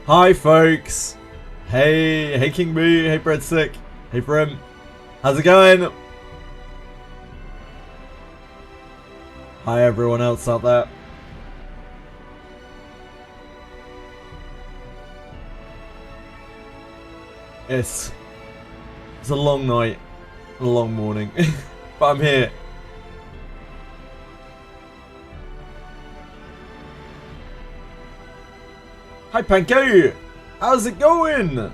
Hi folks. Hey King Boo, hey Breadstick, hey Brim. How's it going? Hi everyone else out there. It's a long night, a long morning, but I'm here. Hi Panko! How's it going?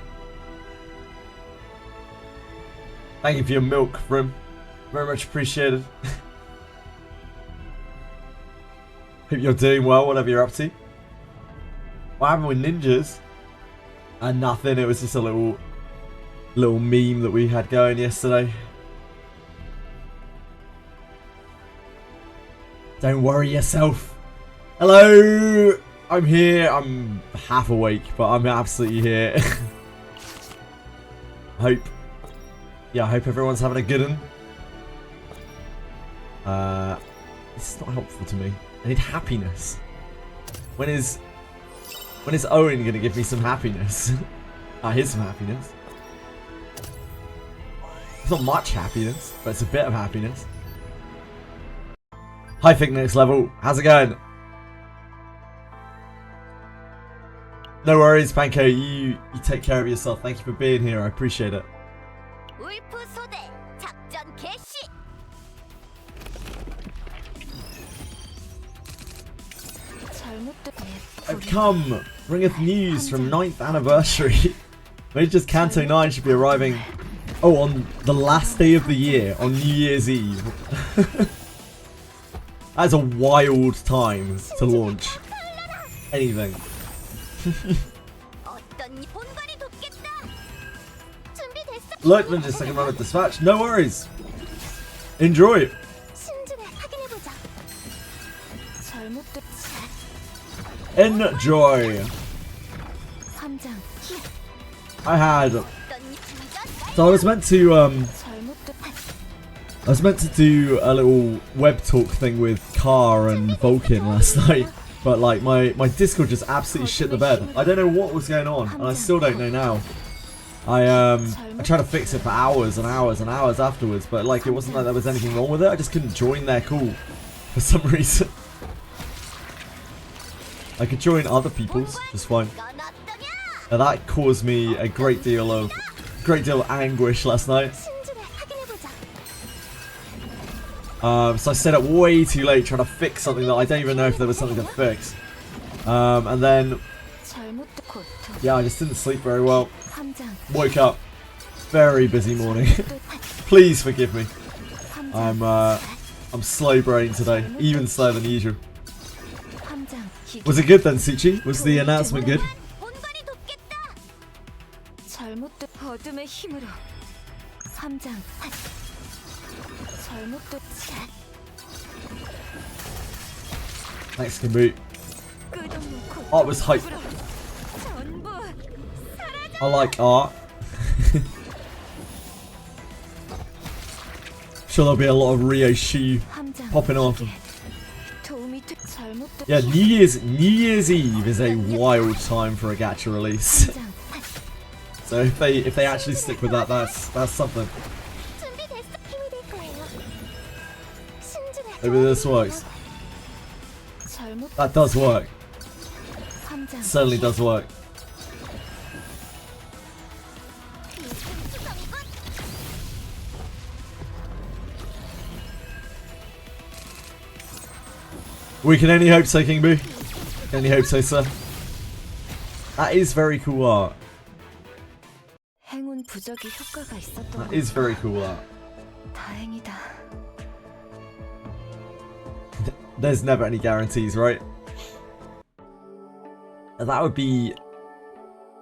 Thank you for your milk, Brim. Very much appreciated. Hope you're doing well, whatever you're up to. What happened with ninjas? Nothing, it was just a little meme that we had going yesterday. Don't worry yourself. Hello! I'm here, I'm half awake, but I'm absolutely here. I hope everyone's having a good one. This is not helpful to me. I need happiness. When is Owen gonna give me some happiness? Here's some happiness. It's not much happiness, but it's a bit of happiness. Hi Think Next Level, how's it going? No worries, Panko. You take care of yourself. Thank you for being here. I appreciate it. I've come. Bringeth news from 9th anniversary. Major's Canto 9 should be arriving. Oh, on the last day of the year, on New Year's Eve. That's a wild time to launch anything. Lightman just second run of dispatch. No worries. Enjoy. Enjoy. So I was meant to do a little web talk thing with Car and Vulcan last night. But like my Discord just absolutely shit the bed. I don't know what was going on, and I still don't know now. I tried to fix it for hours and hours and hours afterwards, but like it wasn't like there was anything wrong with it. I just couldn't join their call for some reason. I could join other people's just fine. Now that caused me a great deal of anguish last night. So I stayed up way too late trying to fix something that I don't even know if there was something to fix. And then, yeah, I just didn't sleep very well. Woke up, very busy morning. Please forgive me. I'm slow brain today, even slower than usual. Was it good then, Suchi? Was the announcement good? Thanks, Kamboot. Art was hype. I like art. Sure, there'll be a lot of Rio Shu popping off. Yeah, New Year's Eve is a wild time for a gacha release. So if they actually stick with that, that's something. Maybe this works. That does work. Certainly does work. We can only hope so, King Boo. Can only hope so, sir. That is very cool art. That is very cool art. There's never any guarantees, right? That would be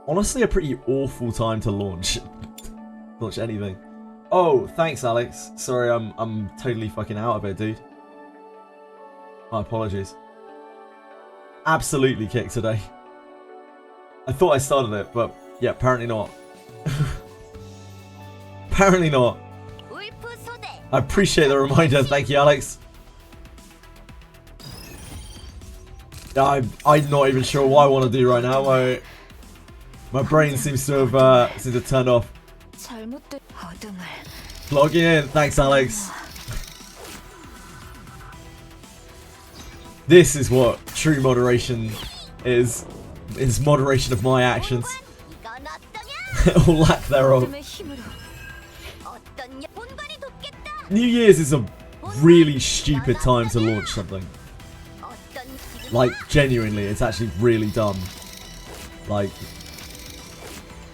honestly a pretty awful time to launch anything. Oh, thanks, Alex. Sorry, I'm totally fucking out of it, dude. My apologies. Absolutely kicked today. I thought I started it, but yeah, apparently not. Apparently not. I appreciate the reminder. Thank you, Alex. I'm not even sure what I want to do right now. My brain seems to have turned off. Logging in. Thanks, Alex. This is what true moderation is. Is moderation of my actions. Or lack thereof. New Year's is a really stupid time to launch something. Like, genuinely, it's actually really dumb. Like,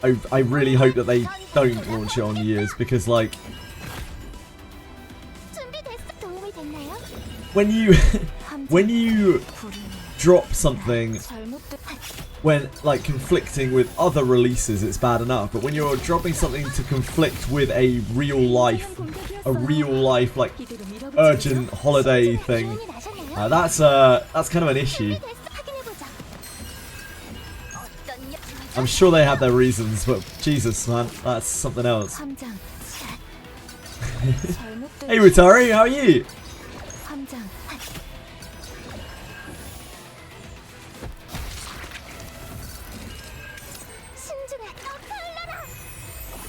I really hope that they don't launch it on New Year's, because, like, when you drop something when, like, conflicting with other releases, it's bad enough, but when you're dropping something to conflict with a real life, like, urgent holiday thing, that's kind of an issue. I'm sure they have their reasons, but Jesus, man, that's something else. Hey, Rutari, how are you?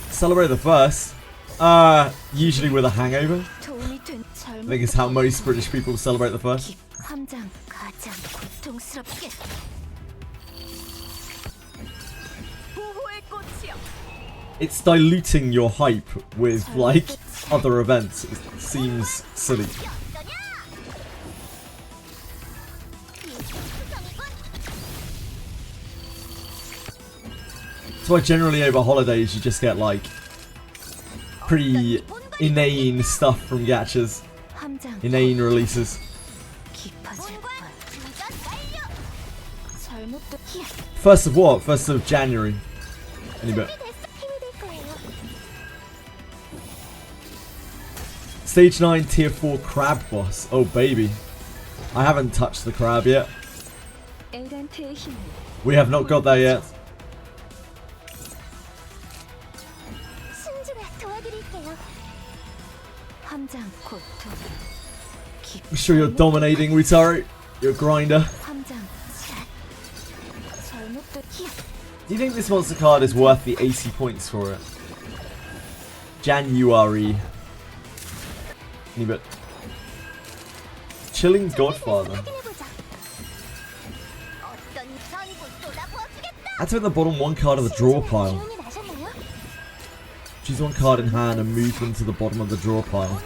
Celebrate the first. Usually with a hangover. I think it's how most British people celebrate the first. It's diluting your hype with, like, other events. It seems silly. So generally over holidays you just get, like, pretty inane stuff from gachas. Inane releases. First of what? 1st of January. Any bit. Stage 9 tier 4 crab boss. Oh baby. I haven't touched the crab yet. We have not got there yet. I'm sure you're dominating, Rutaro. You're a grinder. Do you think this monster card is worth the 80 points for it? January. Any bit. Chilling Godfather. I took the bottom one card of the draw pile. Choose one card in hand and move them to the bottom of the draw pile.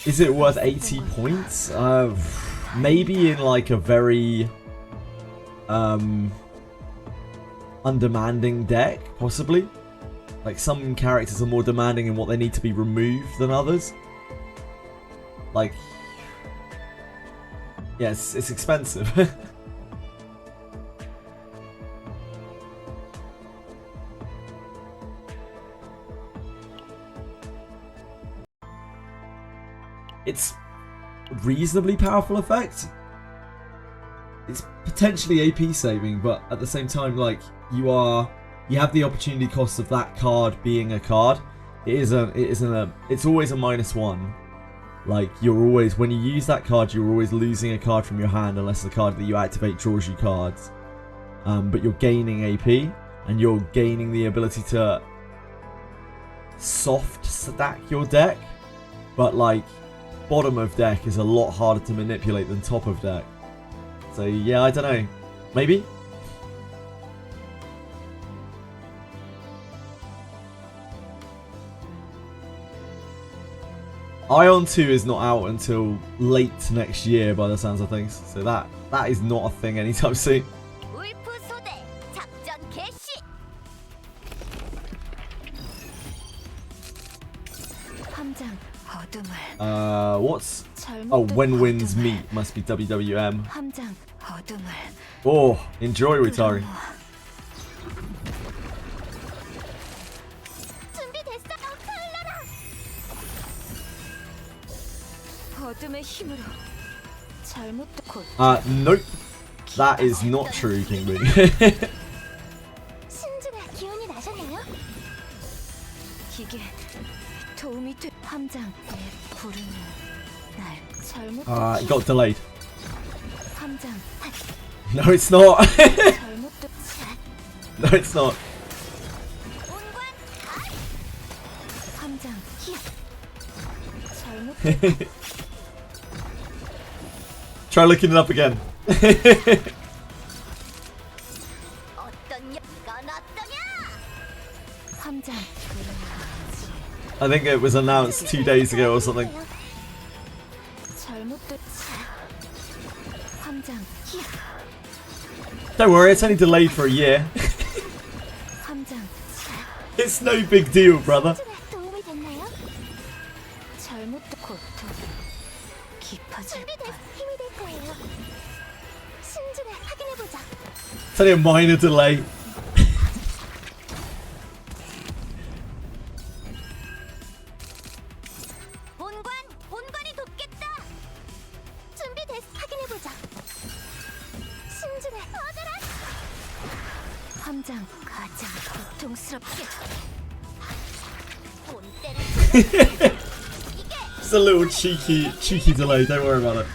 Is it worth 80 points? Maybe in, like, a very undemanding deck, possibly. Like, some characters are more demanding in what they need to be removed than others. Like, yeah, it's expensive. It's reasonably powerful effect. It's potentially AP saving, but at the same time, like, you have the opportunity cost of that card being a card. It's always a -1. Like, you're always, when you use that card, you're always losing a card from your hand unless the card that you activate draws you cards. But you're gaining AP, and you're gaining the ability to soft stack your deck. But, like, bottom of deck is a lot harder to manipulate than top of deck. So yeah, I don't know. Maybe? Ion 2 is not out until late next year by the sounds of things. So that is not a thing anytime soon. What's... Oh, when winds meet must be WWM. Oh, enjoy, Rutari. Nope. That is not true, King Boo. It got delayed. No, it's not. No, it's not. Try looking it up again. I think it was announced 2 days ago or something. Don't worry, it's only delayed for a year. It's no big deal, brother. It's only a minor delay. It's a little cheeky delay, don't worry about it.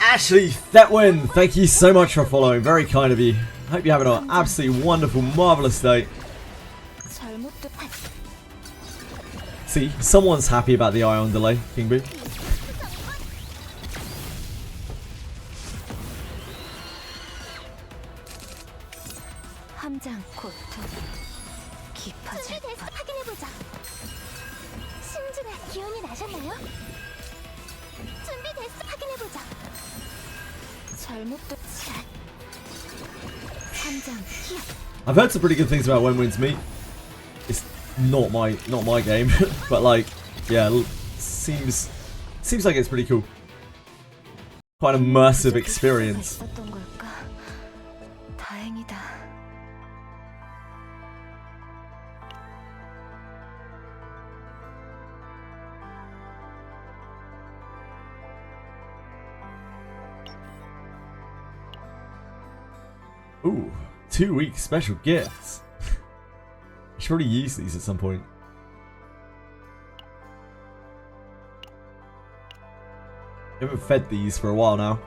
Ashley Thetwin, thank you so much for following, very kind of you. Hope you're having an absolutely wonderful, marvellous day. See, someone's happy about the ion delay, King Boo. I've heard some pretty good things about When Winds Meet. It's not my game, but like, yeah, seems like it's pretty cool. Quite an immersive experience. Ooh, 2-week special gifts. I should probably use these at some point. I haven't fed these for a while now.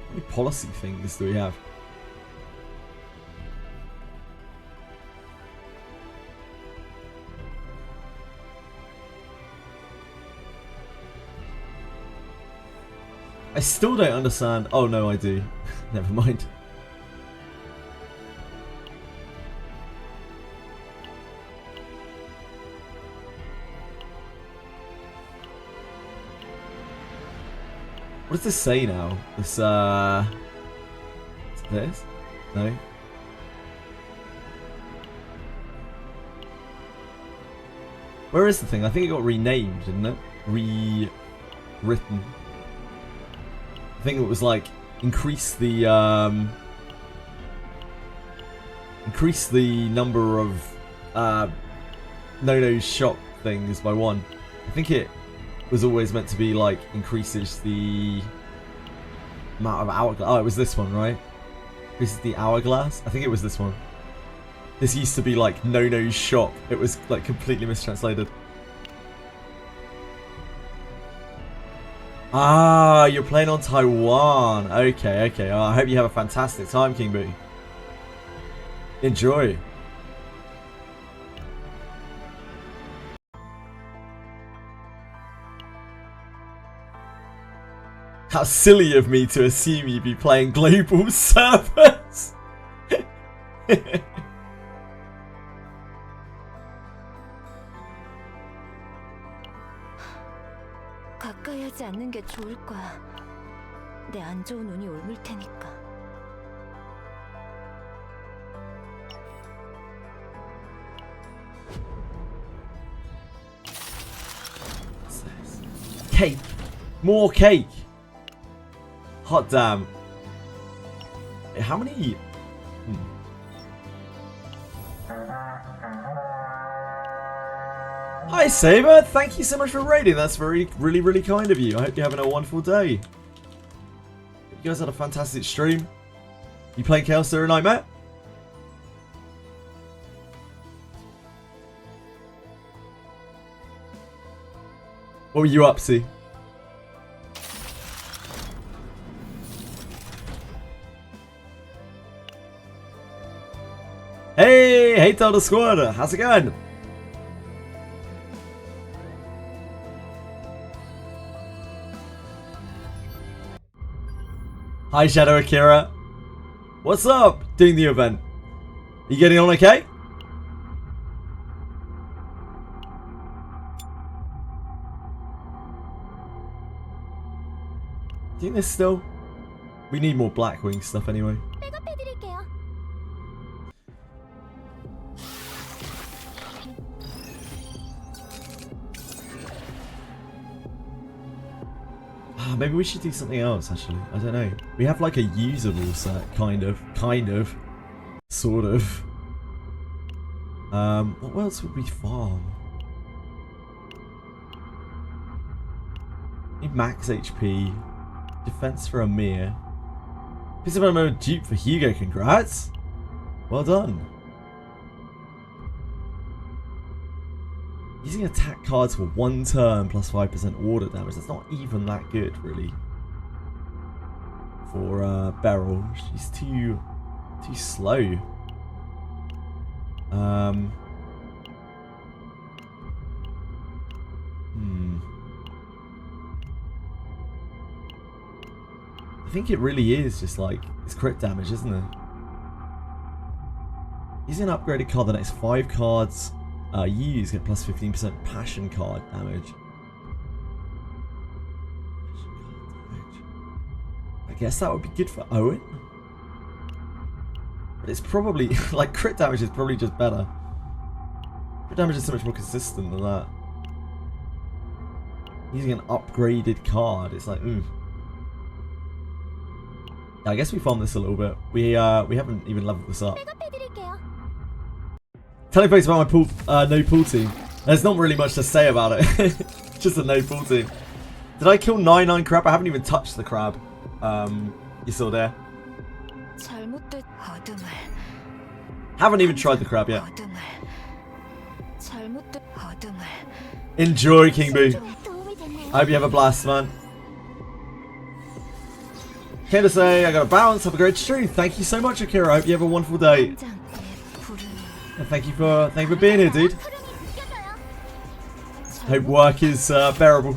How many policy things do we have? I still don't understand. Oh no, I do. Never mind. What does this say now? This, is this? No? Where is the thing? I think it got renamed, didn't it? Rewritten. I think it was like increase the number of no shop things by 1. I think it was always meant to be like increases the amount of hourglass. Oh, it was this one, right? This is the hourglass. I think it was this one. This used to be like no shop. It was like completely mistranslated. Ah, you're playing on Taiwan. Okay. Oh, I hope you have a fantastic time, King Boo. Enjoy. How silly of me to assume you'd be playing global servers. 가까이 하지 않는 게 좋을 거야. 내 안 좋은 운이 옮을 테니까. Cake. More cake. Hot damn. How many? Hi Saber, thank you so much for raiding. That's really kind of you. I hope you're having a wonderful day. You guys had a fantastic stream. You playing Chaos Zero Nightmare? What were you up to? Hey Delta Squad, how's it going? Hi Shadow Akira. What's up? Doing the event. You getting on okay? Doing this still? We need more Blackwing stuff anyway. Maybe we should do something else, actually. I don't know. We have like a usable set, kind of, sort of. What else would we farm? Need max HP, defense for Amir. Piece of ammo dupe for Hugo. Congrats. Well done. Using attack cards for 1 turn plus 5% order damage. That's not even that good, really. For Beryl, she's too slow. I think it really is just like it's crit damage, isn't it? Using an upgraded card, the next 5 cards used get plus 15% passion card damage. I guess that would be good for Owen. But it's probably, like, crit damage is probably just better. Crit damage is so much more consistent than that. Using an upgraded card, it's like, I guess we farmed this a little bit. We haven't even leveled this up. Tell me folks about my pool, no pool team. There's not really much to say about it. Just a no pool team. Did I kill 99 crab? I haven't even touched the crab. You saw there. Haven't even tried the crab yet. Enjoy, King Boo. I hope you have a blast, man. Came to say I got a bounce. Have a great stream. Thank you so much, Akira. I hope you have a wonderful day. And thank you for being here, dude. Hope work is bearable.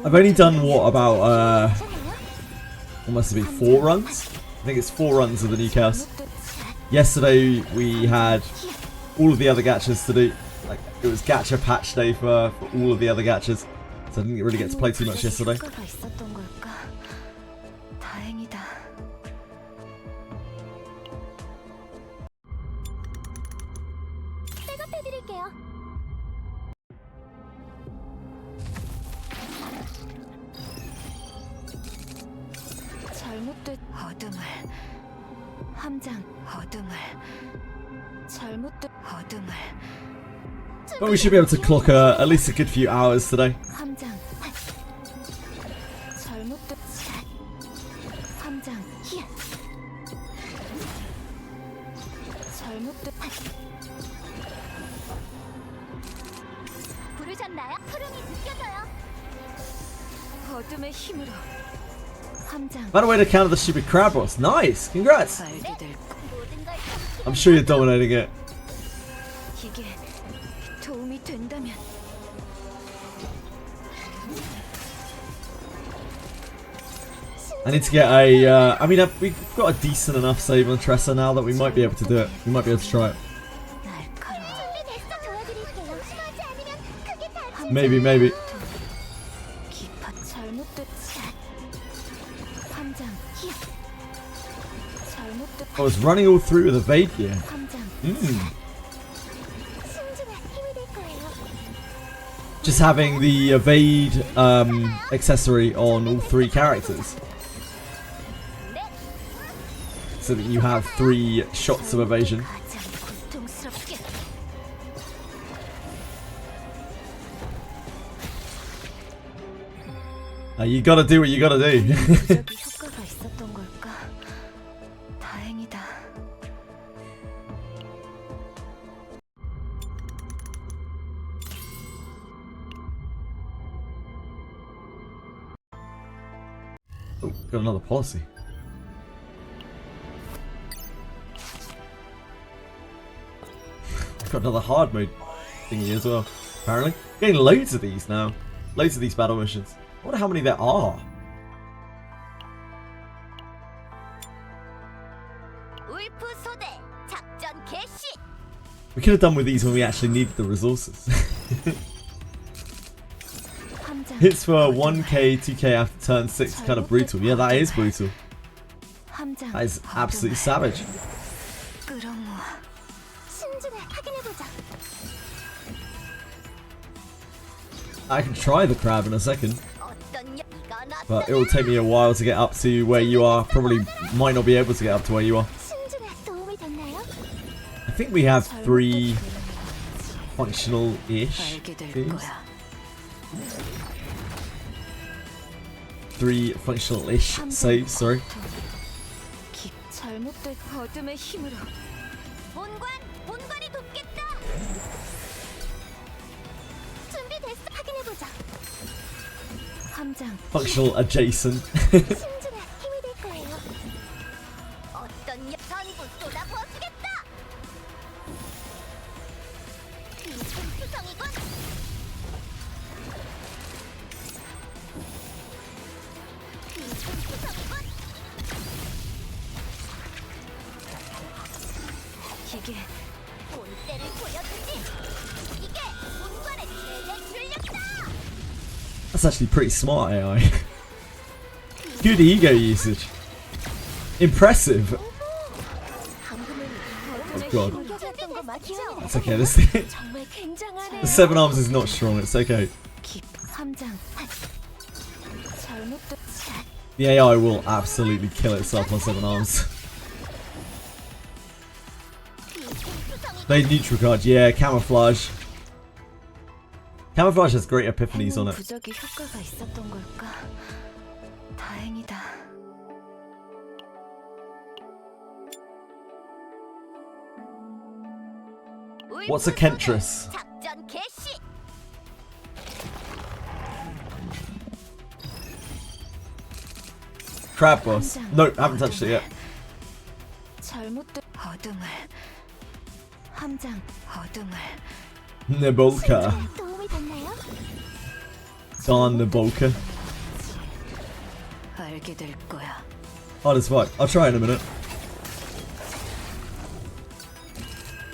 I've only done what about what must it be, 4 runs? I think it's 4 runs of the new chaos. Yesterday we had all of the other gachas to do. Like it was gacha patch day for all of the other gachas, so I didn't really get to play too much yesterday. But we should be able to clock at least a good few hours today. By the way, to counter the stupid crab boss. Nice! Congrats! I'm sure you're dominating it. I need to get a, I mean, we've got a decent enough save on Tressa now that we might be able to do it. We might be able to try it. Maybe, maybe. I was running all through with evade gear. Just having the evade accessory on all 3 characters. So that you have 3 shots of evasion. You gotta do what you gotta do. Oh, got another policy. Got another hard mode thingy as well, apparently. Getting loads of these now. Loads of these battle missions. I wonder how many there are. We could have done with these when we actually needed the resources. Hits for 1k, 2k after turn 6, kind of brutal. Yeah, that is brutal. That is absolutely savage. I can try the crab in a second, but it will take me a while to get up to where you are. Probably might not be able to get up to where you are. I think we have 3 functional-ish things. 3 functional-ish saves, sorry. Functional adjacent. That's actually pretty smart AI. Good ego usage. Impressive. Oh god. It's okay, this thing. The 7 arms is not strong, it's okay. The AI will absolutely kill itself on 7 arms. They neutral card, yeah, camouflage. Camouflage has great epiphanies on it. What's a Kentress? Crab boss. Nope, haven't touched it yet. Nebolka. Darn Nebolka. Hard as fuck. I'll try in a minute.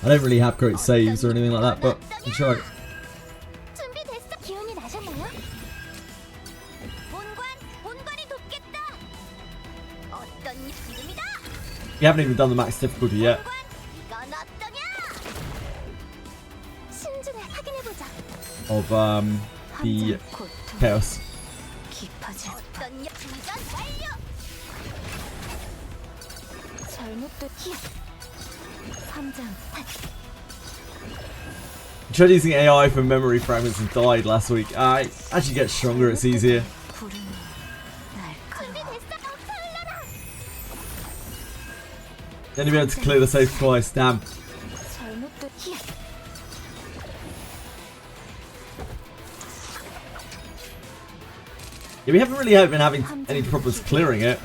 I don't really have great saves or anything like that, but I'll try. You haven't even done the max difficulty yet. Of the chaos. I tried using AI for memory fragments and died last week. I actually get stronger, it's easier. Then you'll be able to clear the safe twice, damn. Yeah, we haven't really been having any problems clearing it.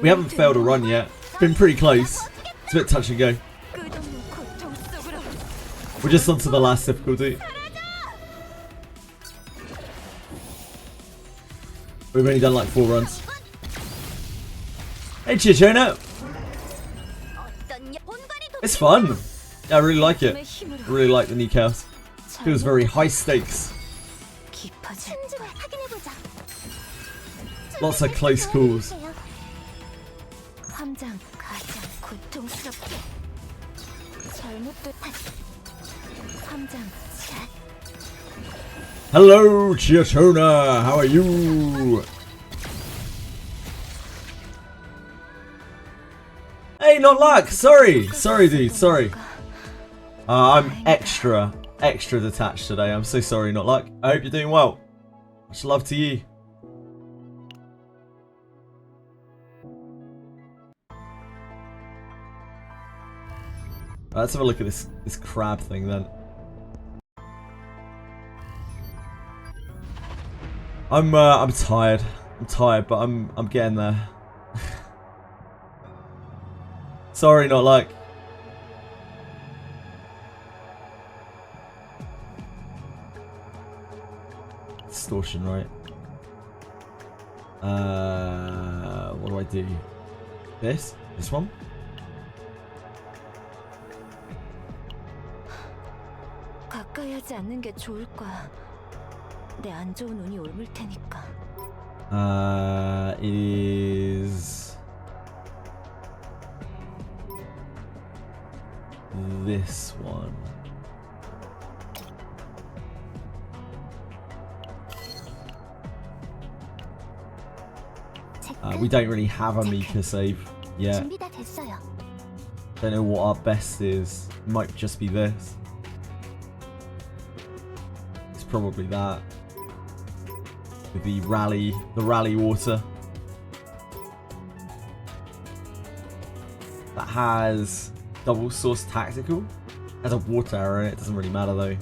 We haven't failed a run yet. It's been pretty close. It's a bit touch and go. We're just on to the last difficulty. We've only done like 4 runs. Hey Chichona! It's fun! Yeah, I really like it. I really like the new chaos. Feels very high stakes. 깊어질 거야. Lots of close calls. 함장 가장 고통스럽게 잘못된 함장 샷. Hello, Chiatona. How are you? Hey, not luck. Sorry, dude. Sorry. I'm extra detached today. I'm so sorry, not luck. I hope you're doing well. Much love to you. Let's have a look at this crab thing then. I'm tired. I'm tired, but I'm getting there. Sorry, not like. Distortion, right? What do I do? This one? 가까이 하지 않는 게 좋을 거야. 내 안 좋은 운이 옮을 테니까. It is this one. We don't really have a Mika save yet. 준비 다 됐어요. Don't know what our best is. Might just be this. It's probably that. With the rally water. That has double source tactical. Has a water arrow in it, doesn't really matter though.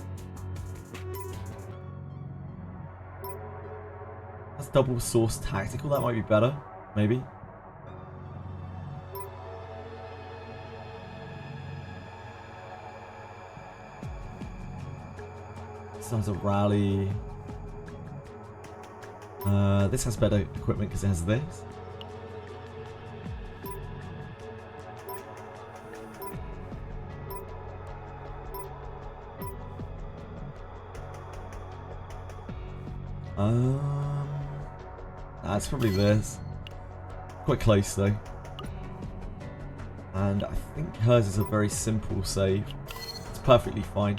That's double source tactical, that might be better, maybe. This has a rally. This has better equipment because it has this. That's probably this. Quite close though. And I think hers is a very simple save. It's perfectly fine.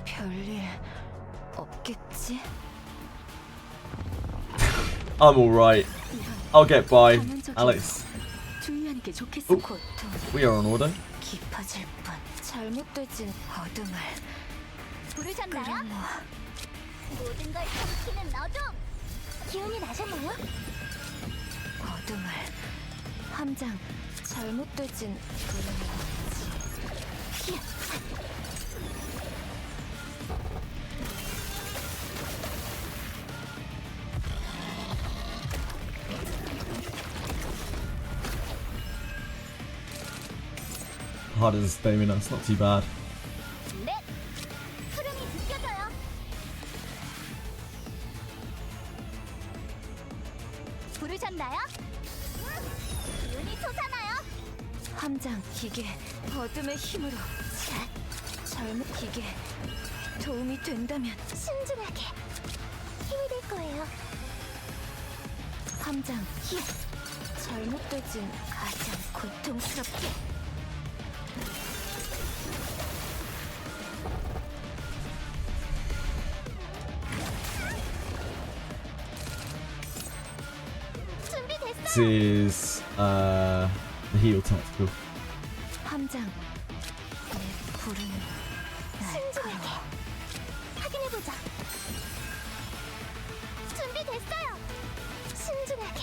별일 없겠지? I'm alright. I'll get by. Alex. 주의하는 게 좋겠어. Oh, 고통 we are on order. 깊어질 뿐. 잘못되진 어둠을 부르셨나요? 끌어모아. 모든 걸 삼키는 어둠! 기운이 나셨나요? 어둠을 함장 잘못되진 끌어모았지. Hard as stamina, it's not too bad. 네! 흐름이 느껴져요! 부르셨나요? 기운이 솟아나요! 함장 기계 어둠의 힘으로 잘못 기계 도움이 된다면 신중하게 힘이 될 거예요. 함장 잘못되진 가장 고통스럽게 준비됐어요! This is the heal tactical. 함장 내 부르는 신중하게 확인해보자. 준비됐어요! 신중하게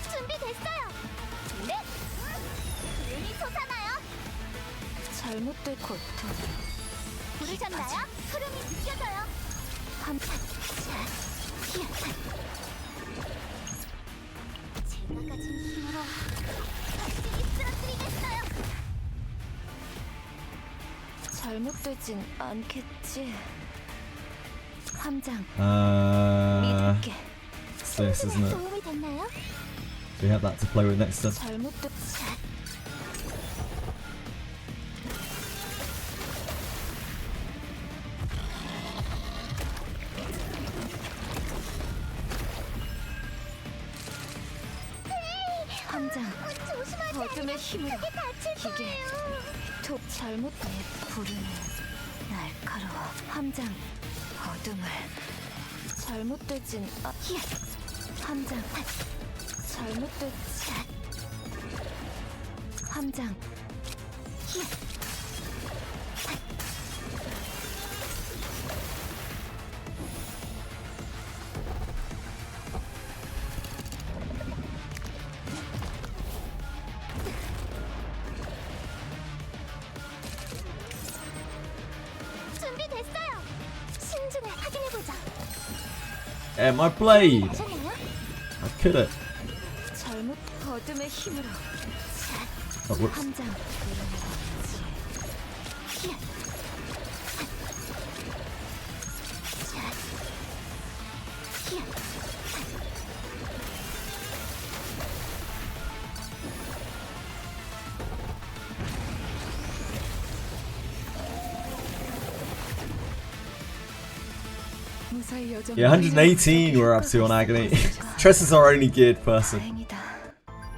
준비됐어요! 네! 기운이 솟아나요! 잘못된 고통 부르셨나요? 흐름이 느껴져요! 함장 제가 가진 힘으로 확실히 쓰러뜨리겠어요! 잘못되진 않겠지. 함장 믿을게. It's this, isn't it? 도움이 됐나요? So we have that to play with next turn. 잘못된 힘으로 기계 톡 잘못돼 부르는 날카로워 함장 어둠을 잘못되진 함장 잘못되지 함장 준비됐어요. 신중을 확인해보자. Yeah, my blade. 아셨나요? I could it. 잘못 어둠의 힘으로 Oh, whoops. 함장 무사히 여정 Yeah, 118 we're up to on Agony. Tress is our only geared person. 다행이다.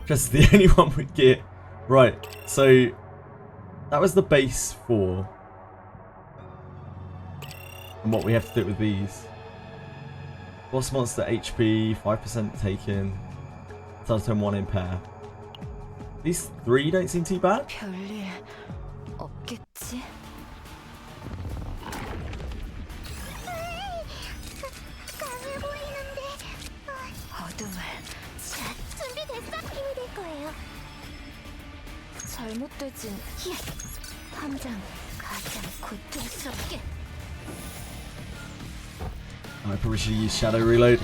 Tress is the only one with gear. Right, so that was the base 4. And what we have to do with these. Boss monster HP, 5% taken. Turn 1 impair. These 3 don't seem too bad. 별일 없겠지? 강해 보이는데. 어둠을 준비됐어. 힘이 될 거예요. 잘못되진 함장 가장 고통스럽게 I probably should use Shadow Reload.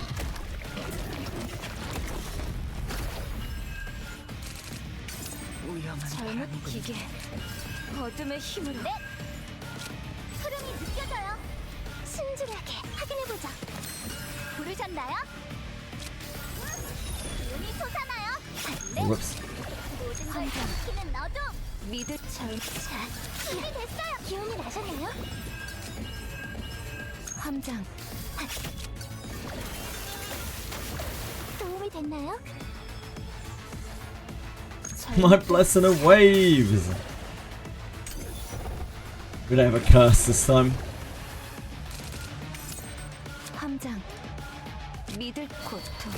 잘못 기계 어둠의 힘으로 흐름이 느껴져요. 신중하게 확인해보자. 부르셨나요? 기운이 솟아나요. 네, Whoops. 모든 걸 삼키는 너도. 믿을 준비됐어요. 기운이 나셨나요? 함장 도움이 됐나요? My blessing of waves. We don't have a curse this time. 함장 믿을 고통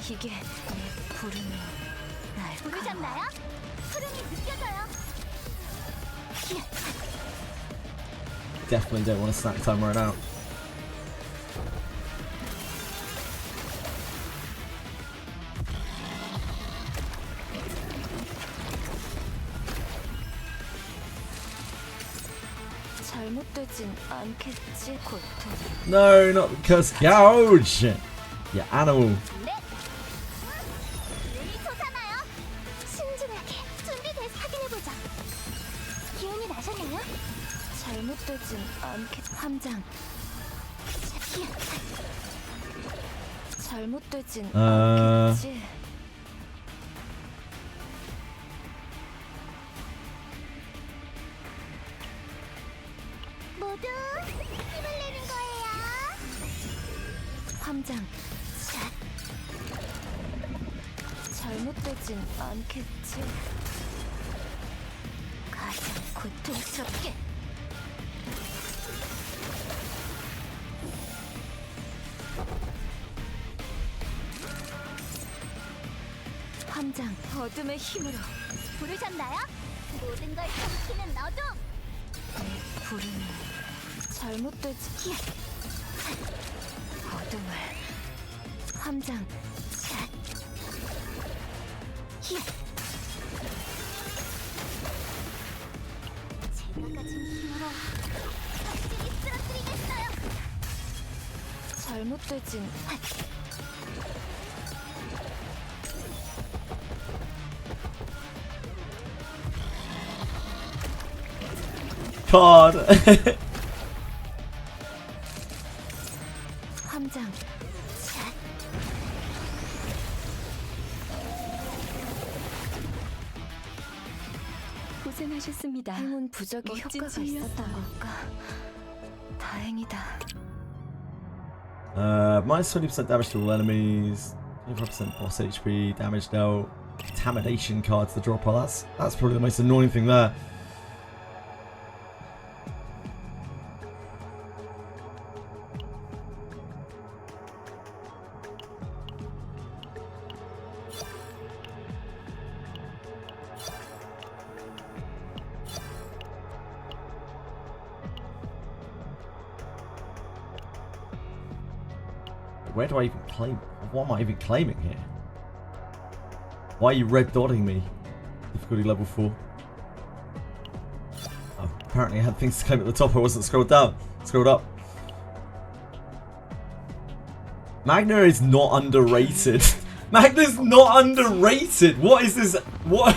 기계 부르는 날카로워 부르셨나요? 흐름이 느껴져요. Definitely don't want to snack time right now. 잘못되진 않겠지 고통 No, not the curse gouge. You animal. 네. 기운이 솟아나요. 신중하게 준비돼서 확인해보자. 기운이 나셨나요? 잘못되진 않겠 함장 잘못되진 않겠지 모두 힘을 내는 거예요. 함장 잘못되진 않겠지 가장 고통스럽게 함장 어둠의 힘으로 부르셨나요? 모든 걸 삼키는 너도. 내 부르는 잘못되지 어둠을 함장 제가 가진 힘으로 확실히 쓰러뜨리겠어요. 잘못되진 God. 함장 고생하셨습니다. 행운 부적의 효과가 있었던 걸까? 다행이다. Minus 20% damage to all enemies, 25% boss HP, damage dealt. contamination cards to drop. Well, that's probably the most annoying thing there. Where do I even claim? What am I even claiming here? Why are you red dotting me? Difficulty level 4. Oh, apparently I had things to claim at the top. I wasn't scrolled down. Scrolled up. Magna is not underrated. Magna's not underrated. What is this? What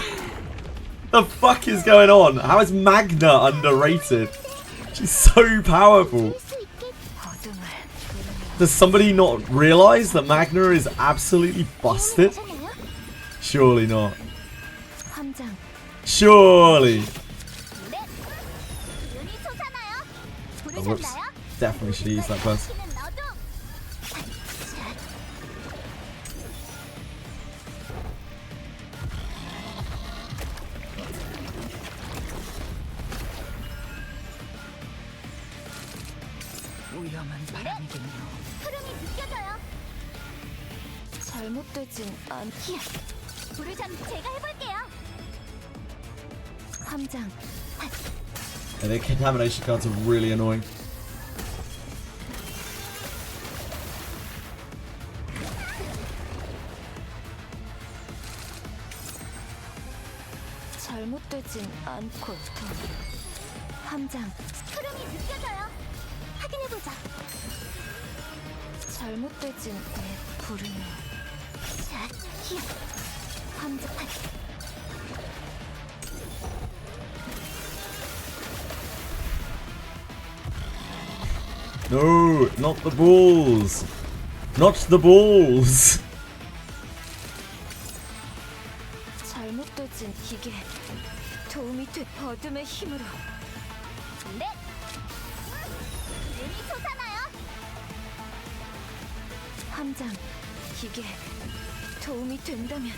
the fuck is going on? How is Magna underrated? She's so powerful. Does somebody not realize that Magna is absolutely busted? Surely not. Surely. Oh, whoops. Definitely should use that first. 잘못되진 않기. 불을 좀 제가 해볼게요. 함장. Yeah, the contamination cards are really annoying. 잘못되진 않고 함장. 흐름이 느껴져요. 확인해보자. 잘못되진 내 부르는 함장. No, not the balls. Not the balls. 잘못되진 이게 도움이 돼. 어둠의 힘으로. 네. 눈이 솟아나요. 함장. 이게 도움이 된다면.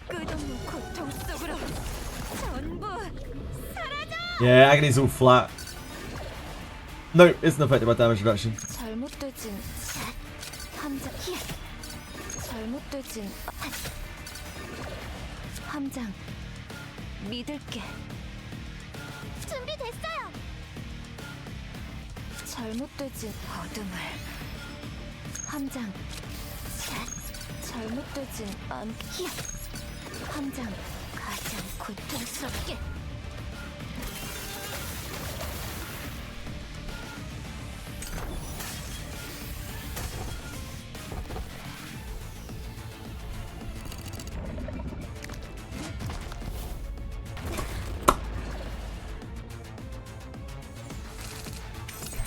끝없는 고통 속으로 전부 사라져. Yeah, agony's all flat. No, isn't affected by damage reduction. 잘못되진 함장. 잘못되진 함장. 믿을게. 준비됐어요. 잘못되진 어둠을 함장. 잘못되진 않기. 함장. 가장 고통스럽게.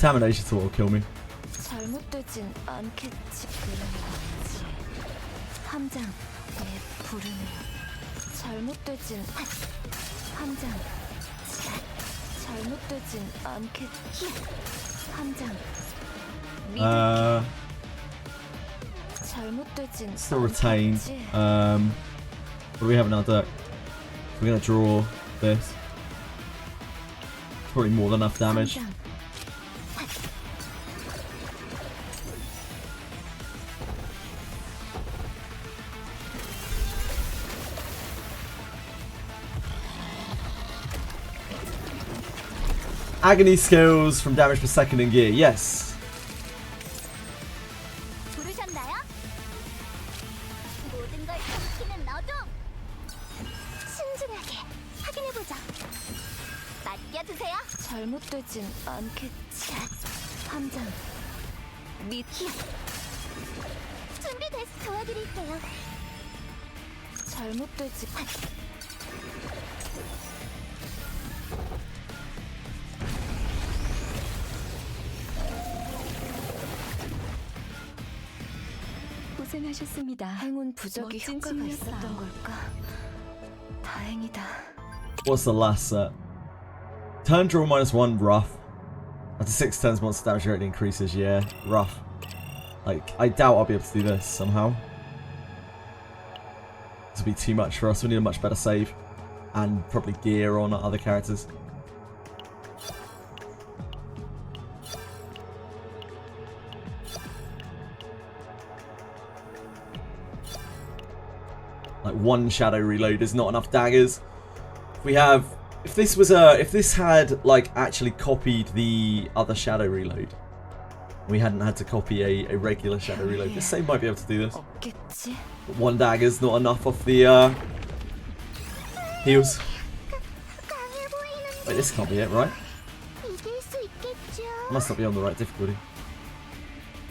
Contamination thought will kill me. 잘못되진 않겠지. 그러지. 함장. 내 부르는 잘못되진 함장. 잘못되진 않겠지. 함장. 믿을게. 잘못되진 Still retained. 않겠지. What do we have in our deck? We're gonna draw this. Probably more than enough damage. 함장. Agony skills from damage per second in gear. Yes. 부르셨나요? 모든 걸 삼키는 어둠. 신중하게 확인해보자. 맡겨두세요. 잘못되진 않겠지. 함장. 믿기. 준비됐어. 도와드릴게요. 잘못되지. 고생하셨습니다. 행운 부적이 멋진 효과가 춤이었어요. 있었던 걸까? 다행이다. What's the last set? Turn draw -1 rough. After 6 turns, monster damage rate increases. Yeah, rough. Like, I doubt I'll be able to do this somehow. This will be too much for us. We need a much better save. And probably gear on other characters. Like, one shadow reload is not enough daggers. If this had like actually copied the other shadow reload, we hadn't had to copy a regular shadow reload, this save might be able to do this. But one dagger's not enough off the heals. Wait, this can't be it, right? Must not be on the right difficulty.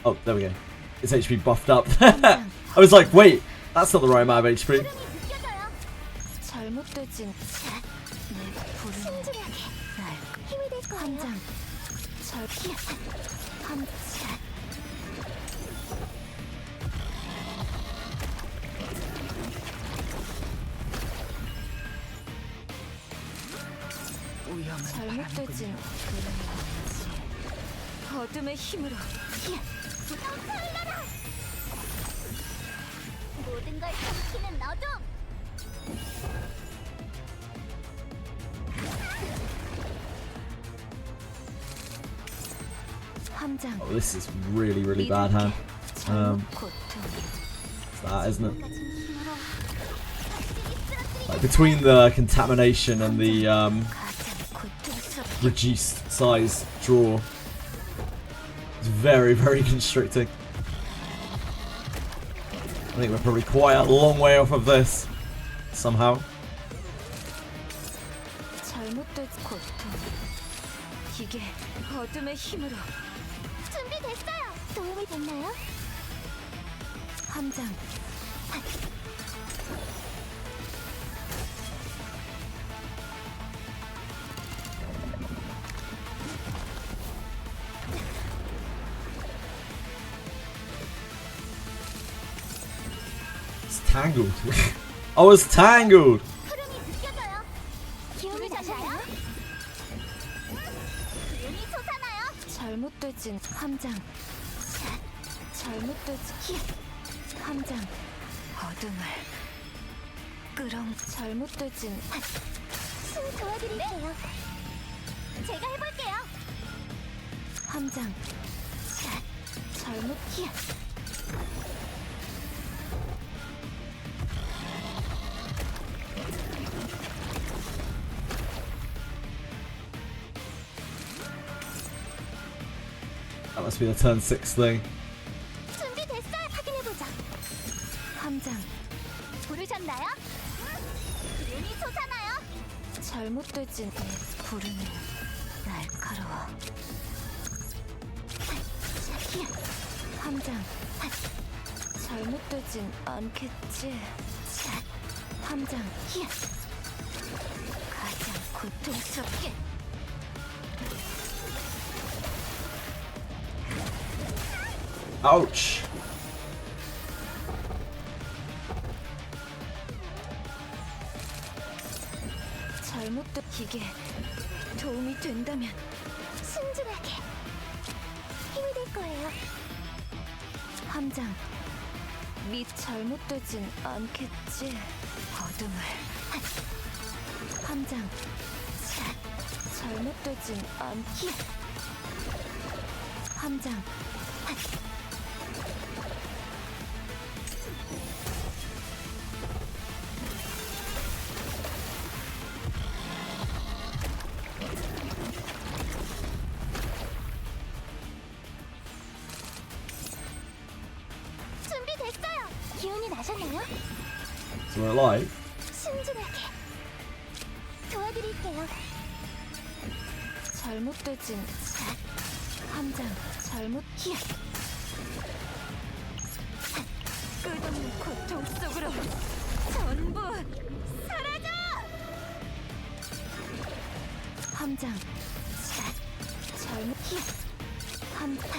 Oh, there we go. It's HP buffed up. I was like, wait, that's not the right amount of HP. 잘못되진 어둠의 힘으로 모든 걸 삼키는 어둠. 함장 Oh, this is really bad hand. It's that, isn't it? Like, between the contamination and the reduced size draw, it's very constricting. I think we're probably quite a long way off of this somehow. 이게 어둠의 힘으로 준비됐어요. 도움이 됐나요? 함장 It's tangled. I was tangled. 흐름이 느껴져요. 기운이 나나요? 기운이 솟아나요. 잘못되진 함장 잘못되진 함장 어둠을 끌어 잘못되진 도와드릴게요. 제가 해볼게요. 함장 잘못 That must be the turn 6 thing. 준비됐어요. 확인해보자. 함장 부르셨나요? 기운이 솟아나요. 잘못되진 부르는 날카로워 함장 잘못되진 않겠지 함장 가장 고통스럽게 Ouch. 잘못된 이게 도움이 된다면 순진하게 힘이 될 거예요. 함장 미 잘못되진 않겠지 어둠을 함장 잘못되진 않기 함장 준비됐어요. 기운이 나셨나요? So we're alive. 순진하게 도와드릴게요. 잘못되진 함장 잘못 끝없는 고통 속으로 전부 사라져 함장 잘못 함장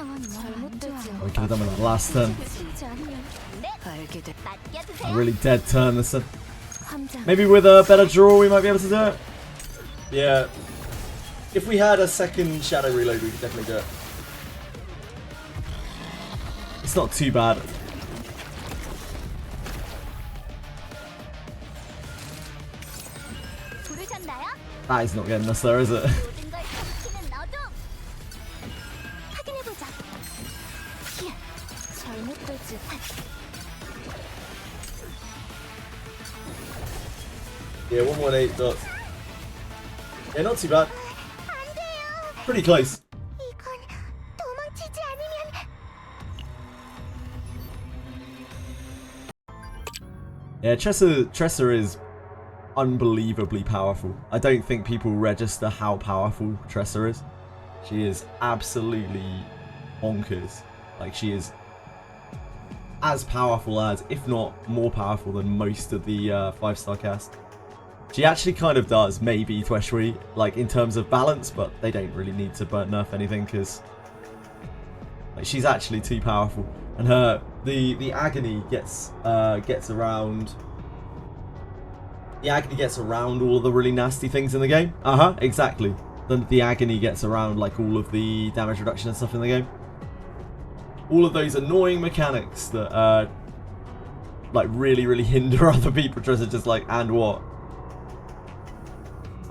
상황이 잘못되지 We could have done with that last turn. 않지 않으면 알게 돼. A really dead turn this turn. 함장. Maybe with a better draw we might be able to do it. Yeah. If we had a second shadow reload we could definitely do it. It's not too bad. 부르셨나요? That is not getting us there, is it? 모든 걸 삼키는 너도. 확인해보자. 히야. 잘못되지. Yeah, 118 dots. Yeah, not too bad. 안 돼요. Pretty close. 이건 도망치지 않으면. Yeah, Tressa is unbelievably powerful. I don't think people register how powerful Tressa is. She is absolutely bonkers. Like, she is as powerful as, if not more powerful than most of the 5-star cast. She actually kind of does maybe Tweshri, like in terms of balance, but they don't really need to nerf anything because like, she's actually too powerful. And the agony gets around. The agony gets around all of the really nasty things in the game. Exactly. The agony gets around like all of the damage reduction and stuff in the game. All of those annoying mechanics that like really hinder other people. Just like, and what?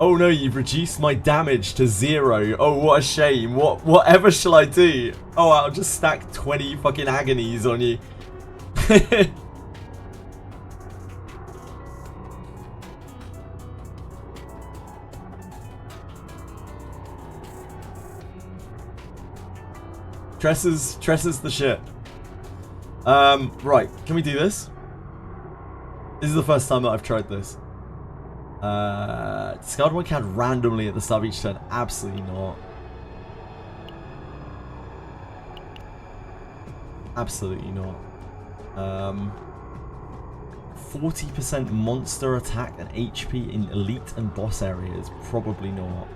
Oh no, you've reduced my damage to 0. Oh, what a shame. Whatever shall I do? Oh, I'll just stack 20 fucking agonies on you. Tressa's the shit. Right, can we do this? This is the first time that I've tried this. Discard one card randomly at the start of each turn. Absolutely not. Absolutely not. 40% monster attack and HP in elite and boss areas. Probably not.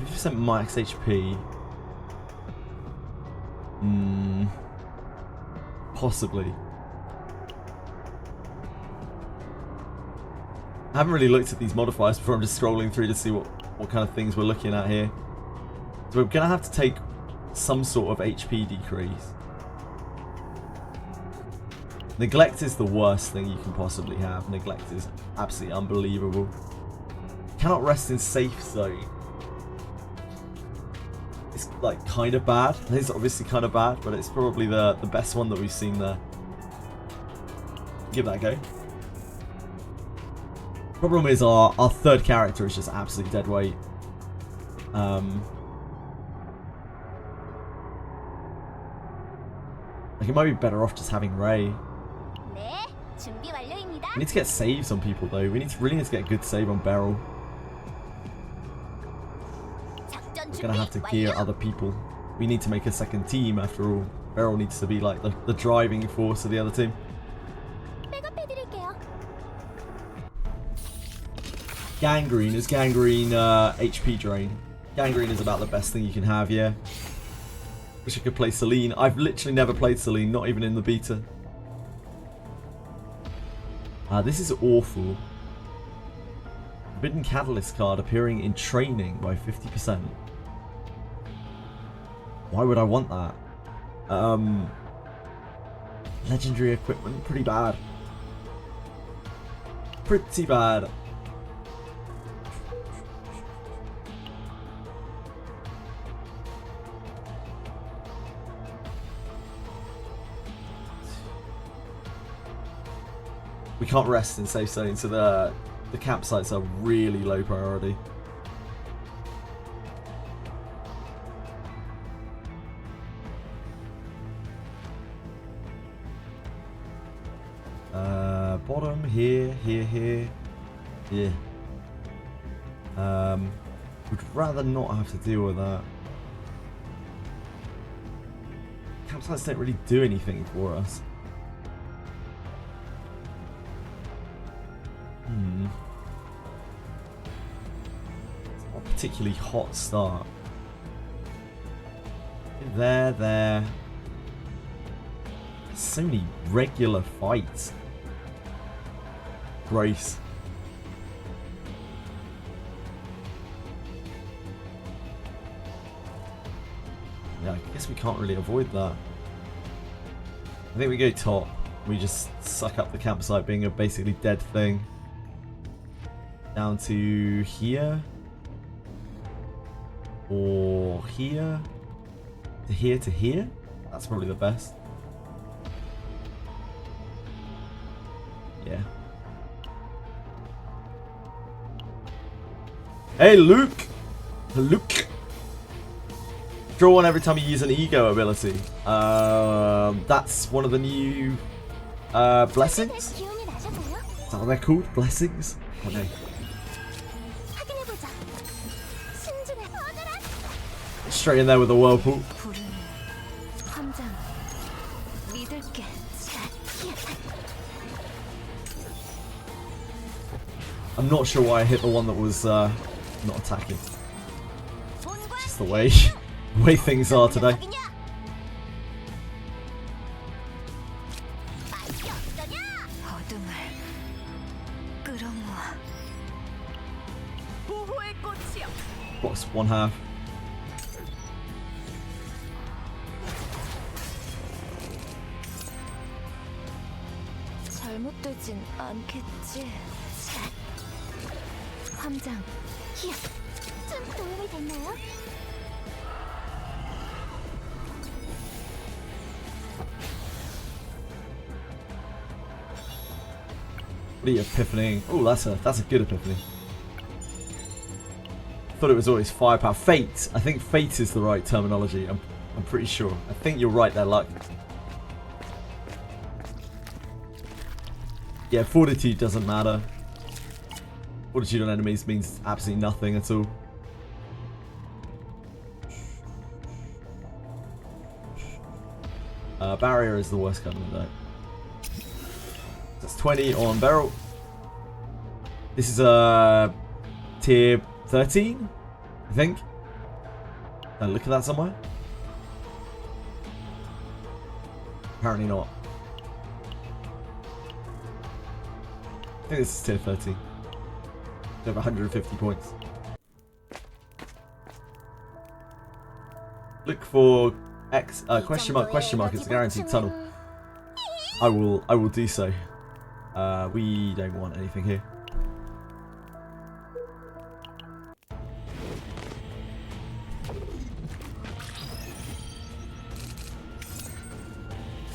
% max HP. Possibly. I haven't really looked at these modifiers before. I'm just scrolling through to see what kind of things we're looking at here. So we're going to have to take some sort of HP decrease. Neglect is the worst thing you can possibly have. Neglect is absolutely unbelievable. Cannot rest in safe zone. It's like kind of bad. It's obviously kind of bad, but it's probably the best one that we've seen there. Give that a go. Problem is our third character is just absolutely dead weight. Like, it might be better off just having Ray. 네, 준비 완료입니다. We need to get saves on people though. We really need to get a good save on Beryl. 작전 We're gonna have to gear other people. We need to make a second team after all. Beryl needs to be like the driving force of the other team. 백업해드릴게요. Gangrene. Is Gangrene HP drain? Gangrene is about the best thing you can have, yeah. Wish I could play Celine. I've literally never played Celine, not even in the beta. This is awful. Forbidden Catalyst card appearing in training by 50%. Why would I want that? Legendary equipment, pretty bad. Pretty bad. We can't rest in safe zone, so the campsites are really low priority. Bottom, here. Yeah. Would rather not have to deal with that. Campsites don't really do anything for us. Not a particularly hot start. There. So many regular fights. Grace. Yeah, I guess we can't really avoid that. I think we go top. We just suck up the campsite being a basically dead thing. Down to here. Or here. To here to here. That's probably the best. Yeah. Hey, Luke! Luke! Draw one every time you use an ego ability. That's one of the new blessings? 기운이 나셨나요? Is that what they're called? Blessings? Okay. 확인해보자. 신중해. 어느라 Straight in there with the whirlpool. 부르는 함장 믿을게. I'm not sure why I hit the one that was not attacking. 본관 Just the way things are today. 여기냐? 맛이 어떠냐? 어둠을 끌어모아. 보호의 꽃이여. What's one half? 잘못되진 않겠지. 함장 히야. 좀 도움이 됐나요? What are you epiphany? Oh, that's a good epiphany. Thought it was always firepower. Fate. I think fate is the right terminology. I'm pretty sure. I think you're right there, Luck. Yeah, fortitude doesn't matter. Fortitude on enemies means absolutely nothing at all. Barrier is the worst kind of though. That's 20 on Beryl. This is tier 13, I think. Look at that somewhere. Apparently not. I think this is tier 13. They have 150 points. Look for X question mark. It's a guaranteed tunnel. I will do so. We don't want anything here.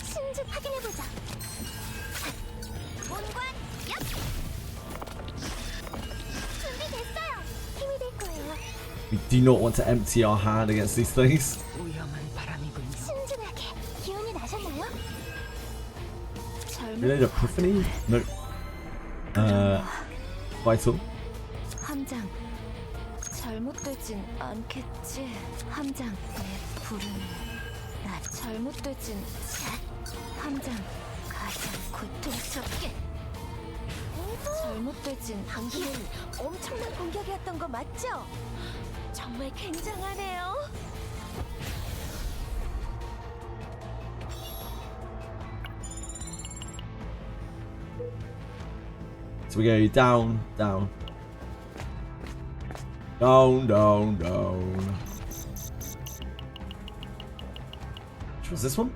신중 확인해보자. 본관 얍. 준비됐어요. 힘이 될 거예요. We do not want to empty our hand against these things. 신중하게. 기운이 나셨나요? Relate epiphany? No. Vital. 함장 잘못되진 않겠지. 함장 내 부르는 나 잘못되진 함장 가장 고통스럽게 잘못되진 방금은 엄청난 공격이었던 거 맞죠? 정말 굉장하네요. So we go down, down. Down, down, down. Which was this one?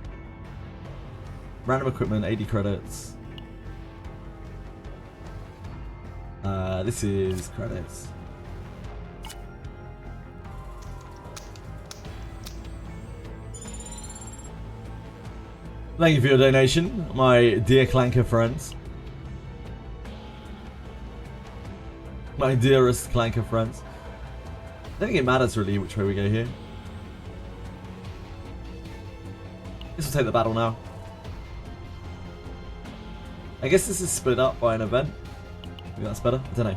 Random equipment, 80 credits. This is credits. Thank you for your donation, my dear Clanker friends. My dearest Clanker friends. I don't think it matters really which way we go here. This will take the battle now. I guess this is split up by an event. Maybe that's better? I don't know.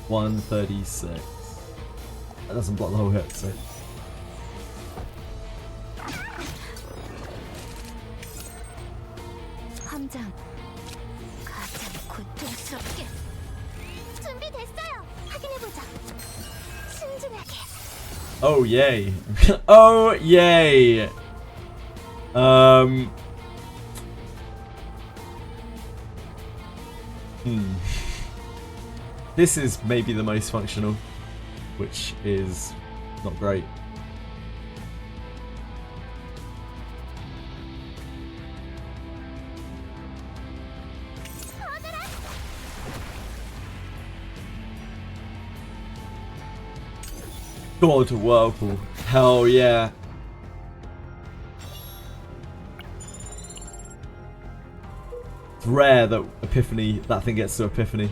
136. That doesn't block the whole hit, so. 함장 가장 고통스럽게. 준비됐어요. 확인해보자. 신중하게. Oh yay. Oh yay. This is maybe the most functional, which is not great. God, Whirlpool. Hell yeah. It's rare that Epiphany, that thing gets to Epiphany.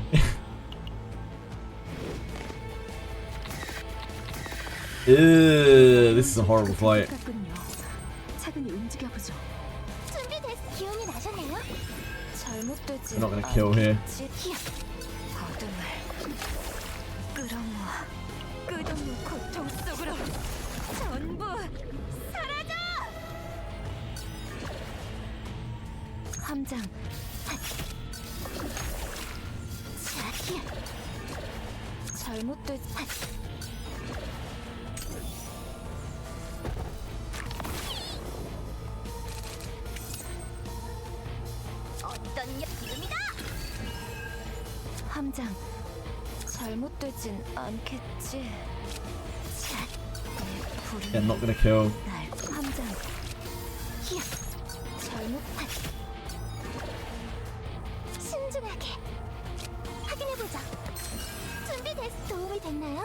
Ew, this is a horrible fight. 차근히 움직여보죠. 준비됐어. 기운이 나셨나요? 잘못되지 We're not gonna kill here. 어둠을 끌어모아 끝없는 고통 속으로 전부 사라져. 함장 자기야 잘못되지. 어떤 지금이다. 함장 잘못되진 않겠지. Yeah, not gonna kill. 날 함장 히야 잘못한. 신중하게. 확인해보자. 준비됐어. 도움이 됐나요?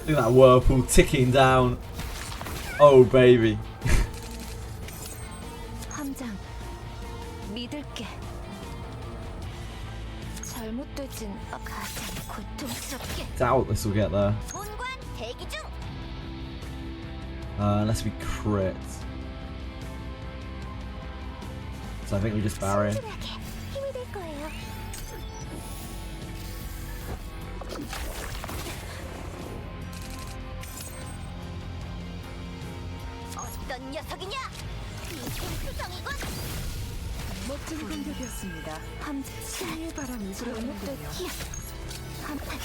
Look at that Whirlpool ticking down. Oh baby. 함장 믿을게. 잘못되진 가장 고통스럽게. Doubt this will get there. 본관 대기 중. Unless we crit. So I think we just barrier. 신중하게. 힘이 될 거예요. 어떤 녀석이냐? 수성이군. 멋진 공격이었습니다. 함장 신의 바람이 불어오는군요. 한판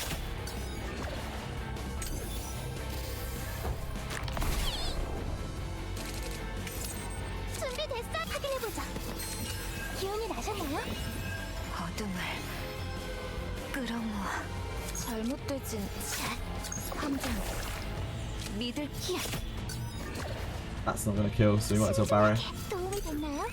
준비됐어. 확인해보자. 기운이 나셨나요? 어둠을 끌어모아 잘못되진 함장 믿을게. That's not gonna kill, so we might as well barrier. 도움이 됐나요?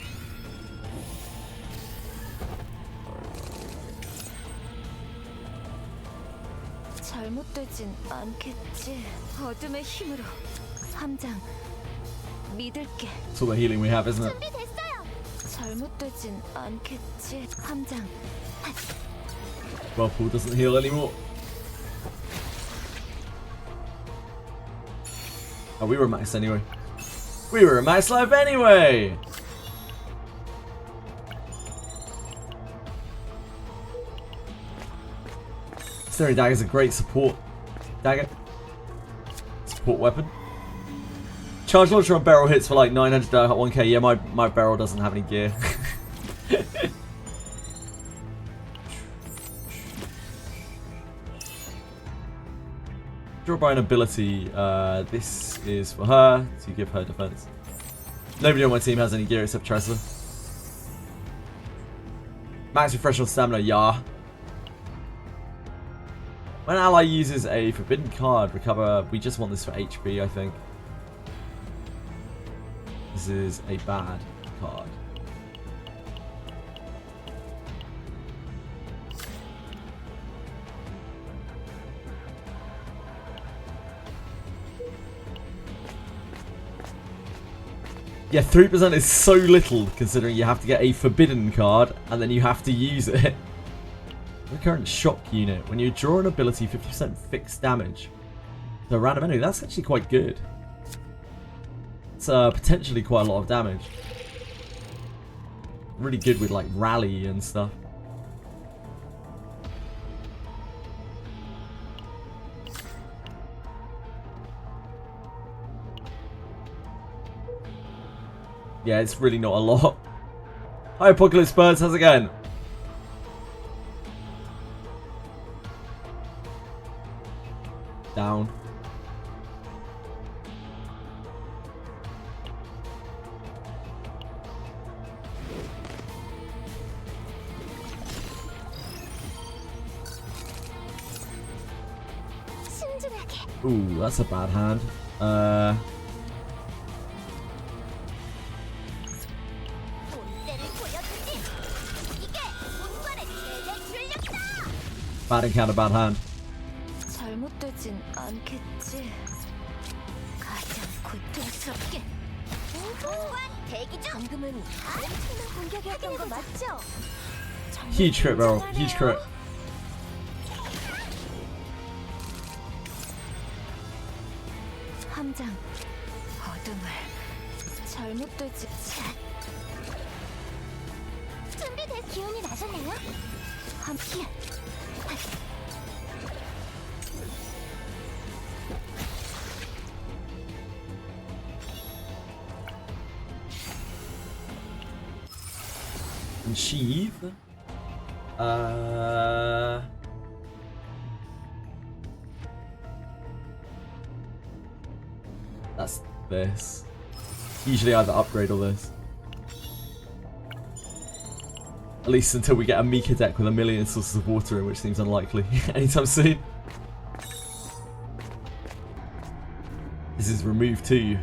잘못되진 않겠지. 어둠의 힘으로 함장 믿을게. It's all the healing we have, isn't it? 준비됐어요. 잘못되진 않겠지. 함장 Whirlpool doesn't heal anymore. Oh, we were max anyway. We were a max life anyway! Staring Dagger is a great support dagger. Support weapon. Charge launcher on barrel hits for like 900 1k. Yeah, my barrel doesn't have any gear. Draw by an ability. This is for her to give her defense. Nobody on my team has any gear except Tressa. Max refresh on stamina, yeah. When an ally uses a forbidden card, recover. We just want this for HP, I think. This is a bad card. Yeah, 3% is so little considering you have to get a forbidden card and then you have to use it. Recurrent shock unit. When you draw an ability, 50% fixed damage to a random enemy. That's actually quite good. It's potentially quite a lot of damage. Really good with like rally and stuff. Yeah, it's really not a lot. Hi, Apocalypse Birds. How's it going? Down. 신중하게. Ooh, that's a bad hand. 본때를 보여주지. 이게 본관의 최대 출력이다. Bad encounter, bad hand. 잘못되진 않겠지. 가장 고통스럽게. 본관 대기 중. 방금은 엄청난 공격이었던 거 맞죠? Huge crit barrel. Huge crit. 함장 어둠을 잘못되지. 준비됐. 기운이 나셨나요? 함께 And sheath. That's this. Usually either upgrade or this. At least until we get a Mika deck with a million sources of water in, which seems unlikely anytime soon. This is remove 2.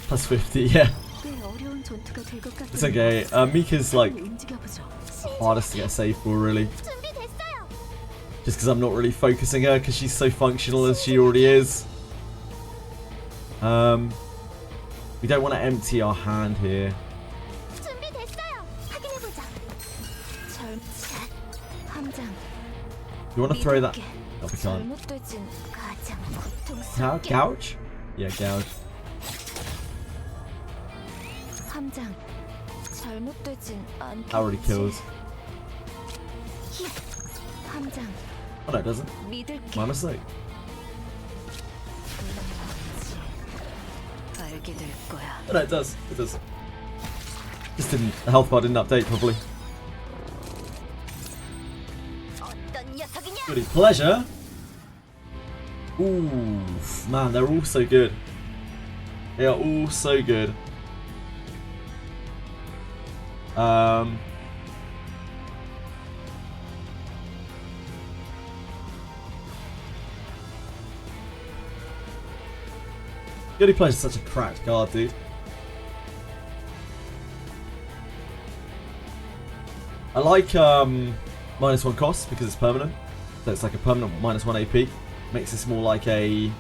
Plus 50, yeah. 꽤 어려운 전투가 될 것 같아. It's okay. Mika's like 움직여보죠. hardest to get a save for, really. 준비됐어요. Just because I'm not really focusing her because she's so functional as she already is. We don't want to empty our hand here. 준비됐어요. 확인해보자. 함장 You want to throw that? No, we can't. 잘못되진 가장 고통스럽게. Gouge? Yeah, gouge. 함장 잘못되진 않겠지. That already kills. 함장 Oh no, it doesn't. 믿을게. My mistake. 알게 될 거야. Oh no, it does. It does. Just didn't. The health bar didn't update properly. 어떤 녀석이냐? Goody pleasure. Ooh, man, they're all so good. They are all so good. Goody Pleasure is such a cracked card, dude. I like -1 cost because it's permanent. So it's like a permanent -1 AP. Makes this more like a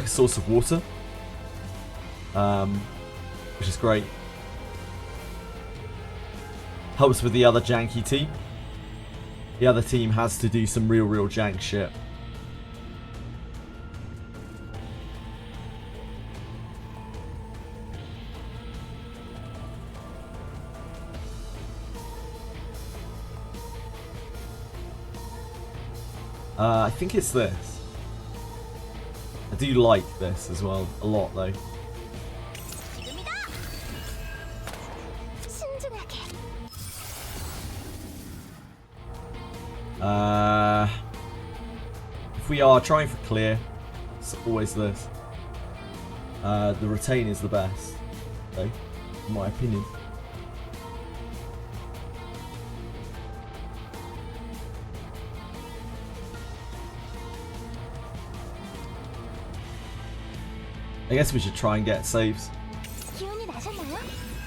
source of water. Which is great. Helps with the other janky team. The other team has to do some real jank shit. I think it's this. I do like this as well, a lot though. 지금이다. 신중하게. If we are trying for clear, it's always this. The retain is the best, though, in my opinion. I guess we should try and get saves. 기운이 나셨나요?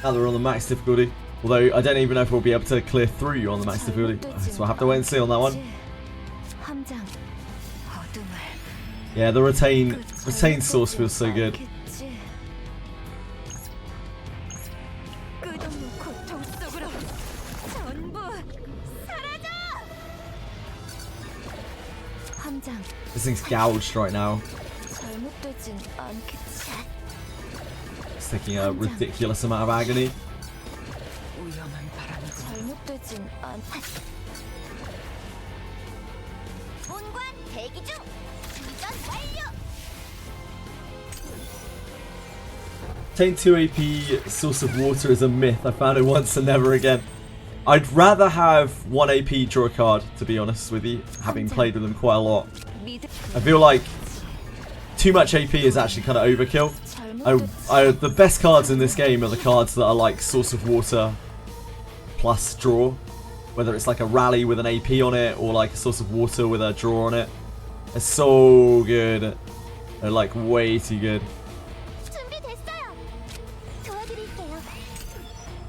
Now they're on the max difficulty. Although I don't even know if we'll be able to clear through on the max difficulty. So I'll have to wait and see on that one. 함장 어둠을 Yeah, the retain source feels so good. 끝없는 고통 속으로 전부 사라져. 함장 thing's gouged right now. 잘못되진 않겠지. It's taking a ridiculous amount of agony. 잘못되진 않겠지. 본관 대기 중. 충전 완료. Taint 2 AP source of water is a myth. I found it once and never again. I'd rather have 1 AP draw a card, to be honest with you, having played with them quite a lot. I feel like too much AP is actually kind of overkill. The best cards in this game are the cards that are like source of water plus draw. Whether it's like a rally with an AP on it or like a source of water with a draw on it. It's so good. They're like way too good. 준비됐어요. 도와드릴게요.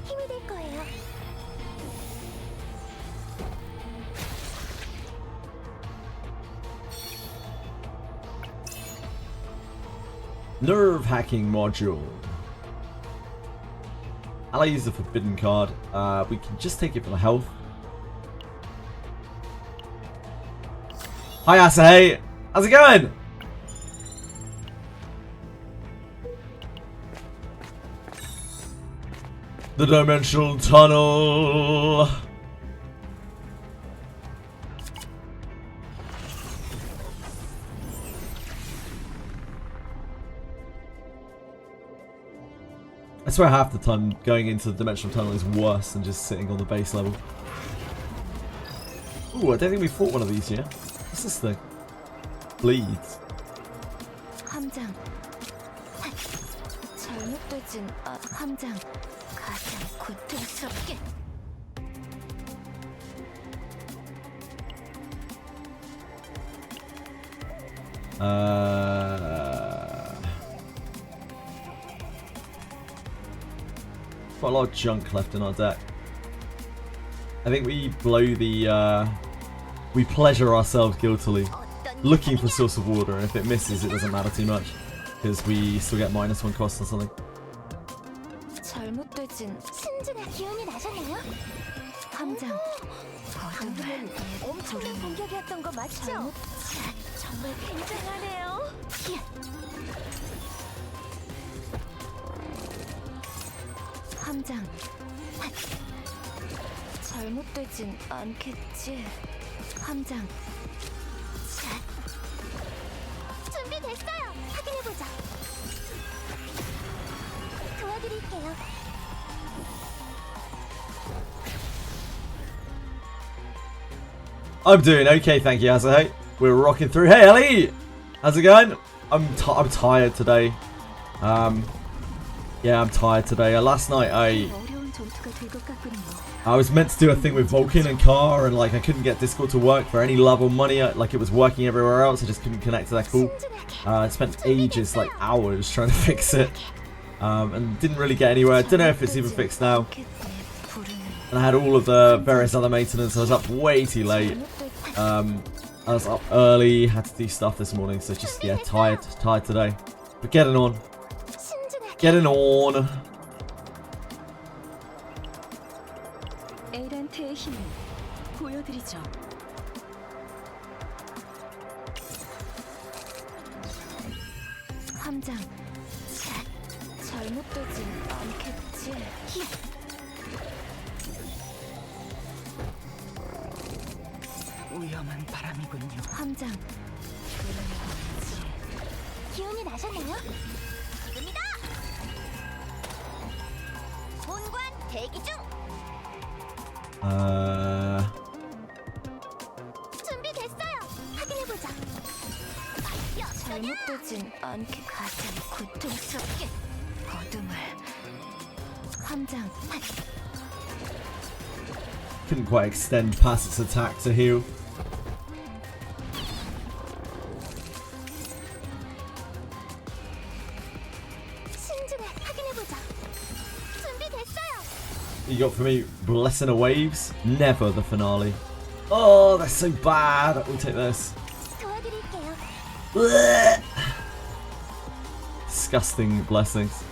힘이 될 거예요. Nerve hacking module. Ally is a forbidden card. We can just take it for the health. Hi Asahi! How's it going? The dimensional tunnel. I swear half the time going into the dimensional tunnel is worse than just sitting on the base level. Ooh, I don't think we fought one of these yet. What's this thing? Bleeds. 함장. 잘못되진 함장. 가장 고통스럽게. Quite a lot of junk left in our deck. I think we blow the we pleasure ourselves guiltily looking for source of water, and if it misses it doesn't matter too much because we still get -1 cost or something. 잘못되진 신진의 기운이 나셨나요? 함장. 방금은 엄청난 공격이었던 거 맞죠? 정말 굉장하네요. 함장. 잘못되진 않겠지. 함장. 준비됐어요. 확인해보자. 도와드릴게요. I'm doing okay, thank you, Asahi. We're rocking through. Hey, Ellie! How's it going? I'm tired today. Yeah, I'm tired today. Last night 어려운 전투가 될 것 같군요. I was meant to do a thing with Vulcan and Car, and like I couldn't get Discord to work for any love or money. Like it was working everywhere else. I just couldn't connect to that call. I spent ages, like hours, trying to fix it, and didn't really get anywhere. I don't know if it's even fixed now. And I had all of the various other maintenance. I was up way too late. I was up early, had to do stuff this morning, so just yeah, tired today. But getting on. Getting on. 에란트의 힘을 보여드리죠. 함장. 잘못되진 않겠지. 위험한 바람이군요. 함장. 기운이 나셨나요? 지금이다. 본관 대기 중. 준비됐어요. 확인해보자. 잘못되진 않게 가장 고통스럽게 어둠을. 함장. Couldn't quite extend past its attack to heal. 신진을 확인해보자. 준비됐어요. You got for me Blessing of Waves? Never the finale. Oh, that's so bad. We'll take this. 도와드릴게요. Blech. Disgusting blessings.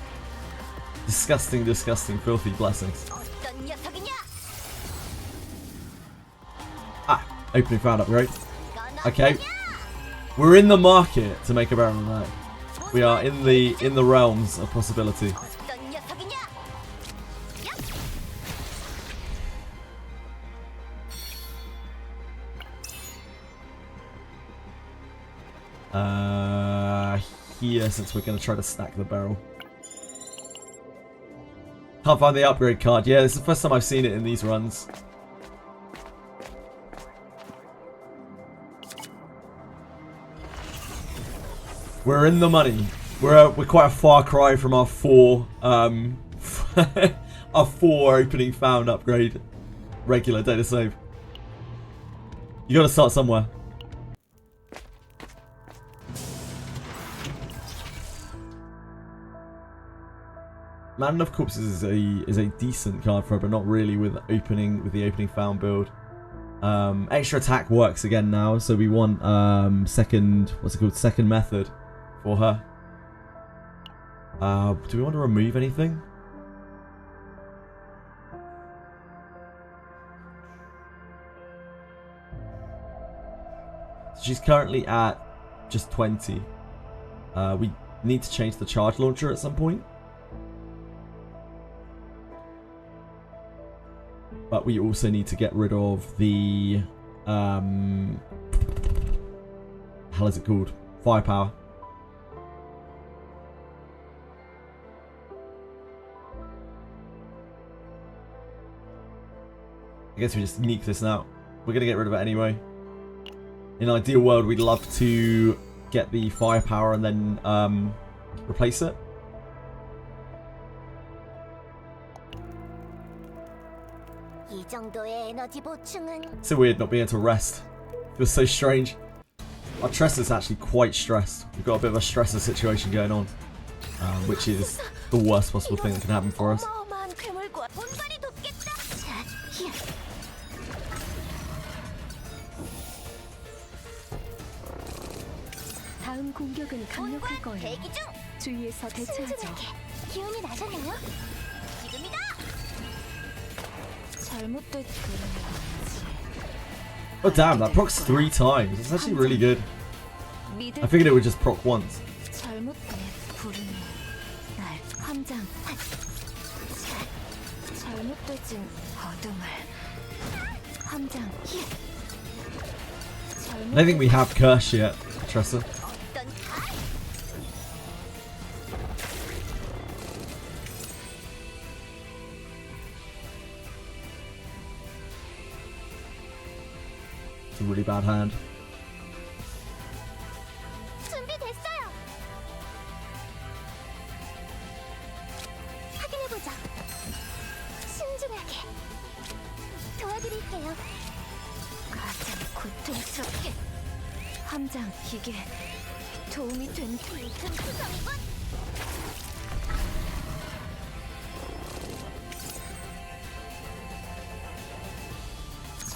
Disgusting, filthy blessings. 어떤 녀석이냐? Ah, opening round upgrade. 이건 Okay. 어떠냐? We're in the market to make a barrel right. We are in the realms of possibility. 어떤 녀석이냐? Here, since we're going to try to stack the barrel. Can't find the upgrade card. Yeah, this is the first time I've seen it in these runs. We're in the money. We're quite a far cry from our 4 our 4 opening found upgrade regular data save. You got to start somewhere. Man of Corpses is a decent card for her, but not really with the opening found build. Extra attack works again now, so we want second method for her. Do we want to remove anything? She's currently at just 20. We need to change the charge launcher at some point. But we also need to get rid of the hell is it called? Firepower. I guess we just sneak this now. We're gonna get rid of it anyway. In an ideal world, we'd love to get the firepower and then replace it. 이 정도의 에너지 보충은 It's so weird not being able to rest. Feels so strange. Our Tressa's actually quite stressed. We've got a bit of a stressor situation going on, which is the worst possible thing that can happen for us. 어마어마한 괴물과 본발이 돕겠다. 자, 히야. 다음 공격은 강력할 본관 거예요. 대기 중. 주위에서 대체하죠. 순진하게. 기운이 나셨나요? 지금이다. 잘못됐 Oh damn, that procs 3 times. That's actually really good. I figured it would just proc once. 잘못된 부르는 날 함장. 잘못되진 어둠을 함장. I don't think we have Curse yet, Tressa. 어떤 It's a really bad hand. 준비됐어요. 확인해보자. 신중하게 도와드릴게요. 가장 고통스럽게 함장. 이게 도움이 된 틈틈투성이군.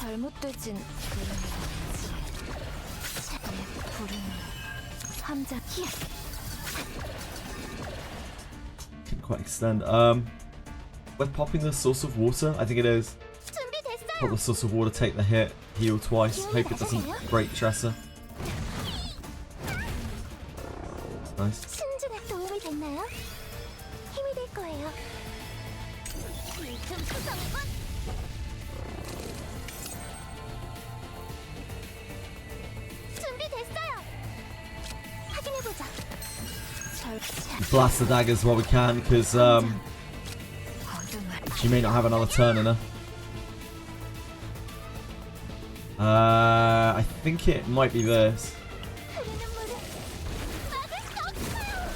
잘못되진 부르는 함장. Couldn't quite extend. We're popping the source of water. I think it is. 준비됐어요. Pop the source of water, take the hit, heal twice. Hope it doesn't break Tressa. Nice. 신중한 도움이 됐나요? 힘이 될 거예요. 틈틈투성이군. 준비됐어요. 확인해보자. Blast the daggers while we can, because she may not have another turn in her. I think it might be this. 흐르는 물을 막을 수 없어요.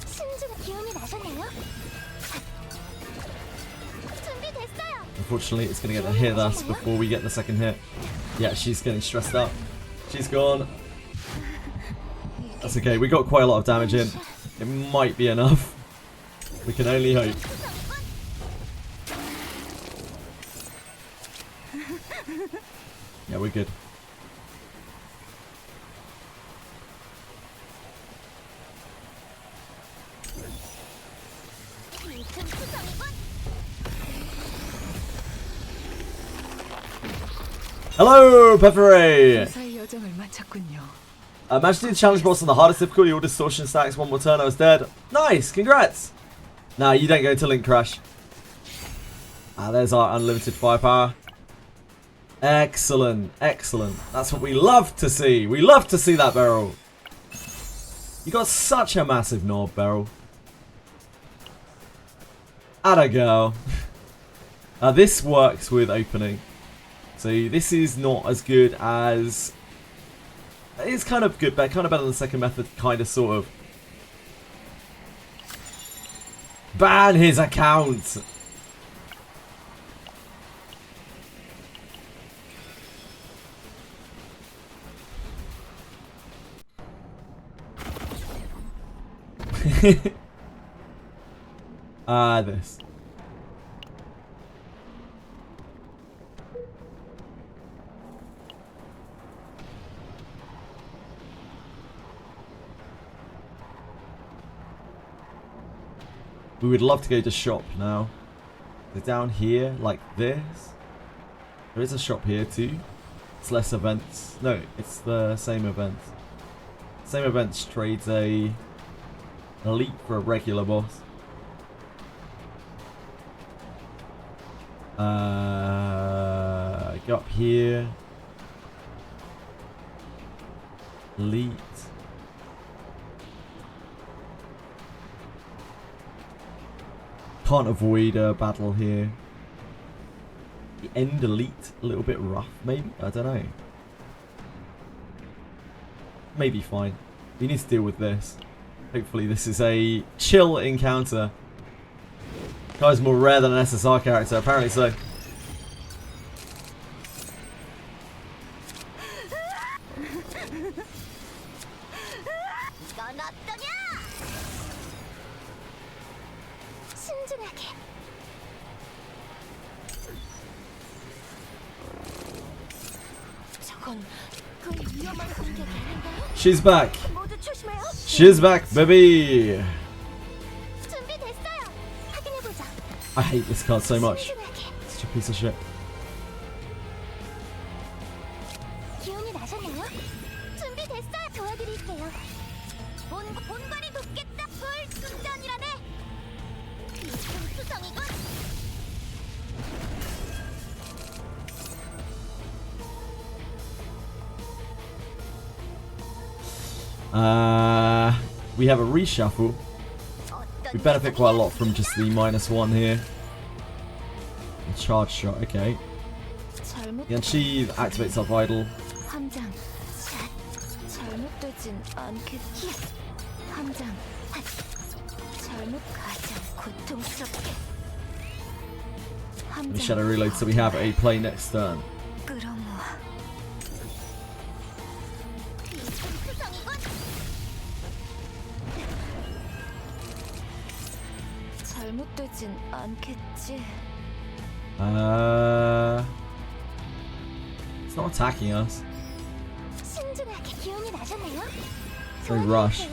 신중한 기운이 나셨나요? 준비됐어요. Unfortunately, it's going to get to hit us before we get the second hit. Yeah, she's getting stressed up. She's gone. That's okay, we got quite a lot of damage in. It might be enough. We can only hope. Yeah, we're good. 틈틈투성이군. Hello, Pepperay! 사의 여정을 마쳤군요. Managed to do the challenge boss on the hardest difficulty, all distortion stacks, one more turn, I was dead. Nice, congrats! Nah, you don't go to Link Crash. Ah, there's our unlimited firepower. Excellent, excellent. That's what we love to see. We love to see that barrel. You got such a massive knob, Beryl. Atta girl. This works with opening. So this is not as good as... It's kind of good, but kind of better than the second method, kind of, sort of. Ban his account! This. We would love to go to shop now. They're down here, like this. There is a shop here too. It's less events. No, it's the same event. Same events trades a elite for a regular boss. Go up here. Elite. Can't avoid a battle here. The end elite, a little bit rough, maybe? I don't know. Maybe fine. We need to deal with this. Hopefully this is a chill encounter. Guy's more rare than an SSR character, apparently so. She's back. She's back, baby. I hate this card so much. Such a piece of shit. We have a reshuffle. We benefit quite a lot from just the -1 here. A charge shot, okay. Yeah, and she activates our vital. And shadow reload, so we have a play next turn. It's not attacking us. So rush.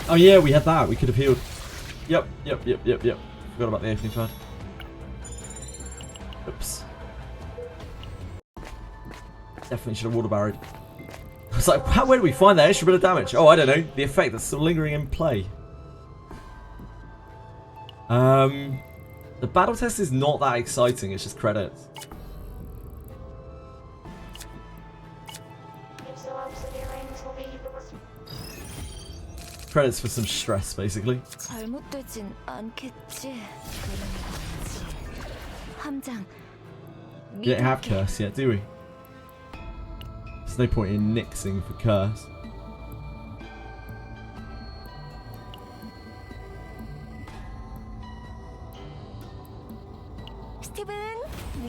Oh yeah, we had that. We could have healed. Yep. Forgot about the opening card. Oops. Definitely should have water barried. I was like, where did we find that extra bit of damage? Oh, I don't know. The effect that's still lingering in play. The battle test is not that exciting. It's just credits. Credits for some stress, basically. We don't have curse yet, do we? There's no point in nixing for curse.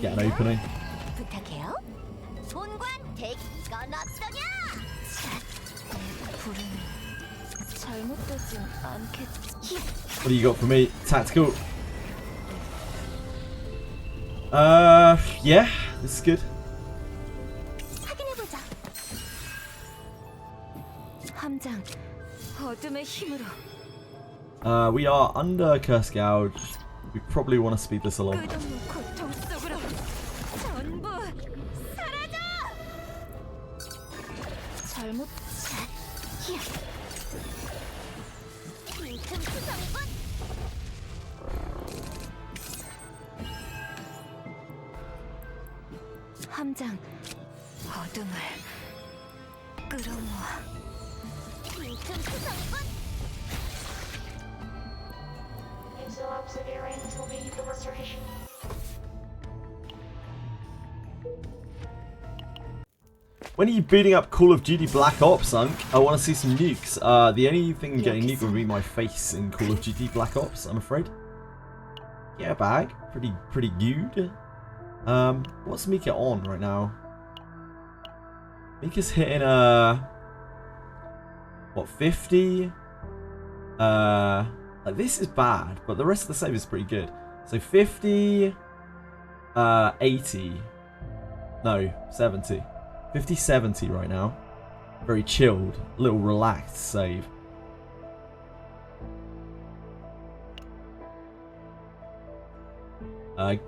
Get an opening. What do you got for me? Tactical. Yeah, this is good. 함장 어둠의 힘으로 We are under Curse Gouge. We probably want to speed this along. 끝없는 고통 속으로 전부 사라져. 잘못 히야 빈틈 투성이군. 함장 어둠을 끌어모아 빈틈 투성이군. Interrupt severe rains will be the restoration. When are you beating up Call of Duty Black Ops, Unk? I want to see some nukes. The only thing getting nuked would be my face in Call of Duty Black Ops, I'm afraid. Yeah, bag. Pretty good. What's Mika on right now? Mika's hitting what, 50? Like, this is bad, but the rest of the save is pretty good. So 50, 80, no, 70. 50, 70 right now. Very chilled, little relaxed save.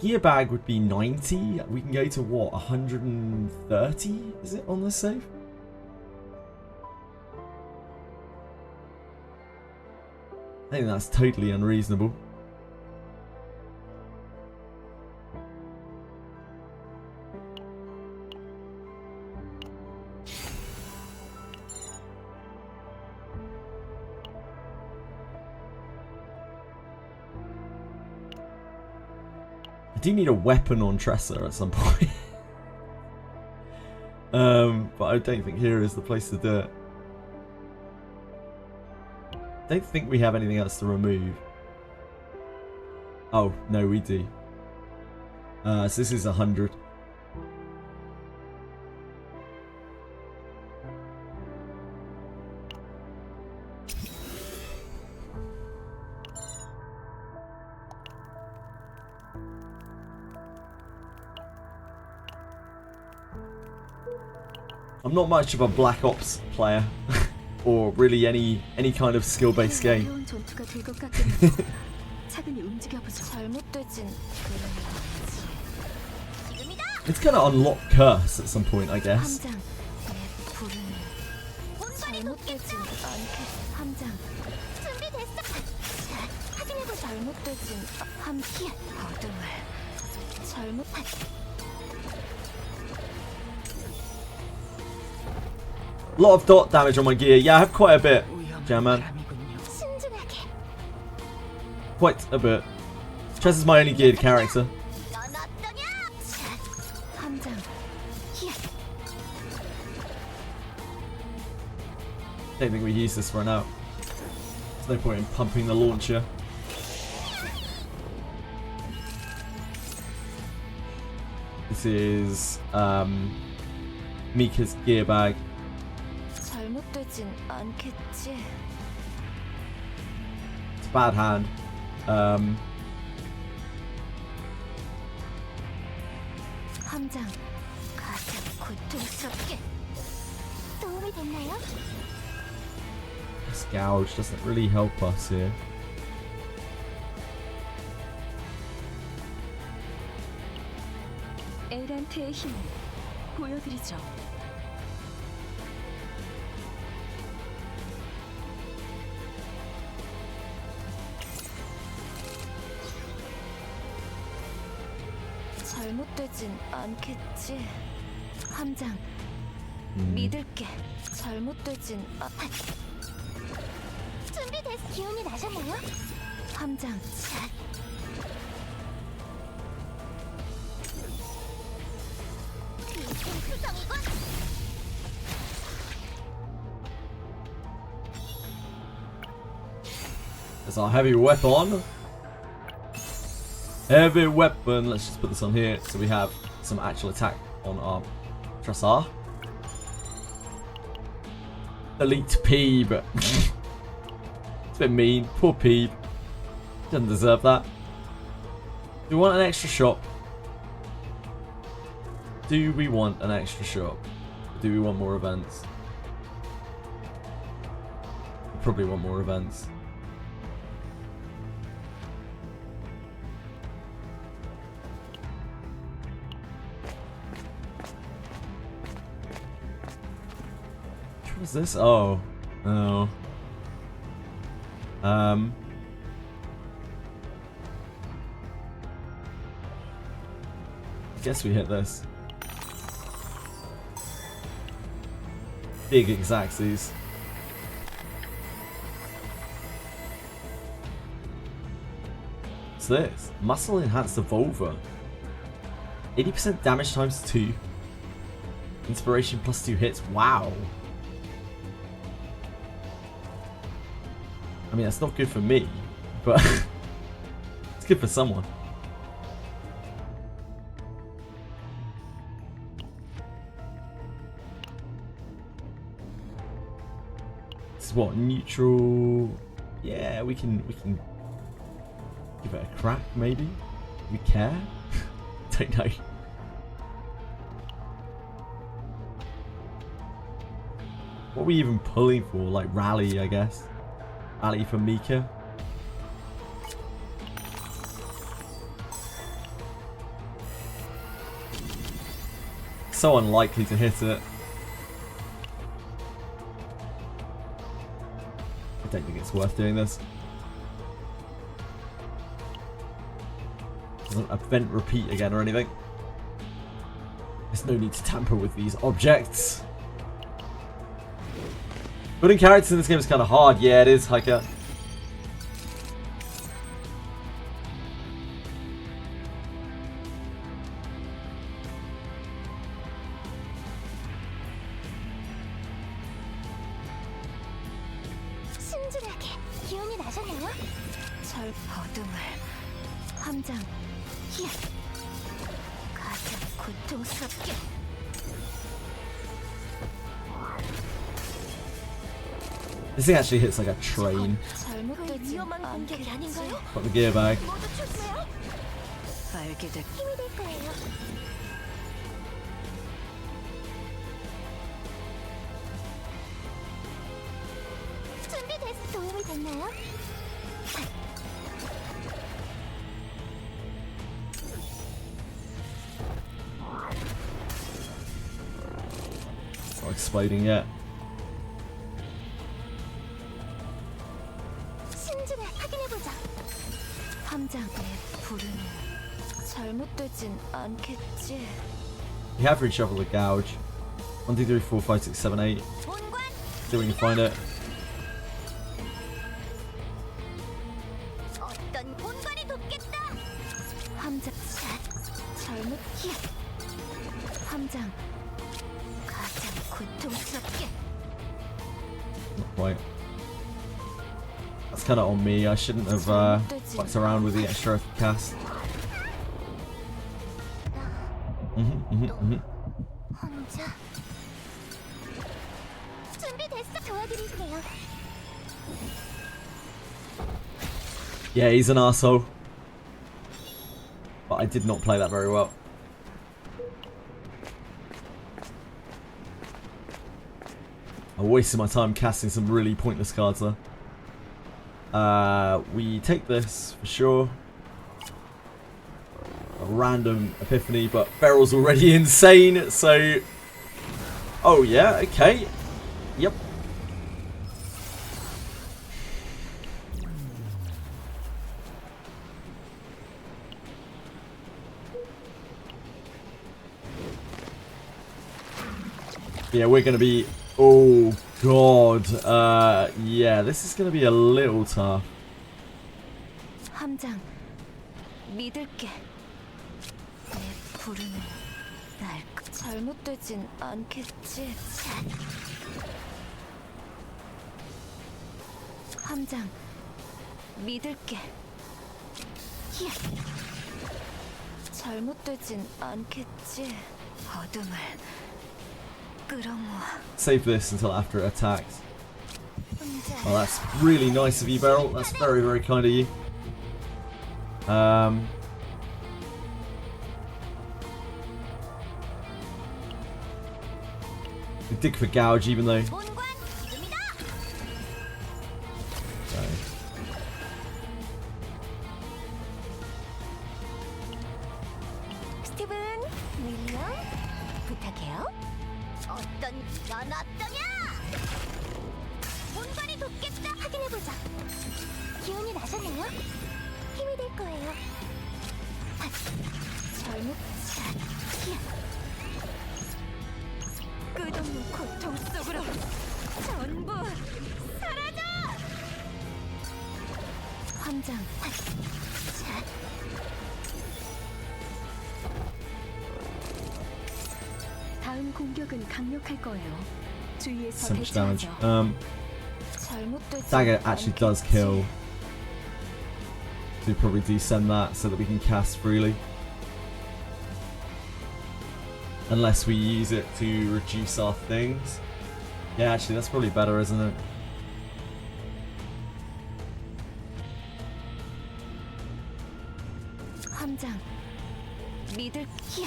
Gear bag would be 90. We can go to what, 130? Is it on this save? I think that's totally unreasonable. I do need a weapon on Tressa at some point. But I don't think here is the place to do it. Don't think we have anything else to remove. Oh, no, we do. So this is 100. I'm not much of a Black Ops player. Or really any kind of skill-based game. 어려운 전투가 될 것 같은 차근히 움직여보자. 잘못되진 지금이다. It's gonna unlock Curse at some point, I guess. 함장 내 부르는 본발이 잘못되진 높겠다. 않게 함장 준비됐어. 확인해보 잘못되진 함께 어둠을 잘못한 A lot of dot damage on my gear. Yeah, I have quite a bit, Jamman. 신중하게. Quite a bit. Tress is my only geared character. 넌 어떠냐? 함장 히야 Don't think we use this right now. There's no point in pumping the launcher. This is Mika's gear bag. 잘못되진 않겠지. It's a bad hand. 함장 가장 고통스럽게 도움이 됐나요? This gouge doesn't really help us here. 에란트의 힘을 보여드리죠. 잘못되진 않겠지. 함장 믿을게. 잘못되진 준비됐어. 기운이 나셨나요? 함장 빈틈투성이군. There's our heavy weapon. Heavy weapon. Let's just put this on here so we have some actual attack on our Tressar. Elite Peeb. It's a bit mean. Poor Peeb. Doesn't deserve that. Do we want an extra shop? Do we want an extra shop? Do we want more events? probably want more events. What was this? Oh. Oh. Guess we hit this. Big Exactsies. What's this? Muscle Enhanced Evolver. 80% damage times 2. Inspiration plus 2 hits. Wow. I mean, that's not good for me, but it's good for someone. This is what, neutral? Yeah, we can give it a crack, maybe. Do we care? Don't know. What are we even pulling for? Like rally, I guess. Rally for Mika. So unlikely to hit it. I don't think it's worth doing this. Doesn't event repeat again or anything. There's no need to tamper with these objects. Building characters in this game is kind of hard. Yeah, it is, Hiker. 순진하게 기운이 나셨나요? 절 어둠을 함장 히야. 가장 고통스럽게. This thing actually hits like a train. 잘못되지 위험한 공격이 않겠지. 아닌가요? Got the gear bag. 모두 조심해요. 알게 될 힘이 될 거예요. 준비됐. 도움이 됐나요? It's not exploding yet. 신진을 확인해보자. 함장의 불은 잘못되진 않겠지. We have reshuffled the gouge. 1, 2, 3, 4, 5, 6, 7, 8. 본관. See if we can find it. 어떤 본관이 돕겠다. 함장 잘못 히야. 함장 가장 고통스럽게. Not quite. That's kind of on me. I shouldn't have fucked around with the extra cast. 혼자. 준비됐어. 도와드릴게요. Yeah, he's an arsehole. But I did not play that very well. I wasted my time casting some really pointless cards there. We take this for sure. A random epiphany, but Beryl's already insane, so... Oh yeah, okay. Yep. Yeah, we're gonna be... Oh god. Yeah, this is gonna be a little tough. 함장 믿을게. 내 불은 날 잘못되진 않겠지. 함장 믿을게. 히야. 잘못되진 않겠지. 어둠을 끌어모아. Save this until after it attacks. 혼자. Oh, that's really nice of you, Beryl. That's very, very kind of you. We dig for gouge, even though 본관. 지금이다. 힘이 될 거예요. 잘못 끝없는 고통 속으로 전부 사라져! 함장 다음 공격은 강력할 거예요. 주의해서 So much damage. 대처하죠. 잘못되지 Dagger actually does 않겠지. kill. So probably descend that so that we can cast freely. Unless we use it to reduce our things. Yeah, actually that's probably better, isn't it? 함장 믿을 히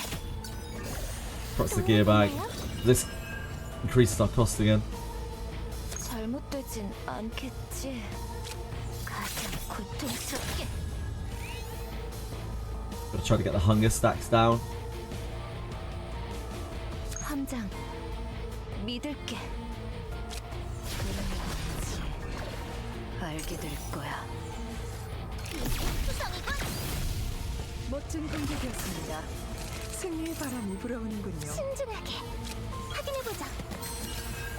Props the gear bag. This increases our cost again. 잘못되진 않겠지. 가장 고통스럽게 Gotta try to get the hunger stacks down. 함장 믿을게. 그래야지 알게 될 거야. 수성이군. 멋진 공격이었습니다. 승리의 바람이 불어오는군요. 신중하게 확인해보자.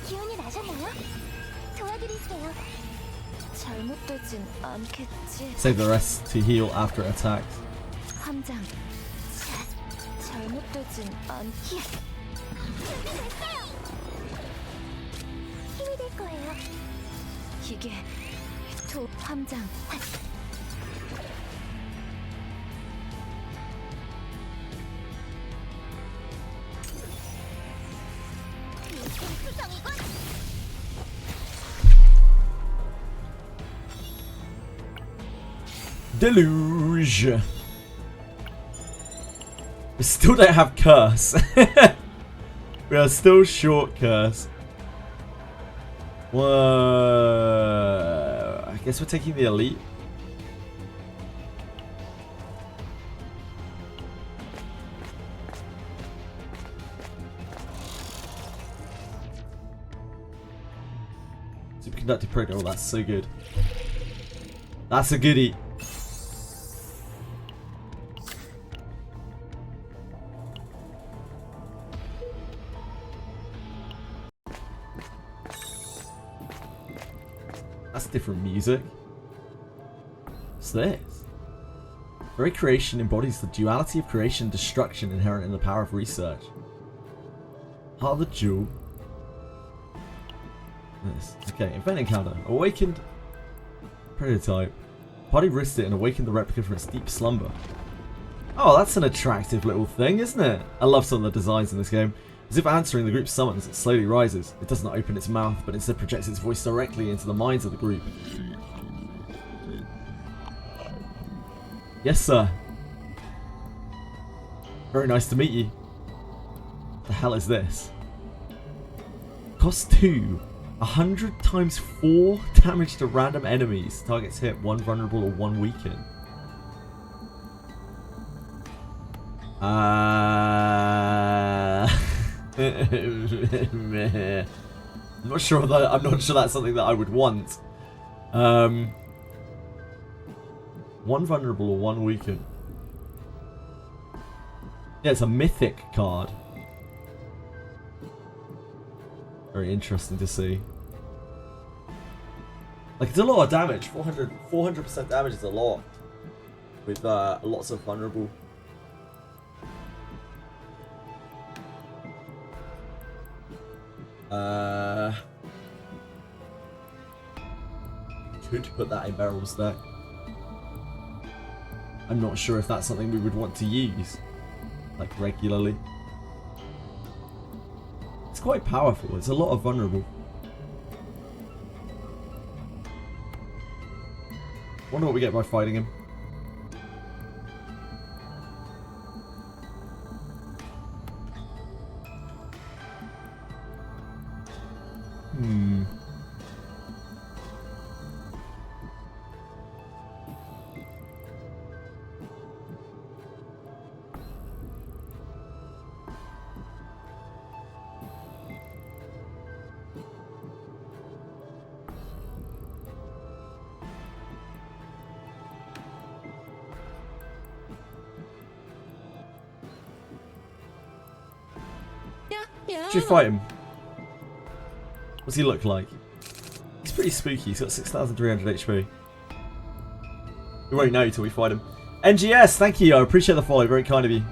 기운이 나셨나요? 도와드릴게요. 잘못되진 않겠지. Save the rest to heal after it attacks. 함장 잘못되진 않기. 준비됐어요. 힘이 될 거예요. 이게 함장 수성이군. Deluge! We still don't have curse. We are still short curse. Whoa. I guess we're taking the elite. Superconductive program. Oh, that's so good. That's a goodie. That's different music. What's this? Very creation embodies the duality of creation and destruction inherent in the power of research. Heart of the Jewel. Nice. Okay, event encounter. Awakened prototype. Party risked it and awakened the replica from its deep slumber. Oh, that's an attractive little thing, isn't it? I love some of the designs in this game. As if answering the group's summons, it slowly rises. It does not open its mouth, but instead projects its voice directly into the minds of the group. Yes, sir. Very nice to meet you. The hell is this? Cost 2. 100 times 4 damage to random enemies. Targets hit, 1 vulnerable or 1 weaken. I'm not sure that's something that I would want. 1 vulnerable or 1 weaken. Yeah, it's a mythic card. Very interesting to see. Like, it's a lot of damage. 400% damage is a lot. With lots of vulnerable. Could put that in Beryl's deck. I'm not sure if that's something we would want to use, like, regularly. It's quite powerful. It's a lot of vulnerable. Wonder what we get by fighting him. Should we fight him? What's he look like? He's pretty spooky. He's got 6,300 HP. We won't know till we fight him. NGS, thank you. I appreciate the follow. Very kind of you.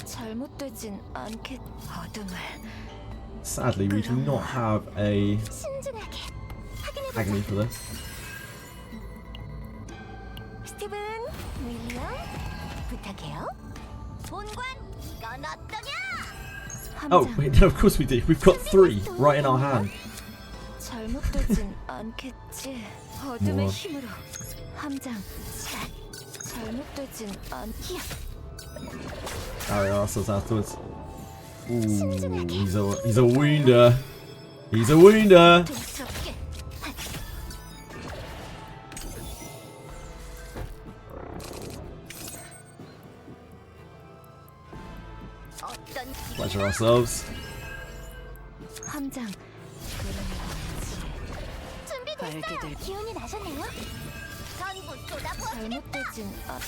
잘못되진 않겠. 어둠을 Sadly, we do not have a 신중하게 확인해보자. agony for this. 스티븐, 윌리엄, 부탁해요. 본관, 이건 어떠냐? Oh, 함장. wait, no, of course we do. We've got 3 right in our hand. 잘못되진 않겠지. 어둠의 뭐. 힘으로 함장. 잘못되진 않. Carry ourselves afterwards. Ooh, he's a wounder. He's a wounder. 동스럽게. 어떤 Pleasure ourselves. 함장. 알게 준비됐어요. 될 기운이 나셨네요. 전부 쏟아부었습니다. 잘못되진 않.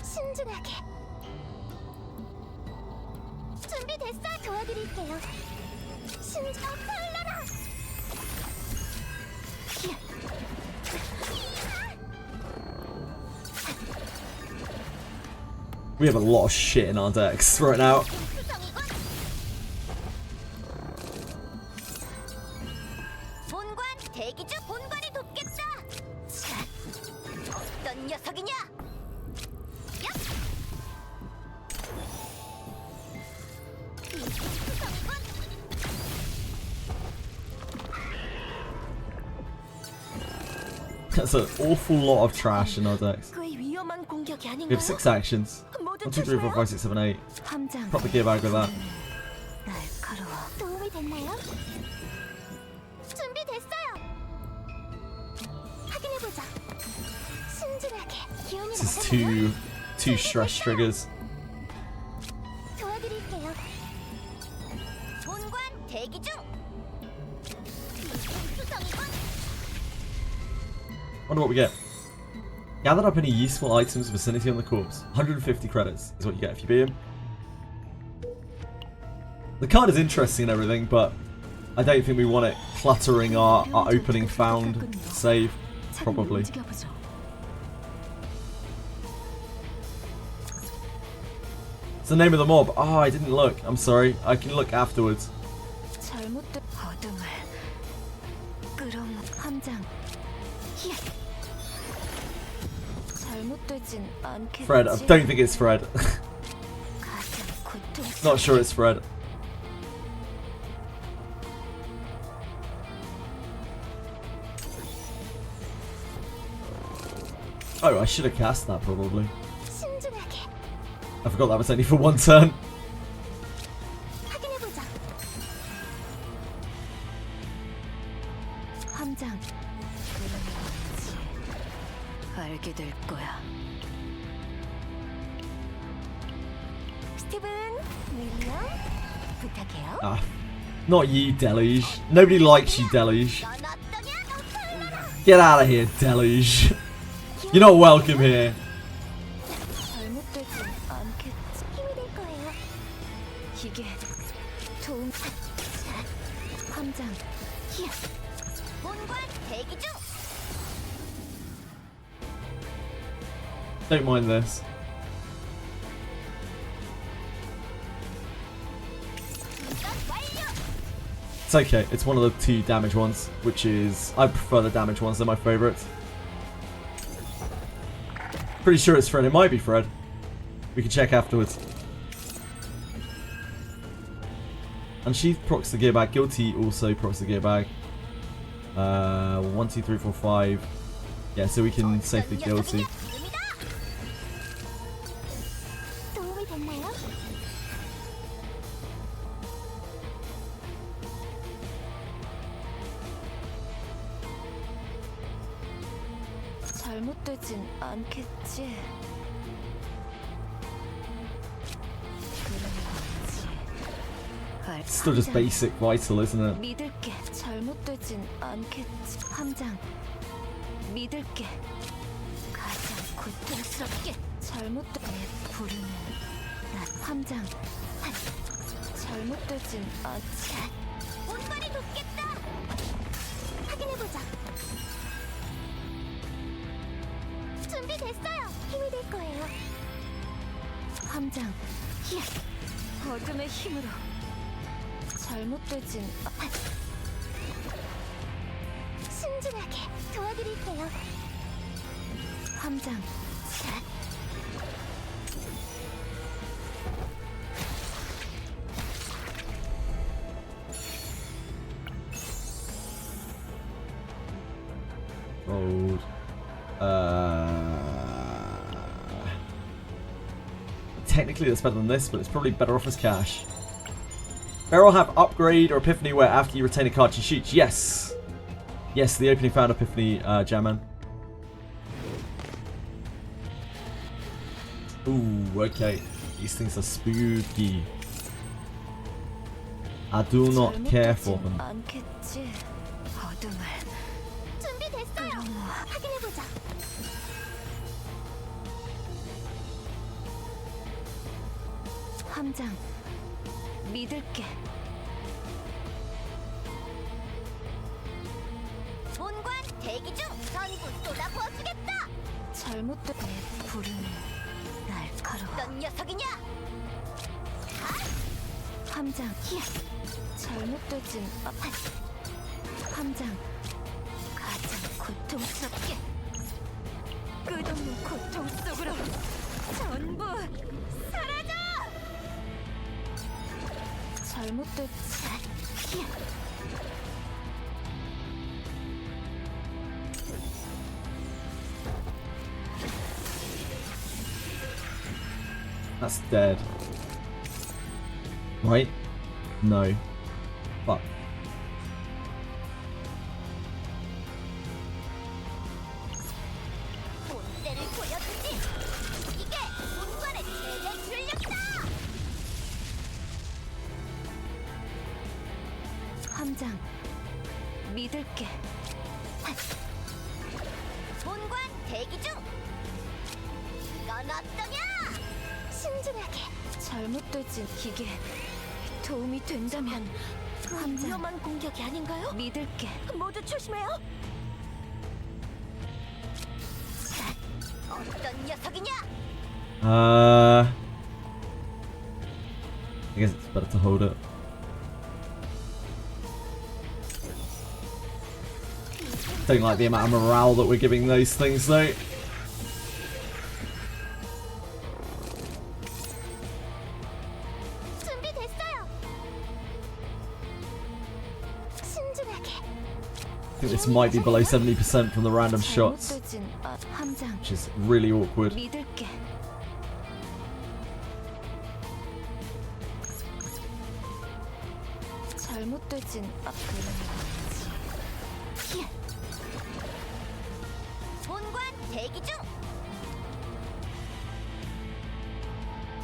신중하게. 준비됐어요. 도와드릴게요. 심장 빨라라. We have a lot of shit in our decks right now. 본관 대기 중. 본관이 돕겠다. 자, 어떤 녀석이냐? 야! 수성군. That's an awful lot of trash in our decks. 그의 위험한 공격이 We 아닌가요? have 6 actions. 모두 1, 2, 3, 4, 5, 6, 7, 8. 함장. Proper gear bag with that. 날카로워. 도움이 됐나요? 준비됐어요. 확인해보자. 신중하게. 기운이 This is 나셨나요? two stress triggers. 도와드릴게요. 본관 대기 중. 수성군. Wonder what we get. Gathered up any useful items vicinity on the corpse. 150 credits is what you get if you beat him. The card is interesting and everything, but I don't think we want it cluttering our opening found save. Probably. 움직여보죠. It's the name of the mob. Oh, I didn't look. I'm sorry. I can look afterwards. 잘못된 어둠을 끌어모. 함장. 잘못되진 않겠지. Fred. I don't think it's Fred. 가장 고통. Not sure it's Fred. Oh, I should have cast that probably. 신중하게. I forgot that was only for 1 turn. 확인해보자. 함장. 그러면지 알게 될 거야. 스티븐, 윌리엄, 부탁해요. Ah, not you, Deluge. Nobody likes you, Deluge. 넌 어떠냐? Get out of here, Deluge. You're not welcome here. 잘못되진 않겠지. 힘이 될 거예요. 이게 도움. 함장. 본관 대기 중. Don't mind this. 이건 완료. It's okay. It's one of the 2 damage ones, which is... I prefer the damage ones. They're my favourite. Pretty sure it's Fred. It might be Fred. We can check afterwards. Unsheath procs the gear bag. Guilty also procs the gear bag. 1, 2, 3, 4, 5. Yeah, so we can safely guilty. 지금이다. 도움이 됐나요? 잘못되진 않겠지. 그러면지 Still just basic vital, isn't it? 믿을게. 잘못되진 않겠지. 함장. 믿을게. 가장 고통스럽게 잘못된 부르는 나 함장 잘못되진 않지. 온발이 돕겠다. 확인해보자. 준비됐어요. 힘이 될 거예요. 함장 히야 어둠의 힘으로 잘못되진 신중하게 도와드릴게요. 함장 Gold. Technically that's better than this, but it's probably better off as cash. Barrel have upgrade or epiphany where after you retain a card she shoots. Yes! Yes, the opening found epiphany, Jamman. Ooh, okay. These things are spooky. I do not care for them. 않겠지. 어둠을 준비됐어요. 확인해보자. 함장 믿을게. 본관 대기 중. 전부 쏟아부어주겠다. 잘못된 부르는 날카로워. 어떤 녀석이냐? 함장 히야 잘못되진 함장 가장 고통스럽게 끝없는 고통 속으로 전부 사라져! 잘못되지 히야 That's dead. Right? No. Fuck. 본때를 보여주지. 이게 본관의 최대 출력이다. 함장 믿을게. 본관 대기 중. 이건 어떠냐? 신중하게. 잘못되진 기계 도움이 된다면 함장 위험한 공격이 아닌가요? 믿을게. 모두 조심해요. 어떤 녀석이냐? I guess it's better to hold it. Don't like the amount of morale that we're giving those things though. 준비됐어요. 신중하게. I think this might be below 70% from the random shots, 잘못되진 함장 which is really awkward. 믿을게. 잘못되진 히야 본관 대기 중.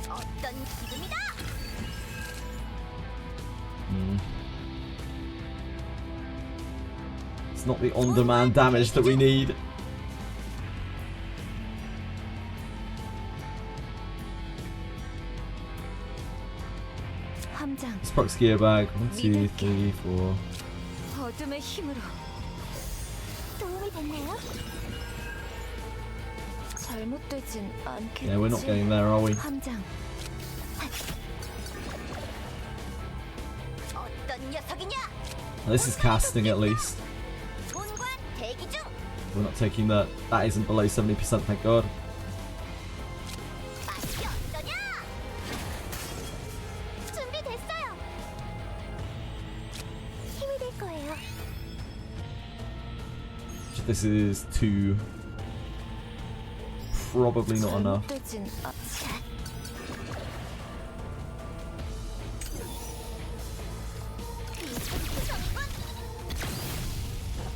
어떤 기름이다. It's not the on-demand damage that we need. 함장 Sprox gear bag. 1, 2, 3, 4. 어둠의 힘으로 도움이 됐나요? 잘못되진 않겠지. Yeah, we're not getting there, are we? 함장 어떤 녀석이냐? This is casting at least. 본관 대기 중. We're not taking that. That isn't below 70%, thank God. 맛이 어떠냐? 준비됐어요. 힘이 될 거예요. This is 2. Probably not enough. 잘못되진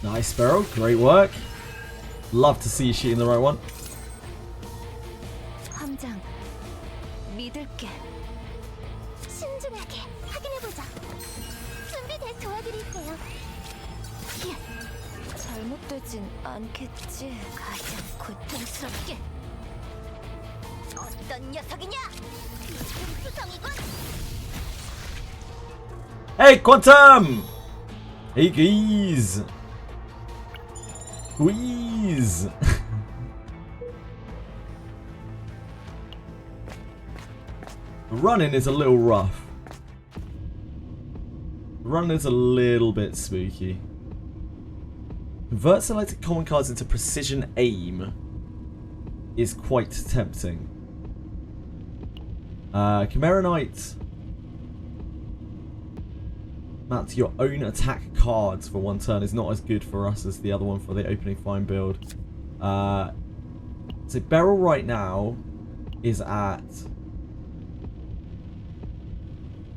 Nice, Sparrow. Great work. Love to see you shooting the right one. 함장 믿을게. 신중하게 확인해보자. 준비돼 도와드릴게요. 히야 잘못되진 않겠지. 가장 고통스럽게 어떤 녀석이냐? 수성이군. Hey, Quantum! Hey, guys! Squeeze! The running is a little rough. The running is a little bit spooky. Convert selected common cards into precision aim is quite tempting. Chimera Knight. Mount your own attack cards for one turn is not as good for us as the other one for the opening fine build. So Beryl right now is at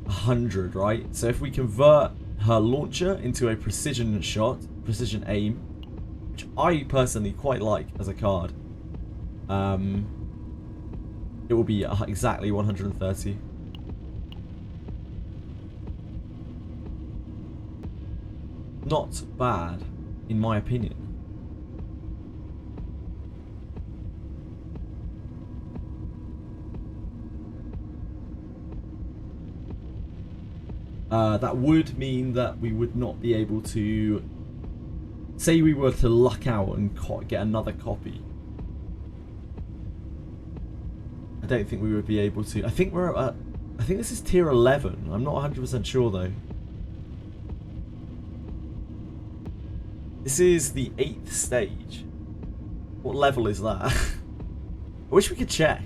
100, right? So if we convert her launcher into a precision shot, precision aim, which I personally quite like as a card, it will be exactly 130. Not bad, in my opinion. That would mean that we would not be able to... Say we were to luck out and get another copy. I don't think we would be able to. I think we're at... I think this is tier 11. I'm not 100% sure though. This is the 8th stage. What level is that? I wish we could check.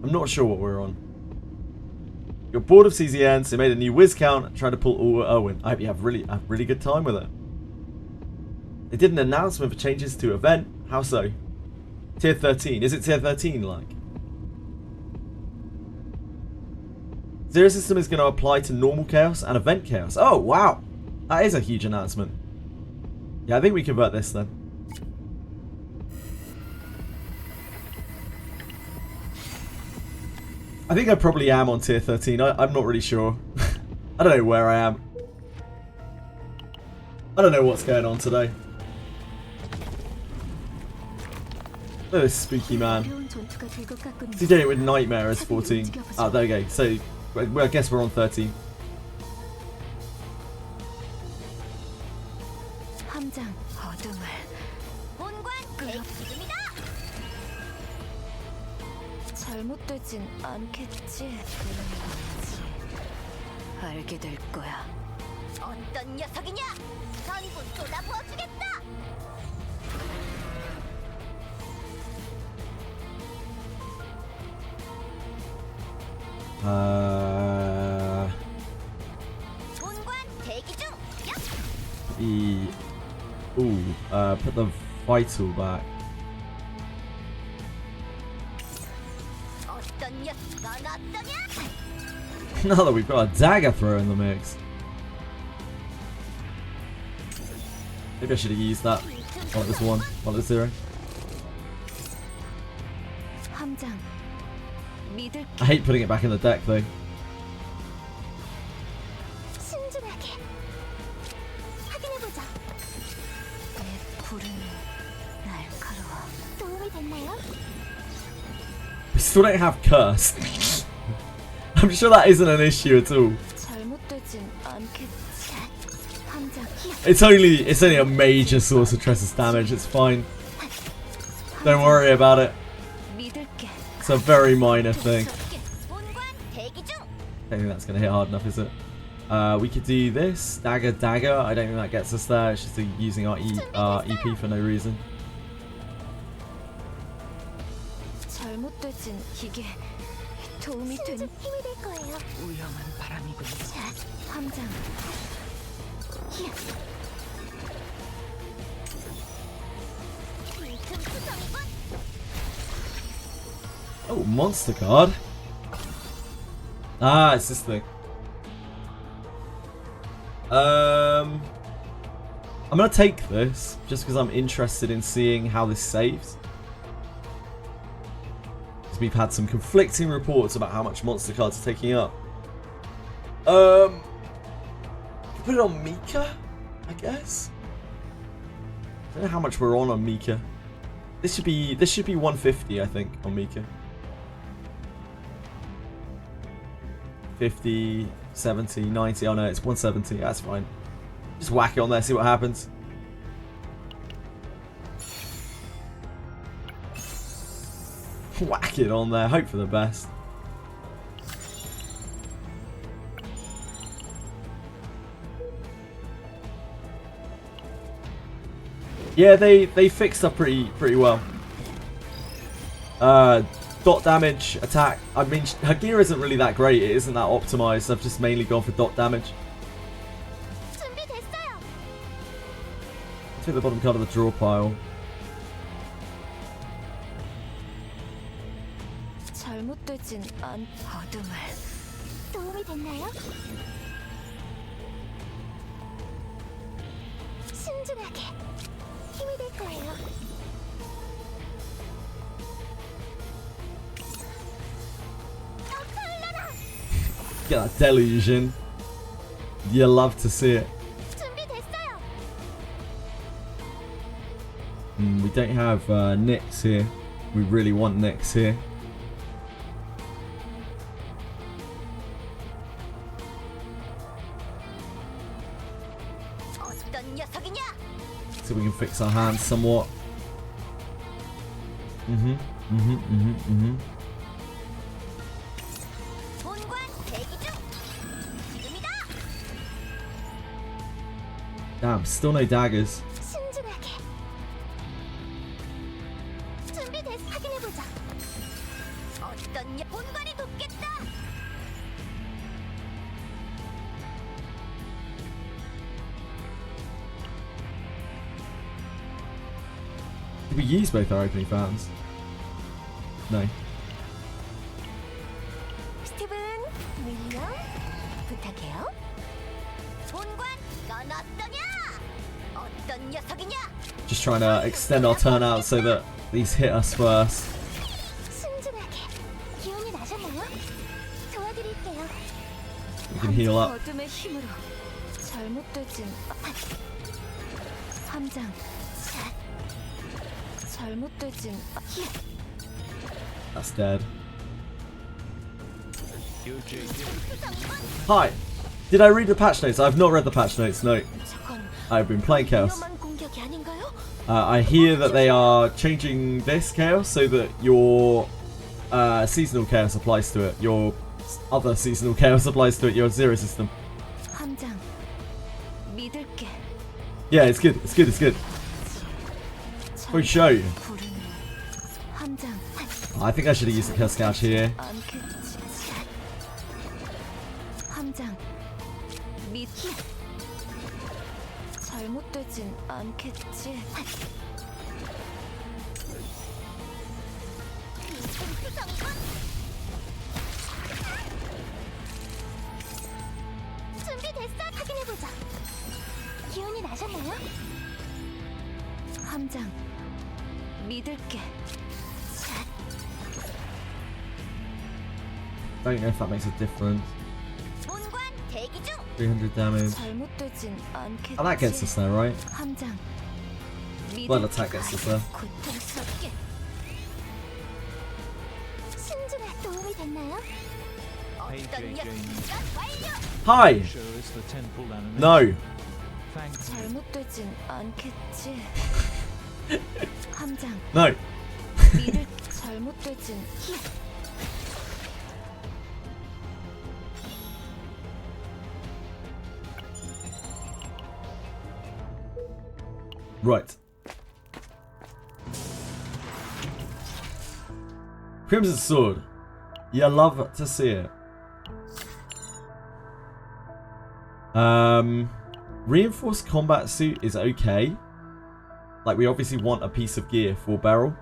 I'm not sure what we're on. You're bored of CZN, so made a new whiz count and tried to pull Owen. I hope you have really good time with it. They did an announcement for changes to event. How so? Tier 13. Is it tier 13 like? Zero system is going to apply to normal chaos and event chaos. Oh, wow. That is a huge announcement. Yeah, I think we convert this then. I think I probably am on tier 13. I'm not really sure. I don't know where I am. I don't know what's going on today. Oh, this spooky man. He did it with Nightmare as 14. Oh, there we go. So, well, I guess we're on 13. 함장 어둠을 본관 대기입니다. 잘못되진 않겠지. 그런지 알게 될 거야. 어떤 녀석이냐? 전부 쏟아부어주겠다. 본관 대기 중. Put the vital back. 어떤 녀석가 어떠냐? Now that we've got a dagger throw in the mix. Maybe I should have used that while it was 1, while it was 0. 함장 믿을 I hate putting it back in the deck though. 신중하게 확인해보자. 내 불은 날카로워. 도움이 됐나요? We still don't have curse. I'm sure that isn't an issue at all. 잘못되진 않겠지. 함장 It's only a major source of Tressa's damage. It's fine. Don't worry about it. 믿을게. It's a very minor thing. 본관 대기 중. I don't think that's going to hit hard enough, is it? We could do this. Dagger, dagger. I don't think that gets us there. It's just using our EP for no reason. 잘못되진 이게 도움이 된 힘이 될 거예요. 위험한 바람이군. 함장 히야. 수성이군. Oh, monster card. Ah, it's this thing. I'm gonna take this just because I'm interested in seeing how this saves. Because we've had some conflicting reports about how much monster cards are taking up. Put it on Mika, I guess. I don't know how much we're on Mika. This should be 150, I think, on Mika. 50, 70, 90. Oh no, it's 170. That's fine. Just whack it on there, see what happens. Whack it on there, hope for the best. Yeah, they fixed up pretty well. Dot damage, attack. I mean, her gear isn't really that great. It isn't that optimized. I've just mainly gone for dot damage. 준비됐어요. Take the bottom card of the draw pile. 잘못되진 않. 어둠을. 도움이 됐나요? 신중하게. 힘이 될 거예요. Get that delusion. You love to see it. 준비됐어요. We don't have Nyx here. We really want Nyx here. 어떤 녀석이냐? So we can fix our hands somewhat. 본관 대기 중. 지금이다. Damn, still no daggers. 신중하게. 준비됐. 확인해 보자. 어떤 본관이 돕겠다. Did we use both our opening fans? No. 스티븐, 윌리엄, 부탁해요. 본관, 넌 어떠냐? 어떤 녀석이냐? Just trying to extend our turnout so that these hit us first. 신중하게. 기운이 나셨나요? 도와드릴게요. We can heal up. 어둠의 힘으로. 잘못되진. 함장. 잘못되진. That's dead. Hi! Did I read the patch notes? I've not read the patch notes, no. 저건 I've been playing Chaos. 위험한 공격이 아닌가요? I hear that they are changing this Chaos so that your seasonal Chaos applies to it. Your other seasonal Chaos applies to it, your Zero system. 함장. 믿을게. Yeah, it's good, it's good, it's good. For show. 부르는 함장. I think I should have used the Chaos Couch here. 않겠지. 함장. 믿기. 잘못되진 않겠지. 준비됐어? 확인해 보자. 기운이 나셨나요? 함장. 믿을게. Don't know if that makes a difference. 본관 대기 중. 300 damage. 잘못되진 않겠지. Oh, that gets us there, right? 함장. Blood attack gets us there. 고통스럽게. 신중한 도움이 됐나요? 어떤 녀석인가 완료. Hi! Show us the temple animation. No! Thanks. 잘못되진 않겠지. 함장. No! 믿을. 잘못되진. Right. Crimson Sword. You love to see it. Reinforced combat suit is okay. Like, we obviously want a piece of gear for Beryl.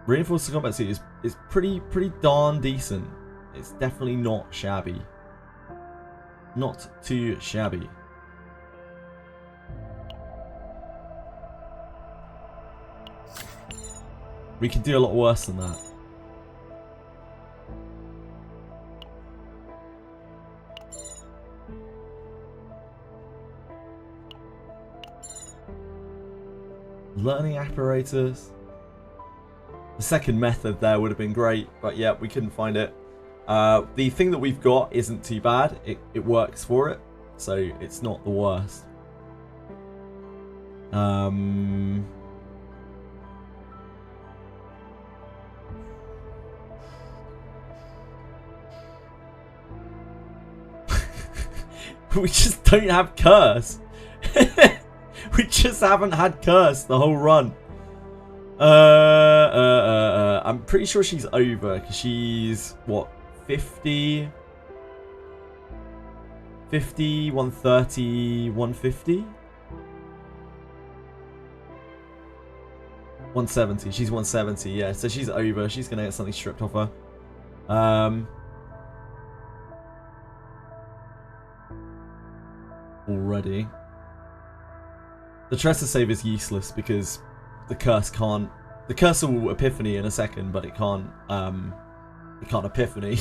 Reinforced combat suit is pretty darn decent. It's definitely not shabby. Not too shabby. We can do a lot worse than that. Learning apparatus. The second method there would have been great, but yeah, we couldn't find it. The thing that we've got isn't too bad. It works for it, so it's not the worst. We just don't have curse. We just haven't had curse the whole run. I'm pretty sure she's over because she's what, 50, 130, 150, 170. She's 170. Yeah, so she's over. She's gonna get something stripped off her. Already. The Tressa save is useless because the curse can't. The curse will epiphany in a second, but it can't epiphany.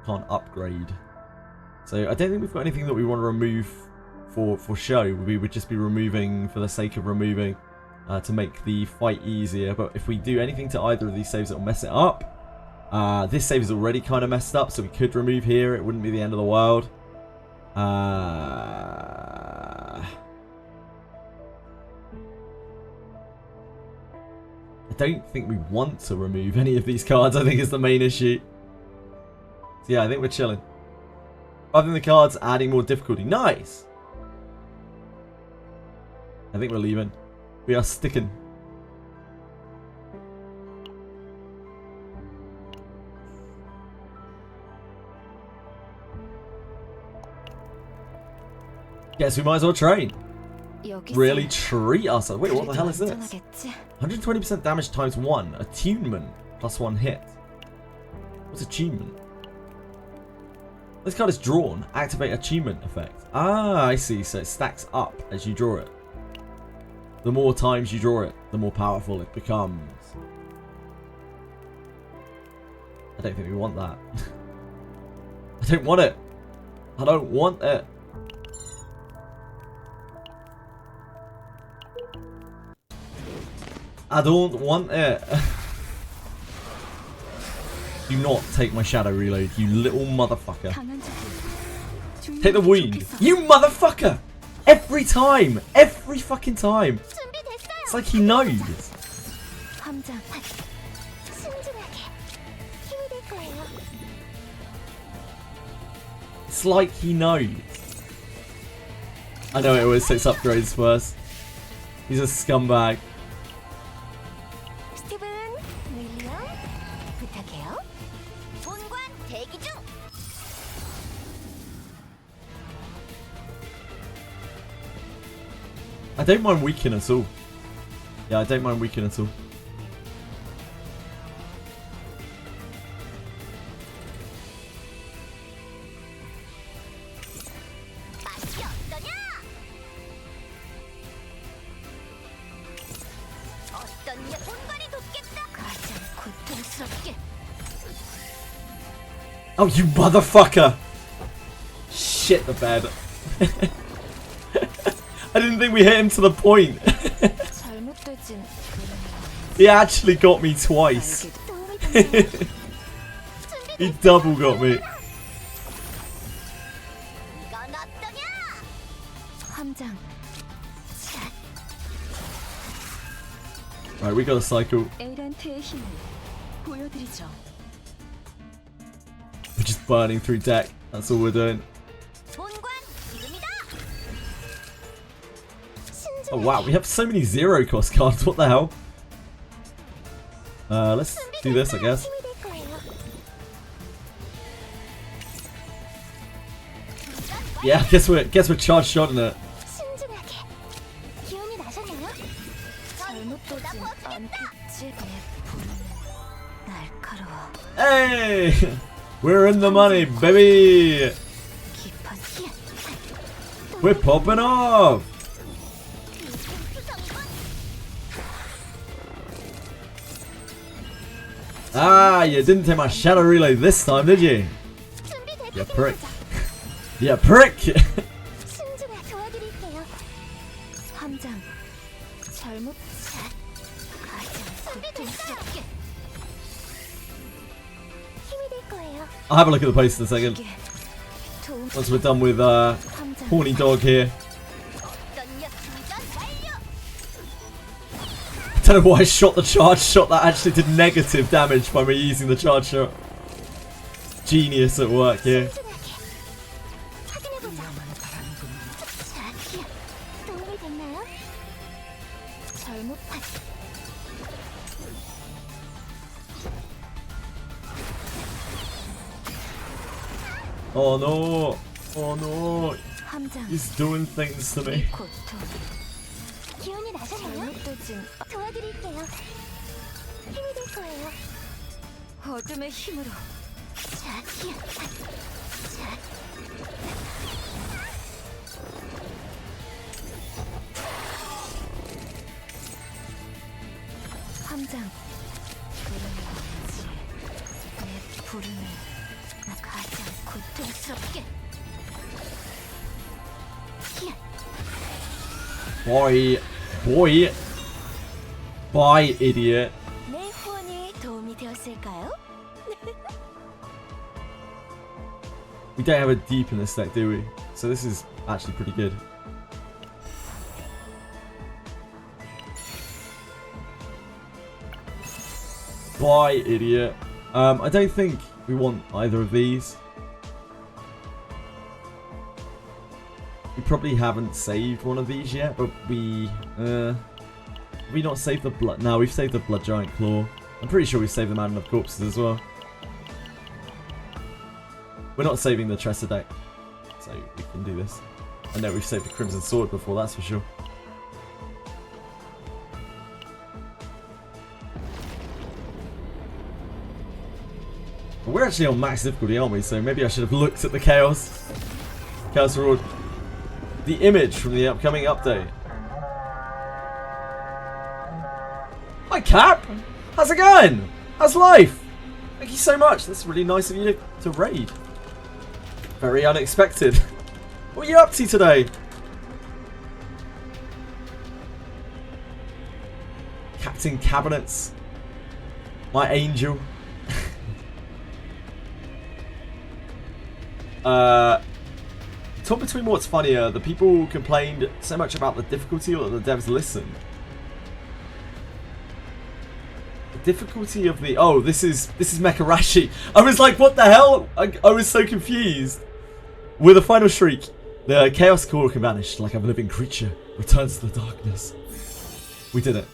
Can't upgrade. So I don't think we've got anything that we want to remove for show. We would just be removing for the sake of removing to make the fight easier. But if we do anything to either of these saves, it'll mess it up. This save is already kind of messed up, so we could remove here. It wouldn't be the end of the world. I don't think we want to remove any of these cards. I think is the main issue. So yeah, I think we're chilling. Other than the cards adding more difficulty. Nice! I think we're leaving. We are sticking. Guess we might as well train. Really treat ourselves. Wait, what the hell is this? 120% damage times 1. Attunement plus 1 hit. What's attunement? This card is drawn. Activate attunement effect. Ah, I see. So it stacks up as you draw it. The more times you draw it, the more powerful it becomes. I don't think we want that. I don't want it. I don't want it. I don't want it. Do not take my shadow reload, you little motherfucker. Take the wound. You motherfucker! Every time! Every fucking time! It's like he knows. It's like he knows. I know it always takes upgrades first. He's a scumbag. I don't mind weakening at all. Yeah, I don't mind weakening at all. Oh, you motherfucker! Shit the bed. I didn't think we hit him to the point. He actually got me twice. He double got me. Right, we got a cycle. We're just burning through deck. That's all we're doing. Oh wow, we have so many zero cost cards. What the hell? Let's do this, I guess. Yeah, guess we're charge shotting it. Hey, we're in the money, baby. We're popping off. Ah, you didn't take my shadow relay this time, did you? You prick. You prick! 거예요. I'll have a look at the post in a second. 이게 도움 Once we're done with 함장 horny dog here. 전력 충전 완료. I don't know why I shot the charge shot. That actually did negative damage by me using the charge shot. Genius at work here. 확인해보자. 자기야, 도움이 됐나요? 잘못 Oh no! Oh no! 함장 He's doing things to me. 고통 기운이 나셨나요? 잘못되진 도와드릴게요. 힘이 될 거예요. 어둠의 힘으로 자기야. 함장 부름이 오는지 내 부름을 나 가장 고통스럽게 Boy! Boy! Bye, idiot! 내 후원이 도움이 되었을까요? We don't have a deep in this deck, do we? So this is actually pretty good. Bye, idiot. I don't think we want either of these. We probably haven't saved one of these yet, but we not saved the blood? No, we've saved the blood giant claw. I'm pretty sure we've saved the madden of corpses as well. We're not saving the Tresor deck, so we can do this. I know we've saved the Crimson Sword before, that's for sure. But we're actually on max difficulty, aren't we? So maybe I should have looked at the Chaos. Chaos Reward. The image from the upcoming update. Hi Cap! How's it going? How's life? Thank you so much. That's really nice of you to raid. Very unexpected. What are you up to today? Captain Cabinets. My angel. Talk between what's funnier, the people complained so much about the difficulty or that the devs listened. The difficulty of the... Oh, this is Mecharashi. I was like, what the hell? I was so confused. With a final shriek, the Chaos Core can vanish like a living creature, returns to the darkness. We did it.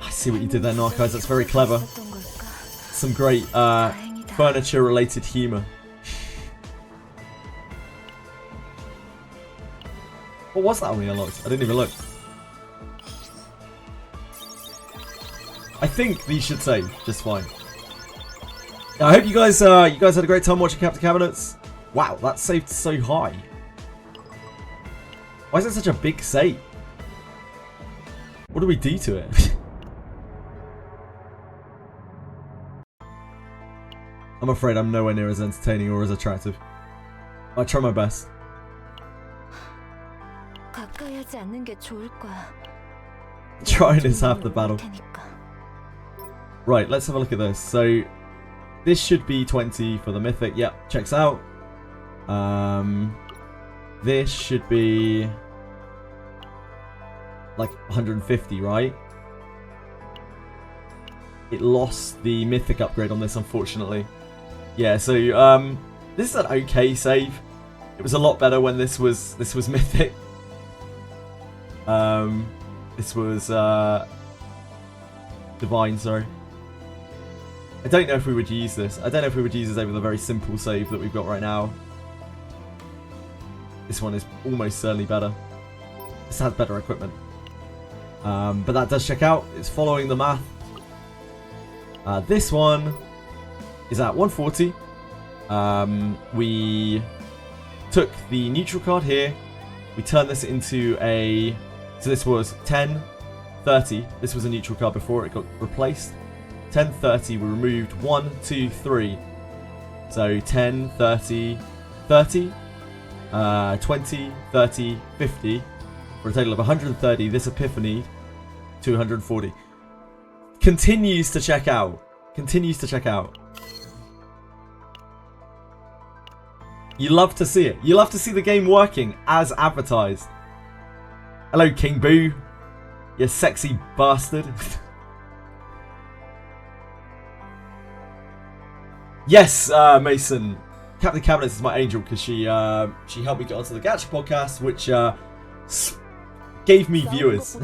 I see what you did there, Narcos. That's very clever. Some great furniture-related humour. What was that when we unlocked? I didn't even look. I think these should save just fine. I hope you guys had a great time watching Captain Cabinets. Wow, that saved so high. Why is it such a big save? What do we do to it? I'm afraid I'm nowhere near as entertaining or as attractive. I try my best. 가까이 하지 않는 게 좋을 거야. Trying is half the battle. Right, let's have a look at this. So, this should be 20 for the Mythic. Yep, checks out. This should be like 150, right? It lost the Mythic upgrade on this, unfortunately. Yeah, so this is an okay save. It was a lot better when this was Mythic. This was Divine, sorry. I don't know if we would use this. I don't know if we would use this over the very simple save that we've got right now. This one is almost certainly better. This has better equipment. But that does check out. It's following the math. This one is at 140. We took the neutral card here. We turned this into a... So this was 10, 30. This was a neutral card before it got replaced. 10, 30. We removed 1, 2, 3. So 10, 30, 30. 20, 30, 50. For a total of 130. This Epiphany, 240. continues to check out. Continues to check out. You love to see it. You love to see the game working as advertised. Hello, King Boo. You sexy bastard. Yes, Mason. Captain Cabinets is my angel because she helped me get onto the Gacha podcast, which gave me viewers.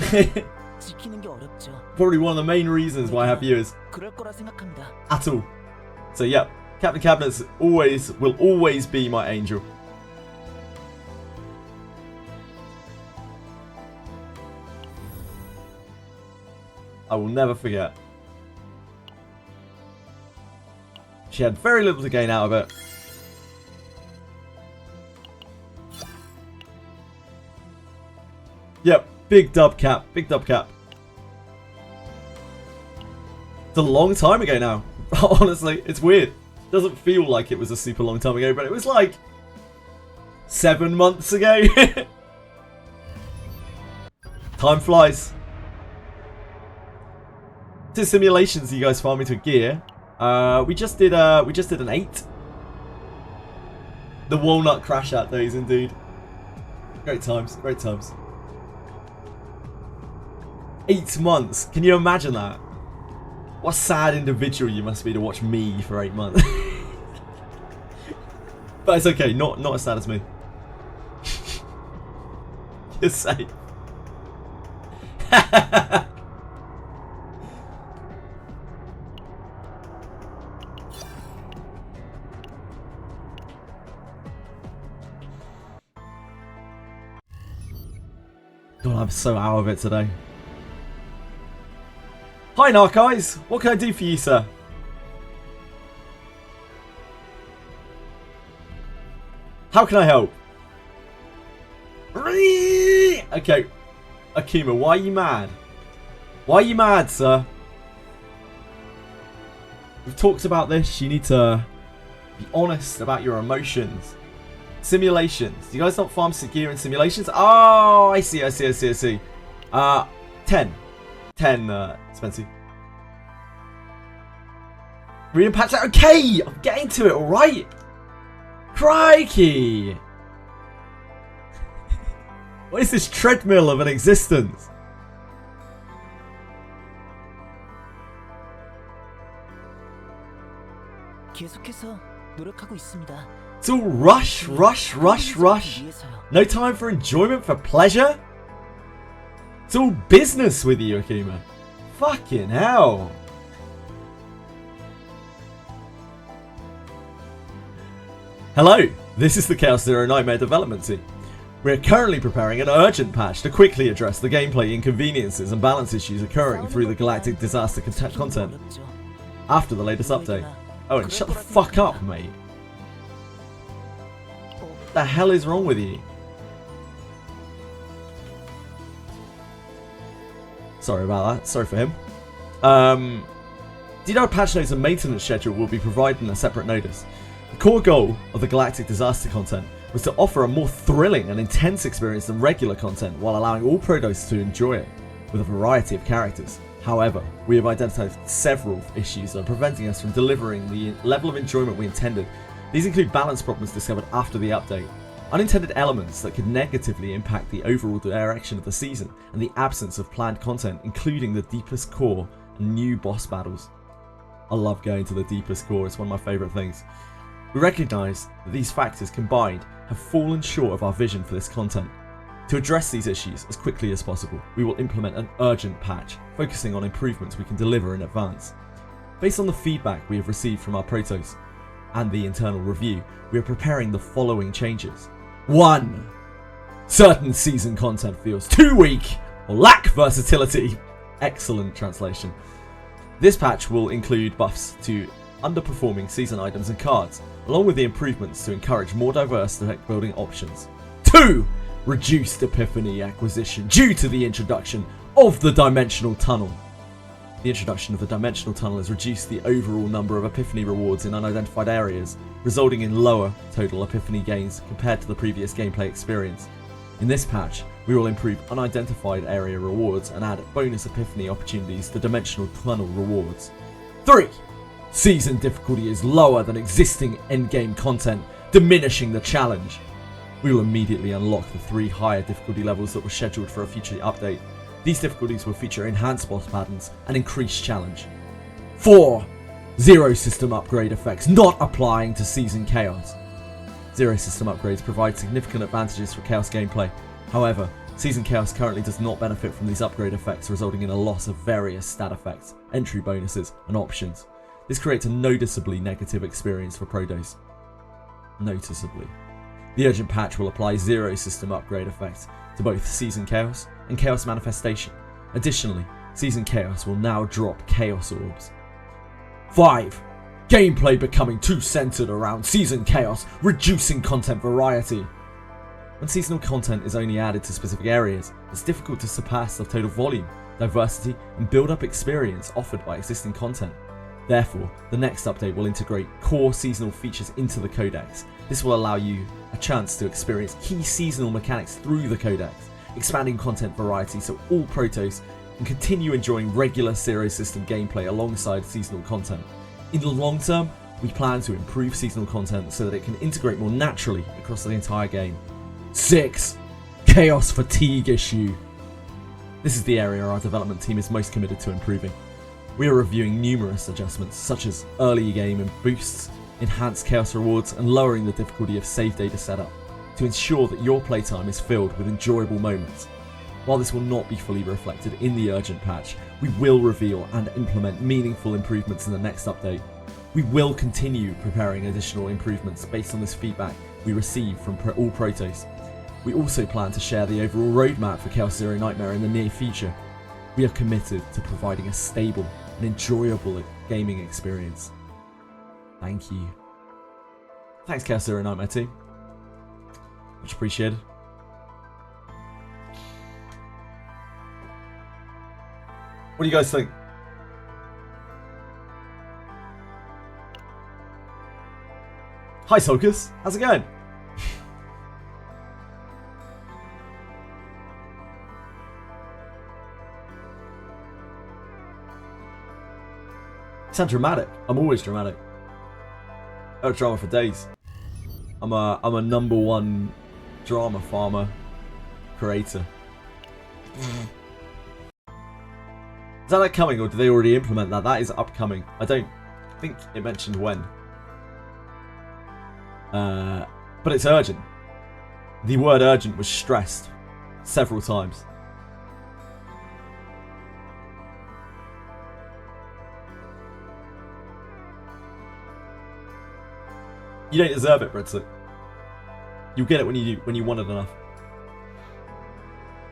Probably one of the main reasons why I have viewers at all. So yeah, Captain Cabinets will always be my angel. I will never forget. She had very little to gain out of it. Yep, big dub cap, big dub cap. It's a long time ago now. Honestly, it's weird. Doesn't feel like it was a super long time ago, but it was like 7 months ago. Time flies. To simulations, you guys farm into gear. We just did an 8. The walnut crash out days, indeed. Great times, great times. 8 months. Can you imagine that? What a sad individual you must be to watch me for 8 months. But it's okay, not as sad as me. You're safe. God, I'm so out of it today. Hi, Narkeyes. What can I do for you, sir? How can I help? Okay. Akuma, why are you mad? Why are you mad, sir? We've talked about this. You need to be honest about your emotions. Simulations. Do you guys not farm gear in simulations? Oh, I see. 10. 10, Spencer. Reading patch out. Okay, I'm getting to it, alright? Crikey! What is this treadmill of an existence? It's all rush. No time for enjoyment, for pleasure? It's all business with you, Akuma. Fucking hell. Hello, this is the Chaos Zero Nightmare development team. We are currently preparing an urgent patch to quickly address the gameplay inconveniences and balance issues occurring through the Galactic Disaster content after the latest update. Oh, and shut the fuck up, mate. What the hell is wrong with you? Sorry about that. Sorry for him. Detailed patch notes and maintenance schedule will be provided in a separate notice. The core goal of the Galactic Disaster content was to offer a more thrilling and intense experience than regular content while allowing all Protos to enjoy it with a variety of characters. However, we have identified several issues that are preventing us from delivering the level of enjoyment we intended. These include balance problems discovered after the update, unintended elements that could negatively impact the overall direction of the season, and the absence of planned content, including the deepest core and new boss battles. I love going to the deepest core, it's one of my favourite things. We recognise that these factors combined have fallen short of our vision for this content. To address these issues as quickly as possible, we will implement an urgent patch, focusing on improvements we can deliver in advance. Based on the feedback we have received from our Protos and the internal review, we are preparing the following changes. 1. Certain season content feels too weak or lack versatility. Excellent translation. This patch will include buffs to underperforming season items and cards, along with the improvements to encourage more diverse deck building options. 2. Reduced Epiphany acquisition due to the introduction of the Dimensional Tunnel. The introduction of the Dimensional Tunnel has reduced the overall number of Epiphany rewards in unidentified areas, resulting in lower total Epiphany gains compared to the previous gameplay experience. In this patch, We will improve unidentified area rewards and add bonus epiphany opportunities to dimensional tunnel rewards. 3. Season difficulty is lower than existing endgame content, diminishing the challenge. We will immediately unlock the 3 higher difficulty levels that were scheduled for a future update. These difficulties will feature enhanced boss patterns and increased challenge. 4. Zero system upgrade effects not applying to Season Chaos. Zero system upgrades provide significant advantages for Chaos gameplay. However, Season Chaos currently does not benefit from these upgrade effects, resulting in a loss of various stat effects, entry bonuses, and options. This creates a noticeably negative experience for Protos. Noticeably. The urgent patch will apply zero system upgrade effects to both Season Chaos and Chaos Manifestation. Additionally, Season Chaos will now drop Chaos Orbs. 5. Gameplay becoming too centered around Season Chaos, reducing content variety. When seasonal content is only added to specific areas, it's difficult to surpass the total volume, diversity, and build-up experience offered by existing content. Therefore, the next update will integrate core seasonal features into the codex. This will allow you a chance to experience key seasonal mechanics through the codex, expanding content variety so all Protos can continue enjoying regular Zero System gameplay alongside seasonal content. In the long term, we plan to improve seasonal content so that it can integrate more naturally across the entire game. 6. Chaos fatigue issue. This is the area our development team is most committed to improving. We are reviewing numerous adjustments such as early game and boosts, enhanced chaos rewards, and lowering the difficulty of save data setup to ensure that your playtime is filled with enjoyable moments. While this will not be fully reflected in the urgent patch, we will reveal and implement meaningful improvements in the next update. We will continue preparing additional improvements based on this feedback we receive from all Protos. We also plan to share the overall roadmap for Chaos Zero Nightmare in the near future. We are committed to providing a stable and enjoyable gaming experience. Thank you. Thanks, Chaos Zero Nightmare team. Much appreciated. What do you guys think? Hi Solkus, how's it going? You sound dramatic. I'm always dramatic. I have drama for days. I'm a #1 drama farmer creator. Is that like coming, or do they already implement that? That is upcoming. I don't think it mentioned when. But it's urgent. The word urgent was stressed several times. You don't deserve it, Bretzel. You'll get it when you want it enough.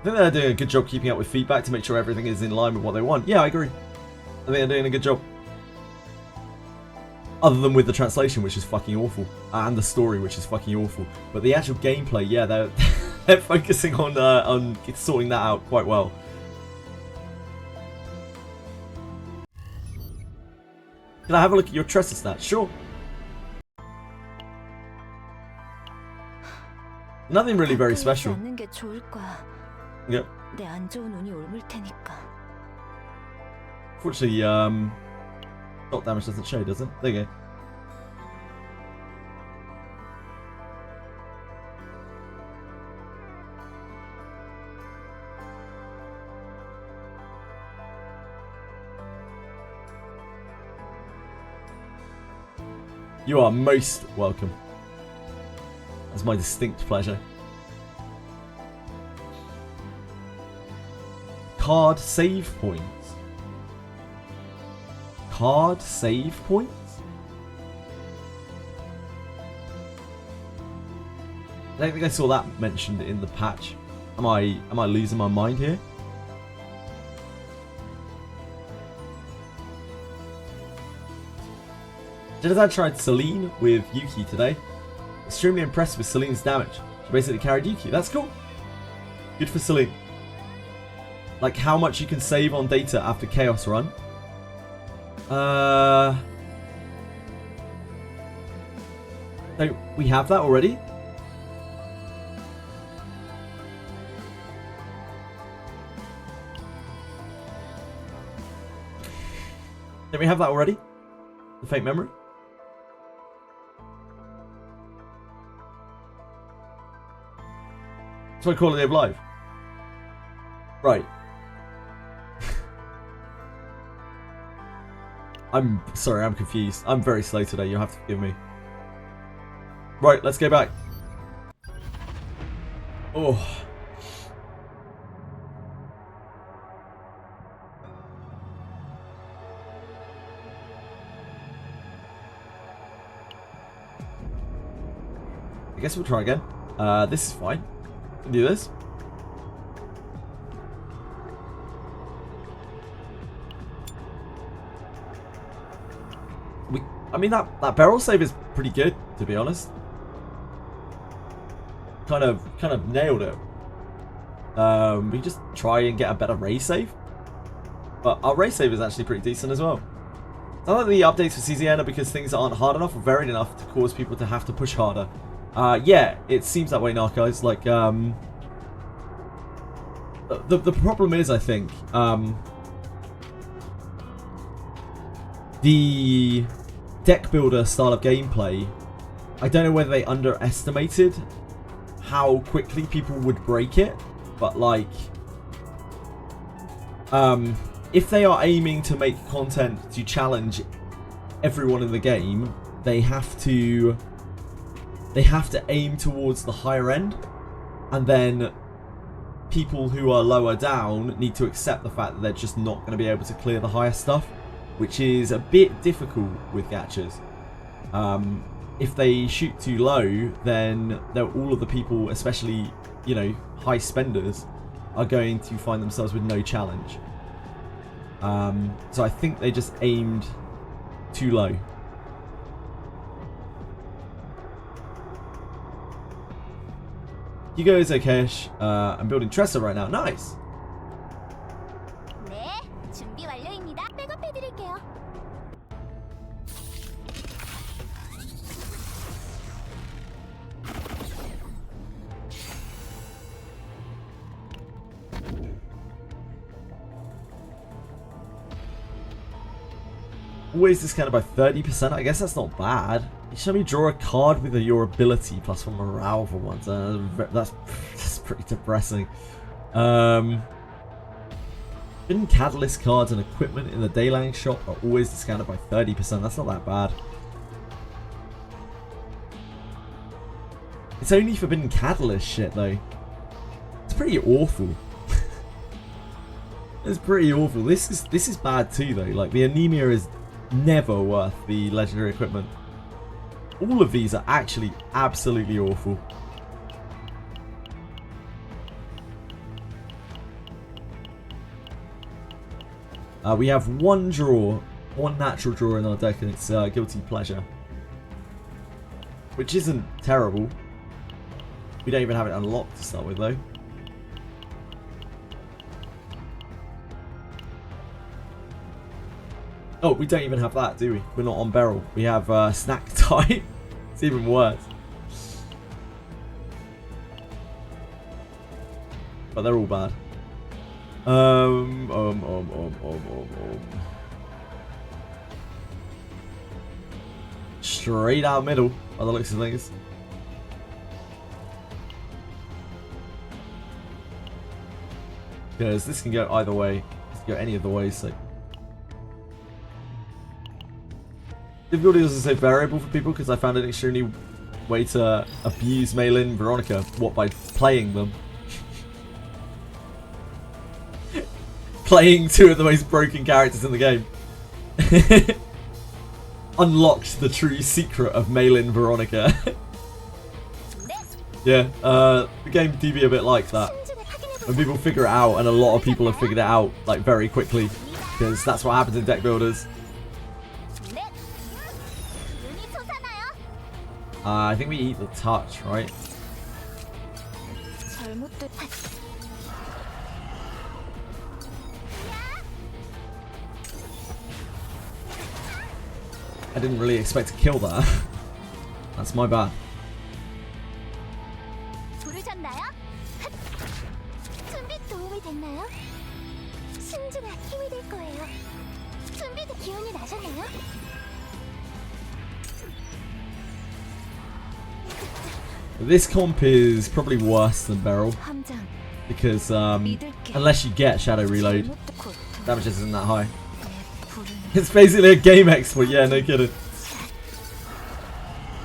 I think they're doing a good job keeping up with feedback to make sure everything is in line with what they want. Yeah, I agree. I think they're doing a good job. Other than with the translation, which is fucking awful, and the story, which is fucking awful. But the actual gameplay, yeah, they're focusing on sorting that out quite well. Can I have a look at your Tressa stats? Sure. Nothing really very special. Yep. Fortunately, shot damage doesn't show, does it? There you go. You are most welcome. That's my distinct pleasure. Card save points. Card save points? I don't think I saw that mentioned in the patch. Am I losing my mind here? Jedazad tried Celine with Yuki today. Extremely impressed with Celine's damage. She basically carried Yuki. That's cool. Good for Celine. Like how much you can save on data after Chaos Run. Don't we have that already? Did we have that already? The fake memory? That's what Quality of Life. Right. I'm sorry, I'm confused. I'm very slow today, you'll have to forgive me. Right, let's go back. Oh. I guess we'll try again. This is fine. Can do this. I mean, that barrel save is pretty good, to be honest. Kind of nailed it. We just try and get a better race save. But our race save is actually pretty decent as well. It's not like the updates for CZN are because things aren't hard enough or varied enough to cause people to have to push harder. Yeah, it seems that way, Narcos. Like, the problem is, I think, the deck builder style of gameplay, I don't know whether they underestimated how quickly people would break it, but like, if they are aiming to make content to challenge everyone in the game, they have to aim towards the higher end, and then people who are lower down need to accept the fact that they're just not going to be able to clear the higher stuff, which is a bit difficult with gachas. If they shoot too low, then all of the people, especially, you know, high spenders, are going to find themselves with no challenge. So I think they just aimed too low. Hugo is okay-ish. I'm building Tressa right now. Nice. 네, 준비 완료입니다. 백업해드릴게요. Always discounted by 30%. I guess that's not bad. You show me draw a card with your ability plus 1 morale for once. That's pretty depressing. Hidden catalyst cards and equipment in the Daylang shop are always discounted by 30%. That's not that bad. It's only forbidden catalyst shit though. It's pretty awful. It's pretty awful. This is bad too though. Like, the anemia is never worth the legendary equipment. All of these are actually absolutely awful. We have one natural draw in our deck, and it's Guilty Pleasure, which isn't terrible. We don't even have it unlocked to start with though. Oh, we don't even have that, do we? We're not on barrel. We have snack time. It's even worse. But they're all bad. Straight out middle, by the looks of things. Because this can go either way. This can go any of the ways, so. Difficulty doesn't say variable for people because I found an extremely way to abuse Maylin Veronica. What, by playing them? Playing two of the most broken characters in the game. Unlocked the true secret of Maylin Veronica. Yeah, the game do be a bit like that. When people figure it out, and a lot of people have figured it out like very quickly, because that's what happens in deck builders. I think we eat the touch, right? I didn't really expect to kill that. That's my bad. 부르셨나요? 준비 도움이 됐나요? 신주가 힘이 될 거예요. 준비도 기운이 나셨나요? This comp is probably worse than Beryl 함장. because 믿을게. unless you get Shadow Reload, 잘못도 고통. damage isn't that high. 내 불은 It's basically a game exploit, yeah, no kidding.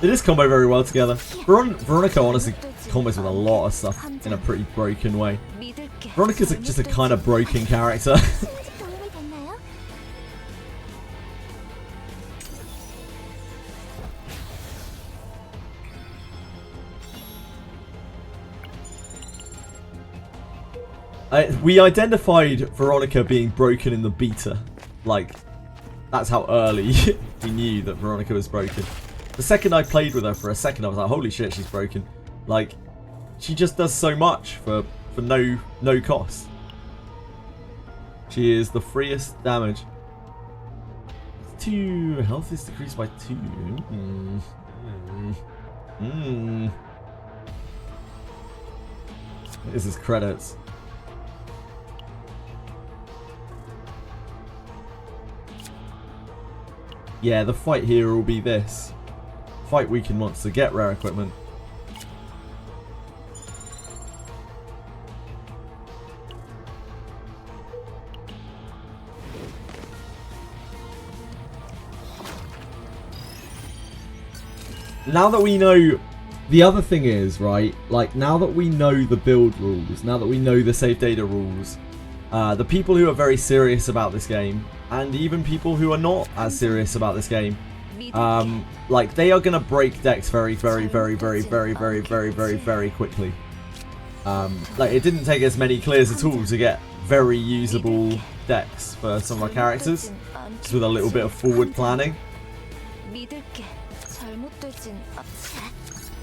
It is combo very well together. Veronica honestly combos with a lot of stuff in a pretty broken way. 믿을게. Veronica's just a kind of broken character. 아직 도움이 됐나요? We identified Veronica being broken in the beta. Like, that's how early we knew that Veronica was broken. The second I played with her for a second, I was like, holy shit, she's broken. Like, she just does so much for no cost. She is the freest damage. 2 health is decreased by 2. This is credits. Yeah, the fight here will be this. Fight weakened monster, get rare equipment. Now that we know, the other thing is, right, like now that we know the build rules, now that we know the save data rules, the people who are very serious about this game, and even people who are not as serious about this game, like they are gonna break decks very quickly. Like it didn't take as many clears at all to get very usable decks for some of our characters, just with a little bit of forward planning. 믿을게. 잘못되진 않지.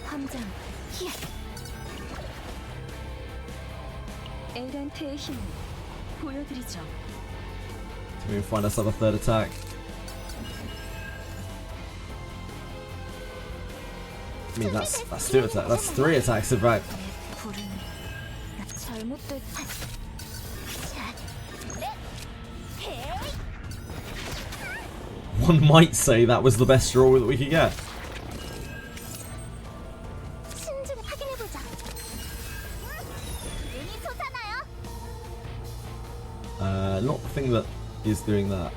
함장. 히야. 에란트의 힘을 보여드리죠. So we can find us a third attack. I mean that's 2 attacks. That's 3 attacks in fact. 내 불은 잘못되지. One might say that was the best draw that we could get. 신중히 확인해보자. 눈이 솟아나요? Not the thing that is doing that.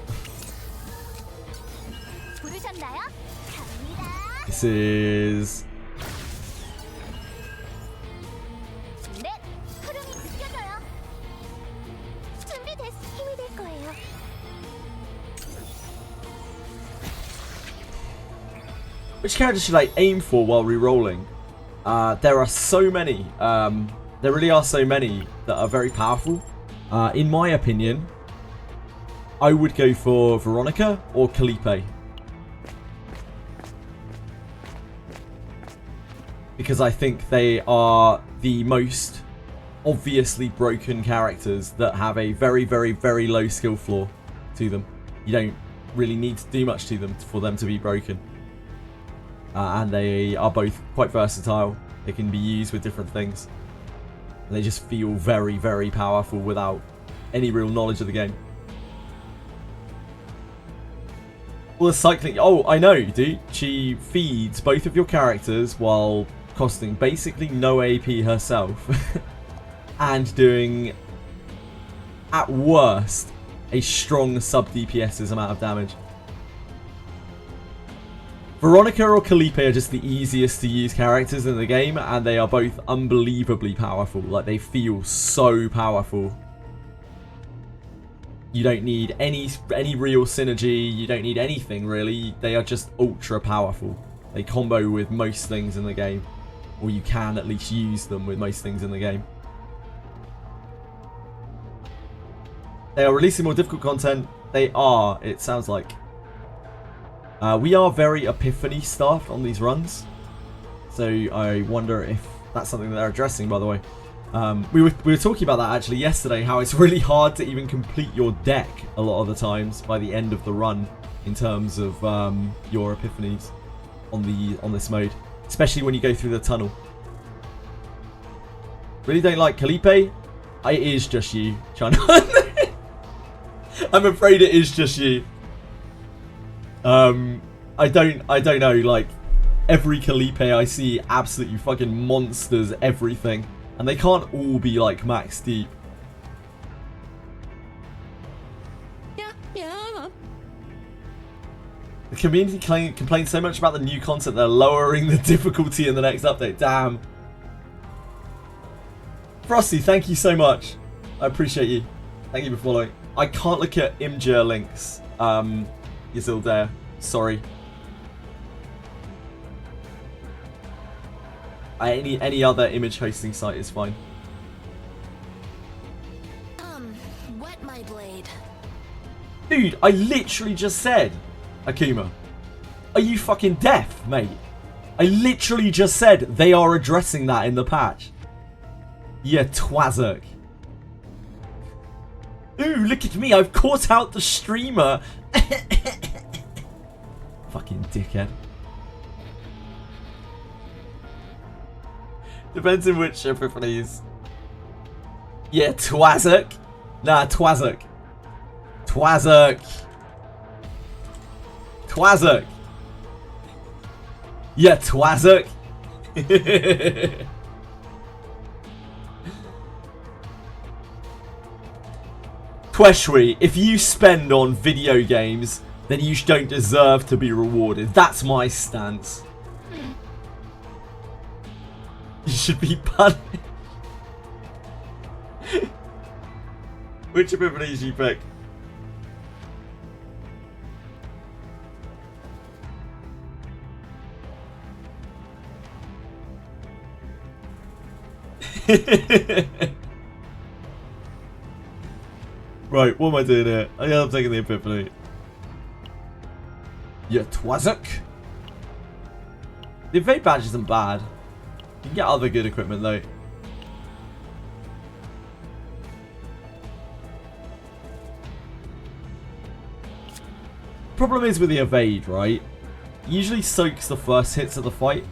부르셨나요? 갑니다. This is 네, 흐름이 느껴져요. 준비됐어. 힘이 될 거예요. which character should I aim for while re-rolling? There are so many. There really are so many that are very powerful. In my opinion, I would go for Veronica or Calipe. Because I think they are the most obviously broken characters that have a very low skill floor to them. You don't really need to do much to them for them to be broken. And they are both quite versatile. They can be used with different things. And they just feel very powerful without any real knowledge of the game. Well, the cycling... Oh, I know, dude. She feeds both of your characters while costing basically no AP herself. And doing, at worst, a strong sub-DPS's amount of damage. Veronica or Calipe are just the easiest to use characters in the game, and they are both unbelievably powerful. Like, they feel so powerful. You don't need any real synergy, you don't need anything really. They are just ultra powerful. They combo with most things in the game. Or you can at least use them with most things in the game. They are releasing more difficult content. They are, it sounds like. We are very Epiphany staffed on these runs. So I wonder if that's something that they're addressing, by the way. We were talking about that actually yesterday, how it's really hard to even complete your deck a lot of the times by the end of the run in terms of your Epiphanies on this mode. Especially when you go through the tunnel. Really don't like Calipe? It is just you, China. I'm afraid it is just you. I don't know, like, every Calipe I see absolutely fucking monsters everything. And they can't all be, like, max deep. The community complains so much about the new content, they're lowering the difficulty in the next update. Damn. Frosty, thank you so much. I appreciate you. Thank you for following. I can't look at Imgur links. Yazildare. Sorry. Any other image hosting site is fine. Wet my blade. Dude, I literally just said, Akuma, are you fucking deaf, mate? I literally just said they are addressing that in the patch. Yeah, twazerk. Ooh, look at me, I've caught out the streamer. Fucking dickhead. Depends in which epiphanies. Yeah, twazerk. Nah, twazerk. Twazerk. Twazerk. Yeah, twazerk. Tweshri, if you spend on video games, then you don't deserve to be rewarded. That's my stance. You should be punished. Which epiphanies you pick? Right, what am I doing here? I'm taking the epiphany. Yeah, twazerk. The evade badge isn't bad. You can get other good equipment though. Problem is with the evade, right? It usually soaks the first hits of the fight.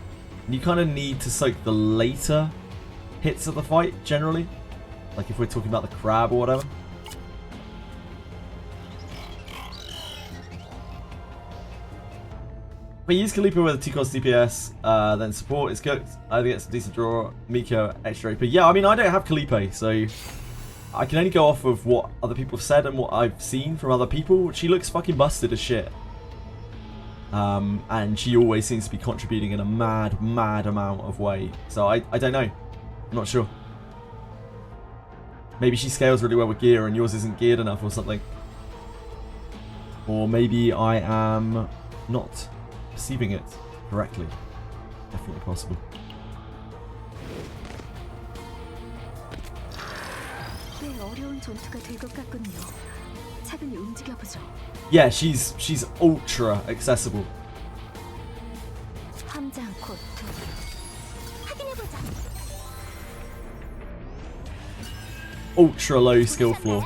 And you kind of need to soak the later hits of the fight, generally. Like if we're talking about the crab or whatever. But use Calipe with a 2-cost DPS, then support is cooked. Either gets a decent draw, Miko, extra AP. Yeah, I mean, I don't have Calipe, so I can only go off of what other people have said and what I've seen from other people. She looks fucking busted as shit. And she always seems to be contributing in a mad amount of way. So I don't know. I'm not sure. Maybe she scales really well with gear and yours isn't geared enough or something. Or maybe I am not perceiving it correctly. Definitely possible. Yeah, she's ultra accessible. Ultra low skill floor.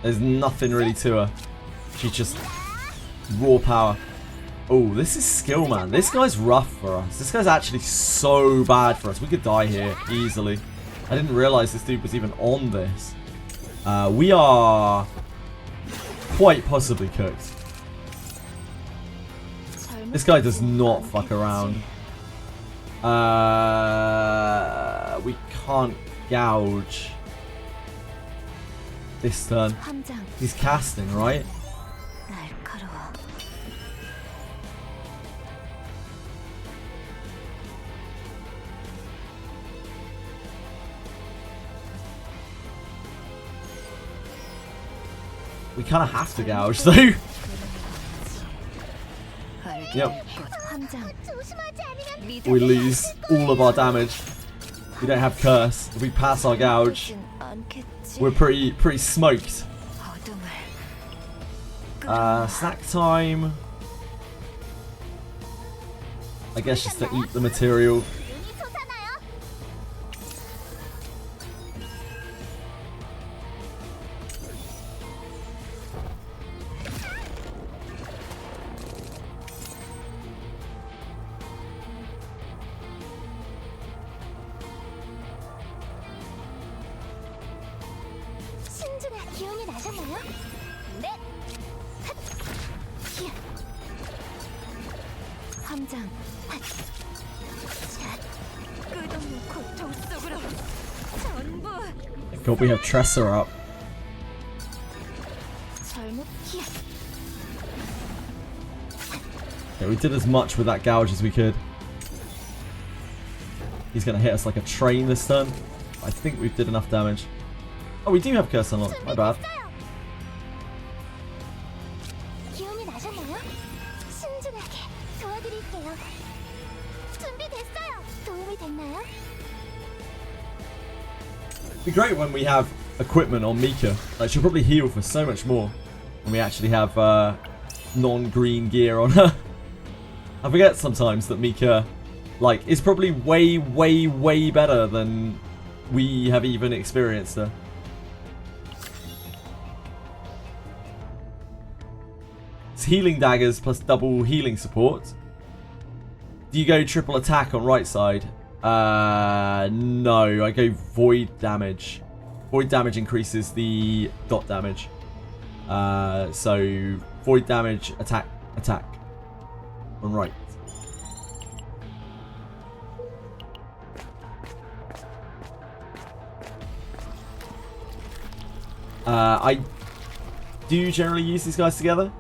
There's nothing really to her. She's just raw power. Oh, this is skill, man. This guy's rough for us. This guy's actually so bad for us. We could die here easily. I didn't realize this dude was even on this. We are quite possibly cooked. This guy does not fuck around. We can't gouge this turn. He's casting, right? We kind of have to gouge, though. Yep. We lose all of our damage. We don't have curse. If we pass our gouge, we're pretty smoked. Snack time. I guess just to eat the material. 함장. 자, 끝없는 고통 속으로 전부 God, we have Tressa up. 잘못 피해. Yeah, we did as much with that gouge as we could. He's gonna hit us like a train this turn. I think we did enough damage. Oh, we do have Curse unlocked. My bad. 기운이 나셨나요? 신중하게 도와드릴게요. 준비됐어요. 도움이 됐나요? It'd be great when we have equipment on Mika. Like, she'll probably heal for so much more when we actually have non-green gear on her. I forget sometimes that Mika, like, is probably way, way, way better than we have even experienced her. It's healing daggers plus double healing support. Do you go triple attack on right side? No, I go void damage. Void damage increases the dot damage. So void damage, attack, attack. On right. I do generally use these guys together.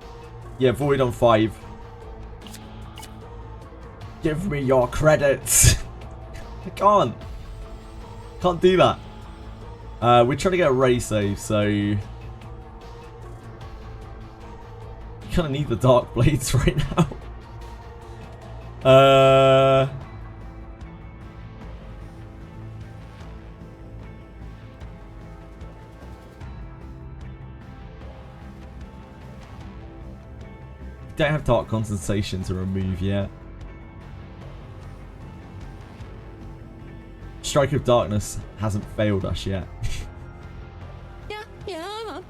Yeah, void on 5. Give me your credits. I can't do that. We're trying to get a ray save, so you kind of need the dark blades right now. Don't have dark concentration to remove yet. Strike of Darkness hasn't failed us yet. I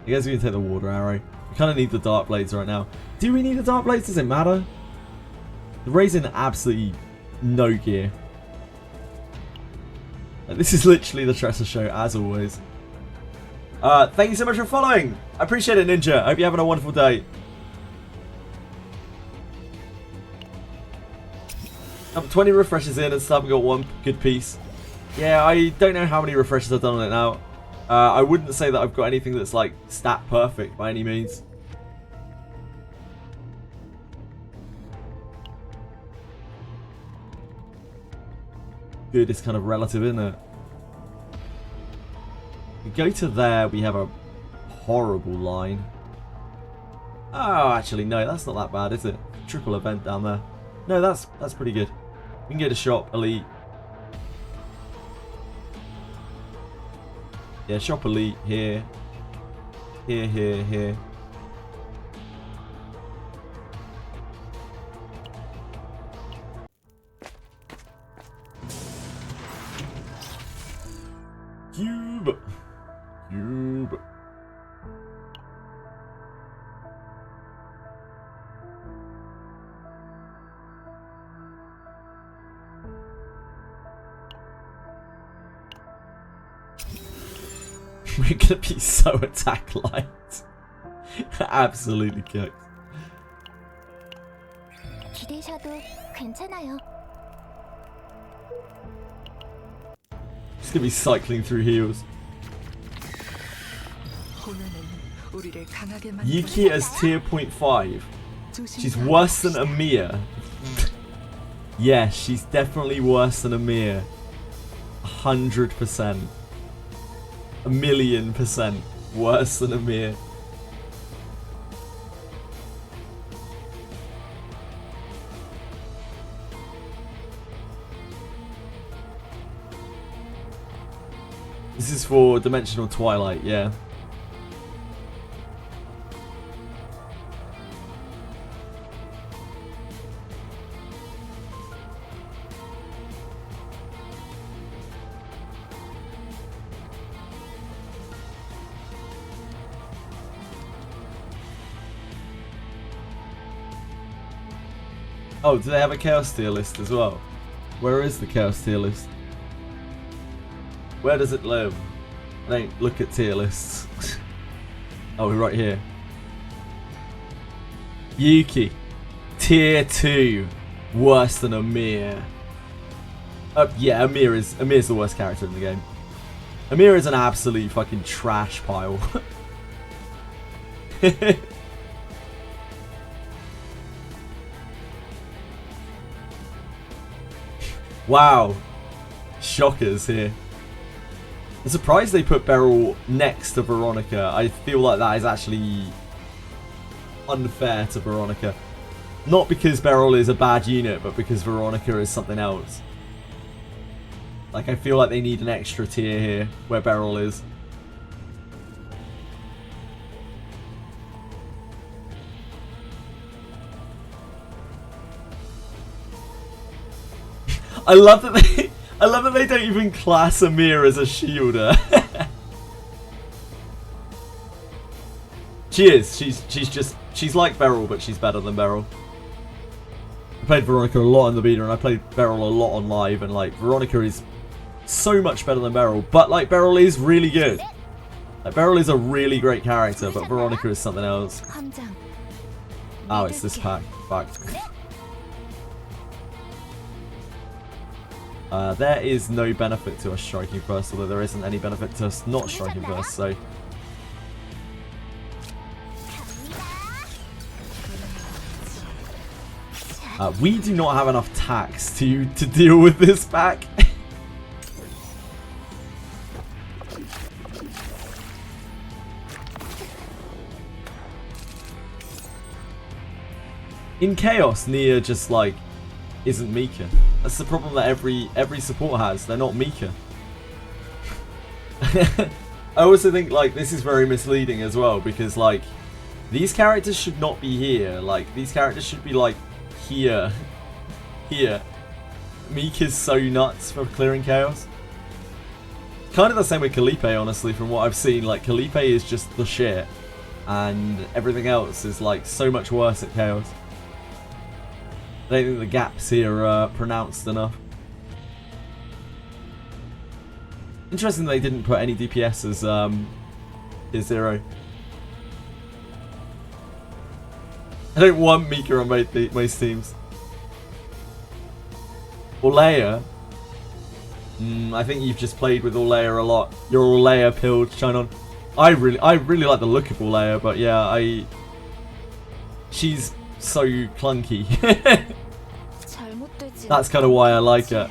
guess we can take the water arrow. We kind of need the dark blades right now. Do we need the dark blades? Does it matter? The Ray's in absolutely no gear. This is literally the Tressa show, as always. Thank you so much for following. I appreciate it, Ninja. I hope you're having a wonderful day. I'm 20 refreshes in and still haven't got one good piece. Yeah, I don't know how many refreshes I've done on it now. I wouldn't say that I've got anything that's like stat perfect by any means. Good is kind of relative, isn't it? We go to there, we have a horrible line. Oh, actually, no, that's not that bad, is it? Triple event down there. No, that's pretty good. We can get a shop elite. Yeah, shop elite here. Here, here, here. Cube. Cube. We're gonna be so attack light. Absolutely cooked. 기대셔도 괜찮아요. Just gonna be cycling through heals. Yuki as tier 0.5. She's worse than Amir. Yeah, she's definitely worse than Amir. 100%. 1,000,000% worse than Amir. This is for Dimensional Twilight, yeah. Oh, do they have a Chaos tier list as well? Where is the Chaos tier list? Where does it live? I don't look at tier lists. Oh, we're right here. Yuki. Tier 2. worse than Amir. Yeah, Amir's the worst character in the game. Amir is an absolute fucking trash pile. Wow. Shockers here. I'm surprised they put Beryl next to Veronica. I feel like that is actually unfair to Veronica. Not because Beryl is a bad unit, but because Veronica is something else. Like, I feel like they need an extra tier here where Beryl is. I love that they don't even class Amir as a shielder. She is. She's like Beryl, but she's better than Beryl. I played Veronica a lot on the beta, and I played Beryl a lot on live, and like Veronica is so much better than Beryl, but like Beryl is really good. Like Beryl is a really great character, but Veronica is something else. Oh, it's this pack. Fuck. There is no benefit to us striking first, although there isn't any benefit to us not striking first, so... we do not have enough tax to deal with this pack. In Chaos, Nia just like isn't Mika. That's the problem that every support has. They're not Mika. I also think like this is very misleading as well, because like these characters should not be here. Like these characters should be like here. Here. Mika's so nuts for clearing Chaos. Kind of the same with Kalipe, honestly, from what I've seen. Like Kalipe is just the shit, and everything else is like so much worse at Chaos. I don't think the gaps here are pronounced enough. Interesting they didn't put any DPS as tier 0. I don't want Mika on most teams. Orleia. I think you've just played with Orleia a lot. You're Orleia pilled, shine on. I really like the look of Orleia, but yeah, she's so clunky. That's kind of why I like it.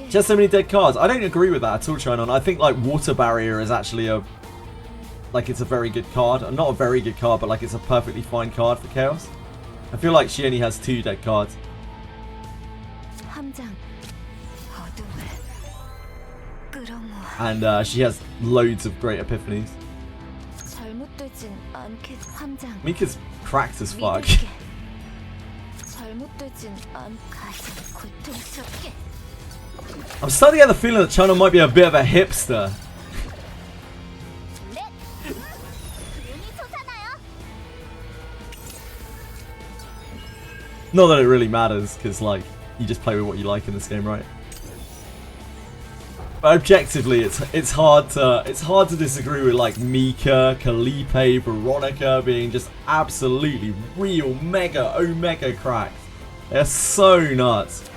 Just so many dead cards. I don't agree with that at all, Shinon. I think like Water Barrier is actually it's a very good card. Not a very good card, but like it's a perfectly fine card for Chaos. I feel like she only has 2 dead cards. And she has loads of great epiphanies. Mika's cracked as fuck. I'm starting to get the feeling that China might be a bit of a hipster. Not that it really matters, because like you just play with what you like in this game, right? But objectively, it's hard to disagree with like Mika, Kalipe, Veronica being just absolutely real mega omega cracks. They're so nuts.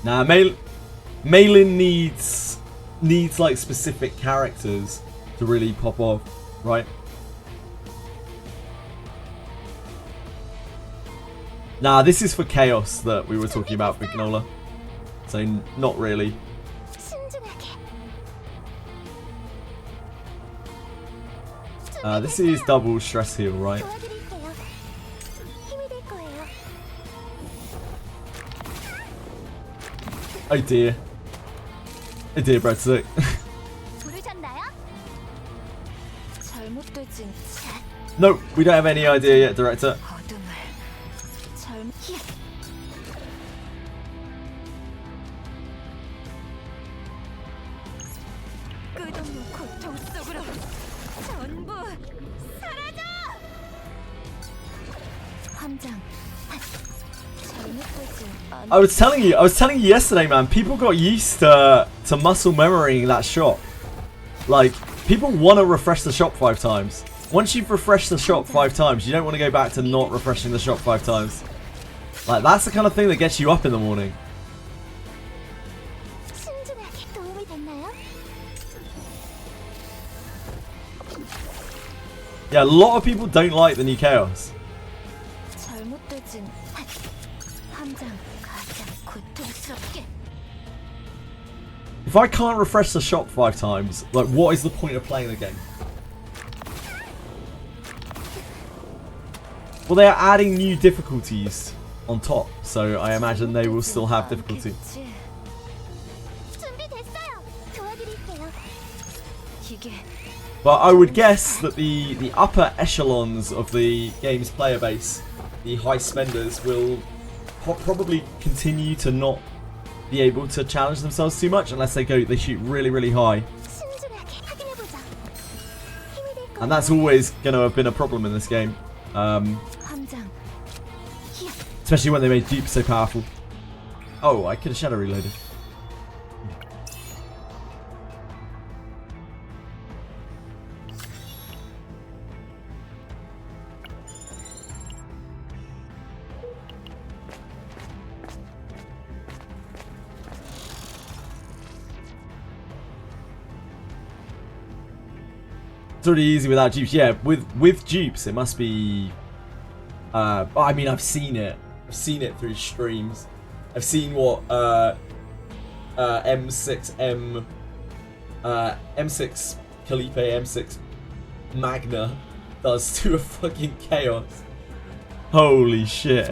Nah, Malin needs like specific characters to really pop off, right? Nah, this is for Chaos that we were talking about for Gnola. So not really. This is double stress heal, right? Oh dear. Oh dear, breadstick. No, we don't have any idea yet, director. 고통 속으로 전부 사라져. 함장. 잘못되지 않. I was telling you yesterday, man. People got used to muscle memorying that shop. Like, people want to refresh the shop 5 times. Once you've refreshed the shop 5 times, you don't want to go back to not refreshing the shop 5 times. Like, that's the kind of thing that gets you up in the morning. 순진하게 도움이 됐나요? Yeah, a lot of people don't like the new chaos. 잘못되진 함장 가장 고통스럽게. If I can't refresh the shop 5 times, like, what is the point of playing the game? Well, they are adding new difficulties on top, so I imagine they will still have difficulty. 준비됐어요. 도와드릴게요. 기계. But I would guess that the upper echelons of the game's player base, the high spenders, will probably continue to not be able to challenge themselves too much unless they shoot really high. 순진하게 확인해보자. 힘이 될 거야. And that's always going to have been a problem in this game. 함장. Especially when they made dupes so powerful. Oh, I could have shadow reloaded. It's already easy without dupes. Yeah, with dupes it must be. I mean, I've seen it. I've seen it through streams. I've seen what M6 Calipe M6 Magna does to a fucking chaos. Holy shit.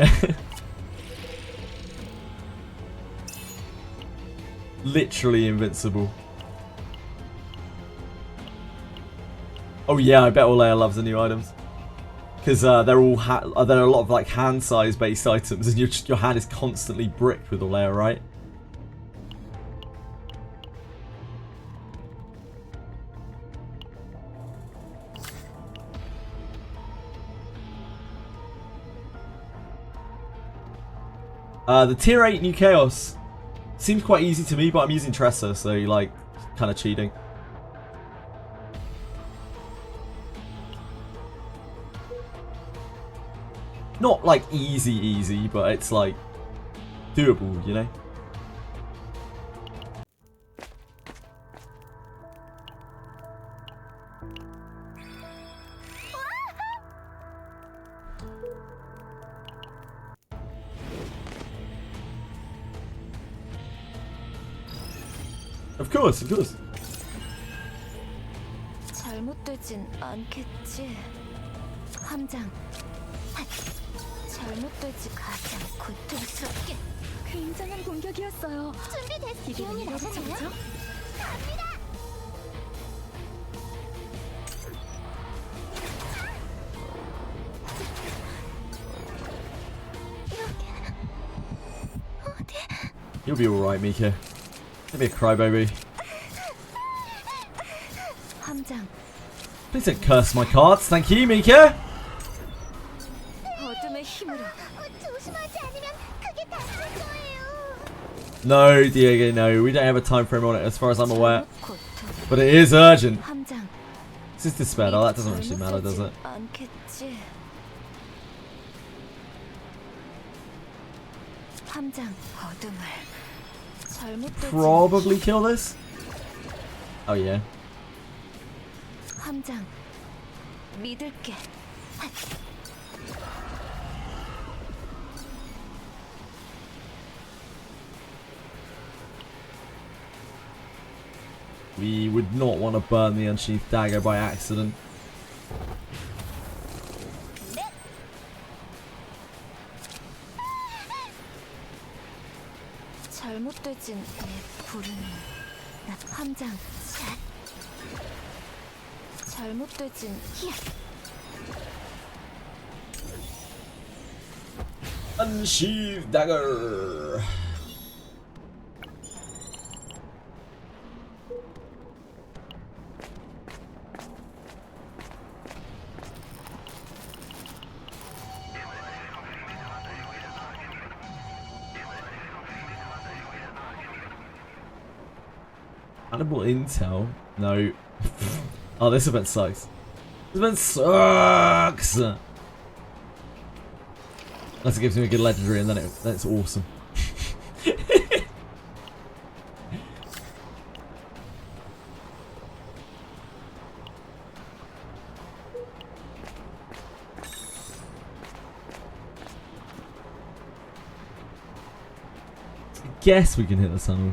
Literally invincible. Oh yeah, I bet Olea loves the new items. Because there are a lot of like hand size based items, and your hand is constantly bricked with Olea, right? The tier 8 new chaos seems quite easy to me, but I'm using Tressa, so like kind of cheating. Not like easy, but it's like doable, you know? Of course, of course. 잘못되진 않겠지. 함장. 잘못되지 가장 고통스럽게. 굉장한 공격이었어요. 준비됐어. 기분이 기운이 나셨나요? 나셨죠? 갑니다. 어디? You'll be alright, Mika. Don't be a crybaby. 함장. Please don't curse my cards, thank you, Mika! 어둠의 힘으로. 조심하지 않으면 크게 다칠 거예요. No, Diego, no. We don't have a time frame on it as far as I'm aware. 고통. But it is urgent. 함장. This is despair. Oh, that doesn't actually matter, does it? 않겠지. 함장. 어둠을. 잘못되지. Probably kill this? Oh, yeah. 함장. 믿을게. We would not want to burn the unsheathed dagger by accident. 잘못되진 내 부르는 나 함장. 잘못되진 Unsheathed dagger! Animal intel? No. Oh, this event sucks. This event sucks! Unless it gives me a good legendary and then it's awesome. I guess we can hit the tunnel.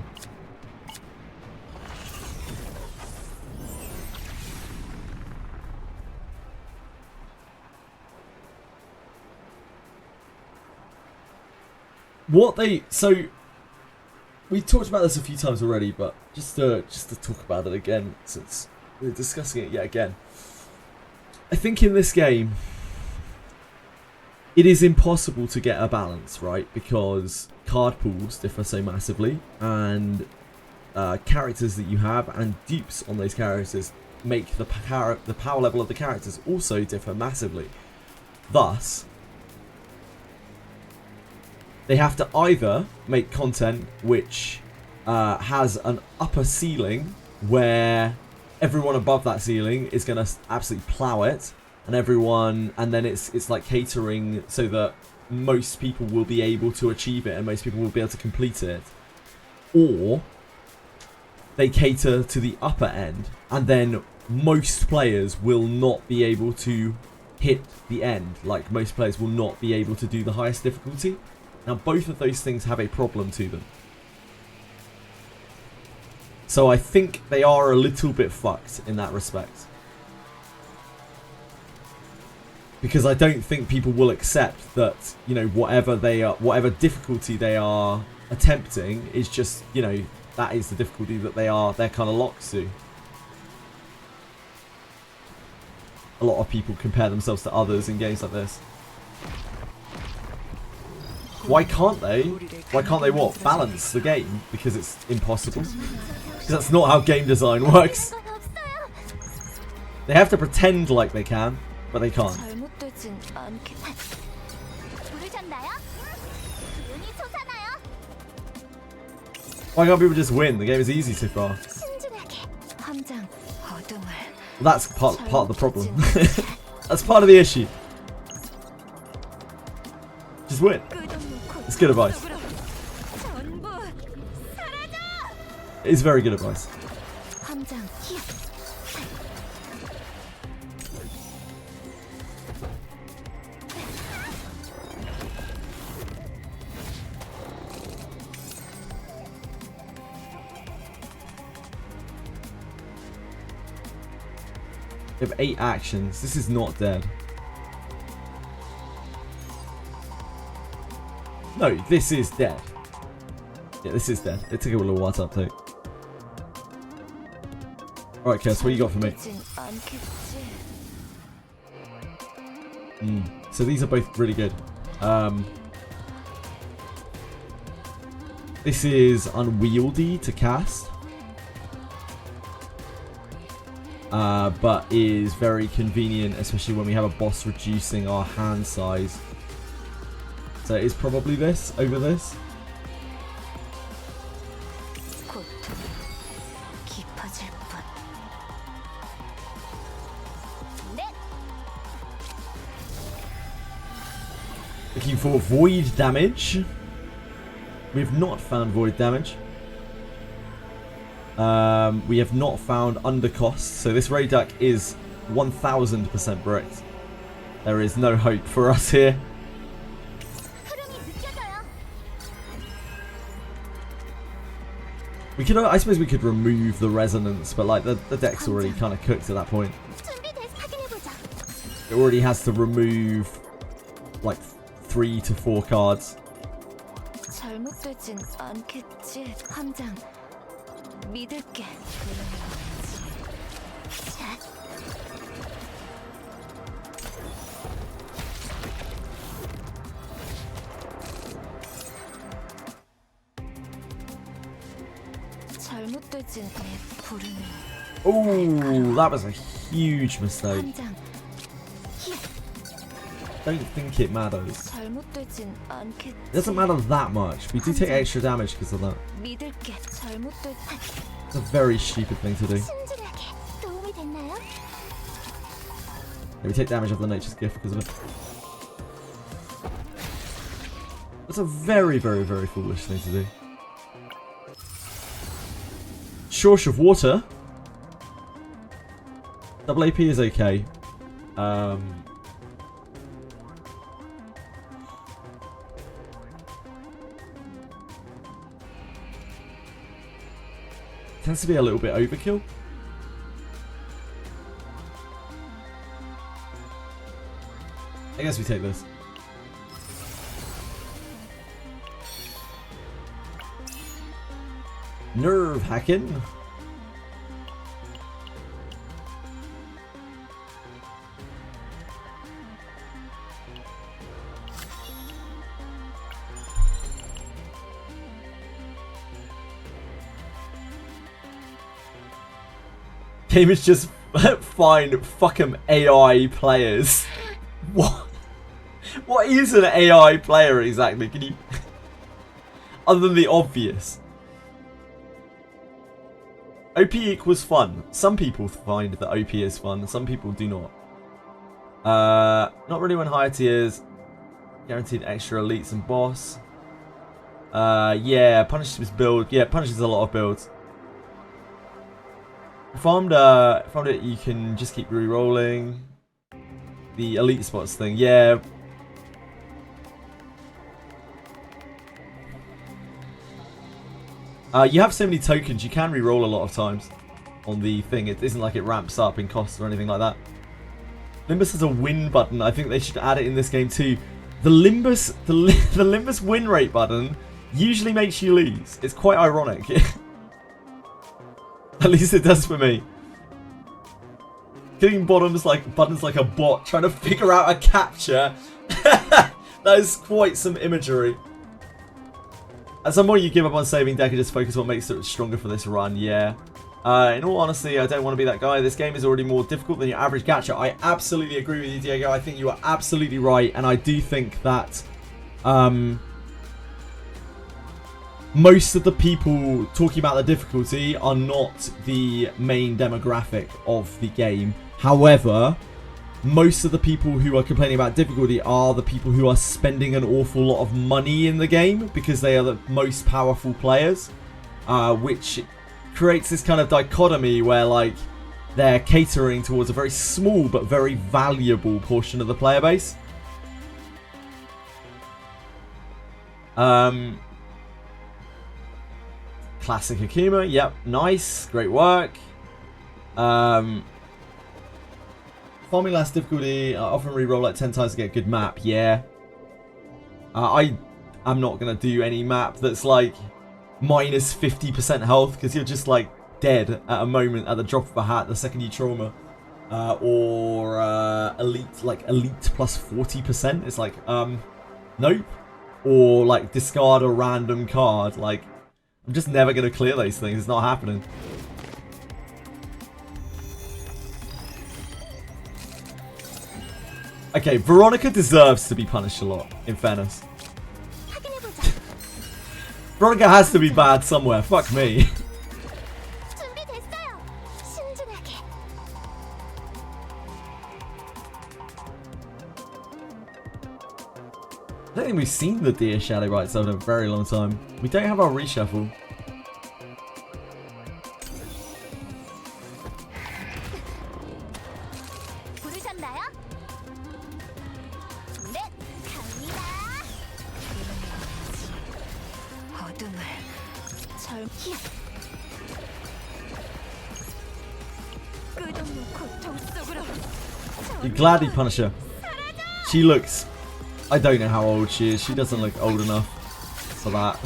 So we talked about this a few times already, but just to talk about it again, since we're discussing it yet again. I think in this game it is impossible to get a balance, right? Because card pools differ so massively, and characters that you have and dupes on those characters make the power level of the characters also differ massively. Thus, they have to either make content which has an upper ceiling where everyone above that ceiling is going to absolutely plow it, and then it's like catering so that most people will be able to achieve it and most people will be able to complete it, or they cater to the upper end and then most players will not be able to hit the end. Like, most players will not be able to do the highest difficulty. Now, both of those things have a problem to them. So I think they are a little bit fucked in that respect. Because I don't think people will accept that, you know, whatever difficulty they are attempting is just, you know, that is the difficulty that they're kind of locked to. A lot of people compare themselves to others in games like this. Why can't they? Why can't they what? Balance the game? Because it's impossible? Because that's not how game design works. They have to pretend like they can, but they can't. Why can't people just win? The game is easy so far. Well, that's part of the problem. That's part of the issue. Just win. It's good advice. It's very good advice. We have 8 actions. This is not dead. No, this is dead. Yeah, this is dead. It took a little while to update. Alright, Kess, what you got for me? So these are both really good. This is unwieldy to cast. But is very convenient, especially when we have a boss reducing our hand size. So it is probably this over this. Looking for void damage. We have not found void damage. We have not found undercost, so this raid deck is 1000% bricked. There is no hope for us here. We could, I suppose we could remove the resonance, but like the deck's already kind of cooked at that point. It already has to remove like 3 to 4 cards. Oh, that was a huge mistake. Don't think it matters. It doesn't matter that much. We do take extra damage because of that. It's a very stupid thing to do. 순진하게 도움이 됐나요? Yeah, we take damage off the nature's gift because of it. That's a very, very, very foolish thing to do. Shortage of water. Double AP is okay. Tends to be a little bit overkill. I guess we take this. Nerve hacking. Game is just fine. Fuck 'em AI players. What? What is an AI player exactly? Can you, other than the obvious? OP equals fun. Some people find that OP is fun. Some people do not. Not really when higher tiers. Guaranteed extra elites and boss. Yeah, punishes build. Yeah, punishes a lot of builds. Farmed it, you can just keep re-rolling. The elite spots thing, yeah. You have so many tokens, you can re-roll a lot of times on the thing. It isn't like it ramps up in costs or anything like that. Limbus has a win button. I think they should add it in this game too. The Limbus win rate button usually makes you lose. It's quite ironic. At least it does for me. Getting buttons like a bot trying to figure out a capture. That is quite some imagery. At some point you give up on saving deck and just focus on what makes it stronger for this run, yeah. In all honesty, I don't want to be that guy. This game is already more difficult than your average gacha. I absolutely agree with you, Diego. I think you are absolutely right, and I do think that most of the people talking about the difficulty are not the main demographic of the game. However, most of the people who are complaining about difficulty are the people who are spending an awful lot of money in the game because they are the most powerful players, which creates this kind of dichotomy where like they're catering towards a very small but very valuable portion of the player base. Classic Akuma, yep, nice, great work. Farming less difficulty, often re-roll like 10 times to get a good map, yeah. I'm not going to do any map that's like minus 50% health because you're just like dead at a moment at the drop of a hat the second you trauma. Or elite plus 40%, it's like, nope. Or like discard a random card, like I'm just never going to clear those things. It's not happening. Okay, Veronica deserves to be punished a lot, in fairness. Veronica has to be bad somewhere. Fuck me. 준비됐어요. 순진하게. I don't think we've seen the Deer Shadow Rights in a very long time. We don't have our reshuffle. 부르셨나요? 네, 갑니다. 어둠을 절기야. 끝없는 고통 속으로. You gladly punish her. She looks... I don't know how old she is. She doesn't look old enough for that.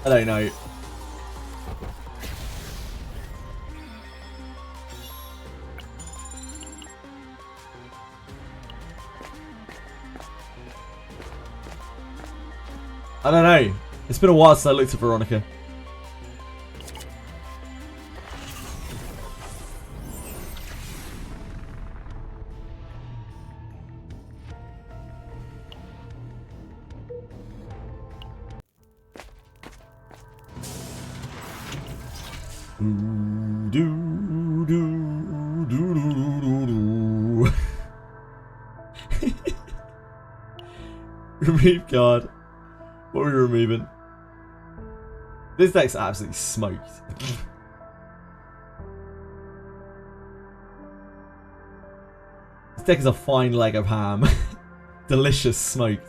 I don't know. I don't know. It's been a while since I looked at Veronica. Do, do, do, do, do, do. Remove card. What are we removing? This deck's absolutely smoked. This deck is a fine leg of ham. Delicious smoked.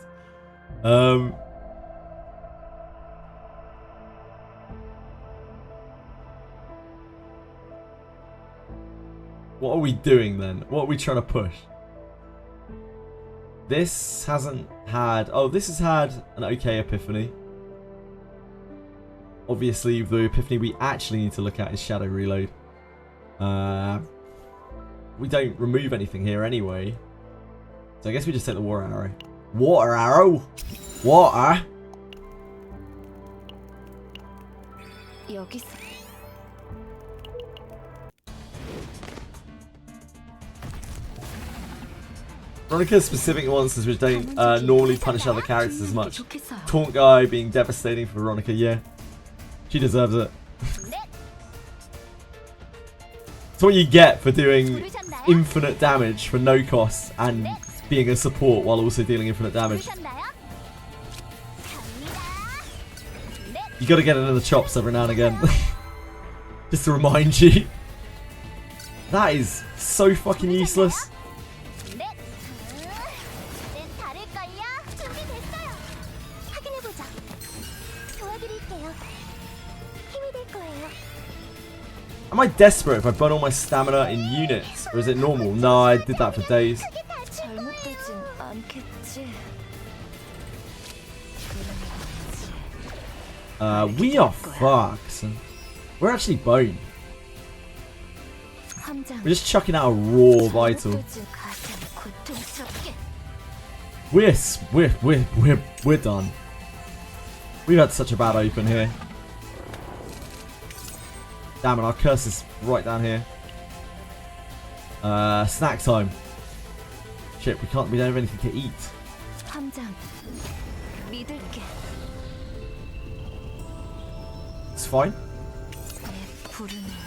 What are we doing then? What are we trying to push? This hasn't had... Oh, this has had an okay epiphany. Obviously, the epiphany we actually need to look at is Shadow Reload. We don't remove anything here anyway. So I guess we just take the Water Arrow. Water Arrow! Water! 여기 있어. Veronica specific monsters which don't normally punish other characters as much. Taunt Guy being devastating for Veronica, yeah. She deserves it. It's what you get for doing infinite damage for no cost and being a support while also dealing infinite damage. You gotta get it in the chops every now and again. Just to remind you. That is so fucking useless. Am I desperate if I burn all my stamina in units? Or is it normal? No, I did that for days. 잘못되진 않겠지. We are fucked. We're actually boned. We're just chucking out a raw vital. We're done. We've had such a bad open here. Damn it, our curse is right down here. Snack time. Shit, we don't have anything to eat. It's fine.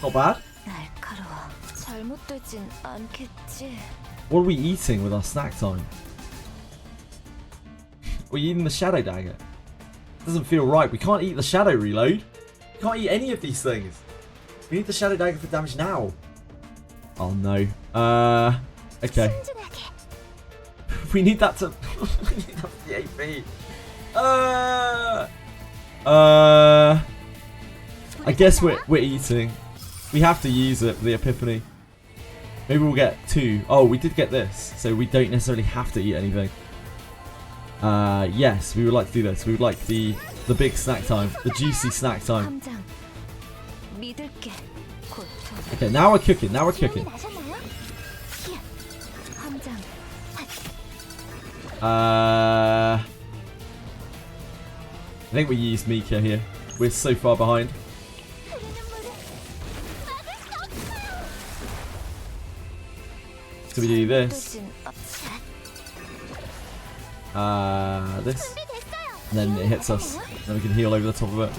Not bad. What are we eating with our snack time? We're eating the Shadow Dagger. Doesn't feel right. We can't eat the Shadow Reload. We can't eat any of these things. We need the Shadow Dagger for damage now. Oh no. Okay. We need that to... we need that for the AP. I guess we're eating. We have to use it for the epiphany. Maybe we'll get 2. Oh, we did get this. So we don't necessarily have to eat anything. Yes, we would like to do this. We would like the big snack time. The juicy snack time. Okay, now we're cooking. Now we're cooking. I think we used Mika here. We're so far behind. So we do this. This. And then it hits us. Then we can heal over the top of it.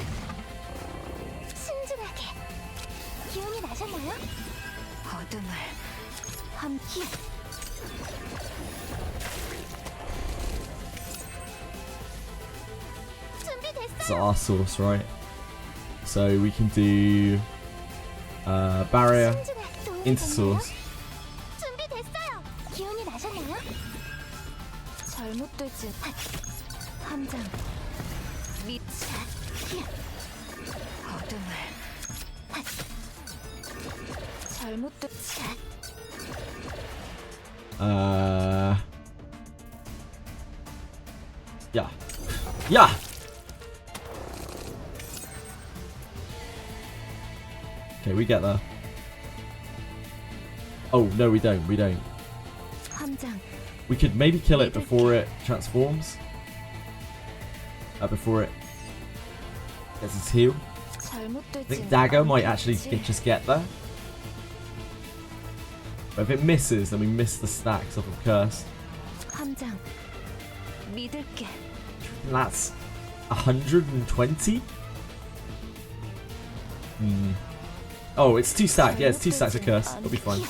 It's our source, right? So we can do barrier into source. Yeah. Yeah! Okay, we get there. Oh, no we don't, we don't. We could maybe kill it before it transforms. Before it gets its heal. I think Dagger might actually just get there. But if it misses, then we miss the stacks off of Curse. And that's 120? Oh, it's 2 stack. Yeah, it's 2 stacks of curse. It'll be fine.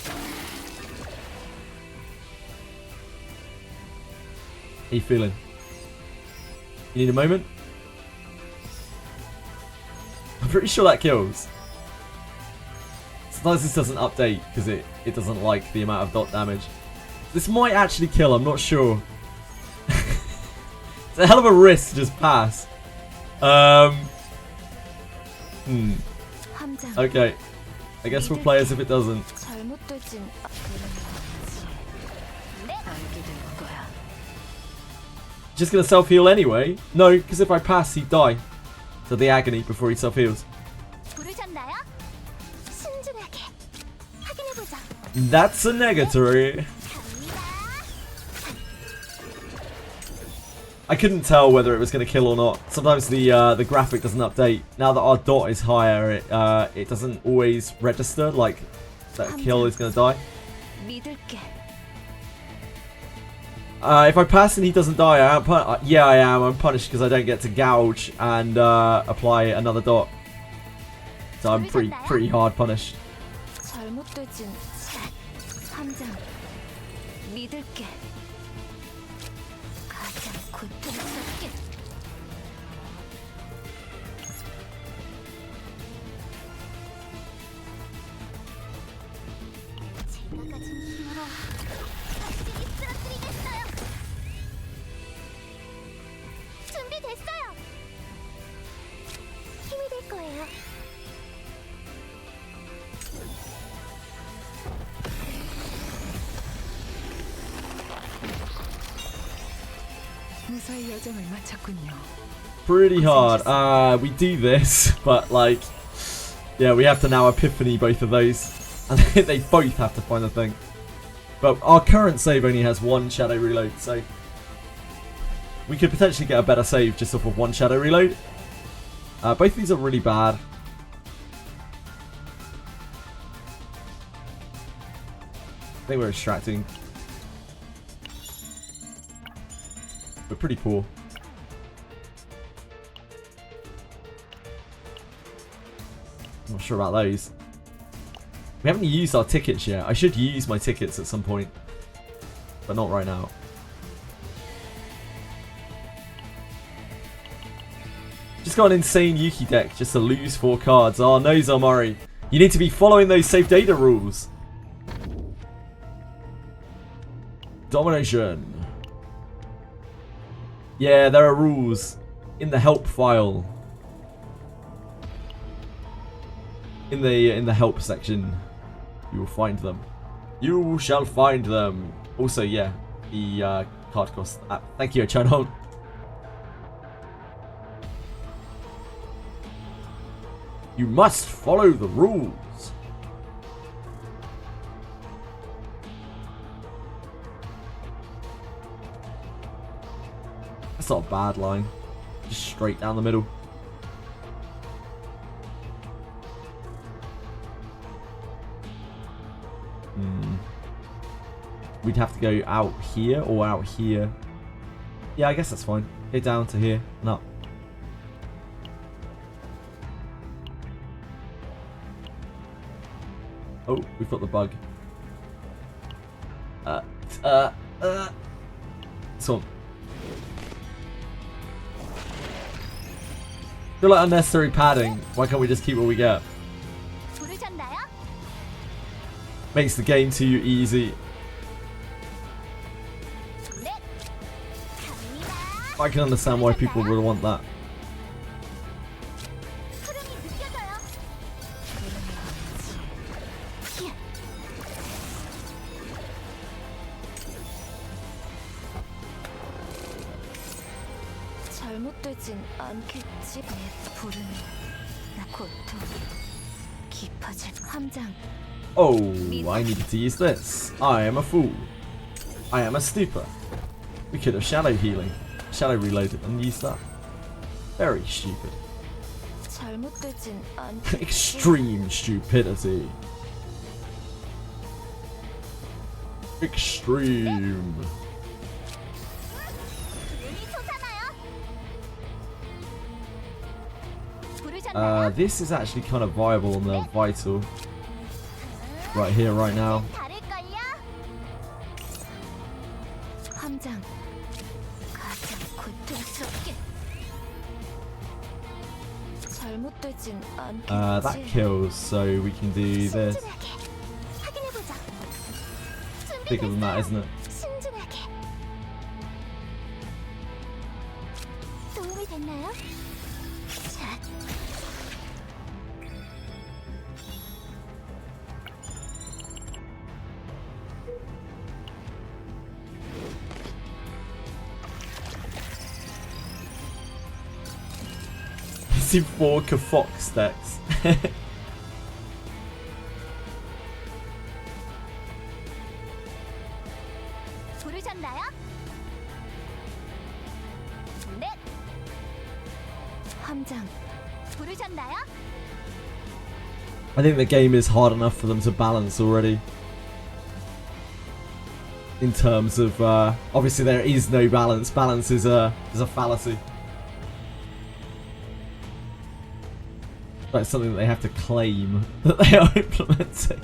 How you feeling? You need a moment? I'm pretty sure that kills. Sometimes this doesn't update because it doesn't like the amount of dot damage. This might actually kill, I'm not sure. It's a hell of a risk to just pass. Okay. I guess we'll play as if it doesn't. Just gonna self-heal anyway? No, because if I pass, he'd die. So the agony before he self-heals. 부르셨나요? 신중하게 확인해보자. That's a negatory. I couldn't tell whether it was going to kill or not. Sometimes the graphic doesn't update. Now that our dot is higher, it doesn't always register like that kill is going to die. 믿을게. If I pass and he doesn't die, I am yeah, I am. I'm punished because I don't get to gouge and apply another dot. So I'm pretty hard punished. 잘못되진 함장. 믿을게. 가장 고통스럽게. 제가 가진 힘으로 확실히 쓰러뜨리겠어요. 준비됐어요. 힘이 될 거예요. 무사히 여정을 마쳤군요. Pretty hard. We do this, but like, yeah, we have to now epiphany both of those. And they both have to find the thing. But our current save only has 1 shadow reload, so we could potentially get a better save just off of 1 shadow reload. Both of these are really bad. I think we're extracting. We're pretty poor. I'm not sure about those. We haven't used our tickets yet. I should use my tickets at some point. But not right now. Just got an insane Yuki deck just to lose 4 cards. Oh no, Zomari. You need to be following those safe data rules. Domination. Yeah, there are rules in the help file. In the help section, you will find them. You shall find them. Also, yeah, the card cost. Thank you, Channel. You must follow the rules. That's not a bad line. Just straight down the middle. We'd have to go out here or out here. Yeah, I guess that's fine. Go down to here and up. Oh, we've got the bug. So, feel like unnecessary padding. Why can't we just keep what we get? 부르셨나요? Makes the game too easy. 네. 갑니다. I can understand why people would want that. 흐름이 느껴져요. 히야. 잘못되진 않겠지. 내 부름이 나 고통 깊어질 함장. Oh, I needed to use this. I am a fool. I am a stupor. We could have shadow healing, shadow reloaded and used that. Very stupid. 잘못되진 않겠지. Extreme stupidity. Extreme. 눈이 솟아나요. 부르셨나요? This is actually kind of viable on the vital. Right here, right now. 다를걸요? 함장. 가장 고통스럽게. 잘못되진 That 않겠지. kills, so we can do this. 신중하게 확인해보자. Bigger than that, isn't it? 신중하게. 도움이 됐나요? 자, See 4 Fox decks. 부르셨나요? 네, 함장. 부르셨나요? I think the game is hard enough for them to balance already. In terms of, obviously there is no balance. Balance is a fallacy. Like something that they have to claim that they are implementing.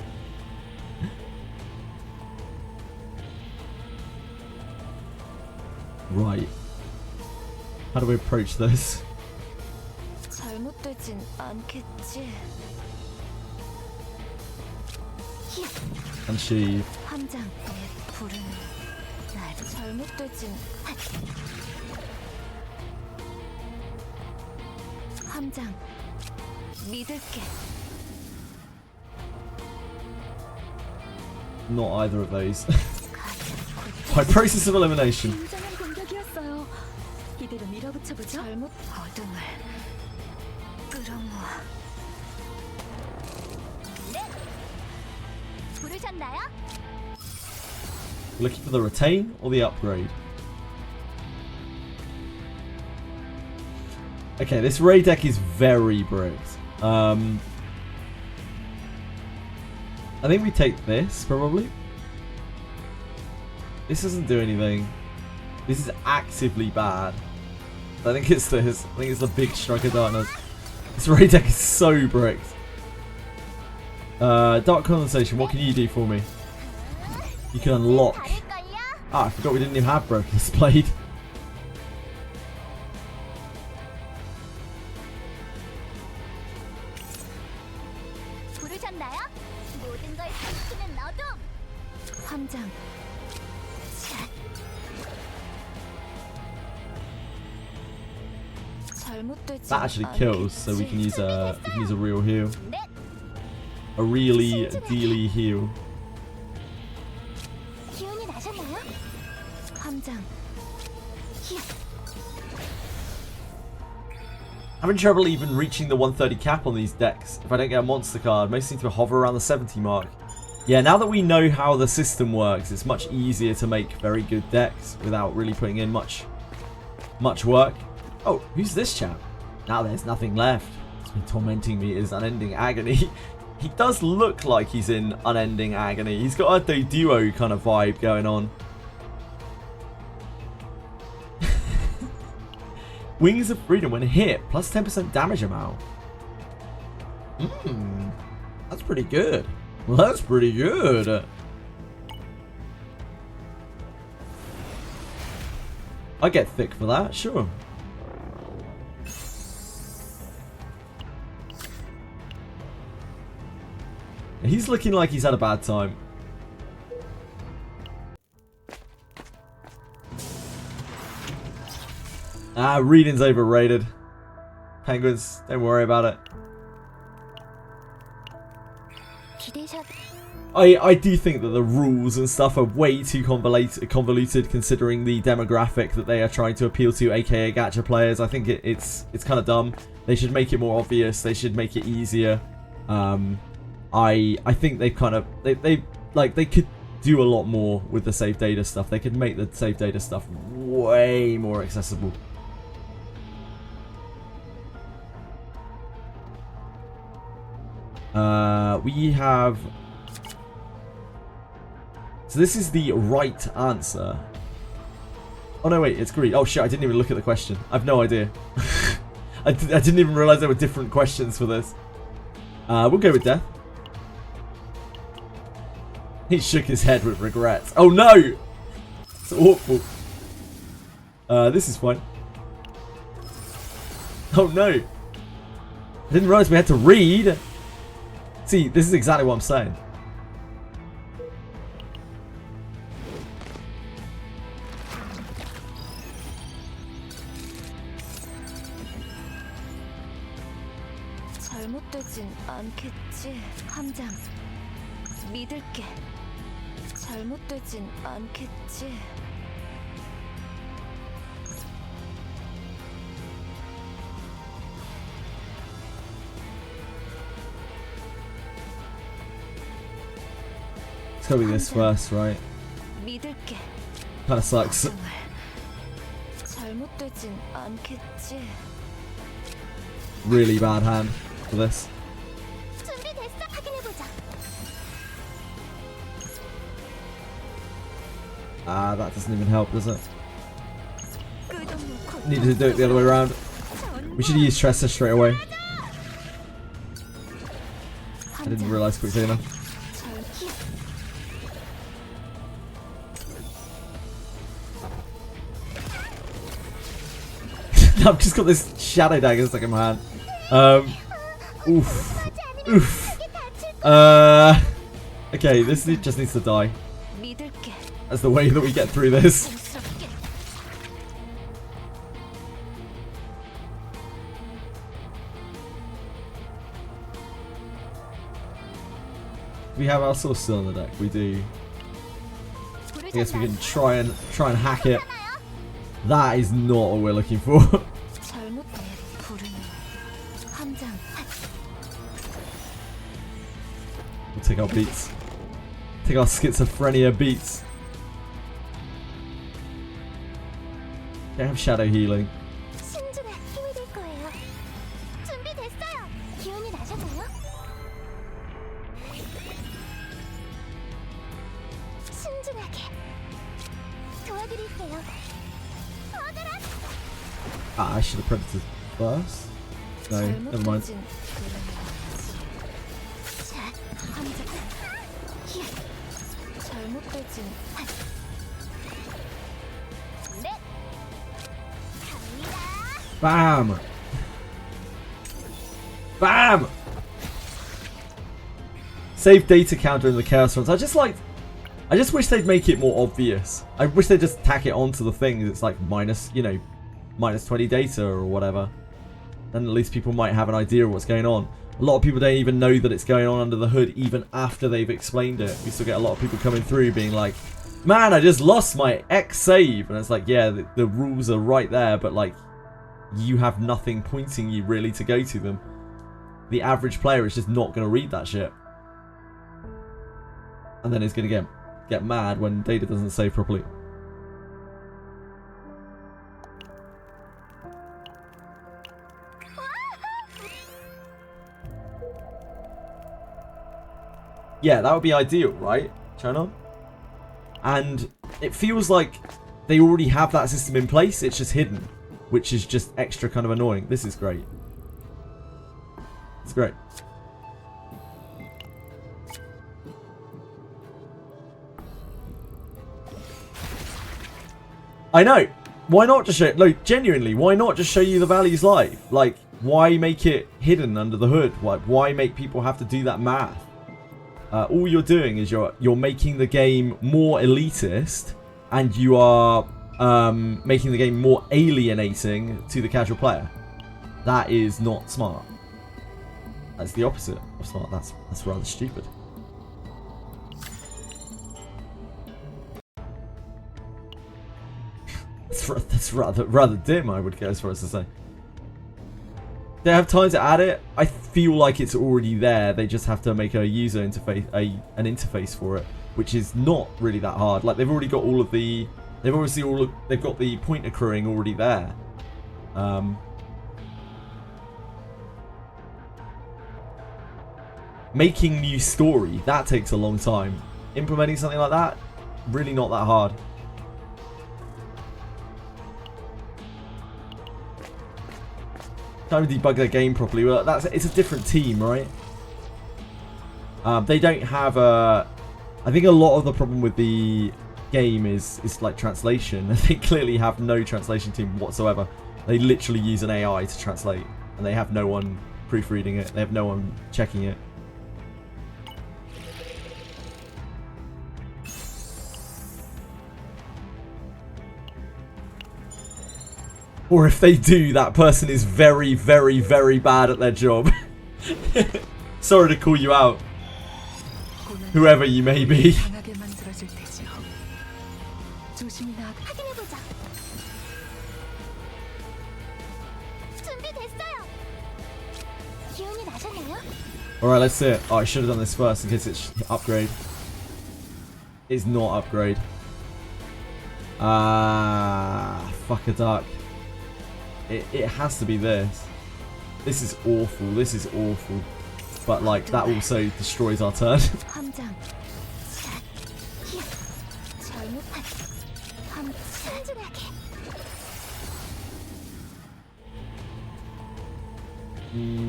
Right. How do we approach this? 잘못되진 않겠지. And she... 함장. 내 부르는 날 잘못되진. 함장. 믿을게. Not either of those. By process of elimination. 굉장한 공격이었어요. 이대로 밀어붙여보죠. 잘못 어둠을 끌어모아. 네, 부르셨나요? Looking for the retain or the upgrade? Okay, this raid deck is very bricked. I think we take this, probably. This doesn't do anything. This is actively bad. I think it's this. I think it's the big Strike of Darkness. This raid deck is so bricked. Dark Condensation, what can you do for me? You can unlock... 다를걸요? Ah, I forgot we didn't even have Broken Blade. 부르셨나요? 모든 걸 삼키는 어둠. 함장. 잘못되지 That actually kills, so we can use a real heal. 네, A really dealy heal. 기운이 나셨나요? 함장. Having trouble even reaching the 130 cap on these decks if I don't get a monster card. Most seem to hover around the 70 mark. Yeah, now that we know how the system works, it's much easier to make very good decks without really putting in much work. Oh, who's this chap? Now there's nothing left. It's been tormenting me is unending agony. He does look like he's in unending agony. He's got a duo kind of vibe going on. Wings of Freedom when hit, plus 10% damage amount. That's pretty good. Well, that's pretty good. I get thick for that, sure. He's looking like he's had a bad time. Ah, reading's overrated. Penguins, don't worry about it. 기대샷. I do think that the rules and stuff are way too convoluted considering the demographic that they are trying to appeal to, aka gacha players. I think it's kind of dumb. They should make it more obvious. They should make it easier. I think they've kind of they could do a lot more with the save data stuff. They could make the save data stuff way more accessible. We have... So this is the right answer. Oh no, wait, it's green. Oh shit, I didn't even look at the question. I've no idea. I didn't even realise there were different questions for this. We'll go with death. He shook his head with regret. Oh no! It's awful. This is fine. Oh no! I didn't realise we had to read. See, this is exactly what I'm saying. 잘못되진 않겠지. 함장. 믿을게. 잘못되진 않겠지. It's gotta be this first, right? 믿을게. Kinda sucks. 정말. 잘못되진 않겠지. Really bad hand for this. 준비됐어. 확인해보자. Ah, that doesn't even help, does it? 끝없는 Needed to do it the other way around. We should have used Tressa straight away. I didn't realise quickly enough. I've just got this shadow dagger stuck in my hand. Oof. Oof. Okay, this just needs to die. 믿을게. That's the way that we get through this. 정스럽게. We have our source still on the deck. We do. I guess we can try and hack it. That is not what we're looking for. 잘못된 부르는 함장. We'll take our beats. Take our schizophrenia beats. They have shadow healing. 신중한 힘이 될 거예요. 준비됐어요. 기운이 나셨나요? 신중하게 도와드릴게요. 어들아. Ah, I should have predated first. No, never mind. 잘못되진 자, 함장. 히야. 잘못되진 넷. 갑니다. Bam! Bam! Save data counter in the chaos runs. I just wish they'd make it more obvious. I wish they'd just tack it onto the thing. It's like minus, you know, minus 20 data or whatever. Then at least people might have an idea of what's going on. A lot of people don't even know that it's going on under the hood even after they've explained it. We still get a lot of people coming through being like, man, I just lost my X save. And it's like, yeah, the rules are right there, but like, you have nothing pointing you really to go to them. The average player is just not going to read that shit. And then it's going to get mad when data doesn't save properly. Yeah, that would be ideal, right, China? And it feels like they already have that system in place. It's just hidden, which is just extra kind of annoying. This is great. It's great. I know. Why not just show it? Like, genuinely, why not just show you the values live? Like, why make it hidden under the hood? Why make people have to do that math? All you're doing is you're making the game more elitist, and you are making the game more alienating to the casual player. That is not smart. That's the opposite of smart. That's rather stupid. That's rather dim, I would go as far as to say. They have time to add it. I feel like it's already there. They just have to make a user interface, an interface for it, which is not really that hard. Like, they've already got all of the, they've got the point accruing already there. Making new story, that takes a long time. Implementing something like that, really not that hard. trying to debug their game properly. Well, it's a different team, right? They don't have a... I think a lot of the problem with the game is like translation. They clearly have no translation team whatsoever. They literally use an AI to translate, and they have no one proofreading it. They have no one checking it. Or if they do, that person is very, very, very bad at their job. Sorry to call you out, whoever you may be. 확인해보자. 준비됐어요. 기운이 나셨나요? Alright, let's see it. Oh, I should have done this first in case it's upgrade. It's not upgrade. Fuck a duck. It has to be this. This is awful. This is awful. But like that also destroys our turn. 함장. 히야. 잘못한. 순진하게.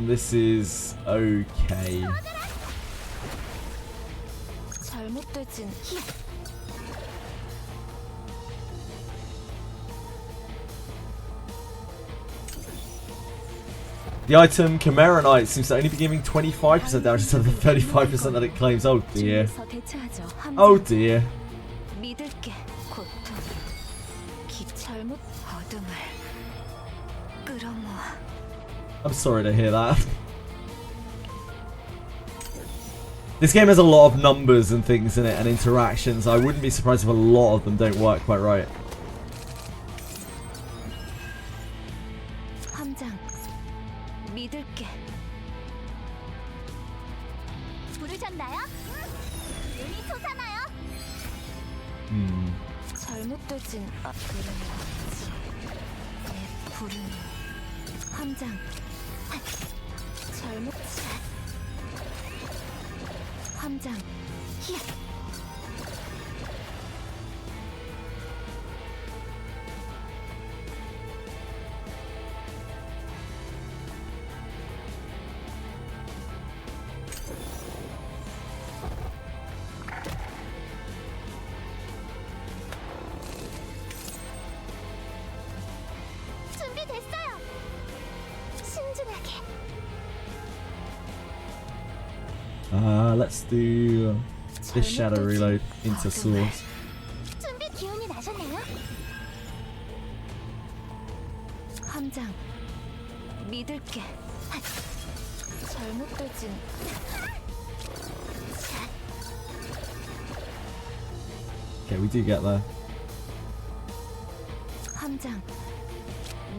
This is okay. 잘못되진. 히야. The item Chimera Knight seems to only be giving 25% damage instead of the 35% that it claims. Oh dear. Oh dear. 믿을게. 고통. 잘못 어둠을 끌어모아. I'm sorry to hear that. This game has a lot of numbers and things in it and interactions. I wouldn't be surprised if a lot of them don't work quite right. 함장. 믿을게. 부르셨나요? 눈이 솟아나요. 잘못되진 그래야지. 내 부르는 함장. 잘못. 함장. 히야. 준비됐어요. 신중하게. Let's do this shadow reload into source. 준비 기운이 나셨나요? 함장. 믿을게. 잘못되진. Okay, we do get there. 함장.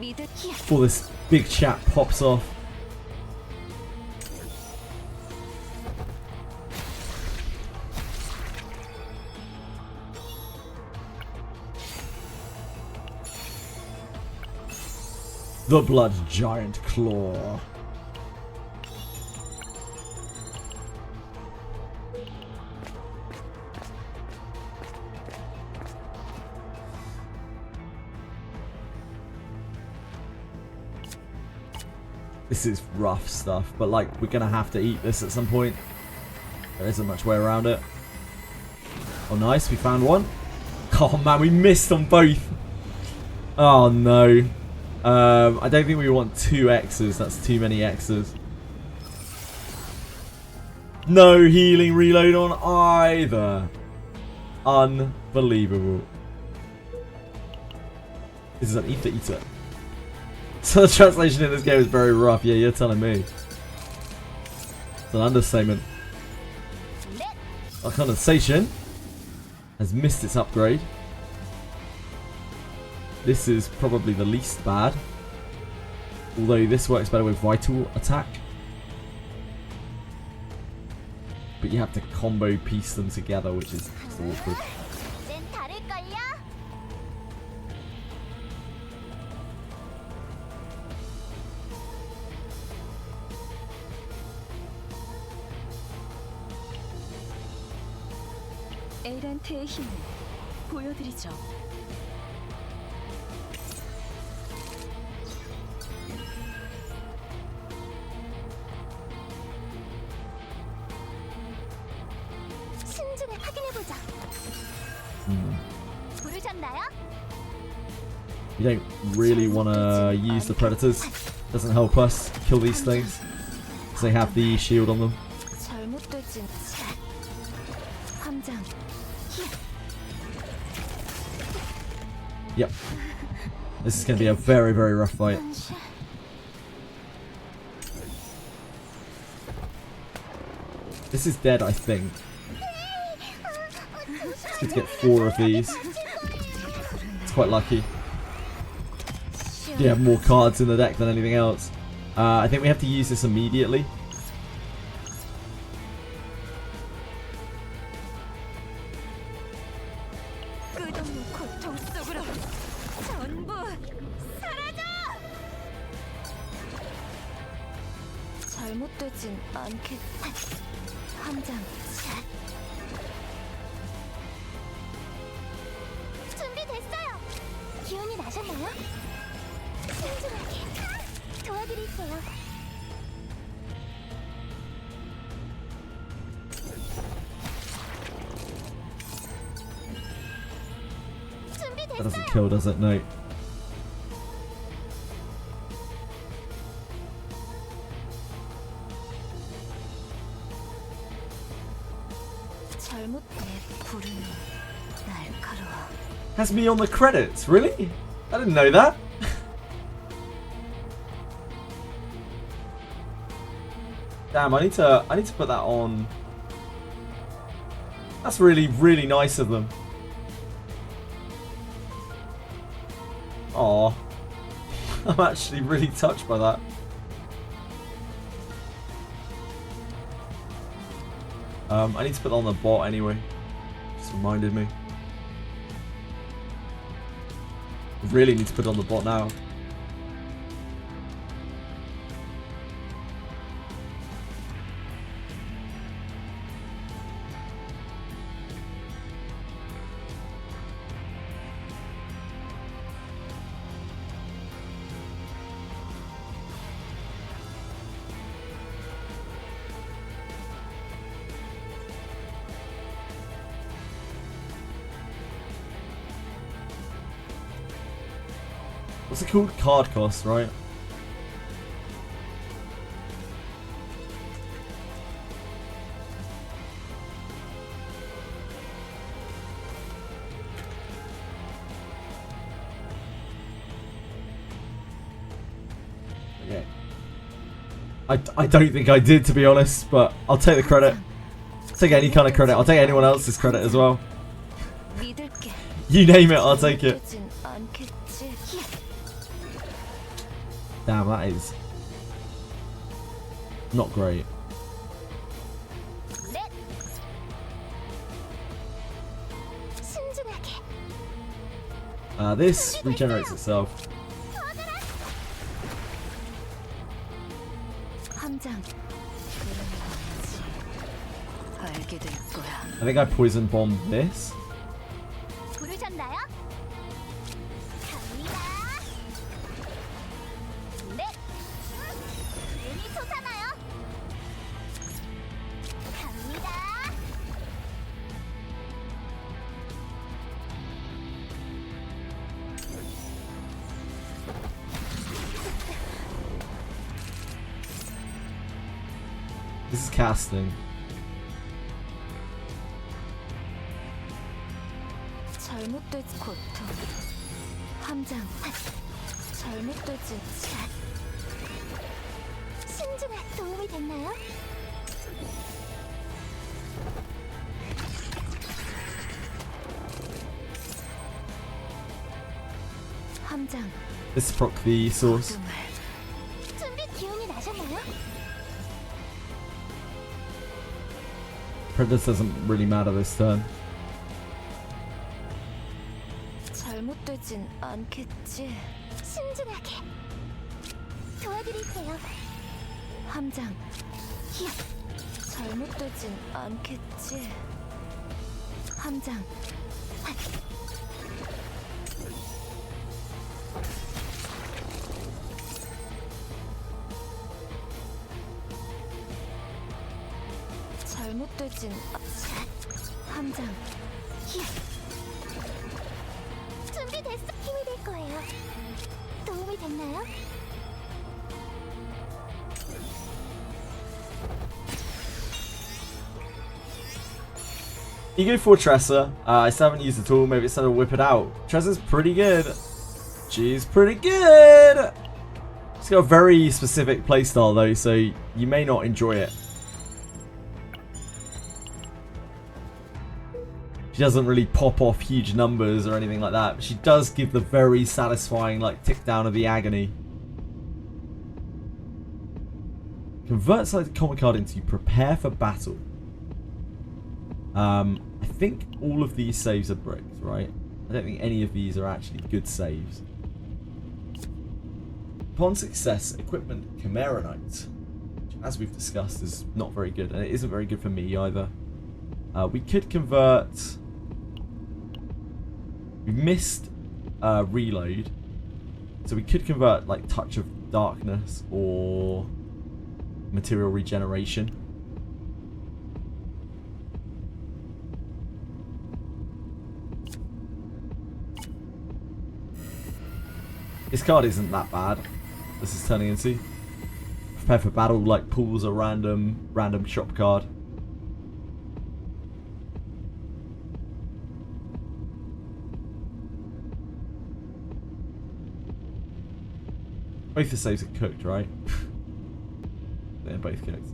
믿을게. Before this big chat pops off. The Blood Giant Claw. This is rough stuff, but like we're gonna have to eat this at some point. There isn't much way around it. Oh nice, we found one. Oh man, we missed on both. Oh no. I don't think we want 2 X's. That's too many X's. No healing reload on either. Unbelievable. This is an ether. So the translation in this game is very rough. Yeah, you're telling me. It's an understatement. Our condensation has missed its upgrade. This is probably the least bad. Although this works better with vital attack. But you have to combo piece them together, which is awkward. 이젠 다를걸요? 에란트의 힘을 보여드리죠. 신중하게 확인해보자. 부르셨나요? You don't really want to use the predators. Doesn't help us kill these things because they have the shield on them. 잘못되진 함장. Yep. This is going to be a very, very rough fight. This is dead, I think. It's good to get 4 of these. It's quite lucky. You have more cards in the deck than anything else. I think we have to use this immediately. 끝없는 고통 속으로 전부 사라져! 잘못되진 않겠. 함장. 준비됐어요. 기운이 나셨나요? 신중하게 도와드릴게요. That doesn't kill, does it? No. 잘못돼 부르는 날카로워. Has me on the credits, really? I didn't know that. Damn, I need to put that on. That's really, really nice of them. Aw. I'm actually really touched by that. I need to put that on the bot anyway. Just reminded me. Really need to put it on the bot now. What's it called? Card cost, right? Okay. I don't think I did, to be honest, but I'll take the credit. I'll take any kind of credit. I'll take anyone else's credit as well. 믿을게. You name it, I'll take it. 잘못되진 않겠지. Damn, that is not great. 넷. 신중하게. This regenerates itself. 함장. 그러면 알게 될 거야. I think I poison bombed this. 부르셨나요? 갑니다. 넷. 눈이 솟아나요. 갑니다. This is casting. 잘못된 고통. 함장. 잘못되진 신중하게 도움이 됐나요? 함장. Let's proc the source. 어둠을 준비 기운이 나셨나요? Predator doesn't really matter this turn. 잘못되진 않겠지. 신중하게 도와드릴게요. 함장. 잘못되진 않겠지. 함장. 잘못되진 함장. 준비됐어. 힘이 될 거예요. 도움이 됐나요? You go for Tressa. I still haven't used the tool. Maybe it's time to whip it out. Tressa's pretty good. She's pretty good. She's got a very specific playstyle though, so you may not enjoy it. She doesn't really pop off huge numbers or anything like that, but she does give the very satisfying like tick down of the agony. Convert selected common card into prepare for battle. I think all of these saves are bricks, right? I don't think any of these are actually good saves. Upon success, equipment Chimera Knight, which, as we've discussed, is not very good, and it isn't very good for me either. We could convert. We missed reload, so we could convert like Touch of Darkness or Material Regeneration. This card isn't that bad. This is turning into prepare for battle. Like pulls a random shop card. Both the saves are cooked, right? They're both cooked.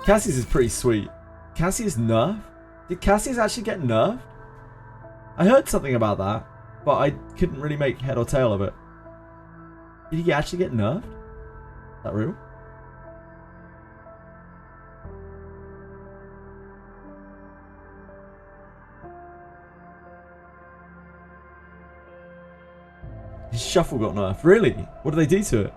Cassie's is pretty sweet. Cassie's nerfed? Did Cassie's actually get nerfed? I heard something about that, but I couldn't really make head or tail of it. Did he actually get nerfed? Is that real? His shuffle got nerfed. Really? What did they do to it?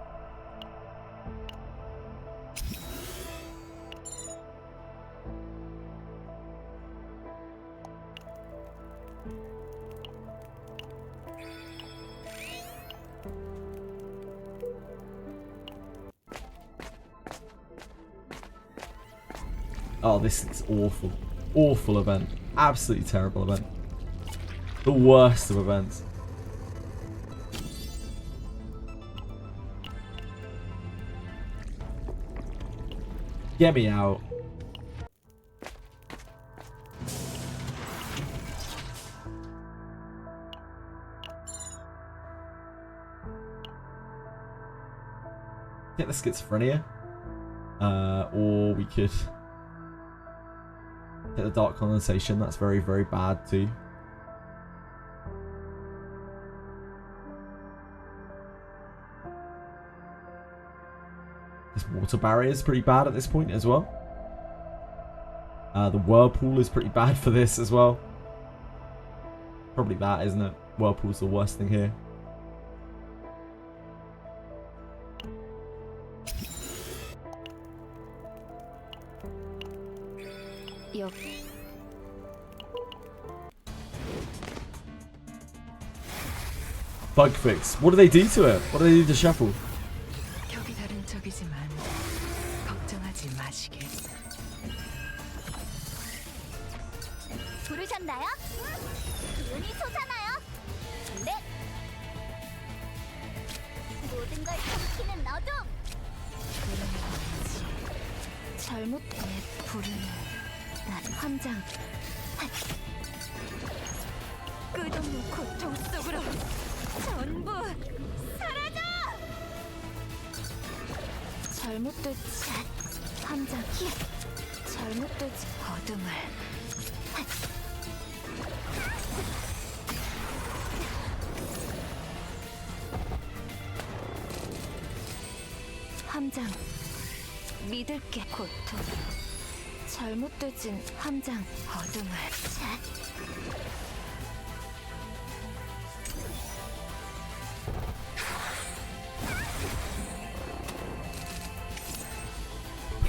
Oh, this is awful. Awful event. Absolutely terrible event. The worst of events. Get me out. Get the schizophrenia. Or we could get the dark condensation. That's very, very bad too. This water barrier is pretty bad at this point as well. The whirlpool is pretty bad for this as well. Probably that, isn't it? Whirlpool's the worst thing here. 여 Bug fix. What do they do to it? What do they do to shuffle? 격이 다른 적이지만 걱정하지 마시길. 부르셨나요? 기운이 솟아나요. 네. 모든 걸 삼키는 어둠. 잘못된 불은 난 함장. 끝없는 고통 속으로 전부 사라져. 잘못됐지 함장. 잘못됐지 어둠을. 함장. 믿을게. 고통. 잘못되진 함장. 어둠을.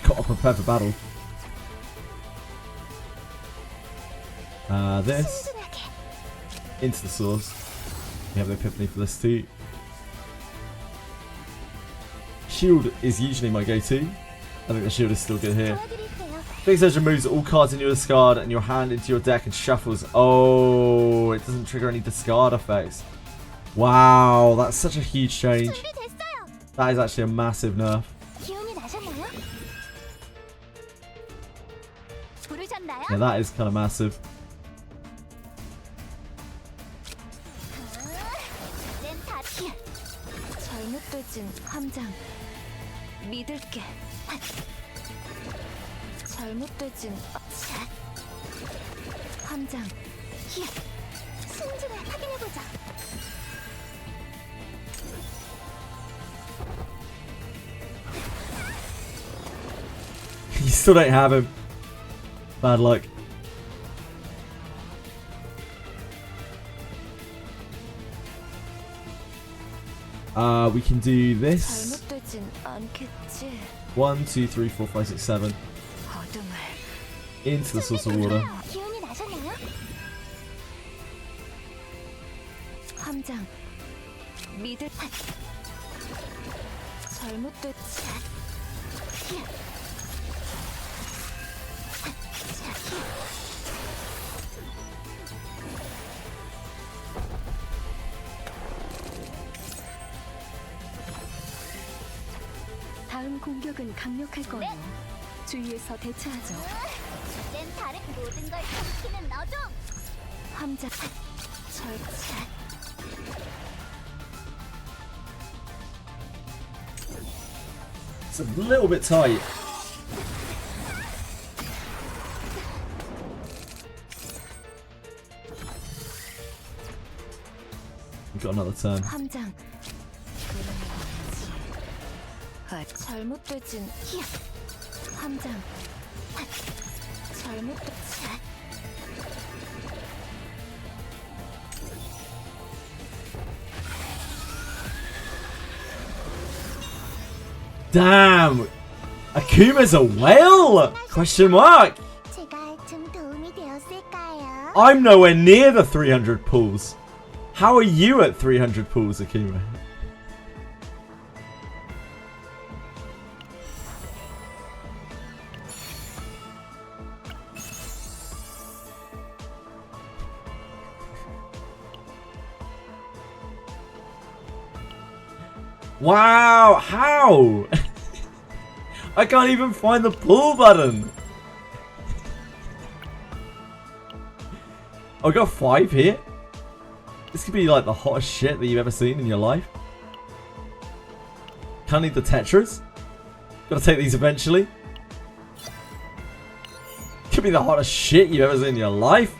Gotta prepare for battle. This. Into the source. We have the epiphany for this too. Shield is usually my go-to. I think the shield is still good here. Big Surge removes all cards in your discard and your hand into your deck and shuffles. Oh, it doesn't trigger any discard effects. Wow, that's such a huge change. That is actually a massive nerf. Yeah, that is kind of massive. 잘못되진 함장 믿을게. 잘못되진 함장. 승진을 확인해보자. You still don't have him. Bad luck. We can do this. 잘못되진 않겠지. 1, 2, 3, 4, 5, 6, 7. 어둠을 Into the source of water. 기운이 나셨나요? 함장 믿을. 잘못됐지. 다음 공격은 강력할 거예요. 주위에서 대처하죠. 난 다른 모든 걸 삼키는 너죠. 함장 절차. It's a little bit tight. We've got another turn. 함장. 잘못되진 함장. 잘못됐지. Damn! Akuma's a whale? Question mark! 제가 좀 도움이 되었을까요? I'm nowhere near the 300 pulls. How are you at 300 pulls, Akuma? Wow, how? I can't even find the pull button. I got 5 here. This could be like the hottest shit that you've ever seen in your life. Can't need the Tetras. Gotta take these eventually. Could be the hottest shit you've ever seen in your life.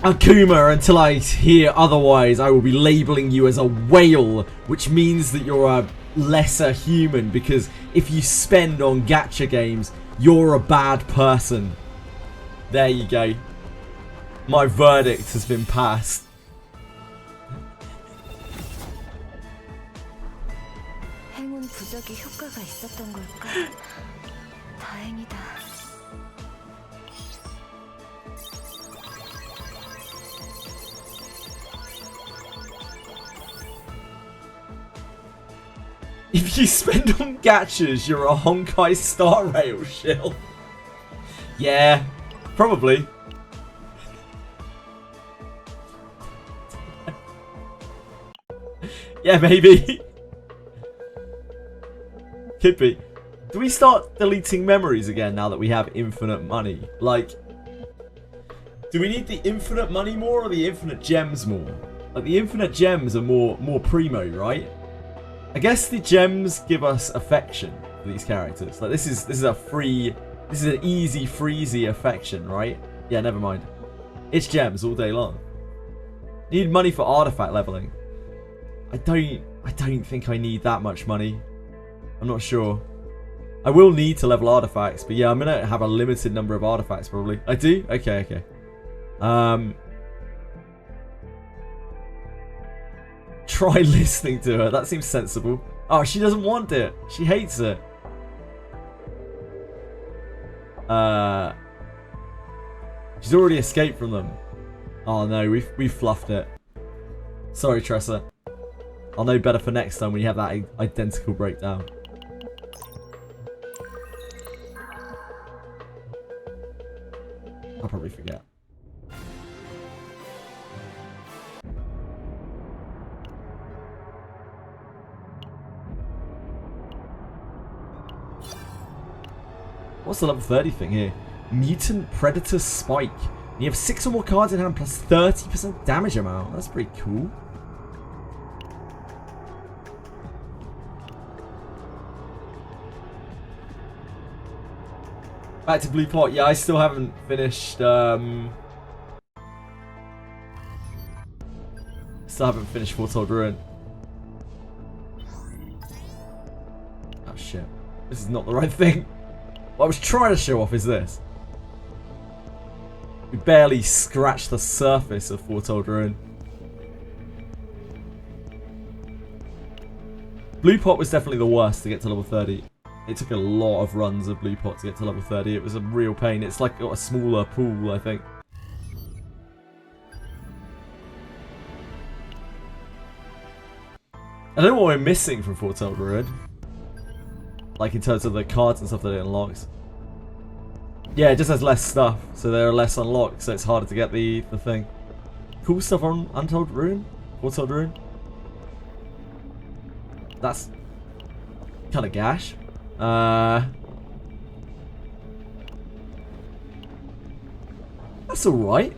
Akuma, until I hear otherwise, I will be labeling you as a whale, which means that you're a lesser human, because if you spend on gacha games, you're a bad person. There you go. My verdict has been passed. 행운 부적이 효과가 있었던 걸까? 다행이다. If you spend on gachas, you're a Honkai Star Rail shill. Yeah, probably. Yeah, maybe. Could be. Do we start deleting memories again now that we have infinite money? Like, do we need the infinite money more or the infinite gems more? Like, the infinite gems are more primo, right? I guess the gems give us affection for these characters. Like, this is a free, this is an easy freezy affection, right? Yeah, never mind. It's gems all day long. Need money for artifact leveling. I don't think I need that much money. I'm not sure. I will need to level artifacts, but yeah, I'm gonna have a limited number of artifacts probably. I do? Okay. Try listening to her. That seems sensible. Oh, she doesn't want it. She hates it. She's already escaped from them. Oh no, we fluffed it. Sorry, Tressa. I'll know better for next time when you have that identical breakdown. I'll probably forget. What's the level 30 thing here? Mutant Predator Spike. You have 6 or more cards in hand plus 30% damage amount. That's pretty cool. Back to Blue Pot. Yeah, I still haven't finished. Still haven't finished Foretold Ruin. Oh shit! This is not the right thing. What I was trying to show off is this. We barely scratched the surface of Foretold Ruin. Blue Pot was definitely the worst to get to level 30. It took a lot of runs of Blue Pot to get to level 30. It was a real pain. It's like got a smaller pool, I think. I don't know what we're missing from Foretold Ruin. Like in terms of the cards and stuff that it unlocks. Yeah, it just has less stuff, so there are less unlocked, so it's harder to get the thing. Cool stuff on Untold Ruin? Foretold Ruin? That's kind of gash. That's alright.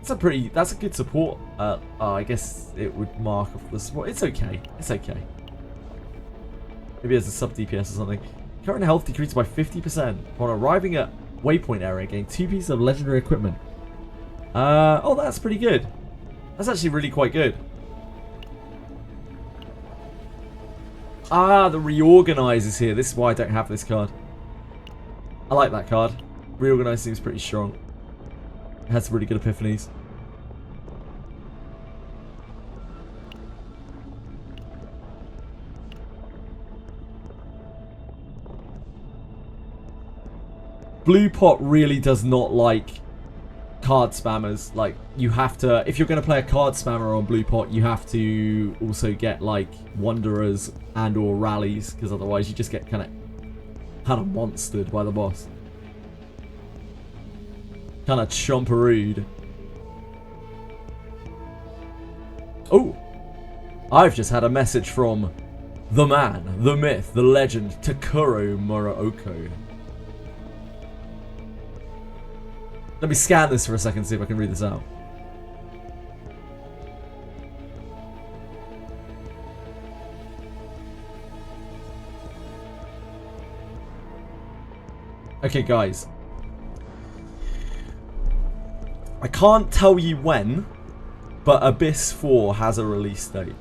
That's a good support. I guess it would mark off the support. It's okay. It's okay. Maybe it's a sub DPS or something. Current health decreased by 50%. Upon arriving at waypoint area, gain 2 pieces of legendary equipment. Oh, that's pretty good. That's actually really quite good. Ah, the Reorganize is here. This is why I don't have this card. I like that card. Reorganize seems pretty strong. It has some really good epiphanies. Blue Pot really does not like card spammers. Like, you have to, if you're going to play a card spammer on Blue Pot, you have to also get like Wanderers and or Rallies, because otherwise you just get kind of monstered by the boss. Kind of chomperooed. Oh, I've just had a message from the man, the myth, the legend, Takuro Muraoka. Let me scan this for a second, see if I can read this out. Okay, guys. I can't tell you when, but Abyss 4 has a release date.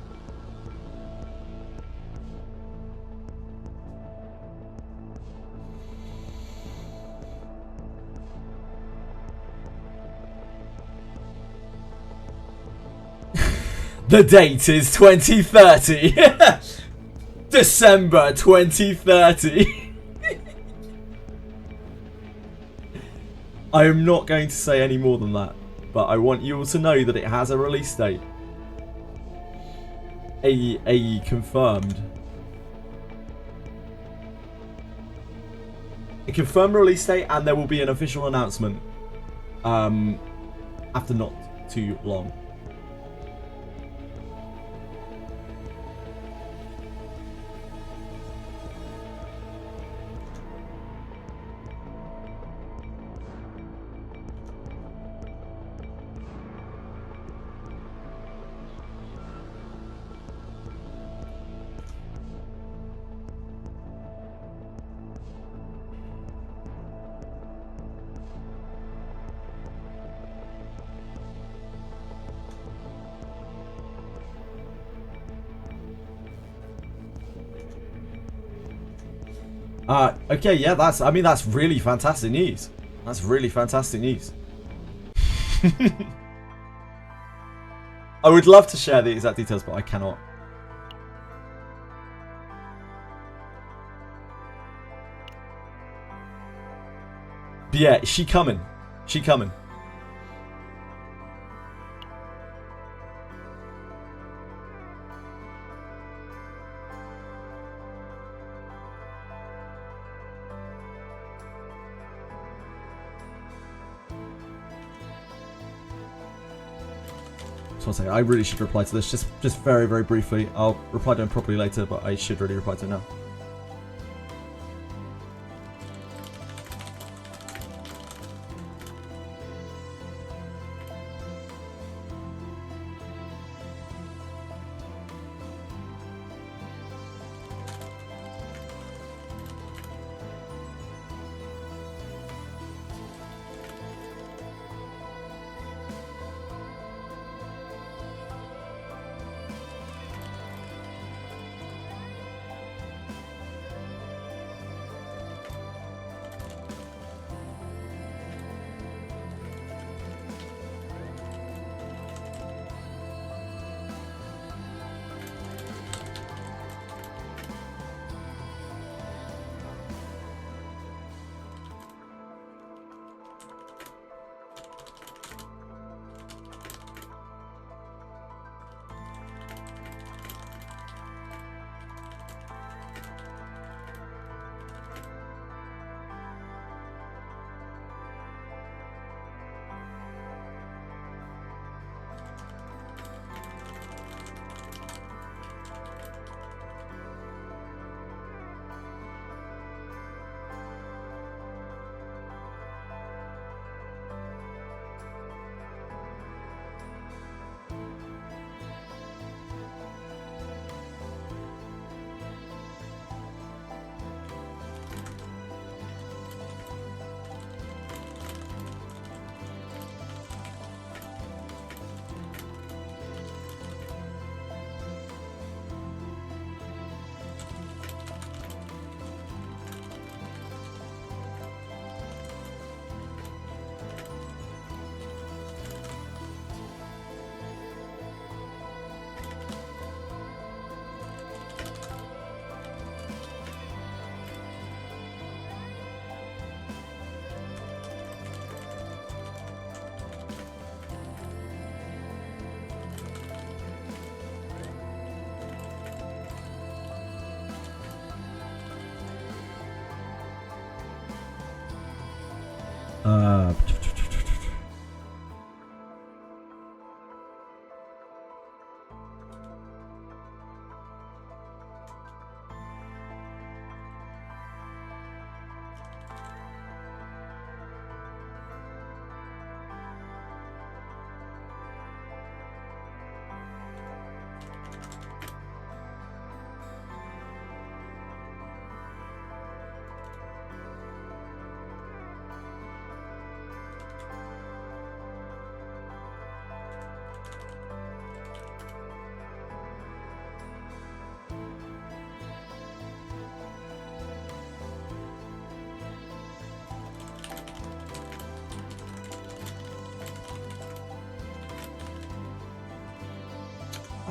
The date is 2030. December 2030. I am not going to say any more than that, but I want you all to know that it has a release date. A confirmed. A confirmed release date, and there will be an official announcement after not too long. Okay, yeah, I mean, that's really fantastic news. That's really fantastic news. I would love to share the exact details, but I cannot. But yeah, she coming. She coming. One second, I really should reply to this just very, very briefly. I'll reply to him properly later, but I should really reply to him now.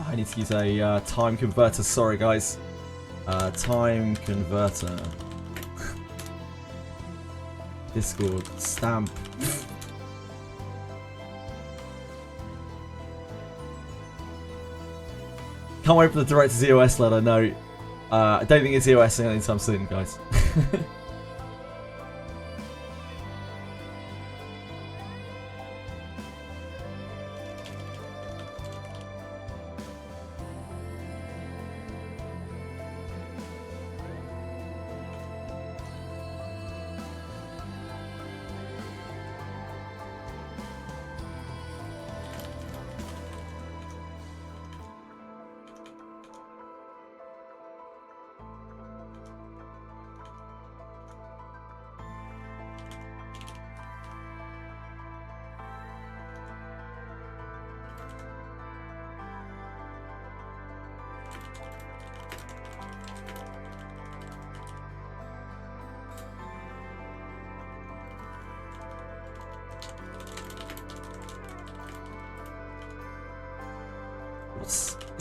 I need to use a time converter. Sorry, guys. Time converter. Discord. Stamp. Can't wait for the Director's EOS letter. No. I don't think it's EOS anytime soon, guys.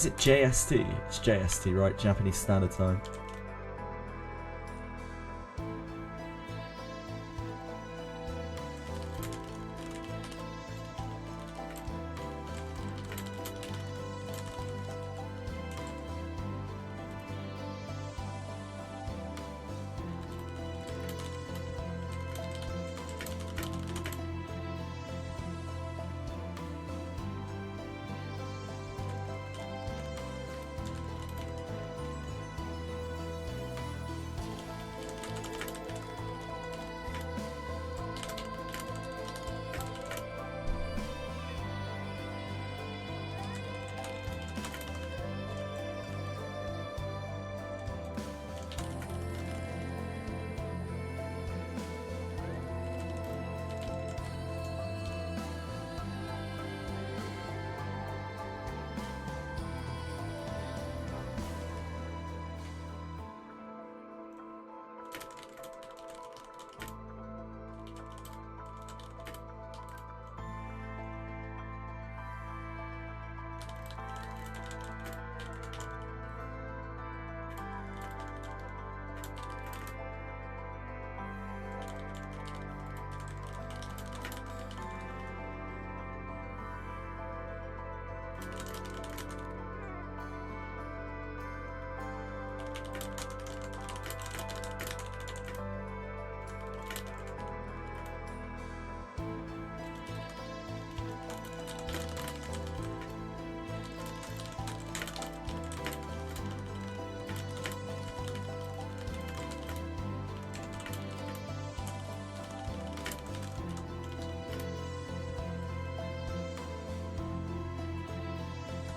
Is it JST? It's JST, right? Japanese Standard Time.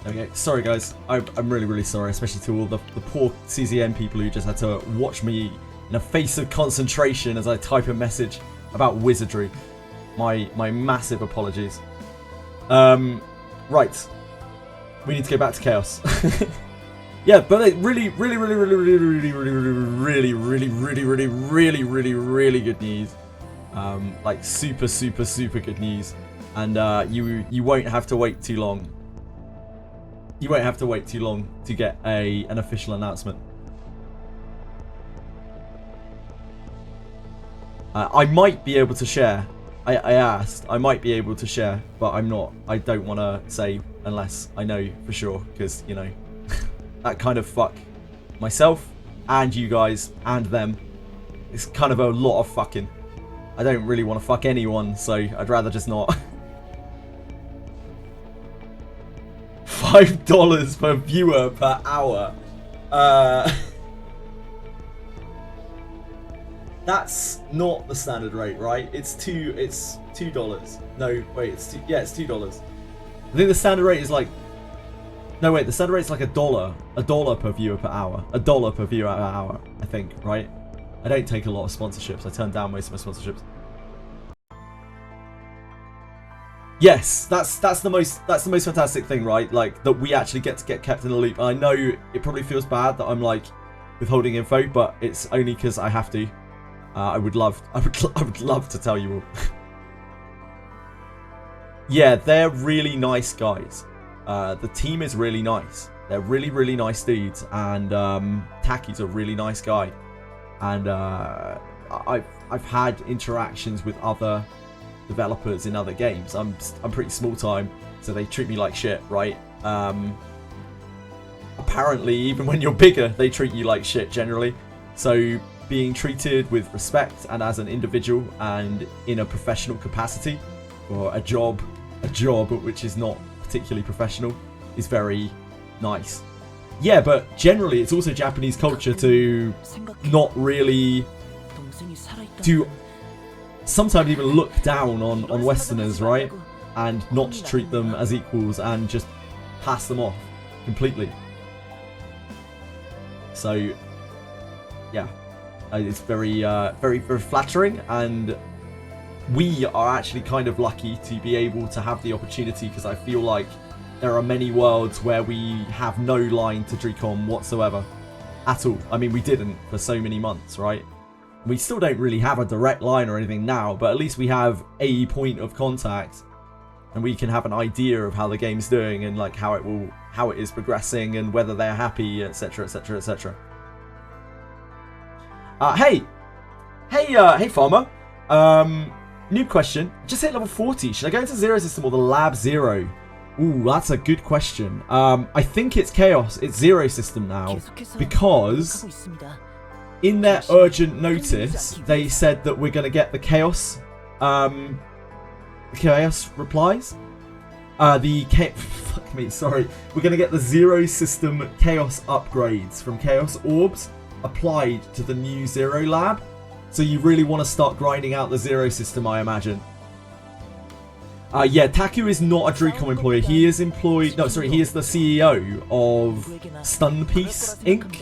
Okay, sorry guys, I'm really sorry, especially to all the poor CZN people who just had to watch me in a face of concentration as I type a message about Wizardry. My massive apologies. Right, we need to go back to Chaos. Yeah, but really good news. Like super good news, and you won't have to wait too long. You won't have to wait too long to get an official announcement. I might be able to share. I asked. I might be able to share, but I'm not. I don't want to say unless I know for sure, because, you know, that kind of fuck myself and you guys and them. It's kind of a lot of fucking. I don't really want to fuck anyone, so I'd rather just not. $5 per viewer per hour. That's not the standard rate, right? It's $2. No, wait, it's $2. Yeah, it's $2. I think the standard rate is like. No, wait, the standard rate is like $1. $1 per viewer per hour. $1 per viewer per hour, I think, right? I don't take a lot of sponsorships. I turn down most of my sponsorships. Yes, that's the most fantastic thing, right? Like that we actually get kept in the loop. I know it probably feels bad that I'm like withholding info, but it's only because I have to. I would love to tell you all. Yeah, they're really nice guys. The team is really nice. They're really nice dudes, and Taki's a really nice guy. And I've had interactions with other developers in other games. I'm pretty small time, so they treat me like shit, right? Apparently, even when you're bigger, they treat you like shit generally. So being treated with respect and as an individual and in a professional capacity for a job which is not particularly professional is very nice. Yeah, but generally it's also Japanese culture to not really to sometimes even look down on Westerners, right? And not treat them as equals and just pass them off completely. So, yeah, it's very flattering, and we are actually kind of lucky to be able to have the opportunity, because I feel like there are many worlds where we have no line to DreamCon whatsoever at all. I mean, we didn't for so many months, right? We still don't really have a direct line or anything now, but at least we have a point of contact and we can have an idea of how the game's doing and like how it is progressing and whether they're happy, etc, etc, etc. Hey farmer, new question. Just hit level 40. Should I go into Zero System or the Lab Zero? Ooh, that's a good question. I think it's Chaos. It's Zero System now, because in their urgent notice they said that we're gonna get the Chaos replies. Fuck me, sorry. We're gonna get the Zero System Chaos upgrades from Chaos Orbs applied to the new Zero Lab. So you really want to start grinding out the Zero System, I imagine. Yeah, Taku is not a Drewcom employee. He is employed... No, sorry, he is the CEO of Stunpiece Inc.,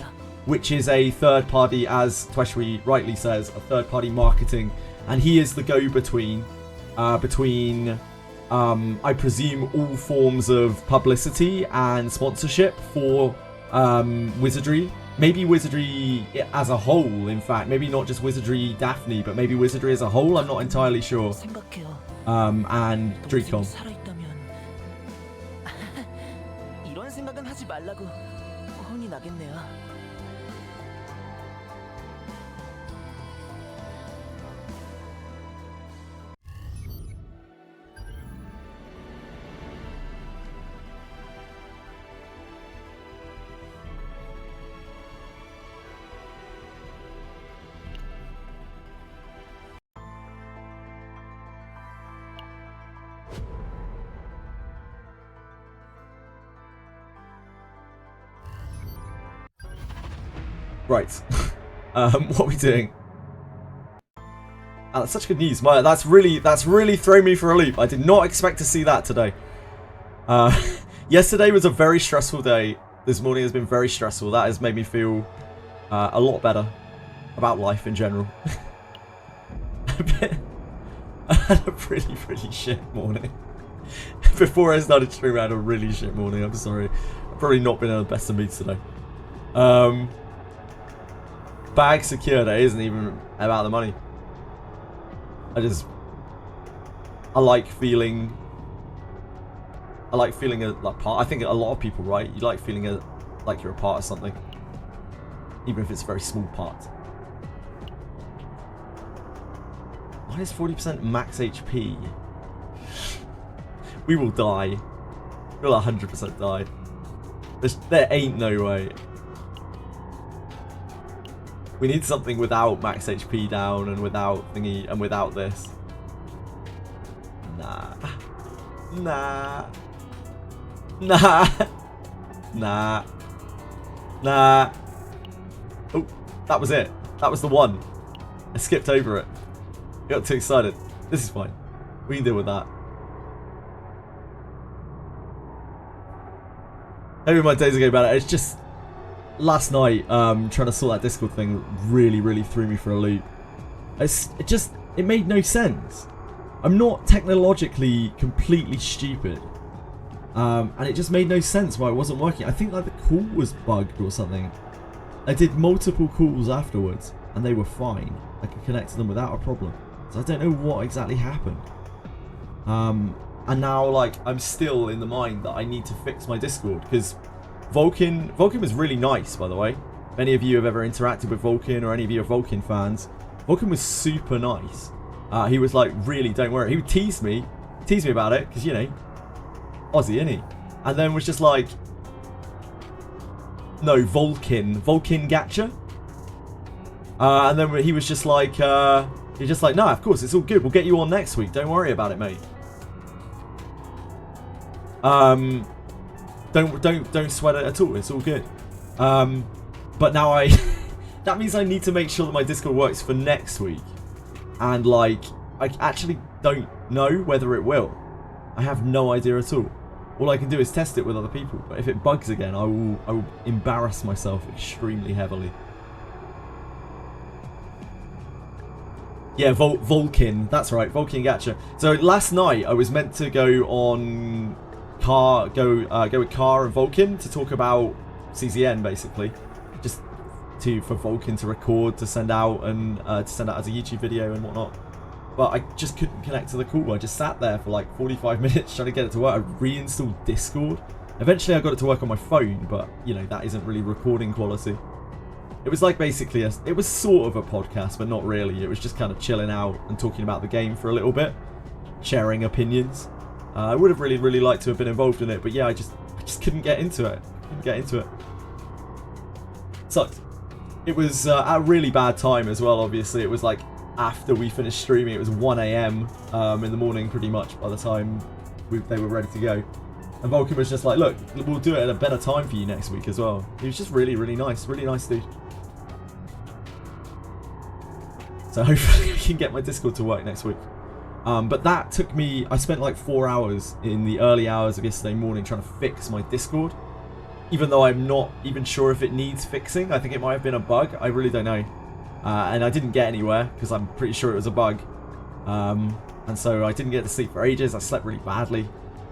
which is a third party, as Tweshwi rightly says, a third party marketing. And he is the go-between between, I presume, all forms of publicity and sponsorship for Wizardry. Maybe Wizardry as a whole, in fact. Maybe not just Wizardry Daphne, but maybe Wizardry as a whole. I'm not entirely sure. And Drewcom. 이런 생각은 하지 말라고 혼이 나겠네요. Right. What are we doing? Oh, that's such good news. That's really thrown me for a loop. I did not expect to see that today. Yesterday was a very stressful day. This morning has been very stressful. That has made me feel a lot better about life in general. I had a really shit morning. Before I started streaming, I had a really shit morning. I'm sorry. I've probably not been in the best of moods today. Bag secured. It isn't even about the money. I like feeling like part. I think a lot of people, right? You like feeling like you're a part of something, even if it's a very small part. Minus 40% max HP. We will die. We'll 100% die. There ain't no way. We need something without max HP down and without thingy and without this. Nah. Nah. Nah. Nah. Nah. Oh, that was it. That was the one. I skipped over it. I got too excited. This is fine. We can deal with that. Maybe my days ago about it. It's just last night, trying to sort that Discord thing really threw me for a loop. It made no sense. I'm not technologically completely stupid. And it just made no sense why it wasn't working. I think like the call was bugged or something. I did multiple calls afterwards and they were fine. I could connect to them without a problem. So I don't know what exactly happened. And now like I'm still in the mind that I need to fix my Discord, because Vulcan was really nice, by the way. If any of you have ever interacted with Vulcan or any of you are Vulcan fans, Vulcan was super nice. He was like, really, don't worry. He would tease me about it, because, you know, Aussie, innit? And then was just like, no, Vulcan Gacha. And then he was just like, no, of course, it's all good. We'll get you on next week. Don't worry about it, mate. Don't sweat it at all. It's all good. But now that means I need to make sure that my Discord works for next week. And like, I actually don't know whether it will. I have no idea at all. All I can do is test it with other people. But if it bugs again, I will embarrass myself extremely heavily. Yeah, Vulcan. That's right, Vulcan Gacha. So last night I was meant to go on go with Car and Vulcan to talk about CZN, basically, just for Vulcan to record, to send out, and to send out as a YouTube video and whatnot. but I just couldn't connect to the call. I just sat there for like 45 minutes trying to get it to work. I reinstalled Discord. Eventually I got it to work on my phone, but you know, that isn't really recording quality. It was like basically it was sort of a podcast, but not really. It was just kind of chilling out and talking about the game for a little bit, sharing opinions. I would have really liked to have been involved in it, but yeah, I just couldn't get into it. Sucked. It was at a really bad time as well, obviously. It was like after we finished streaming. It was 1 AM in the morning pretty much by the time they were ready to go. And Vulcan was just like, look, we'll do it at a better time for you next week as well. He was just really nice dude. So hopefully I can get my Discord to work next week. But that took me, I spent like 4 hours in the early hours of yesterday morning trying to fix my Discord. Even though I'm not even sure if it needs fixing. I think it might have been a bug. I really don't know. And I didn't get anywhere because I'm pretty sure it was a bug. And so I didn't get to sleep for ages. I slept really badly.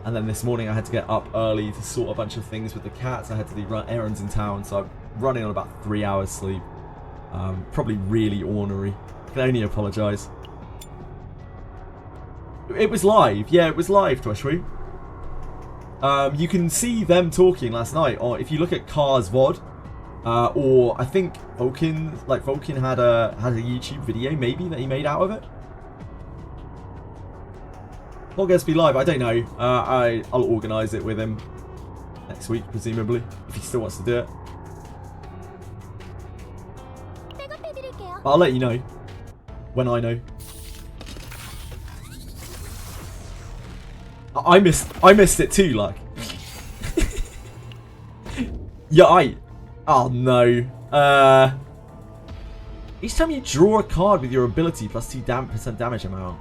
And then this morning I had to get up early to sort a bunch of things with the cats. I had to do errands in town. So I'm running on about 3 hours sleep. Probably really ornery. I can only apologise. It was live. Yeah, it was live, Twishwe. You can see them talking last night, or if you look at Car's VOD, or I think Vulcan had a YouTube video maybe that he made out of it. Not going to be live, I don't know. I'll organise it with him next week, presumably, if he still wants to do it. But I'll let you know when I know. I missed it too, like. Yeah, oh no. Each time you draw a card with your ability plus 2% damage amount.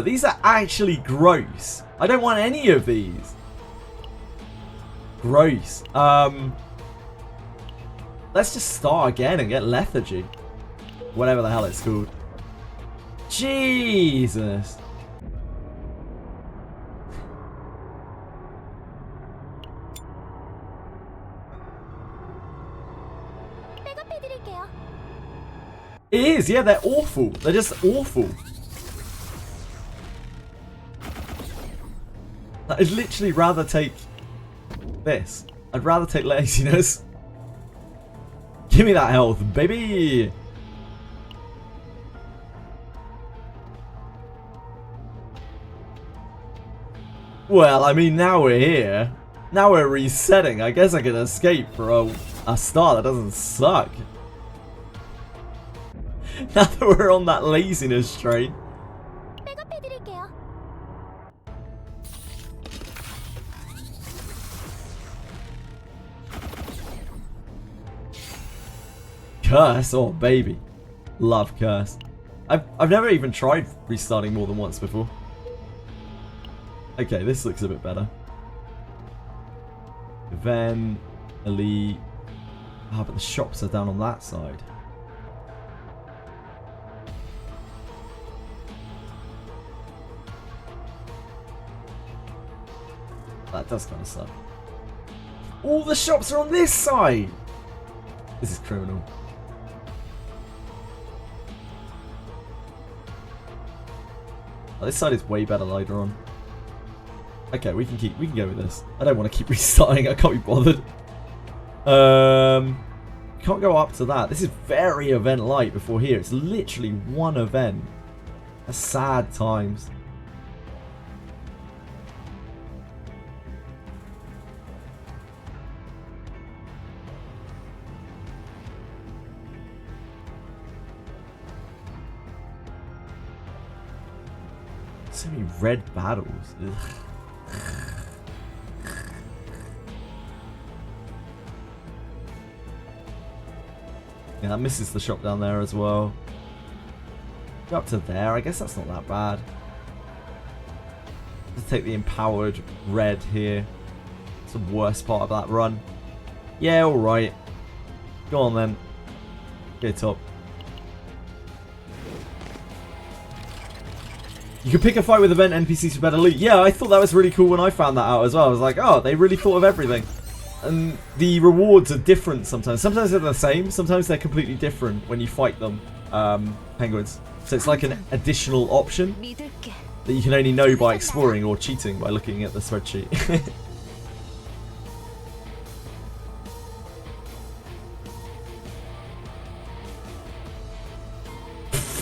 These are actually gross. I don't want any of these. Gross. Let's just start again and get lethargy. Whatever the hell it's called. Jesus. It is, yeah, they're awful. They're just awful. I'd literally rather take this. I'd rather take laziness. Give me that health, baby. Well, I mean, now we're here. Now we're resetting. I guess I can escape for a start that doesn't suck. Now that we're on that laziness train. Curse, oh baby. Love curse. I've never even tried restarting more than once before. Okay, this looks a bit better. Then, elite. Ah, but the shops are down on that side. That does kind of suck. All the shops are on this side! This is criminal. Oh, this side is way better later on. Okay, we can go with this. I don't want to keep restarting. I can't be bothered. Can't go up to that. This is very event light before here. It's literally one event. That's sad times. So many red battles. Ugh. Yeah, that misses the shop down there as well. Go up to there. I guess that's not that bad. Let's take the empowered red here. It's the worst part of that run. Yeah, alright. Go on then. Get top. You can pick a fight with event NPCs for better loot. Yeah, I thought that was really cool when I found that out as well. I was like, oh, they really thought of everything. And the rewards are different sometimes. Sometimes they're the same, sometimes they're completely different when you fight them, penguins. So it's like an additional option 믿을게. that you can only know by exploring or cheating by looking at the spreadsheet.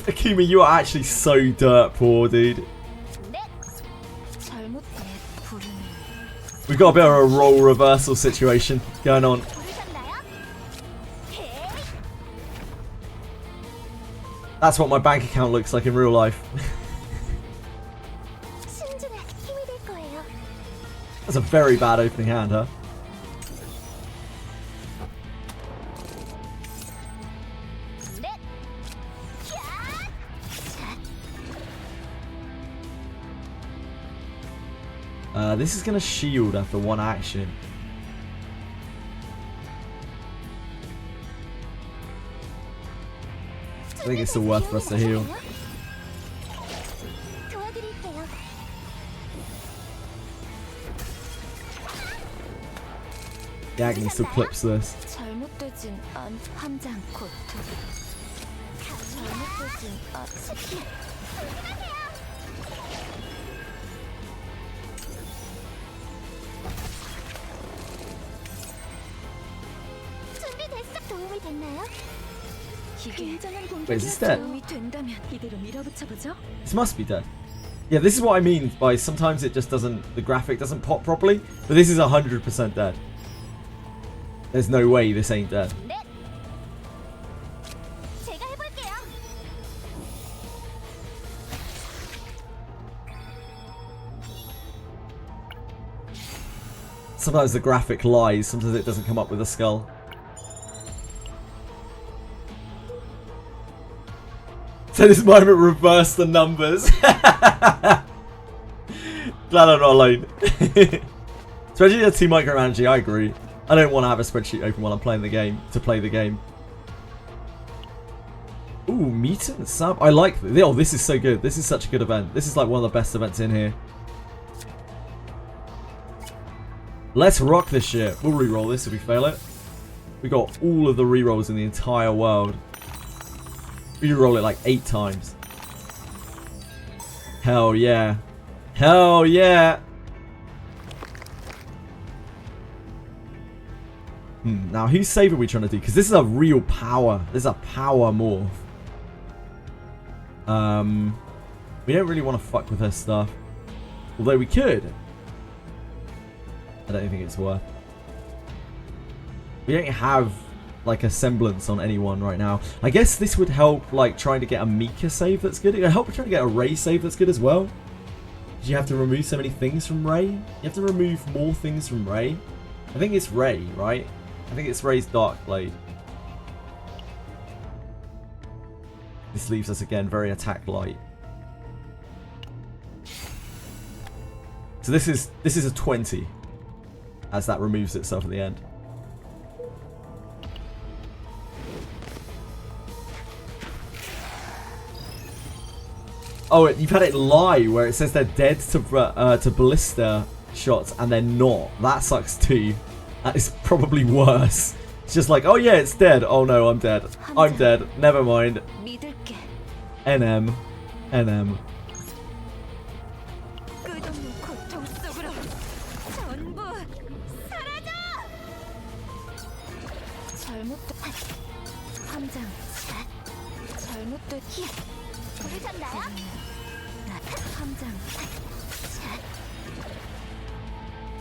Akuma, you are actually so dirt poor, dude. 잘못해 부르는. We've got a bit of a role reversal situation going on. 부르셨나요? 헤이! That's what my bank account looks like in real life. 신중한 힘이 될 거예요. That's a very bad opening hand, huh? 넷! This is gonna shield after one action. I think it's still worth for us to heal. 도와드릴게요. The agony still clips this. 잘못되진 않. 함장 고통. 잘못되진 않. 준비됐어. 도움이 됐나요? 이게 굉장한 Wait, is this 공격이었죠. dead? 도움이 된다면 이대로 밀어붙여 보죠. This must be dead. Yeah, this is what I mean by sometimes it just doesn't, the graphic doesn't pop properly, but this is 100% dead. There's no way this ain't dead. 넷! 제가 해볼게요. Sometimes the graphic lies, sometimes it doesn't come up with a skull. So this moment reverse the numbers. Glad I'm not alone. Especially the team micromanaging, I agree. I don't want to have a spreadsheet open while I'm playing the game, to play the game. Ooh, mutant sub. I like this. Oh, this is so good. This is such a good event. This is like one of the best events in here. Let's rock this shit. We'll re-roll this if we fail it. We got all of the re-rolls in the entire world. We roll it like 8 times. Hell yeah. Hell yeah. Now, whose save are we trying to do? Because this is a real power. This is a power morph. We don't really want to fuck with her stuff. Although we could. I don't think it's worth. We don't have like a semblance on anyone right now. I guess this would help like trying to get a Mika save that's good. It would help trying to get a Ray save that's good as well. You have to remove so many things from Ray. You have to remove more things from Ray. I think it's Ray, right? I think it's Ray's Dark Blade. This leaves us again very attack light. So this is a 20 as that removes itself at the end. Oh, you've had it lie where it says they're dead to ballista shots and they're not. That sucks too. That is probably worse. It's just like, oh yeah, it's dead. Oh no, I'm dead. I'm dead. Never mind. 믿을게. NM. NM. 끝없는 고통 속으로 전부 사라져! 잘못된 함장. 잘못된 부르셨나요? 함장.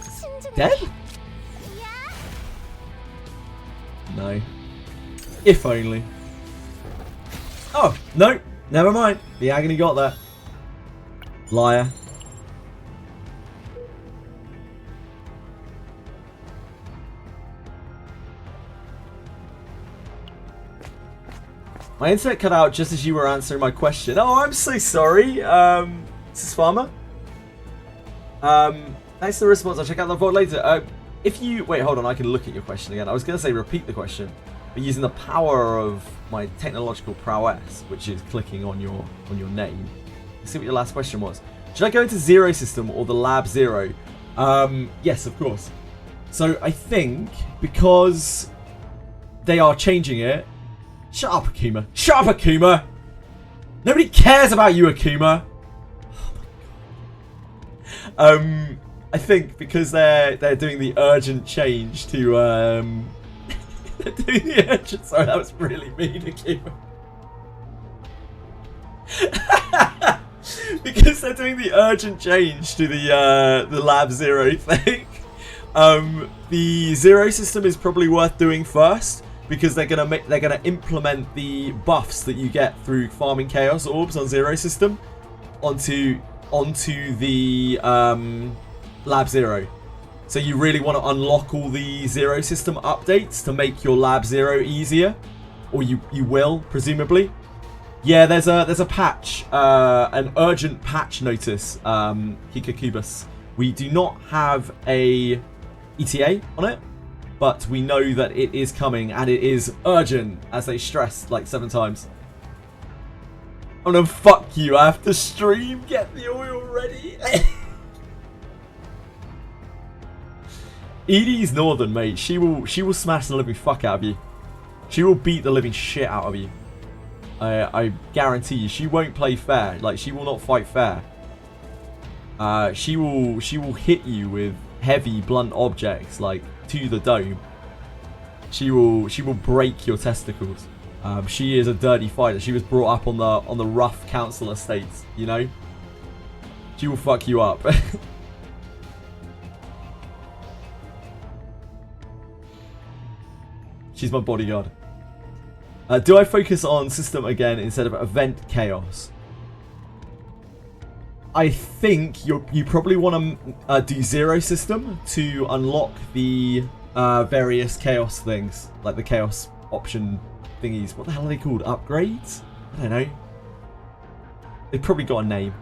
신중하게. Dead? No. If only. Oh, no. Never mind. The agony got that. Liar. My internet cut out just as you were answering my question. Oh, I'm so sorry. This is Farmer. Thanks for the response. I'll check out the VOD later. If you... Wait, hold on. I can look at your question again. I was going to say repeat the question. But using the power of my technological prowess, which is clicking on your name. Let's see what your last question was. Should I go into Zero System or the Lab Zero? Yes, of course. So I think because they are changing it. Shut up, Akuma. Shut up, Akuma. Nobody cares about you, Akuma. Oh my god. I think because they're doing the urgent change to they're doing the urgent. Sorry, that was really mean, Akuma. Because they're doing the urgent change to the Lab Zero thing. The Zero system is probably worth doing first because they're gonna implement the buffs that you get through farming Chaos Orbs on Zero system onto the Lab Zero. So you really want to unlock all the Zero system updates to make your Lab Zero easier, or you will presumably. Yeah, there's a patch, an urgent patch notice, Hikakubus. We do not have a ETA on it, but we know that it is coming and it is urgent, as they stressed like 7 times. Oh no, fuck you, I have to stream, get the oil ready. Edie's northern, mate. She will smash the living fuck out of you. She will beat the living shit out of you. I guarantee you, she won't play fair. Like, she will not fight fair. She will hit you with heavy, blunt objects, like to the dome. She will break your testicles. She is a dirty fighter. She was brought up on the rough council estates, you know. She will fuck you up. She's my bodyguard. Do I focus on system again instead of event chaos? I think you probably want to do Zero system to unlock the various chaos things, like the chaos option thingies. What the hell are they called? Upgrades? I don't know. They've probably got a name.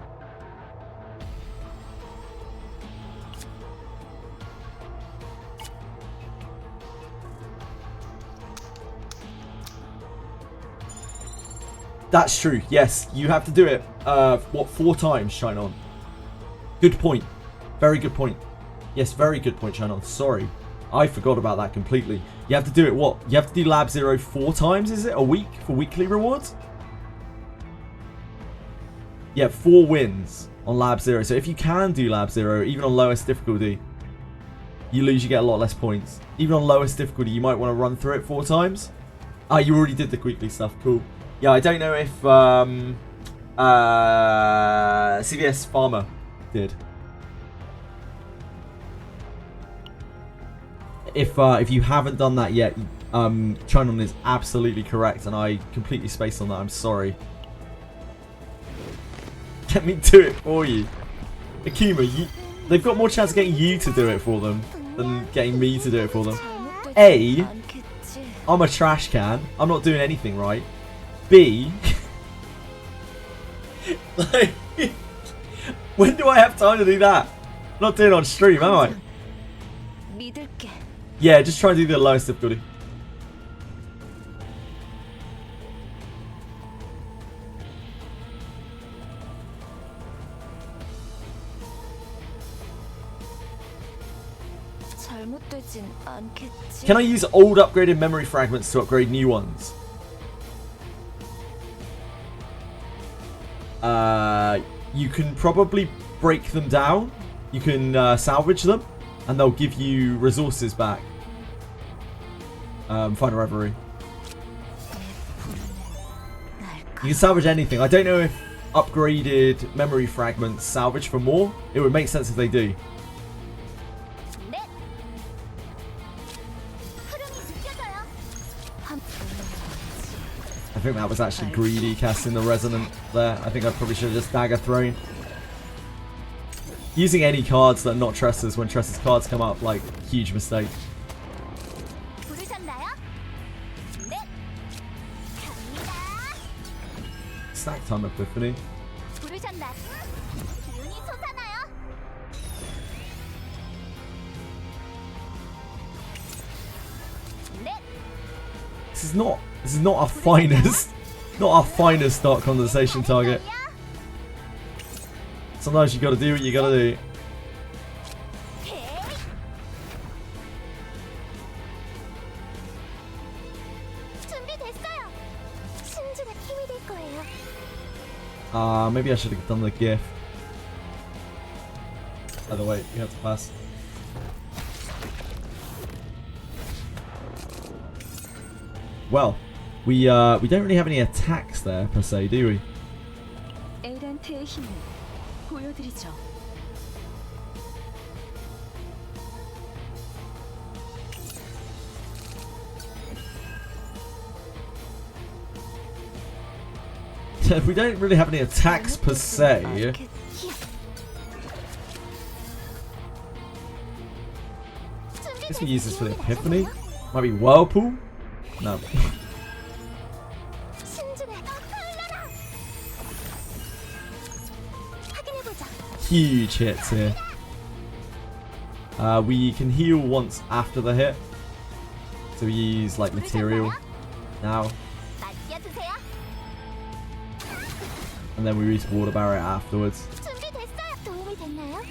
That's true. Yes, you have to do it. What, 4 times, Shine On? Good point. Very good point. Yes, very good point, Shine On. Sorry, I forgot about that completely. You have to do it. What? You have to do Lab Zero 4 times. Is it a week for weekly rewards? Yeah, 4 wins on Lab Zero. So if you can do Lab Zero, even on lowest difficulty, you lose. You get a lot less points. Even on lowest difficulty, you might want to run through it 4 times. Ah, you already did the weekly stuff. Cool. Yeah, I don't know if CVS Farmer did. If you haven't done that yet, Chinon is absolutely correct, and I completely spaced on that. I'm sorry. Get me to it for you, Akuma. They've got more chance of getting you to do it for them than getting me to do it for them. A, I'm a trash can. I'm not doing anything right. B, like, when do I have time to do that? I'm not doing it on stream, am I? Yeah, just try and do the lowest difficulty. Can I use old upgraded memory fragments to upgrade new ones? You can probably break them down. You can salvage them, and they'll give you resources back. Final Reverie. You can salvage anything. I don't know if upgraded memory fragments salvage for more. It would make sense if they do. I think that was actually greedy casting the resonant there. I think I probably should have just dagger thrown. Using any cards that are not Tressa's when Tressa's cards come up, like, huge mistake. Snack time epiphany. This is not our finest, not our finest Dark Condensation target. Sometimes you gotta do what you gotta do. Maybe I should have done the gift. Either way, you have to pass. Well, we don't really have any attacks there per se, do we? 에란트의 힘을 보여드리죠. We don't really have any attacks per se. Guess we use this for the epiphany. Might be whirlpool. No. Huge hits here. We can heal once after the hit. So we use like material now. And then we use water barrier afterwards. 도움이 됐나요?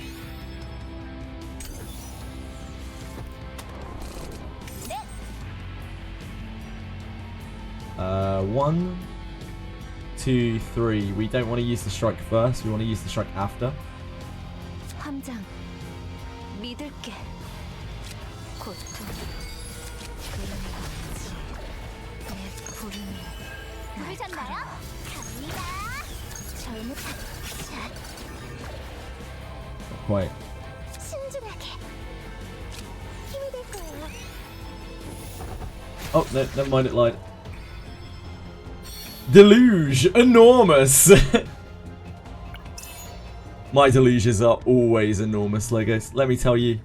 1, 2, 3. We don't want to use the strike first. We want to use the strike after. 함장, 믿을게. 고통, 그림같이 내 부름을 부르셨나요? 갑니다. 잘못한 Not quite. 신중하게 힘이 될 거예요. Oh, no, never mind, it lied. Deluge! Enormous! My deluges are always enormous, Legos. Let me tell you.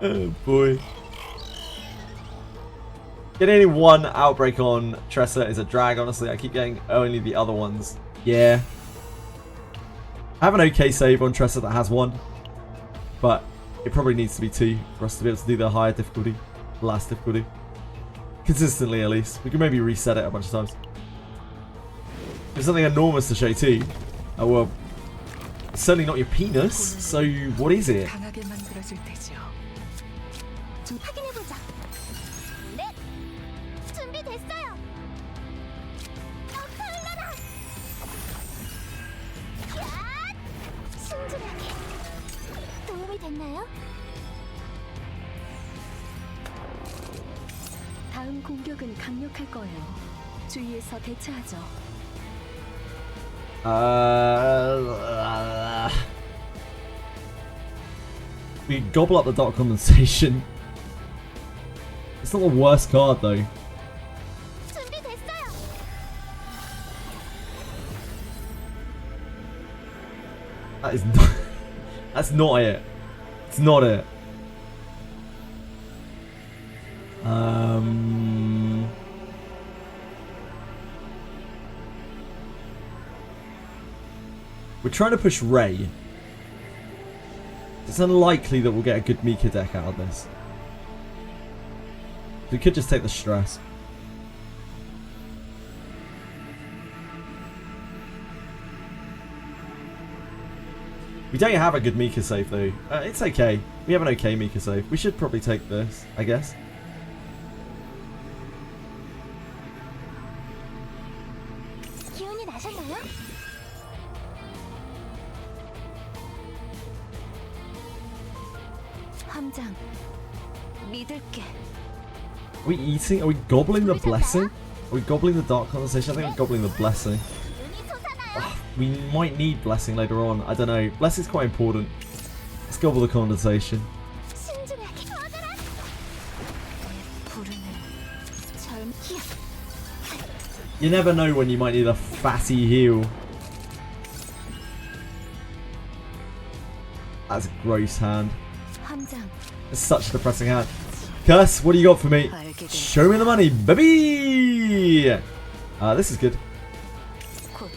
Oh boy. Getting one outbreak on Tressa is a drag, honestly. I keep getting only the other ones. Yeah. I have an okay save on Tressa that has one. But it probably needs to be 2 for us to be able to do the higher difficulty. The last difficulty. Consistently, at least. We can maybe reset it a bunch of times. There's something enormous to show too. Oh well. It's certainly not your penis. So what is it? 강하게 만들어줄 테죠. 확인해보자. 네, 준비됐어요. 흘러라. 야, 신중하게. 도움이 됐나요? 다음 공격은 강력할 거예요. 주의해서 대처하죠. We gobble up the dark condensation. It's not the worst card though. 준비됐어요. That is not. That's not it. It's not it. We're trying to push Ray. It's unlikely that we'll get a good Mika deck out of this. We could just take the stress. We don't have a good Mika save though. It's okay. We have an okay Mika save. We should probably take this, I guess. 기운이 나셨나요? 함장, 믿을게. Are we eating? Are we gobbling the blessing? Are we gobbling the dark condensation? I think we're gobbling the blessing. 눈이 솟아나요. We might need blessing later on. I don't know. Blessing's quite important. Let's gobble the condensation. 신중하게 얻어라. 부름을 젊기야. You never know when you might need a fatty heal. That's a gross hand. 함장, It's such a depressing hand. Curse, what do you got for me? Show me the money, baby! This is good. 고통,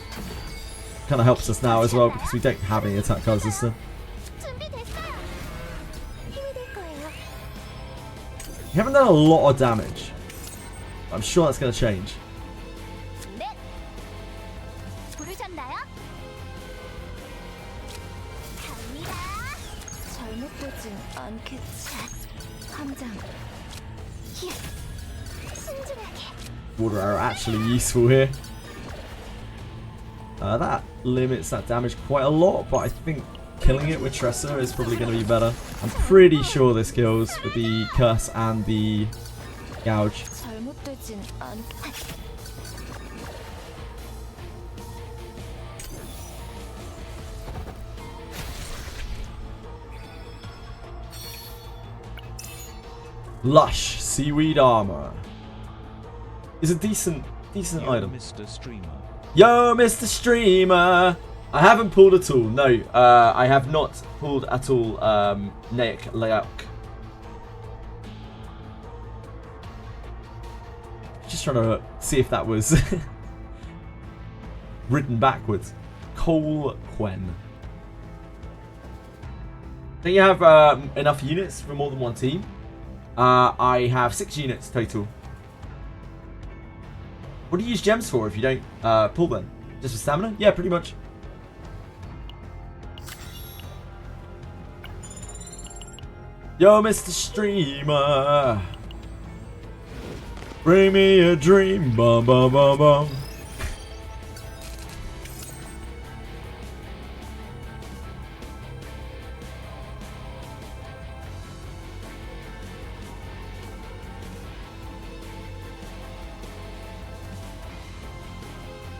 Kind of helps us now as well because we don't have any attack cards this turn. 준비됐어요. 힘이 될 거예요. We haven't done a lot of damage. I'm sure that's going to change. 넷. 부르셨나요? 갑니다. 잘못되진 않겠지. 함장. 히야. 순진하게. Water are actually useful here. That limits that damage quite a lot, but I think killing it with Tressa is probably going to be better. I'm pretty sure this kills with the curse and the gouge. 잘못되진 않겠지. Lush seaweed armor is a decent Yo, item. Mr. Streamer. Yo, Mr. Streamer! I haven't pulled at all. No, I have not pulled at all. Naik Layak. Just trying to see if that was written backwards. Cole Quen. Don't you have enough units for more than one team? I have 6 units total. What do you use gems for if you don't pull them? Just for stamina? Yeah, pretty much. Yo, Mr. Streamer. Bring me a dream. Bum, bum, bum, bum.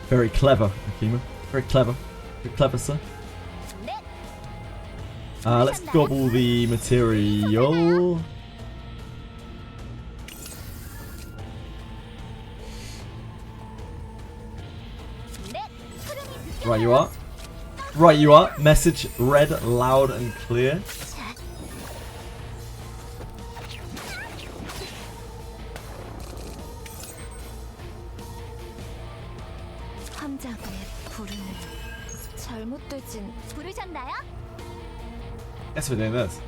Very clever, Akima. Very clever. Very clever, sir. Let's gobble the material. Right you are. Right you are. Message read loud and clear. 함장의 불을 잘못되진 부르셨나요? Guess we're doing this.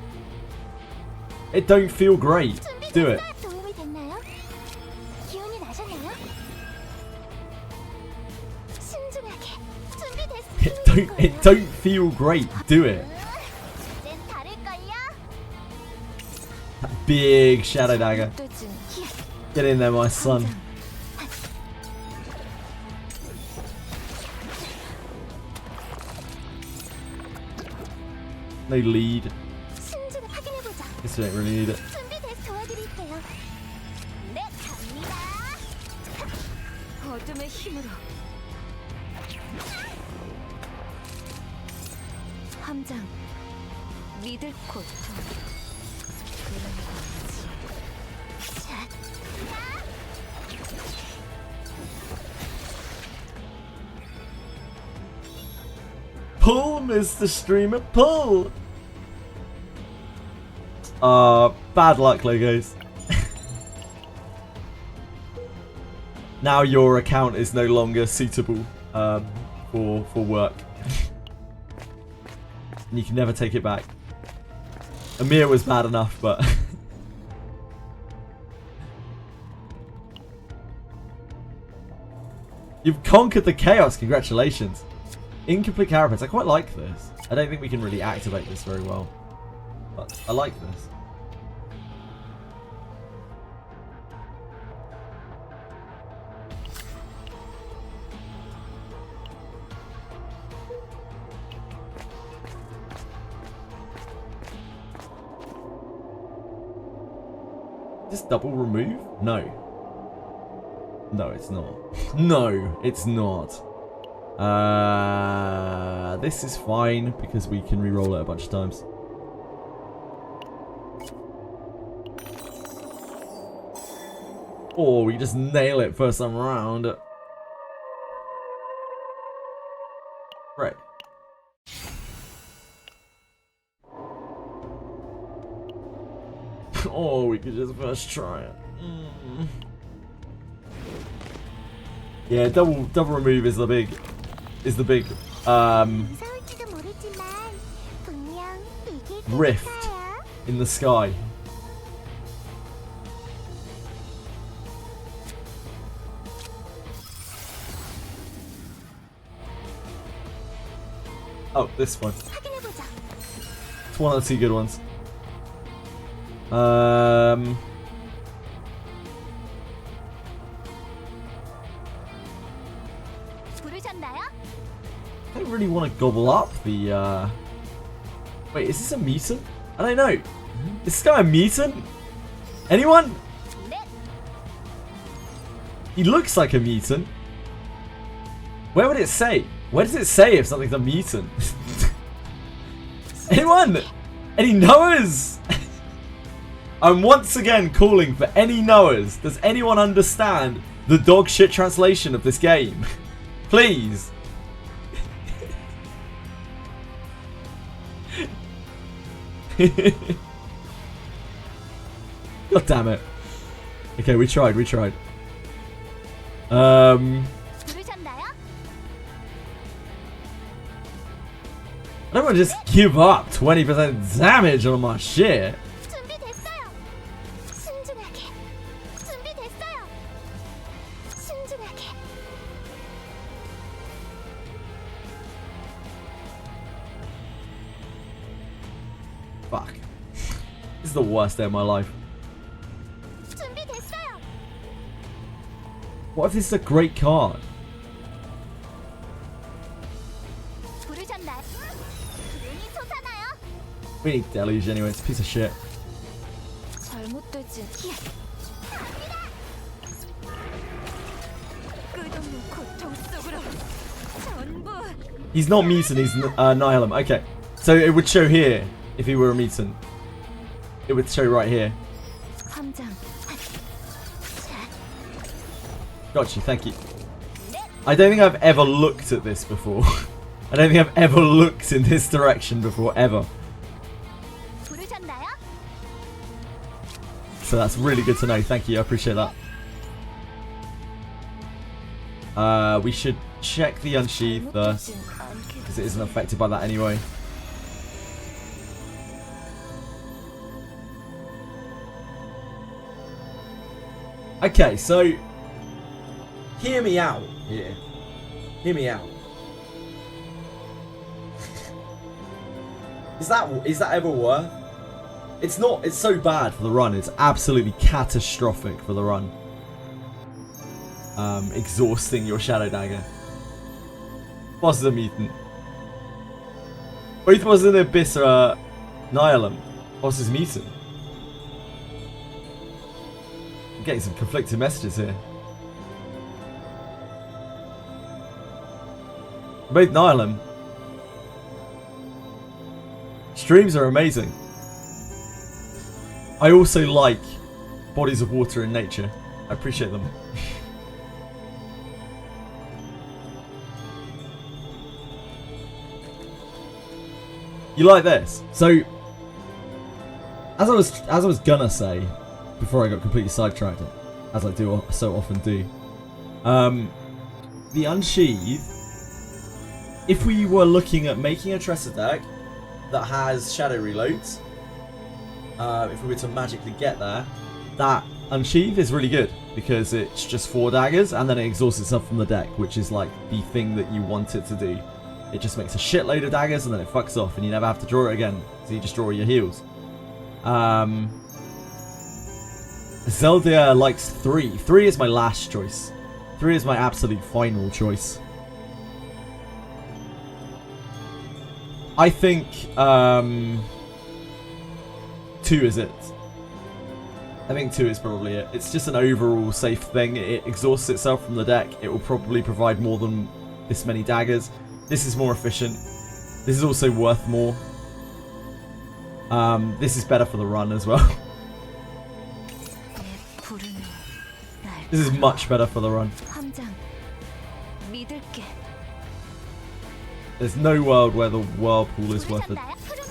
It don't feel great. Do it. 도움이 됐나요? 기운이 나셨나요? 신중하게. 준비됐습니다. It don't feel great. Do it. 이젠 다를걸요? That big shadow dagger. 잘못되진 Get in there, my son. No lead. 신중히 확인해보자. Guess we don't really need it. 준비돼서 도와드릴게요. 네, 갑니다. 어둠의 힘으로 함장 믿을 곳 그런 거지. 자, Pull, Mr. Streamer, pull! Bad luck, Logos. Now your account is no longer suitable for work. And you can never take it back. Amir was bad enough, but... You've conquered the chaos, congratulations. Incomplete carapace, I quite like this. I don't think we can really activate this very well. But I like this. Is this double remove? No. No, it's not. No, it's not. This is fine because we can re-roll it a bunch of times. Or we just nail it first time around. Right. Or we could just first try it. Yeah, double remove is the big 무서울지도 모르지만 분명 이길 rift 거예요. in the sky. Oh, this one. 확인해보자. It's one of the two good ones. 부르셨나요? I don't really want to gobble up the, Wait, is this a mutant? I don't know. Is this guy a mutant? Anyone? 네. He looks like a mutant. Where would it say? Where does it say if something's a mutant? Anyone? Any knowers? I'm once again calling for any knowers. Does anyone understand the dog shit translation of this game? Please. God damn it. Okay, we tried. 부르셨나요? I don't want to just give up 20% damage on my shit. 준비됐어요. 신중하게. 준비됐어요. 신중하게. Fuck. This is the worst day of my life. 준비됐어요. What if this is a great card? 부르셨나요? 눈이 솟아나요. We need Deluge anyway, it's a piece of shit. 잘못되진. 끝없는 고통 속으로 전부. He's not mutant, he's Nihilum. Okay, so it would show here if he were a mutant. It would show right here. 함장. Got you, thank you. I don't think I've ever looked at this before. I don't think I've ever looked in this direction before, ever. 부르셨나요? So that's really good to know. Thank you, I appreciate that. We should check the unsheath first, 잘못되진 않게. because it isn't affected by that anyway. Okay, so hear me out here. Hear me out. Is that ever worth? It's not. It's so bad for the run. It's absolutely catastrophic for the run. Exhausting your Shadow Dagger. Boss is a mutant. Both was an Abyss are Nihilum. Boss is mutant. I'm getting some conflicting messages here. Both Nihilum. Streams are amazing. I also like bodies of water in nature. I appreciate them. You like this? So, as I was gonna say before I got completely sidetracked, as I do so often do, the Unsheath. If we were looking at making a Tresor deck that has shadow reloads, if we were to magically get there, that Unsheath is really good because it's just 4 daggers and then it exhausts itself from the deck, which is like the thing that you want it to do. It just makes a shitload of daggers and then it fucks off and you never have to draw it again, so you just draw your heals. Zelda likes 3. 3 is my last choice. 3 is my absolute final choice. I think 2 is it. I think 2 is probably it. It's just an overall safe thing. It exhausts itself from the deck. It will probably provide more than this many daggers. This is more efficient. This is also worth more. This is better for the run as well. This is much better for the run. 함장. 믿을게. There's no world where the Whirlpool is worth a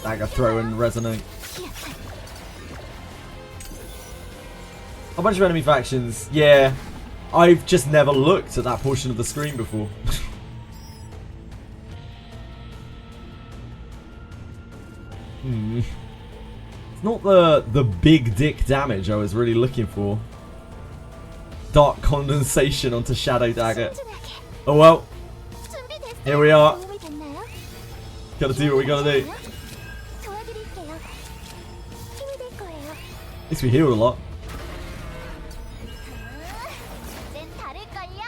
dagger throw and resonate. A bunch of enemy factions. Yeah, I've just never looked at that portion of the screen before. It's not the big dick damage I was really looking for. Dark condensation onto Shadow Dagger. Oh well. Here we are. Gotta do what we gotta do. 도와드릴게요. 힘이 될 거예요. At least we healed a lot. nên 다를걸요?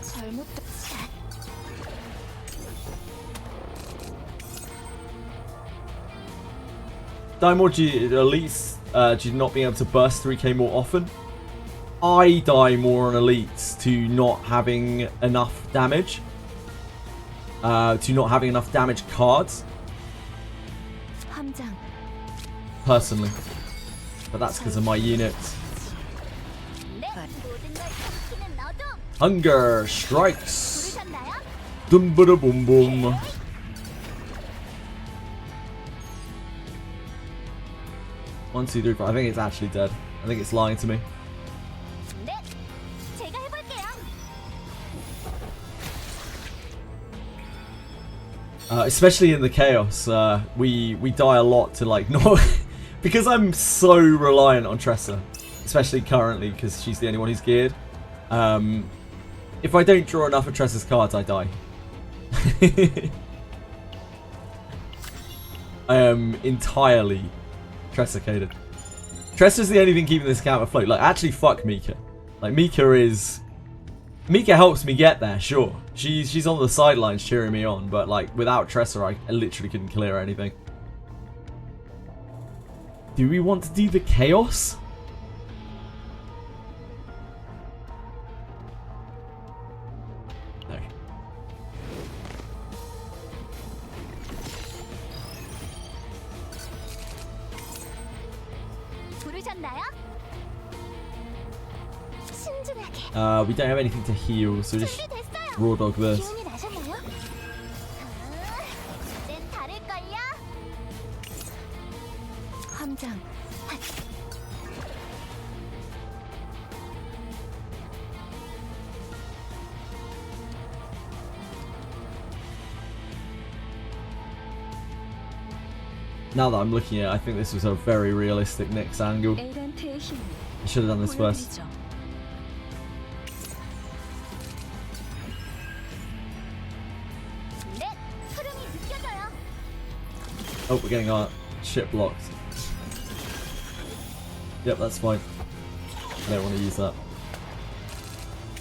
잘못된 Die more elites due to not being able to burst 3k more often. I die more on elites to not having enough damage. To not having enough damage cards. 함장 Personally. But that's because of my units. 네, 모든 걸 삼키는 어둠. Hunger strikes. 부르셨나요? Dum ba da boom boom. 1, 2, 3, 4. I think it's actually dead. I think it's lying to me. 네, 제가 해볼게요. Especially in the chaos, we die a lot to like not because I'm so reliant on Tressa, especially currently because she's the only one who's geared. If I don't draw enough of Tressa's cards, I die. I am entirely Tressa-cated. Tressa's the only thing keeping this account afloat. Like, actually, fuck Mika. Like, Mika helps me get there, sure. She's on the sidelines cheering me on, but like without Tressa, I literally couldn't clear anything. Do we want to do the chaos? No. 부르셨나요? 신중하게. We don't have anything to heal, so just 준비됐어요. raw dog this. 기운이 나셨나요? nên 다를걸요? 함장 Now that I'm looking at it, I think this was a very realistic Nyx angle. 에란트의 힘을 I should have done this first. 보여드리죠. 네, 흐름이 느껴져요. Oh, we're getting our shit blocked. Yep, that's fine. I don't want to use that.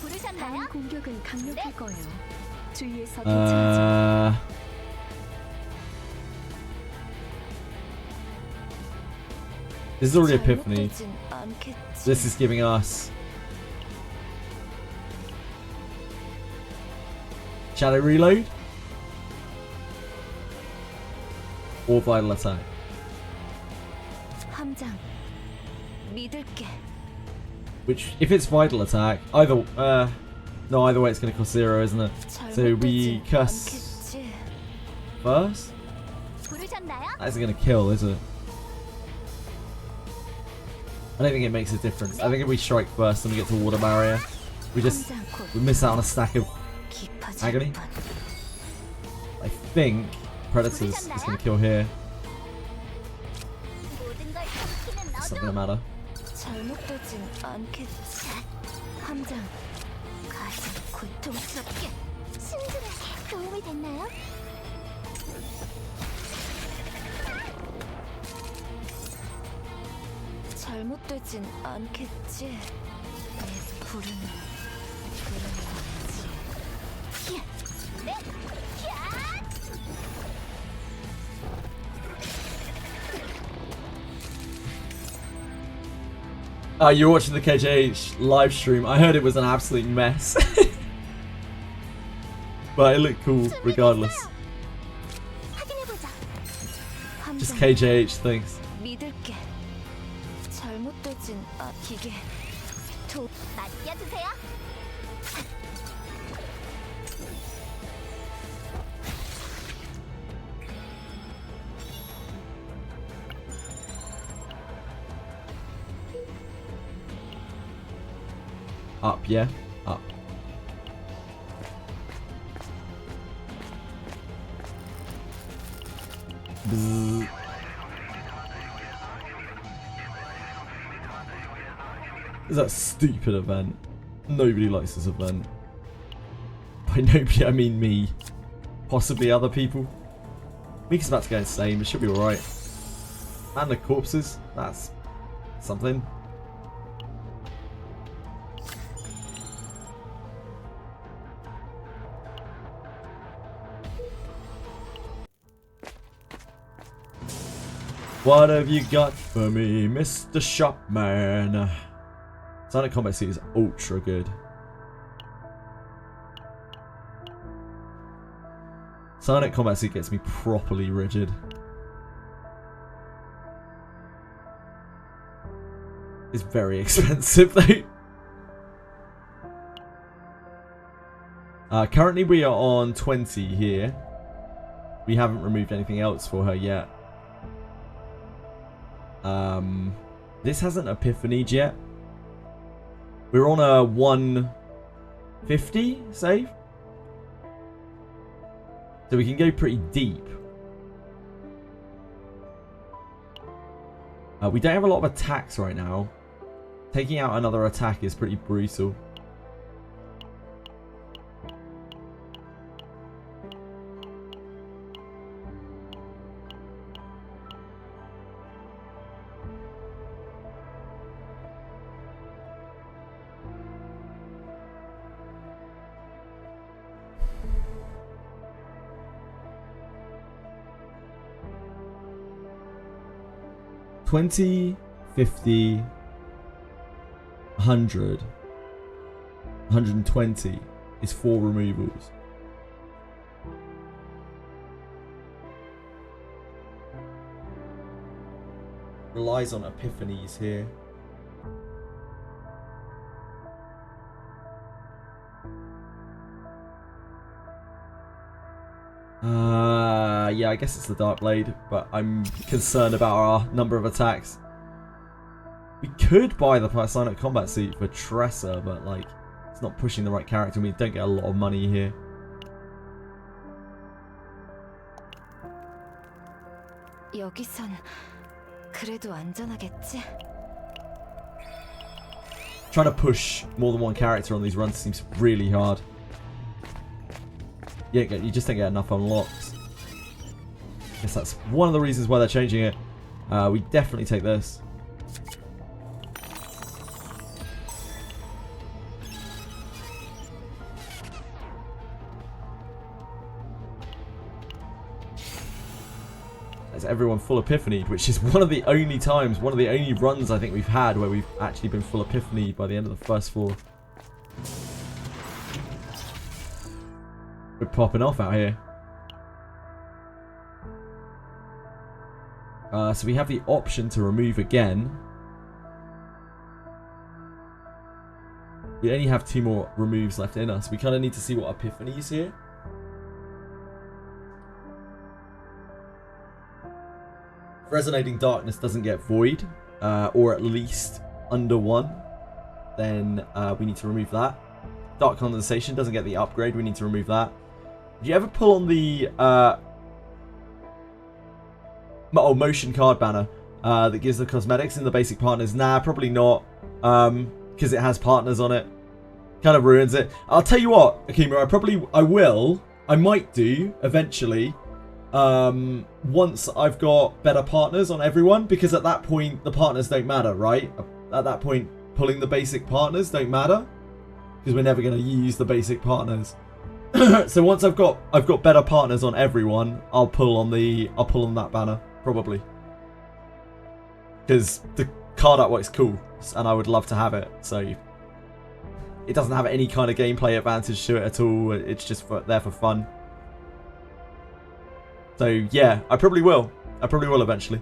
부르셨나요? 다음 공격은 강력할 거예요. 주위에서 대처하죠. This is already Epiphany. 잘못되진 않겠지. This is giving us Shadow Reload or Vital Attack. 함장 믿을게. Which, if it's Vital Attack, either no, either way it's going to cost 0, isn't it? So we 잘못되진 curse 않겠지. first. 부르셨나요? That isn't going to kill, is it? I don't think it makes a difference. I think if we strike first and we get to water barrier, we 함장 곧 miss out on a stack of 깊어질 agony. 뿐. I think Predators is going to kill here. 모든 걸 삼키는 It's not 어둠. going to matter. 잘못되진 않겠지. 함장 가장 고통스럽게. 신중하게. 도움이 됐나요? 잘못되진 않겠지. 내 부르는 히야, 네, 히야. You're watching the KJH live stream. I heard it was an absolute mess. But it looked cool regardless. 확인해보자. Just 함장 KJH things. 믿을게. 잘못되진 기계. 맡겨주세요. Up, yeah? Up. Bzzz. This is that stupid event. Nobody likes this event. By nobody, I mean me. possibly other people. Mika's about to go insane, but she'll be alright. And the corpses, that's something. What have you got for me, Mr. Shopman? Silent Combat Suit is ultra good. Silent Combat Suit gets me properly rigid. It's very expensive though. Currently we are on 20 here. We haven't removed anything else for her yet. This hasn't epiphanied yet. We're on a 150 save. So we can go pretty deep. We don't have a lot of attacks right now. Taking out another attack is pretty brutal. $20, $50, $100, $120 is 4 removals. Relies on epiphanies here. Yeah, I guess it's the Dark Blade, but I'm concerned about our number of attacks. We could buy the Silent Combat Suit for Tressa, but like, it's not pushing the right character. We don't get a lot of money here. 여기선 그래도 안전하겠지? Trying to push more than one character on these runs seems really hard. Yeah, you just don't get enough unlocks. I guess that's one of the reasons why they're changing it. We definitely take this. There's everyone full epiphanied, which is one of the only times, one of the only runs I think we've had where we've actually been full epiphanied by the end of the first 4. We're popping off out here. So we have the option to remove again. We only have 2 more removes left in us. We kind of need to see what epiphany is here. If Resonating Darkness doesn't get void, or at least under 1, then we need to remove that. Dark Condensation doesn't get the upgrade, we need to remove that. Did you ever pull on the motion card banner that gives the cosmetics in the basic partners? Nah, probably not, because it has partners on it. Kind of ruins it. I'll tell you what, Akima, I might do eventually, once I've got better partners on everyone, because at that point the partners don't matter, right? At that point pulling the basic partners don't matter, because we're never going to use the basic partners. So once I've got better partners on everyone, I'll pull on that banner probably, because the card artwork's cool and I would love to have it. So it doesn't have any kind of gameplay advantage to it at all. It's just there for fun. So yeah, I probably will eventually.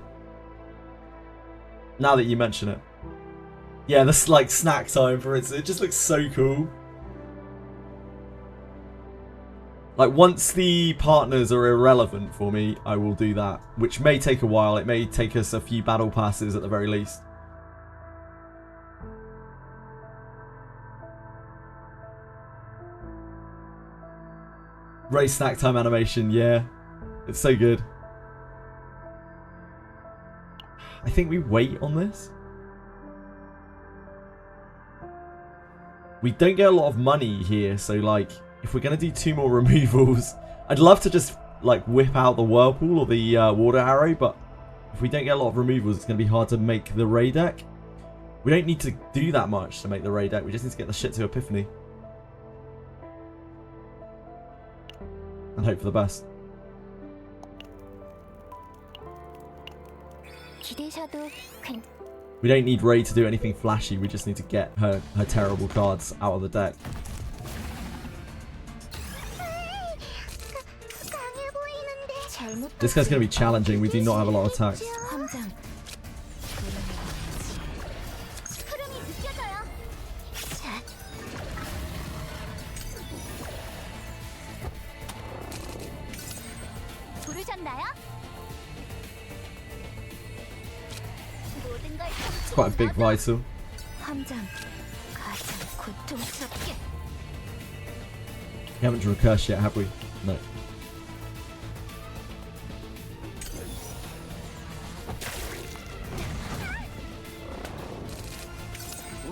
Now that you mention it. Yeah, this like snack time for instance. It just looks so cool. Like, once the partners are irrelevant for me, I will do that. Which may take a while. It may take us a few battle passes at the very least. Ray snack time animation, yeah. It's so good. I think we wait on this. We don't get a lot of money here, so like, if we're going to do 2 more removals, I'd love to just like whip out the whirlpool or the water arrow, but if we don't get a lot of removals, it's going to be hard to make the raid deck. We don't need to do that much to make the raid deck. We just need to get the shit to Epiphany and hope for the best. 기대셔도 괜. We don't need Ray to do anything flashy. We just need to get her terrible cards out of the deck. 강해 보이는데. 잘못. This guy's going to be challenging. We do not have a lot of attacks. 함장. 흐름이 느껴져요. 자. 부르셨나요? 모든 걸 It's quite a big vital. 함장. 가장 고통스럽게. We haven't drawn a curse yet, have we? No.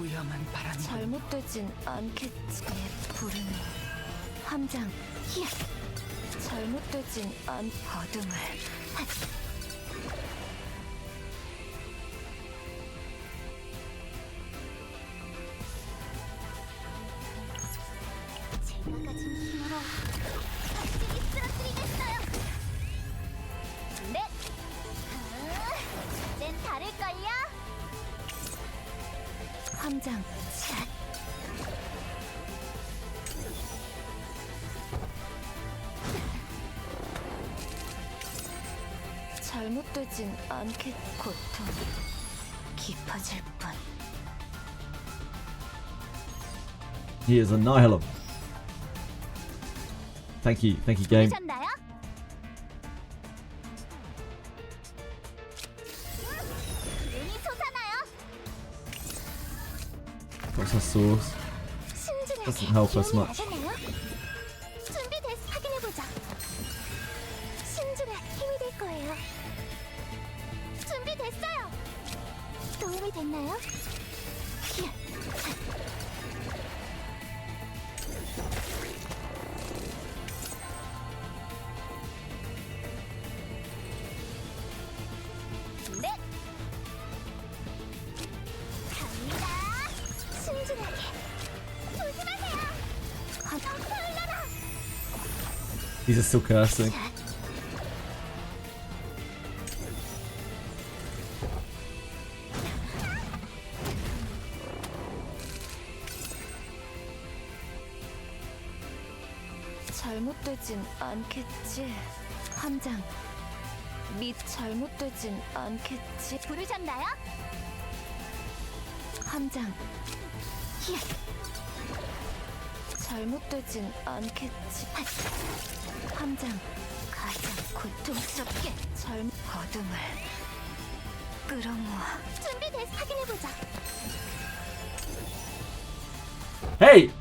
위험한 바람이 잘못되진 않겠지. 부르는 함장. 히야. 잘못되진 않. 어둠을. 제가 가진 힘으로 확실히 쓰러뜨리겠어요. 넷. 이젠 다를걸요? 함장. 자. 잘못되진 않겠. 고통 깊어질 뿐. He is Annihilum. Thank you game. 부르셨나요? 눈이 솟아나요. What's her source? 순진하게 Doesn't help us 기운이 much. 나셨나요? 준비됐. 확인해보자. 순진한 힘이 될 거예요. 준비됐어요. 도움이 됐나요? 히야. 넷. 갑니다. 순진하게. 조심하세요. 떠올라라. These are still cursing. 잘못되진 않겠지. 함장. 및 잘못되진 않겠지. 부르셨나요? 함장. 히야. 잘못되진 않겠지. 함장. 가장 고통스럽게. 어둠을 끌어모아. 준비됐. 확인해보자. Hey!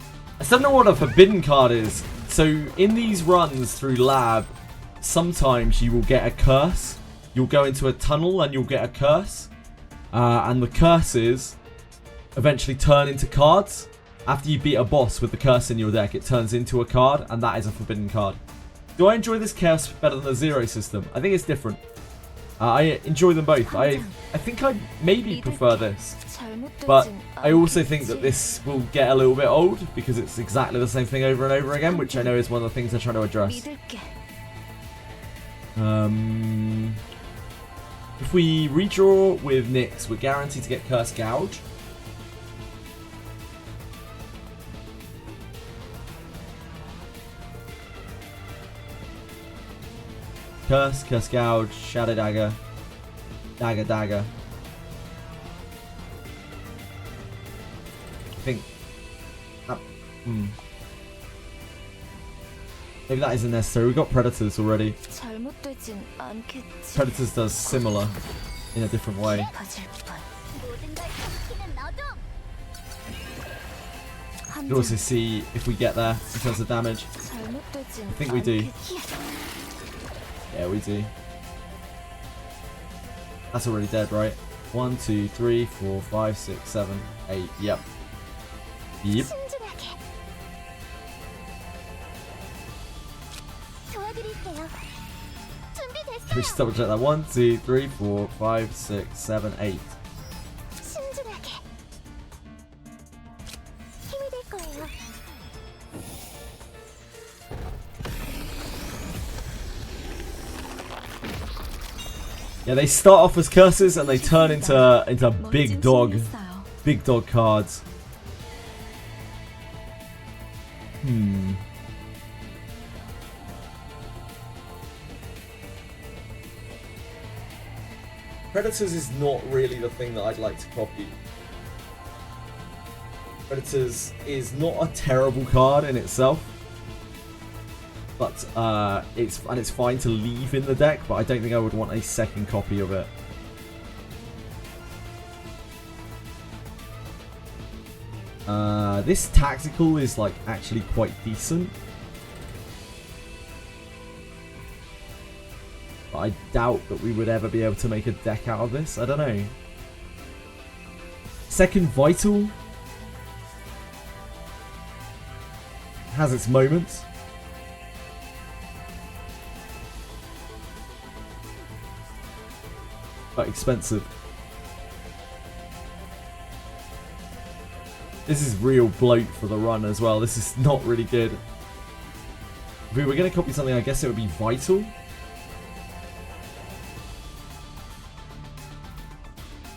I still don't know what a forbidden card is. So in these runs through lab, sometimes you will get a curse. You'll go into a tunnel and you'll get a curse. And the curses eventually turn into cards. After you beat a boss with the curse in your deck, it turns into a card, and that is a forbidden card. Do I enjoy this chaos better than the zero system? I think it's different. I enjoy them both. I think I maybe prefer this. But I also think that this will get a little bit old because it's exactly the same thing over and over again, which I know is one of the things they're trying to address. 믿을게. If we redraw with Nyx, we're guaranteed to get Curse Gouge. Curse Gouge, Shadow Dagger, Dagger. I think. Maybe that isn't necessary. We've got Predators already. 잘못되진 않겠지. Predators does similar in a different way. 퍼질 뿐. 모든 걸 삼키는 어둠. You can also see if we get there in terms of damage. 잘못되진 I think we do. 않겠지. Yeah, we do. That's already dead, right? 1, 2, 3, 4, 5, 6, 7, 8. Yep. 순진하게. Let me just double check that. 1, 2, 3, 4, 5, 6, 7, 8. 신중하게. 힘이 될 거예요. Yeah, they start off as curses and they turn into 멋진 승리였어요. big dog cards. Predators is not really the thing that I'd like to copy. Predators is not a terrible card in itself, but it's fine to leave in the deck. But I don't think I would want a second copy of it. This tactical is like actually quite decent. But I doubt that we would ever be able to make a deck out of this. I don't know. Second Vital has its moments. But expensive. This is real bloat for the run as well. This is not really good. If we were going to copy something, I guess it would be Vital.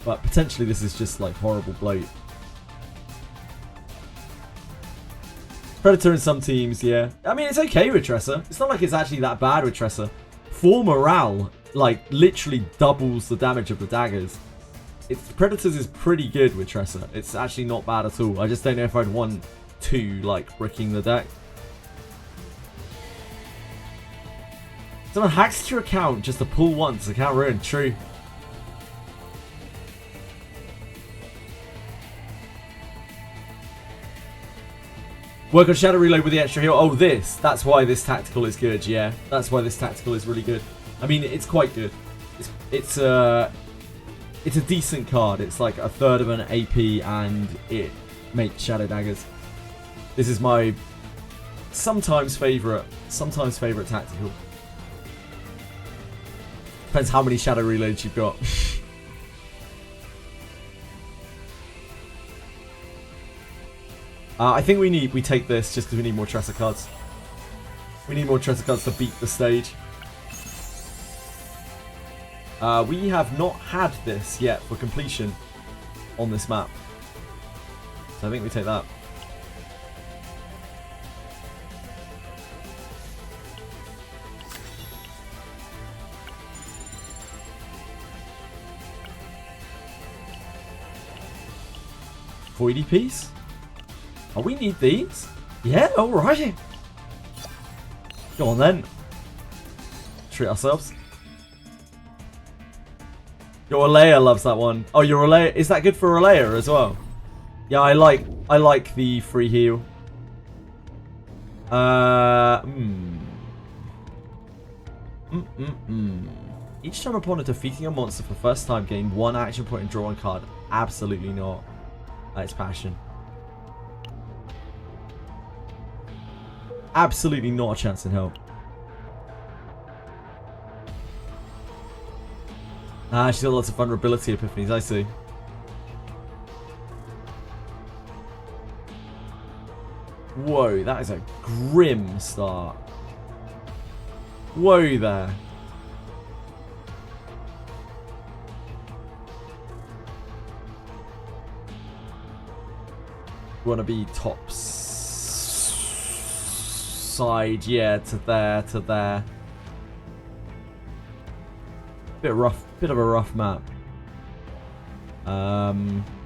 But potentially this is just like horrible bloat. Predator in some teams, yeah. I mean, it's okay with Tressa. It's not like it's actually that bad with Tressa. 4 morale, like, literally doubles the damage of the daggers. Predators is pretty good with Tressa. It's actually not bad at all. I just don't know if I'd want 2, like, bricking the deck. Someone hacks your account just to pull once. Account ruined. True. Work on Shadow Reload with the extra heal. Oh, this. That's why this tactical is good, yeah. That's why this tactical is really good. I mean, it's quite good. It's a decent card. It's like a third of an AP and it makes Shadow Daggers. This is my sometimes favorite tactical. Depends how many Shadow Reloads you've got. I think we take this just because we need more Tressa cards. We need more Tressa cards to beat the stage. We have not had this yet for completion on this map. So I think we take that. Voidy piece? Oh, we need these? Yeah, alright. Go on then. Treat ourselves. Your Alea loves that one. Oh, your Alea, is that good for Alea as well? Yeah, I like the free heal. Each time opponent defeating a monster for the first time, gain 1 action point and draw 1 card. Absolutely not. That's passion. Absolutely not a chance in hell. Ah, she's got lots of vulnerability epiphanies, I see. Whoa, that is a grim start. Whoa there. You want to be top side, yeah, to there, to there. Bit rough, bit of a rough map. I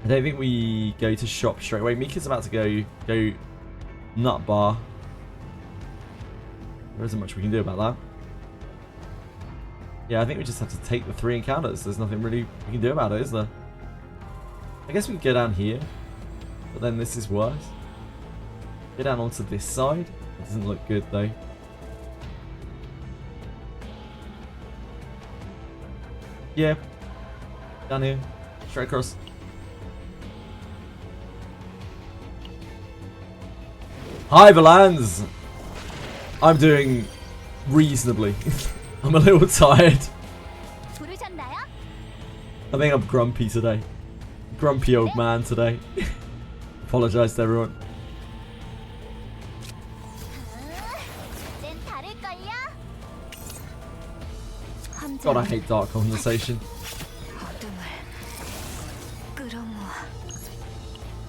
don't think we go to shop straight away. Mika's about to go nut bar. There isn't much we can do about that. Yeah, I think we just have to take the 3 encounters. There's nothing really we can do about it, is there? I guess we can go down here, but then this is worse. Go down onto this side. It doesn't look good though. Yeah. Down here. Straight across. Hi, Valans! I'm doing reasonably. I'm a little tired. I think I'm grumpy today. Grumpy old man today. Apologise to everyone. 이젠 다를걸요? God, I hate dark conversation. 어둠을 끌어모아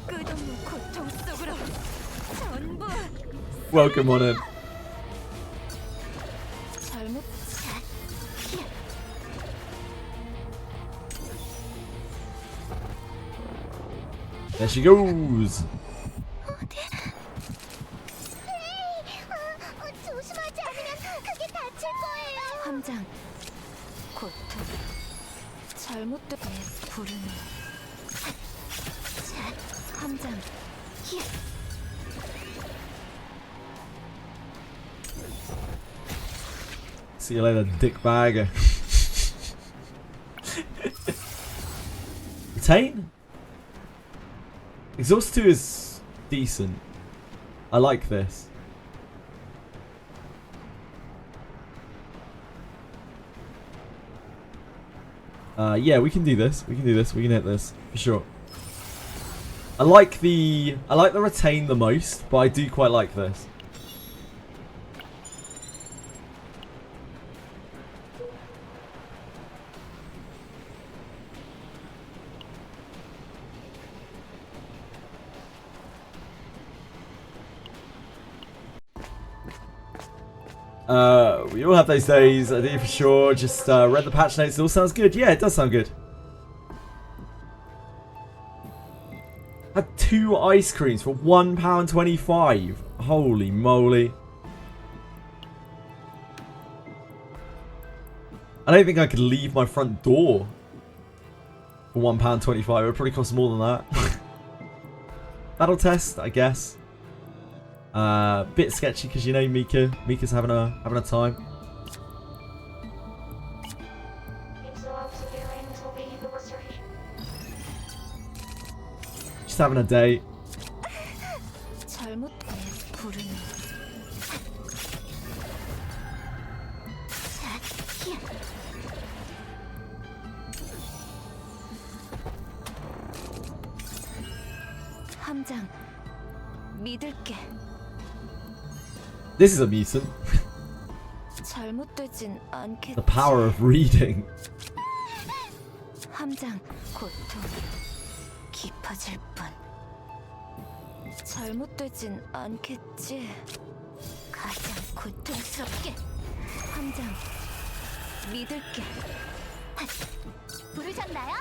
끝없는 고통 속으로 전부 Welcome on in. 잘못 There she goes. 조심하지 않으면 크게 다칠 거예요. 함장 고통 잘못된 부르는 함장 See you later, dick bag. Retain? Exhaust 2 is decent. I like this. Yeah, we can do this. We can do this. We can hit this for sure. I like the retain the most, but I do quite like this. We all have those days, I do for sure. Just read the patch notes, it all sounds good. Yeah, it does sound good. Had 2 ice creams for £1.25. Holy moly. I don't think I could leave my front door for £1.25. It would probably cost more than that. Battle test, I guess. Bit sketchy because you know Mika's having a time. Just having a day. 잘못 부르는 함장 믿을게. This is a mutant. 잘못되진 않겠지. The power of reading. 함장 고통 깊어질 뿐. 잘못되진 않겠지. 가장 고통스럽게. 함장 믿을게. 부르셨나요?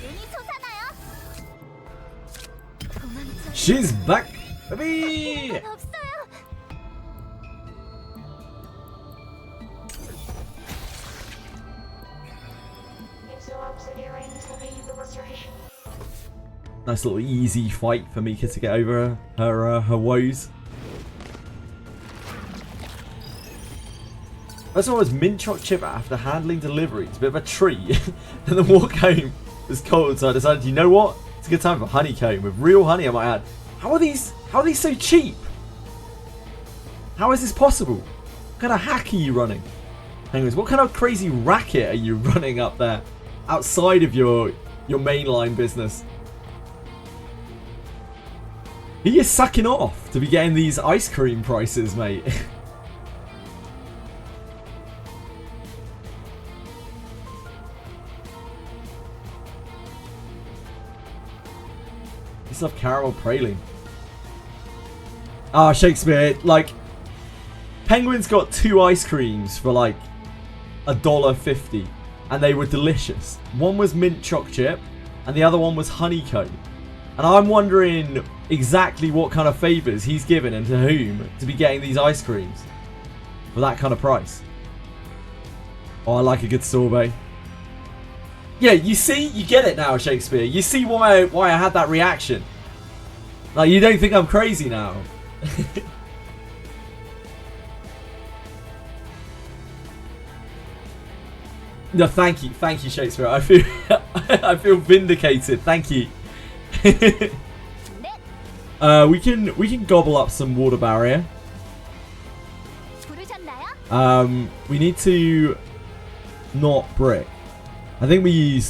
눈이 솟아나요? 도망쳐. She's back, baby. 없어요. Nice little easy fight for Mika to get over her woes. That's always mint choc chip after handling delivery. It's a bit of a treat. And the walk home was cold, so I decided, you know what? It's a good time for honeycomb with real honey, I might add. How are these so cheap? How is this possible? What kind of hack are you running? Anyways, what kind of crazy racket are you running up there outside of your mainline business? Who are you sucking off to be getting these ice cream prices, mate? You still have caramel praline. Ah, Shakespeare, like, Penguins got 2 ice creams for like $1.50 and they were delicious. One was mint choc chip and the other one was honeycomb. And I'm wondering exactly what kind of favours he's given and to whom to be getting these ice creams for that kind of price. Oh, I like a good sorbet. Yeah, you see? You get it now, Shakespeare. You see why I had that reaction. Like, you don't think I'm crazy now. No, thank you, Shakespeare. I feel I feel vindicated. Thank you. We can gobble up some water barrier. 부르셨나요? We need to not brick. I think we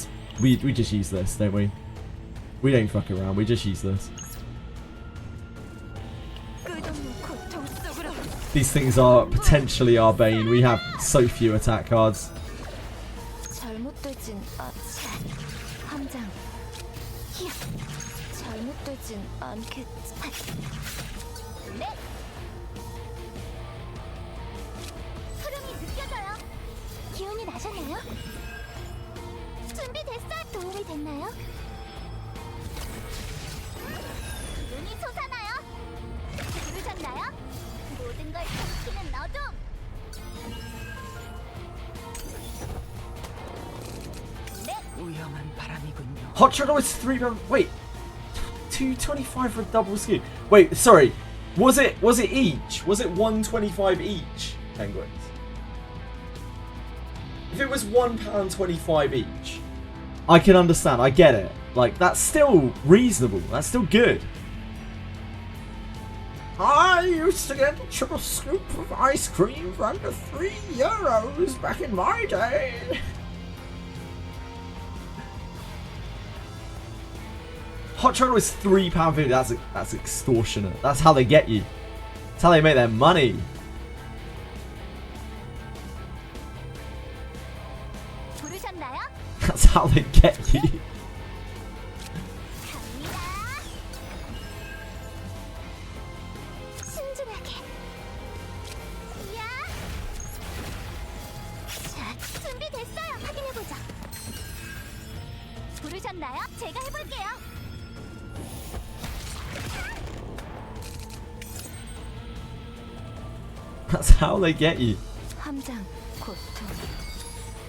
just use this, don't we? We don't fuck around, we just use this. 끝없는 고통 속으로. These things are potentially our bane. We have so few attack cards. 잘못되진 함장. 히야. 잘못되진 않겠지. 네. 흐름이 느껴져요. 기운이 나셨나요? 준비됐어요? 도움이 됐나요? 눈이 솟아나요? 부르셨나요? 모든 걸 삼키는 어둠. 네. 위험한 바람이군요. Hot Turtle is 3 pound. Wait, 225 for a double skew. Wait, sorry. Was it each? Was it 125 each? Penguins. If it was £1.25 each, I can understand. I get it. Like, that's still reasonable. That's still good. I used to get a triple scoop of ice cream for under €3 back in my day. Hot Turtle is £3.50. That's extortionate. That's how they get you. That's how they make their money. 부르셨나요? That's how they get you. 갑니다. 신중하게. 야. 자, 준비됐어요. 확인해보자. 부르셨나요? 제가 해볼게요. That's how they get you. 함장. 고통.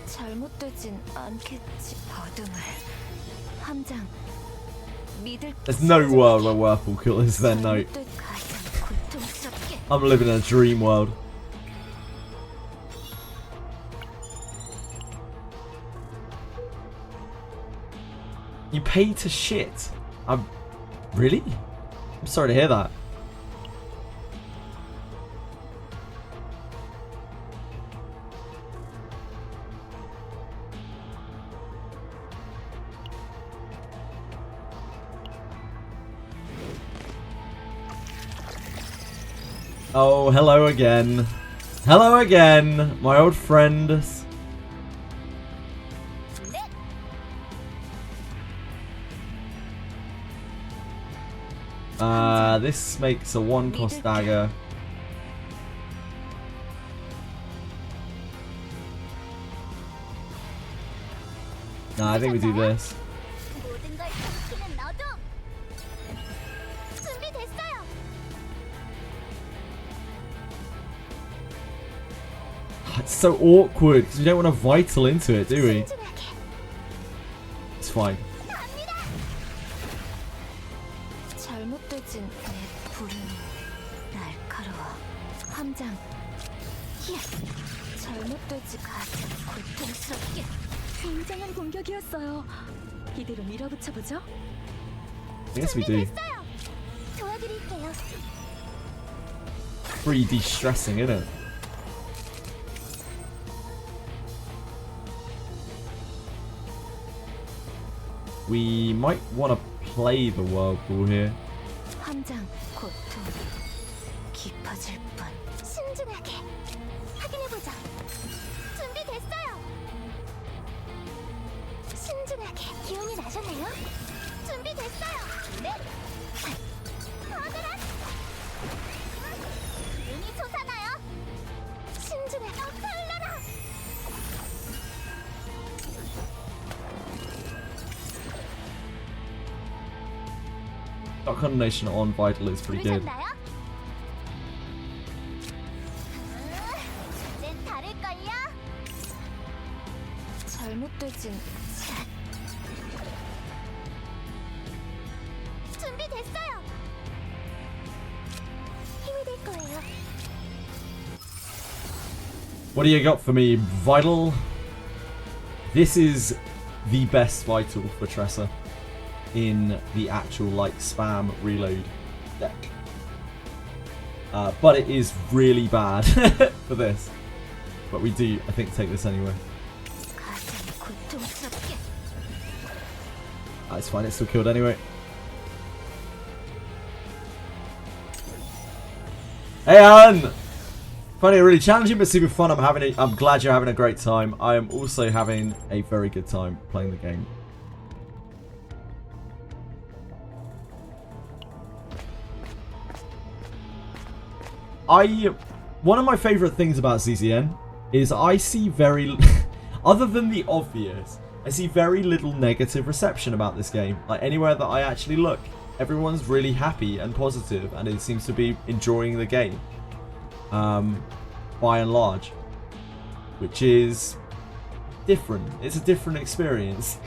잘못되진 않겠지. 어둠을. 함장. 믿을. There's no world where Whirlpool kills their note. 가장 고통스럽게. I'm living in a dream world. You pay to shit. Really? I'm sorry to hear that. Oh, hello again. Hello again, my old friend. This makes a 1-cost dagger. Nah, I think we do this. 모든 걸 삼키는 어둠. 준비됐어요. It's so awkward because we don't want to vital into it, do we? 신중하게. It's fine. 갑니다. 잘못되진 내 불은 날카로워. 함장. 히야. 잘못되지 가장 고통스럽게. 굉장한 공격이었어요. 이대로 밀어붙여 보죠. I guess we do. 됐어요. 도와드릴게요. Pretty de-stressing, isn't it? We might want to play the Whirlpool here. 함장. 고통. 깊어질 뿐. 신중하게. 확인해보자. 준비됐어요. 신중하게. 기운이 나셨나요? 준비됐어요. 네. 받아라. 기운이 솟아나요. 신중하게. 달려라. That combination on Vital is pretty good. 부르셨나요? 이젠 다를걸요? 잘못되진. 준비됐어요. 힘이 될 거예요. What do you got for me, Vital? This is the best Vital for Tressa in the actual like spam reload deck. But it is really bad for this. But we do, I think, take this anyway. 고통스럽게. That's fine, it's still killed anyway. Hey Alan! Finding it really challenging but super fun. I'm glad you're having a great time. I am also having a very good time playing the game. One of my favourite things about CCN is I see very other than the obvious, I see very little negative reception about this game. Like anywhere that I actually look, everyone's really happy and positive, and it seems to be enjoying the game. By and large, which is different. It's a different experience.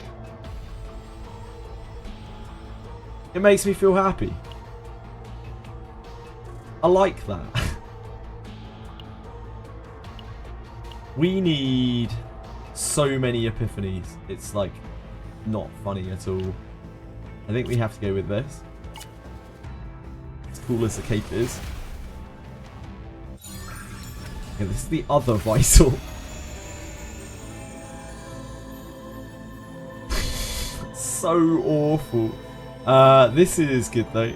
It makes me feel happy. I like that. We need so many epiphanies. It's like not funny at all. I think we have to go with this. As cool as the cape is. Okay, this is the other vital. So awful. This is good though.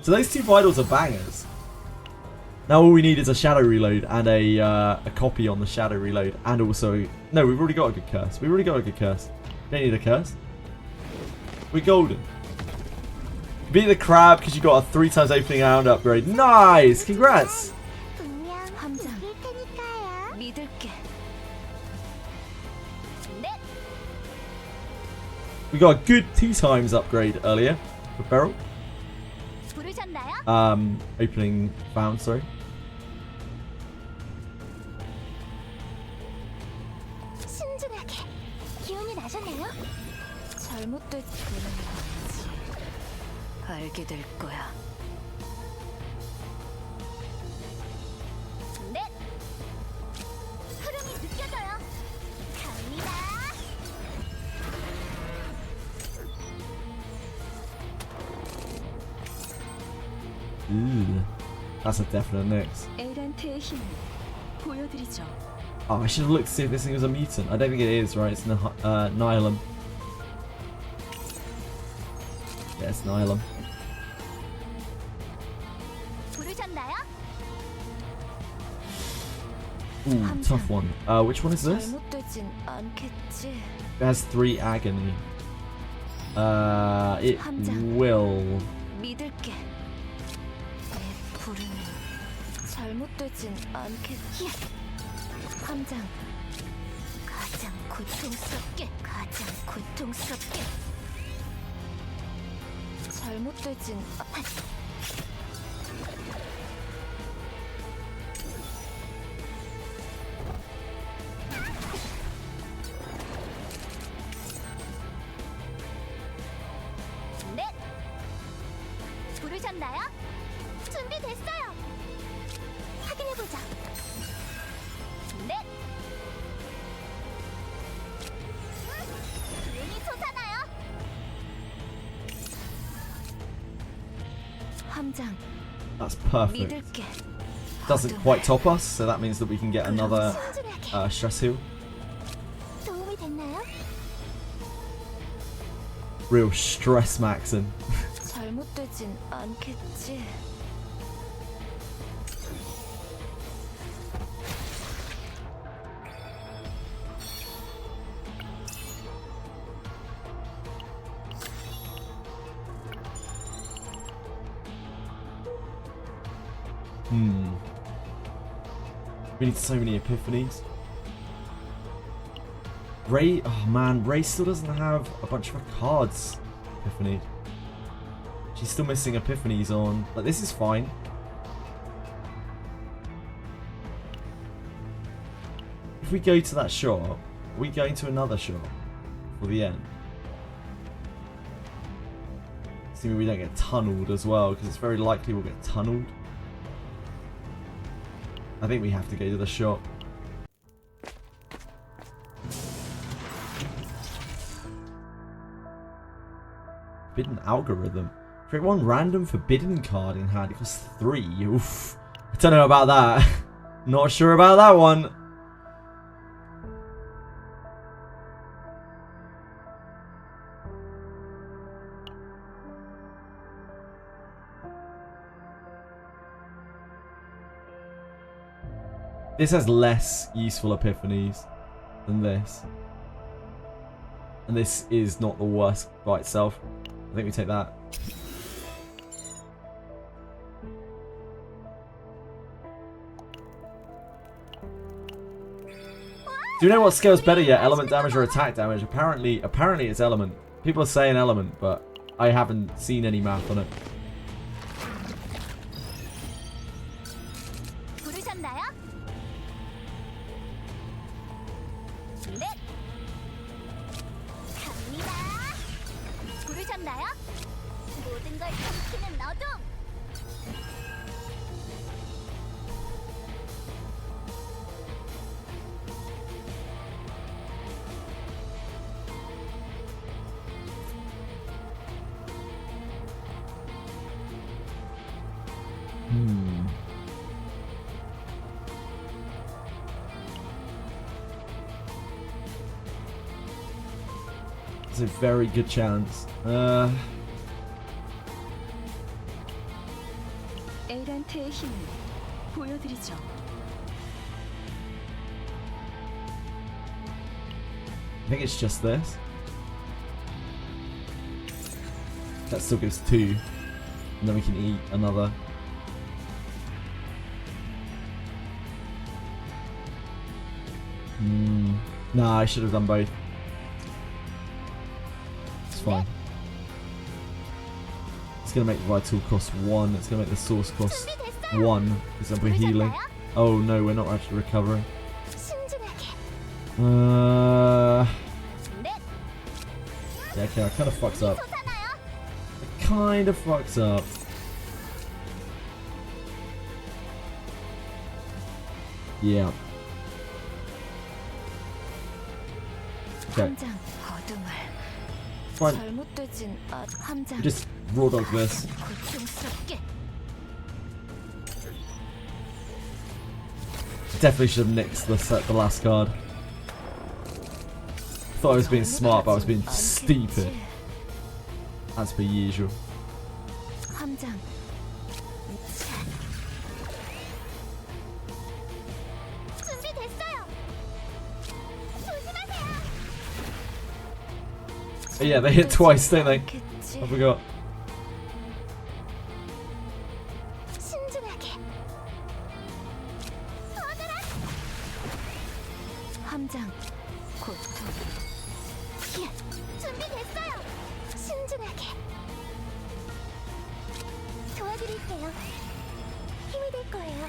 So those two vitals are bangers. Now all we need is a shadow reload and a copy on the shadow reload, and also no, we've already got a good curse. We've already got a good curse. Don't need a curse. We're golden. Beat the crab because you got a 3 times opening round upgrade. Nice, congrats. 분명 함장. 이길 테니까요. 믿을게. 네. We got a good 2 times upgrade earlier for Beryl. 부르셨나요? Opening found, sorry. 신중하게. 기운이 나셨나요? 잘못된 알게 될 거야. 네. 흐름이 느껴져요. 갑니다. Ooh, that's a definite nix. 에란트의 힘을 보여드리죠. Oh, I should have looked to see if this thing was a mutant. I don't think it is, right? It's Nihilum. Yeah, it's Nihilum. 부르셨나요? Ooh, tough one. Which one is this? 잘못되진 않겠지. It has 3 agony. It will. 믿을게. 내 부르는 잘못되진 않겠지. 함장. 가장 고통스럽게. 가장 고통스럽게. 잘못되진 네. 부르셨나요? 준비됐어요. 확인해보자. 네. 기운이 솟아나요. 함장. That's perfect. 믿을게. Doesn't quite top us, so that means that we can get another 신중하게. stress heal. 도움이 됐나요? Real stress maxing. 잘못되진 않겠지. We need so many epiphanies. Ray, oh man, Ray still doesn't have a bunch of her cards. Epiphany. She's still missing epiphanies on. Like, this is fine. If we go to that shop, are we going to another shop for the end? Assuming we don't get tunneled as well, because it's very likely we'll get tunneled. I think we have to go to the shop. Forbidden algorithm. Create 1 random forbidden card in hand. It costs 3. Oof. I don't know about that. Not sure about that one. This has less useful epiphanies than this. And this is not the worst by itself. I think we take that. Do you know what scales better yet? Element damage or attack damage? Apparently it's element. People are saying element, but I haven't seen any math on it. 부르셨나요? 네. 갑니다. 부르셨나요? 모든 걸 삼키는 어둠. There's a very good chance. 에란트의 힘을 보여드리죠. I think it's just this. That still gives 2. And then we can eat another. Nah, I should have done both. It's fine. It's gonna make the vital cost 1. It's gonna make the source cost 1 because we're healing. Oh no, we're not actually recovering. Yeah, okay, that kind of fucks up. It kind of fucks up. Yeah. Okay. 함장 어둠을 Fine. 잘못되진 함장 Just raw dog this. 고통스럽게 Definitely should have nixed the last card. Thought I was being smart, but I was being stupid. As per usual. 함장 준비됐어요. 조심하세요. Oh, yeah, they hit twice, don't they? 않겠지. I forgot. 신중하게. 함장 고통 히야, 준비됐어요. 신중하게. 도와드릴게요. 힘이 될 거예요.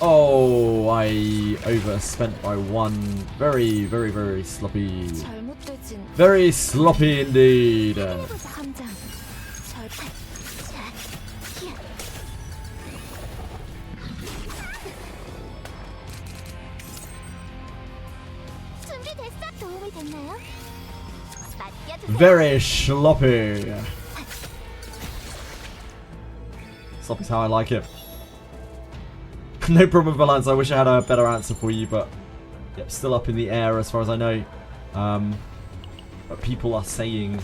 Oh, I overspent by 1. Very, very, very sloppy. 잘못되진 Very sloppy indeed. 함장 절대 히야. 준비됐어? 도움이 됐나요? 맡겨주세요. Very sloppy. Sloppy's how I like it. No problem with balance. I wish I had a better answer for you, but yep, still up in the air as far as I know. But people are saying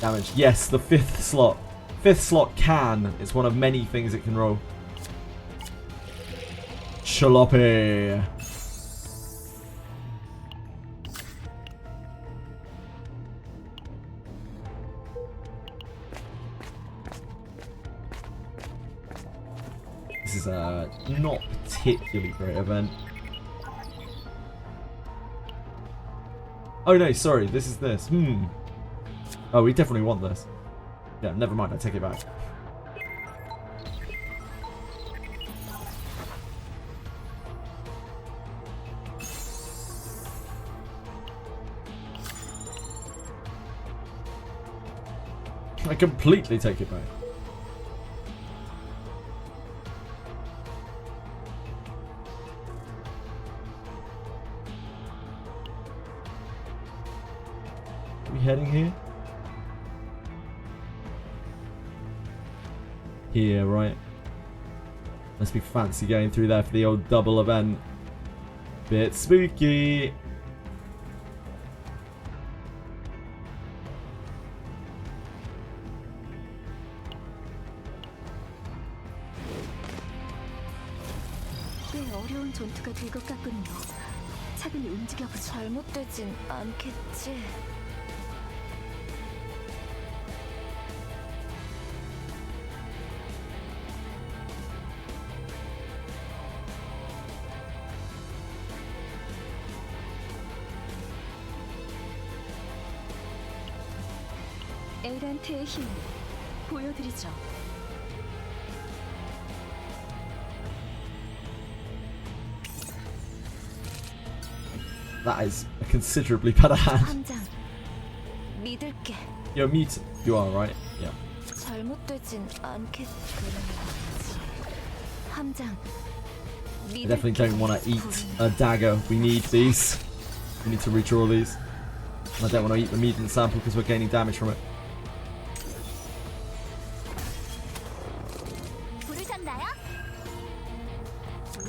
damage. Yes, the 5th slot. 5th slot can. It's one of many things it can roll. Jalopy. This is a not particularly great event. Oh no, sorry, this is this. Oh, we definitely want this. Yeah, never mind, I take it back. I completely take it back. Are we heading here? Here, right? Must be fancy going through there for the old double event. Bit spooky. 될 것 같군요. 차근히 움직여보죠. 잘못되진 않겠지. 에란트의 힘을 보여드리죠. That is a considerably better hand. 함장, 믿을게. You're mutant. You are, right? Yeah. 잘못되진 않겠지. 함장, I definitely don't want to eat a dagger. We need these. We need to redraw these. And I don't want to eat the mutant sample because we're gaining damage from it. 부르셨나요?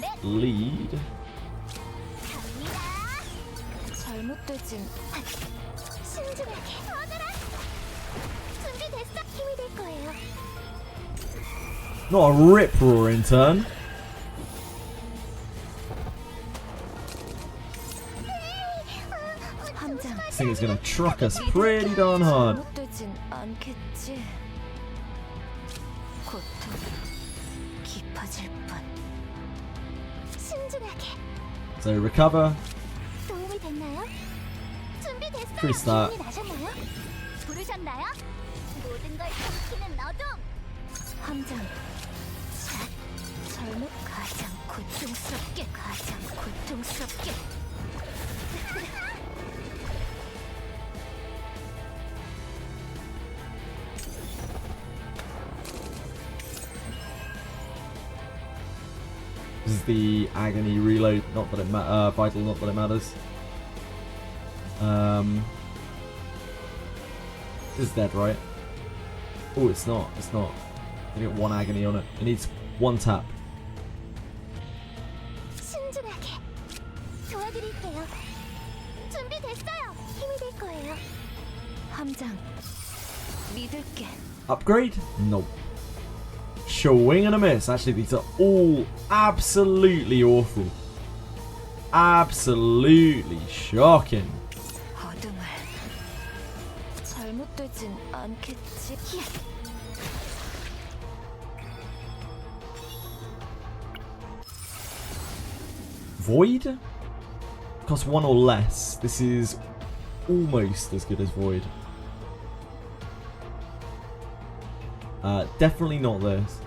네, Lead. 갑니다. 잘못되진 신중하게 얻어라. 준비됐어. 힘이 될 거예요. Not a rip roaring turn. 함장. This thing is going to truck us pretty darn hard. 잘못되진 않겠지. 고통 깊어질 뿐. 신중하게. So recover. 도움이 됐나요? 준비됐어요. Freestyle. 기운이 나셨나요? 부르셨나요? 모든 걸 삼키는 어둠. 함장. 잘못 가장 고통스럽게 가장 고통스럽게. This is the agony reload. Not that it vital. Not that it matters. This is dead, right? Oh, it's not. It's not. I get one agony on it. It needs one tap. 신중하게. 도와드릴게요. 준비됐어요. 힘이 될 거예요. 함장. 믿을게. Upgrade? Nope. Swing and a miss. Actually, these are all absolutely awful. Absolutely shocking. 어둠을 잘못되진 않겠지. Void? Costs 1 or less. This is almost as good as Void. Definitely not this.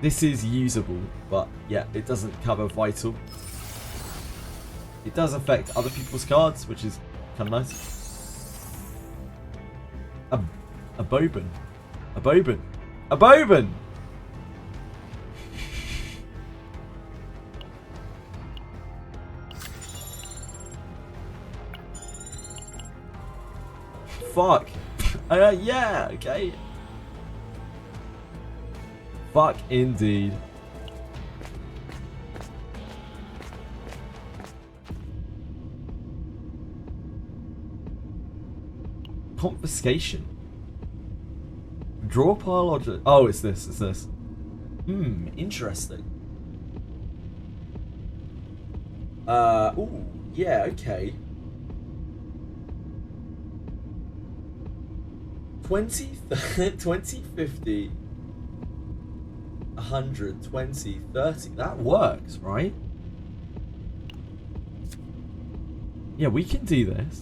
This is usable, but yeah, it doesn't cover vital. It does affect other people's cards, which is kind of nice. A Boban. A Boban. A Boban! Fuck. Yeah, okay. Fuck indeed. Confiscation. Draw pile or just... Oh, it's this. It's this. Interesting. Ooh, yeah, okay. 20, 20, 50, 100, 20, 30. That works, right? Yeah, we can do this.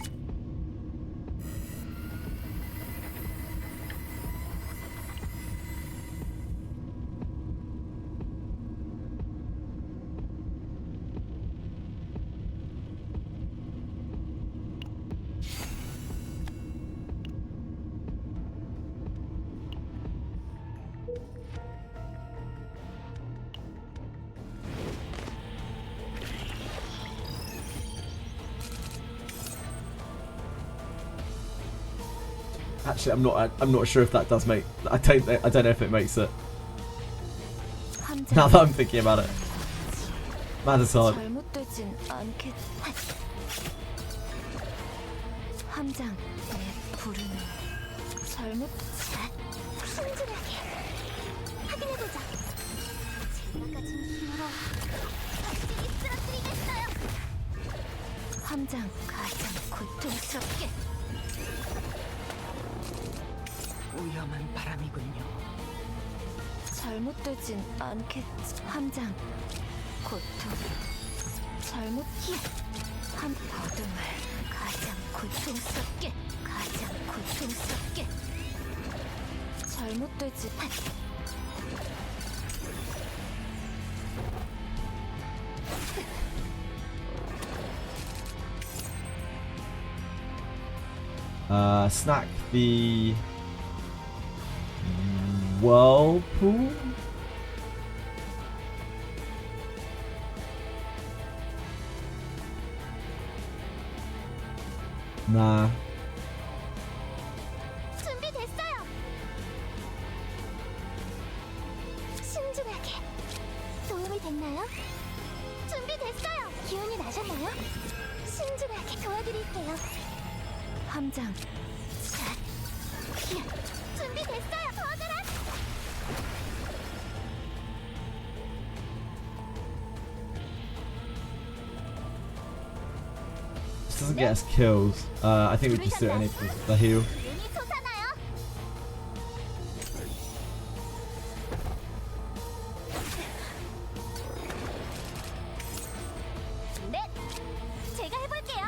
Actually, I'm not sure if that does make. I don't know if it makes it. Now that I'm thinking about it, man, it's hard. 잘못되진 않겠. 함장 내 부르는 잘못 신중하게 확인해보자. 제가 가진 힘으로 확실히 쓰러뜨리겠어요. 함장 가장 고통스럽게. 위험한 바람이군요. 잘못되진 않겠지. 함장 고통. 잘못 한 어둠을 가장 고통스럽게. 가장 고통스럽게. 잘못되지. Snack the whirlpool. Nah. 준비됐어요. 신중하게. 도움이 됐나요? 준비됐어요. 기운이 나셨나요? 신중하게 도와드릴게요. 함장 자, 준비됐어요. 버그라. This doesn't get us kills. I think we just do it anyway for the heal. 기운이 솟아나요. 네, 제가 해볼게요.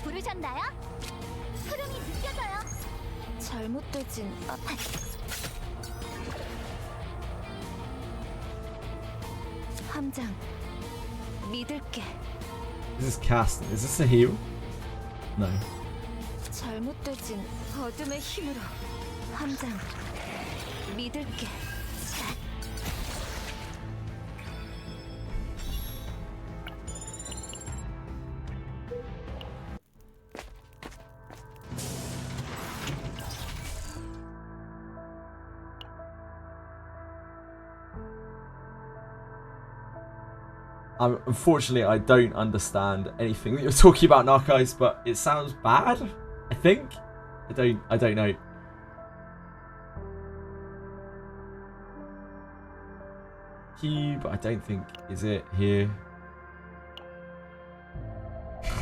부르셨나요? 흐름이 느껴져요. 잘못되진 함장 믿을게. This is casting. Is this a heal? No. 잘못되진 어둠의 힘으로. 함장 믿을게. Unfortunately, I don't understand anything that you're talking about, Narcos, but it sounds bad. I think. I don't know. Cube, I don't think is it here.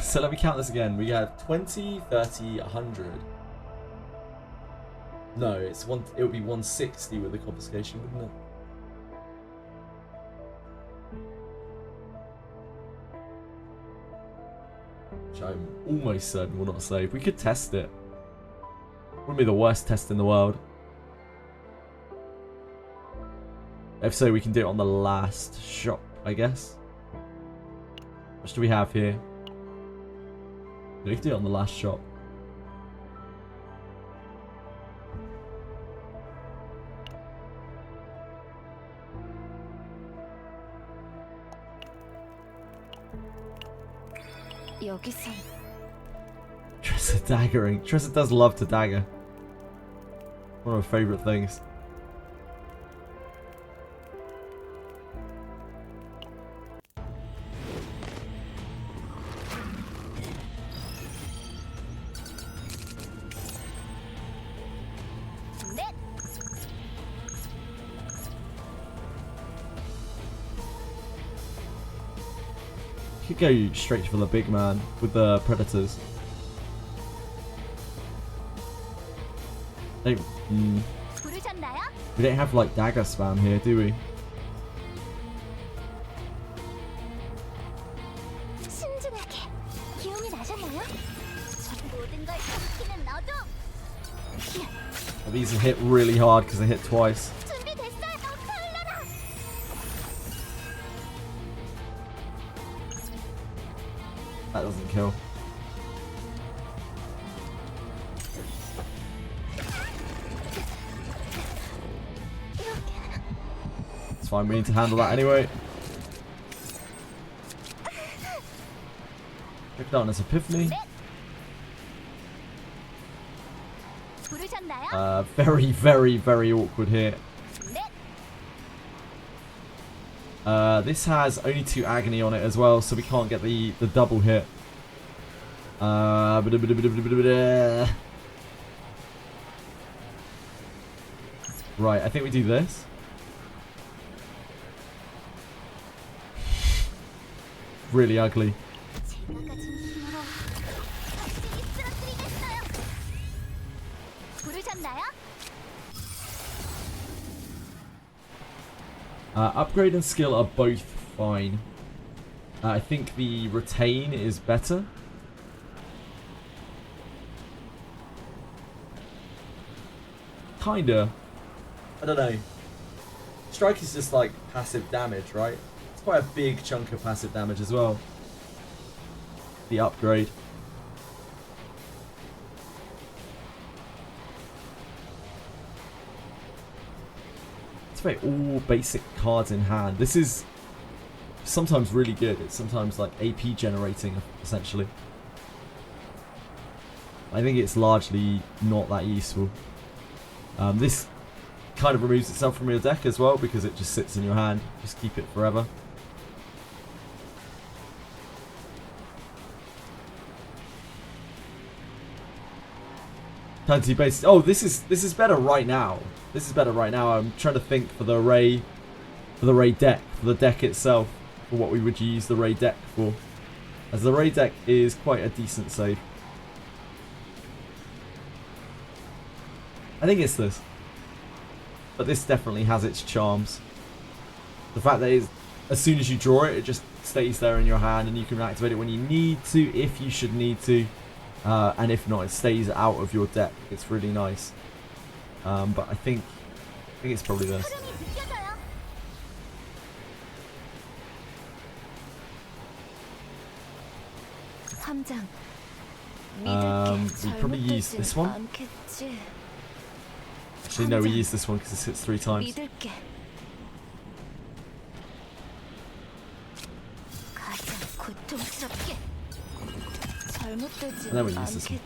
So let me count this again. We have 20, 30, 100. No, it's one. It would be 160 with the confiscation, wouldn't it? Which I'm almost certain will not save. We could test it. Wouldn't be the worst test in the world. If so, we can do it on the last shop, I guess. How much do we have here? We can do it on the last shop. 여기선 Tressa daggering. Tressa does love to dagger. One of her favourite things. 네, Could go straight for the big man with the predators. They, 부르셨나요? we don't have like dagger spam here, do we? 신중하게. 기운이 나셨나요? 모든 걸 삼키는 어둠. These hit really hard because they hit twice. 준비됐어요. 달려라. That doesn't kill. It's fine, we need to handle that anyway. Check Darkness Epiphany. 부르셨나요? Very, very, very awkward here. 네, This has only 2 agony on it as well, so we can't get the double hit. Right, I think we do this. Really ugly. 제가 가진 힘으로 확실히 쓰러뜨리겠어요. 부르셨나요? Upgrade and skill are both fine. I think the retain is better. Kinda. I don't know. Strike is just like passive damage, right? It's quite a big chunk of passive damage as well. The upgrade. It's very all basic cards in hand. This is sometimes really good. It's sometimes like AP generating, essentially. I think it's largely not that useful. This kind of removes itself from your deck as well because it just sits in your hand. Just keep it forever. Fantasy base. Oh, this is better right now. This is better right now. I'm trying to think for the array deck, for the deck itself, for what we would use the array deck for. As the array deck is quite a decent save. I think it's this. But this definitely has its charms. The fact that it's, as soon as you draw it, it just stays there in your hand and you can activate it when you need to, if you should need to. And if not, it stays out of your deck. It's really nice. But I think it's probably this. We probably use this one. Actually, no, we use this one because it hits 3 times. And then we use this one.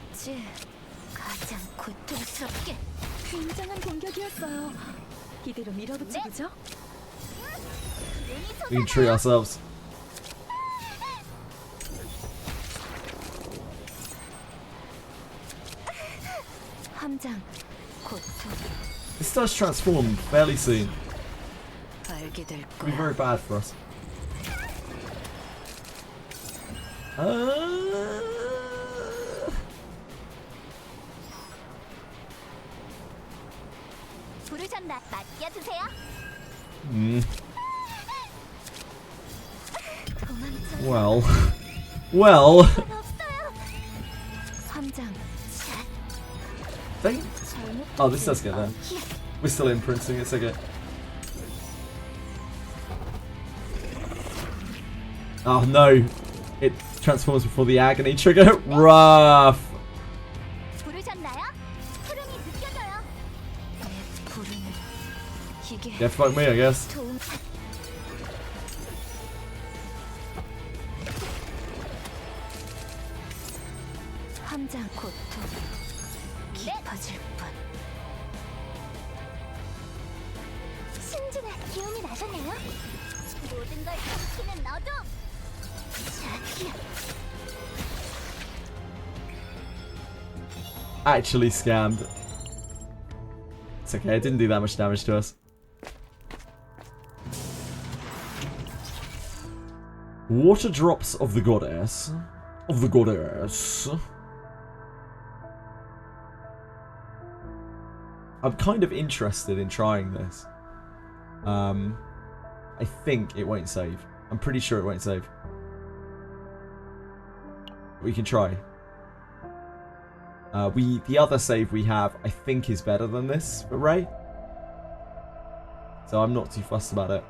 굉장한 공격이었어요. 이대로 밀어붙여보죠. We can treat ourselves. 함장, 고통, This does transform fairly soon. 알게 될 It'll be 거야. very bad for us. 부르셨나? 맡겨주세요. 도망쳐. Well. Well. 없어요. 함장, Think. Oh, this does get there. We're still imprinting, it's okay. Oh no. It transforms before the agony trigger. Rough. 부르셨나요? 흐름이 느껴져요. 내 부름을 이게 Yeah, fuck me, I guess. 도움. 함장, 고통, 깊어질 뿐. 신진아, 기운이 나셨나요? 모든 걸 삼키는 너도. 자기야. Actually scammed. It's okay, it didn't do that much damage to us. Water drops of the goddess. Of the goddess. I'm kind of interested in trying this. I think it won't save. I'm pretty sure it won't save. We can try. The other save we have, I think, is better than this for Ray. So I'm not too fussed about it.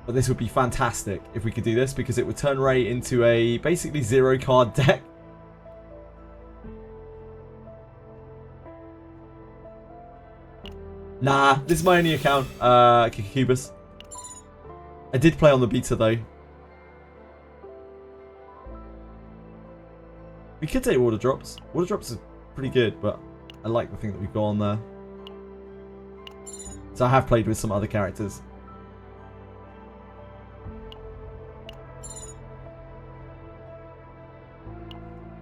But this would be fantastic if we could do this, because it would turn Ray into a basically 0-card deck. Nah, this is my only account, Kikubus. I did play on the beta though. We could take water drops. Water drops is pretty good, but I like the thing that we've got on there. So I have played with some other characters.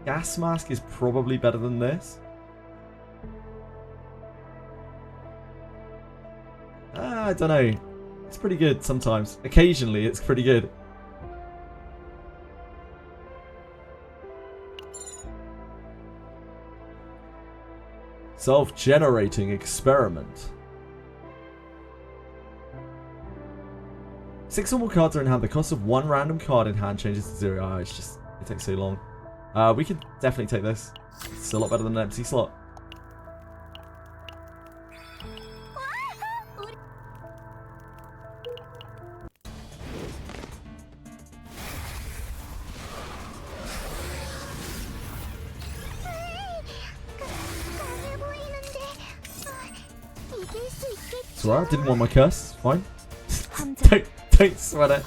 Gas mask is probably better than this. I don't know. It's pretty good sometimes. Occasionally, it's pretty good. Self-generating experiment. 6 or more cards are in hand. The cost of 1 random card in hand changes to 0. Oh, it's just, it takes so long. We could definitely take this. It's a lot better than an empty slot. It's alright, didn't want my curse. Fine. don't sweat it.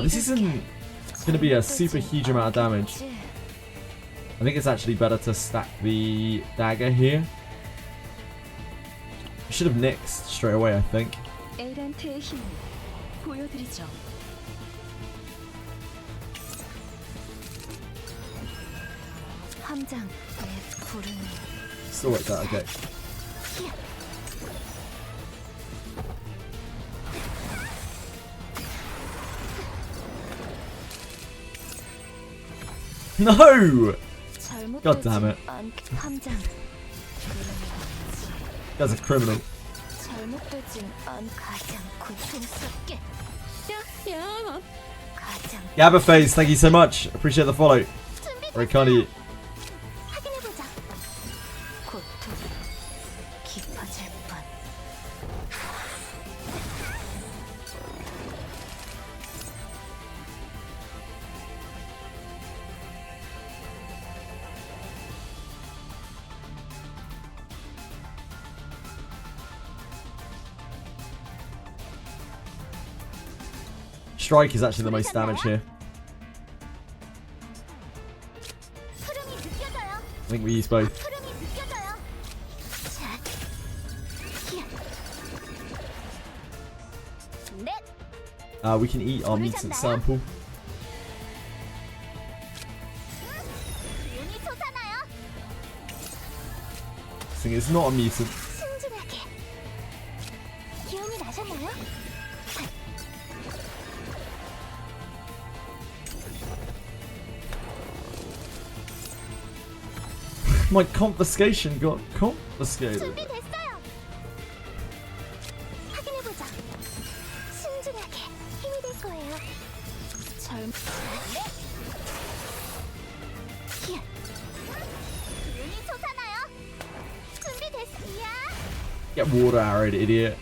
This isn't going to be a super huge amount of damage. I think it's actually better to stack the dagger here. I should have nixed straight away, I think. Still like that, okay. No! God damn it. That's a criminal. Gabberface, thank you so much. Appreciate the follow. Very kind of you. Strike is actually the most damage here. I think we use both. We can eat our mutant sample. This thing is not a mutant. My confiscation got confiscated. Get water arrowed, idiot.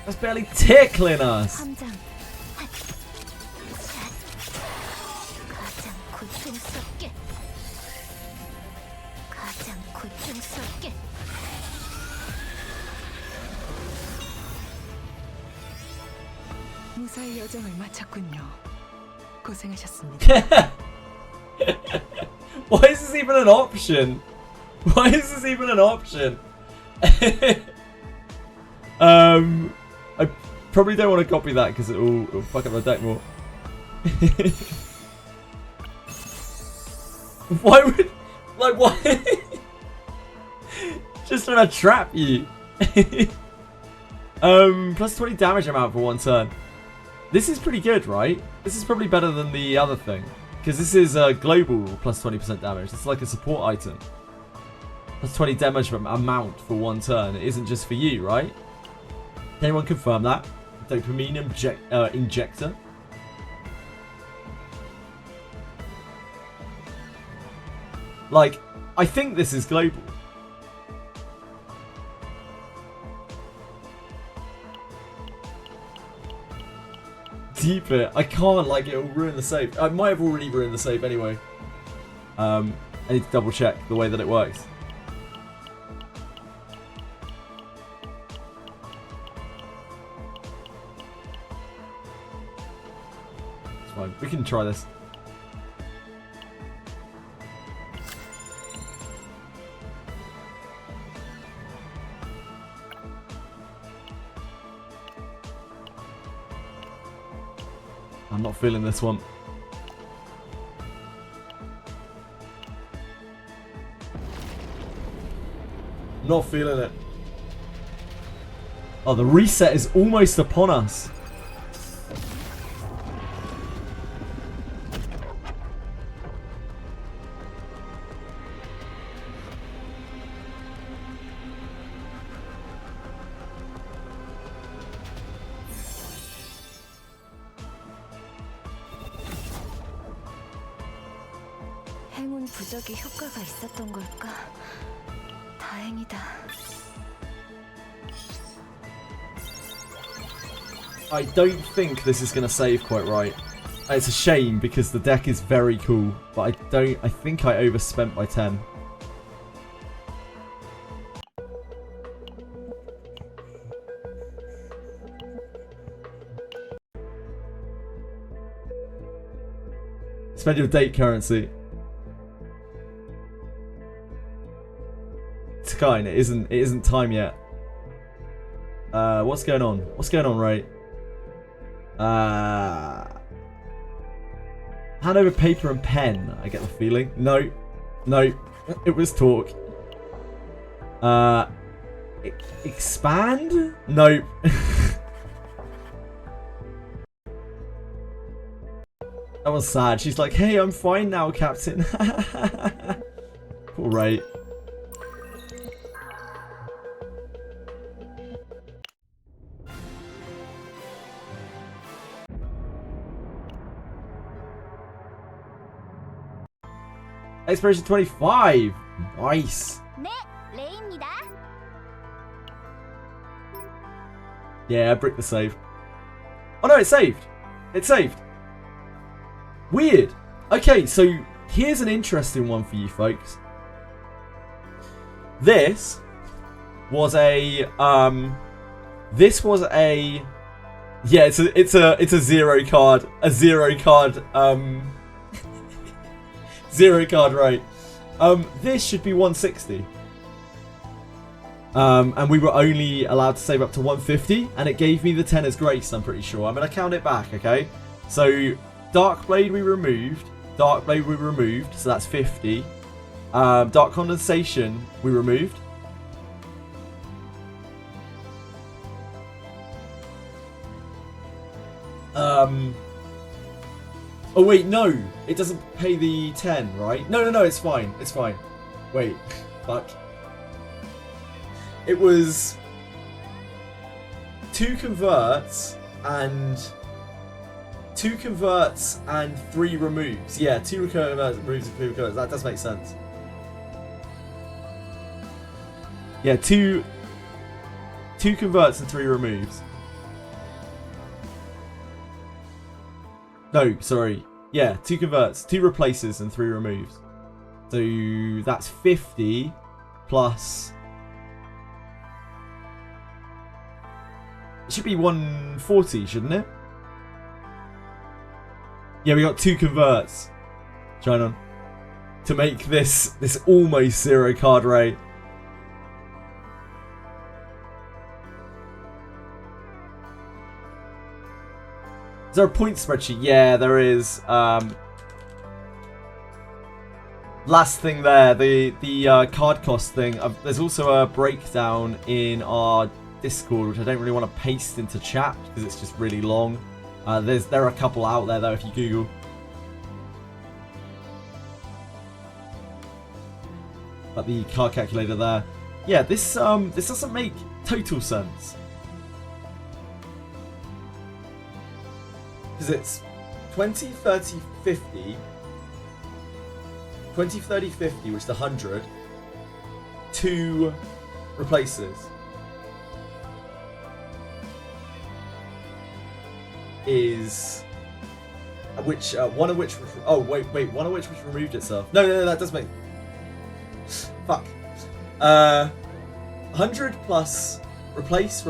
That's barely tickling us. 무사히 여정을 마쳤군요. 고생하셨습니다. Why is this even an option? Why is this even an option? I probably don't want to copy that because it'll fuck up my deck more. Why would, like, why? Just trying to trap you. Plus 20 damage amount for 1 turn. This is pretty good, right? This is probably better than the other thing. Because this is global plus 20% damage. It's like a support item. Plus 20 damage amount for 1 turn. It isn't just for you, right? Can anyone confirm that? Dopamine injector. Like, I think this is global. Deep it. I can't, like, it'll ruin the save. I might have already ruined the save anyway. I need to double check the way that it works. It's fine. We can try this. I'm not feeling this one. Not feeling it. Oh, the reset is almost upon us. 행운 부적이 효과가 있었던 걸까? 다행이다. I don't think this is going to save quite right. It's a shame because the deck is very cool, but I think I overspent by 10. Spend your date currency. It's kind. It isn't time yet. What's going on? What's going on, Ray? Hand over paper and pen. I get the feeling. No, no, it was talk. Expand? Nope. That was sad. She's like, hey, I'm fine now, Captain. All right. Expiration 25. Nice. 네, 레이입니다. Yeah, brick the save. Oh no, it saved. It saved. Weird. Okay, so here's an interesting one for you folks. This was a yeah, it's a zero card zero card right. This should be 160. And we were only allowed to save up to 150, and it gave me the 10 as grace, I'm pretty sure. I'm gonna count it back, okay? So Dark Blade we removed, so that's 50. Dark Condensation we removed. Oh wait, no, it doesn't pay the 10, right? No, it's fine, it's fine. Wait, fuck. It was 2 converts and 3 removes. Yeah, 2 converts, removes, and 3 converts. That does make sense. Yeah, 2 converts and 3 removes. No, sorry. Yeah, 2 converts, 2 replaces, and 3 removes. So that's 50 plus. It should be 140, shouldn't it? Yeah, we got 2 converts. Trying on to make this almost zero card rate. Is there a point spreadsheet? Yeah, there is. Last thing there, the card cost thing. There's also a breakdown in our Discord, which I don't really want to paste into chat because it's just really long. There are a couple out there though if you Google. But the card calculator there. Yeah, this doesn't make total sense. Because it's 20, 30, 50. 20, 30, 50, which is 100. 2 replaces. Is which one of which one of which removed itself. No, that does make fuck. 100 plus replace.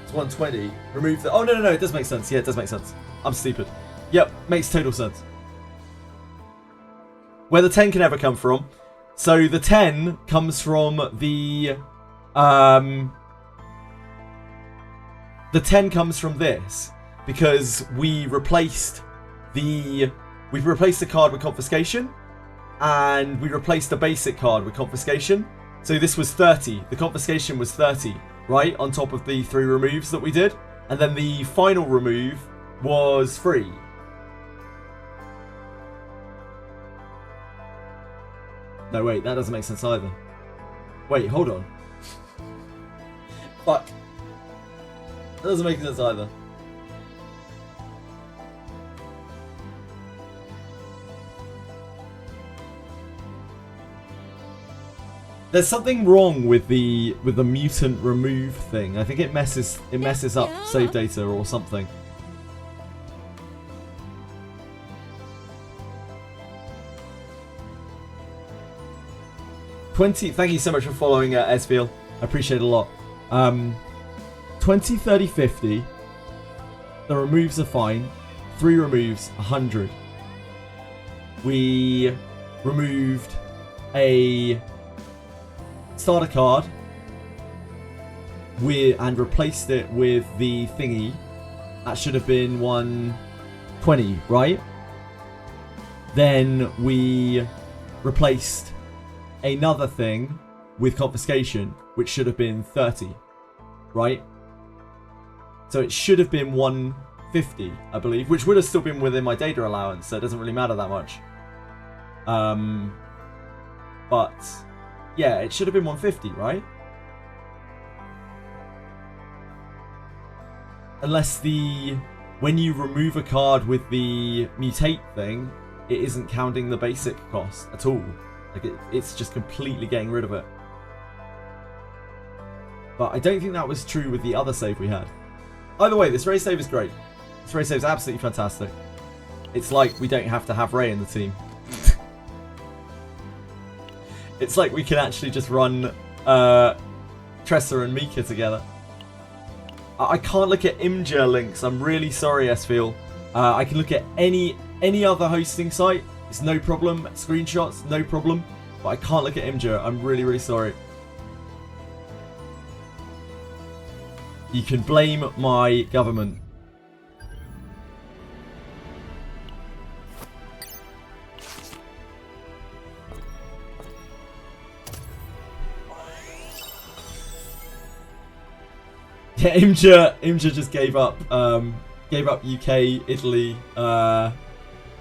It's 120. Remove the. Oh no, it does make sense. Yeah, it does make sense. I'm stupid. Yep, makes total sense. Where the 10 can ever come from. So the 10 comes from the 10 comes from this, because we've replaced the card with confiscation, and we replaced the basic card with confiscation. So this was 30. The confiscation was 30, right? On top of the 3 removes that we did. And then the final remove was free. No, wait, that doesn't make sense either. Wait, hold on. Fuck. That doesn't make sense either. There's something wrong with the mutant remove thing. I think it messes up save data or something. Thank you so much for following Esfiel. I appreciate it a lot. 20, 30, 50. The removes are fine. 3 removes, 100. We removed a starter card and replaced it with the thingy. That should have been 120, right? Then we replaced another thing with confiscation, which should have been 30, right? So it should have been 150, I believe, which would have still been within my data allowance, so it doesn't really matter that much. But yeah, it should have been 150, right? Unless when you remove a card with the mutate thing, it isn't counting the basic cost at all. Like it's just completely getting rid of it. But I don't think that was true with the other save we had. Either way, this race save is great. This race save is absolutely fantastic. It's like we don't have to have Ray in the team. It's like we can actually just run Tressa and Mika together. I can't look at Imgur links. I'm really sorry, Esfiel. I can look at any other hosting site. It's no problem. Screenshots, no problem. But I can't look at Imgur. I'm really, really sorry. You can blame my government. Yeah, Imgur just gave up UK, Italy,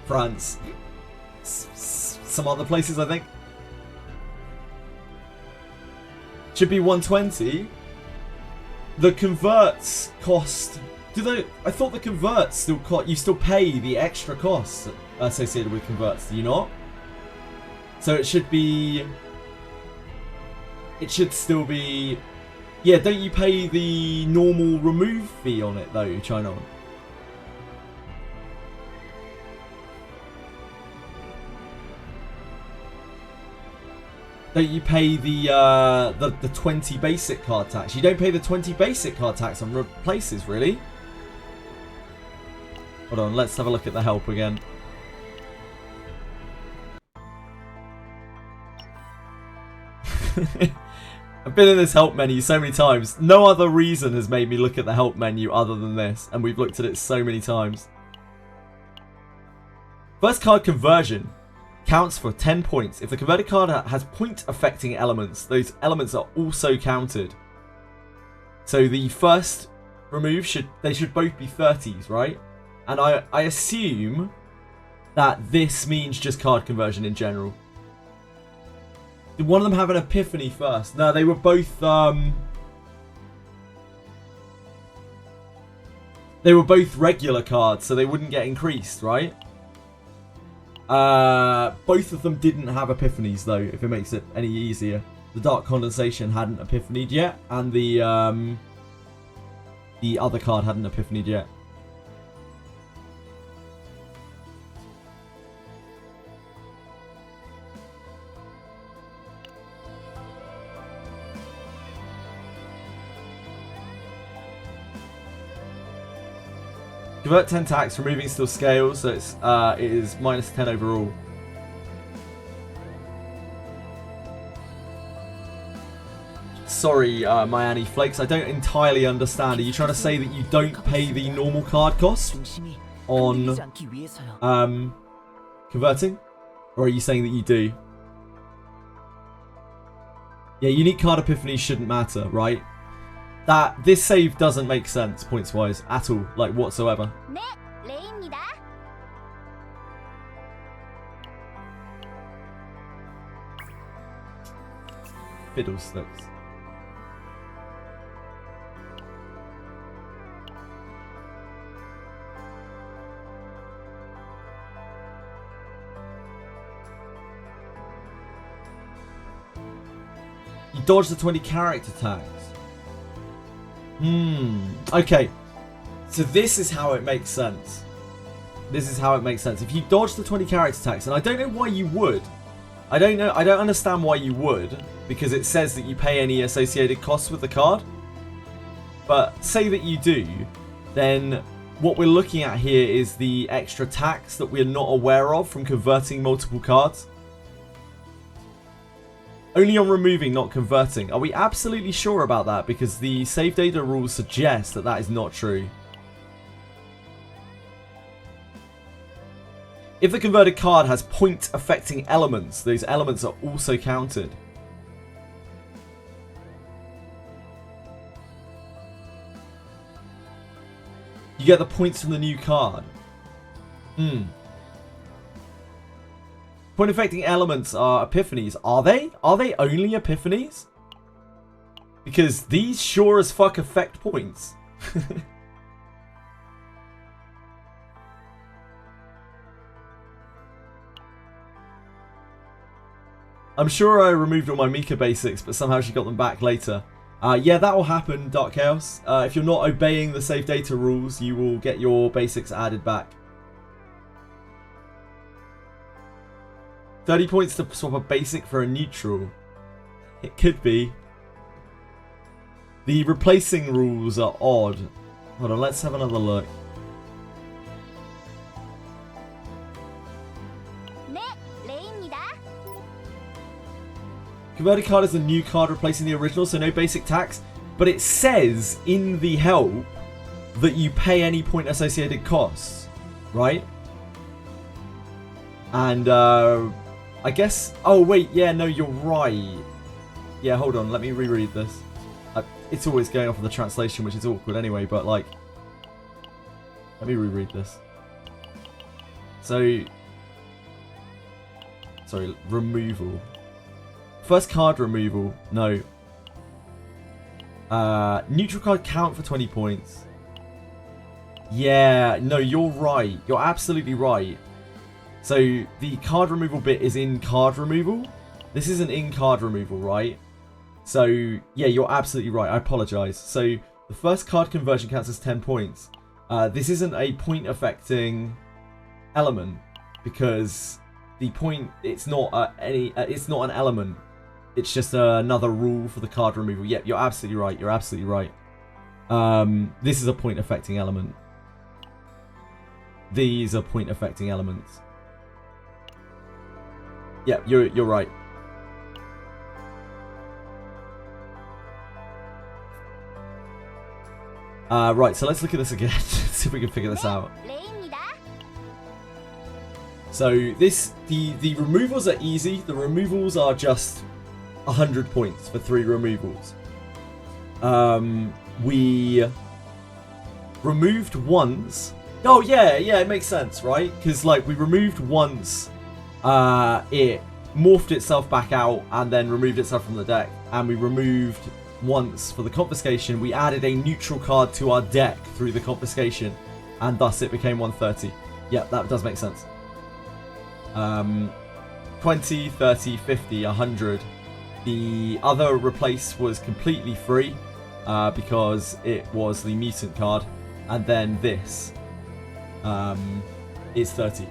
France, some other places, I think. Should be 120. The converts cost. I thought the converts still cost. You still pay the extra costs associated with converts. Do you not? So it should be. It should still be. Yeah, don't you pay the normal remove fee on it though, China? Don't you pay the 20 basic card tax? You don't pay the 20 basic card tax on replaces, really? Hold on, let's have a look at the help again. I've been in this help menu so many times. No other reason has made me look at the help menu other than this, and we've looked at it so many times. First card conversion counts for 10 points. If the converted card has point affecting elements, those elements are also counted. So the first remove should both be 30s, right? And I assume that this means just card conversion in general. Did one of them have an epiphany first? No, they were both regular cards, so they wouldn't get increased, right? Both of them didn't have epiphanies though, if it makes it any easier. The Dark Condensation hadn't epiphanied yet, and the other card hadn't epiphanied yet. Convert 10 tax, removing still scales, so it is minus 10 overall. Sorry, my Annie Flakes, I don't entirely understand. Are you trying to say that you don't pay the normal card cost 중심이 on 흔들리지 않기 위해서요. converting? Or are you saying that you do? Yeah, unique card epiphanies shouldn't matter, right? This save doesn't make sense points-wise at all, like whatsoever. 네, 레이입니다. Fiddlesticks. You dodge the 20 character tags. Okay. So this is how it makes sense. This is how it makes sense. If you dodge the 20 character tags, and I don't know why you would. I don't understand why you would, because it says that you pay any associated costs with the card. But say that you do, then what we're looking at here is the extra tax that we're not aware of from converting multiple cards. Only on removing, not converting. Are we absolutely sure about that? Because the save data rules suggest that that is not true. If the converted card has point affecting elements, those elements are also counted. You get the points from the new card. Point affecting elements are epiphanies. Are they? Are they only epiphanies? Because these sure as fuck affect points. I'm sure I removed all my Mika basics, but somehow she got them back later. Yeah, that will happen, Dark Chaos. If you're not obeying the save data rules, you will get your basics added back. 30 points to swap a basic for a neutral. It could be. The replacing rules are odd. Hold on, let's have another look. 네, 레이입니다. Converted card is a new card replacing the original, so no basic tax. But it says in the help that you pay any point associated costs, right? And I guess... Oh, wait, yeah, no, you're right. Yeah, hold on, let me reread this. It's always going off of the translation, which is awkward anyway, but, like... Let me reread this. So... Sorry, removal. First card removal. No. Neutral card count for 20 points. Yeah, no, you're right. You're absolutely right. So the card removal bit is in card removal. This isn't in card removal, right? So yeah, you're absolutely right. I apologize. So the first card conversion counts as 10 points. This isn't a point affecting element because the point it's not it's not an element. It's just another rule for the card removal. Yep, you're absolutely right. You're absolutely right. This is a point affecting element. These are point affecting elements. Yeah, you're right. Right, so let's look at this again. See if we can figure this out. 레이입니다. So the removals are easy. The removals are just 100 points for 3 removals. We removed once. Oh yeah, it makes sense, right? Because like we removed once. It morphed itself back out and then removed itself from the deck, and we removed once for the confiscation. We added a neutral card to our deck through the confiscation, and thus it became 130. Yeah, that does make sense. 20, 30, 50, 100. The other replace was completely free because it was the mutant card, and then this is 30.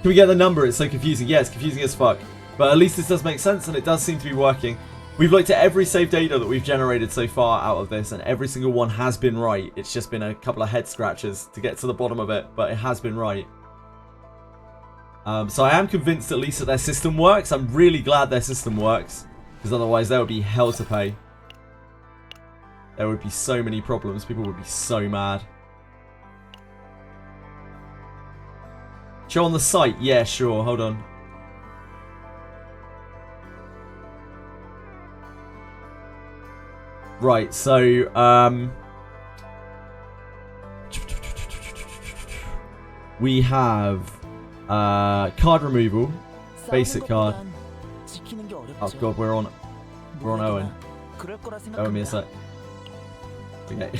Can we get the number? It's so confusing. Yeah, it's confusing as fuck. But at least this does make sense, and it does seem to be working. We've looked at every save data that we've generated so far out of this, and every single one has been right. It's just been a couple of head scratches to get to the bottom of it, but it has been right. So I am convinced at least that their system works. I'm really glad their system works. Because otherwise there would be hell to pay. There would be so many problems. People would be so mad. Show on the site? Yeah, sure. Hold on. Right, so, we have, card removal. Basic card. Oh god, we're on Owen. Owen me a sec. Okay.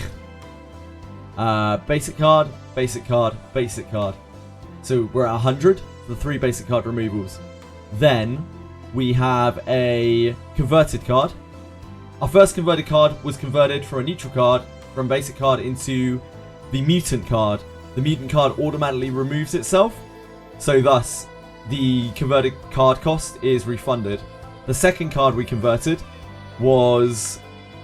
Basic card, basic card, basic card. So we're at 100 for the 3 basic card removals. Then we have a converted card. Our first converted card was converted from a neutral card from basic card into the mutant card. The mutant card automatically removes itself, so thus the converted card cost is refunded. The second card we converted was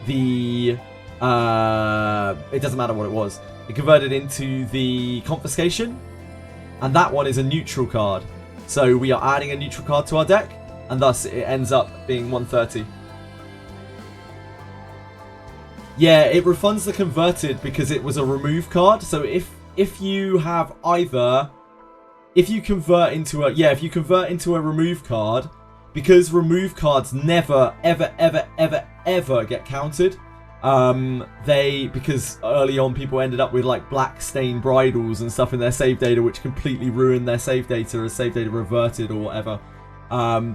the it doesn't matter what it was. It converted into the confiscation, and that one is a neutral card. So we are adding a neutral card to our deck, and thus it ends up being 130. Yeah, it refunds the converted because it was a remove card. So if you have either, if you convert into a remove card, because remove cards never ever get counted. Because early on people ended up with like black stain bridles and stuff in their save data, which completely ruined their save data as save data reverted or whatever.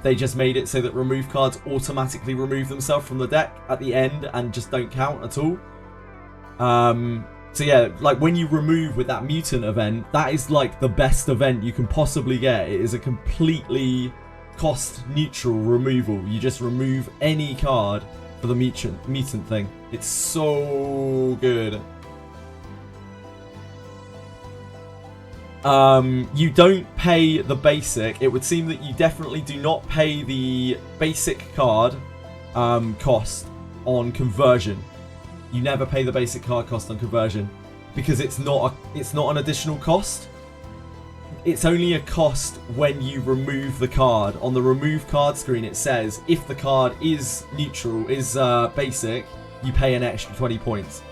They just made it so that remove cards automatically remove themselves from the deck at the end and just don't count at all. So yeah, like when you remove with that mutant event, that is like the best event you can possibly get. It is a completely cost neutral removal. You just remove any card for the mutant thing. It's so good. You don't pay the basic. It would seem that you definitely do not pay the basic card cost on conversion. You never pay the basic card cost on conversion because it's not an additional cost. It's only a cost when you remove the card. On the remove card screen it says if the card is neutral, is basic, you pay an extra 20 points.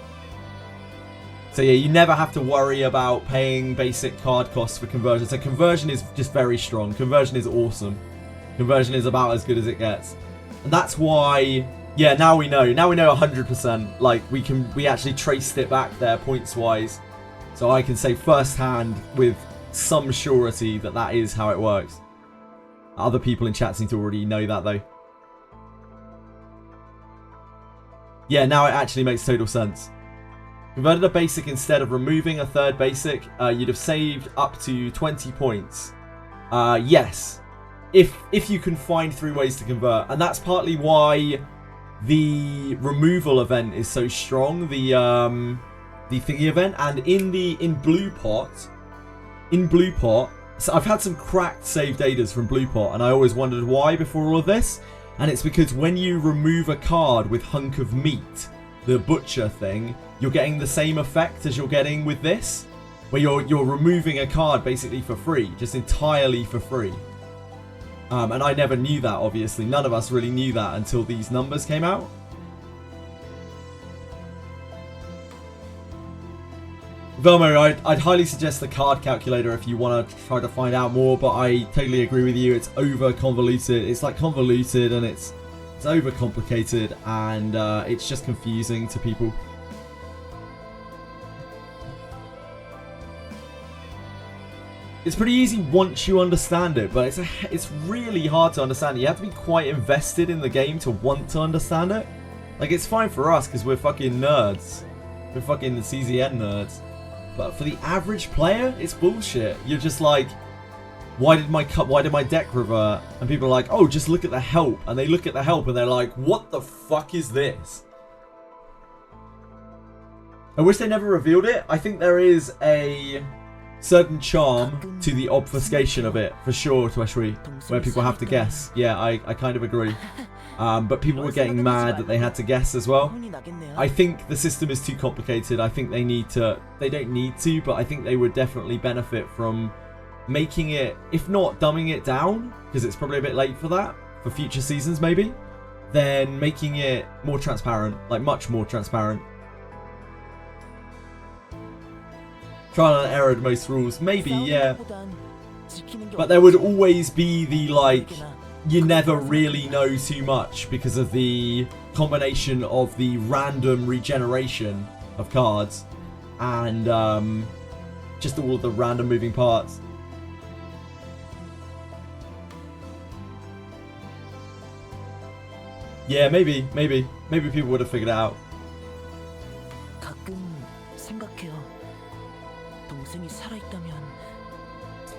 So yeah, you never have to worry about paying basic card costs for conversion. So conversion is just very strong. Conversion is awesome. Conversion is about as good as it gets. And that's why, yeah, now we know 100%. Like we actually traced it back there points wise. So I can say firsthand with some surety that that is how it works. Other people in chat seem to already know that though. Yeah, now it actually makes total sense. Converted a basic instead of removing a third basic, you'd have saved up to 20 points. Yes, if you can find 3 ways to convert, and that's partly why the removal event is so strong. The thingy event, and in Blue Pot. So I've had some cracked save datas from Blue Pot, and I always wondered why before all of this. And it's because when you remove a card with Hunk of Meat, the butcher thing, you're getting the same effect as you're getting with this, where you're removing a card basically for free, just entirely for free. And I never knew that, obviously. None of us really knew that until these numbers came out. Velmo, I'd highly suggest the card calculator if you want to try to find out more, but I totally agree with you. It's over convoluted. It's like convoluted, and it's over complicated, and it's just confusing to people. It's pretty easy once you understand it, but it's really hard to understand. You have to be quite invested in the game to want to understand it. Like, it's fine for us because we're fucking nerds. We're fucking CZN nerds. But for the average player, it's bullshit. You're just like, why did my deck revert? And people are like, oh, just look at the help. And they look at the help and they're like, what the fuck is this? I wish they never revealed it. I think there is a certain charm to the obfuscation of it, for sure, Tweshwi, where people have to guess. Yeah, I kind of agree. But people were getting mad that they had to guess as well. I think the system is too complicated. I think they don't need to, but I think they would definitely benefit from making it, if not dumbing it down, because it's probably a bit late for that, for future seasons maybe, then making it more transparent, like much more transparent. Trial and error most rules, maybe, yeah. But there would always be the, like, you never really know too much because of the combination of the random regeneration of cards and just all of the random moving parts. Yeah, maybe people would have figured it out. 가끔 생각해요. 동생이 살아있다면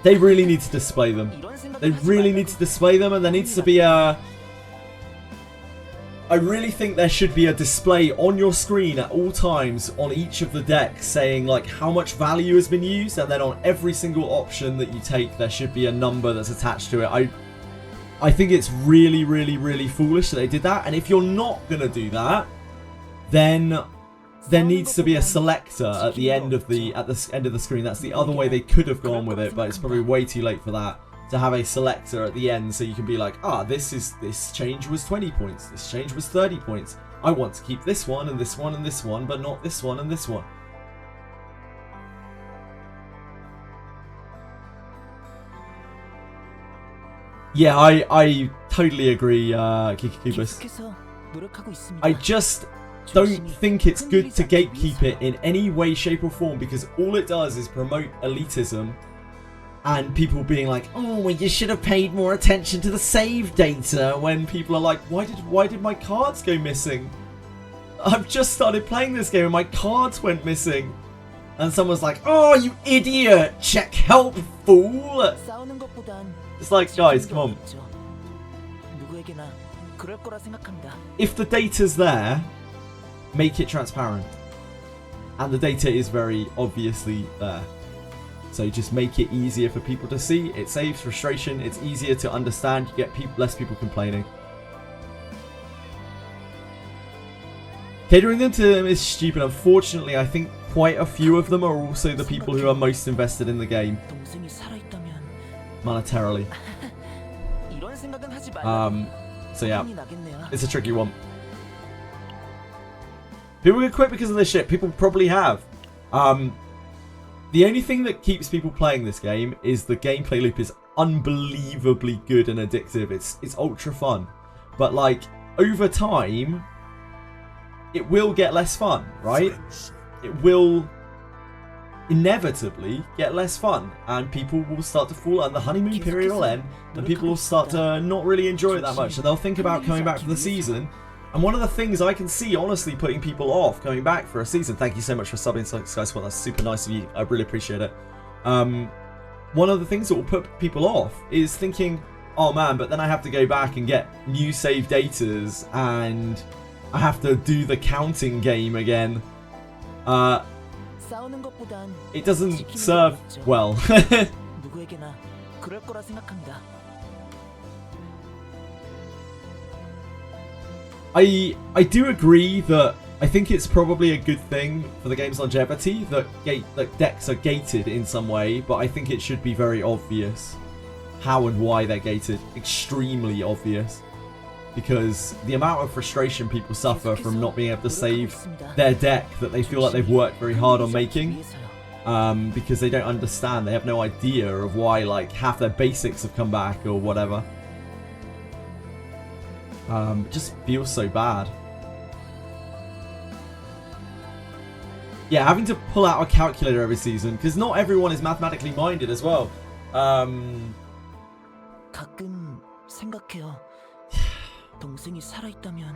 They really need to display them. 이런 생각을 They 하지 really 말라고. need to display them, and there needs to be a... I really think there should be a display on your screen at all times on each of the decks saying like how much value has been used, and then on every single option that you take there should be a number that's attached to it. I think it's really, really, really foolish that they did that, and if you're not going to do that, then there needs to be a selector at the end of the end of the screen. That's the other way they could have gone with it, but it's probably way too late for that. To have a selector at the end so you can be like, this change was 20 points, this change was 30 points. I want to keep this one and this one and this one, but not this one and this one. Yeah, I totally agree, Kikikubus. 계속해서 노력하고 있습니다. I just don't think it's good to gatekeep it in any way, shape or form, because all it does is promote elitism and people being like, oh, well, you should have paid more attention to the save data, when people are like, why did my cards go missing? I've just started playing this game and my cards went missing. And someone's like, oh, you idiot, check help, fool. 싸우는 것보단 It's like, guys, come on. 있죠. 누구에게나 그럴 거라 생각합니다. If the data's there, make it transparent. And the data is very obviously there. So just make it easier for people to see. It saves frustration. It's easier to understand. You get less people complaining. Catering them to them is stupid. Unfortunately, I think quite a few of them are also the people who are most invested in the game 동생이 살아있다면 monetarily. 이런 생각은 하지 말라고. So yeah, 혼이 나겠네요. it's a tricky one. People can quit because of this shit. People probably have. The only thing that keeps people playing this game is the gameplay loop is unbelievably good and addictive. It's ultra fun. But like over time it will get less fun, right? It will inevitably get less fun and people will start to fall and the honeymoon period will end and people will start to not really enjoy it that much and they'll think about coming back for the season. And one of the things I can see, honestly, putting people off coming back for a season. Thank you so much for subbing, SkySpot. That's super nice of you. I really appreciate it. One of the things that will put people off is thinking, oh man, but then I have to go back and get new save datas and I have to do the counting game again. 싸우는 것보단 It doesn't 지키는 serve 게 낫죠. well. 누구에게나 그럴 거라 생각합니다. I do agree that I think it's probably a good thing for the game's longevity that decks are gated in some way, but I think it should be very obvious how and why they're gated. Extremely obvious. Because the amount of frustration people suffer from not being able to save their deck that they feel like they've worked very hard on making, because they don't understand, they have no idea of why like half their basics have come back or whatever. It just feels so bad. Yeah, having to pull out a calculator every season, because not everyone is mathematically minded as well. 가끔 생각해요. 동생이 살아있다면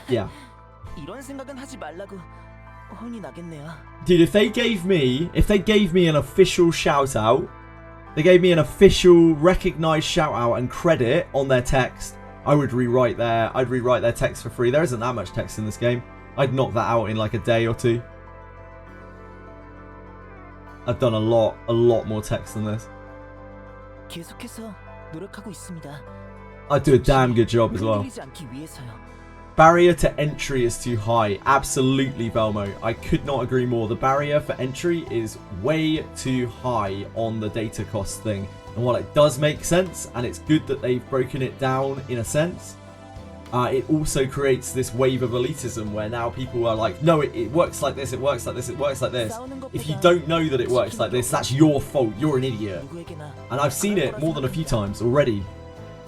Yeah. 이런 생각은 하지 말라고. 혼이 나겠네요. Dude, if they gave me an official shout out, they gave me an official recognized shout out and credit on their text, I'd rewrite their text for free. There isn't that much text in this game. I'd knock that out in like a day or two. I've done a lot more text than this. 계속해서 노력하고 있습니다. I'd do a damn good job as well. 흔들리지 않기 위해서요. Barrier to entry is too high. Absolutely, Velmo. I could not agree more. The barrier for entry is way too high on the data cost thing. And while it does make sense, and it's good that they've broken it down in a sense, it also creates this wave of elitism where now people are like, no, it works like this, it works like this, it works like this. If you don't know that it works like this, that's your fault, you're an idiot. And I've seen it more than a few times already.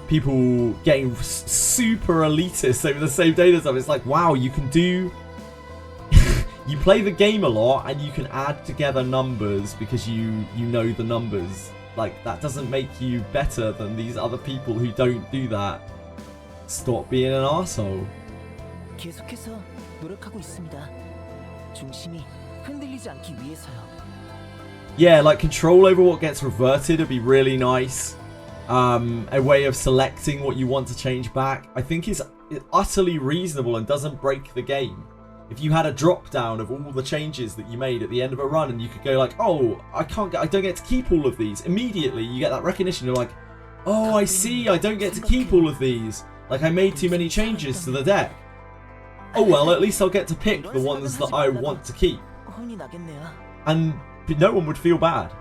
People getting super elitist over the same data stuff. It's like, wow, you can do... you play the game a lot and you can add together numbers because you know the numbers. Like, that doesn't make you better than these other people who don't do that. Stop being an arsehole. 계속해서 노력하고 있습니다. 중심이 흔들리지 않기 위해서요. Yeah, like control over what gets reverted would be really nice. A way of selecting what you want to change back, I think is utterly reasonable and doesn't break the game. If you had a drop down of all the changes that you made at the end of a run and you could go like, oh, I don't get to keep all of these. Immediately you get that recognition. You're like, oh, I see, I don't get to keep all of these. Like, I made too many changes to the deck. Oh well, at least I'll get to pick the ones that I want to keep. And no one would feel bad.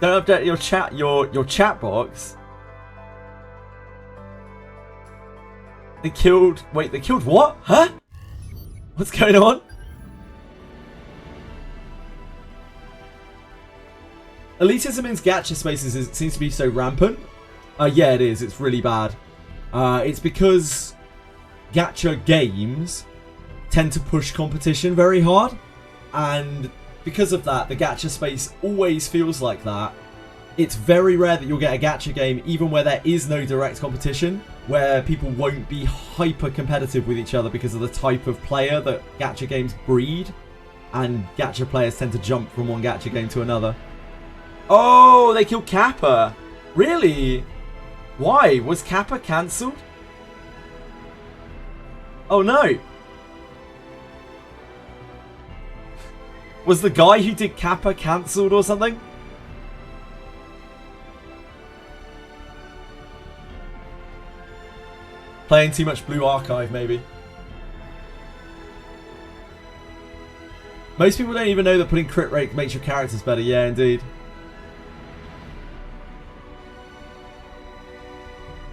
Don't update your chat box. They killed what? Huh? What's going on? Elitism in gacha spaces seems to be so rampant. Yeah, it is. It's really bad. It's because gacha games tend to push competition very hard, and because of that, the gacha space always feels like that. It's very rare that you'll get a gacha game, even where there is no direct competition, where people won't be hyper competitive with each other because of the type of player that gacha games breed, and gacha players tend to jump from one gacha game to another. Oh, they killed Kappa. Really? Why? Was Kappa cancelled? Oh no. Was the guy who did Kappa cancelled or something? Playing too much Blue Archive, maybe. Most people don't even know that putting crit rate makes your characters better. Yeah, indeed.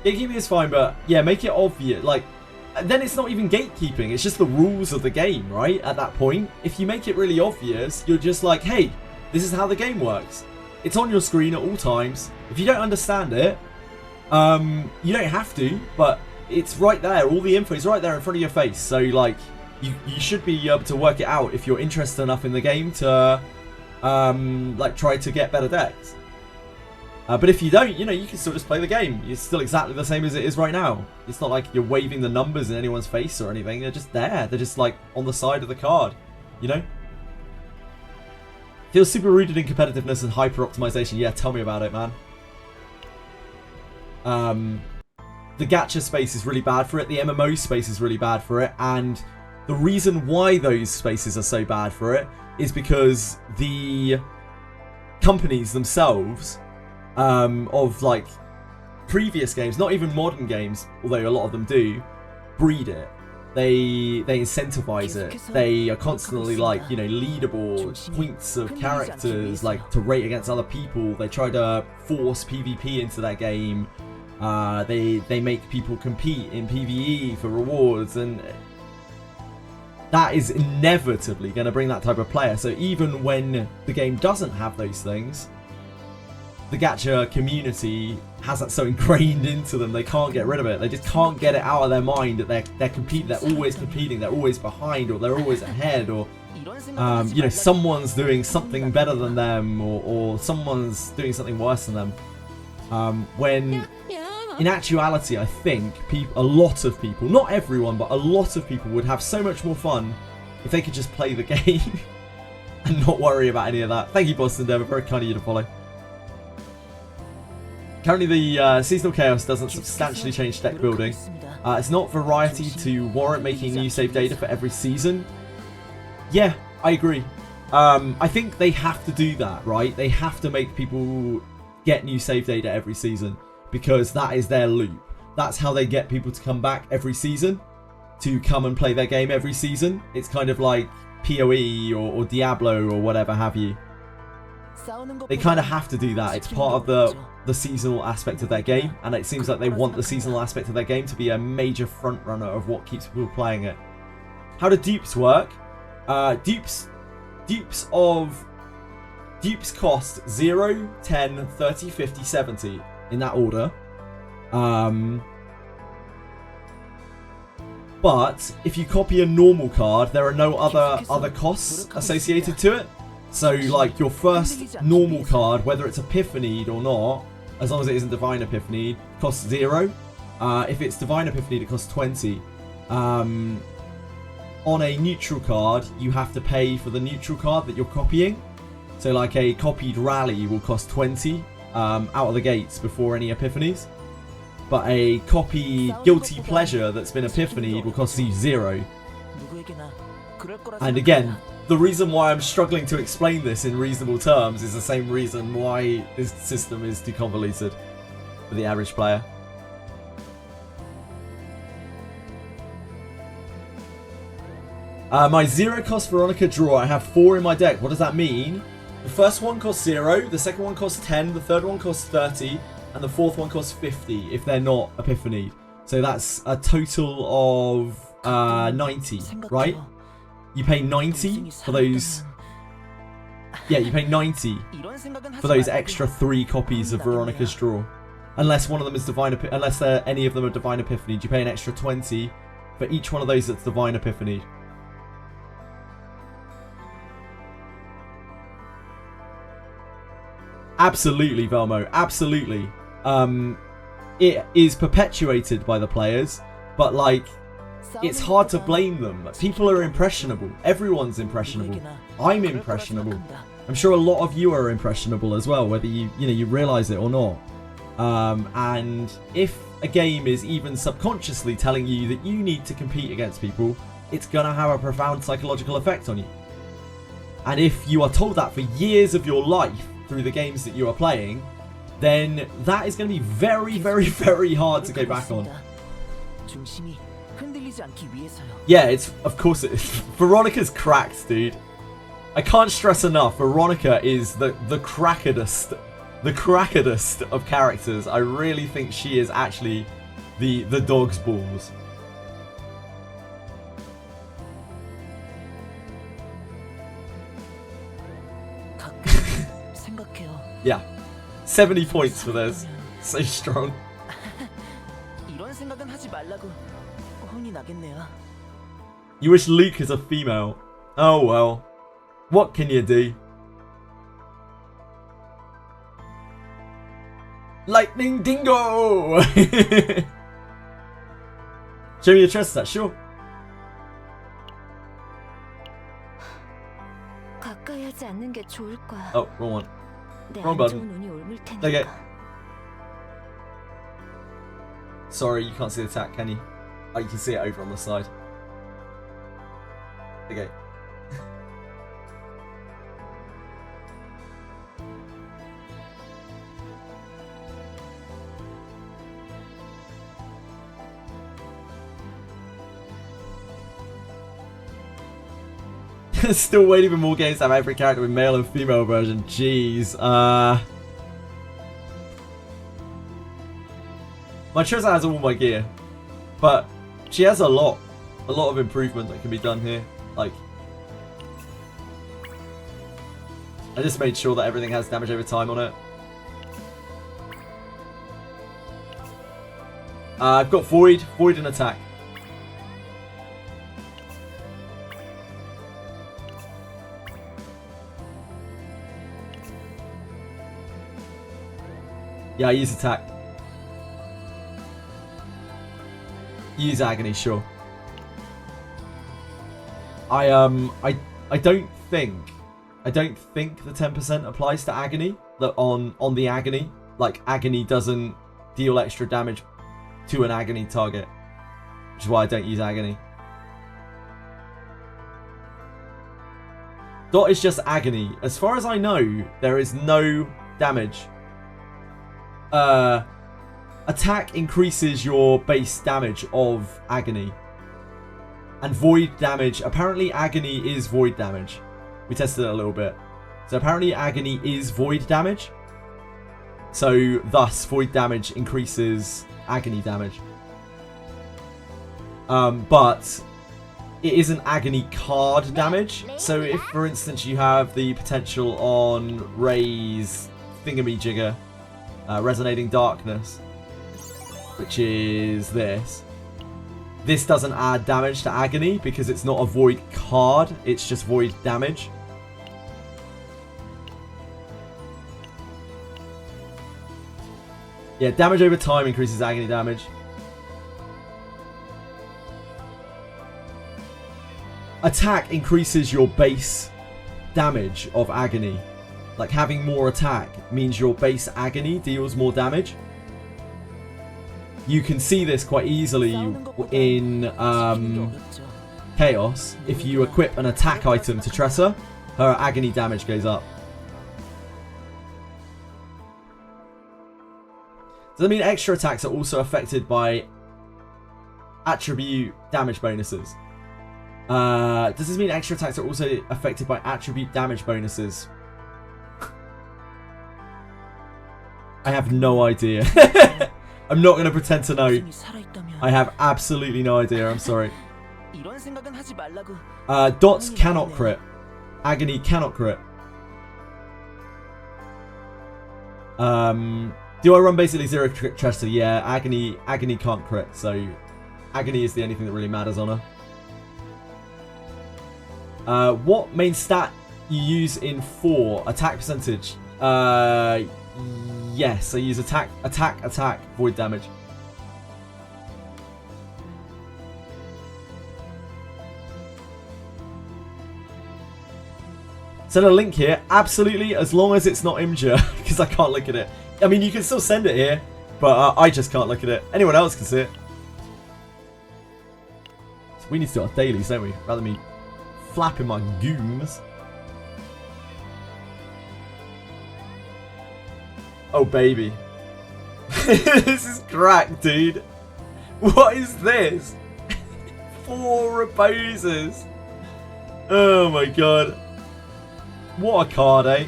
Gatekeeping is fine, but yeah, make it obvious. Like, then it's not even gatekeeping. It's just the rules of the game, right? At that point, if you make it really obvious, you're just like, hey, this is how the game works. It's on your screen at all times. If you don't understand it, you don't have to, but it's right there. All the info is right there in front of your face. So, like, you should be able to work it out if you're interested enough in the game to, like, try to get better decks. But if you don't, you know, you can still just play the game. It's still exactly the same as it is right now. It's not like you're waving the numbers in anyone's face or anything. They're just there. They're just, like, on the side of the card, you know? Feels super rooted in competitiveness and hyper-optimization. Yeah, tell me about it, man. The gacha space is really bad for it. The MMO space is really bad for it. And the reason why those spaces are so bad for it is because the companies themselves... of like previous games, not even modern games, although a lot of them do, breed it. They incentivize it. They are constantly like, you know, leaderboards, points of characters, like to rate against other people. They try to force PvP into their game. They make people compete in PvE for rewards, and that is inevitably going to bring that type of player. So even when the game doesn't have those things, the gacha community has that so ingrained into them, they can't get rid of it. They just can't get it out of their mind that they're competing, they're always competing, they're always behind, or they're always ahead, or you know, someone's doing something better than them, or someone's doing something worse than them. When in actuality, I think a lot of people, not everyone, but a lot of people would have so much more fun if they could just play the game and not worry about any of that. Thank you, Boston Dever, very kind of you to follow. Currently, the seasonal chaos doesn't substantially change deck building. It's not variety to warrant making new save data for every season. Yeah, I agree. I think they have to do that, right? They have to make people get new save data every season because that is their loop. That's how they get people to come back every season, to come and play their game every season. It's kind of like PoE or Diablo or whatever have you. They kind of have to do that. It's part of the seasonal aspect of their game, and it seems like they want the seasonal aspect of their game to be a major front runner of what keeps people playing it. How do dupes work? Dupes cost 0, 10, 30, 50, 70 in that order. But if you copy a normal card, there are no other costs associated to it. So like your first normal card, whether it's Epiphanied or not, as long as it isn't Divine Epiphanied, costs 0. If it's Divine Epiphanied, it costs 20. On a neutral card, you have to pay for the neutral card that you're copying. So like a copied Rally will cost 20 out of the gates before any Epiphanies. But a copy Guilty Pleasure that's been Epiphanied will cost you 0. And again, the reason why I'm struggling to explain this in reasonable terms is the same reason why this system is too convoluted for the average player. My 0 cost Veronica draw. I have 4 in my deck. What does that mean? The first one costs 0, the second one costs 10, the third one costs 30, and the fourth one costs 50 if they're not Epiphanied. So that's a total of 90, right? You pay 90 for those. Yeah, you pay 90 for those extra 3 copies of Veronica's draw. Unless one of them is unless any of them are Divine Epiphanied, you pay an extra 20 for each one of those that's Divine Epiphanied. Absolutely, Velmo. Absolutely. It is perpetuated by the players, but like, it's hard to blame them. People are impressionable. Everyone's impressionable. I'm impressionable. I'm sure a lot of you are impressionable as well, whether you realize it or not. And if a game is even subconsciously telling you that you need to compete against people, it's gonna have a profound psychological effect on you. And if you are told that for years of your life through the games that you are playing, then that is going to be very, very, very hard to go back on. Yeah, it's, of course it is. Veronica's cracked, dude. I can't stress enough, Veronica is the crackedest of characters. I really think she is actually the dog's balls. Yeah, 70 points for this. So strong. You wish Luke is a female. Oh well. What can you do? Lightning Dingo! Show me your chest stat, sure. Oh, wrong one. Wrong button. Okay. Sorry, you can't see the attack, can you? Oh, you can see it over on the side. Okay. Still waiting for more games to have every character with male and female version. Jeez. My Trezor has all my gear, but she has a lot of improvement that can be done here. Like, I just made sure that everything has damage over time on it. I've got Void and Attack. Yeah, I use Attack. Use Agony, sure. I don't think the 10% applies to Agony. That on the Agony, like Agony doesn't deal extra damage to an Agony target, which is why I don't use Agony. Dot is just Agony. As far as I know, there is no damage. Attack increases your base damage of Agony. And Void damage, apparently Agony is Void damage. We tested it a little bit. So apparently agony is void damage. So thus void damage increases agony damage. But it isn't agony card damage. So if, for instance, you have the potential on Ray's thingamajigger, Resonating Darkness, which is this. This doesn't add damage to agony because it's not a void card. It's just void damage. Yeah, damage over time increases agony damage. Attack increases your base damage of agony. Like, having more attack means your base agony deals more damage. You can see this quite easily in Chaos. If you equip an attack item to Tressa, her agony damage goes up. Does that mean extra attacks are also affected by attribute damage bonuses? Does this mean extra attacks are also affected by attribute damage bonuses? I have no idea. I'm not going to pretend to know. I have absolutely no idea. I'm sorry. Dots cannot crit. Agony cannot crit. Do I run basically zero Tressa? Yeah, Agony can't crit, so Agony is the only thing that really matters on her. What main stat you use in 4? Attack percentage? Yes, I use attack, void damage. Send a link here? Absolutely, as long as it's not Imgur, because I can't look at it. I mean, you can still send it here, but I just can't look at it. Anyone else can see it. So we need to do our dailies, don't we? Rather than me flapping my gooms. Oh, baby. This is crack, dude. What is this? 4 reposes. Oh, my God. What a card, eh?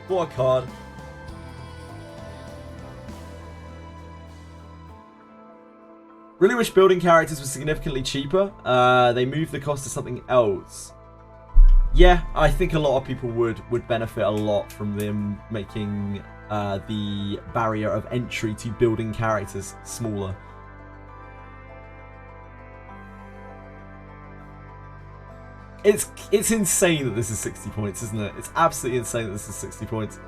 What a card. Really wish building characters was significantly cheaper. They moved the cost to something else. Yeah, I think a lot of people would benefit a lot from them making the barrier of entry to building characters smaller. It's insane that this is 60 points, isn't it? It's absolutely insane that this is 60 points.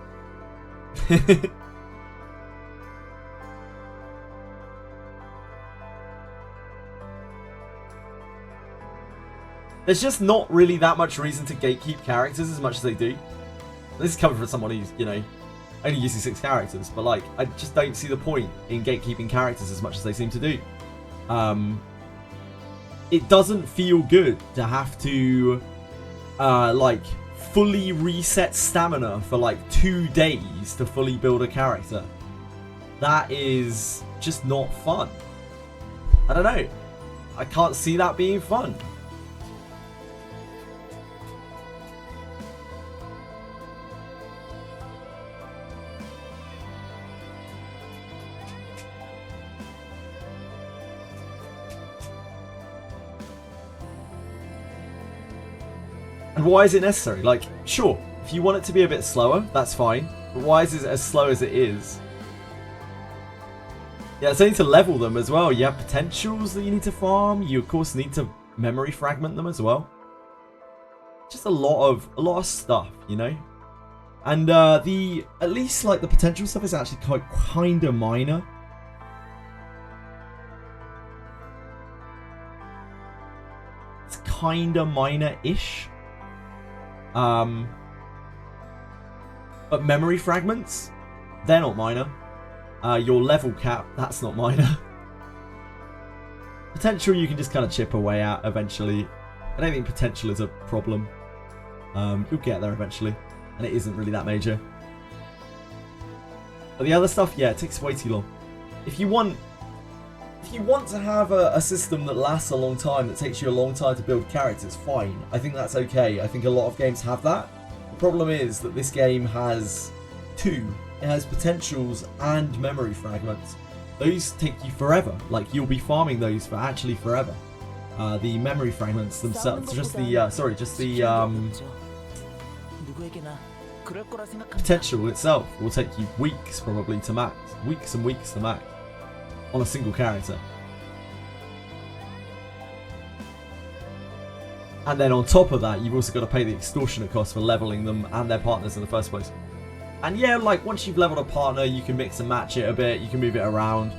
There's just not really that much reason to gatekeep characters as much as they do. This is coming from someone who's, you know, only using 6 characters, but like, I just don't see the point in gatekeeping characters as much as they seem to do. It doesn't feel good to have to, like, fully reset stamina for like 2 days to fully build a character. That is just not fun. I don't know. I can't see that being fun. And why is it necessary? Like, sure, if you want it to be a bit slower, that's fine. But why is it as slow as it is? Yeah, it's only to level them as well. You have potentials that you need to farm. You, of course, need to memory fragment them as well. Just a lot of stuff, you know? And at least, like, the potential stuff is actually kind of minor. It's kind of minor-ish. But memory fragments, they're not minor. Your level cap, that's not minor. Potential you can just kind of chip away at eventually. I don't think potential is a problem. You'll get there eventually, and it isn't really that major. But the other stuff, yeah, it takes way too long. If you want to have a system that lasts a long time, that takes you a long time to build characters, fine. I think that's okay. I think a lot of games have that. The problem is that this game has two. It has potentials and memory fragments. Those take you forever. Like, you'll be farming those for actually forever. The memory fragments themselves, just the potential itself will take you weeks probably to max. Weeks and weeks to max on a single character. And then on top of that, you've also got to pay the extortionate cost for leveling them and their partners in the first place. And yeah, like, once you've leveled a partner, you can mix and match it a bit, you can move it around.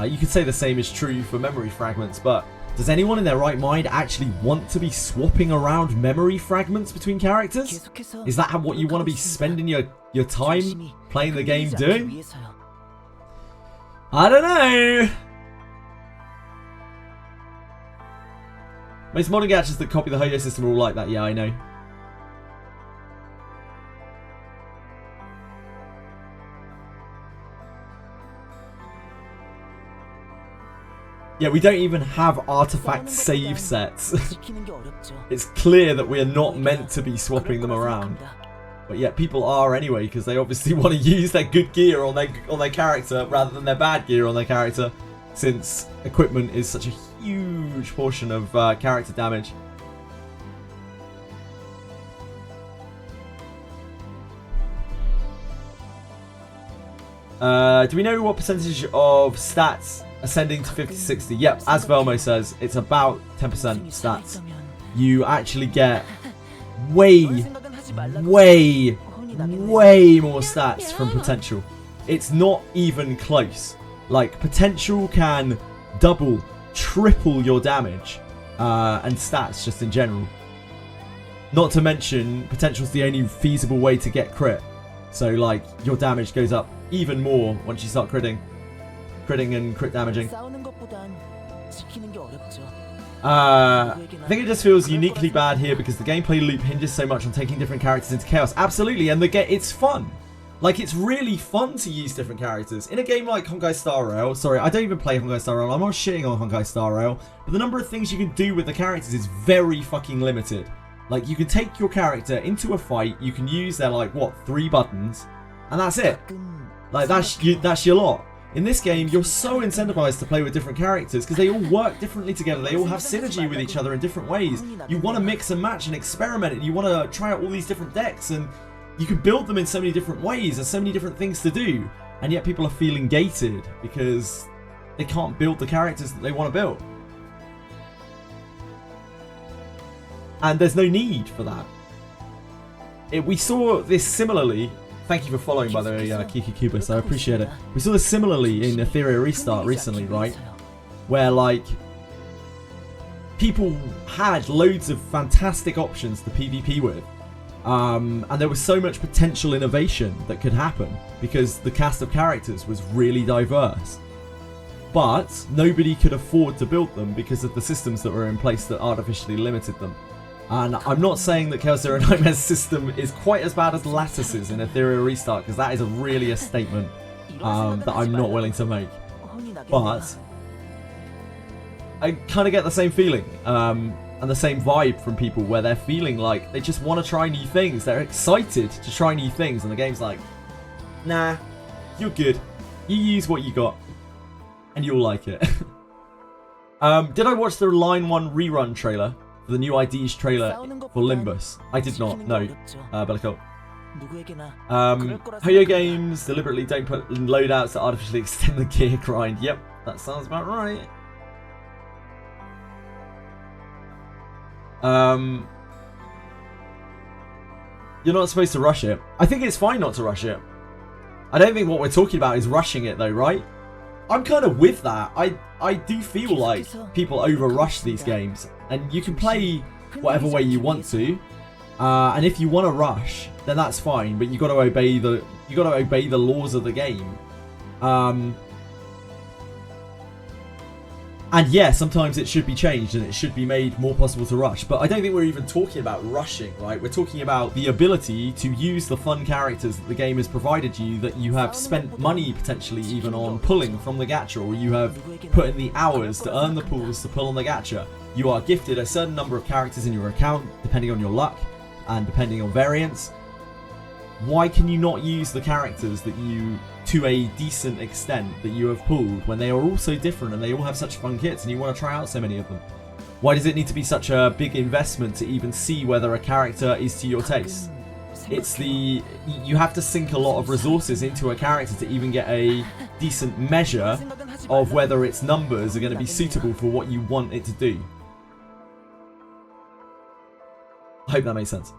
You could say the same is true for memory fragments, but does anyone in their right mind actually want to be swapping around memory fragments between characters? Is that what you want to be spending your time playing the game doing? I don't know. Most modern gachas that copy the Ho-Yo system are all like that, yeah, I know. Yeah, we don't even have artifact save sets. It's clear that we are not meant to be swapping them around. But yet people are anyway, because they obviously want to use their good gear on their character rather than their bad gear on their character, since equipment is such a huge portion of character damage. Do we know what percentage of stats ascending to 50-60? Yep, as Velmo says, it's about 10% stats. You actually get way more stats from potential. It's not even close. Like, potential can double, triple your damage and stats just in general. Not to mention, potential's the only feasible way to get crit. So, like, your damage goes up even more once you start critting and crit damaging. I think it just feels uniquely bad here because the gameplay loop hinges so much on taking different characters into chaos. Absolutely, and it's fun. Like, it's really fun to use different characters. In a game like Honkai Star Rail, sorry, I don't even play Honkai Star Rail, I'm not shitting on Honkai Star Rail, but the number of things you can do with the characters is very fucking limited. Like, you can take your character into a fight, you can use their, like, what, 3 buttons, and that's it. Like, that's your lot. In this game, you're so incentivized to play with different characters because they all work differently together. They all have synergy with each other in different ways. You want to mix and match and experiment, and you want to try out all these different decks, and you can build them in so many different ways. There's so many different things to do, and yet people are feeling gated because they can't build the characters that they want to build. And there's no need for that. We saw this similarly. Thank you for following, by the way, Kiki Kubus. I appreciate it. We saw this similarly in Ethereal Restart recently, right? Where, like, people had loads of fantastic options to PvP with. And there was so much potential innovation that could happen because the cast of characters was really diverse. But nobody could afford to build them because of the systems that were in place that artificially limited them. And I'm not saying that Chaos Zero Nightmare's system is quite as bad as Lattice's in Ethereal Restart, because that is really a statement that I'm not willing to make. But I kind of get the same feeling and the same vibe from people where they're feeling like they just want to try new things. They're excited to try new things, and the game's like, nah, you're good. You use what you got, and you'll like it. Did I watch the Line 1 rerun trailer? The new IDs trailer for Limbus. I did not, no. Bellico. Ho-Yo games deliberately don't put loadouts that artificially extend the gear grind. Yep, that sounds about right. You're not supposed to rush it. I think it's fine not to rush it. I don't think what we're talking about is rushing it though, right? I'm kind of with that. I do feel like people over-rush these games, and you can play whatever way you want to, and if you want to rush, then that's fine. But you got to obey the laws of the game. And yeah, sometimes it should be changed and it should be made more possible to rush. But I don't think we're even talking about rushing, right? We're talking about the ability to use the fun characters that the game has provided you, that you have spent money potentially even on pulling from the gacha, or you have put in the hours to earn the pools to pull on the gacha. You are gifted a certain number of characters in your account, depending on your luck. and depending on variants, why can you not use the characters that you, to a decent extent, that you have pulled when they are all so different and they all have such fun kits and you want to try out so many of them? Why does it need to be such a big investment to even see whether a character is to your taste? You have to sink a lot of resources into a character to even get a decent measure of whether its numbers are going to be suitable for what you want it to do. I hope that makes sense.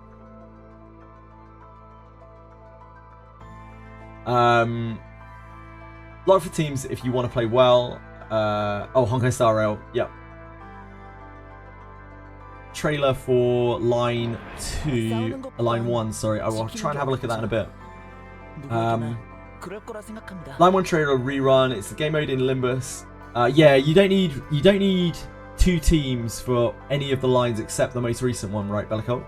Lot for teams if you want to play well. Oh, Honkai Star Rail. Yep. Trailer for line 1, sorry. I will try and have a look at that in a bit. Line 1 trailer rerun. It's the game mode in Limbus. Yeah, you don't need 2 teams for any of the lines except the most recent one, right, Bellicole?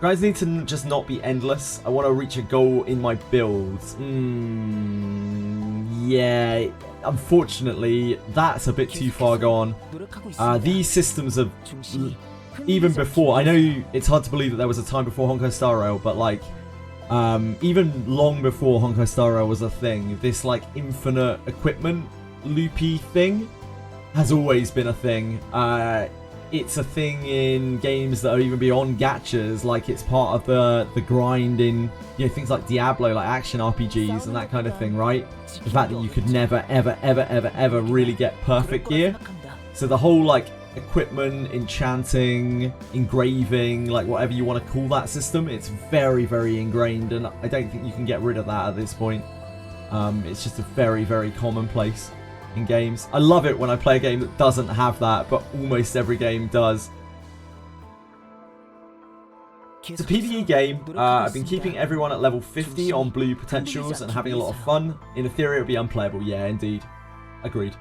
Guys need to just not be endless. I want to reach a goal in my builds. Yeah, unfortunately, that's a bit too far gone. These systems have, even before, I know it's hard to believe that there was a time before Honkai Star Rail, but like, even long before Honkai Star Rail was a thing, this like infinite equipment loopy thing has always been a thing. It's a thing in games that are even beyond gachas, like it's part of the grind in, you know, things like Diablo, like action RPGs and that kind of thing, right? The fact that you could never, ever really get perfect gear. So the whole like equipment, enchanting, engraving, like whatever you want to call that system, it's very, very ingrained, and I don't think you can get rid of that at this point. It's just a very, very commonplace in games. I love it when I play a game that doesn't have that, but almost every game does. It's a PvE game. I've been keeping everyone at level 50 on blue potentials and having a lot of fun. In theory, it would be unplayable. Yeah, indeed. Agreed.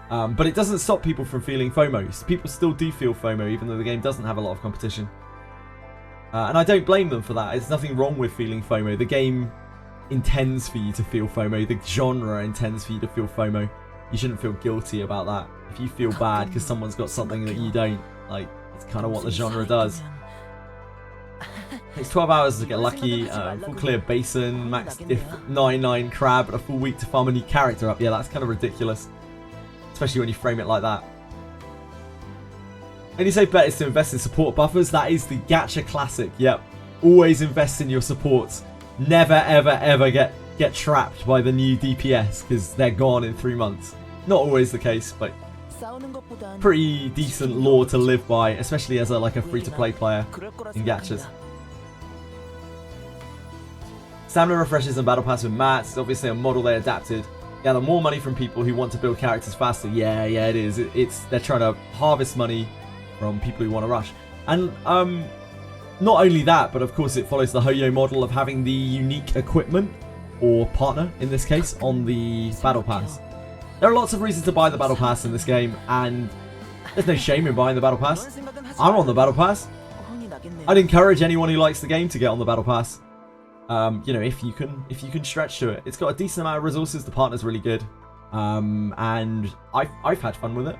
But it doesn't stop people from feeling FOMO. People still do feel FOMO, even though the game doesn't have a lot of competition. And I don't blame them for that. There's nothing wrong with feeling FOMO. The game intends for you to feel FOMO. The genre intends for you to feel FOMO. You shouldn't feel guilty about that. If you feel bad because someone's got something that you don't, like, it's kind of what the genre does. Takes 12 hours to get lucky, full clear basin, max diff 99 crab, and a full week to farm a new character up. Yeah, that's kind of ridiculous. Especially when you frame it like that. Any safe bet is to invest in support buffers. That is the gacha classic. Yep. Always invest in your supports. Never, ever get trapped by the new DPS because they're gone in 3 months. Not always the case, but pretty decent lore to live by, especially as a free-to-play player in gachas. Stamina refreshes and battle pass with mats. It's obviously a model they adapted. Gather more money from people who want to build characters faster. Yeah, it is. They're trying to harvest money from people who want to rush. And not only that, but of course it follows the Hoyo model of having the unique equipment, or partner in this case, on the Battle Pass. There are lots of reasons to buy the Battle Pass in this game, and there's no shame in buying the Battle Pass. I'm on the Battle Pass. I'd encourage anyone who likes the game to get on the Battle Pass. You know, if you can stretch to it. It's got a decent amount of resources, the partner's really good. And I've had fun with it.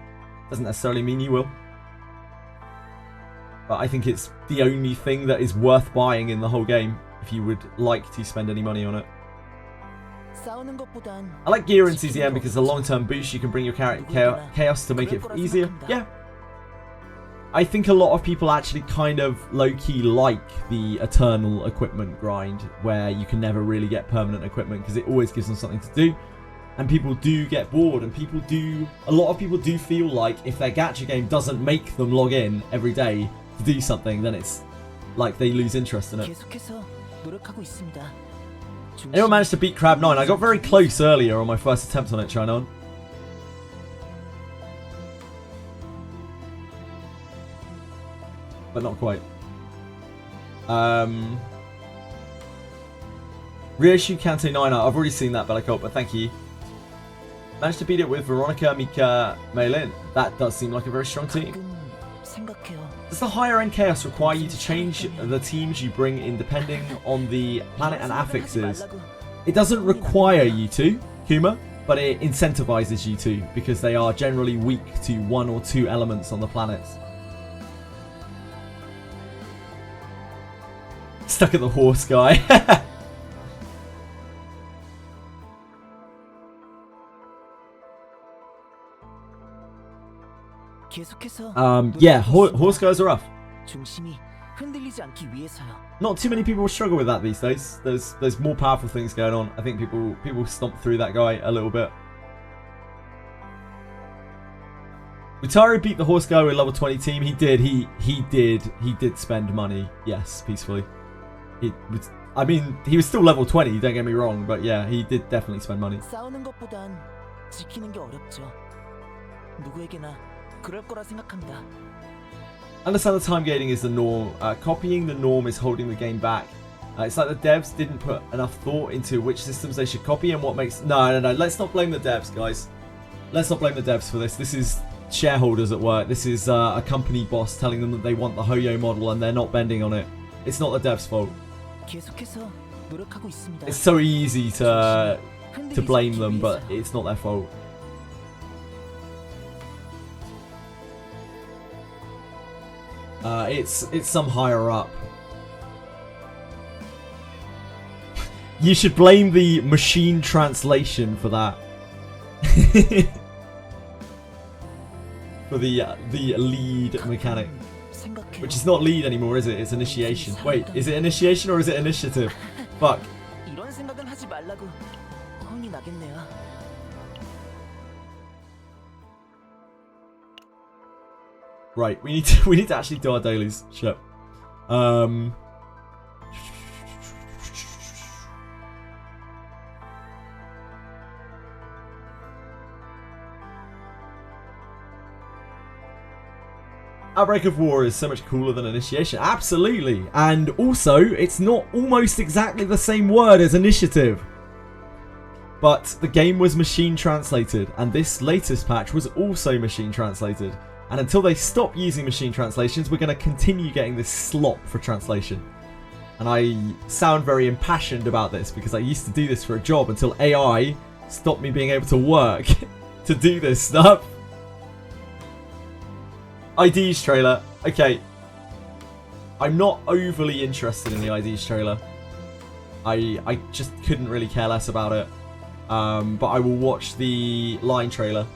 Doesn't necessarily mean you will. But I think it's the only thing that is worth buying in the whole game, if you would like to spend any money on it. I like gear in CZM because the long-term boost, you can bring your chaos to make it easier. Yeah. I think a lot of people actually kind of low-key like the eternal equipment grind, where you can never really get permanent equipment because it always gives them something to do. And people do get bored, and a lot of people do feel like if their gacha game doesn't make them log in every day to do something, then it's like they lose interest in it. Anyone managed to beat Crab 9? I got very close earlier on my first attempt on it, Chinon. But not quite. Ryoshu Kanto 9, I've already seen that, Bellicole, but thank you. Managed to beat it with Veronica, Mika, Meilin. That does seem like a very strong team. Does the higher end chaos require you to change the teams you bring in depending on the planet and affixes? It doesn't require you to, Kuma, but it incentivizes you to, because they are generally weak to 1 or 2 elements on the planets. stuck at the horse guy. 계속해서 Yeah, horse guys are rough. 중심이 흔들리지 않기 위해서요. Not too many people struggle with that these days. There's more powerful things going on. I think people stomp through that guy a little bit. Utari beat the horse guy with level 20 team. He did. He did spend money. Yes, peacefully. I mean, he was still level 20. Don't get me wrong, but yeah, he did definitely spend money. 싸우는 것보단 지키는 게 어렵죠. 누구에게나 그럴 거라 생각합니다. Understand the time gating is the norm. Copying the norm is holding the game back. It's like the devs didn't put enough thought into which systems they should copy and what makes... No. Let's not blame the devs, guys. Let's not blame the devs for this. This is shareholders at work. This is a company boss telling them that they want the Hoyo model and they're not bending on it. It's not the devs' fault. 계속해서 노력하고 있습니다. It's so easy to blame them, but it's not their fault. It's some higher up. You should blame the machine translation for that. For the lead mechanic. Which is not lead anymore, is it? It's initiation. Wait, is it initiation or is it initiative? Fuck. 이런 생각은 하지 말라고 혼이 나겠네요. Right, we need to actually do our dailies. Shit. Outbreak of War is so much cooler than Initiation. Absolutely. And also, it's not almost exactly the same word as Initiative. But the game was machine translated, and this latest patch was also machine translated. And until they stop using machine translations, we're going to continue getting this slop for translation. And I sound very impassioned about this because I used to do this for a job until AI stopped me being able to work to do this stuff. IDs trailer. Okay. I'm not overly interested in the IDs trailer. I just couldn't really care less about it. But I will watch the line trailer.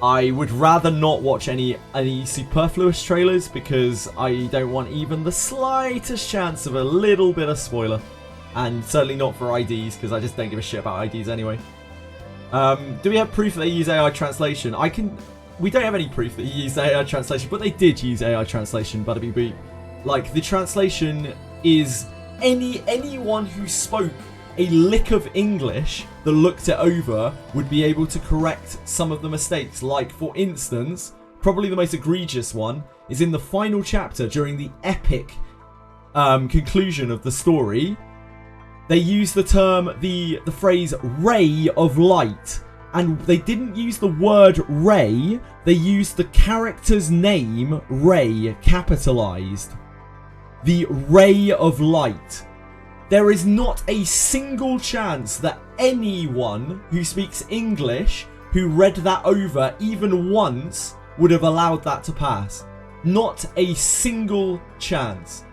I would rather not watch any superfluous trailers because I don't want even the slightest chance of a little bit of spoiler. And certainly not for IDs because I just don't give a shit about IDs anyway. Do we have proof that they use AI translation? We don't have any proof that he used AI translation, but they did use AI translation, Butterby Beat. Like, the translation is anyone who spoke a lick of English that looked it over would be able to correct some of the mistakes. Like, for instance, probably the most egregious one is in the final chapter during the epic conclusion of the story. They use the term, the phrase ray of light, and they didn't use the word ray, they used the character's name, Ray, capitalized. The ray of light. There is not a single chance that anyone who speaks English who read that over even once would have allowed that to pass. Not a single chance.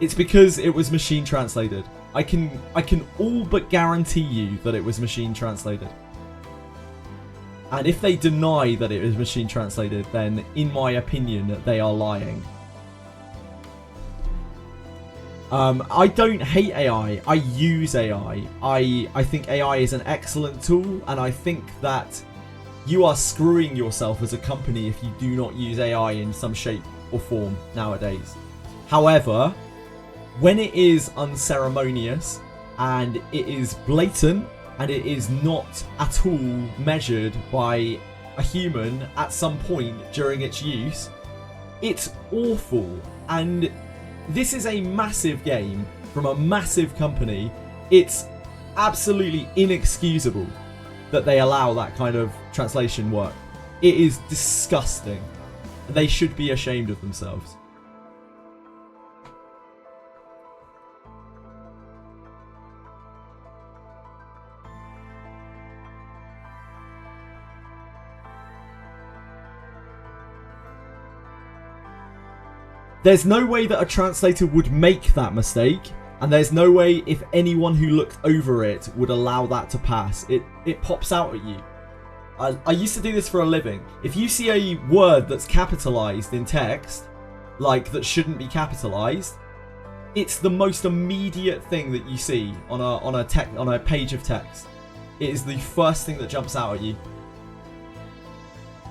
It's because it was machine translated. I can all but guarantee you that it was machine translated. And if they deny that it was machine translated, then in my opinion, they are lying. I don't hate AI. I use AI. I think AI is an excellent tool, and I think that you are screwing yourself as a company if you do not use AI in some shape or form nowadays. However, when it is unceremonious and it is blatant and it is not at all measured by a human at some point during its use, it's awful. And this is a massive game from a massive company. It's absolutely inexcusable that they allow that kind of translation work. It is disgusting. They should be ashamed of themselves. there's no way that a translator would make that mistake, and there's no way if anyone who looked over it would allow that to pass. It pops out at you. I used to do this for a living. If you see a word that's capitalized in text, like that shouldn't be capitalized, it's the most immediate thing that you see on a page of text. It is the first thing that jumps out at you.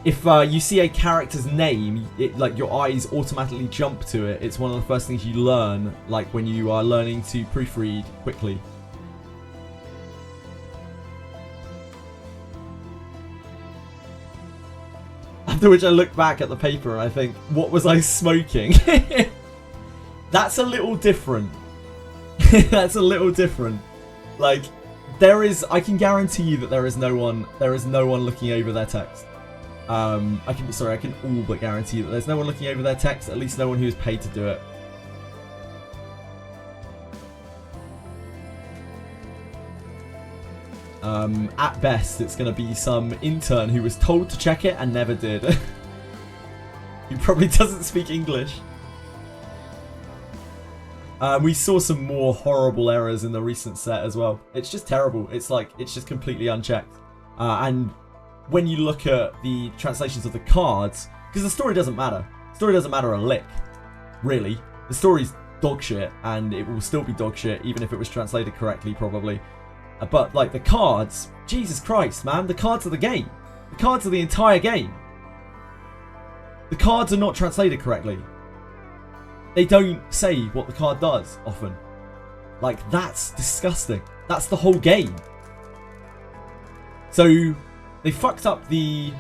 If you see a character's name, like your eyes automatically jump to it. It's one of the first things you learn, like when you are learning to proofread quickly. After which I look back at the paper and I think, what was I smoking? That's a little different. That's a little different. Like, I can guarantee you that there is no one looking over their text. I can all but guarantee you that there's no one looking over their text, at least no one who is paid to do it. At best, it's going to be some intern who was told to check it and never did. He probably doesn't speak English. We saw some more horrible errors in the recent set as well. It's just terrible. It's just completely unchecked. And when you look at the translations of the cards, because the story doesn't matter. The story doesn't matter a lick, really. The story's dog shit, and it will still be dog shit, even if it was translated correctly, probably. But, like, the cards, Jesus Christ, man, the cards are the game. The cards are the entire game. The cards are not translated correctly. They don't say what the card does, often. Like, that's disgusting. That's the whole game. So, they fucked up the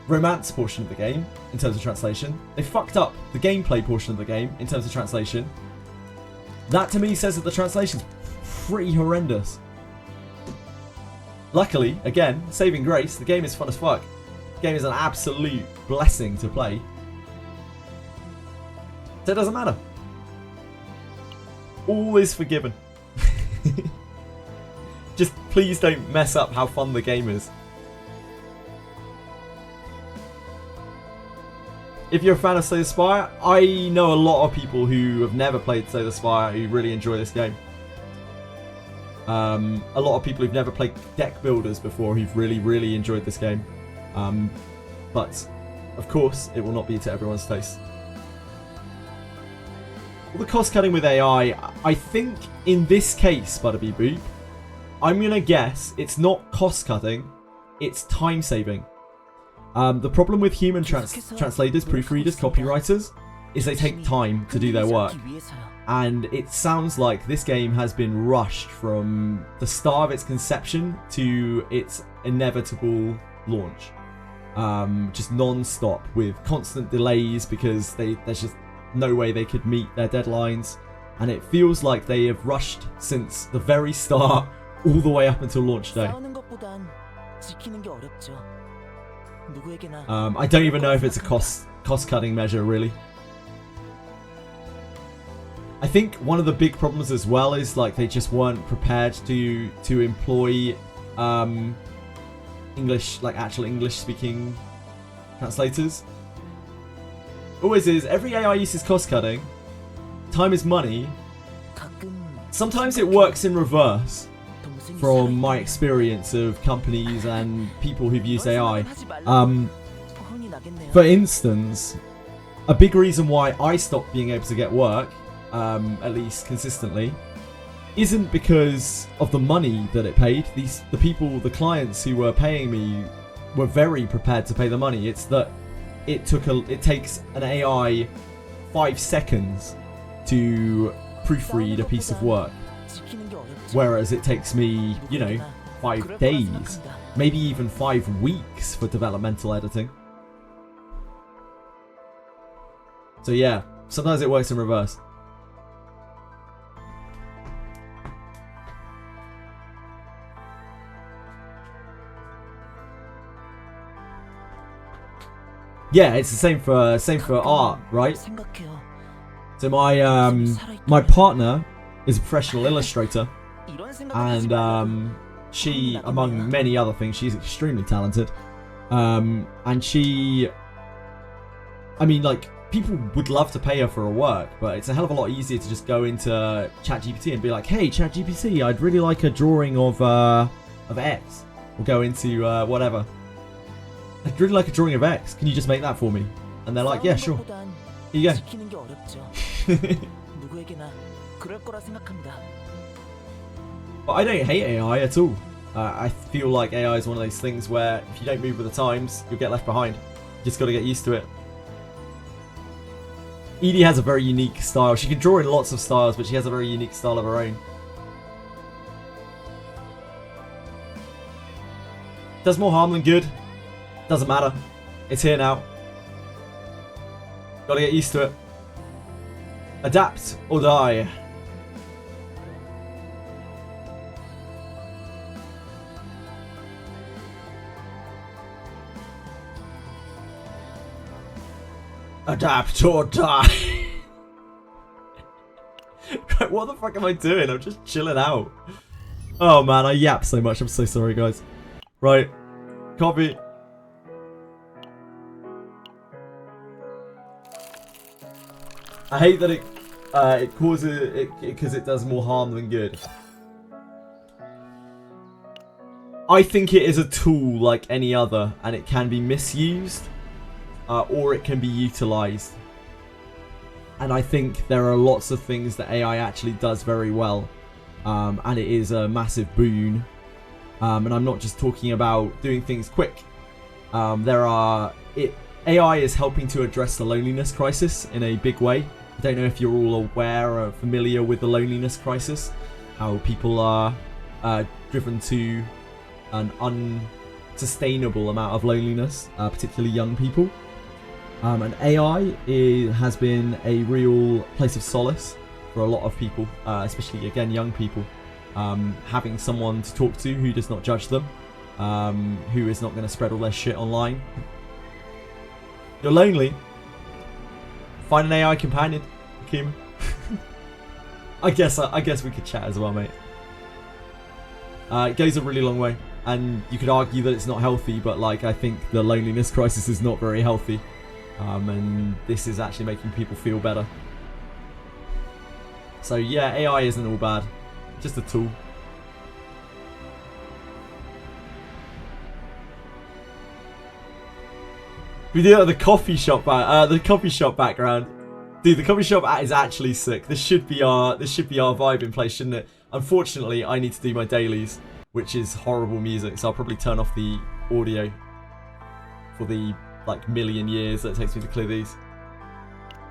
romance portion of the game, in terms of translation. They fucked up the gameplay portion of the game, in terms of translation. That, to me, says that the translation's pretty horrendous. Luckily, again, saving grace, the game is fun as fuck. The game is an absolute blessing to play. So it doesn't matter. All is forgiven. Just please don't mess up how fun the game is. If you're a fan of Slay the Spire, I know a lot of people who have never played Slay the Spire who really enjoy this game. A lot of people who've never played deck builders before who've really enjoyed this game. But, of course, it will not be to everyone's taste. All the cost cutting with AI, I think in this case, Butterby Boop, I'm going to guess it's not cost cutting, it's time saving. The problem with human translators, proofreaders, copywriters, is they take time to do their work. And it sounds like this game has been rushed from the start of its conception to its inevitable launch. Just non-stop with constant delays because there's just no way they could meet their deadlines. And it feels like they have rushed since the very start all the way up until launch day. I don't even know if it's a cost-cutting measure, really. I think one of the big problems as well is like they just weren't prepared to employ English, like actual English speaking translators. Always is, every AI use is cost cutting. Time is money. Sometimes it works in reverse from my experience of companies and people who've used AI. For instance, a big reason why I stopped being able to get work, at least consistently, isn't because of the money that it paid. The clients who were paying me were very prepared to pay the money. It's that it takes an AI 5 seconds to proofread a piece of work, whereas it takes me, 5 days, maybe even 5 weeks for developmental editing. So yeah, sometimes it works in reverse. Yeah, it's the same for art, right? So my partner is a professional illustrator, and she, among many other things, she's extremely talented. And she, I mean, like, people would love to pay her for her work, but it's a hell of a lot easier to just go into ChatGPT and be like, hey, ChatGPT, I'd really like a drawing of X. Or go into whatever. I'd really like a drawing of X. Can you just make that for me? And they're like, yeah, sure. Here you go. 지키는 게 어렵죠. 누구에게나 그럴 거라 생각합니다. But I don't hate AI at all. I feel like AI is one of those things where if you don't move with the times, you'll get left behind. You just got to get used to it. Edie has a very unique style. She can draw in lots of styles, but she has a very unique style of her own. Does more harm than good. Doesn't matter. It's here now. Gotta get used to it. Adapt or die. Adapt or die. Right, what the fuck am I doing? I'm just chilling out. Oh man, I yap so much. I'm so sorry, guys. Right. Copy. I hate that it causes it because it does more harm than good. I think it is a tool like any other, and it can be misused, or it can be utilized. And I think there are lots of things that AI actually does very well, and it is a massive boon. And I'm not just talking about doing things quick. AI is helping to address the loneliness crisis in a big way. I don't know if you're all aware or familiar with the loneliness crisis, how people are driven to an unsustainable amount of loneliness, particularly young people. And AI has been a real place of solace for a lot of people, especially, again, young people. Having someone to talk to who does not judge them, who is not going to spread all their shit online. You're lonely. Find an AI companion, Kim. I guess we could chat as well, mate. It goes a really long way, and you could argue that it's not healthy, but like I think the loneliness crisis is not very healthy, and this is actually making people feel better. So yeah, AI isn't all bad, just a tool. We do the coffee shop background. Dude, the coffee shop is actually sick. This should be our vibe in place, shouldn't it? Unfortunately, I need to do my dailies, which is horrible music, so I'll probably turn off the audio for the like million years that it takes me to clear these.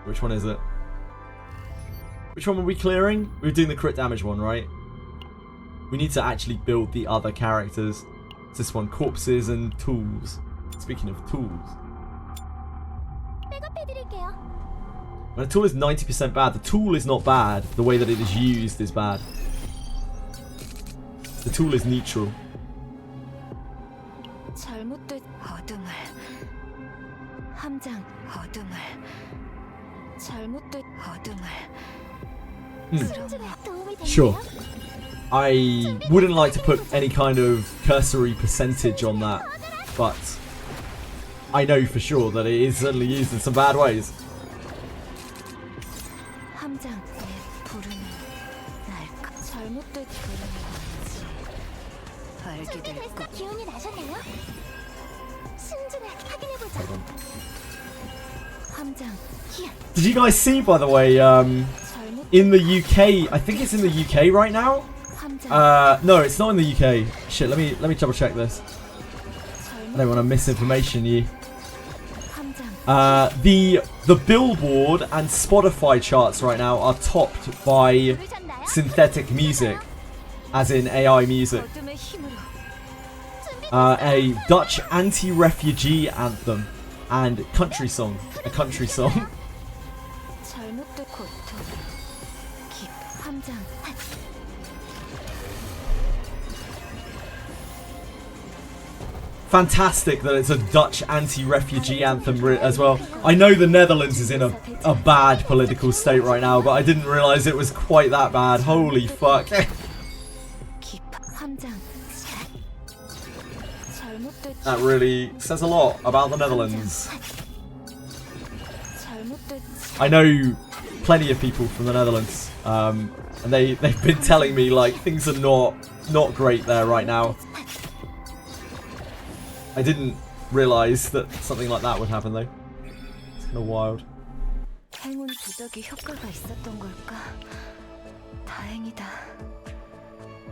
Which one is it? Which one were we clearing? We were doing the crit damage one, right? We need to actually build the other characters. It's this one, corpses and tools. Speaking of tools. When a tool is 90% bad, the tool is not bad. The way that it is used is bad. The tool is neutral. 잘못된 어둠을 함장 어둠을 잘못된 어둠을 Sure. I wouldn't like to put any kind of cursory percentage on that, but I know for sure that it is certainly used in some bad ways. Did you guys see, by the way, in the UK, I think it's in the UK right now? No, it's not in the UK. Shit, let me double check this. I don't want to misinformation you. The Billboard and Spotify charts right now are topped by synthetic music, as in AI music. A Dutch anti-refugee anthem and country song. A country song. Fantastic that it's a Dutch anti-refugee anthem as well. I know the Netherlands is in a bad political state right now, but I didn't realise it was quite that bad. Holy fuck. That really says a lot about the Netherlands. I know plenty of people from the Netherlands, and they've been telling me like things are not great there right now. I didn't realise that something like that would happen though. It's kind of wild. 행운 부적이 효과가 있었던 걸까? 다행이다.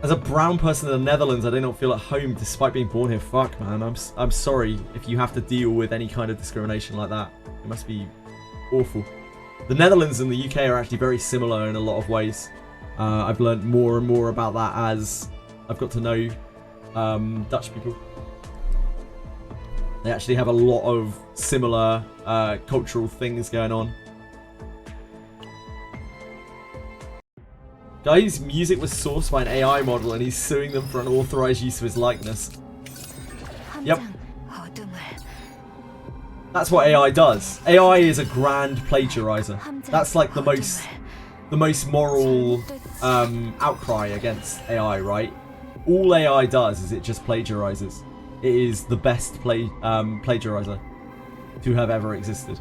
As a brown person in the Netherlands, I do not feel at home despite being born here. Fuck, man. I'm sorry if you have to deal with any kind of discrimination like that. It must be awful. The Netherlands and the UK are actually very similar in a lot of ways. I've learned more and more about that as I've got to know Dutch people. They actually have a lot of similar cultural things going on. Guy's music was sourced by an AI model and he's suing them for unauthorized use of his likeness. Yep. That's what AI does. AI is a grand plagiarizer. That's like the most moral outcry against AI, right? All AI does is it just plagiarizes. It is the best plagiarizer to have ever existed.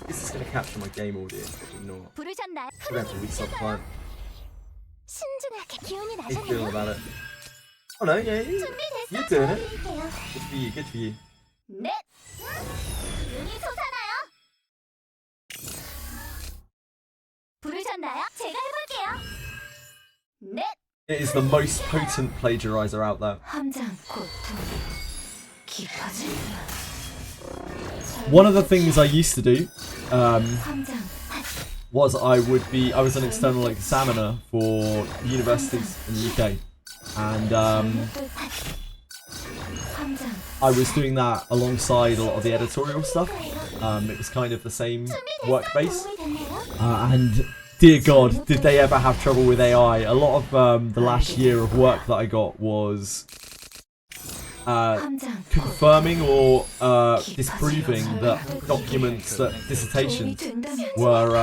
This is going to capture my game audio, but not. 부르셨나요? I'm going to have to resub the client. 신중하게 기운이 How you feeling 나셨나요? about it? Oh no, yeah, you're doing it. 드릴게요. Good for you, good for you. 네. 눈이 솟아나요. 부르셨나요? 제가 해볼게요. 네. It is the most potent plagiarizer out there. 함장 고통 깊어진다. One of the things I used to do 함장 was I was an external examiner for universities in the UK, and 함장 I was doing that alongside a lot of the editorial stuff. It was kind of the same work base, 도움이 됐나요? and dear God, did they ever have trouble with AI? A lot of the last year of work that I got was 함장 confirming or disproving that documents, that dissertations were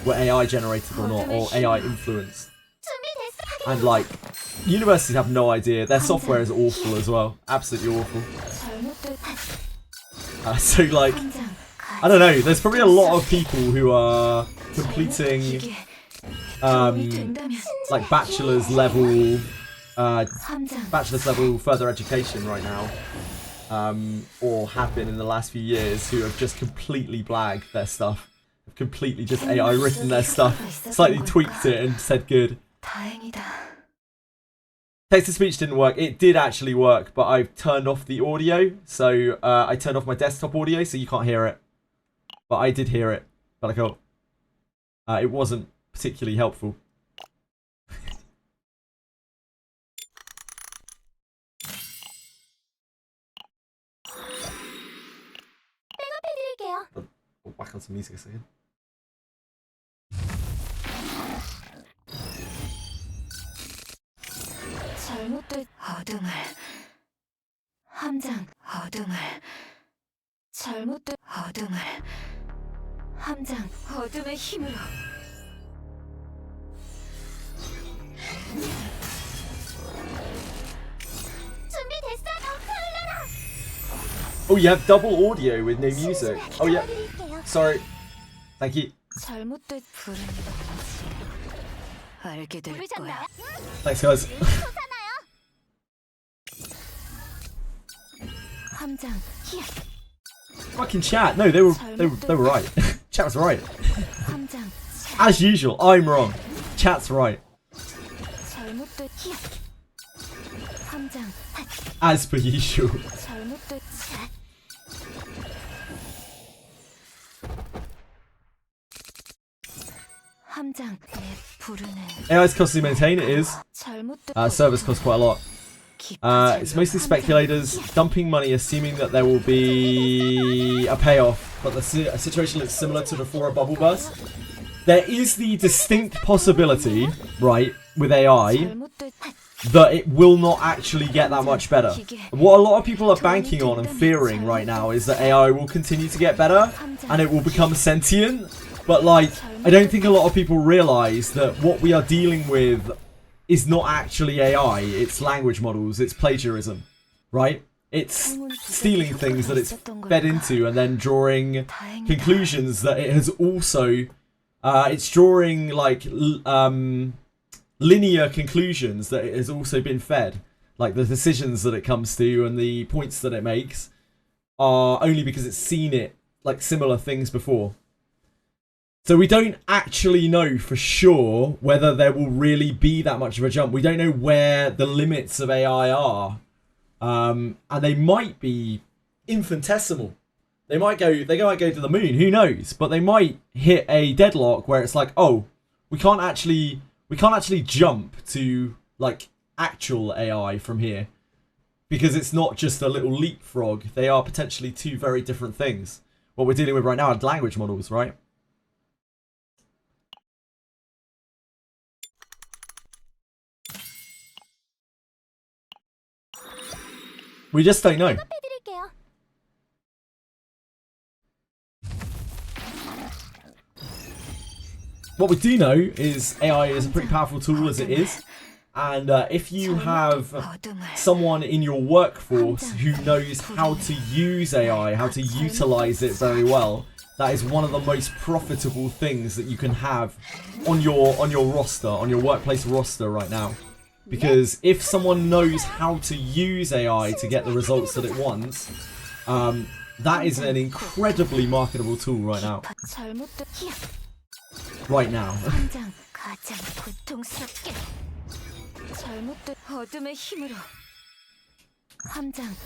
AI generated or not, or AI influenced. 준비됐어. And like, universities have no idea. Their software is awful as well, absolutely awful. 잘못된 So like, 함장 I don't know. There's probably a lot of people who are completing 이게 도움이 된다면 like bachelor's level 함장 further education right now, or have been in the last few years, who have just completely blagged their stuff, have completely just AI written their stuff, slightly tweaked it and said good. 다행이다. Text-to-speech didn't work. It did actually work, but I've turned off the audio, so I turned off my desktop audio, so you can't hear it. But I did hear it, but I can't. It wasn't particularly helpful. 해드릴게요. I'll whack on some music a second. 잘못된 어둠을 함장 어둠을 잘못된 어둠을 함장 어둠의 힘으로 준비됐어. 흘러라. Oh, you have double audio with no music. Oh yeah, 도와드릴게요. sorry. Thank you. 잘못된 불은 알게 될 거야. 부르셨나요? Thanks, guys. 솟아나요. 함장 Fucking chat. No, they were right. Chat was right. 함장 As usual, I'm wrong. Chat's right. 잘못된 함장 As per usual. 잘못된 함장 내 부르는 AI's costly to maintain, it is. 잘못된 Service costs quite a lot. It's mostly speculators dumping money assuming that there will be a payoff, but the situation looks similar to before a bubble burst. There is the distinct possibility, right, with AI, 잘못된 that it will not actually get that much better. What a lot of people are banking on and fearing right now is that AI will continue to get better and it will become sentient But like, I don't think a lot of people realise that what we are dealing with is not actually AI, it's language models, it's plagiarism, right? It's stealing things that it's fed into and then drawing conclusions that it has also, it's drawing like linear conclusions that it has also been fed. Like the decisions that it comes to and the points that it makes are only because it's seen it, like similar things before. So we don't actually know for sure whether there will really be that much of a jump. We don't know where the limits of AI are. And they might be infinitesimal. They might go to the moon, who knows? But they might hit a deadlock where it's like, oh, we can't actually jump to like actual AI from here. Because it's not just a little leapfrog. They are potentially two very different things. What we're dealing with right now are language models, right? We just don't know. 해드릴게요. What we do know is AI is a pretty powerful tool as it is. And if you have someone in your workforce who knows how to use AI, how to utilize it very well, that is one of the most profitable things that you can have on your roster, on your workplace roster right now. Because if someone knows how to use AI to get the results that it wants, that is an incredibly marketable tool right now. Right now. 어둠의 힘으로 함장.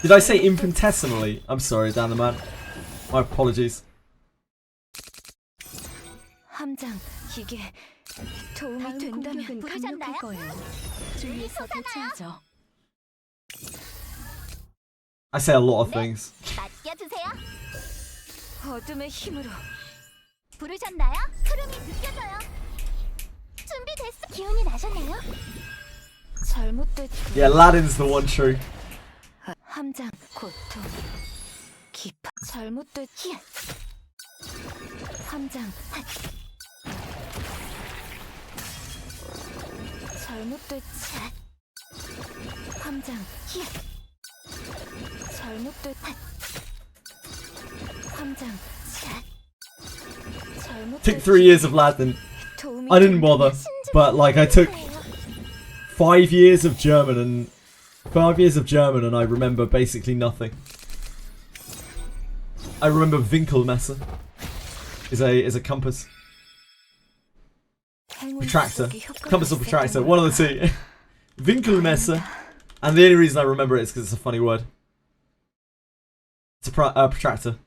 Did I say infinitesimally? I'm sorry, Dan the man. My apologies. 함장, 이게 도움이 된다면 부르셨나요? 강력할 거예요. 주위에서 대체하죠. I say a lot of things. 맡겨주세요. 어둠의 힘으로 부르셨나요? 흐름이 느껴져요. 준비됐어. 기운이 나셨나요? 잘못됐. Yeah, Aladdin's the one true. 함장, 고통, 기파. 잘못됐. 함장. 잘못됐. 함장. 잘못됐. 함장. Took 3 years of Latin. I didn't bother, but like I took 5 years of German and I remember basically nothing. I remember Winkelmesser is a compass. Protractor. Compass or protractor, one of the two. Winkelmesser. And the only reason I remember it is because it's a funny word. It's a protractor.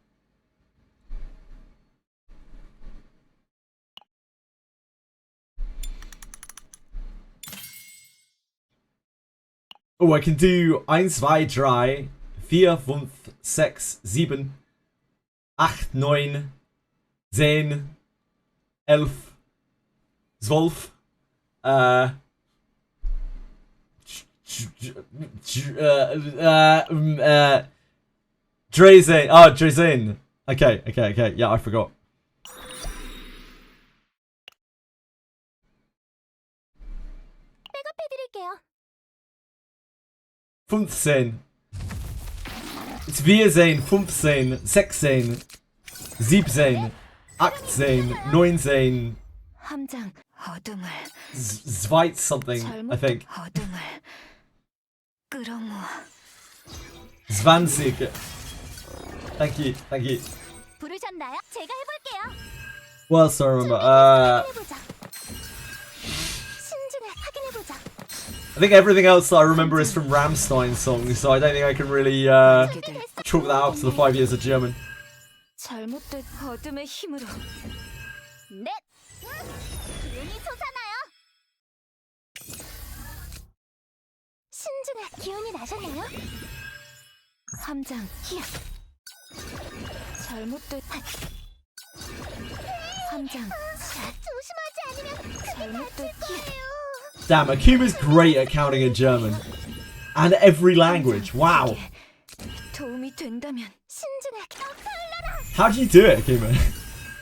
Oh, I can do 1, 2, 3, 4, 5, 6, 7, 8, 9, 10, 11, 12, 13. Oh, 13. Okay. Yeah, I forgot. 백업해드릴게요. 15. It's 14, 15, 16, 17, 18, 19, 함장, 어둠을 Zweit something, I think. 어둠을 끌어모아. 20. Thank you. 부르셨나요? 제가 해볼게요. What else do I remember? 확인해보자. 신중을 확인해보자. I think everything else that I remember is from Rammstein songs, so I don't think I can really chalk that up to the 5 years of German. 잘못된 어둠의 힘으로. 넷. 기운이 솟아나요. 신중한 기운이 나셨나요? 함장, 잘못된. 함장, 조심하지 않으면 큰일 잘못된. 거예요. Damn, Akuma's great at counting in German. And every language, wow. 도움이 된다면 신중하게. How do you do it, Akima?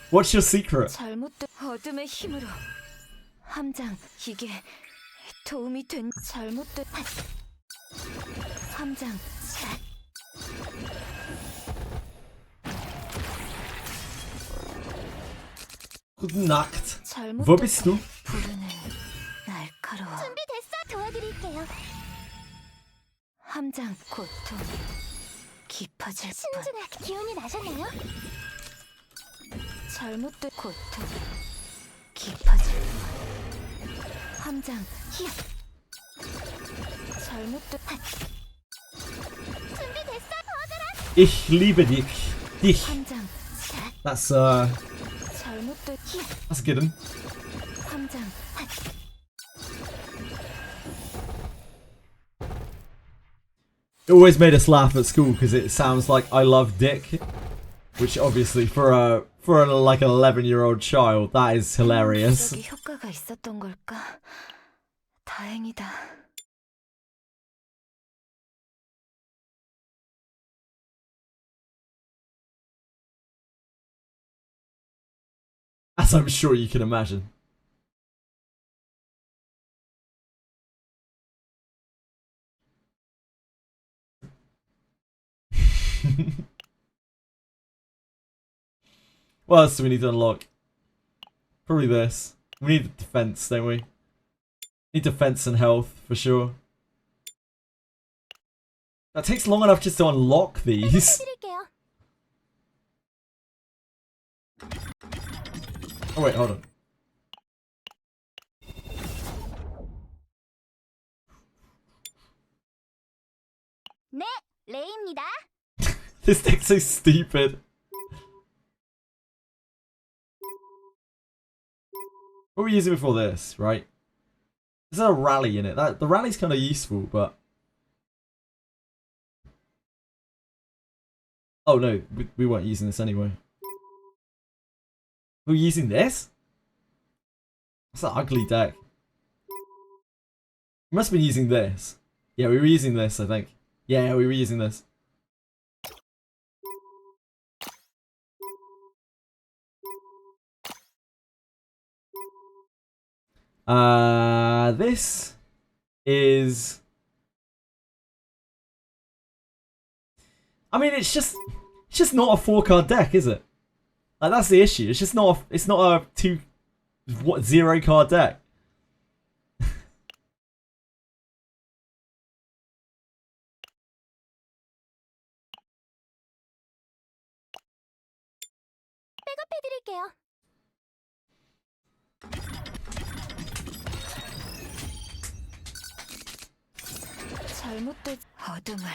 What's your secret? 잘못된 어둠의 힘으로 함장 이게 도움이 된 잘못된 함장 Guten Nacht. Wo 잘못된 bist du? 부르는 날카로워 준비됐어. 도와드릴게요. 함장 고통 깊어질 뿐 신중하게 기운이 나셨나요? 잘못된 고통 깊어질 뿐 함장 히야. 잘못된 준비됐어. Ich liebe dich. Dich. 함장 That's 잘못된 that's a good one. 함장 It always made us laugh at school because it sounds like I love dick, which obviously for like an 11-year-old child that is hilarious. 기적이 효과가 있었던 걸까? 다행이다. As I'm sure you can imagine. What else do we need to unlock? Probably this. We need defense, don't we? Need defense and health for sure. That takes long enough just to unlock these. 드릴게요. Oh wait, hold on. 네, 레이입니다. This deck's so stupid. What were we using before this, right? Is there a rally in it? The rally's kind of useful, but... Oh no, we weren't using this anyway. We were using this? That's an ugly deck. We must have been using this. Yeah, we were using this, I think. Yeah, we were using this. This is... I mean, it's just not a 4-card deck, is it? Like, that's the issue. It's just not a 0-card deck. 백업해드릴게요. 잘못된 어둠을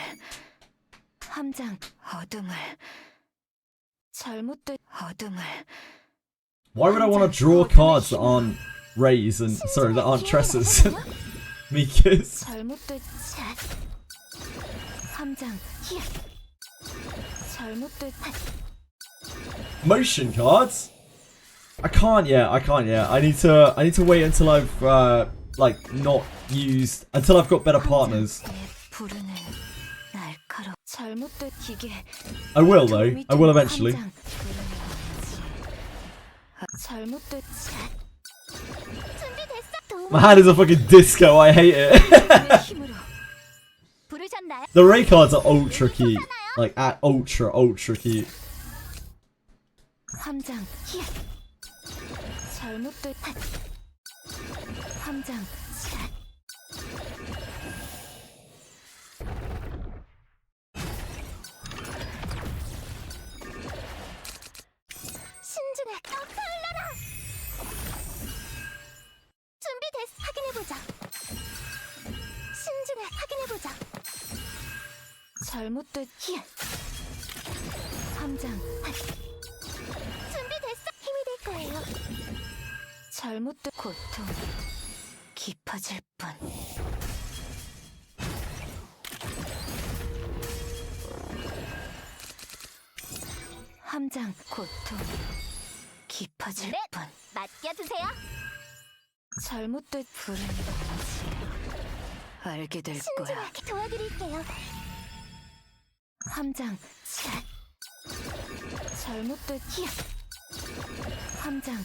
함장 어둠을 잘못된 어둠을 Why would I want to draw cards that aren't rays and sorry, that aren't tresses? Mikas. 잘못된 함장 히야. 잘못된 Motion cards? I can't yet. I need to wait until I've like not used until I've got better partners. 부르는 날카로워 잘못된 기계 I will though. I will eventually. 잘못된 준비됐어. My hand is a fucking disco. I hate it. 힘으로 부르셨나요? The ray cards are ultra cute. Like at ultra cute. 함장 잘못된 함장 신중하게 떠올라라. 준비됐어. 확인해보자. 신중하게 확인해보자. 잘못된 히야. 함장 준비됐어. 힘이 될 거예요. 잘못된 고통 깊어질 뿐 함장 고통 깊어질 네. 뿐 맡겨주세요. 잘못된 불은 뭔지 알게 될 거야 신중하게 도와드릴게요. 함장 잘못됐. 함장.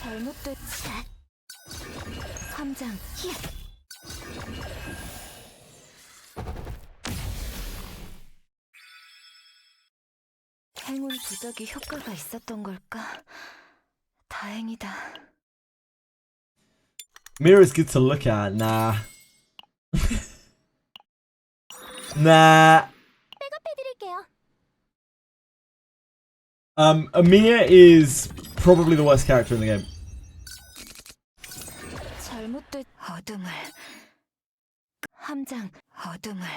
잘못됐. 함장. 행운 부적이 효과가 있었던 걸까? 다행이다. Mirror's good to look at. Nah. Nah. 백업해드릴게요. Amir is probably the worst character in the game. 잘못됐. 어둠을. 함장. 어둠을.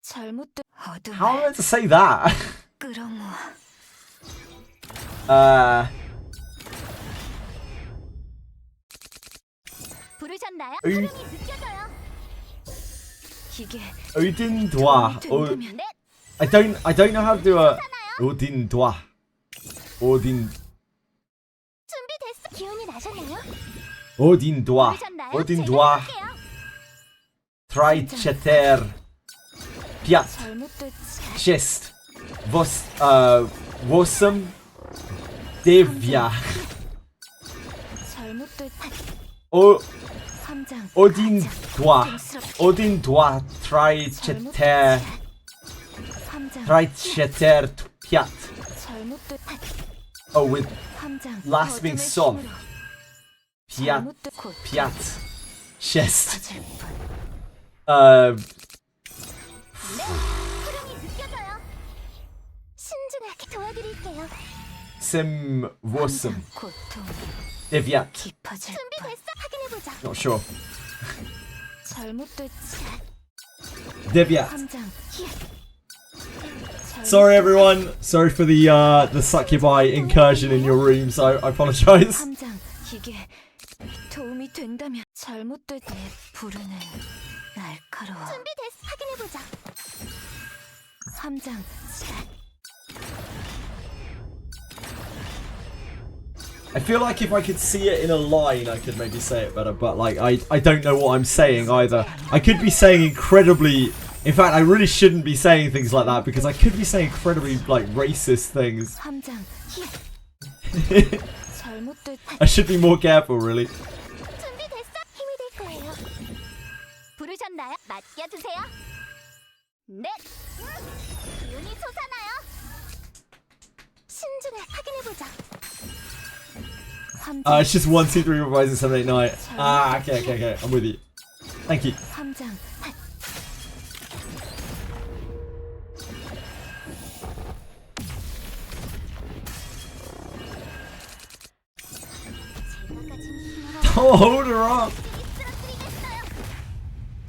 잘못됐. 어둠을. How am I meant to say that? 끌어모아. 부르셨나요? 으이. 흐름이 느껴져요. 기계. Odin Dwa. 된다면. 네, I don't know how to do a Odin Dwa. Odin 준비됐어. 기운이 나셨나요? Odin Dwa. 부르셨나요? Odin 제가 Dwa. 할게요. Tricheter. Piat. 잘못됐. Chest. Vosum. Devya. 잘못됐. 함장. Odin Dwa. 땡스럽게. Odin Dwa. Tricheter. 함장. Tricheter. Piat. 잘못됐. Oh, with 함장. last being 어둠의 soft. 힘으로. Piat. 잘못됐. 곧 Piat. Chest. 퍼질 뿐. 흐름이 느껴져요. 신중하게 도와드릴게요. Sim Vosum. 함장. 고통. Devyat. 깊어질 뿐. 준비됐어. 확인해보자. Not sure. 잘못됐. Devyat. 함장. Sorry everyone. Sorry for the succubi incursion in your rooms. I apologize. 함장. 기계. 도움이 된다면. 잘못됐. 부르는 날카로워. 준비됐어. 확인해보자. 함장. I feel like if I could see it in a line, I could maybe say it better. But like, I don't know what I'm saying either. I could be saying incredibly. In fact, I really shouldn't be saying things like that because I could be saying incredibly like racist things. 함장. 잘못됐. I should be more careful, really. 준비됐어. 힘이 될 거예요. 부르셨나요? 맡겨주세요. 네. 기운이 솟아나요. 신중하게 확인해보자. 함장. It's just 1, 2, 3 revising 7, 8, 9. Ah, okay. I'm with you. Thank you. 함장. Oh, hold her up.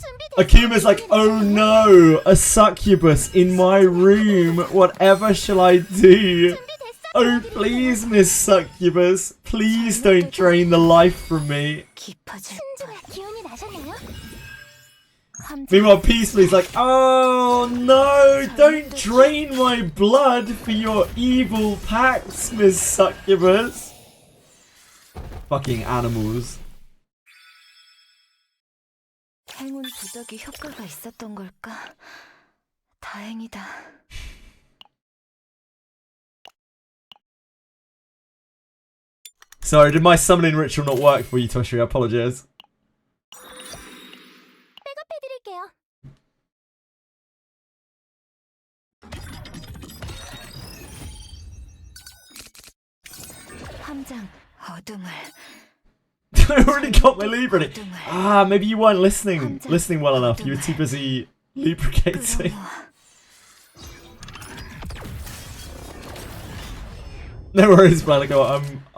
준비됐어. Akuma's like, oh no, a succubus in my room. Whatever shall I do? 준비됐어. Oh, please, Miss Succubus. Please don't drain the life from me. 깊어질. 신중하게 기운이 나셨나요? 함장. Meanwhile, Peacefully's like, oh no, don't drain my blood for your evil pacts, Miss Succubus. Fucking animals. 행운 부적이 효과가 있었던 걸까? 다행이다. Sorry, did my summoning ritual not work for you, Toshi? I apologize. 백업해드릴게요. 함장. 어둠을. I already got my Libra. Ah, maybe you weren't listening well enough. You were too busy lubricating. 끌어모아. No worries, Blanico.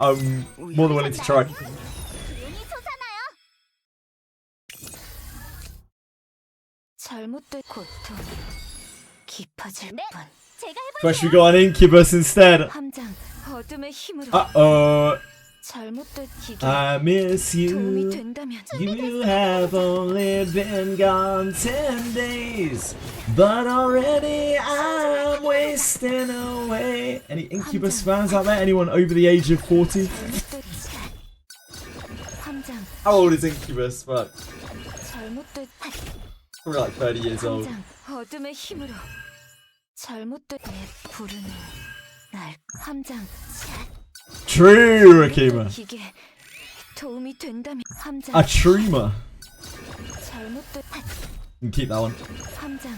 I'm more than willing to try. 기운이 솟아나요. 잘못된 고통. 깊어질 네. 뿐. 제가 해볼. But should we go on Incubus instead? 함장. 어둠의 힘으로. Uh-oh. 잘못된 기계. I miss 도움이 you. 된다면. You have only been gone 10 days, but already I'm wasting away. Any Incubus fans out there? Anyone over the age of 40? 잘못된. 함장. How old is Incubus? Fuck. 잘못된. We're like 30 years old. 함장 어둠의 힘으로 잘못된 내 부르는 날 함장 True, Akima. 이게 도움이 된다면 함장 A truma. 잘못된 You can keep that one. 함장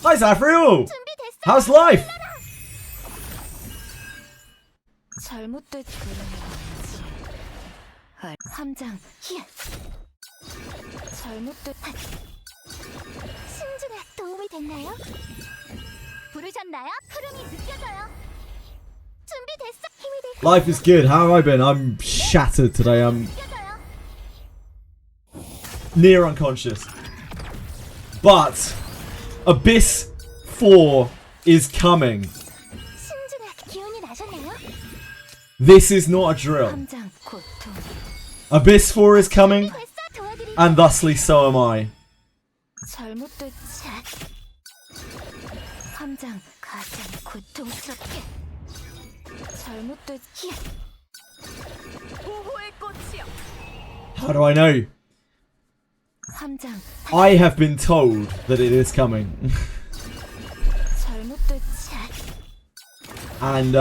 Hi, Zafriel. How's life? 잘못된 부르는 함장 히야 잘못된 신중에 도움이 됐나요? 부르셨나요? 흐름이 느껴져요. 준비됐어. 힘이 될 Life is good. How have I been? I'm shattered today. I'm 느껴져요. near unconscious. But Abyss 4 is coming. 신중에 기운이 나셨나요? This is not a drill. 함장 고통 Abyss 4 is coming, 됐어. 도와드릴게요. and thusly so am I. 잘못된 함장 가장 고통스럽게 잘못된 히야 보호의 꽃이여 How do I know? 함장 I have been told that it is coming. 잘못된 And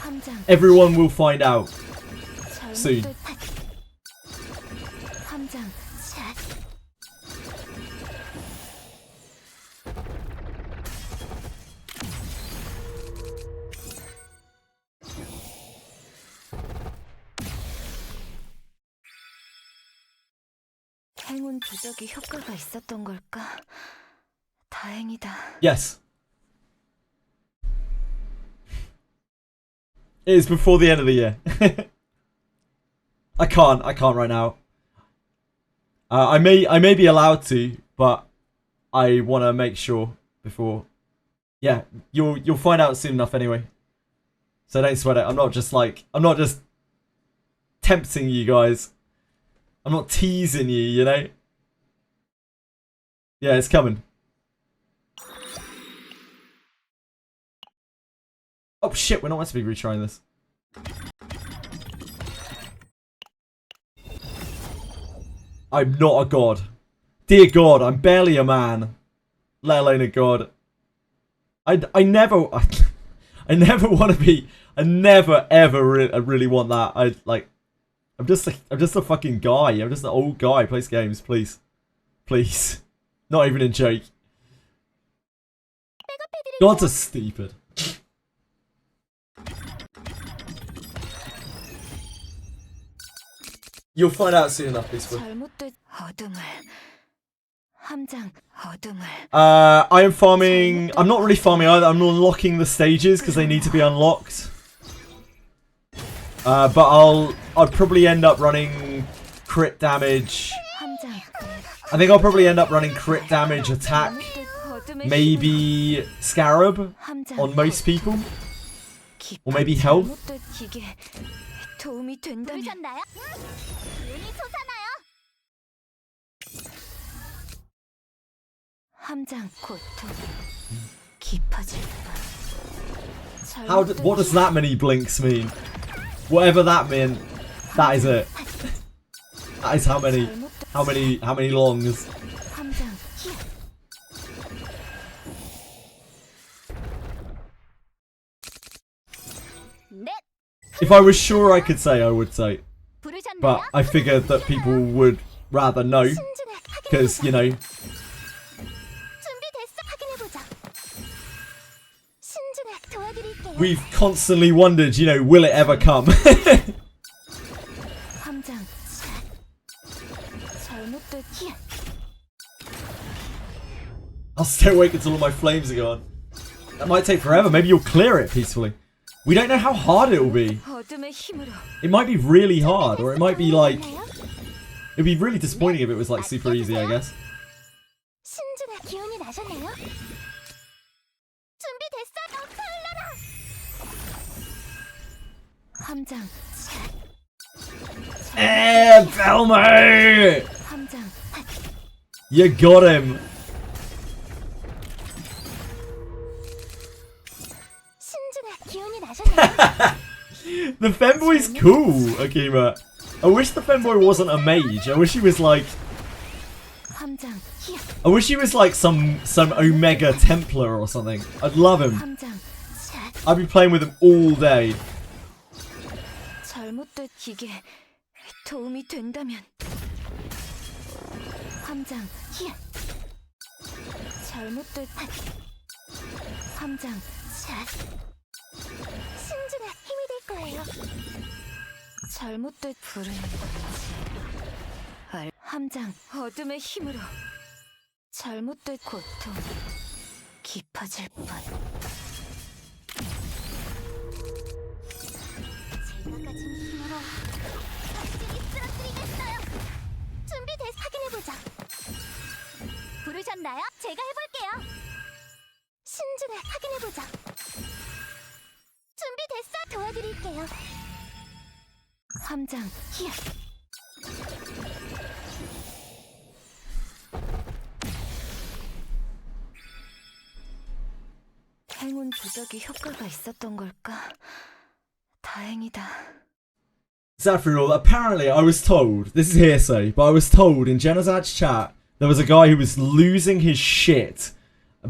함장 everyone will find out. soon. 잘못된 함장 행운 부적이 효과가 있었던 걸까? 다행이다. Yes. It is before the end of the year. I can't right now. I may be allowed to, but I want to make sure before. Yeah, you'll find out soon enough anyway. So don't sweat it. I'm not just tempting you guys. I'm not teasing you, you know? Yeah, it's coming. Oh shit, we're not meant to be retrying this. I'm not a god. Dear God, I'm barely a man. Let alone a god. I never want to be. I never ever really want that. I'm just a fucking guy. I'm just an old guy who plays games. Please. Please. Not even in joke. Gods are stupid. You'll find out soon enough, peaceful. 잘못된 어둠을 함장 어둠을 I am farming. I'm not really farming either. I'm unlocking the stages because they need to be unlocked. But I'll probably end up running crit damage. 함장 I think I'll probably end up running crit damage, attack, 잘못된 어둠의 maybe Scarab 함장 on most people. 깊은 or maybe health. 잘못된 이게 도움이 된다면 부르셨나요? 기운이 솟아나요. 함장 고통 깊어질 뿐. What does that many blinks mean? Whatever that meant, that is it. That is how many longs. 함장 히야 넷. If I was sure I could say, I would say. 부르셨나요? But I figured that people would rather know. 신중에 Because, you know, 준비됐어. 확인해보자. 신중에 도와드릴게요. we've constantly wondered, you know, will it ever come? 함장 잘못된 히야 I'll stay awake until all my flames are gone. That might take forever. Maybe you'll clear it peacefully. We don't know how hard it will be. 어둠의 힘으로 It might be really hard, or it might be like... 있나요? It'd be really disappointing if it was like super easy, I guess. 신중에 기운이 나셨나요? 준비됐어. 털러라. 함장 Belmo! 함장 You got him. 신중에 기운이 나셨나요? The femboy's cool, Akima. I wish the femboy wasn't a mage. I wish he was like... 함장 히야. I wish he was like some Omega Templar or something. I'd love him. 함장 샷. I'd be playing with him all day. 잘못된 이게 도움이 된다면. 함장 히야. 잘못된 함장 샷. 신중한 힘이 될 거예요. 잘못된 부르는 건지. 함장 어둠의 힘으로. 잘못된 고통 깊어질 뿐. 제가 가진 힘으로 확실히 쓰러뜨리겠어요. 준비됐 확인해보자. 부르셨나요? 제가 해볼게요. 신중한 확인해보자. 준비됐어? 도와드릴게요. 함장 히야. 행운 부적이 효과가 있었던 걸까? 다행이다. Zafriel, apparently I was told, this is hearsay, but I was told in Genozad's chat, there was a guy who was losing his shit,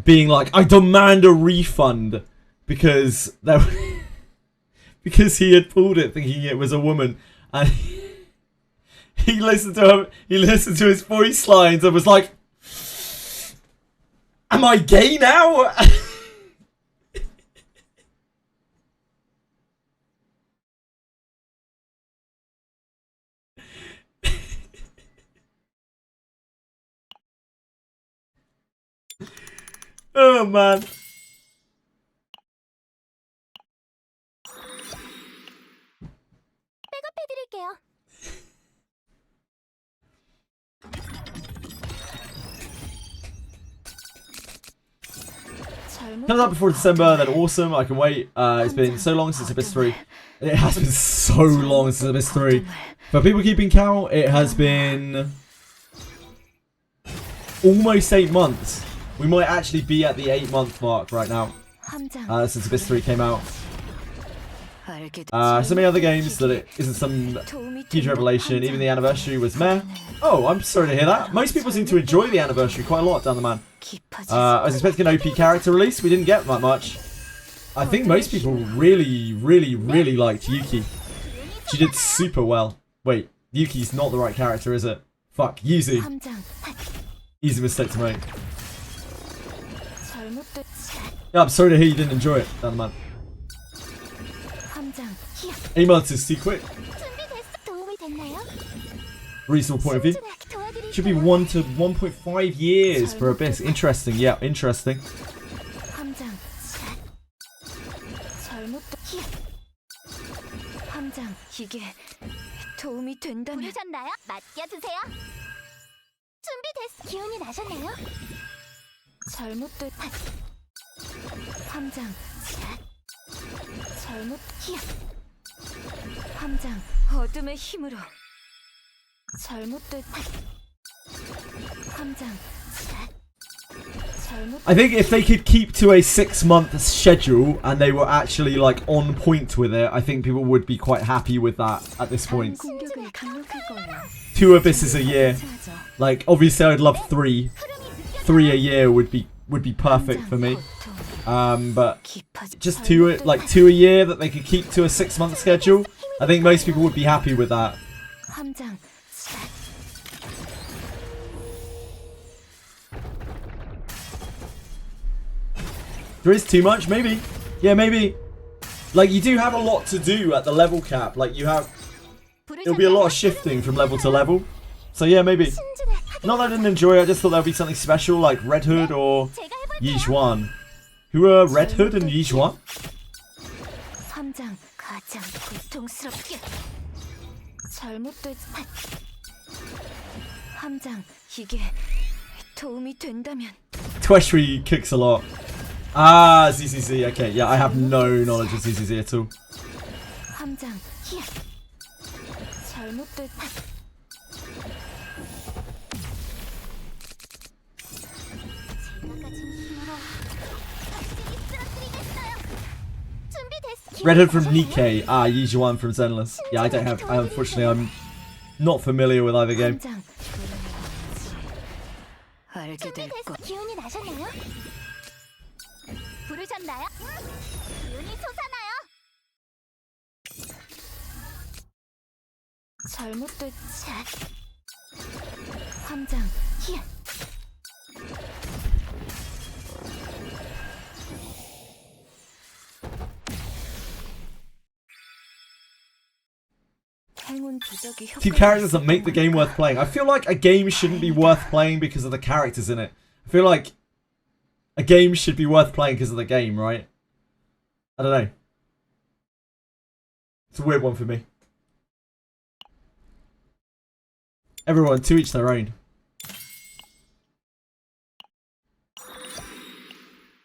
being like, I demand a refund, because because he had pulled it thinking it was a woman, and he listened to his voice lines and was like, am I gay now? Oh man. 백업해드릴게요. Comes out before December, then awesome, I can wait. It's been so long since Abyss 3. It has been so long since Abyss 3. For people keeping count, it has been almost 8 months. We might actually be at the 8-month mark right now. Since Abyss 3 came out. So many other games that it isn't some huge revelation. Even the anniversary was meh. Oh, I'm sorry to hear that. Most people seem to enjoy the anniversary quite a lot down the man. I was expecting an OP character release. We didn't get that much. I think most people really liked Yuki. She did super well. Wait, Yuki's not the right character, is it? Fuck, Yuzu. Easy mistake to make. Yeah, I'm sorry to hear you didn't enjoy it down the man. 8 months is too quick. 준비됐어? 도움이 됐나요? Reasonable point of view. Should be 1 to 1.5 years for Abyss. Interesting, yeah, interesting. 함장 샷. 잘못된 히야. 함장 이게 도움이 된다면. 부르셨나요? 맡겨주세요. 준비됐어. 기운이 나셨나요? 잘못된 함장 샷. 잘못 히야. 함장 어둠의 힘으로. 잘못된 함장 샷. 잘못. I think if they could keep to a 6-month schedule and they were actually like on point with it, I think people would be quite happy with that at this point. 공격을 강력할 거예요. 2 Abysses a year. Like obviously I'd love 3. 3 a year would be perfect for me. But just 2 a year that they could keep to a 6-month schedule. I think most people would be happy with that. 함장 샷. There is too much, maybe. Yeah, maybe. Like you do have a lot to do at the level cap. Like you have, it'll be a lot of shifting from level to level. So yeah, maybe. Not that I didn't enjoy it, I just thought there would be something special like Red Hood or Yijuan. Who are Red Hood and Yijuan? 함장 가장 고통스럽게. 잘못된 함장 이게 도움이 된다면. Tweshry kicks a lot. Ah, ZCZ. Okay, yeah, I have no knowledge of ZCZ at all. 함장 히야. 잘못된 제가 가진 힘으로 확실히 쓰러뜨리겠어요. 준비됐어. Redhead from Nikkei. Ah, Yijuan from Zenless. Yeah, I don't have. Unfortunately, I'm not familiar with either game. 함장 알게 될 것. 기운이 나셨나요? 부르셨나요? 기운이 솟아나요. 잘못됐. 함장 히야. 행운 부적이 Few characters that make the game worth playing. I feel like a game shouldn't be worth playing because of the characters in it. I feel like a game should be worth playing because of the game, right? I don't know. It's a weird one for me. Everyone, to each their own.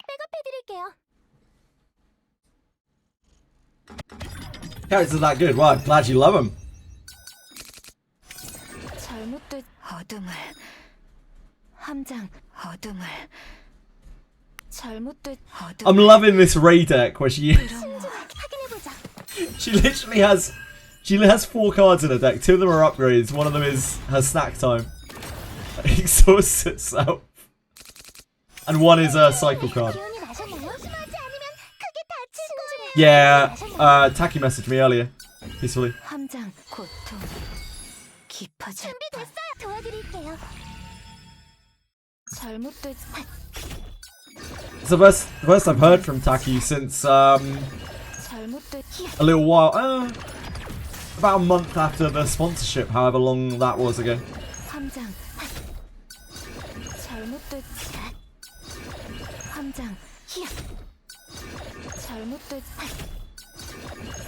백업해드릴게요. Characters are that good. Well, I'm glad you love them. 잘못됐. 어둠을. 함장 어둠을. 잘못됐. 어둠. I'm loving this Ray deck where she 확인해보자. she literally has 4 cards in her deck. 2 of them are upgrades. One of them is her snack time. Exhausts itself. And 1 is a cycle card. 기운이 나셨나요? 심하지 않으면 크게 다칠 거예요. Yeah, Taki messaged me earlier. Peacefully. 함장 고통 깊어질. 준비됐어요. 도와드릴게요. 잘못됐. It's the first I've heard from Taki since 잘못됐. a little while. About a month after the sponsorship, however long that was ago. 함장 잘못됐. 함장 히야. 잘못됐.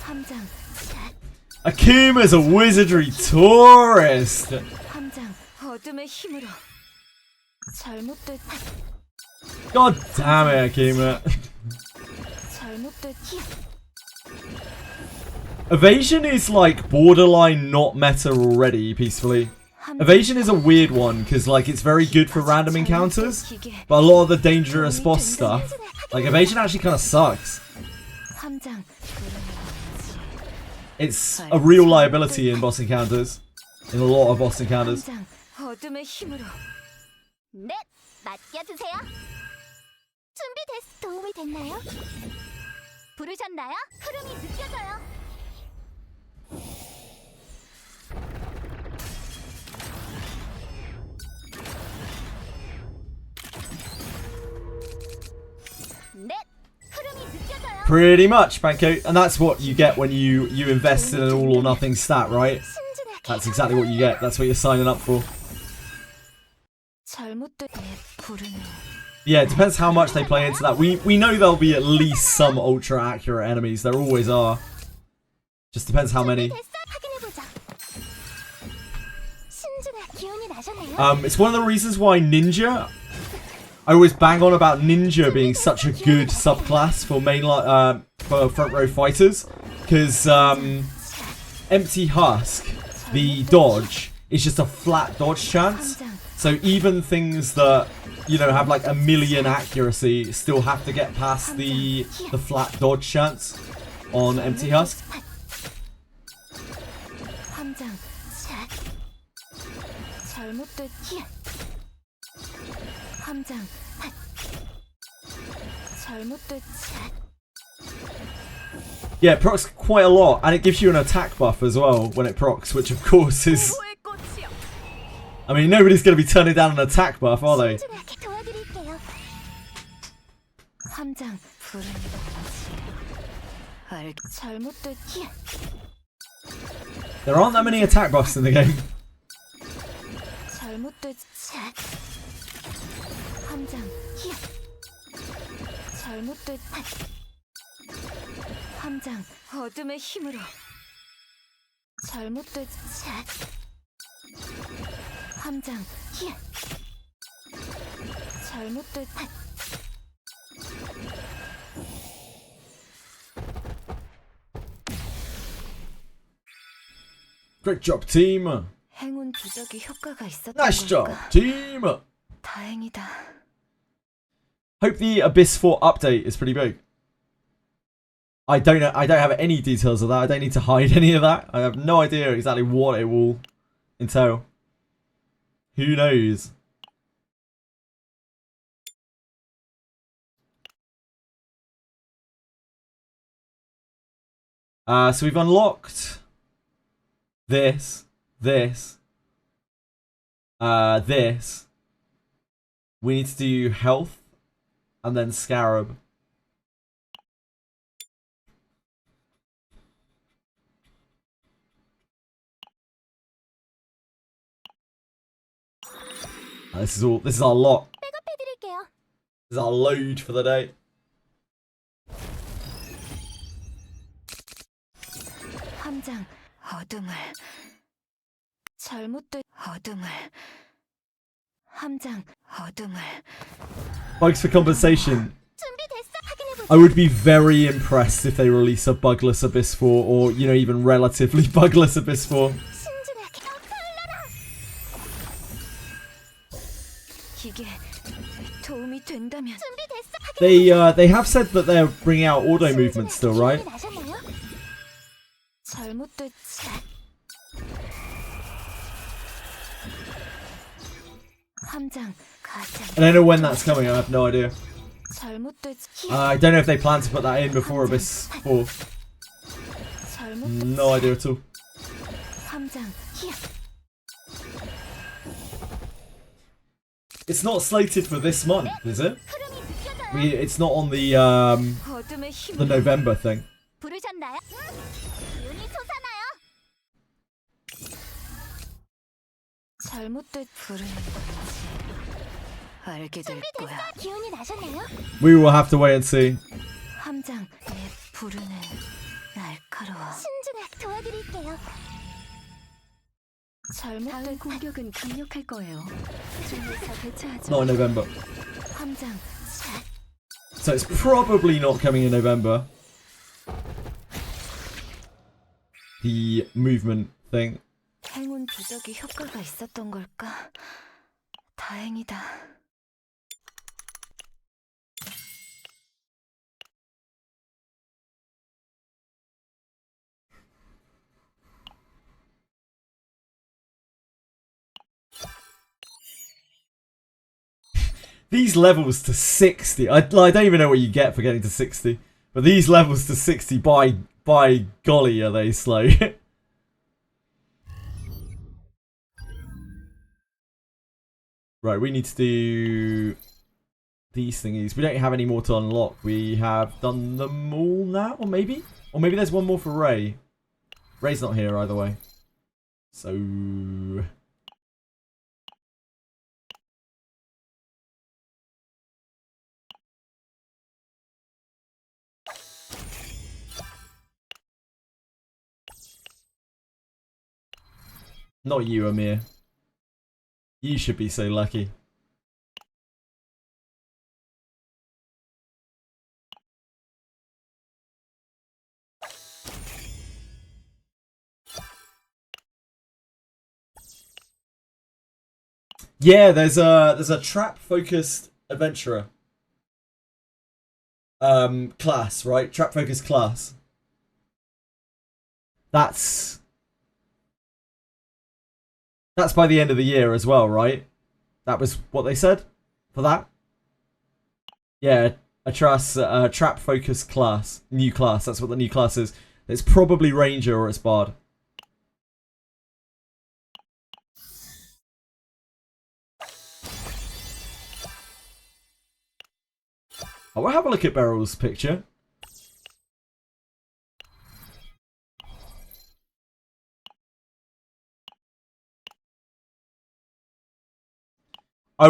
함장 Akuma's a wizardry tourist! 함장 어둠의 힘으로. 잘못됐. God damn it, Akuma. 잘못됐. 히야. Evasion is like borderline not meta already, peacefully. Evasion is a weird one, because like it's very good for random encounters, but a lot of the dangerous boss stuff, like evasion actually kind of sucks. 함장 It's a real liability in boss encounters. In a lot of boss encounters. 함장 어둠의 힘으로. 네, 맡겨주세요. 도움이 됐나요? 부르셨나요? 흐름이 느껴져요. 네, 흐름이 느껴져요. Pretty much, Banko. And that's what you get when you invest in an all or nothing stat, right? That's exactly what you get. That's what you're signing up for. 잘못된 부르는. Yeah, it depends how much they play into that. We know there'll be at least some ultra accurate enemies. There always are. Just depends how many. 확인해보자. 신중해. 기운이 나셨나요? It's one of the reasons why Ninja. I always bang on about Ninja being such a good subclass for mainline for front row fighters, because Empty Husk, the dodge, is just a flat dodge chance. So even things that, you know, have like a million accuracy still have to get past the flat dodge chance on Empty Husk. 함장 잘못됐. 함장 잘못됐. Yeah, it procs quite a lot, and it gives you an attack buff as well when it procs, which of course is... I mean, nobody's going to be turning down an attack buff, are they? 도와드릴게요. 함장 부르는. 잘못됐. There aren't that many attack buffs in the game. 잘못됐. 함장 잘못됐. 함장 어둠의 힘으로. 잘못됐. 함장 잘못됐. Great job, team. 행운 부적이 효과가 있었던 Nice job, 건가? team. 다행이다. Hope the Abyss 4 update is pretty big. I don't know. I don't have any details of that. I don't need to hide any of that. I have no idea exactly what it will entail. Who knows? So we've unlocked this. This. We need to do health and then scarab. This is our lot. 백업해드릴게요. This is our load for the day. 함장 어둠을 잘못된 어둠을 함장 어둠을 Bugs for compensation. 준비됐어. 확인해보자. I would be very impressed if they release a bugless Abyss 4 or, you know, even relatively bugless Abyss 4. 신중하게 털려라. 이게 도움이 된다면 준비됐어. They have said that they're bringing out auto movement still, right? 기운이 나셨나요? 잘못됐지. 함장 가장 I don't know when that's coming. I have no idea. 잘못됐지. I don't know if they plan to put that in before Abyss 4. 잘못됐지. No idea at all. 함장 히야. It's not slated for this month, is it? 흐름이 느껴져요. It's not on the 어둠의 힘. November thing. 부르셨나요? 기운이 솟아나요. 잘못된 부르는 건지 알게 될 거야. 기운이 나셨나요? We will have to wait and see. 함장 내 부르는 날카로워. 신중하게 도와드릴게요. 잘못된 공격은 강력할 거예요. 준비해서 대처하죠. Not in November. 함장 So it's probably not coming in November. The movement thing. 행운 부적이 효과가 있었던 걸까? 다행이다. These levels to 60. I don't even know what you get for getting to 60. But these levels to 60, by golly, are they slow. Right, we need to do these thingies. We don't have any more to unlock. We have done them all now, or maybe? Or maybe there's one more for Ray. Ray's not here either way. So... Not you, Amir. You should be so lucky. Yeah, there's a trap focused adventurer class, right? Trap focused class. That's by the end of the year as well, right? That was what they said for that? Yeah, a trap focused class. New class, that's what the new class is. It's probably Ranger or it's Bard. I will have a look at Beryl's picture. I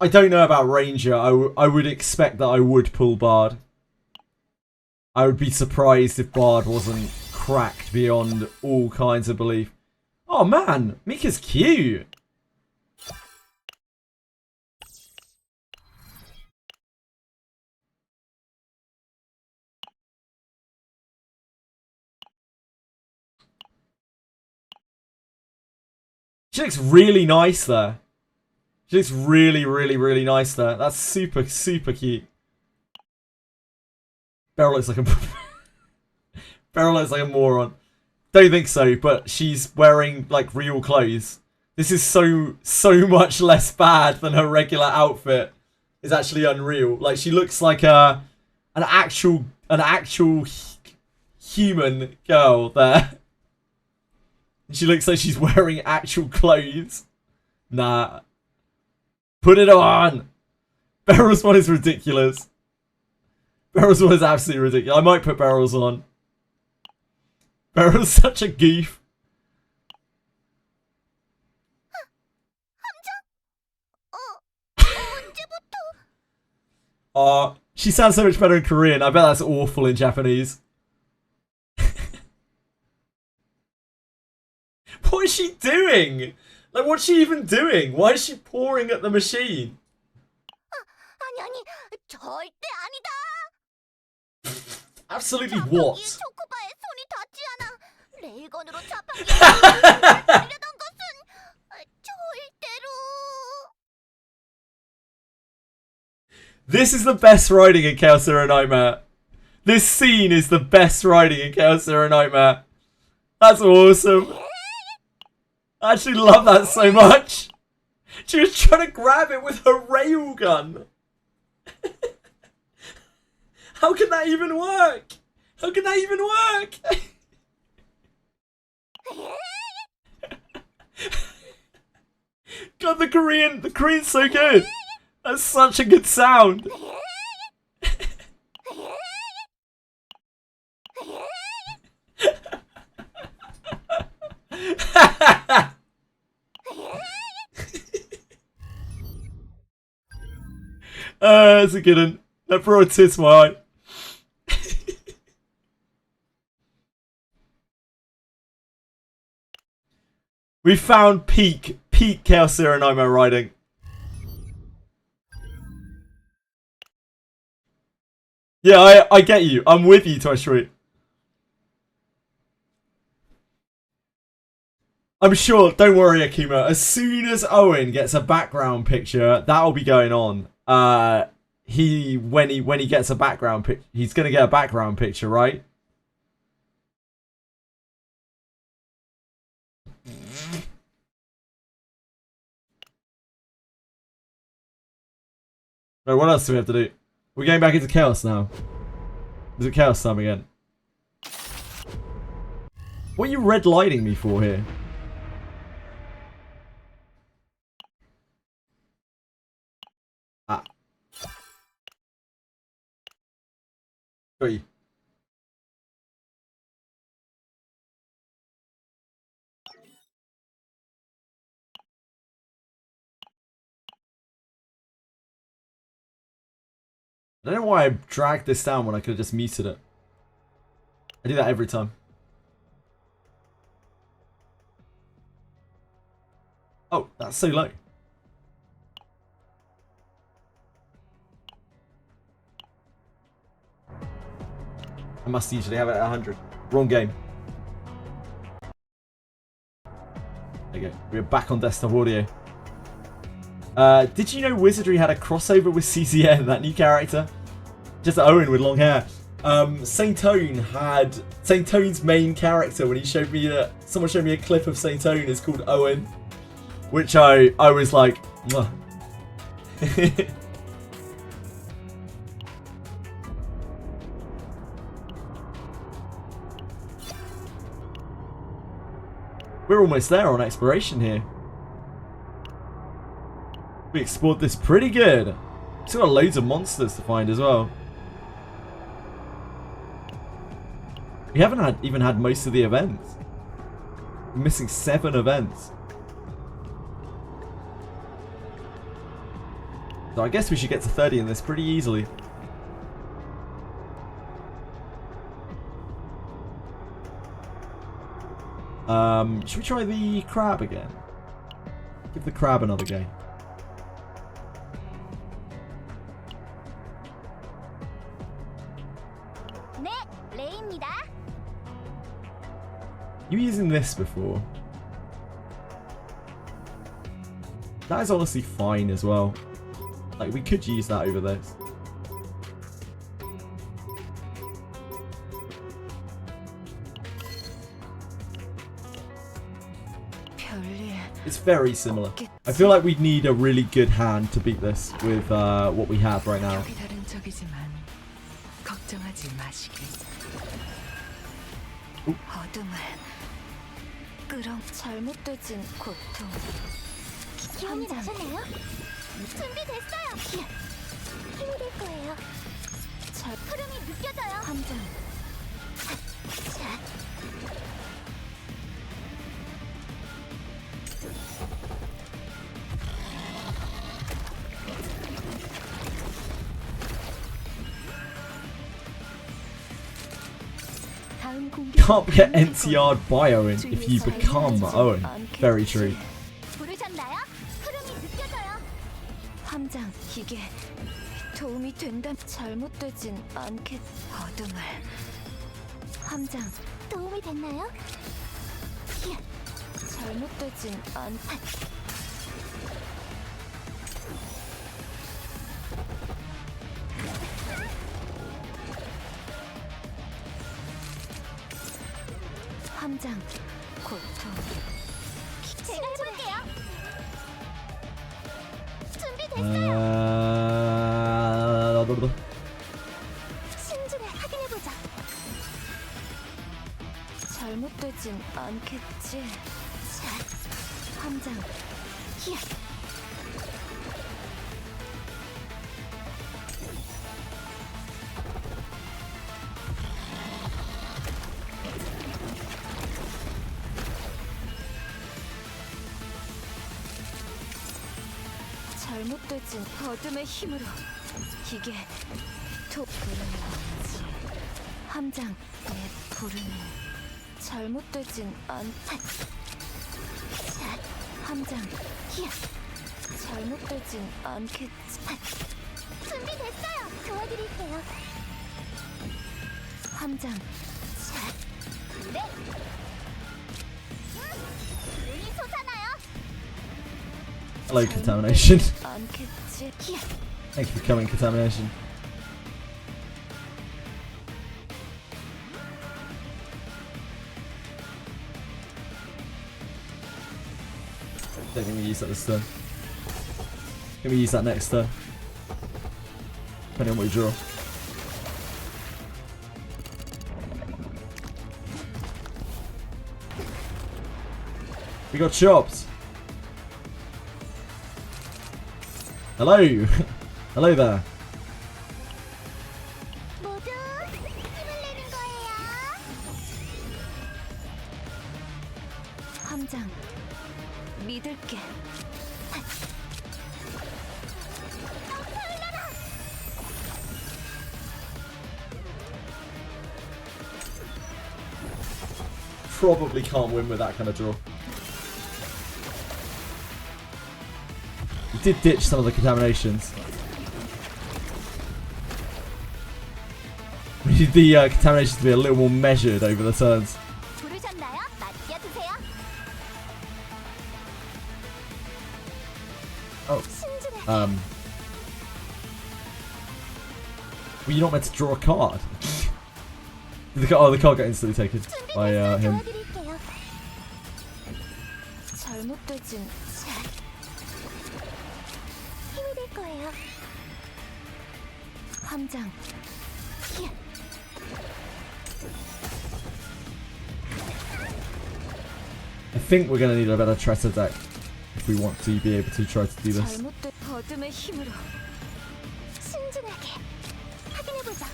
don't know about Ranger. I would expect that I would pull Bard. I would be surprised if Bard wasn't cracked beyond all kinds of belief. Oh man, Mika's cute. She looks really nice there. She looks really, really, really nice there. That's super, super cute. Beryl looks like a... Beryl looks like a moron. Don't think so, but she's wearing like real clothes. This is so much less bad than her regular outfit. It's actually unreal. Like she looks like an actual human girl there. She looks like she's wearing actual clothes. Nah. Put it on! Beryl's one is ridiculous. Beryl's one is absolutely ridiculous. I might put Beryl's on. Beryl's such a goof. She sounds so much better in Korean. I bet that's awful in Japanese. What is she doing? Like, what's she even doing? Why is she pouring at the machine? 아니 아니 절대 아니다. Absolutely what? 초코바의 손이 닿지 않아. 레일건으로 자판기에 하려던 것은 절대로. This is the best writing in Chaos Zero Nightmare. This scene is the best writing in Chaos Zero Nightmare. That's awesome. I actually love that so much. She was trying to grab it with her railgun. How can that even work? How can that even work? God, the Korean's so good. That's such a good sound. That's a good one. That brought a tear to my eye. We found peak Chaos Zero Nightmare writing. Yeah, I get you. I'm with you, Toy Story. I'm sure, don't worry, Akuma. As soon as Owen gets a background picture, that'll be going on. When he gets a background pic, he's gonna get a background picture, right? Right, what else do we have to do? We're going back into Chaos now. Is it Chaos time again? What are you red lighting me for here? Ah. Got you. I don't know why I dragged this down when I could have just muted it. I do that every time. Oh, that's so low. I must usually have it at 100. Wrong game. There you go. We're back on desktop audio. Did you know Wizardry had a crossover with CCN, that new character? Just Owen with long hair. Saint Tone's main character, when he showed me someone showed me a clip of Saint Tone, is called Owen. Which I was like, mwah. We're almost there on exploration here. We explored this pretty good. Still got loads of monsters to find as well. We haven't even had most of the events. We're missing 7 events. So I guess we should get to 30 in this pretty easily. Should we try the crab again? Give the crab another go. 네, 레이입니다. You were using this before. That is honestly fine as well. Like, we could use that over this. 별일 It's very similar. I feel like we need a really good hand to beat this with what we have right now. 격이 다른 적이지만 걱정하지 마시길. 어둠을 끌어 잘못되진 고통. 기운이 나셨나요? 준비됐어요. 힘이 될 거예요. 잘 흐름이 느껴져요. 함정 자, 다음 공격 Can't get NCR bioing if you become Owen. Very true. 부르셨나요? 흐름이 느껴져요. 함장 이게 도움이 된다. 잘못되진 않겠. 어둠을 함장 도움이 됐나요? 잘못되진 않. 함장 고통. 제가 해볼게요. 준비됐어요. 신중히 확인해보자. 잘못되진 않겠지. 함장 히야. 잘못되진 어둠의 힘으로 이게 부르는지 함장 내 부르는 잘못되진 않. 함장 히야. 잘못되진 않겠지. 준비됐어요. 도와드릴게요. 함장 네. 눈이 솟아나요. Hello, Contamination. 않겠지. 히야. Thank you for coming, Contamination. Don't think we use that this turn. Can we use that next turn? Depending on what you draw. We got chopped. Hello. Hello there. 모두 힘을 내는 거예요. 함장 믿을게. Probably can't win with that kind of draw. We did ditch some of the contaminations. We need the contaminations to be a little more measured over the turns. 부르셨나요? 맡겨두세요. Oh. 신중하게. Were you not meant to draw a card? The card got instantly taken by him. 도와드릴게요. 잘못되진 힘이 될 거예요. 함장 히야. I think we're going to need a better Treasure deck if we want to be able to try to do this. 잘못된 어둠의 힘으로 신중하게 확인해보자.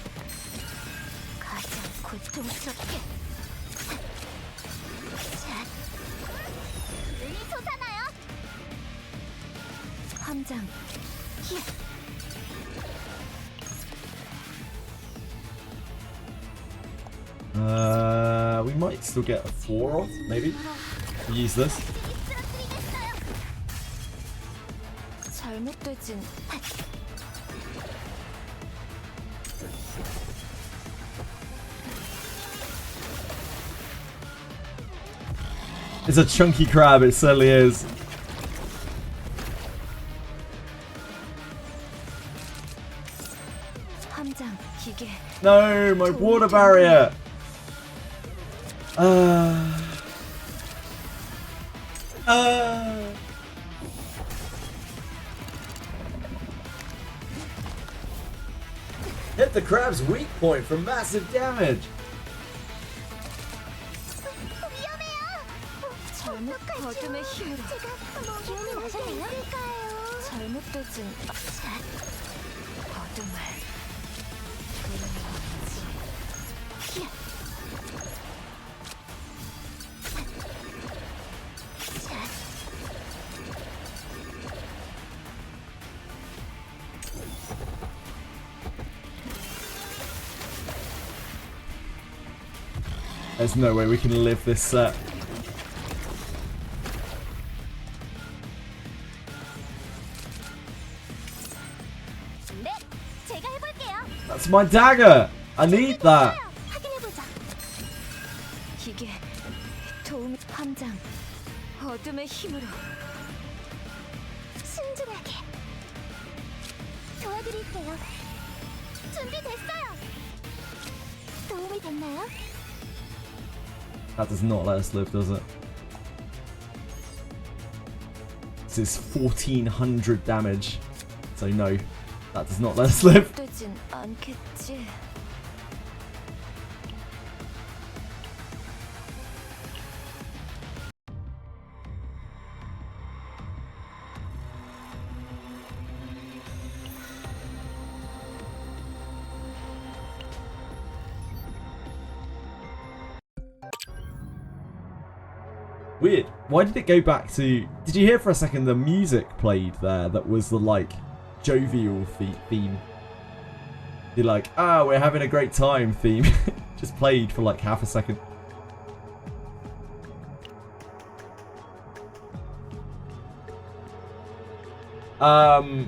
가장 고통스럽게. 자, 눈이 솟아나요. 함장 히야. We might still get a 4 off, maybe. We use this. 쓰러뜨리겠어요. 잘못되진 It's a chunky crab, it certainly is. 함장 기계 No, my water barrier. Hit the crab's weak point for massive damage. 잘못 어둠의 힘으로 기운이 나셨나요? 잘못되진 어둠을 There's no way we can live this set. 네, 제가 해볼게요. That's my dagger. I need that. 확인해보자. 기계 도움 함장 어둠의 힘으로 신중하게 도와드릴게요. 준비됐어요. 도움이 됐나요? That does not let us live, does it? This is 1400 damage. So no, that does not let us live. 되진 않겠지. Weird. Why did it go back to... Did you hear for a second the music played there that was the, like, jovial theme? The, like, ah, we're having a great time theme. Just played for, like, half a second.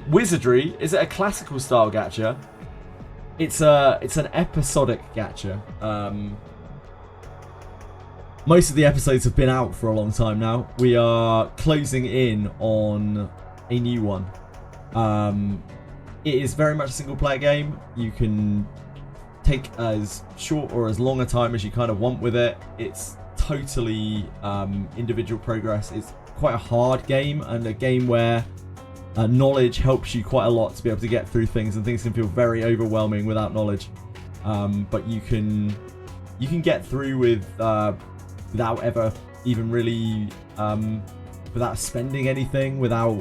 Wizardry, is it a classical style gacha? It's an episodic gacha. Most of the episodes have been out for a long time now. We are closing in on a new one. It is very much a single player game. You can take as short or as long a time as you kind of want with it. It's totally individual progress. It's quite a hard game, and a game where knowledge helps you quite a lot to be able to get through things, and things can feel very overwhelming without knowledge. But you can get through with without ever even really without spending anything, without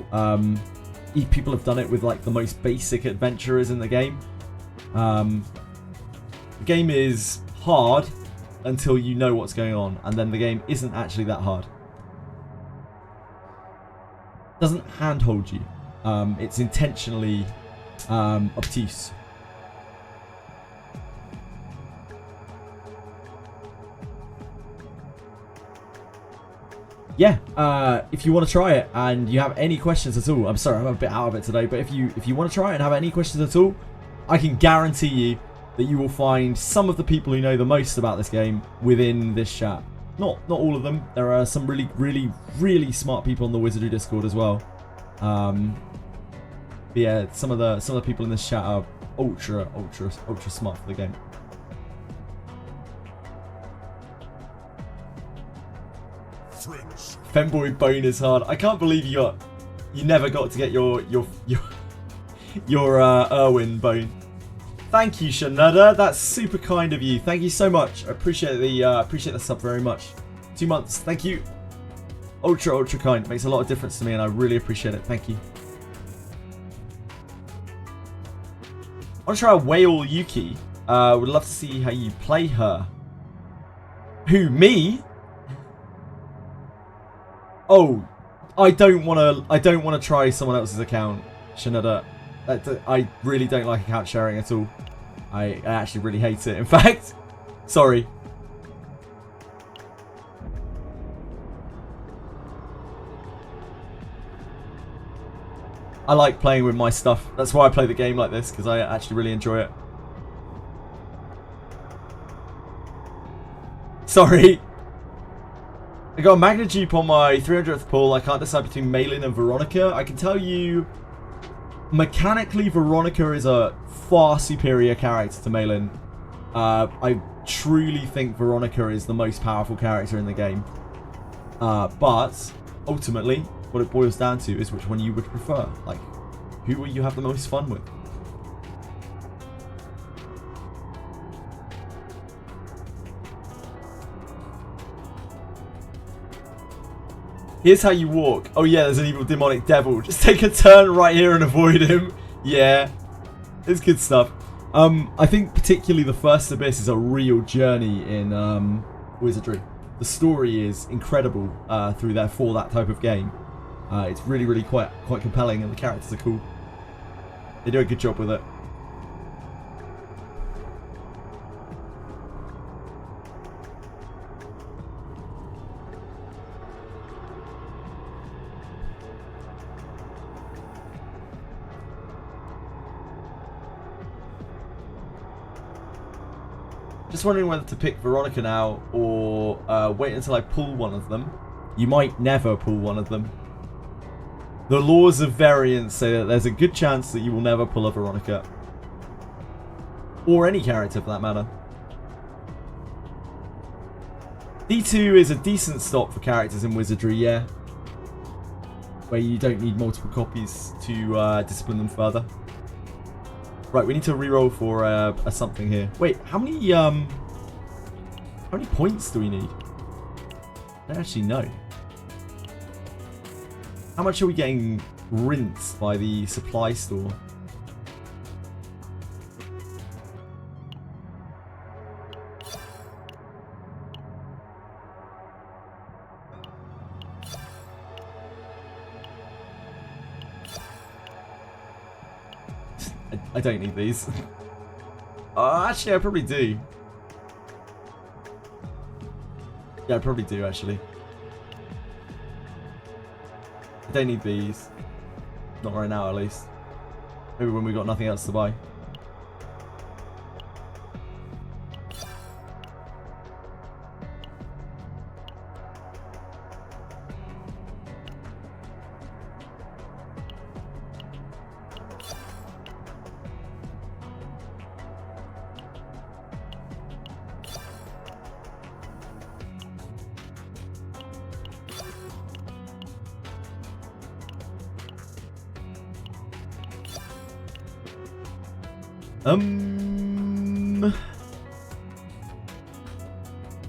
people have done it with like the most basic adventurers in the game. The game is hard until you know what's going on, and then the game isn't actually that hard. It doesn't handhold you. It's intentionally obtuse. Yeah, if you want to try it and you have any questions at all, I'm sorry, I'm a bit out of it today, but if you want to try it and have any questions at all, I can guarantee you that you will find some of the people who know the most about this game within this chat. Not all of them. There are some really smart people on the Wizardry Discord as well. But yeah, some of the people in this chat are ultra smart for the game. Femboy bone is hard. I can't believe you never got to get your Irwin bone. Thank you, Shanada. That's super kind of you. Thank you so much. I appreciate the sub very much. 2 months. Thank you. Ultra kind. It makes a lot of difference to me, and I really appreciate it. Thank you. I want to try a Whale Yuki. Would love to see how you play her. Who, me? Oh, I don't want to try someone else's account, Shanada. I really don't like account sharing at all. I actually really hate it. In fact, sorry. I like playing with my stuff. That's why I play the game like this, because I actually really enjoy it. Sorry. I got a Magna Jeep on my 300th pull. I can't decide between Malin and Veronica. I can tell you, mechanically, Veronica is a far superior character to Malin. I truly think Veronica is the most powerful character in the game. But ultimately, what it boils down to is which one you would prefer. Like, who will you have the most fun with? Here's how you walk. Oh yeah, there's an evil demonic devil. Just take a turn right here and avoid him. Yeah, it's good stuff. I think particularly the first abyss is a real journey in Wizardry. The story is incredible through there for that type of game. It's really quite compelling, and the characters are cool. They do a good job with it. Just wondering whether to pick Veronica now or wait until I pull one of them. You might never pull one of them. The laws of variance say that there's a good chance that you will never pull a Veronica. Or any character for that matter. D2 is a decent stop for characters in Wizardry, yeah. Where you don't need multiple copies to discipline them further. Right, we need to reroll for a something here. Wait, how many points do we need? I don't actually know. How much are we getting rinsed by the supply store? I don't need these. Actually, I probably do. Yeah, I probably do, actually. I don't need these. Not right now, at least. Maybe when we've got nothing else to buy.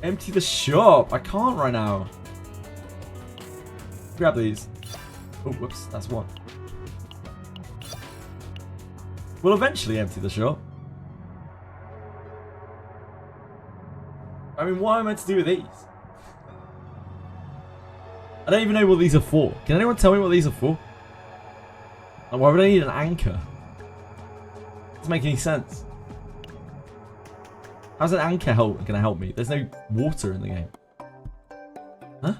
Empty the shop. I can't right now. Grab these. Oh, whoops. That's one. We'll eventually empty the shop. I mean, what am I meant to do with these? I don't even know what these are for. Can anyone tell me what these are for? Like, why would I need an anchor? Doesn't make any sense. How's an anchor gonna help me? There's no water in the game. Huh?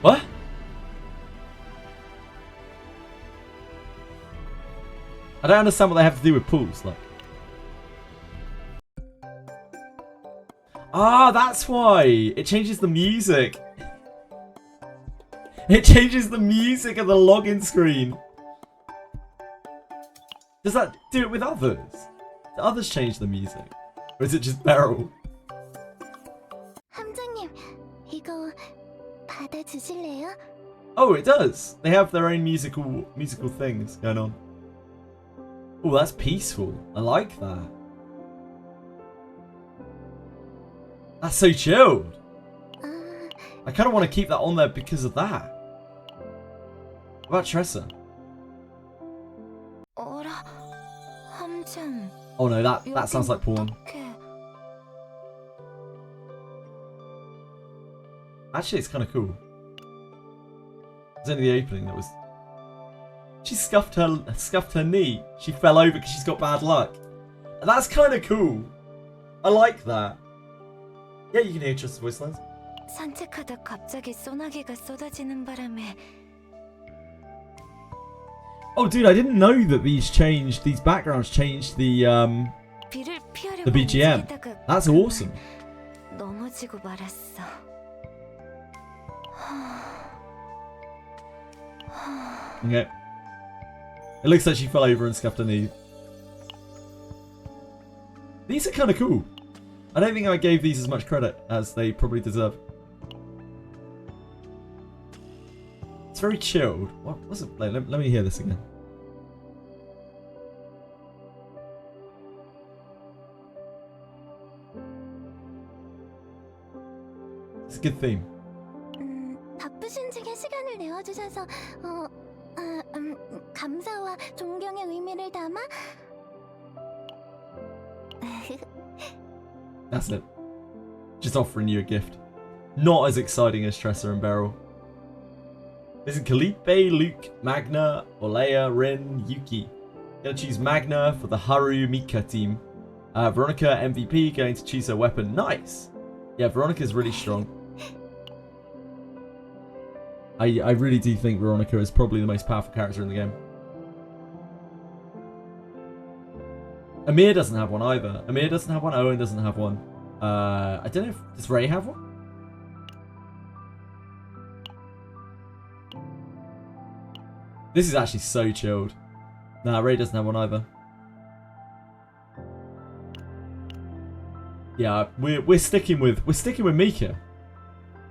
What? I don't understand what they have to do with pools, like. Ah, that's why! It changes the music. It changes the music of the login screen. Does that do it with others? Do others change the music? Or is it just Beryl? 함장님, 이거 받아주실래요? Oh, it does! They have their own musical things going on. Oh, that's peaceful. I like that. That's so chilled. I kind of want to keep that on there because of that. What about Tressa? 어라, 함장. Oh no, that sounds like porn. 어떡해. Actually, it's kind of cool. It's only the opening that was. She scuffed her knee. She fell over because she's got bad luck. And that's kind of cool. I like that. Yeah, you can hear Tressa's voice lines. 산책하다 갑자기 소나기가 쏟아지는 바람에. Oh, dude, I didn't know that these backgrounds changed the 비를 피하려고 the BGM. 움직이다가 That's 그만 awesome. 넘어지고 말았어. Okay. It looks like she fell over and scuffed her knee. These are kind of cool. I don't think I gave these as much credit as they probably deserve. It's very chilled. What's it like? Let me hear this again. It's a good theme. 바쁘신 중에 시간을 내어주셔서 감사와 존경의 의미를 담아 That's it. Just offering you a gift. Not as exciting as Tressa and Beryl. Isn't Kalipe, Luke, Magna, Olea, Rin, Yuki? Gonna choose Magna for the Haru Mika team. Veronica MVP going to choose her weapon. Nice. Yeah, Veronica's really strong. I really do think Veronica is probably the most powerful character in the game. Amir doesn't have one either. Amir doesn't have one. Owen doesn't have one. I don't know if... Does Ray have one? This is actually so chilled. Nah, Ray doesn't have one either. Yeah, we're sticking with Mika.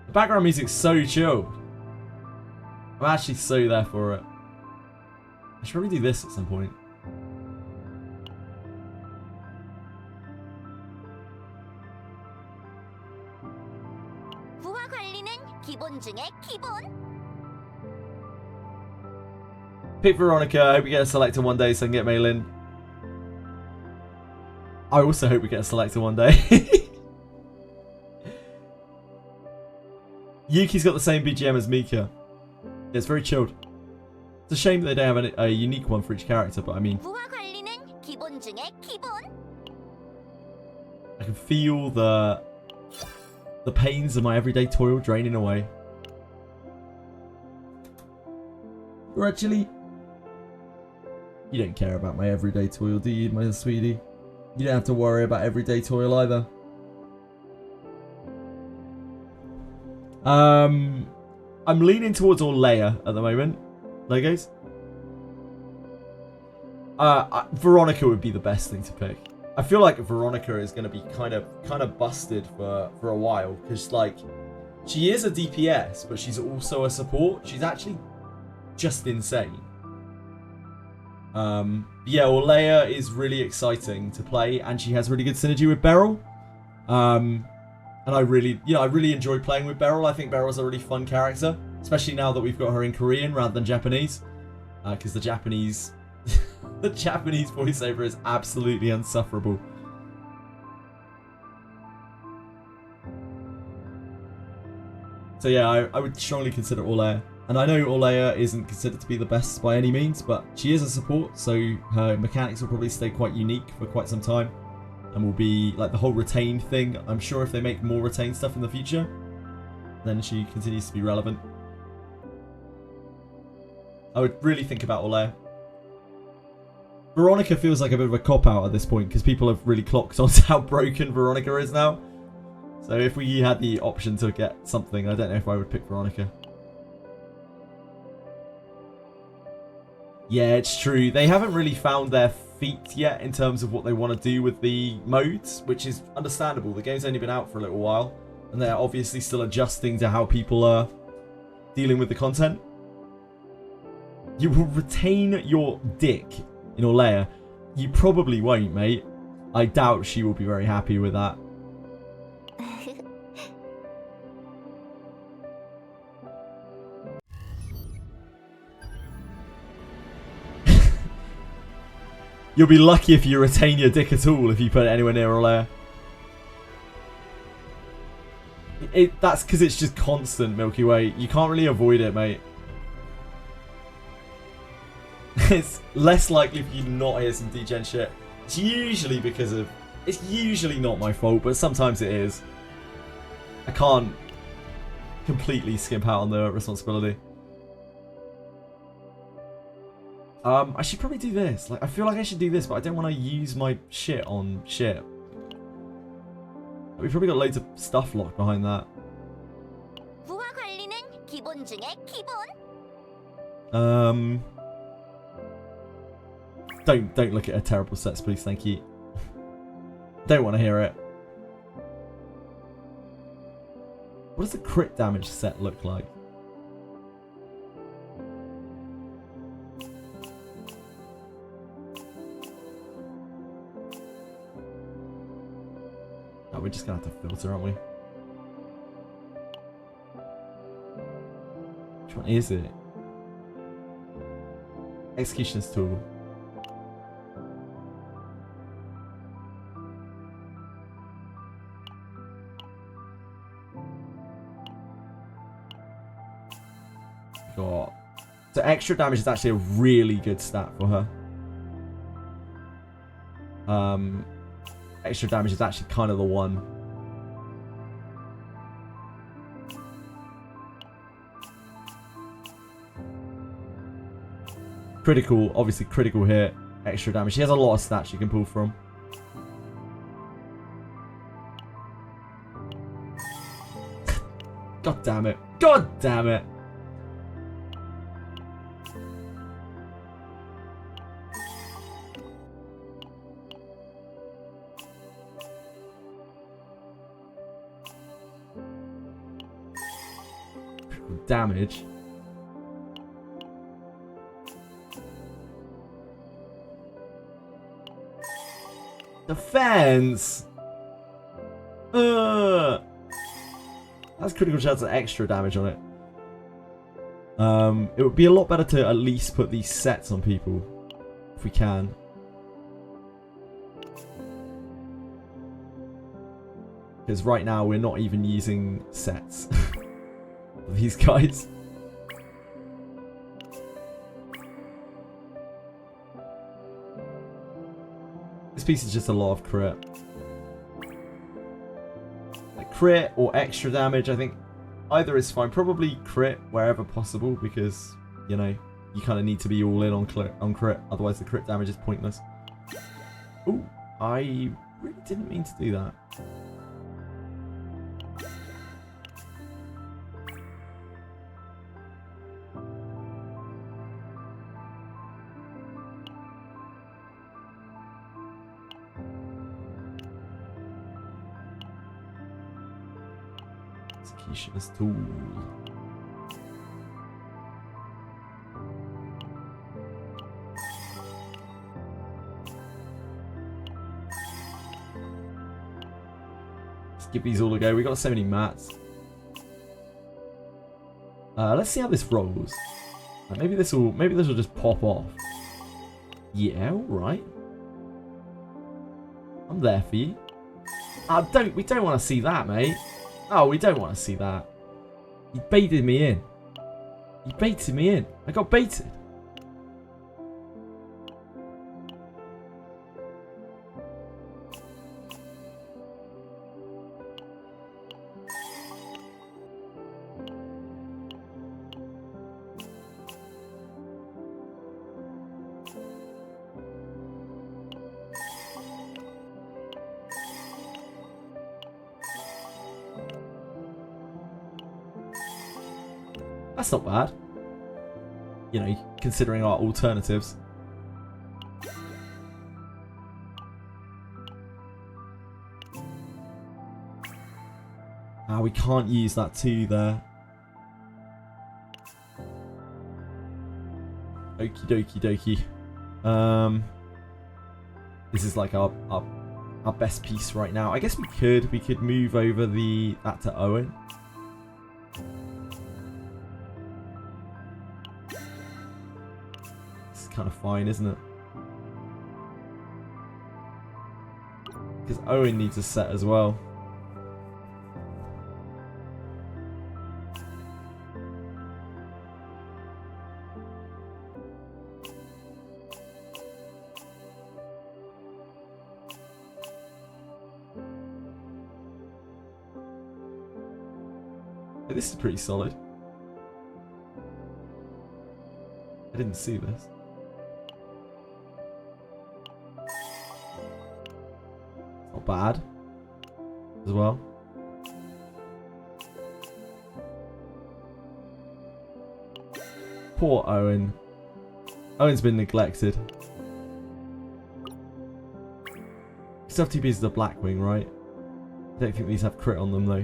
The background music's so chilled. I'm actually so there for it. I should probably do this at some point. 부하 관리는 기본 중에 기본. Pick Veronica. I hope we get a selector one day so I can get Maylin. I also hope we get a selector one day. Yuki's got the same BGM as Mika. Yeah, it's very chilled. It's a shame that they don't have a unique one for each character, but I mean... 부하 관리는 기본 중에 기본. I can feel the pains of my everyday toil draining away. Or actually... You don't care about my everyday toil, do you, my sweetie? You don't have to worry about everyday toil either. I'm leaning towards Orlea at the moment. Legos. Veronica would be the best thing to pick. I feel like Veronica is going to be kind of busted for a while because like she is a DPS, but she's also a support. She's actually just insane. Yeah, Orlea is really exciting to play, and she has really good synergy with Beryl. And I really enjoy playing with Beryl. I think Beryl's a really fun character, especially now that we've got her in Korean rather than Japanese, because the Japanese voiceover is absolutely insufferable. So yeah, I would strongly consider Orlea. And I know Orlea isn't considered to be the best by any means, but she is a support, so her mechanics will probably stay quite unique for quite some time. And will be like the whole retained thing. I'm sure if they make more retained stuff in the future, then she continues to be relevant. I would really think about Orlea. Veronica feels like a bit of a cop-out at this point, because people have really clocked on how broken Veronica is now. So if we had the option to get something, I don't know if I would pick Veronica. Yeah, it's true. They haven't really found their feet yet in terms of what they want to do with the modes, which is understandable. The game's only been out for a little while, and they're obviously still adjusting to how people are dealing with the content. You will retain your dick in Orlea. You probably won't, mate. I doubt she will be very happy with that. You'll be lucky if you retain your dick at all if you put it anywhere near Orlea. That's because it's just constant, Milky Way. You can't really avoid it, mate. It's less likely for you to not hear some degen shit. It's usually because of... It's usually not my fault, but sometimes it is. I can't completely skimp out on the responsibility. I should probably do this. Like, I feel like I should do this, but I don't want to use my shit on shit. We've probably got loads of stuff locked behind that. 부하 관리는 기본 중에 기본. Don't look at her terrible sets, please. Thank you. Don't want to hear it. What does the crit damage set look like? just gonna have to filter, aren't we? Which one is it? Executioner's tool. Got so extra damage is actually a really good stat for her. Extra damage is actually kind of the one. Critical, obviously critical hit, extra damage. She has a lot of stats you can pull from. God damn it. God damn it. Critical damage. Defense. That's critical chance of extra damage on it. It would be a lot better to at least put these sets on people if we can. Because right now we're not even using sets for these guys. This piece is just a lot of crit. Like crit or extra damage, I think either is fine. Probably crit wherever possible because, you know, you kind of need to be all in on crit. Otherwise the crit damage is pointless. Ooh, I really didn't mean to do that. Executioner's tool. Let's give these all a go. We got so many mats. Let's see how this rolls. Maybe this will just pop off. Yeah, all right. I'm there for you. We don't want to see that, mate. Oh, we don't want to see that. You baited me in. You baited me in. I got baited. That's not bad. You know, considering our alternatives. We can't use that 2 there. Okie dokie dokie. This is like our best piece right now. I guess we could move over that to Owen. Kind of fine, isn't it? Because Owen needs a set as well. Hey, this is pretty solid. I didn't see this. Bad as well. Poor Owen. Owen's been neglected. We still have 2 pieces of Blackwing, right? I don't think these have crit on them though.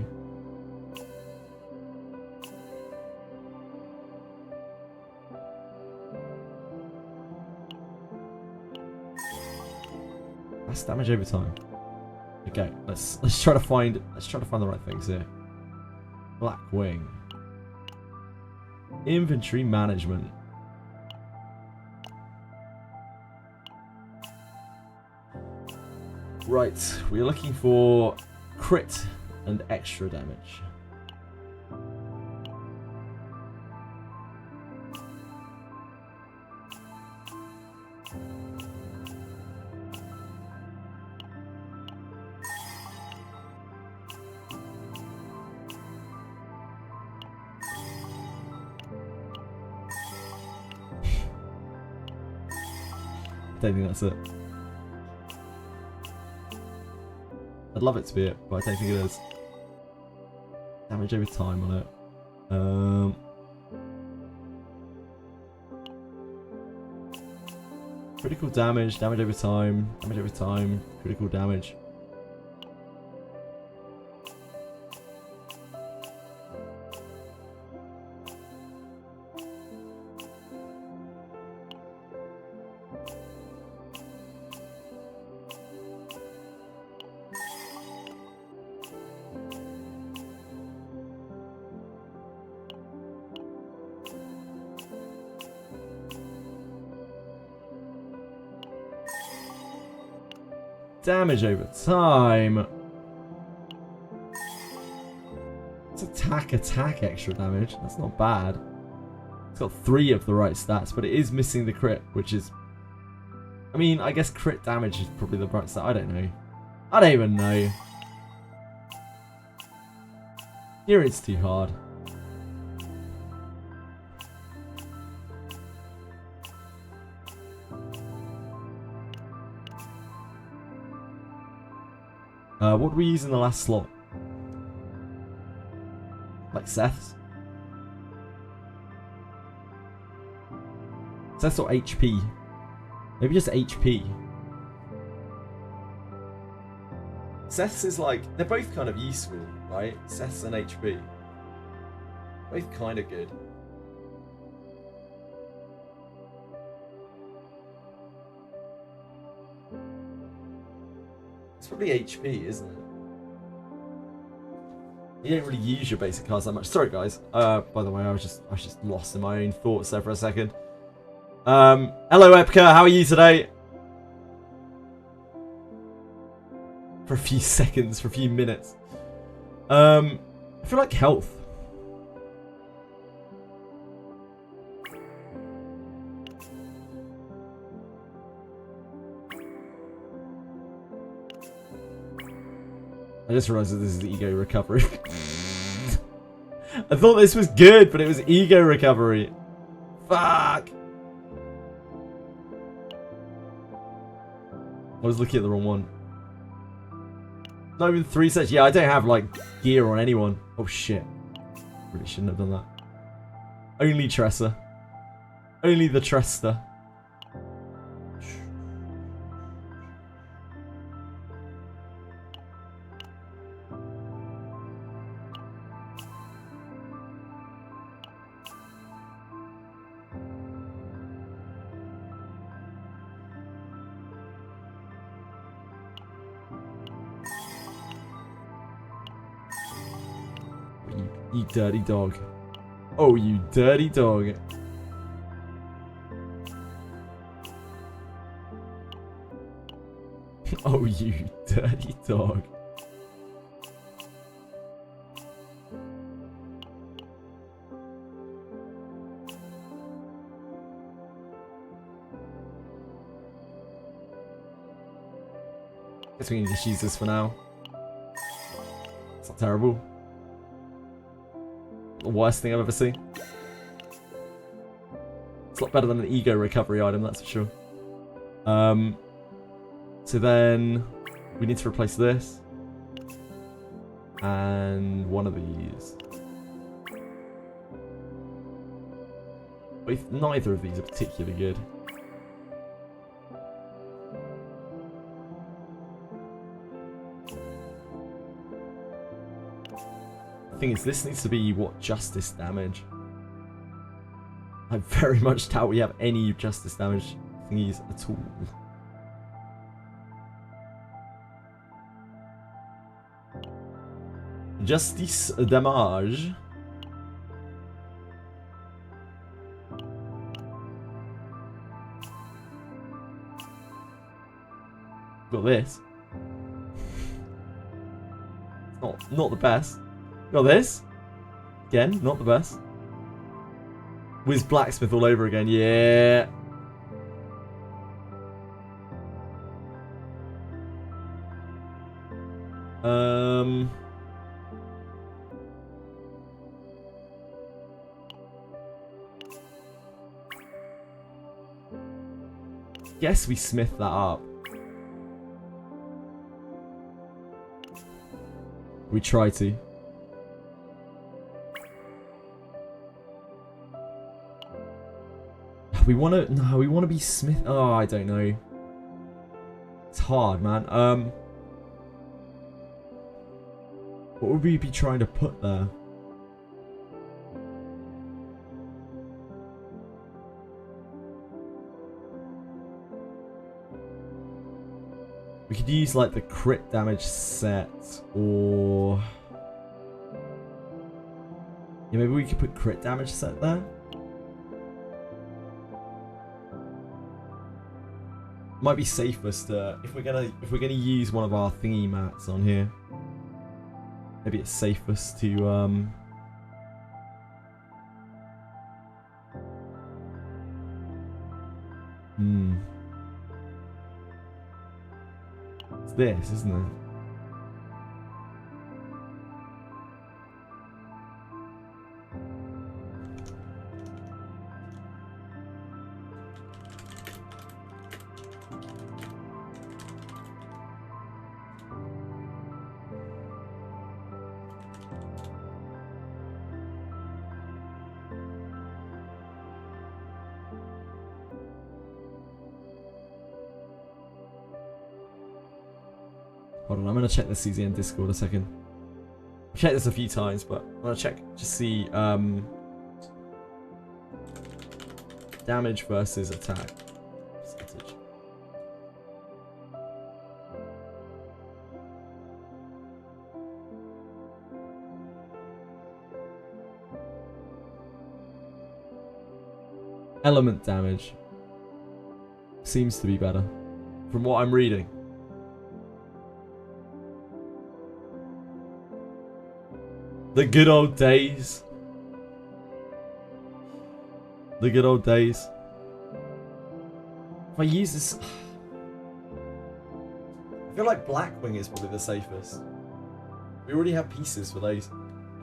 That's damage over time. Okay, let's try to find the right things here. Black Wing. Inventory management. Right, we're looking for crit and extra damage. I don't think that's it. I'd love it to be it, but I don't think it is. Damage over time on it. Critical damage, damage over time, critical damage. Damage over time. It's attack extra damage. That's not bad. It's got 3 of the right stats, but it is missing the crit, which is... I mean, I guess crit damage is probably the right stat. I don't know. I don't even know. Here it's too hard. What did we use in the last slot? Like Seth's? Seth's or HP? Maybe just HP. Seth's is like, they're both kind of useful, right? Seth's and HP. Both kind of good. It's probably HP, isn't it? You don't really use your basic cards that much. Sorry, guys. By the way, I was just lost in my own thoughts there for a second. Hello, Epka. How are you today? For a few seconds, for a few minutes. I feel like health. I just realised that this is ego recovery. I thought this was good, but it was ego recovery. Fuck! I was looking at the wrong one. Not even 3 sets. Yeah, I don't have, like, gear on anyone. Oh, shit. Really shouldn't have done that. Only Tressa. Only the Tresta. You dirty dog. Oh, you dirty dog. Oh, you dirty dog. Guess we can just use this for now. It's not terrible. The worst thing I've ever seen. It's a lot better than an ego recovery item, that's for sure. So then we need to replace this and one of these. Neither of these are particularly good. The thing is, this needs to be, what, justice damage? I very much doubt we have any justice damage thingies at all. Justice damage. Got this. Not the best. Got this. Again, not the best. Wiz Blacksmith all over again. Yeah. Guess we smith that up. We try to. We want to. No, we want to be smith. Oh, I don't know. It's hard, man. What would we be trying to put there? We could use like the crit damage set, or yeah, maybe we could put crit damage set there. Might be safest if we're gonna use one of our thingy mats on here. Maybe it's safest to It's this, isn't it? Hold on, I'm gonna check the CZN Discord a second. I've checked this a few times, but I'm gonna check just see damage versus attack percentage. Element damage seems to be better from what I'm reading. The good old days. The good old days. If I use this... I feel like Blackwing is probably the safest. We already have pieces for those.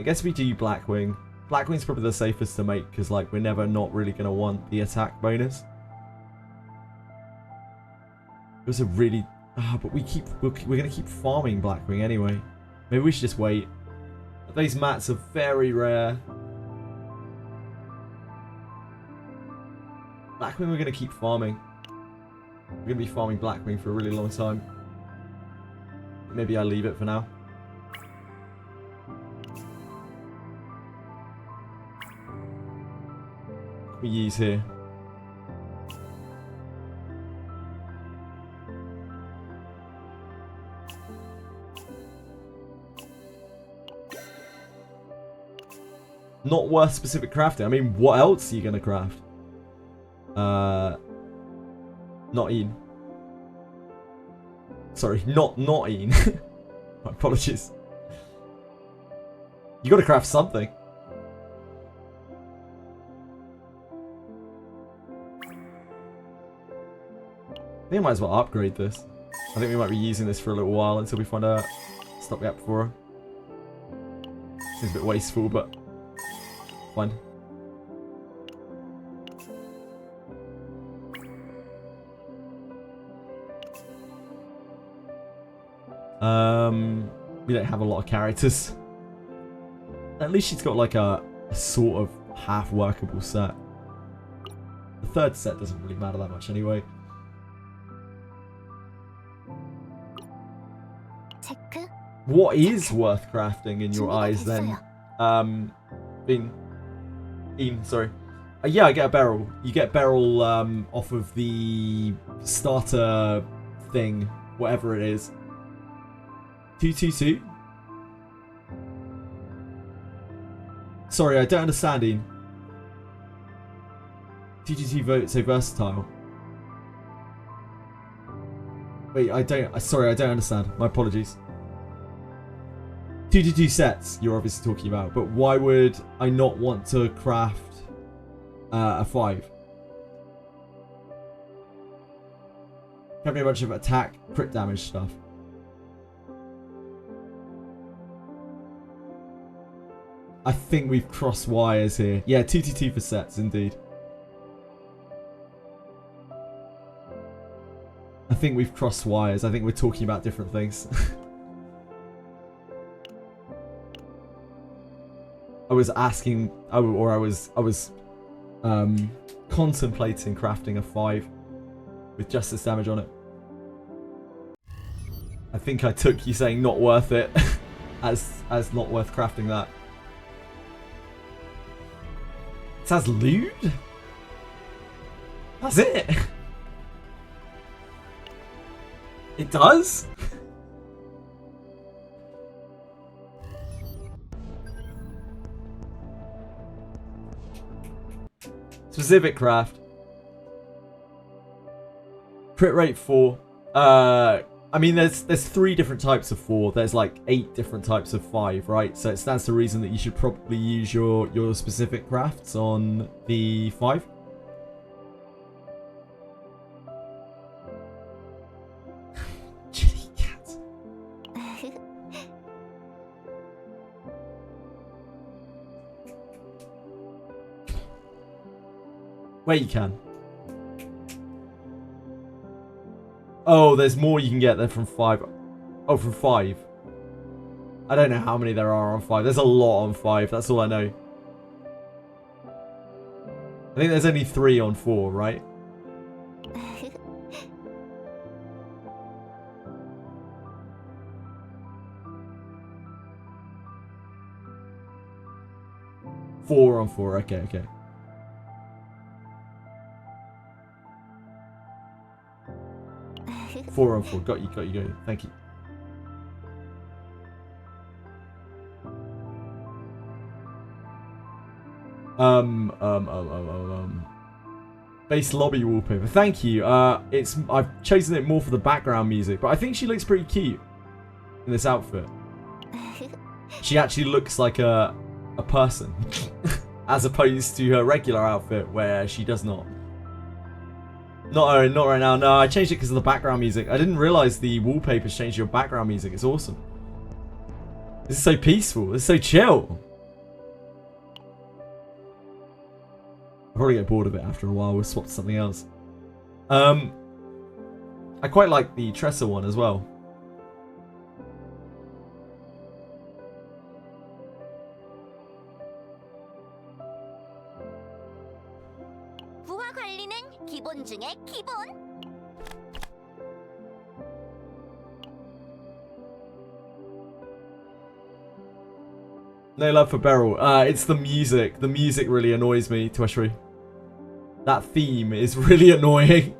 I guess we do Blackwing. Blackwing's probably the safest to make because like we're never not really going to want the attack bonus. It was a really... but we're going to keep farming Blackwing anyway. Maybe we should just wait. These mats are very rare. Blackwing we're going to keep farming. We're going to be farming Blackwing for a really long time. Maybe I leave it for now. We use here. Not worth specific crafting. I mean, what else are you gonna craft? Not Ian. Sorry, not Ian. My apologies. You gotta craft something. I think I might as well upgrade this. I think we might be using this for a little while until we find a stopgap for her. Seems a bit wasteful, but fine. We don't have a lot of characters. At least she's got like a sort of half workable set. The third set doesn't really matter that much anyway. 체크. What is worth crafting in your eyes then? Sorry. Yeah, I get a barrel. You get barrel off of the starter thing, whatever it is. 222. sorry, I don't understand, Ian. TGT vote so versatile. Wait, sorry, I don't understand. My apologies. 2 sets you're obviously talking about, but why would I not want to craft a 5? Can't be a bunch of attack, crit damage stuff. I think we've crossed wires here. Yeah, 2 for sets, indeed. I think we've crossed wires. I think we're talking about different things. I was asking, or I was contemplating crafting a 5 with justice damage on it. I think I took you saying not worth it as not worth crafting that. It says lewd? That's it. It does? Specific craft. Crit rate 4. I mean, there's 3 different types of 4. There's like 8 different types of 5, right? So it stands to reason that you should probably use your specific crafts on the 5. Chitty cat. Wait, you can. Oh, there's more you can get there from 5. Oh, from 5. I don't know how many there are on 5. There's a lot on 5. That's all I know. I think there's only 3 on 4, right? Four on 4. Okay, okay. Four on 4. Got you. Thank you. Base lobby wallpaper. Thank you. I've chosen it more for the background music, but I think she looks pretty cute in this outfit. She actually looks like a person, as opposed to her regular outfit where she does not. Not right now. No, I changed it because of the background music. I didn't realize the wallpapers changed your background music. It's awesome. This is so peaceful. This is so chill. I'll probably get bored of it after a while. We'll swap to something else. I quite like the Tressa one as well. 부하 관리는 기본 중에 기본. No love for Beryl. It's the music. The music really annoys me, Tweshry. That theme is really annoying.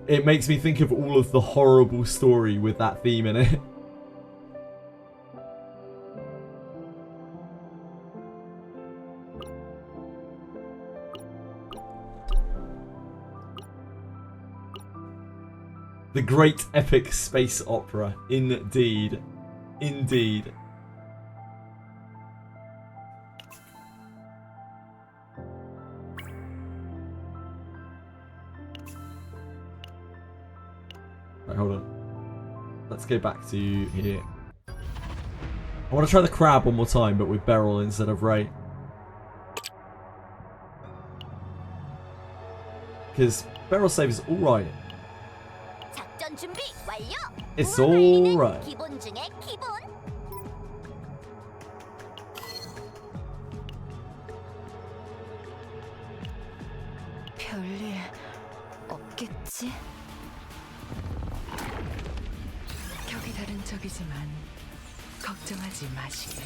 It makes me think of all of the horrible story with that theme in it. The great epic space opera. Indeed. Indeed. Right, hold on. Let's go back to here. I want to try the crab one more time, but with Beryl instead of Ray. Because Beryl save is alright. 작전 준비 완료. It's 부하 관리는 alright. 기본 중에 기본. 별일 없겠지? 격이 다른 적이지만 걱정하지 마시게.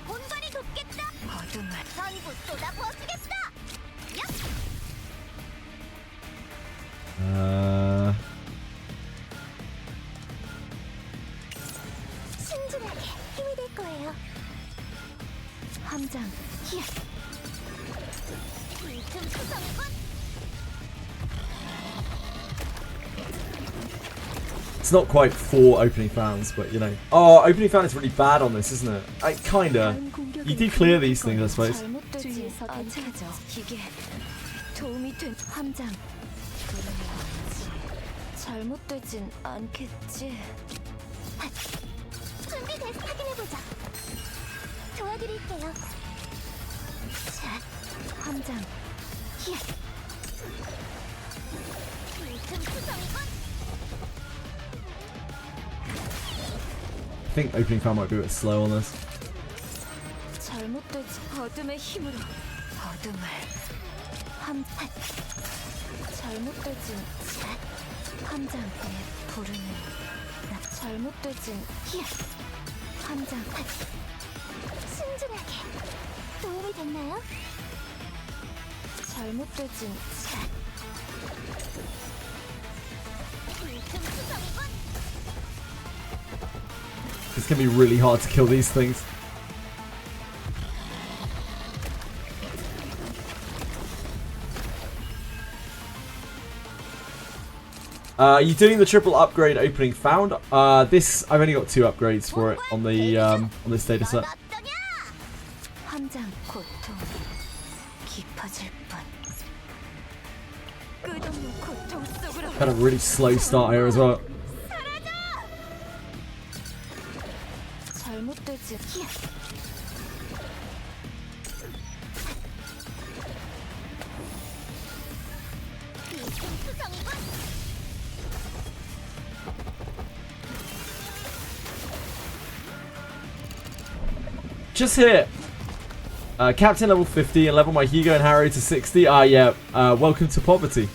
본관이 돕겠다. 어둠을 전부 쏟아부어주겠다. 야! 신중하게 힘이 될 거예요. 함장 히야 틈 수성군. It's not quite 4 opening fans, but you know. Oh, opening fan is really bad on this, isn't it? Kinda. You do clear these things, I suppose. 잘못되지 않겠죠. 이게 도움이 된 함장 잘못되진 않겠지. 준비됐어. 확인해보자. 도와드릴게요. 자, 함장 히야. 틈 수성군. I think opening fan might be a bit slow on this. 잘못되지 어둠의 힘으로 어둠을 함장 잘못되진 함장에 부르는 나 잘못되진 히야. 함장 신중하게. 도움이 됐나요? 잘못되진 틈 수성군. It's gonna be really hard to kill these things. You doing the triple upgrade opening found? This I've only got 2 upgrades for it on the on this data set. 넌 어떠냐? 함장 고통 깊어질 뿐 끝없는 고통 속으로 Had a really slow start here as well. 잘못되지 히야 틈 수성군. Just hit Captain level 50 and level my Hugo and Harry to 60. Yeah. Welcome to poverty.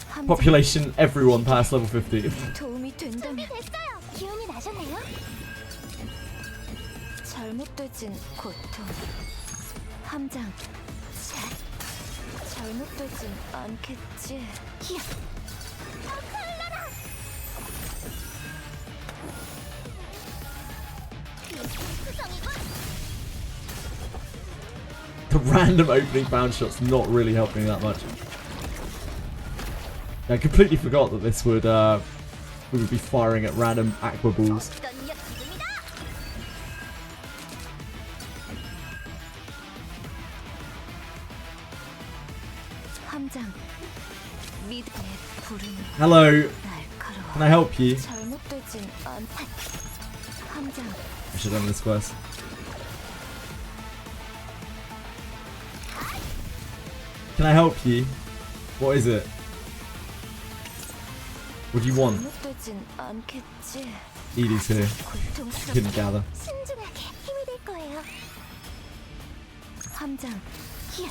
함장 Population everyone past level 50. 도움이 된다면 됐어요. 기운이 나셨네요. 잘못되진 고통 함장 잘못되진 않겠지 히야. 칼라라. 틈 수성군. The random opening bound shot's not really helping that much. I completely forgot that this would we would be firing at random aqua balls. 어떤 녀석입니다. 함장 미드에 부르는 Hello, 날카로워 can I help you? 잘못되진 않 함장 I should have done this quest. Can I help you? What is it? What do you want? 잘못되진 않겠지 Edie's here. 고통스럽게 Couldn't gather. 신중하게. 힘이 될 거예요. 함장 히야.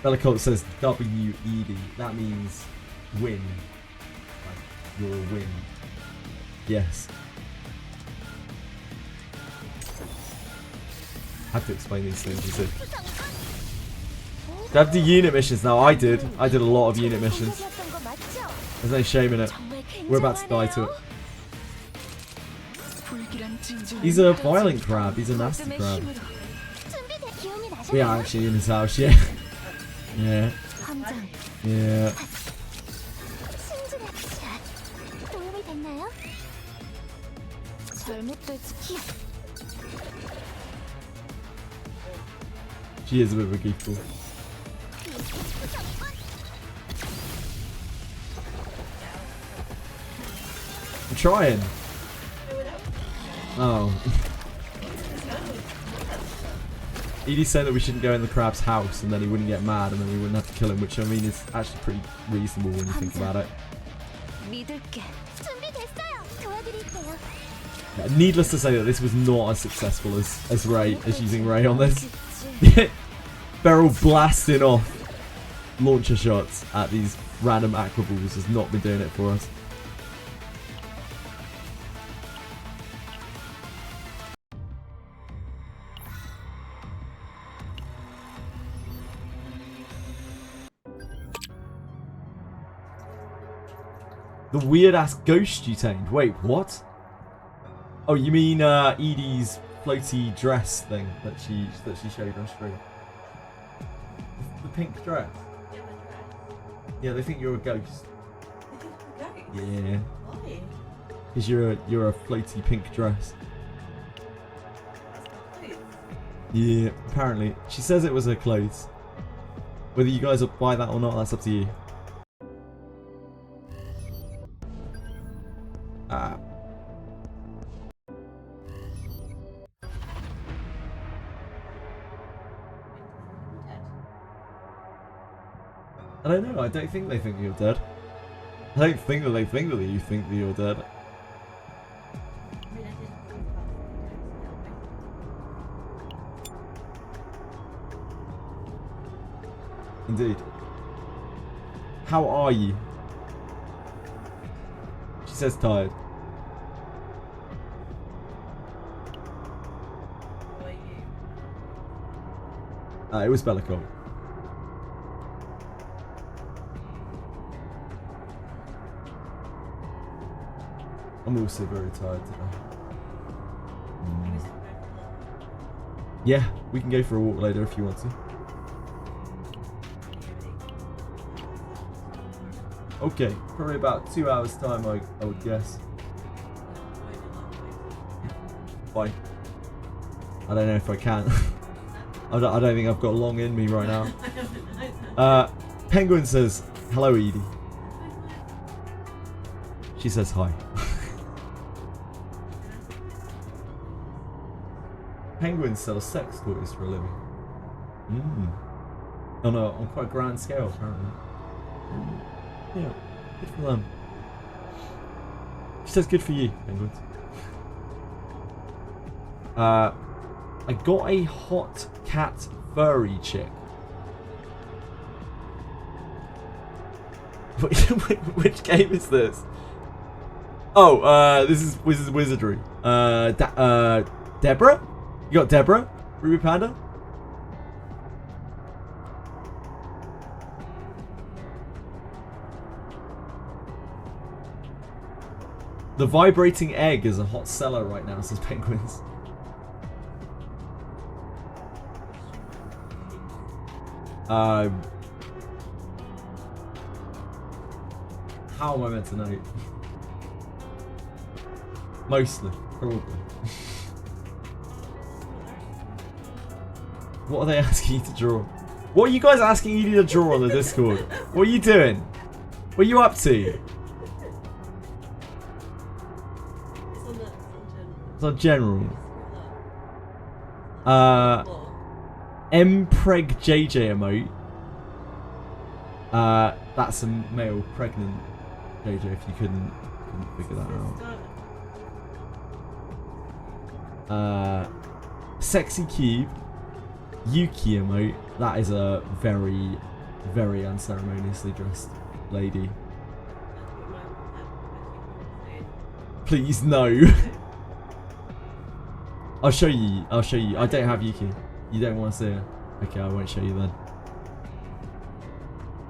Bellicult says W-E-D. That means win. Like, you're a win. Yes. I have to explain these things, you see. Do I have to do unit missions now? I did. I did a lot of unit missions. 공격이었던 거 맞죠? There's no shame in it. 정말 We're about to die to it. 불길한 징조 He's a violent crab. He's a nasty 어둠의 crab. 힘으로 준비돼. 기운이 나셨나요? We are actually in his house, yeah. Yeah. 함장 Yeah. 신중하게. 자, 도움이 됐나요? 잘못되지 히야. She is a bit of a geekball. I'm trying. Oh. Edie said that we shouldn't go in the crab's house and then he wouldn't get mad and then we wouldn't have to kill him, which I mean is actually pretty reasonable when you think about it. 믿을게 준비됐어요. 도와드릴게요. Yeah, needless to say that this was not as successful as Ray, as using Ray on this. 않겠지. Beryl blasting off launcher shots at these random aqua balls has not been doing it for us. The weird ass ghost you tamed. Wait, what? Oh, you mean Edie's floaty dress thing that she showed on screen? The pink dress. Yeah, they think you're a ghost. Yeah. Why? Because you're a floaty pink dress. Yeah, apparently. She says it was her clothes. Whether you guys will buy that or not, that's up to you. Ah. I don't know, I don't think they think you're dead. I don't think that they think that you think that you're dead. Indeed. How are you? She says tired. It was Bellicog. I'm also very tired today. Yeah, we can go for a walk later if you want to. Okay, probably about 2 hours time I would guess. Fine. I don't know if I can. I don't think I've got long in me right now. Penguin says, hello Edie. She says hi. Penguins sell sex toys for a living. On quite a grand scale apparently. Yeah, good for them. She says good for you, penguins. I got a hot cat furry chick. Which game is this? Oh, this is Wizardry. Deborah? You got Deborah? Ruby Panda? The vibrating egg is a hot seller right now, says Penguins. How am I meant to know? Mostly, probably. What are they asking you to draw? What are you guys asking you to draw on the Discord? What are you doing? What are you up to? It's on general. Mpreg JJ emote. That's a male pregnant JJ if you couldn't figure that out. Sexy Cube. Yuki emote. That is a very, very unceremoniously dressed lady. Please no. I'll show you. I don't have Yuki. You don't want to see her? Okay, I won't show you then.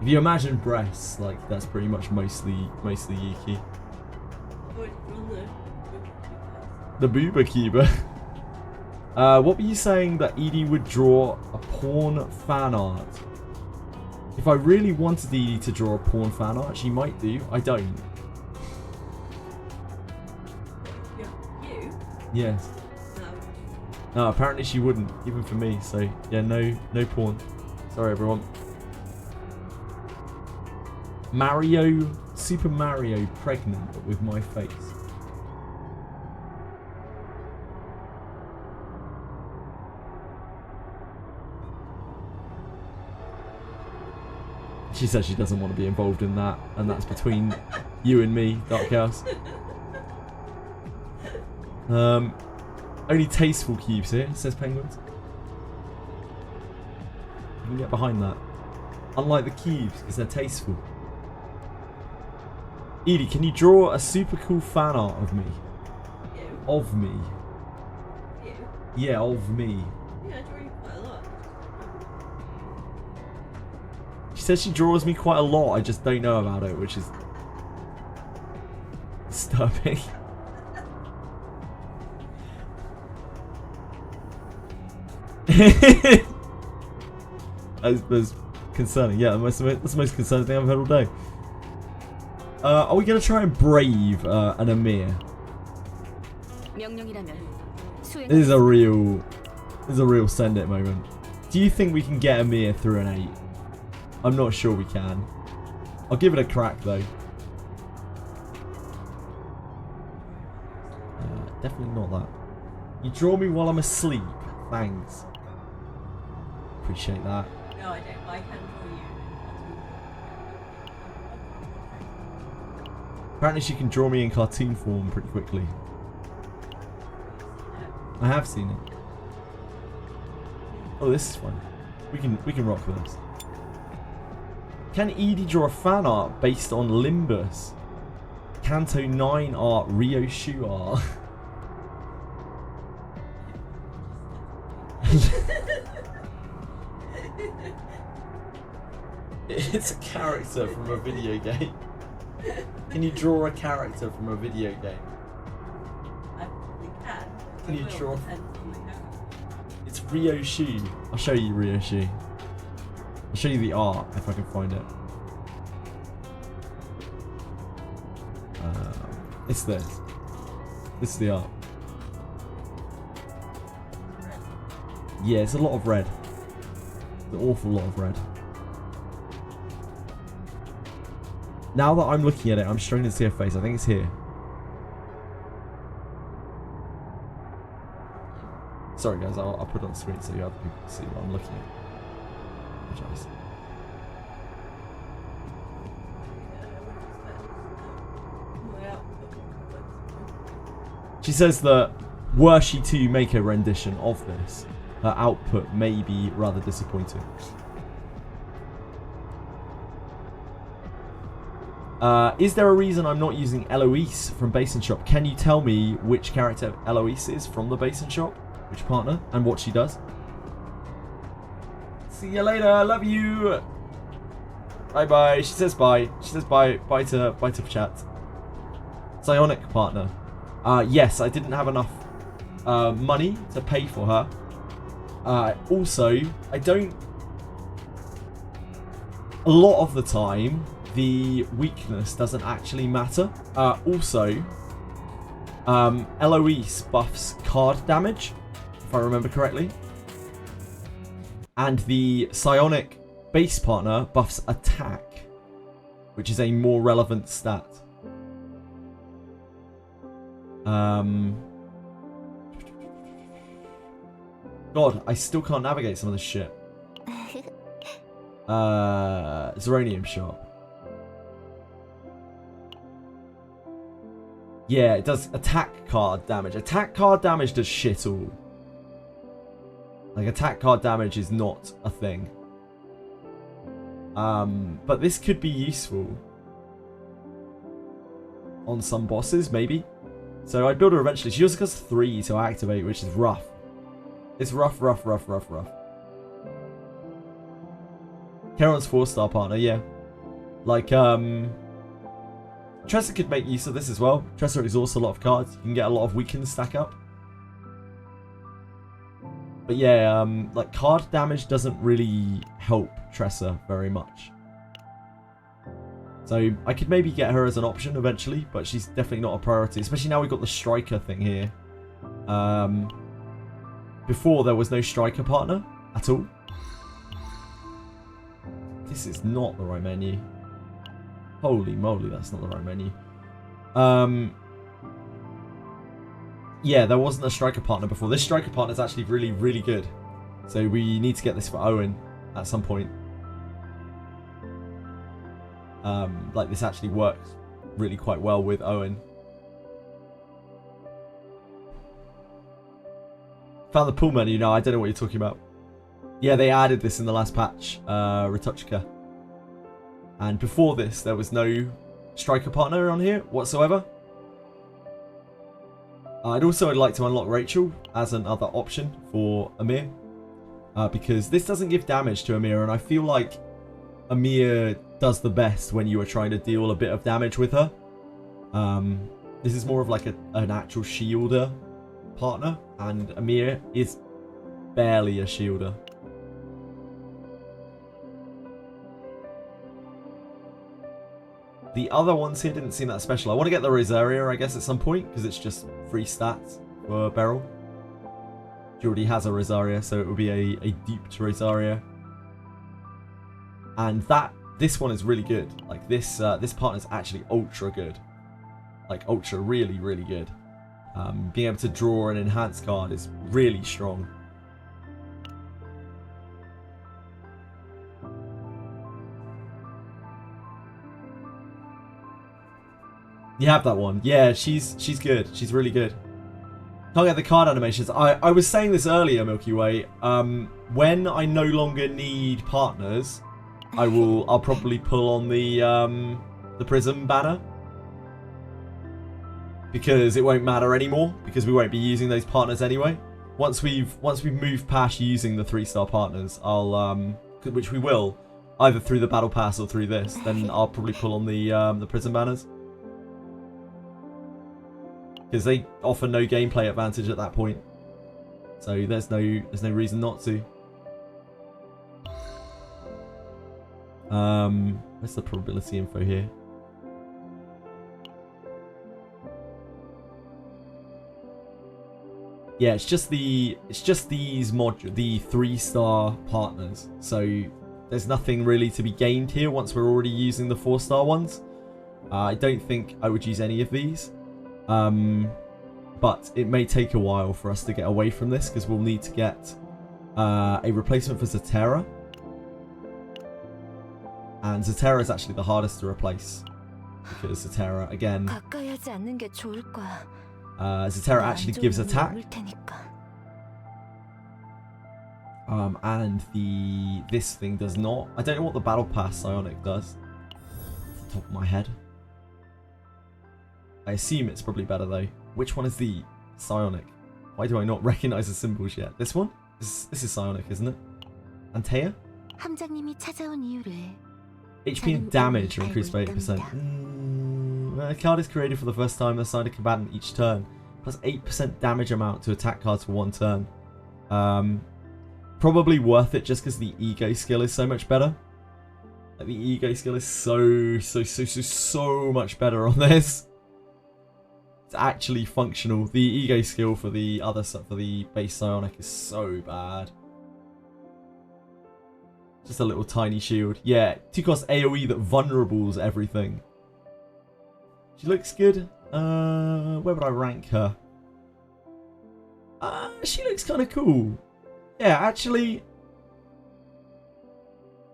If you imagine breasts, like that's pretty much mostly Yuki. The Booba Cuba. What were you saying that Edie would draw a porn fan art? If I really wanted Edie to draw a porn fan art, she might do. I don't. You? Yes. No, apparently she wouldn't, even for me. So yeah, no porn. Sorry everyone. Super Mario pregnant but with my face. She says she doesn't want to be involved in that, and that's between you and me, Dark Chaos. Only tasteful cubes here, says Penguins. You can get behind that. Unlike the cubes, because they're tasteful. Edie, can you draw a super cool fan art of me? You? Of me. You? Yeah, of me. Yeah, I draw you quite a lot. She says she draws me quite a lot, I just don't know about it, which is disturbing. That's concerning. Yeah, that's the most concerning thing I've heard all day. Are we going to try and brave an Amir? 명령이라면 수행. This is a real send it moment. Do you think we can get Amir through an 8? I'm not sure we can. I'll give it a crack though. Definitely not that. You draw me while I'm asleep. Thanks. Appreciate that. No, I don't. I can draw you. Apparently she can draw me in cartoon form pretty quickly. I have seen it. Oh, this is fun. We can rock with this. Can Edie draw a fan art based on Limbus? Kanto 9 art, Rio Shu art. It's a character from a video game. Can you draw a character from a video game? I probably can. Can you draw? And probably can. It's Rio Shu. I'll show you Rio Shu. I'll show you the art if I can find it. It's this. This is the art. Yeah, it's a lot of red. An awful lot of red. Now that I'm looking at it, I'm struggling to see her face. I think it's here. Sorry guys, I'll put it on the screen so you other people can see what I'm looking at. Apologize. She says that were she to make a rendition of this, her output may be rather disappointing. Is there a reason I'm not using Eloise from Basin Shop? Can you tell me which character Eloise is from the Basin Shop? Which partner? And what she does? See you later. I love you. Bye bye. She says bye. She says bye. Bye to chat. Psionic partner. Yes, I didn't have enough money to pay for her. Also, I don't... A lot of the time, the weakness doesn't actually matter. Also, Eloise buffs card damage, if I remember correctly. And the Psionic base partner buffs attack, which is a more relevant stat. God, I still can't navigate some of this shit. Zeronium Shop. Yeah, it does attack card damage. Attack card damage does shit all. Like, attack card damage is not a thing. But this could be useful on some bosses, maybe. So I'd build her eventually. She also costs 3 to activate, which is rough. It's rough. Karen's 4-star partner, yeah. Like, Tressa could make use of this as well. Tressa exhausts a lot of cards. You can get a lot of weakens stack up. But yeah, like, card damage doesn't really help Tressa very much. So I could maybe get her as an option eventually, but she's definitely not a priority. Especially now we've got the striker thing here. Before there was no striker partner at all. This is not the right menu. Holy moly, that's not the right menu. Yeah, there wasn't a striker partner before. This striker partner is actually really, really good. So we need to get this for Owen at some point. Like, this actually works really quite well with Owen. Found the pool menu. No, I don't know what you're talking about. Yeah, they added this in the last patch, Ratuchka. And before this, there was no striker partner on here whatsoever. I'd also like to unlock Rachel as another option for Amir. Because this doesn't give damage to Amir, and I feel like Amir does the best when you are trying to deal a bit of damage with her. This is more of like an actual shielder partner, and Amir is barely a shielder. The other ones here didn't seem that special. I want to get the Rosaria, I guess, at some point, because it's just free stats for Beryl. She already has a Rosaria, so it would be a duped Rosaria. And this one is really good. Like, this partner is actually ultra good. Like, ultra, really, really good. Being able to draw an enhanced card is really strong. You have that one. Yeah, she's good. She's really good. Can't get the card animations. I was saying this earlier, Milky Way. When I no longer need partners, I'll probably pull on the Prism banner. Because it won't matter anymore, because we won't be using those partners anyway. Once we've moved past using the 3-star partners, which we will, either through the battle pass or through this, then I'll probably pull on the Prism banners. Because they offer no gameplay advantage at that point. So there's no reason not to. Where's the probability info here? Yeah, it's just these the 3-star partners. So there's nothing really to be gained here once we're already using the 4-star ones. I don't think I would use any of these. But it may take a while for us to get away from this, because we'll need to get a replacement for Zatera. And Zatera is actually the hardest to replace, because Zatera, again, Zatera actually gives attack. And this thing does not. I don't know what the Battle Pass Psionic does. Off the top of my head. I assume it's probably better though. Which one is the Psionic? Why do I not recognize the symbols yet? This one? This is Psionic, isn't it? Antea? HP and damage are increased by 8%. A card is created for the first time assigned a combatant each turn. Plus 8% damage amount to attack cards for one turn. Probably worth it just because the ego skill is so much better. Like, the ego skill is so much better on this. It's actually functional. The ego skill for the base Psionic is so bad. Just a little tiny shield. Yeah, 2-cost AoE that vulnerables everything. She looks good. Where would I rank her? She looks kind of cool. Yeah, actually,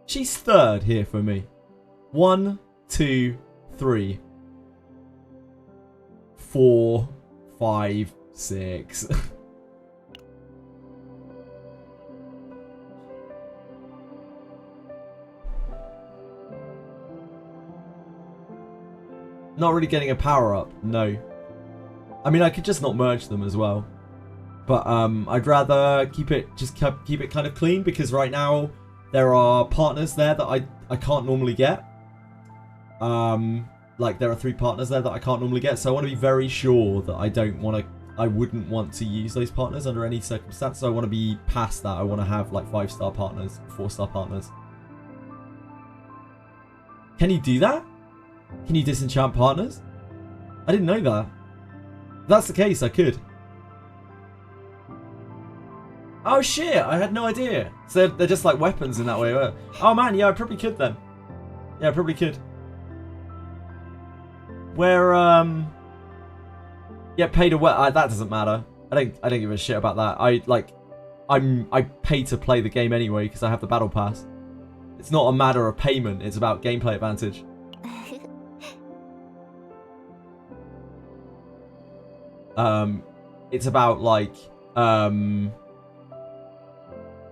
she's 3rd here for me. 1, 2, 3. 4, 5, 6. Not really getting a power up, no. I mean, I could just not merge them as well, but I'd rather keep it kind of clean, because right now there are partners there that I can't normally get. Like, there are 3 partners there that I can't normally get, so I want to be very sure that I wouldn't want to use those partners under any circumstance. So I want to be past that. I want to have like 5-star partners, 4-star partners. Can you do that? Can you disenchant partners? I didn't know that. If that's the case, I could. Oh shit, I had no idea. So they're just like weapons in that way. Oh man, yeah, I probably could then. Yeah, I probably could. Where yeah, pay to that doesn't matter. I don't give a shit about that. I pay to play the game anyway because I have the battle pass. It's not a matter of payment, it's about gameplay advantage. It's about like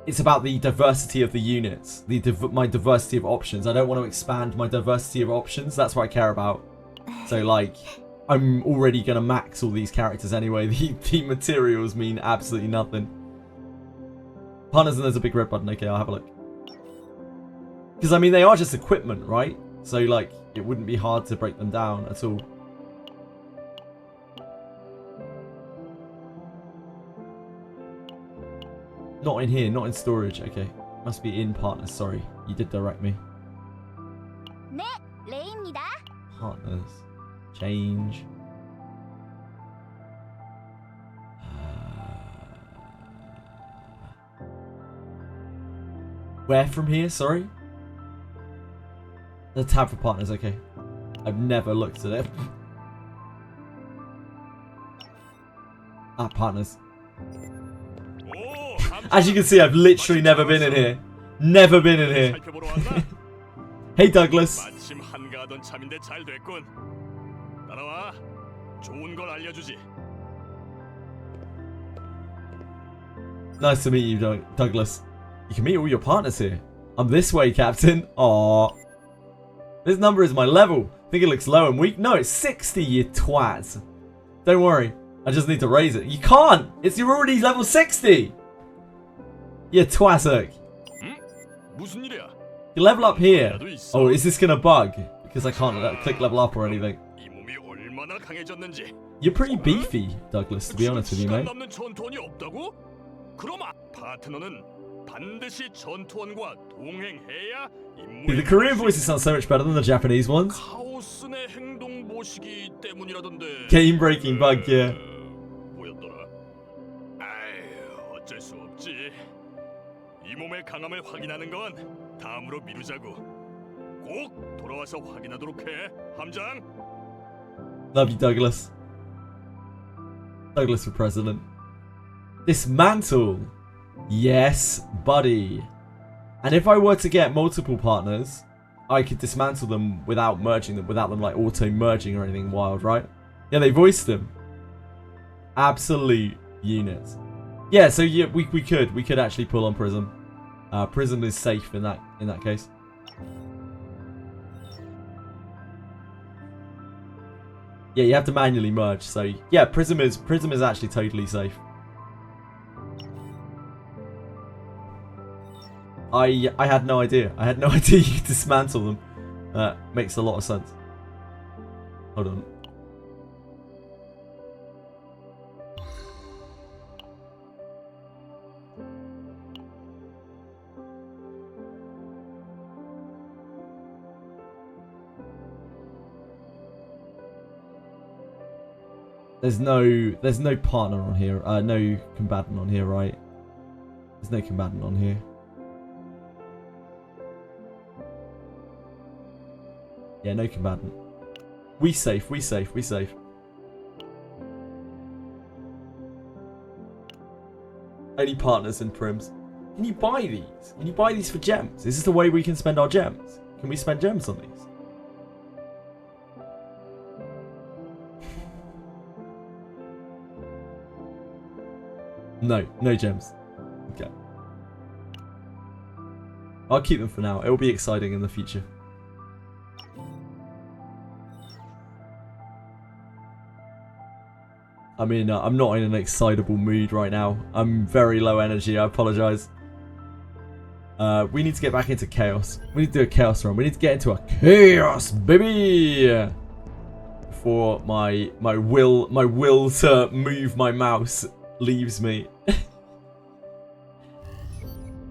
it's about the diversity of the units, my diversity of options. I don't want to expand my diversity of options. That's what I care about. So like, I'm already gonna max all these characters anyway. The materials mean absolutely nothing. Partners, and there's a big red button. Okay, I'll have a look. Because I mean, they are just equipment, right? So like, it wouldn't be hard to break them down at all. Not in here, not in storage. Okay. Must be in partners. Sorry. You did direct me. 네, 레이입니다. Partners. Change. Where from here? Sorry? The tab for partners, okay. I've never looked at it. Partners. As you can see, I've literally never been in here. Never been in here. Hey, Douglas. 마침 한가하던 참인데 잘 됐군. 따라와. 좋은 걸 알려주지. Nice to meet you, Douglas. You can meet all your partners here. I'm this way, Captain. Aww. This number is my level. Think it looks low and weak? No, it's 60, you twats. Don't worry. I just need to raise it. You can't! You're already level 60! You twassock. 무슨 일이야? You level up here. Oh, is this gonna bug? Because I can't click level up or anything. 이 몸이 얼마나 강해졌는지. You're pretty beefy, Douglas, to be honest with you, mate. 남는 전투원이 없다고? 그럼 파트너는 반드시 전투원과 동행해야 Dude, the Korean voices sound so much better than the Japanese ones. 카오스의 행동 모시기 때문이라던데. Game breaking bug, yeah. 뭐였더라? 아유, 어쩔 수 없지. 이 몸의 강함을 확인하는 건 다음으로 미루자고. 꼭 돌아와서 확인하도록 해, 함장. Love you, Douglas. Douglas for president. Dismantle. Yes, buddy. And if I were to get multiple partners, I could dismantle them without merging them, without them like auto merging or anything wild, right? Yeah, they voiced them. Absolute units. Yeah, so yeah, we could actually pull on Prism. Prism is safe in that case. Yeah, you have to manually merge. So yeah, Prism is actually totally safe. I had no idea. I had no idea you could dismantle them. Makes a lot of sense. Hold on. There's no partner on here. No combatant on here, right? There's no combatant on here. Yeah, no combatant. We safe. Only partners and prims. Can you buy these? Can you buy these for gems? Is this the way we can spend our gems? Can we spend gems on these? No gems. Okay. I'll keep them for now. It will be exciting in the future. I mean, I'm not in an excitable mood right now. I'm very low energy. I apologize. We need to get back into chaos. We need to do a chaos run. We need to get into a chaos, baby. Before my will to move my mouse leaves me.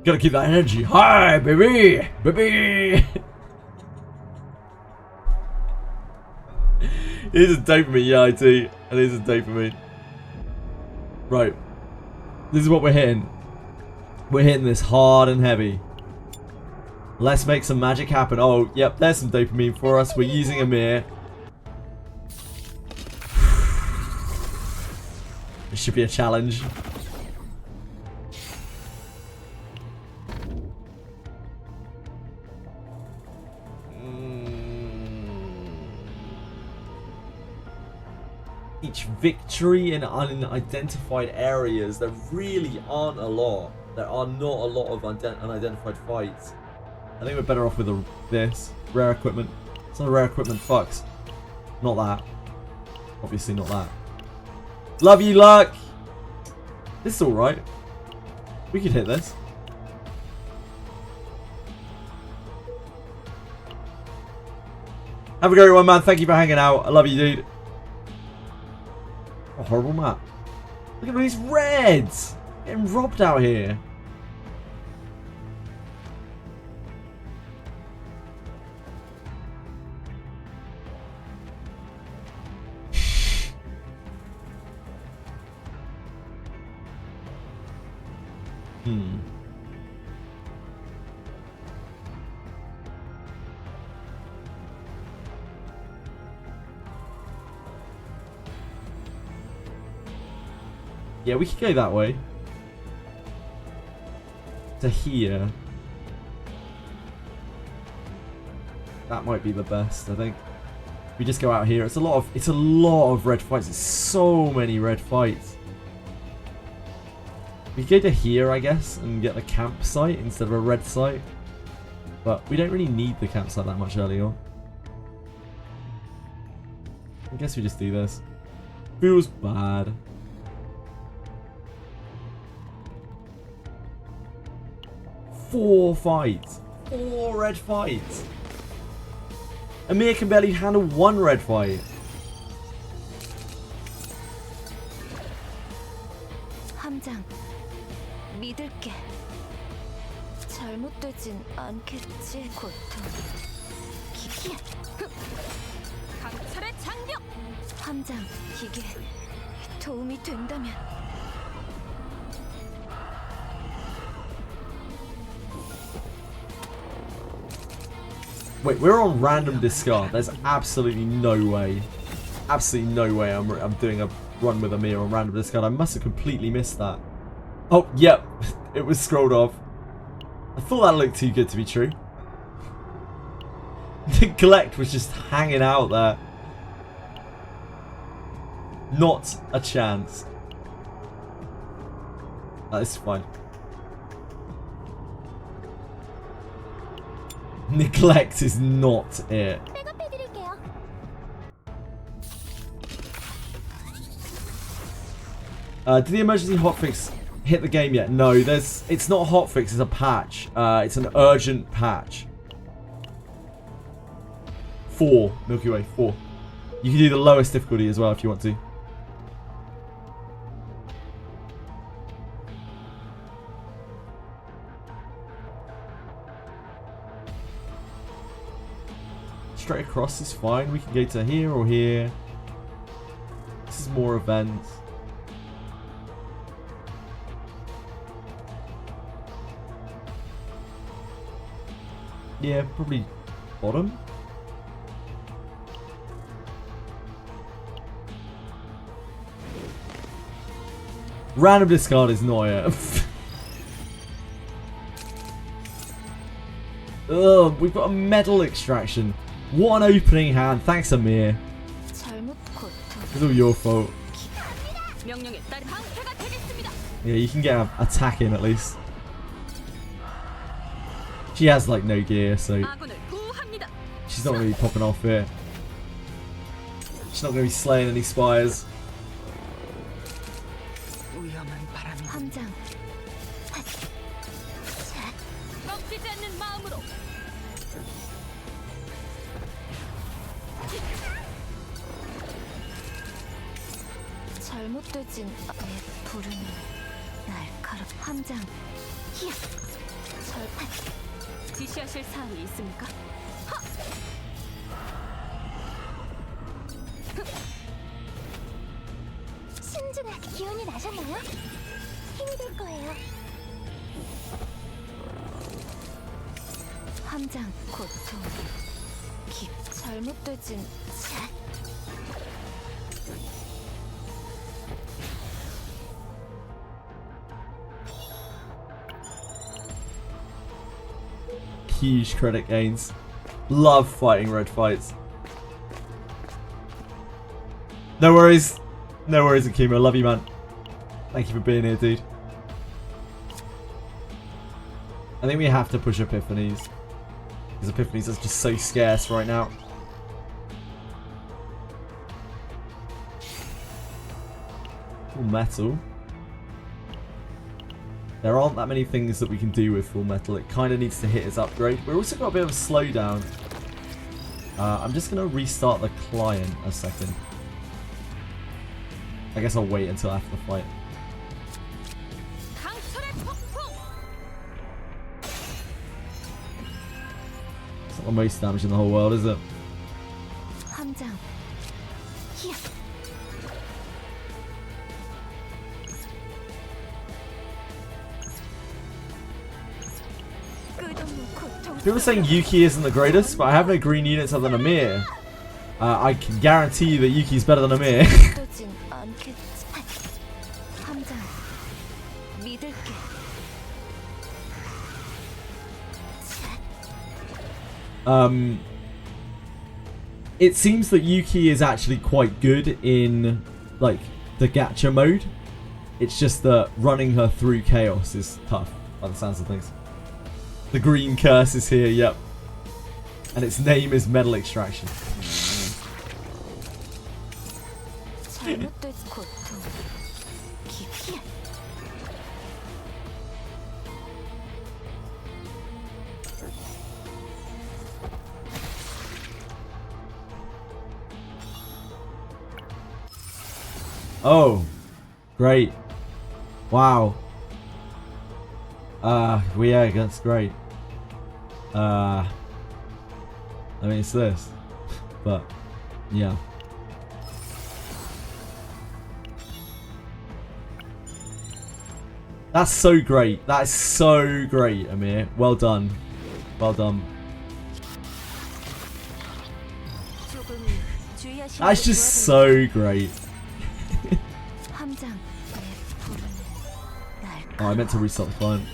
Gotta keep that energy high, baby. It is a dopamine, yeah, I do. It is a dopamine. Right. This is what we're hitting. We're hitting this hard and heavy. Let's make some magic happen. Oh, yep, there's some dopamine for us. We're using a mirror. This should be a challenge. Each victory in unidentified areas. There really aren't a lot. There are not a lot of unidentified fights. I think we're better off with this. Rare equipment. It's not rare equipment, fucks. Not that. Obviously not that. Love you, Luck! This is alright. We could hit this. Have a great one, man. Thank you for hanging out. I love you, dude. A horrible map. Look at all these reds! Getting robbed out here. Hmm. Yeah, we could go that way. To here. That might be the best, I think. We just go out here. It's a lot of red fights. It's so many red fights. We could go to here, I guess, and get the campsite instead of a red site. But we don't really need the campsite that much early on. I guess we just do this. Feels bad. Four fights. 4 red fights. Amir can barely handle 1 red fight. 함장, 믿을게. 잘못되진 않겠지. 고통. 기계. 강철의 장벽. 함장, 이게 도움이 된다면. Wait, we're on random discard. There's absolutely no way. Absolutely no way I'm doing a run with Amir on random discard. I must have completely missed that. Oh, yep. It was scrolled off. I thought that looked too good to be true. Neglect was just hanging out there. Not a chance. That is fine. Neglect is not it. 백업해드릴게요. Did the emergency hotfix hit the game yet? No, it's not a hotfix, it's a patch. It's an urgent patch. 4, Milky Way, 4. You can do the lowest difficulty as well if you want to. Straight across is fine. We can go to here or here. This is more events. Yeah, probably bottom. Random discard is not it. Ugh, we've got a metal extraction. What an opening hand. Thanks, Amir. It's all your fault. Yeah, you can get an attack in at least. She has like no gear, so she's not going to be popping off here. She's not going to be slaying any spires. 잘못되진 내 부르는 날카롭 함장. 히야. 절판. 지시하실 사항이 있습니까? 하! 신중한 기운이 나셨나요? 힘이 될 거예요. 함장 고통. 기 잘못되진 자. Huge credit gains. Love fighting red fights. No worries. No worries, Akima. Love you, man. Thank you for being here, dude. I think we have to push Epiphanies. Because Epiphanies is just so scarce right now. Full metal. There aren't that many things that we can do with full metal. It kind of needs to hit its upgrade. We've also got a bit of a slowdown. I'm just going to restart the client a second. I guess I'll wait until after the fight. It's not the most damage in the whole world, is it? People are saying Yuki isn't the greatest, but I have no green units other than Amir. I can guarantee you that Yuki's better than Amir. 되진 않겠지. 함장 믿을게. It seems that Yuki is actually quite good in, like, the gacha mode. It's just that running her through chaos is tough, by the sounds of things. The green curse is here, yep. And its name is Metal Extraction. 잘못된 고통. 깊이. Oh, great. Wow. Yeah, that's great. I mean, it's this. But, yeah. That's so great. That is so great, Amir. Well done. Well done. 조금 주의하시는 That's 게 just 좋아 so great. 함장 내 부르는 날 Oh, I meant to restart the client.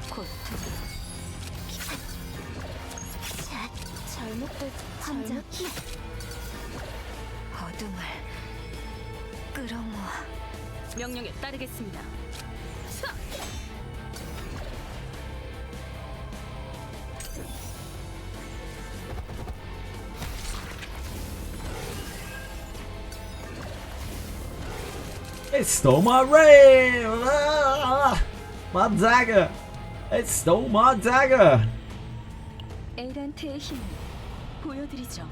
고통. 잘못된 함장 어둠을 끌어모아 명령에 따르겠습니다. It stole my ray! My dagger! It stole my dagger! 에란트의 힘 보여드리죠.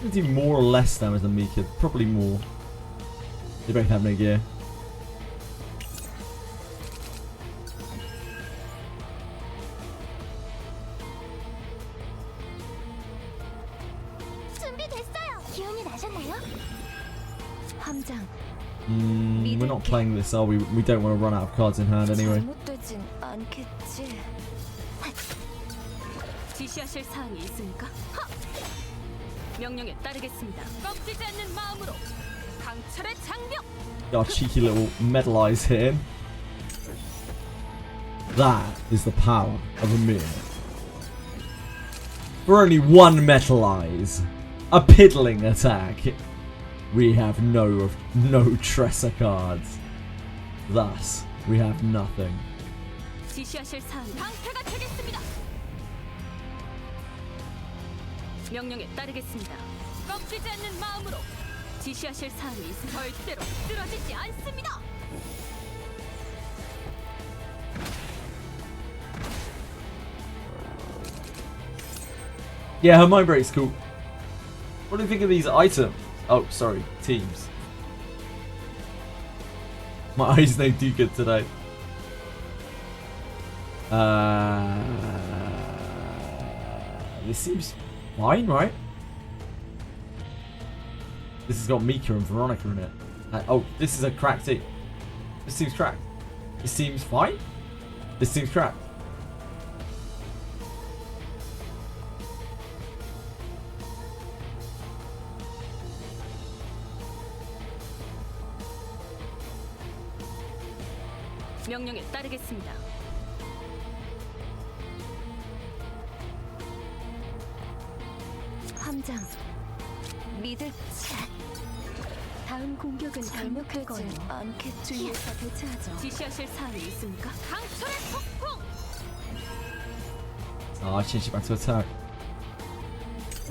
I'm gonna do more or less damage than Mika. Probably more. They both have no gear. 준비됐어요. 기운이 나셨나요? 함장 We're not playing this, are we? We don't want to run out of cards in hand anyway. 잘못되진 않겠지. 지시하실 사항이 있습니까? 명령에 따르겠습니다. 꺾이지 않는 마음으로 강철의 장벽. Our cheeky little metal eyes here. That is the power of Amir. For only one metal eyes, a piddling attack, we have no Tresor cards. Thus, we have nothing. 지시하실 사항 방패가 되겠습니다. 명령에 따르겠습니다. 꺾이지 않는 마음으로 지시하실 사항이 있으면 절대로 쓰러지지 않습니다. Yeah, her mind break's cool. What do you think of these items? Oh, sorry, teams. My eyes don't do good today. This seems fine, right? This has got Mika and Veronica in it. Oh, this is a cracked team. This seems cracked. This seems fine. This seems cracked. 명령에 따르겠습니다. 함장 믿을 다음 공격은 잘못되지 않겠지. 주의해서 대처하죠. 지시하실 사항이 있습니까? 강철의 폭풍. Oh, I changed it back to attack.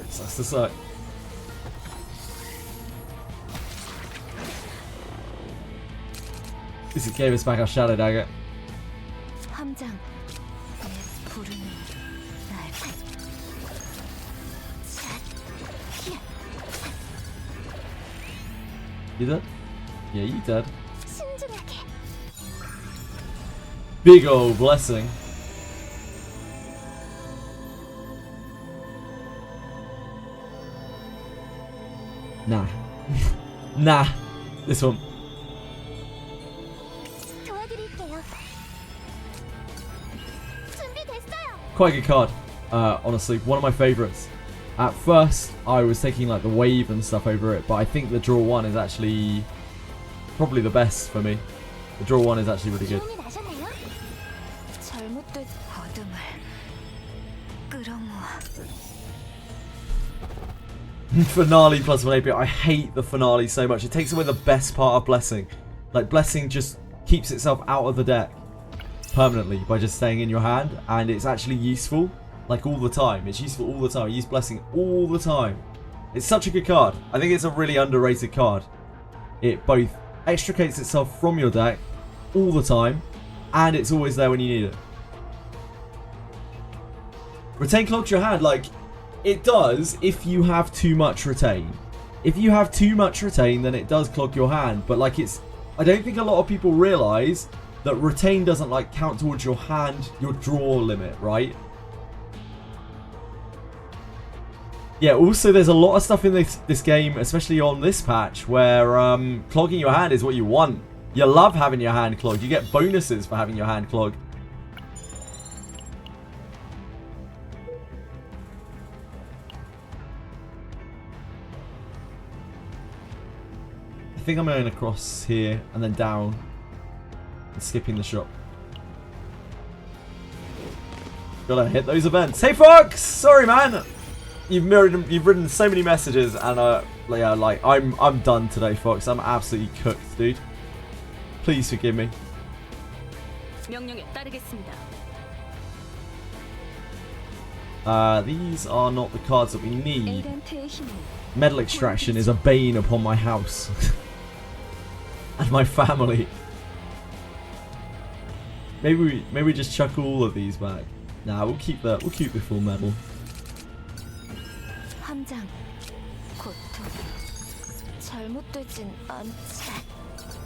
Sucks to suck. This gave us back our Shadow Dagger. 함장 내 부르는 날. You dead? Yeah, you dead. 신중하게. Big ol' blessing. Nah. Nah. This one. 도와드릴게요. 준비됐어요. Quite a good card. Honestly, one of my favourites. At first, I was taking like the wave and stuff over it, but I think the draw one is actually probably the best for me. The draw one is actually really good. 기운이 나셨나요? 잘못된 어둠을 끌어모아. Finale plus 1 AP. I hate the finale so much. It takes away the best part of Blessing. Like, Blessing just keeps itself out of the deck permanently by just staying in your hand, and it's actually useful, like, all the time. It's useful all the time. I use Blessing all the time. It's such a good card. I think it's a really underrated card. It both extricates itself from your deck all the time, and it's always there when you need it. Retain clogs your hand, like, it does if you have too much retain. If you have too much retain, then it does clog your hand. But like, it's, I don't think a lot of people realise that retain doesn't like count towards your hand, your draw limit, right? Yeah, also there's a lot of stuff in this game, especially on this patch, where clogging your hand is what you want. You love having your hand clogged. You get bonuses for having your hand clogged. I think I'm going across here and then down and skipping the shop. Gotta hit those events. Hey Fox! Sorry man! You've written so many messages, and yeah, like I'm done today, Fox. I'm absolutely cooked, dude. Please forgive me. 명령에 따르겠습니다. These are not the cards that we need. 에이란트의 힘을 Metal extraction is a bane upon my house and my family. Maybe we just chuck all of these back. Nah, we'll keep the full metal. 함장, 고통, 잘못되진 않지.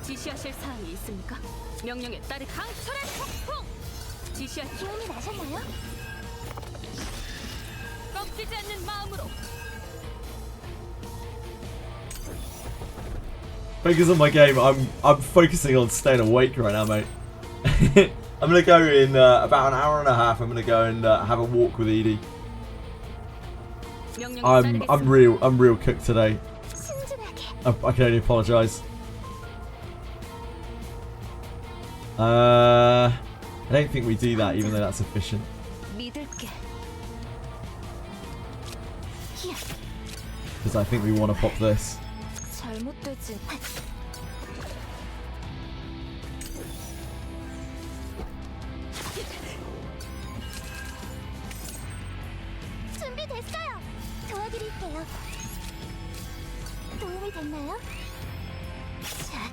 지시하실 사항이 있습니까? 명령에 따르 강철의 폭풍. 지시할 기운이 나셨나요? 꺾이지 않는 마음으로. Focus on my game. I'm focusing on staying awake right now, mate. I'm gonna go in about an hour and a half. I'm gonna go and have a walk with Edie. I'm real cooked today. I can only apologise. I don't think we do that, even though that's efficient. 믿을게. Because I think we want to pop this. 잘못되진 준비됐어요. 도와드릴게요. 도움이 됐나요? 자.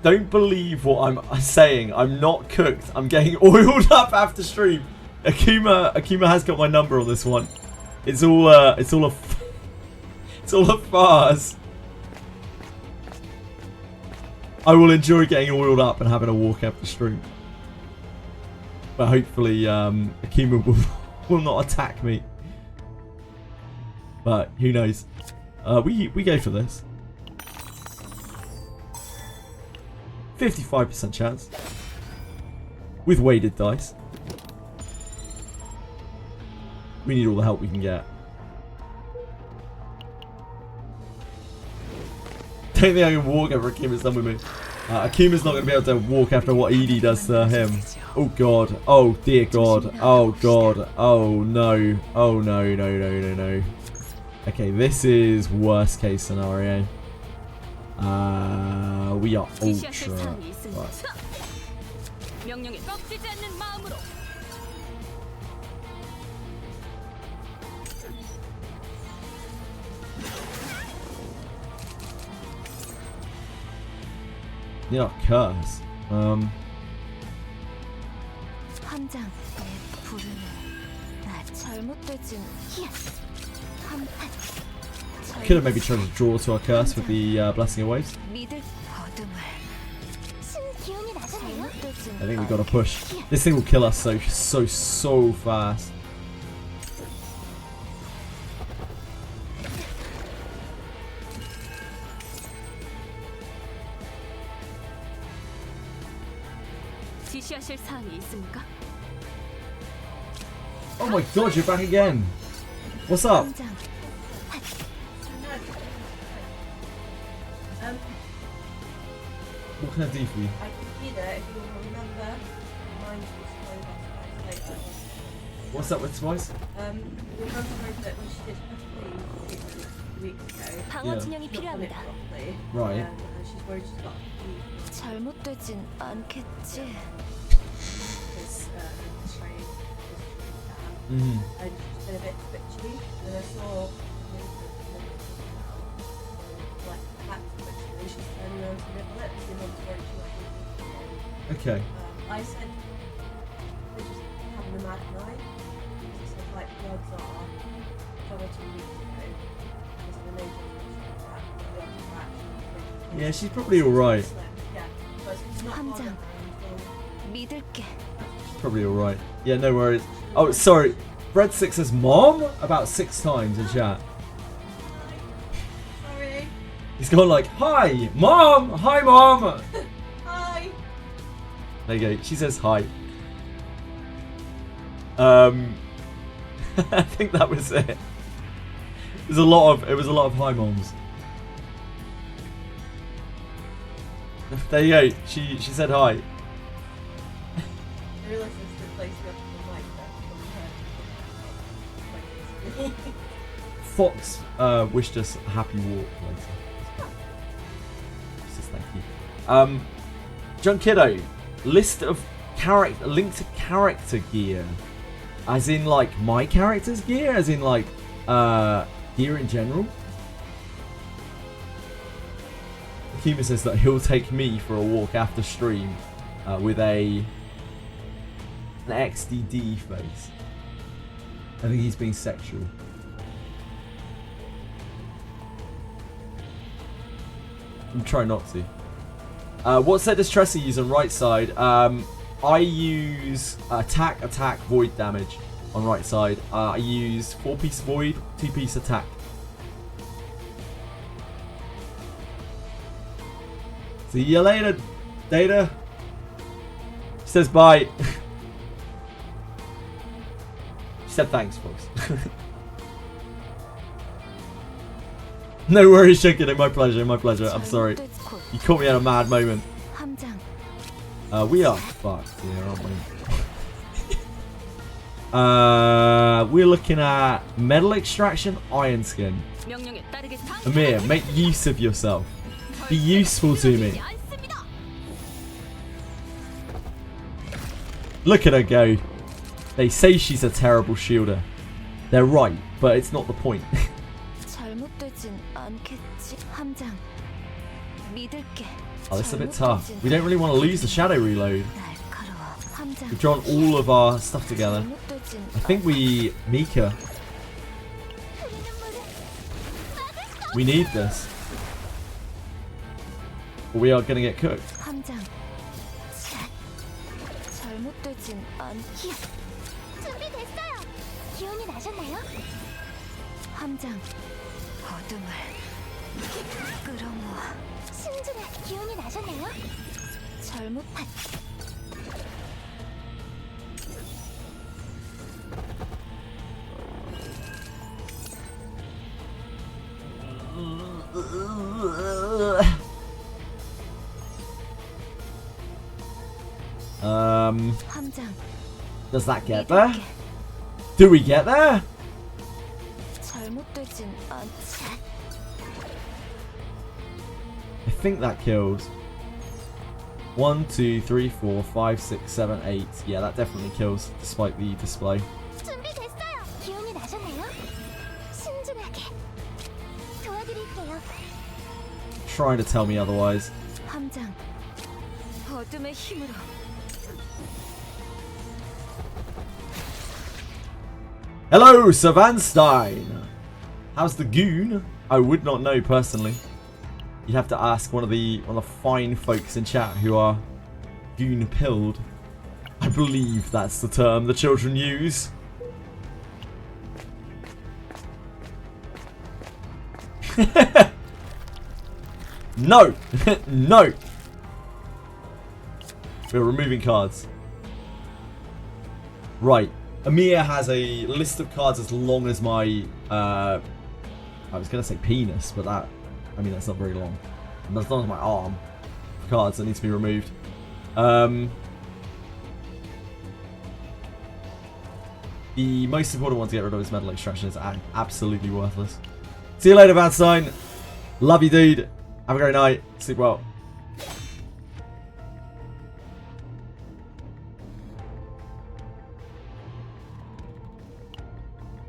Don't believe what I'm saying. I'm not cooked. I'm getting oiled up after stream. Akuma has got my number on this one. It's all a farce. I will enjoy getting oiled up and having a walk after stream. But hopefully Akuma will not attack me. But who knows? We go for this. 55% chance. With weighted dice. We need all the help we can get. Don't think I can walk after Akuma's done with me. Akuma's not going to be able to walk after what Edie does to him. Oh god. Oh dear god. Oh god. Oh no. Oh no, no, no, no, no. Okay, this is worst case scenario. We are ultra. Right. 명령에 꺾이지 않는 마음으로. Yeah, curse. 함장, 내 부름을 나 잘못되진 한판. Could have maybe tried to draw to our curse with the blessing of waves. 믿을 어둠을. 신 기운이 나잖아요. I think we gotta push. This thing will kill us so fast. 지시하실 사항이 있습니까? Oh my god, you're back again. What's up? 함장. What can I do for you? I can see that if you remember, mine was going back later. What's up with Spice? Remember that when she did her leave a week ago, 방어 Yeah. 진영이 not done it 필요합니다. properly, Right. and she's worried she's got to 잘못되진 않겠지. because the train is down, Mm. and she's been a bit twitchy, and I saw like that twitchy, she's turning around to nibble it, and mum's worried she might be. Okay. I said, they're just having a mad night. She said, like, the odds are, 1 or 2 weeks ago, there's an amazing that the odds are actually Yeah, she's probably alright. Yeah, but it's not 함장. on until 믿을게. Probably alright. Yeah, no worries. Oh, sorry. Bread6 says mom about 6 times in chat. sorry. He's gone like, hi, mom! Hi, mom! Hi. There you go. She says hi. I think that was it. It was a lot of hi moms. There you go. She said hi. I realised this replaced me up to the mic that from her. Fox wished us a happy walk later. She says thank you. John Kiddo, list of link to character gear. As in like my character's gear? As in like gear in general? Akima says that he'll take me for a walk after stream with an XDD face. I think he's being sexual. I'm trying not to. What set does Tressa use on right side? I use attack, void damage on right side. I use 4-piece void, 2-piece attack. See you later, Data. She says bye. She said thanks, folks. No worries, Shinkin. My pleasure, my pleasure. I'm sorry. You caught me at a mad moment. 함장. We are fucked here, aren't we? We're looking at metal extraction, iron skin. 명령에 따르겠습니다. Amir, make use of yourself. Be useful to me. Look at her go. They say she's a terrible shielder. They're right, but it's not the point. 잘못되진 않겠지. 함장. 믿을게. Oh, this is a bit tough. We don't really want to lose the shadow reload. 날카로워. 함장. We've drawn all of our stuff together. 잘못되진 I think we Mika. We need this. Or we are going to get cooked. 함장. 잘못되진 않기. 준비됐어요. 기운이 나셨나요? 함장. 어둠을 끌어모아. 신중해. 기운이 나셨나요? 잘못한. 함장. Does that get there? Do we get there? 잘못되진 않지. I think that kills. 1, 2, 3, 4, 5, 6, 7, 8. Yeah, that definitely kills, despite the display. 준비됐어요. 기운이 나셨나요? 신중하게. 도와드릴게요. Trying to tell me otherwise. 함장. 어둠의 힘으로. Hello, Savanstein! How's the goon? I would not know personally. You'd have to ask one of the fine folks in chat who are Goon pilled. I believe that's the term the children use. No! No! We're removing cards. Right. Amir has a list of cards as long as my, I was going to say penis, but that, I mean, that's not very long. And as long as my arm. Cards that need to be removed. The most important one to get rid of is metal extraction. It's absolutely worthless. See you later, Van Stein. Love you, dude. Have a great night. Sleep well.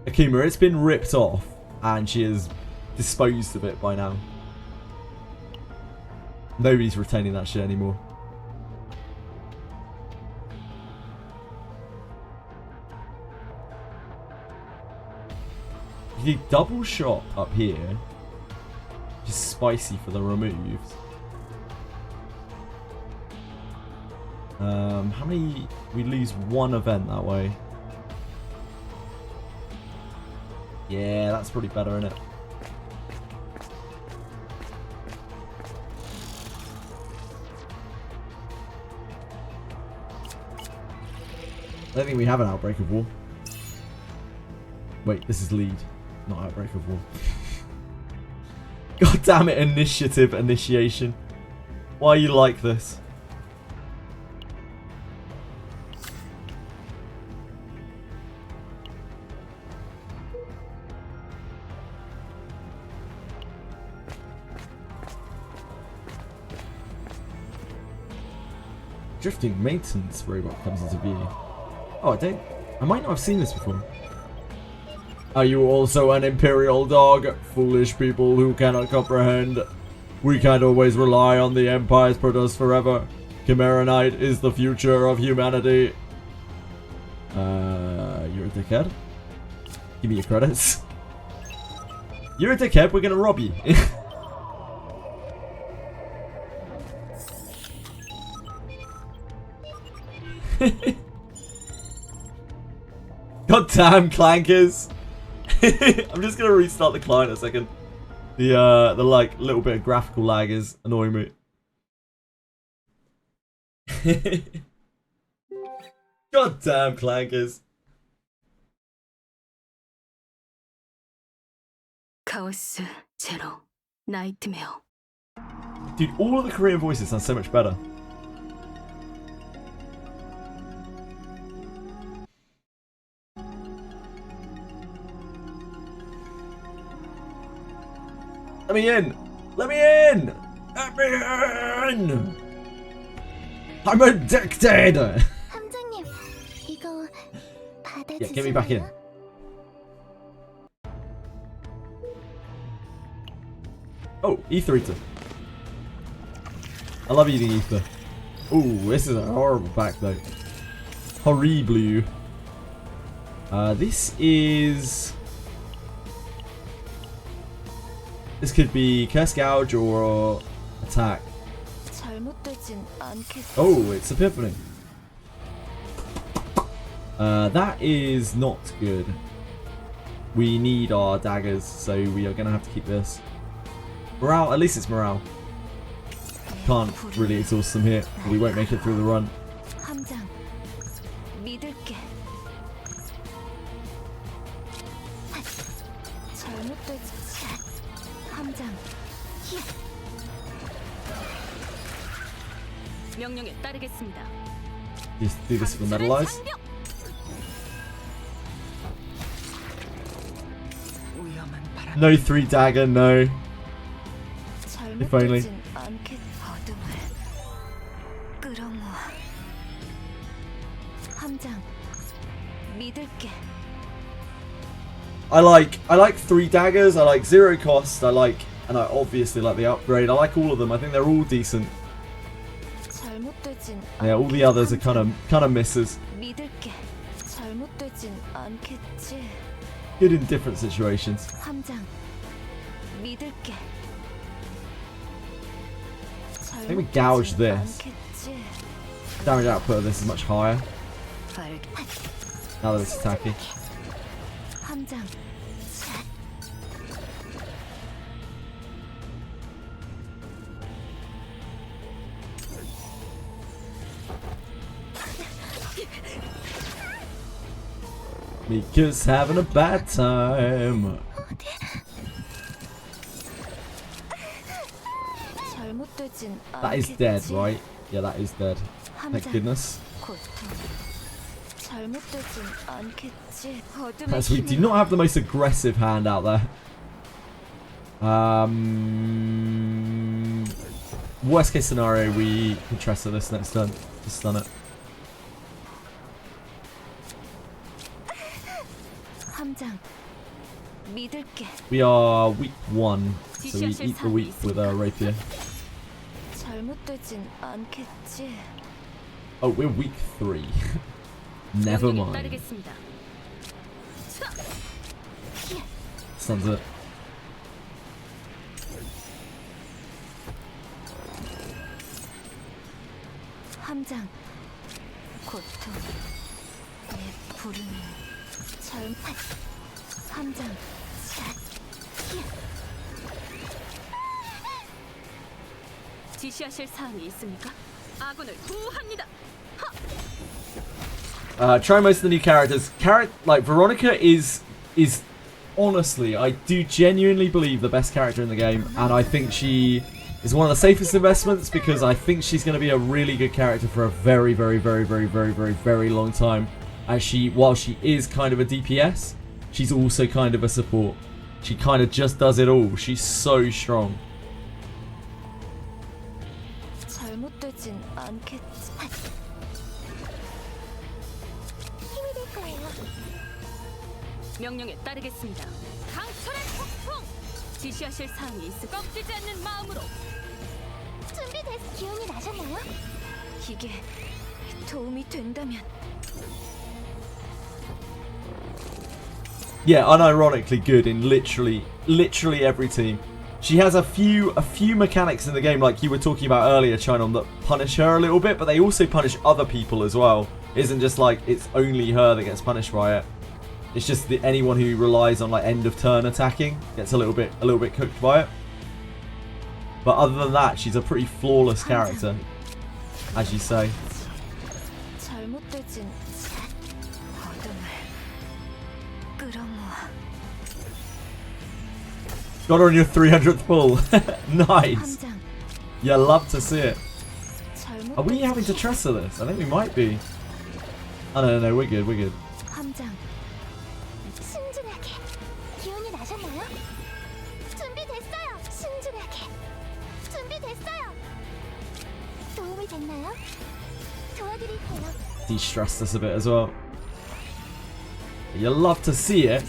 Akuma, it's been ripped off, and she has disposed of it by now. Nobody's retaining that shit anymore. The double shot up here, just spicy for the removes. How many? We lose one event that way. Yeah, that's probably better, isn't it? I don't think we have an Outbreak of War. Wait, this is lead, not Outbreak of War. God damn it, initiative, initiation. Why are you like this? Drifting maintenance robot comes into view. Oh, I might not have seen this before. Are you also an imperial dog? Foolish people who cannot comprehend. We can't always rely on the Empire's produce forever. Chimera Knight is the future of humanity. You're a dickhead. Give me your credits. You're a dickhead, we're gonna rob you. God damn, clankers. I'm just gonna restart the client a second. The like little bit of graphical lag is annoying me. God damn, clankers. 카오스, 제로, 나이트메어. Dude, all of the Korean voices sound so much better. Let me in! Let me in! Let me in! I'm addicted! 함장님, 이거 받아주세요. Yeah, get me back in. Oh, ether eater. I love eating ether. Ooh, this is a horrible pack though. Horrible. This is... This could be Curse Gouge or Attack. 잘못되진 않겠지. Oh, it's Epiphany. That is not good. We need our daggers, so we are going to have to keep this. Morale, at least it's morale. Can't really exhaust them here. We won't make it through the run. 함장, 믿을게. 잘못되지. 함장. 명령에 따르겠습니다. Just do this for metalize. No 3 dagger, no. If only. 잘못되진 않겠. 어둠을 끌어모아. 함장, 믿을게. I like 3 daggers, I like 0 cost, and I obviously like the upgrade. I like all of them. I think they're all decent. 잘못되진 Yeah, all the others are kind of misses. 믿을게. 잘못되진 않겠지. Good in different situations. 함장, 믿을게. I think we gouge this. Damage output of this is much higher. Now that it's attacking. 함장. Mika's having a bad time. 잘못되진 That is dead, right? Yeah, that is dead. Thank goodness. 잘못되진 않겠지. As we do not have the most aggressive hand out there. Worst case scenario, we can Tressa this next turn to stun it. 함장. 믿을게. We are week 1, so we eat the week with our rapier. 잘못되진 않겠지. Oh, we're week 3. Never mind. 따르겠습니다. Stuns it. 함장. 고통. 내 부르는 절판. 함장. 지시하실 사항이 있습니까? 아군을 구합니다. Try most of the new characters. Like Veronica is honestly, I do genuinely believe the best character in the game, and I think she is one of the safest investments because I think she's going to be a really good character for a very, very, very, very, very, very, very long time. As while she is kind of a DPS, she's also kind of a support. She kind of just does it all. She's so strong. 잘못되진 않겠지. 힘이 될 거예요. 명령에 따르겠습니다. 강철의 폭풍! 지시하실 사항이 있을 꺾이지 않는 마음으로. 준비됐어. 기운이 나셨나요? 이게 도움이 된다면. Yeah, unironically good in literally every team. She has a few mechanics in the game, like you were talking about earlier, Chinon, that punish her a little bit, but they also punish other people as well. It isn't just like it's only her that gets punished by it. It's just that anyone who relies on like end of turn attacking gets a little bit cooked by it. But other than that, she's a pretty flawless character, as you say. 잘못되진 어둠을 끌어모아. Got her on your 300th pull. Nice. 함장. Yeah, love to see it. Are we 잘못되진 having to Tressa this? I think we might be. Oh no, we're good, we're good. 함장. 신중하게. 기운이 나셨나요? 준비됐어요. 신중하게. 준비됐어요. 도움이 됐나요? 도와드릴게요. De-stressed us a bit as well. You love to see it.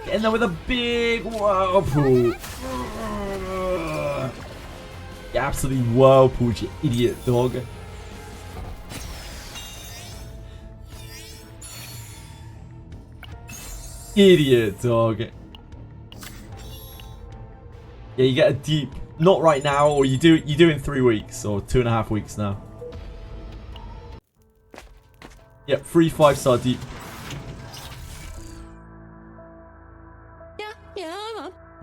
Getting there with a big whirlpool. You absolutely whirlpooled, you idiot dog. Idiot dog. Yeah, you get a deep. Not right now, or you do in 3 weeks or 2.5 weeks now. Yep, 3 5-star deep.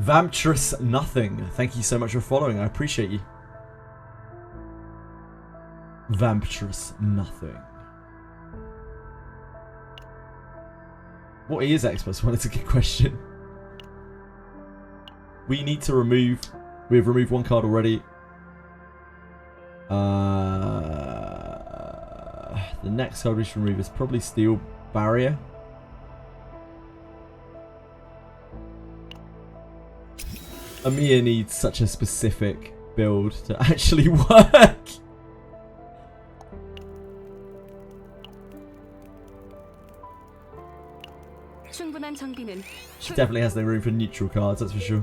Vamptress nothing. Thank you so much for following. I appreciate you. Vamptress nothing. What is Xbox? Well, it's a good question. We need to remove. We've removed 1 card already. The next card we should remove is probably Steel Barrier. Amiya needs such a specific build to actually work. 충분한 정비는 She definitely has no room for neutral cards, that's for sure.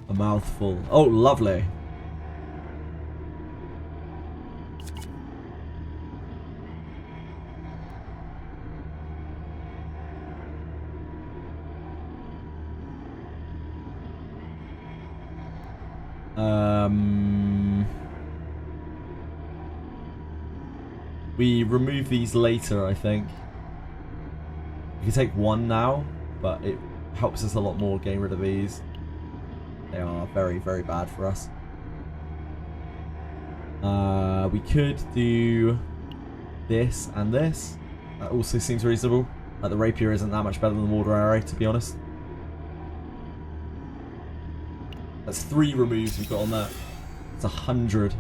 A mouthful. Oh, lovely. We remove these later, I think. We can take one now, but it helps us a lot more getting rid of these. They are very, very bad for us. We could do this and this. That also seems reasonable. Like the rapier isn't that much better than the water arrow, to be honest. That's 3 removes we've got on that. It's 100.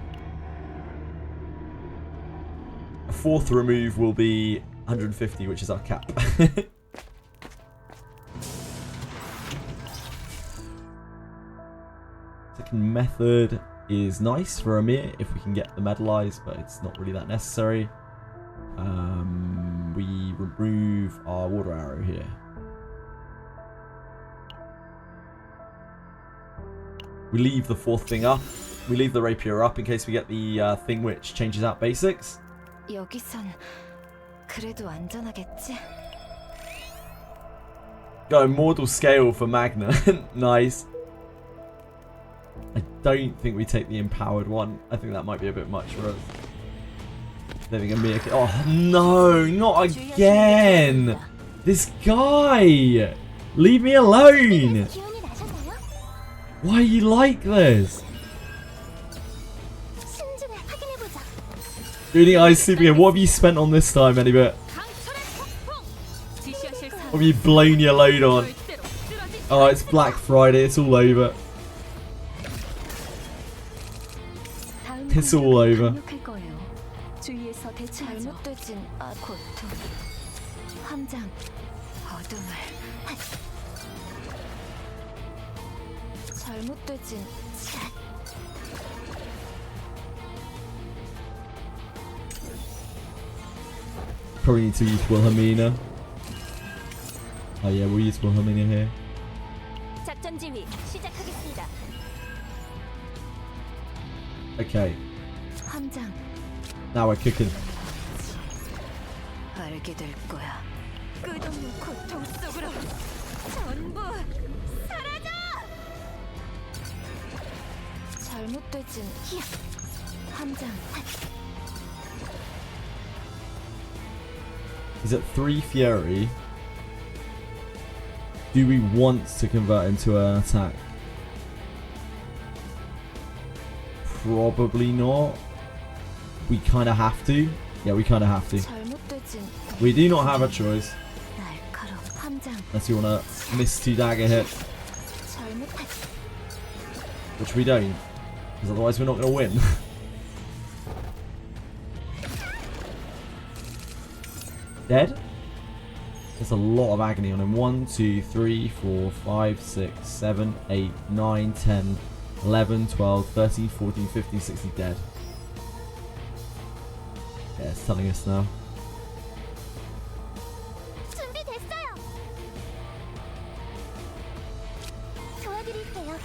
A 4th remove will be 150, which is our cap. Second method is nice for Amir if we can get the medalized, but it's not really that necessary. We remove our water arrow here. We leave the 4th thing up. We leave the rapier up in case we get the thing which changes out basics. 여기선 그래도 안전하겠지? Got a mortal scale for Magna. Nice. I don't think we take the empowered one. I think that might be a bit much for us. Living Amir. Oh no, not again! This guy! Leave me alone! 기운이 나셨나요? Why are you like this? 신중에 확인해보자. Reading Eyes Sleeping In. What have you spent on this time, Anybit? What have you blown your load on? Oh, it's Black Friday. It's all over. It's all over. 강력할 거예요. 주위에서 대체하죠. 잘못되진 고통, 함장, 어둠을. 잘못되진 Probably need to use Wilhelmina. Oh yeah, we'll use Wilhelmina here. 작전 지휘 시작하겠습니다. Okay, 함장. now we're cooking. 알게 될 거야. 끝없는 고통 속으로 전부 사라져. 잘못되진 함장. He's at 3 Fury. Do we want to convert him to an attack? Probably not. We kind of have to. Yeah, we kind of have to. 잘못되진 We do not have a choice. 날카로운 함장. Unless you want to miss 2 dagger hits, 잘못해. which we don't. Because otherwise we're not going to win. Dead? There's a lot of agony on him. 1, 2, 3, 4, 5, 6, 7, 8, 9, 10, 11, 12, 13, 14, 15, 16 dead. Yeah, it's telling us now. 준비됐어요. 도와드릴게요.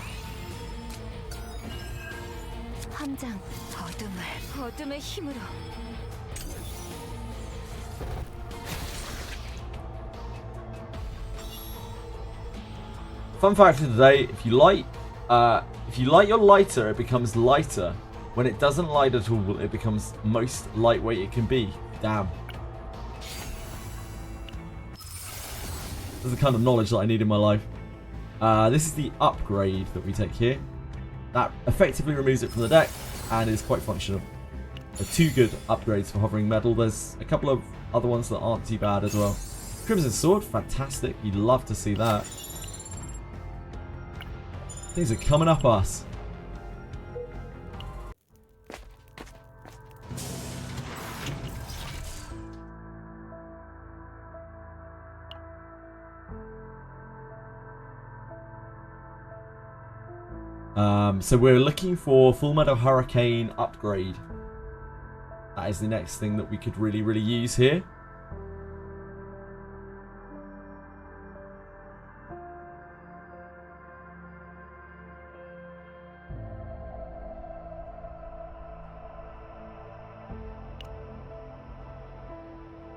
함장. 어둠의 힘으로. Fun fact for today: if you light your lighter, it becomes lighter. When it doesn't light at all, it becomes most lightweight it can be. Damn. This is the kind of knowledge that I need in my life. This is the upgrade that we take here. That effectively removes it from the deck and is quite functional. They're 2 good upgrades for Hovering Metal. There's a couple of other ones that aren't too bad as well. Crimson Sword, fantastic. You'd love to see that. Things are coming up us. So we're looking for Full Metal Hurricane upgrade. That is the next thing that we could really use here.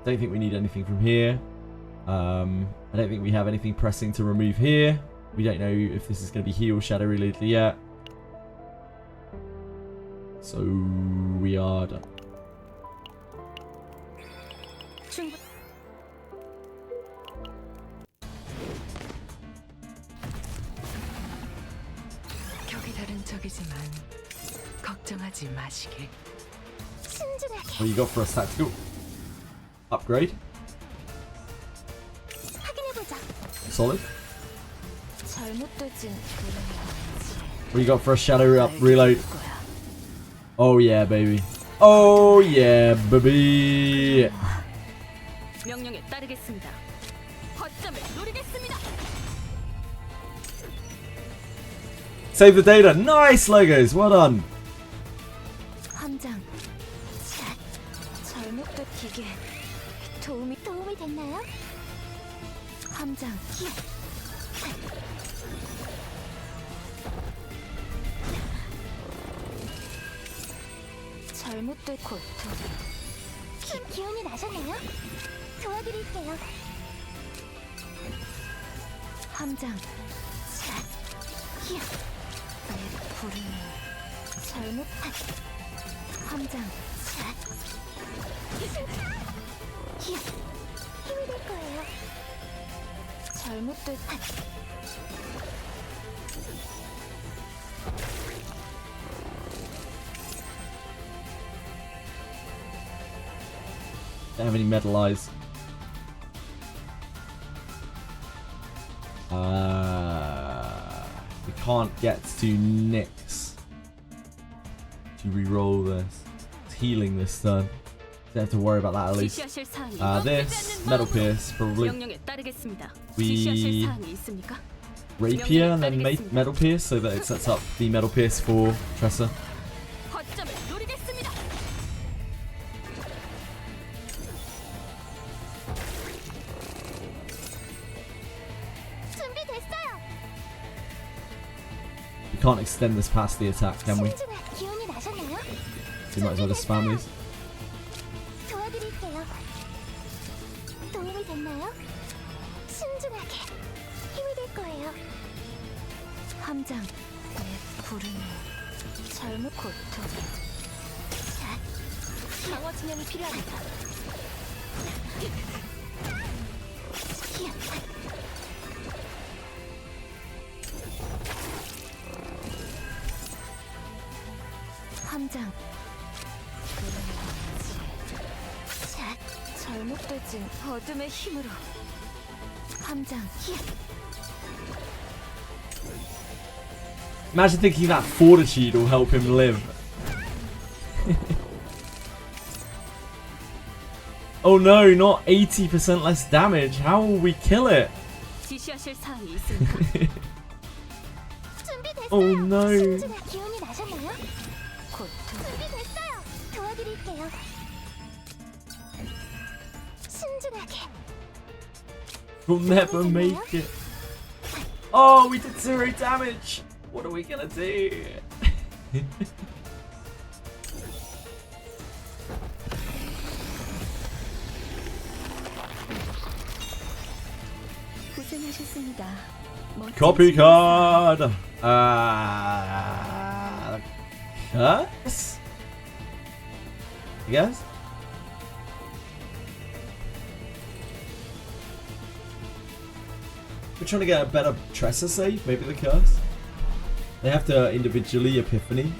Don't think we need anything from here. I don't think we have anything pressing to remove here. We don't know if this is going to be heal shadow related yet. So we are done. 상투적이지만 걱정하지 마시길. 신중하게 What you got for us, tactical? Upgrade? 확인해보자. Solid. 잘못되진 What you got for a shadow up reload? Oh yeah, baby. Oh yeah, baby. 명령에 따르겠습니다. 거점을 노리겠습니다. Save the data. Nice, Legos. Well done. 함장. 잘못된 기계. 도움이 됐나요? 함장. 잘못된 고통. 기운이 나셨나요? 도와드릴게요. 함장. 내 부름을 잘못한 함장. 힘이 될 거예요. 잘못된 Don't have any metal eyes. We can't get to Nyx to re-roll this. It's healing this turn. Don't have to worry about that at least. 지시하실 사항이 This metal pierce probably. 명령에 따르겠습니다. We- 지시하실 사항이 있습니까? Rapier and then metal pierce so that it sets up the metal pierce for Tressa. 거점을 노리겠습니다. 준비됐어요. We can't extend this past the attack, can we? 기운이 나셨나요? We might as well just spam these. 도와드릴게요. 도움이 됐나요? 신중하게 힘이 될 거예요. 함장. 내 부름을 잘못 고통. 방어 진영이 필요합니다. 함장. 잘못되진 어둠의 힘으로. 함장. Imagine thinking that fortitude will help him live. Oh no, not 80% less damage. How will we kill it? 지시하실 사항이 있습니까? 준비됐어요. Oh no. 기운이 나셨나요? 고통. 준비됐어요. 도와드릴게요. 신중하게. We'll never make it. Oh, we did 0 damage. What are we gonna do? 고생하셨습니다. Copy card. Curse? I guess. We're trying to get a better Tressa save, maybe the curse. They have to individually epiphany.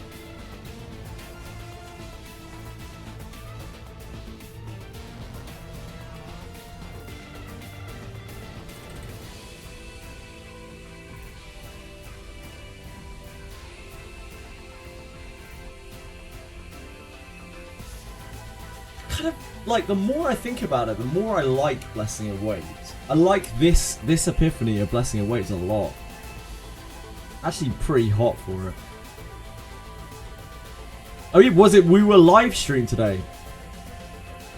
Kind of like, the more I think about it, the more I like Blessing of Waves. I like this epiphany of Blessing of Waves a lot. Actually pretty hot for it. Oh yeah, was it we were live stream today?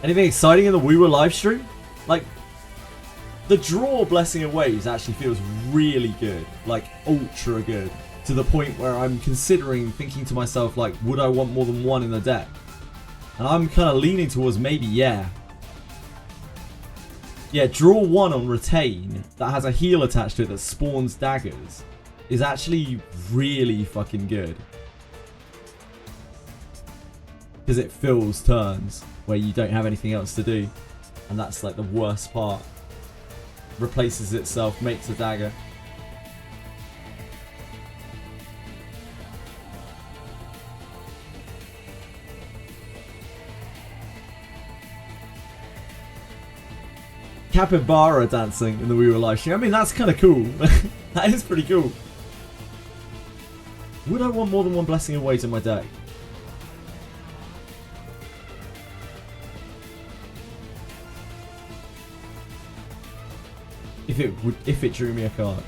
Anything exciting in the we were live stream? Like, the draw Blessing of Waves actually feels really good. Like, ultra good. To the point where I'm considering thinking to myself, like, would I want more than one in the deck? And I'm kind of leaning towards maybe, yeah. Yeah, draw one on retain that has a heal attached to it that spawns daggers is actually really fucking good. Because it fills turns where you don't have anything else to do. And that's like the worst part. Replaces itself, makes a dagger. capybara dancing in the We Were live stream. I mean, that's kind of cool. That is pretty cool. Would I want more than one Blessing of Waves in my deck? If it drew me a card.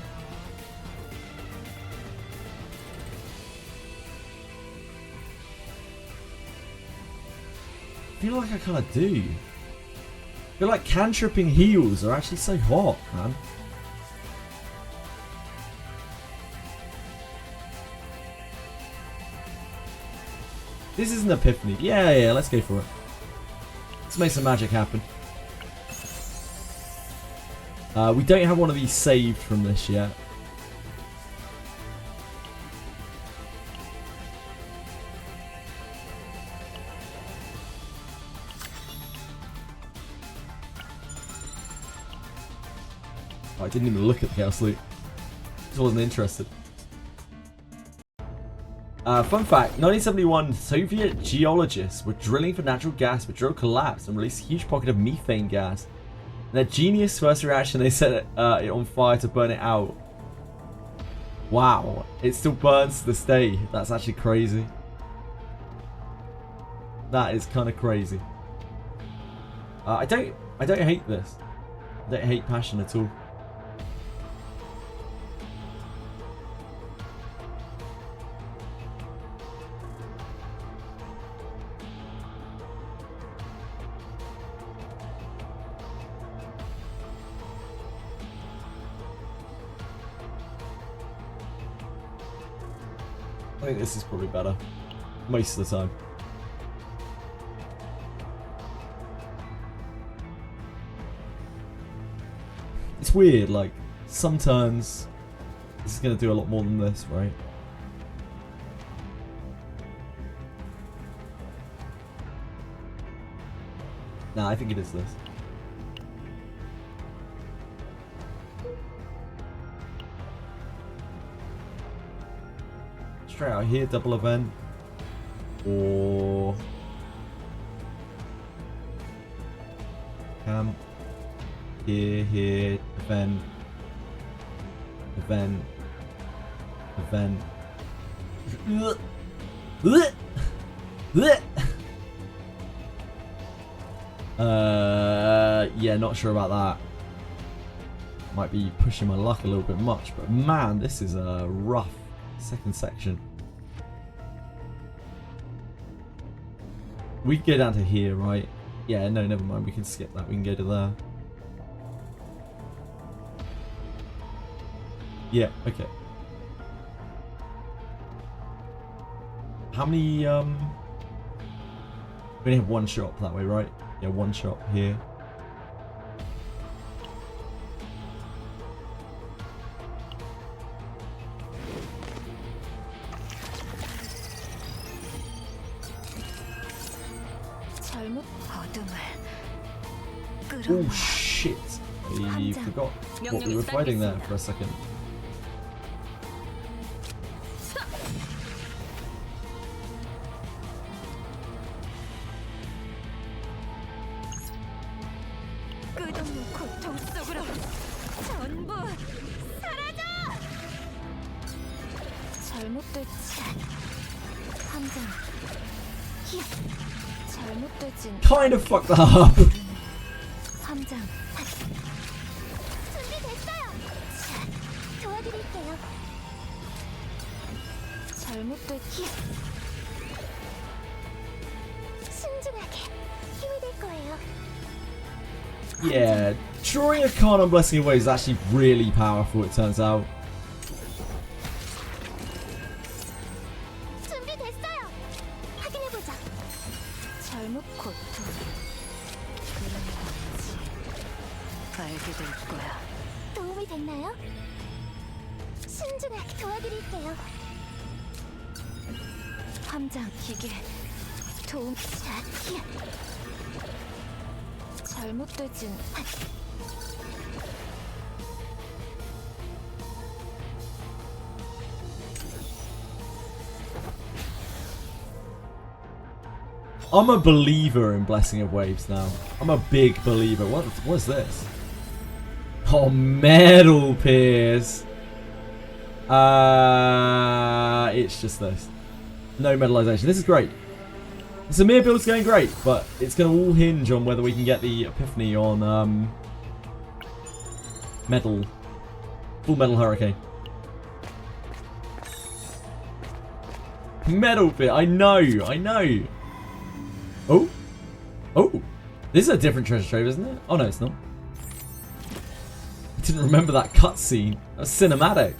I feel like I kind of do. I feel like cantripping heals are actually so hot, man. This is an epiphany. Yeah, let's go for it. Let's make some magic happen. We don't have one of these saved from this yet. Oh, I didn't even look at the Chaos Loot. Just wasn't interested. Fun fact, 1971 Soviet geologists were drilling for natural gas, but drill collapsed and released a huge pocket of methane gas. In their genius first reaction, they set it on fire to burn it out. Wow, it still burns to this day. That's actually crazy. That is kind of crazy. I don't hate this. I don't hate passion at all. I think this is probably better. Most of the time. It's weird, like, some turns this is going to do a lot more than this, right? Nah, I think it is this. Straight out here, double event, or camp here, event, yeah, not sure about that. Might be pushing my luck a little bit much, but man, this is a rough second section. We can go down to here, right? Yeah, no, never mind. We can skip that. We can go to there. Yeah, okay. How many, we only have one shop that way, right? Yeah, one shop here. Oh shit! I forgot what we were fighting there for a second. Kind of fucked that up. Yeah, drawing a card on Blessing Away is actually really powerful, it turns out. I'm a believer in Blessing of Waves now. I'm a big believer. What's this? Oh, metal pierce. It's just this. No metallization. This is great. The Samir build's going great, but it's going to all hinge on whether we can get the Epiphany on metal. Full metal hurricane. Metal bit. I know. Oh. Oh. This is a different treasure trove, isn't it? Oh, no, it's not. I didn't remember that cutscene. That's cinematic.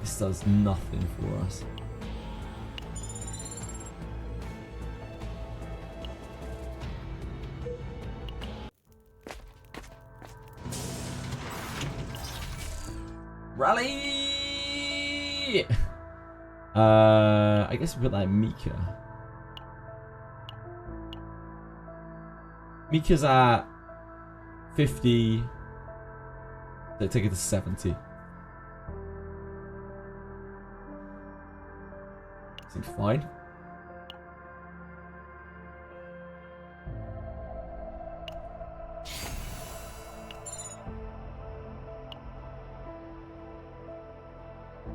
This does nothing for us. Rally! I guess we put that in Mika. Mika's at 50. They take it to 70. Seems fine.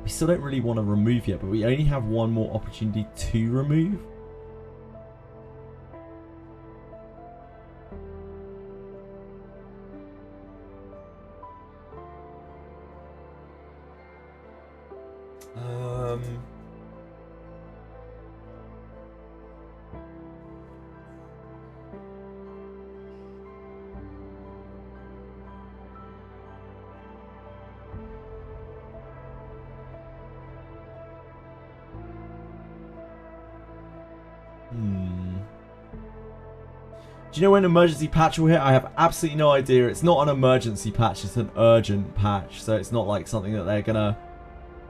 We still don't really want to remove yet, but we only have one more opportunity to remove. Do you know when an emergency patch will hit? I have absolutely no idea. It's not an emergency patch, it's an urgent patch. So it's not like something that they're gonna...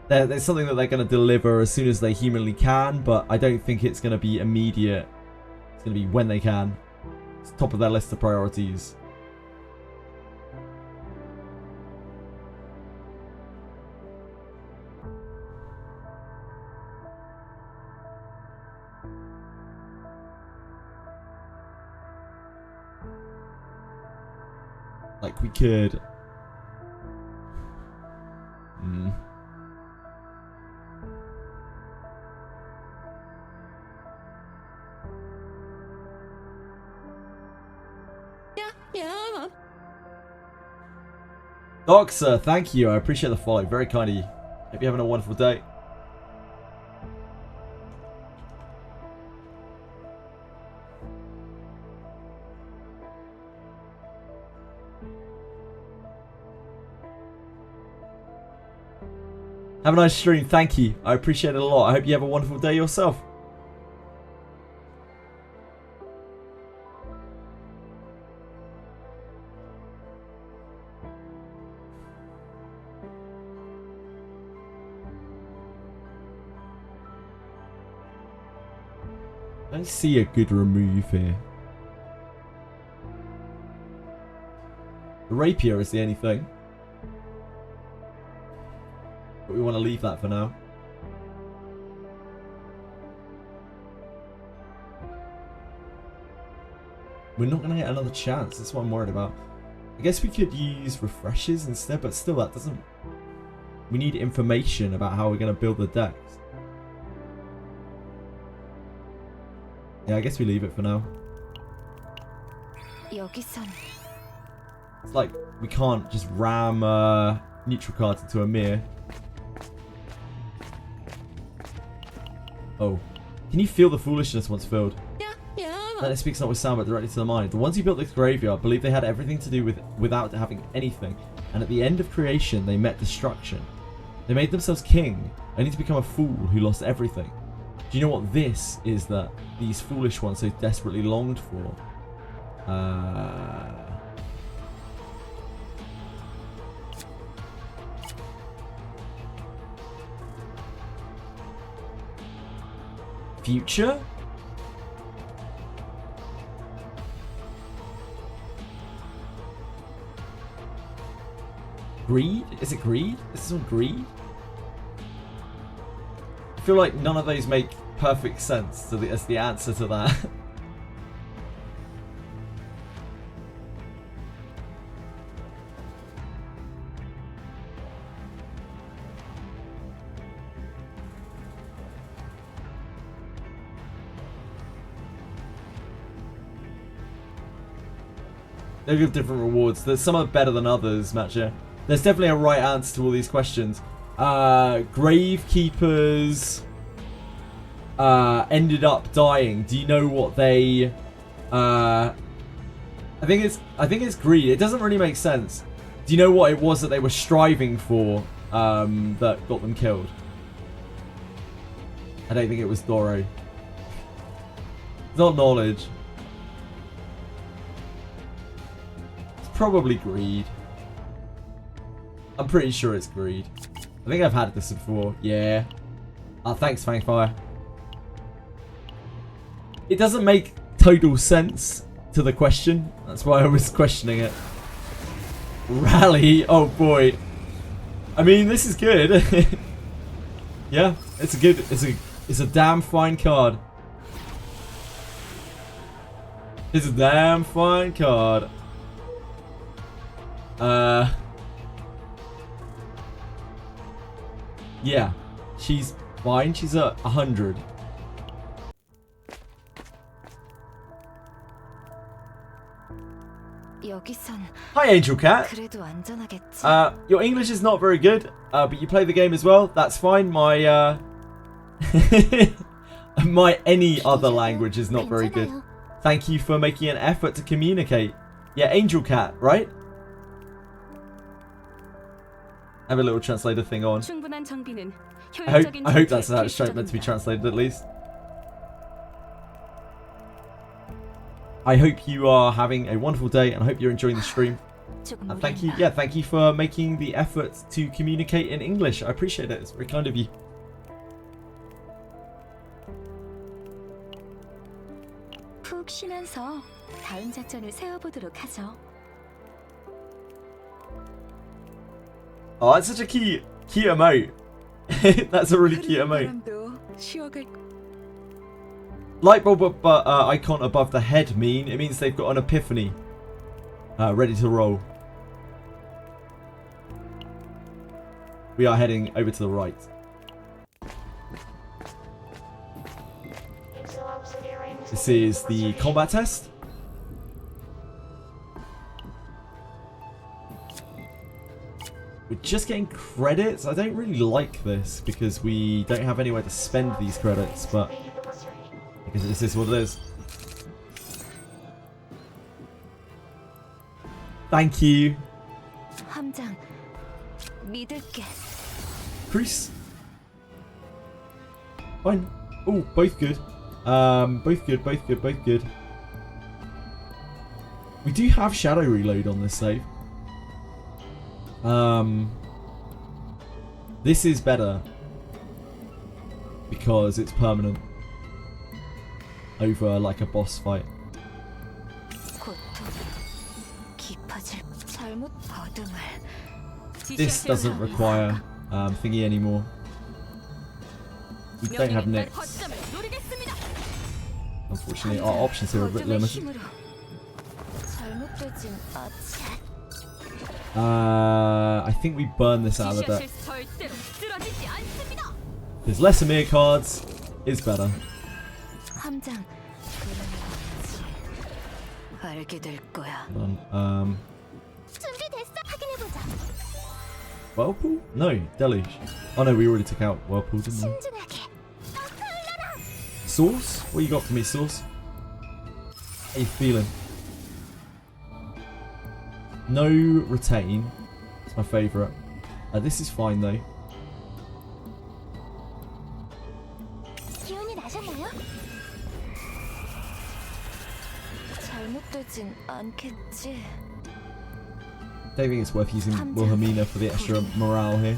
There's something that they're gonna deliver as soon as they humanly can, but I don't think it's gonna be immediate. It's gonna be when they can. It's top of their list of priorities. Like we could. Doxer, thank you. I appreciate the follow. Very kind of you. Hope you're having a wonderful day. Have a nice stream. Thank you. I appreciate it a lot. I hope you have a wonderful day yourself. I don't see a good remove here. The rapier is the only thing. But we want to leave that for now. We're not going to get another chance. That's what I'm worried about. I guess we could use refreshes instead, but still that doesn't... We need information about how we're going to build the decks. Yeah, I guess we leave it for now. It's like we can't just ram neutral cards into a mirror. Oh. Can you feel the foolishness once filled? That it speaks not with sound but directly to the mind. The ones who built this graveyard believed they had everything to do without having anything, and at the end of creation they met destruction. They made themselves king, only to become a fool who lost everything. Do you know what this is that these foolish ones so desperately longed for? Future? Greed? Is it greed? Is this one greed? I feel like none of those make perfect sense as the answer to that. They give different rewards. There's some are better than others, Matcha. There's definitely a right answer to all these questions. Gravekeepers ended up dying. Do you know what they? I think it's greed. It doesn't really make sense. Do you know what it was that they were striving for that got them killed? I don't think it was Doro. It's not knowledge. Probably greed. I'm pretty sure it's greed. I think I've had this before. Yeah. Thanks, Fangfire. It doesn't make total sense to the question. That's why I was questioning it. Rally. Oh boy. I mean, this is good. Yeah, it's a good. It's a damn fine card. It's a damn fine card. Yeah, she's fine. She's at 100. Hi, Angel Cat. Your English is not very good, but you play the game as well. That's fine. My my any other language is not very good. Thank you for making an effort to communicate. Yeah, Angel Cat, right? Have a little translator thing on. I hope that's how it's meant to be translated at least. I hope you are having a wonderful day and I hope you're enjoying the stream. And thank you, thank you for making the effort to communicate in English. I appreciate it. It's very kind of you. 푹 쉬면서 다음 작전을 세워보도록 하죠. Oh, that's such a cute emote. That's a really cute emote. Light bulb icon above the head it means they've got an epiphany. Ready to roll. We are heading over to the right. This is the combat test. We're just getting credits. I don't really like this because we don't have anywhere to spend these credits, but because this is what it is. Thank you. Chris. Fine. Oh, both good. Both good. We do have shadow reload on this save. This is better because it's permanent over like a boss fight. This doesn't require thingy anymore. We don't have nicks. Unfortunately, our options here are a bit limited. I think we burn this out of the deck. There's less Amir cards, is better. Whirlpool? No, Deluge. Oh no, we already took out Whirlpool, didn't we? Sauce? What you got for me, Sauce? How you feeling? No retain. It's my favourite. This is fine though. Don't think it's worth using Wilhelmina for the extra morale here.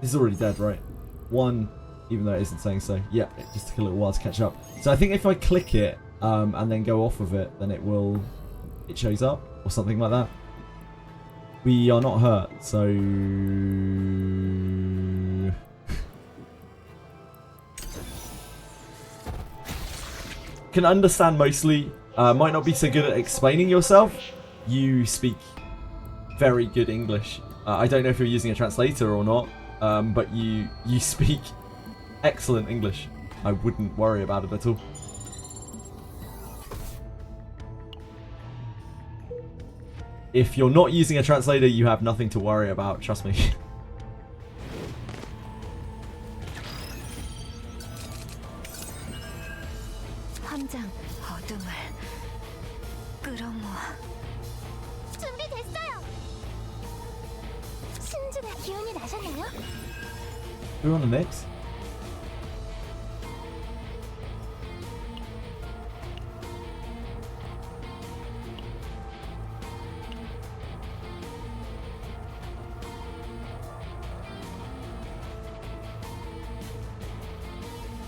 He's already dead, right? 1, even though it isn't saying so. Yeah, it just took a little while to catch up. So I think if I click it and then go off of it, then it shows up or something like that. We are not hurt, so can understand mostly. Might not be so good at explaining yourself. You speak very good English. I don't know if you're using a translator or not, but you speak excellent English. I wouldn't worry about it at all. If you're not using a translator, you have nothing to worry about, trust me. 함장 어둠을 끌어모아. 준비됐어요. 신중한 기운이 나셨나요? We're on the mix.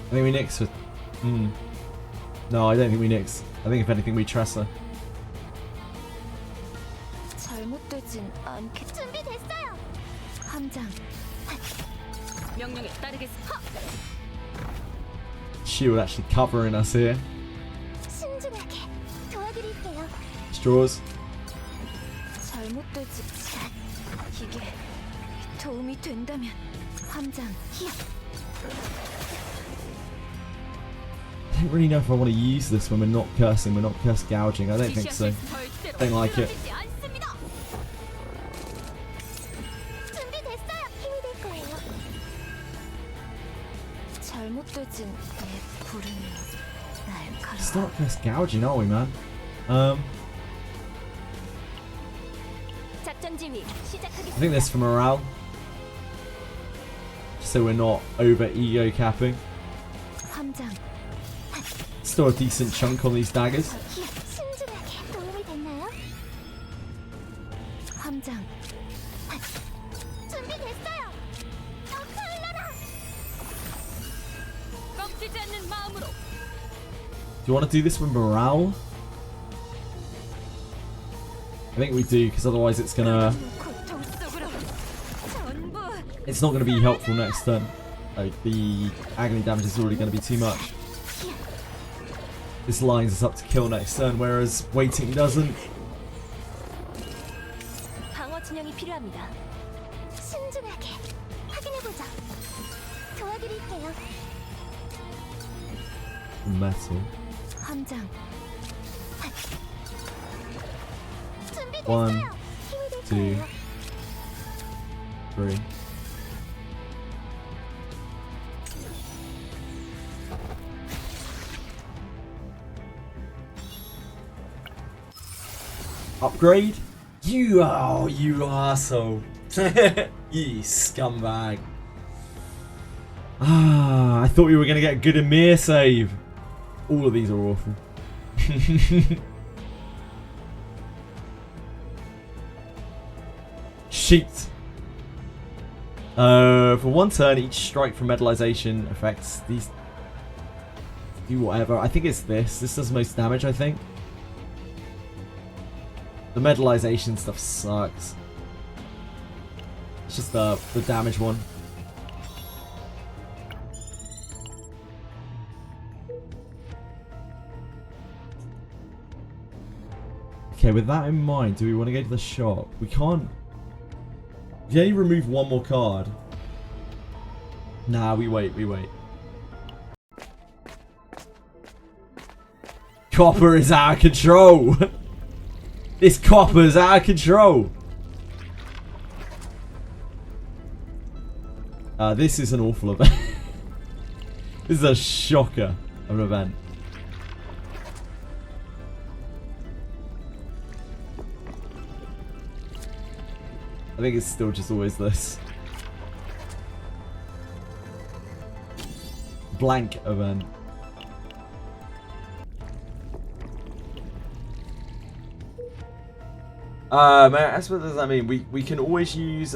I think we nix with... No, I don't think we nix. I think if anything we Tressa. 잘못되진 않겠. 준비됐어요. 함장. 명령에 따르겠어. Shield actually covering us here. 신중하게 도와드릴게요. Straws. 잘못되지. 이게 도움이 된다면 함장. I don't really know if I want to use this when we're not cursing. We're not curse gouging. I don't think so. Don't like it. 준비됐어요. 힘이 될 거예요. 잘못되진 내 부름이 날 가라. Start curse gouging, are we, man? 작전 지휘 I 시작하겠습니다. think this for morale. Just so we're not over ego capping. 함장. Still a decent chunk on these daggers. 신중하게 도움이 됐나요? 함장. 준비됐어요. 칼라라. 꺾이지 않는 마음으로. Do you want to do this with morale? I think we do, because otherwise it's gonna... 고통 속으로 전부. It's not gonna be helpful next turn. Like, the agony damage is already gonna be too much. This lines us up to kill next turn, whereas waiting doesn't. 방어 진영이 필요합니다. 신중하게 확인해보자. 도와드릴게요. Metal. 함장. 준비됐어요. 1, 힘이 될 2, 거예요. 3. Upgrade? You arsehole. You scumbag. I thought we were going to get a good Emir save. All of these are awful. Sheet. For one turn, each strike from metallization affects these. Do whatever. I think it's this. This does most damage, I think. The metallization stuff sucks. It's just the damage one. Okay, with that in mind, do we want to go to the shop? We can't. We only remove one more card. Nah, we wait, we wait. Copper is out of control! This copper's out of control! This is an awful event. This is a shocker of an event. I think it's still just always this. Blank event. That's what does that mean? We can always use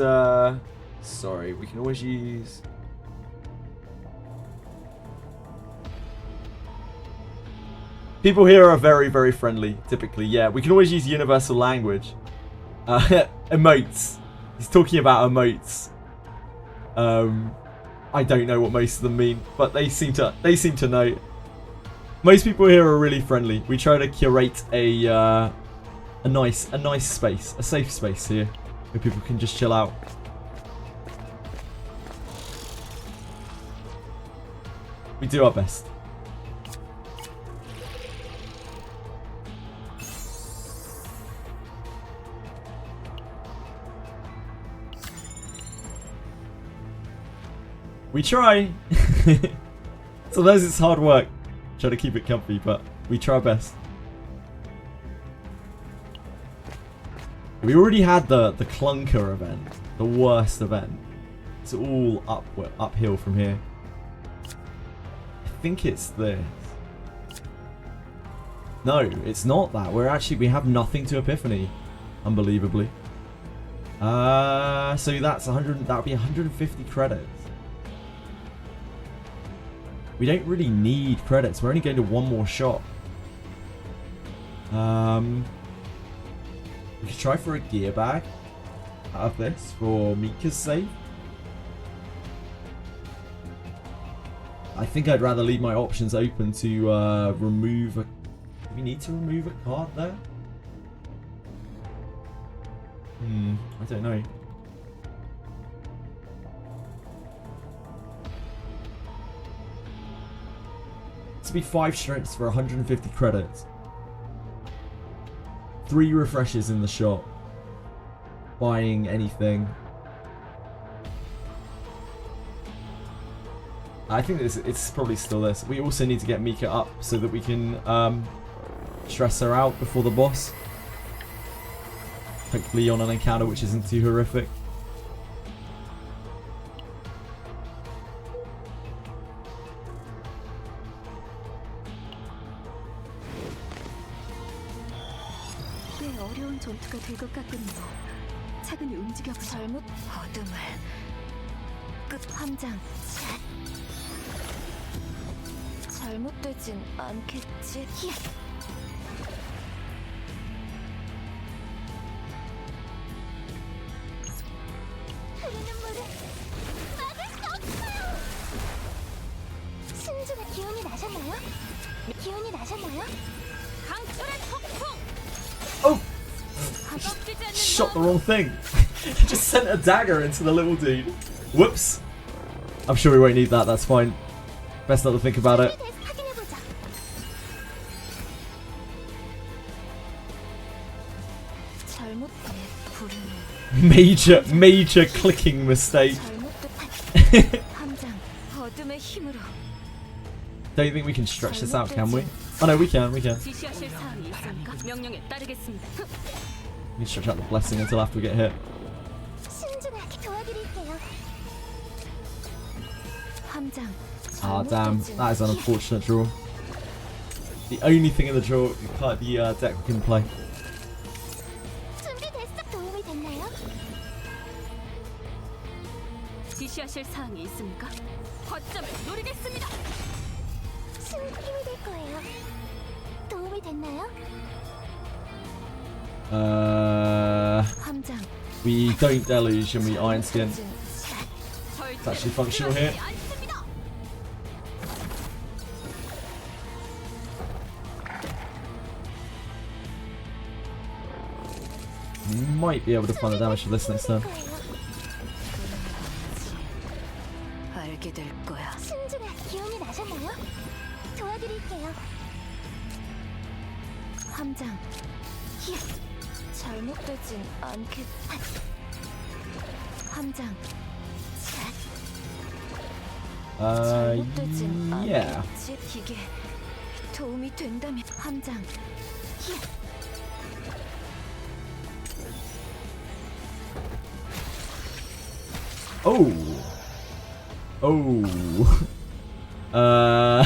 sorry, we can always use People here are very, very friendly, typically. Yeah, we can always use universal language. Emotes. He's talking about emotes. I don't know what most of them mean, but they seem to know. Most people here are really friendly. We try to curate a nice space, a safe space here, where people can just chill out. We do our best. We try. Sometimes it's hard work. Try to keep it comfy, but we try our best. We already had the clunker event, the worst event. It's all uphill from here. I think it's this. No, it's not that. We have nothing to Epiphany, unbelievably. So that's 100. That would be 150 credits. We don't really need credits. We're only going to one more shop. We could try for a gear bag out of this for Mika's sake. I think I'd rather leave my options open to remove a... Do we need to remove a card there? I don't know. To be 5 strengths for 150 credits. 3 refreshes in the shop. Buying anything. I think it's probably still this. We also need to get Mika up so that we can stress her out before the boss. Hopefully on an encounter which isn't too horrific. 전투가 될 것 같군요. 차근히 움직여보자. 잘못 어둠을 끝 함장. 잘못되진 않겠지. 흐르는 물을 막을 수 없어요. 신중한 기운이 나셨나요? 기운이 나셨나요? 강철의 폭풍. Oh! Shot the wrong thing. He just sent a dagger into the little dude. Whoops. I'm sure we won't need that, that's fine. Best not to think about it. Major clicking mistake. Don't think we can stretch this out, can we? Oh no, we can. We can stretch out the blessing until after we get hit. Ah, damn. That is an unfortunate draw. The only thing in the draw, the deck we can play. 지시하실 사항이 있습니까? 거점을 노리겠습니다. 힘이 될 거예요. 도움이 됐나요? We don't deluge and we iron skin. It's actually functional here. Might be able to find the damage for this next turn. 알게 될 거야. 신중한 기운이 나셨나요? 도와드릴게요. 함장. 잘못되진 않겠. 함장. 잘못되진 yeah. 않겠지. 이게 도움이 된다면 함장. Oh. Oh. I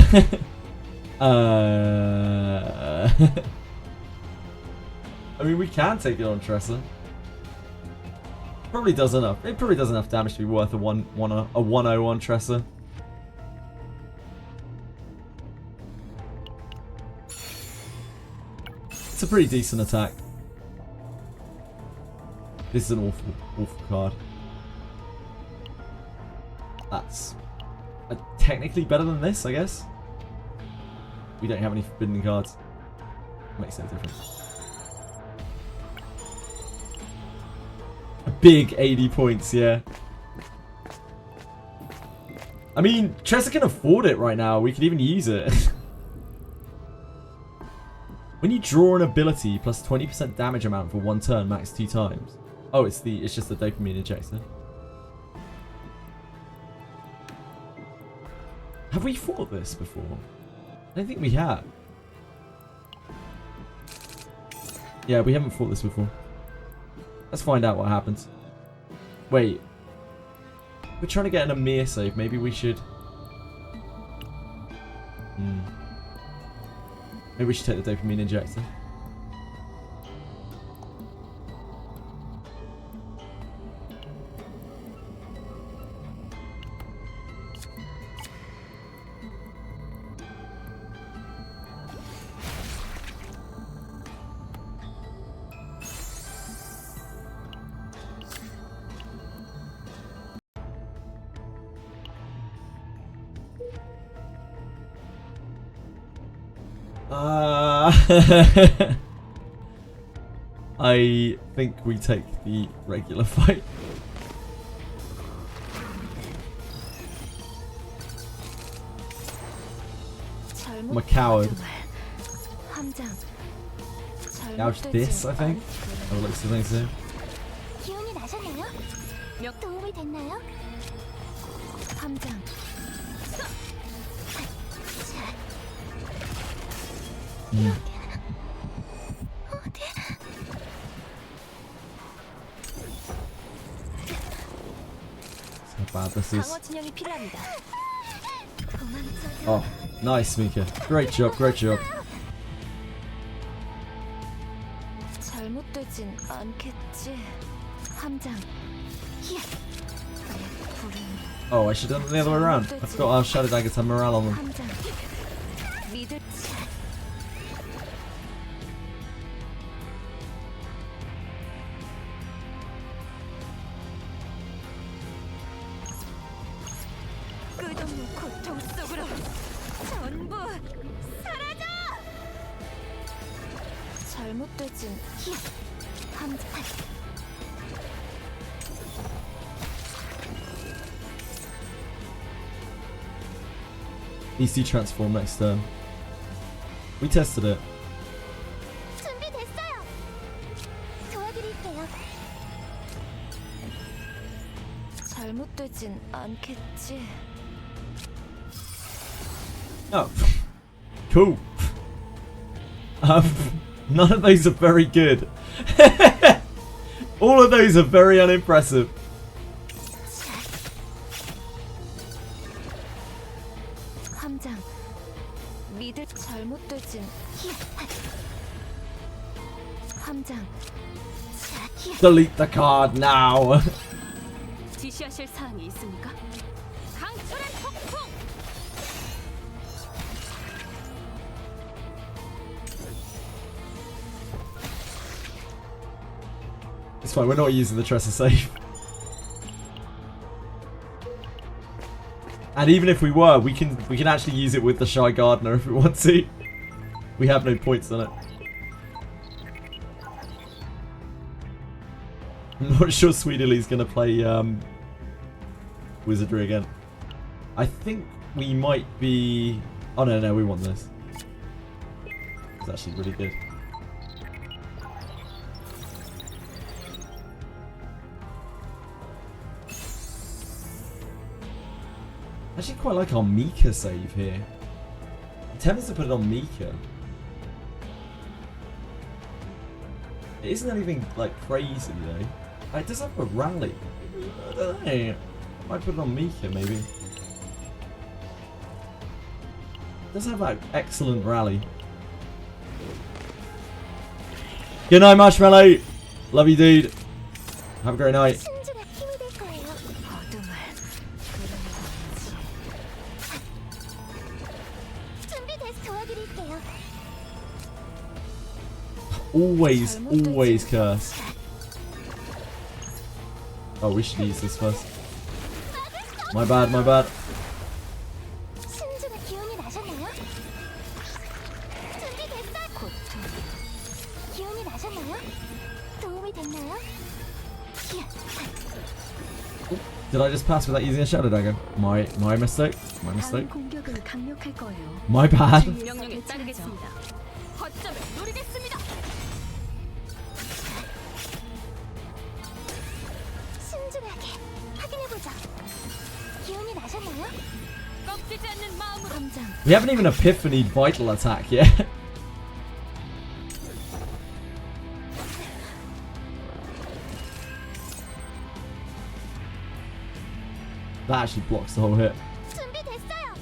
mean, we can take it on Tressa. Probably does enough. It probably does enough damage to be worth a 1-0 on Tressa. It's a pretty decent attack. This is an awful, awful card. That's technically better than this, I guess. We don't have any forbidden cards. Makes no difference. A big 80 points, yeah. I mean, Tressa can afford it right now. We could even use it. When you draw an ability plus 20% damage amount for 1 turn, max 2 times. Oh, it's just the dopamine injector. Have we fought this before? I don't think we have. Yeah, we haven't fought this before. Let's find out what happens. Wait. We're trying to get an Amir save. Maybe we should... Maybe we should take the dopamine injector. I think we take the regular fight. I'm a coward. Gouge this, I think. Oh, it looks the thing too. 기운이 나셨나요? 몇 도움이 됐나요? 함장. How bad this is. 방어 진영이 필요합니다. Oh, nice, Mika. Great job, great job. 잘못되진 않겠지. 함장. Oh, I should have done it the other way around. I forgot our Shadow Daggers have morale on them. 함장. 믿을. 끝없는 고통 속으로 전부 사라져. 잘못되진 함장. EC transform next turn. We tested it. 준비됐어요. 도와드릴게요. 잘못되진 않겠지. Oh, cool. None of those are very good. All of those are very unimpressive. 함장. 믿을 잘못되진 함장. Delete the card now. 지시하실 사항이 있습니까? 강철의 폭풍. It's fine, we're not using the Tressa save. And even if we were, we can actually use it with the Shy Gardener if we want to. We have no points on it. I'm not sure Sweetly's gonna play Wizardry again. I think we might be... Oh no, we want this. It's actually really good. I actually quite like our Mika save here. I'm tempted to put it on Mika. It isn't anything like crazy though. It does have a rally. I don't know. I might put it on Mika maybe. It does have that excellent rally. Good night, Marshmallow. Love you, dude. Have a great night. 신주가 힘이 될 거예요. 어둠을 준비돼서 도와드릴게요. Always, always curse. Oh, we should use this first. My bad, my bad. 신중한 기운이 나셨나요? 준비됐어요. 고통. 기운이 나셨나요? 도움이 됐나요? Did I just pass without using a shadow dagger? My mistake. My mistake. 다음 공격은 강력할 거예요. My bad. 명령에 따르겠습니다. 거점을 노리겠습니다. 신중하게 확인해보자. 기운이 나셨나요? 꺾이지 않는 마음으로. 함장 We haven't even epiphanied vital attack yet. That actually blocks the whole hit. 준비됐어요.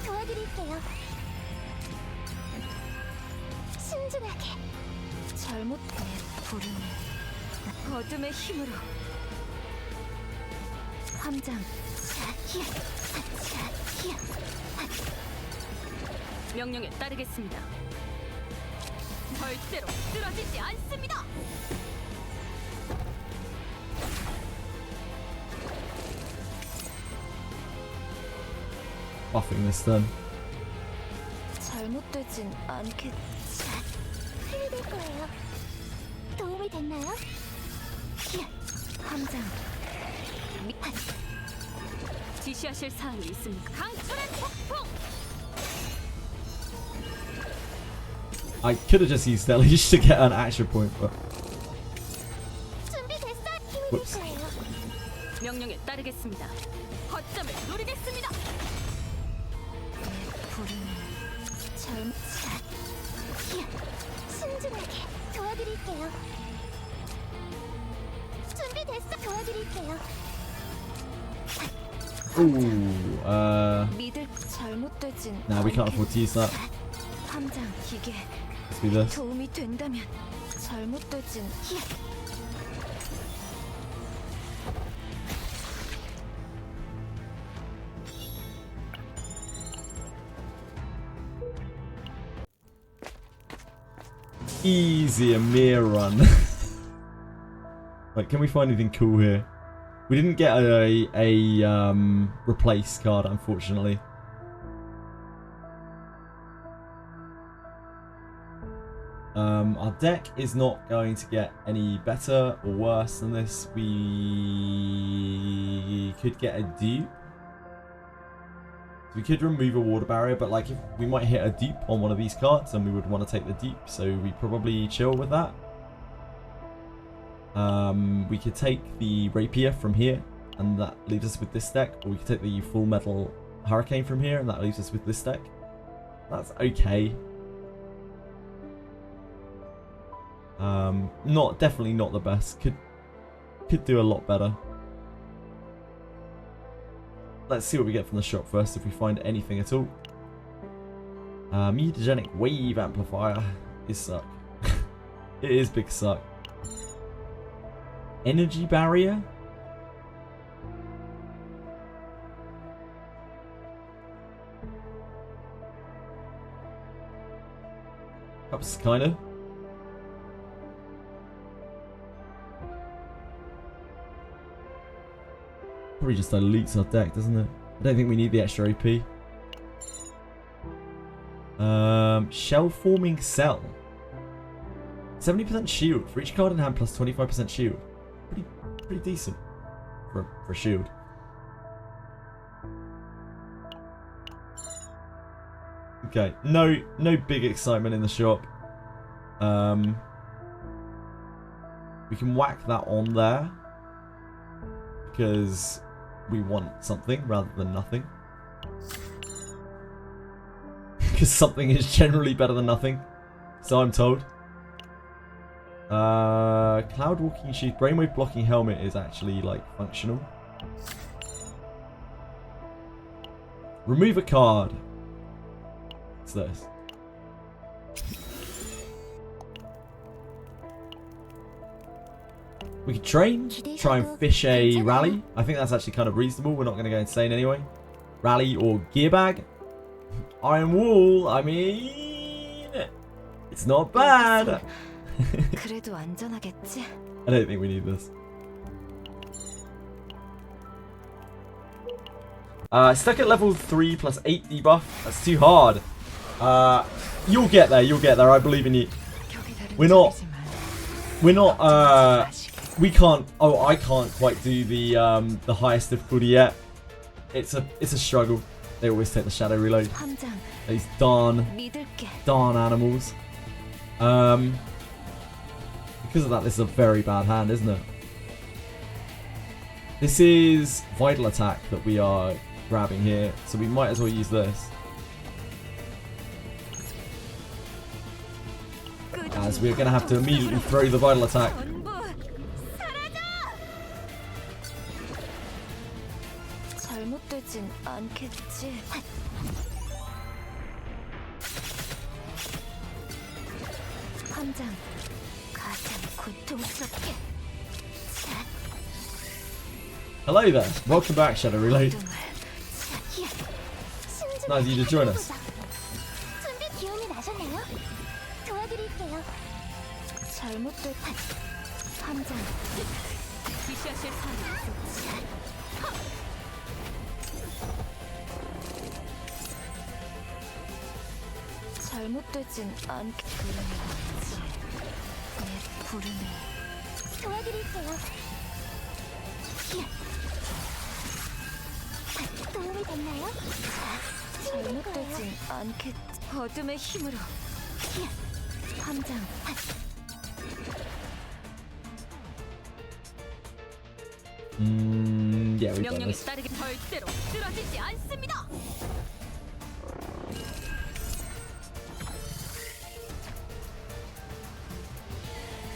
도와드릴게요. 신중하게. 잘못된 부름을 어둠의 힘으로 함장 명령에 따르겠습니다. 절대로 쓰러지지 않습니다. Buffing this then. 잘못되진 않겠. 힘이 될 거예요. 도움이 됐나요? 함장 지시하실 사항이 있습니까? 강철의 폭풍! I could have just used that leash to get an action point, but 준비됐어요. 힘이 될 Whoops. 거예요. 명령에 따르겠습니다. 거점을 노리겠습니다. 부름을 잘 신중하게 도와드릴게요. 준비됐어. 도와드릴게요. ooh, 믿을 잘못되진 nah, we can't afford to use that. 함장 이게 Let's do this. 도움이 된다면 잘못되진 Easy, a mere run. Like, can we find anything cool here? We didn't get a replace card, unfortunately. Our deck is not going to get any better or worse than this. We could get a dupe. We could remove a water barrier, but like if we might hit a dupe on one of these cards and we would want to take the dupe, so we probably chill with that. We could take the rapier from here and that leaves us with this deck, or we could take the full metal hurricane from here and that leaves us with this deck. That's okay. Definitely not the best. Could do a lot better. Let's see what we get from the shop first, if we find anything at all. Mutagenic wave amplifier is suck. It is big suck. Energy barrier? Perhaps kinda. Probably just dilutes our deck, doesn't it? I don't think we need the extra AP. Shell forming cell. 70% shield. For each card in hand plus 25% shield. Pretty decent for shield. Okay, no big excitement in the shop. We can whack that on there because we want something rather than nothing. Because something is generally better than nothing, so I'm told. Cloud walking sheath, brainwave blocking helmet is actually like functional. Remove a card. What's this? We could train, try and fish a rally. I think that's actually kind of reasonable. We're not going to go insane anyway. Rally or gear bag. Iron wool, I mean, It's not bad. 그래도 안전하겠지? I don't think we need this. Stuck at level 3 plus 8 debuff. That's too hard. You'll get there. You'll get there. I believe in you. We're not. We can't. Oh, I can't quite do the highest difficulty yet. It's a struggle. They always take the shadow reload. These darn animals. Because of that, this is a very bad hand, isn't it? This is Vital Attack that we are grabbing here, so we might as well use this. As we're going to have to immediately throw the Vital Attack. 잘못되진 않겠지. 함장 가장 고통스럽게. Hello there. Welcome back, Shadow Reload. Nice of you to join us. 준비 기운이 나셨나요? 도와드릴게요. 잘못된 함장 지시하실 사람. 잘못되진 않게 부르는지 내 부름을 도와드릴게요. 도움이 됐나요? 잘못되진 않게 어둠의 힘으로 함장 Yeah, we've done 명령에 this. 따르게 절대로 쓰러지지 않습니다.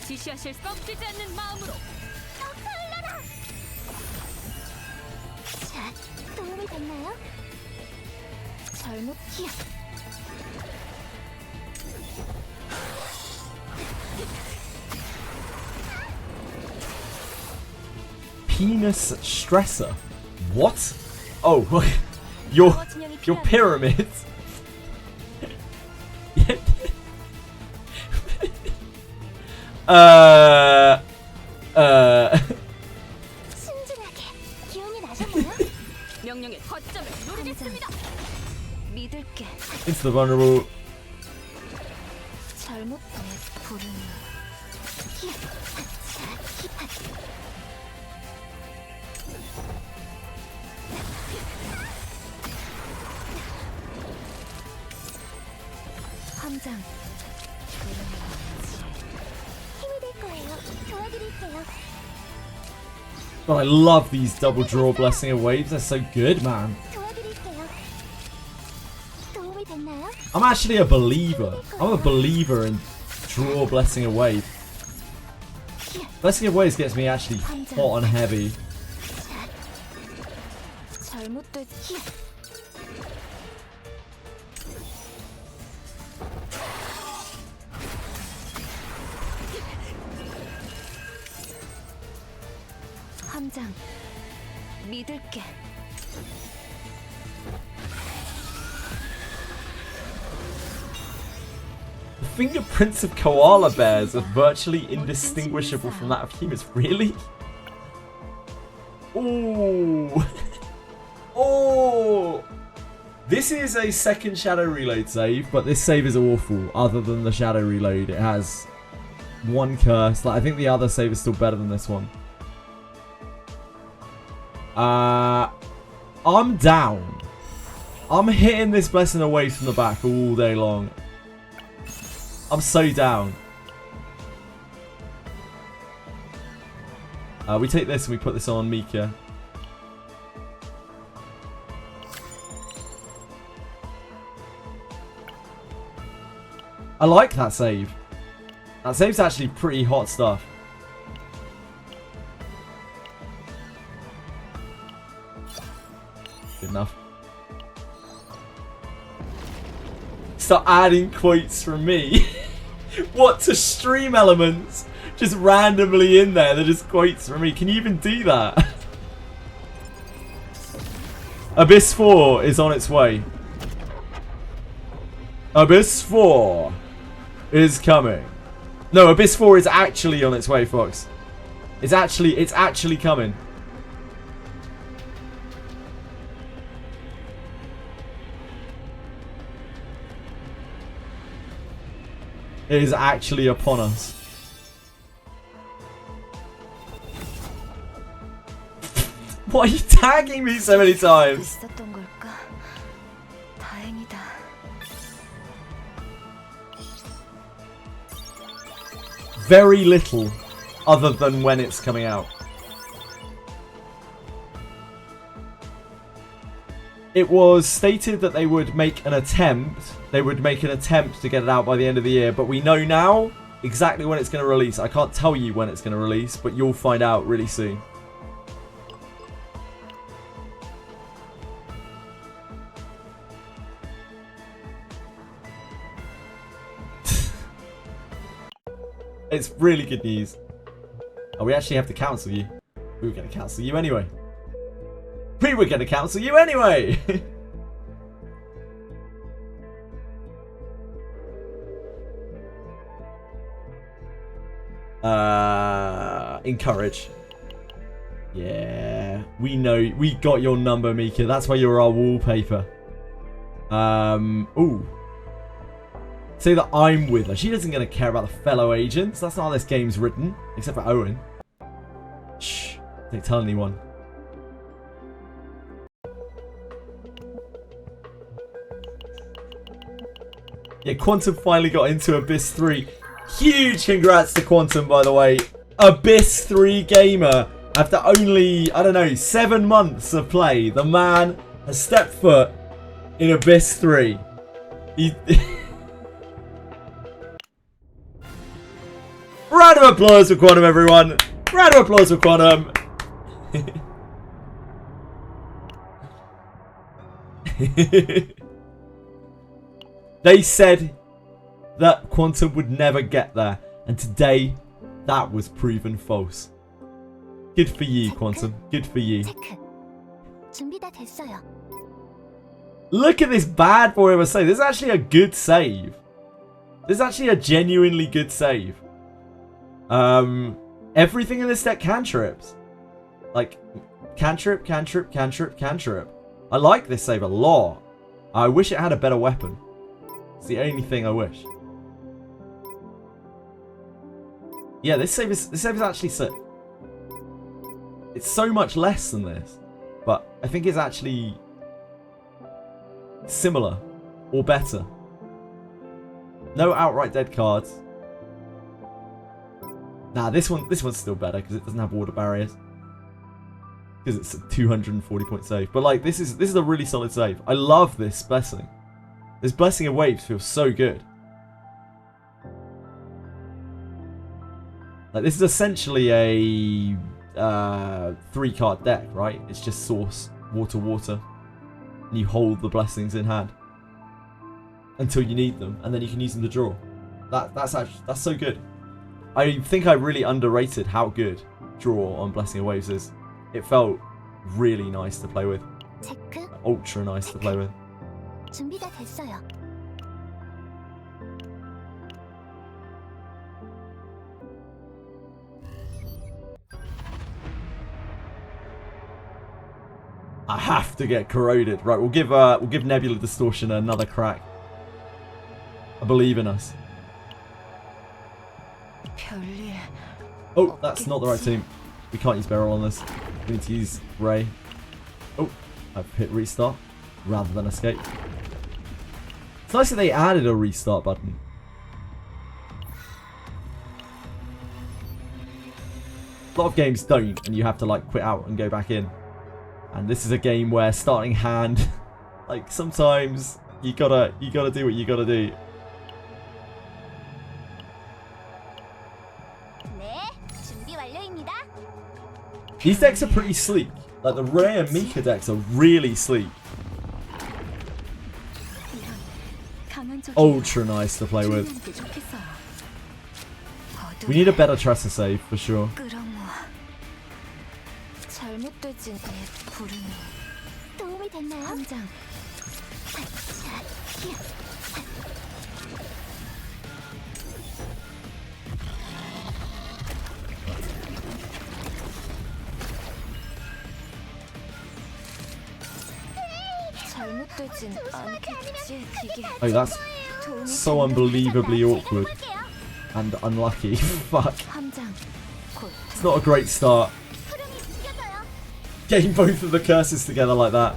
지시하실 썩지지 않는 마음으로 살려라. 자, 도움이 됐나요? 잘못 Penis stressor. What? Oh, your pyramids. 순진하게 기운이 나셨나요? 명령의 거점을 노리겠습니다. 믿을게. Into the vulnerable. 잘못 내 부르는 함장 힘이 될 거예요. 도와드릴게요. But I love these double draw blessing of waves. They're so good, man. 도와드릴게요. 도움이 됐나요? I'm actually a believer. I'm a believer in draw blessing of wave. Blessing of waves gets me actually hot and heavy. 잘못된 함장 믿을게. The fingerprints of koala bears are virtually indistinguishable from that of humans. Really? Oh. Oh. This is a second shadow reload save, but this save is awful. Other than the shadow reload, it has one curse. Like, I think the other save is still better than this one. I'm down. I'm hitting this blessing away from the back all day long. I'm so down. We take this and we put this on Mika. I like that save. That save's actually pretty hot stuff. Good enough. Start adding quotes from me. What, to stream elements? Just randomly in there, they're just quotes from me. Can you even do that? Abyss 4 is on its way. Abyss 4. is coming. No, Abyss 4 is actually on its way, Fox. It's actually coming. It is actually upon us. Why are you tagging me so many times? 있었던 걸까? 다행이다. Very little, other than when it's coming out. It was stated that they would make an attempt. They would make an attempt to get it out by the end of the year, but we know now exactly when it's going to release. I can't tell you when it's going to release, but you'll find out really soon. It's really good news. Oh, we actually have to cancel you. We were going to cancel you anyway. We were going to cancel you anyway! Encourage. Yeah. We know. We got your number, Mika. That's why you're our wallpaper. Ooh. Say that I'm with her. She doesn't gonna care about the fellow agents. That's not how this game's written. Except for Owen. Shh. Don't tell anyone. Yeah, Quantum finally got into Abyss 3. Huge congrats to Quantum, by the way. Abyss 3 gamer. After only, I don't know, 7 months of play, the man has stepped foot in Abyss 3. He... Round of applause for Quantum, everyone. Round of applause for Quantum. They said that Quantum would never get there, and today that was proven false. Good for you, Quantum. Good for you. 준비 다 됐어요. Look at this bad boy of a save. This is actually a good save. This is actually a genuinely good save. Everything in this deck cantrips. Like, cantrip, cantrip, cantrip, cantrip. I like this save a lot. I wish it had a better weapon. It's the only thing I wish. Yeah, this save is actually sick. It's so much less than this, but I think it's actually similar or better. No outright dead cards. Nah, this one's still better because it doesn't have water barriers. Because it's a 240 point save. But like this is a really solid save. I love this blessing. This Blessing of Waves feels so good. Like this is essentially a 3-card deck, right? It's just source, water, water. And you hold the blessings in hand until you need them, and then you can use them to draw. That's so good. I think I really underrated how good draw on Blessing of Waves is. It felt really nice to play with. 체크. Ultra nice to play with. 준비 다 됐어요. I have to get corroded. Right, we'll give Nebula Distortion another crack. I believe in us. 별일. Oh, that's not the right team. We can't use Beryl on this. We need to use Ray. Oh, I've hit restart rather than escape. It's nice that they added a restart button. A lot of games don't, and you have to like quit out and go back in. And this is a game where starting hand, like sometimes you gotta do what you gotta do. 네, 준비 완료입니다. These decks are pretty sleek. Like the Ray and Mika decks are really sleek. Ultra nice to play with. We need a better Tressa save for sure. 잘못되진 부르는 도움이 됐나요? 함장. 잘못되진 않겠지. 이게 Oh, that's 도움이 so unbelievably awkward 해볼게요. and unlucky. Fuck. 함장 곧 It's not a great start. 흐름이 느껴져요. Getting both of the curses together like that.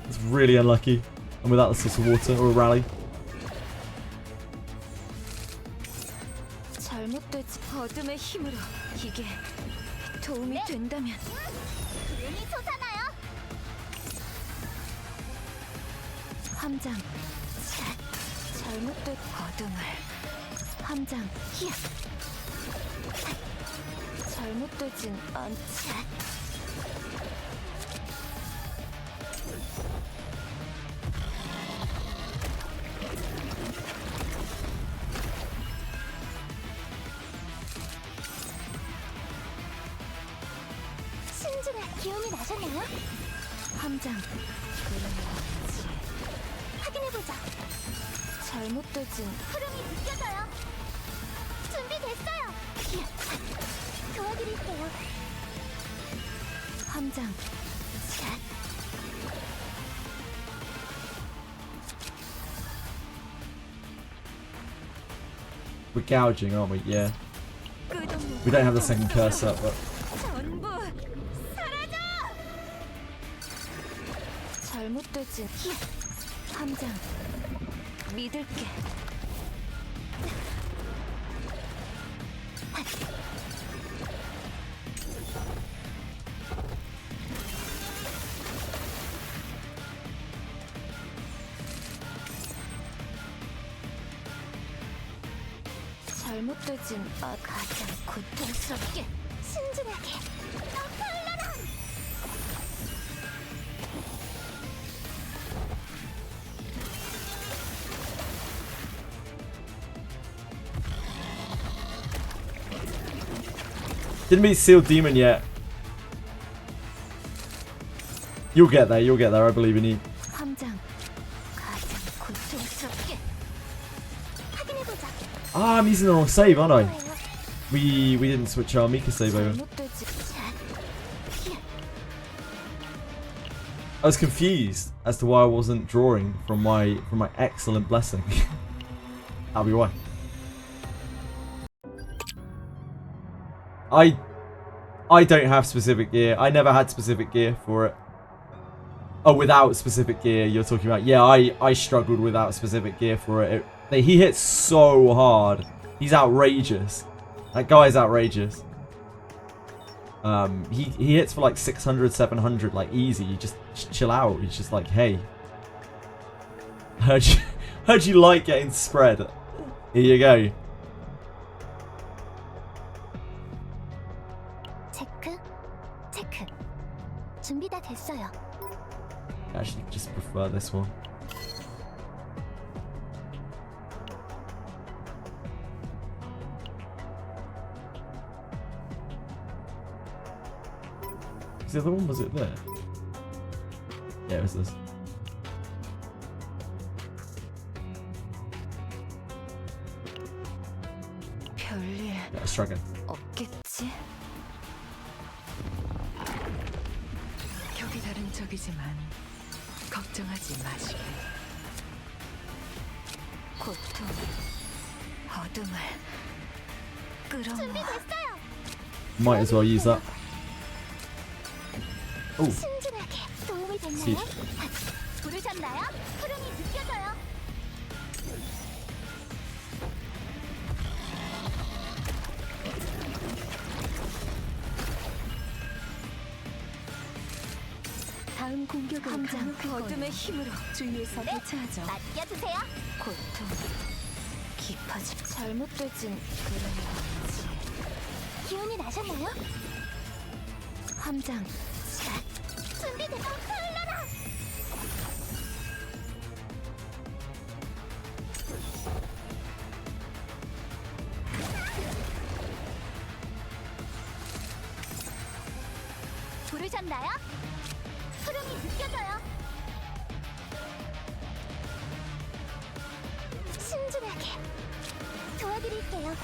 It's really unlucky. And without the source of water or a rally. 잘못되지. 어둠의 힘으로 이게 도움이 된다면 기운이 솟아나요. 함장 잘못된 어둠을 함장 히야 잘못되진 않지. 신중해. 기운이 나셨나요? 함장 그러지. 확인해보자. 잘못되진 흐름이 느껴져요. 준비됐어요. 도와드릴게요. 함장 We're gouging, aren't we? Yeah. 끝없는 We don't have the second curse up, but 전부 사라져. 잘못되진 히야 함장 믿을게. 잘못되진 가장 고통스럽게 신중하게. 엎어올라라. didn't meet Sealed Demon yet. You'll get there, I believe in you. 함장 가장 고통스럽게 확인해보자. Ah, I'm using the wrong save, aren't I? 거예요. We didn't switch our Mika save over. 잘못되지. I was confused as to why I wasn't drawing from my excellent blessing. That'll be why. I don't have specific gear. I never had specific gear for it. Oh, without specific gear, you're talking about. Yeah, I struggled without specific gear for it. He hits so hard. He's outrageous. That guy's outrageous. He hits for like 600, 700, like easy. You just chill out. He's just like, hey, heard you like getting spread. Here you go. 체크. 체크. 준비 다 됐어요. I actually just prefer this one. The other one, was it there? Yeah, it was this. 별일 Yeah, let's try again. 없겠지? 격이 다른 적이지만 걱정하지 마시게. 고통, 어둠을 끌어모아. 준비됐어요. Might as well use that. Oh, 신중하게. 도움이 됐나요? Siege. 부르셨나요? 흐름이 느껴져요. 다음 공격은 함장 어둠의 힘으로 주위에서 네. 대처하죠. 맡겨주세요. 고통 깊어지. 잘못되진 그러지. 기운이 나셨나요? 함장 준비됐어. 흘러라. 부르셨나요? 흐름이 느껴져요. 신중하게. 도와드릴게요.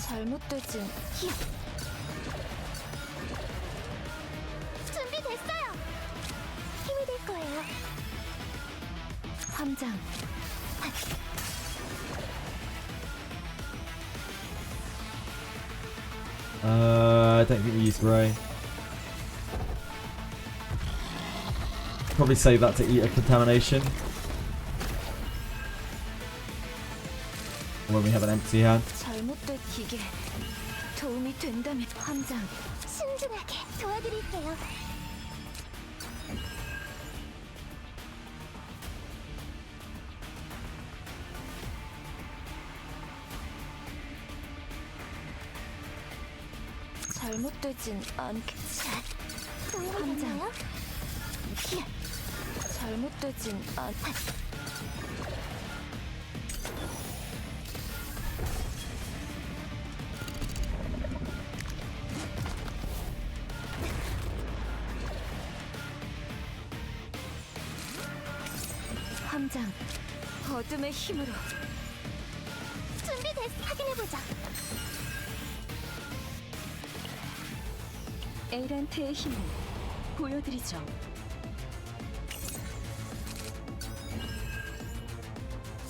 잘못되진 히야. 준비됐어요. 힘이 될 거예요. 함장. I don't think we used Ray. Probably save that to eat a contamination. When we have an empty hand. 잘못된 기계 도움이 된다면 함장. 신중하게 도와드릴게요. 잘못되진 않겠지. 도움이 함장. 됐나요? 잘못되진 않. 함장. 어둠의 힘으로. 준비됐어. 확인해보자. 에란트의 힘을 보여드리죠.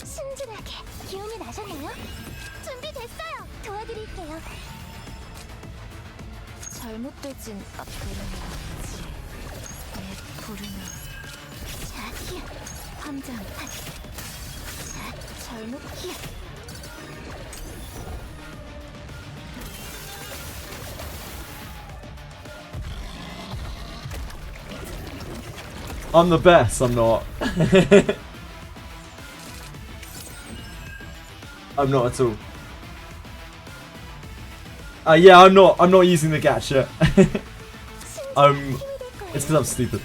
신중하게. 기운이 나셨나요? 준비됐어요. 도와드릴게요. 잘못되진 않지. 내 부르는 함장. 잘못. I'm the best, I'm not. I'm not at all. Yeah, I'm not using the gacha. It's because I'm stupid.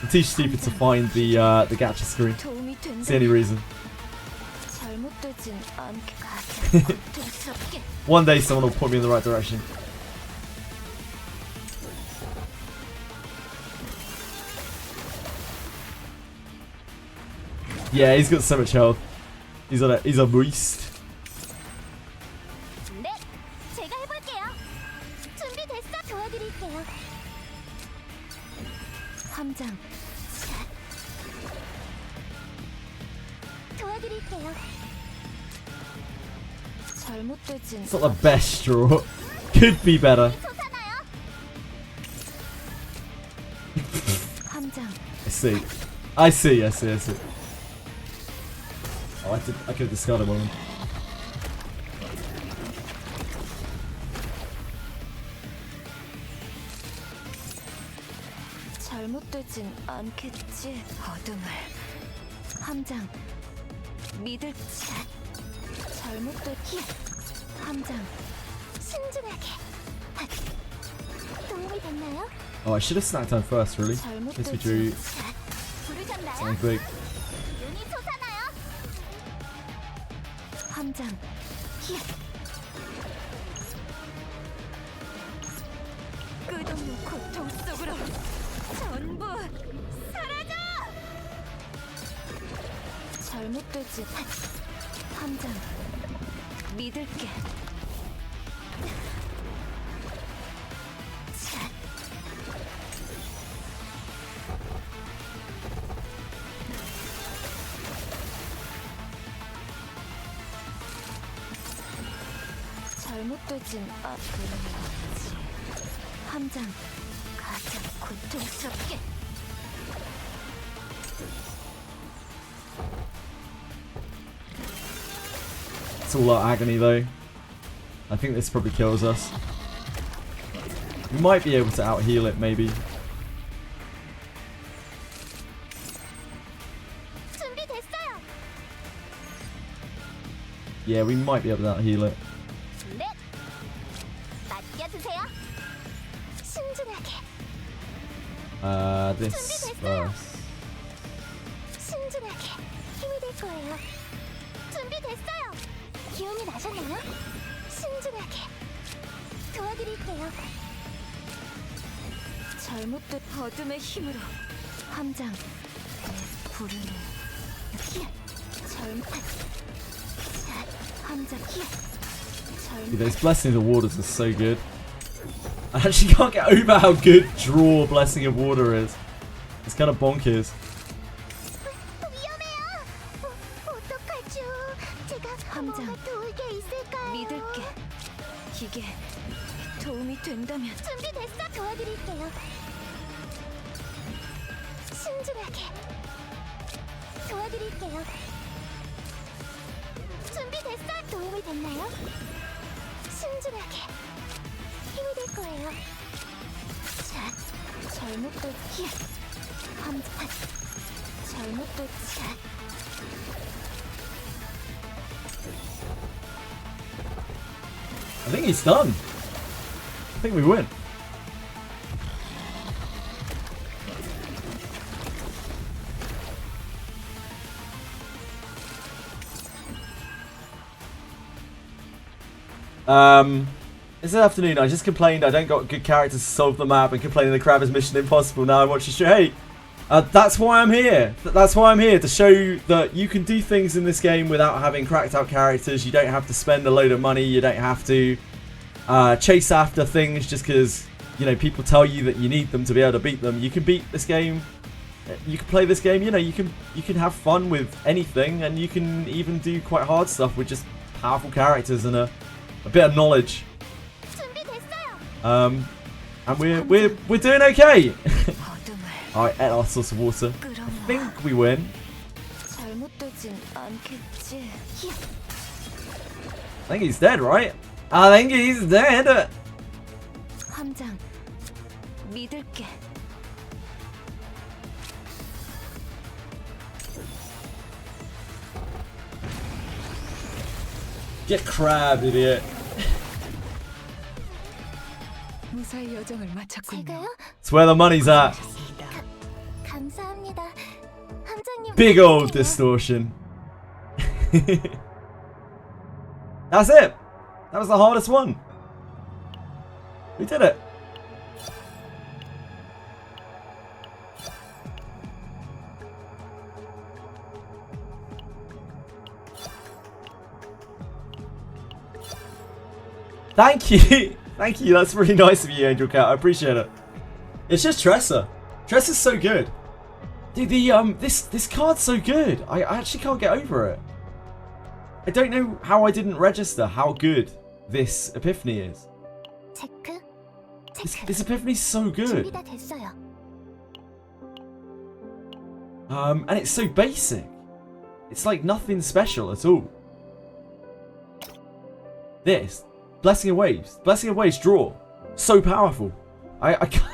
I'm too stupid to find the gacha screen. 도움이 된다. It's the only reason. 잘못되진 않게. 고통스럽게. One day someone will point me in the right direction. Yeah, he's got so much health. He's a beast. 네, 제가 해볼게요. 준비됐어. 도와드릴게요. 함장. 도와드릴게요. 잘못되진 It's not the best draw. Could be better. 솟아나요. 함장. I see. Oh, I could have discarded one of them. 잘못되진 않겠지. 어둠을. 함장. 믿을. 잘못되지. 함장. 신중하게. 도움이 됐나요? Oh, I should have snacked on first, really. Guess we drew 부르셨나요? something big. 눈이 솟아나요. 함장. 끝없는 고통 속으로 전부 사라져. 잘못되지. 함장. 믿을게. 잘못되진 않지. 함장. 가장 고통스럽게. It's all our agony though. I think this probably kills us. We might be able to out heal it, maybe. 준비됐어요. Yeah, we might be able to out heal it. 네. 맡겨주세요. 신중하게. This first. 신중하게. 힘이 될 거예요. 준비됐어요. 기운이 나셨나요? 신중하게. 도와드릴게요. 잘못된 어둠의 힘으로. 함장. 내 부르는 잘못. 함장. Dude, those Blessing of Waters are so good. I actually can't get over how good draw Blessing of Water is. It's kind of bonkers. 위험해요. 이게 도움이 된다면 준비됐어. 도와드릴게요. 신중하게. 도와드릴게요. 준비됐어. 도움이 됐나요? 신중하게. 힘이 될 거예요. 자, 잘못도 히. 함판. 잘못도 자. I think he's done. I think we win. This afternoon I just complained I don't got good characters to solve the map and complaining the crab is mission impossible. Now I watch the show. Hey, that's why I'm here. That's why I'm here, to show that you can do things in this game without having cracked out characters. You don't have to spend a load of money. You don't have to chase after things just because, you know, people tell you that you need them to be able to beat them. You can beat this game. You can play this game. You know, you can have fun with anything, and you can even do quite hard stuff with just powerful characters and a bit of knowledge. And we're doing okay. Alright, ate our source of water. I think we win. 잘못되진 않겠지. I think he's dead, right? I think he's dead. 함장, 믿을게. Get crabbed, idiot. 무사히 여정을 마쳤군요. 제가요? It's where the money's at. 감사합니다. 함장님. Big old distortion. That's it. That was the hardest one. We did it. Thank you. Thank you. That's really nice of you, Angel Cat. I appreciate it. It's just Tressa. Tressa's so good. Dude, this card's so good. I actually can't get over it. I don't know how I didn't register how good this Epiphany is. 체크. This Epiphany's so good. 준비 다 됐어요. And it's so basic. It's like nothing special at all. This. Blessing of Waves. Blessing of Waves draw. So powerful. I can't...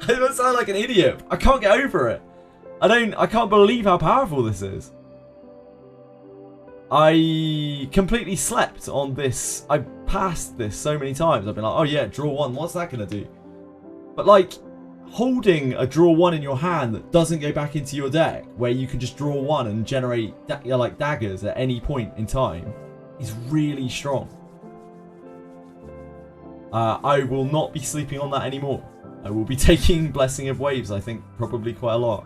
I don't sound like an idiot. I can't get over it. I can't believe how powerful this is. I completely slept on this. I passed this so many times. I've been like, oh yeah, draw one. What's that going to do? But like, holding a draw one in your hand that doesn't go back into your deck, where you can just draw one and generate like daggers at any point in time, is really strong. I will not be sleeping on that anymore. I will be taking Blessing of Waves, I think, probably quite a lot.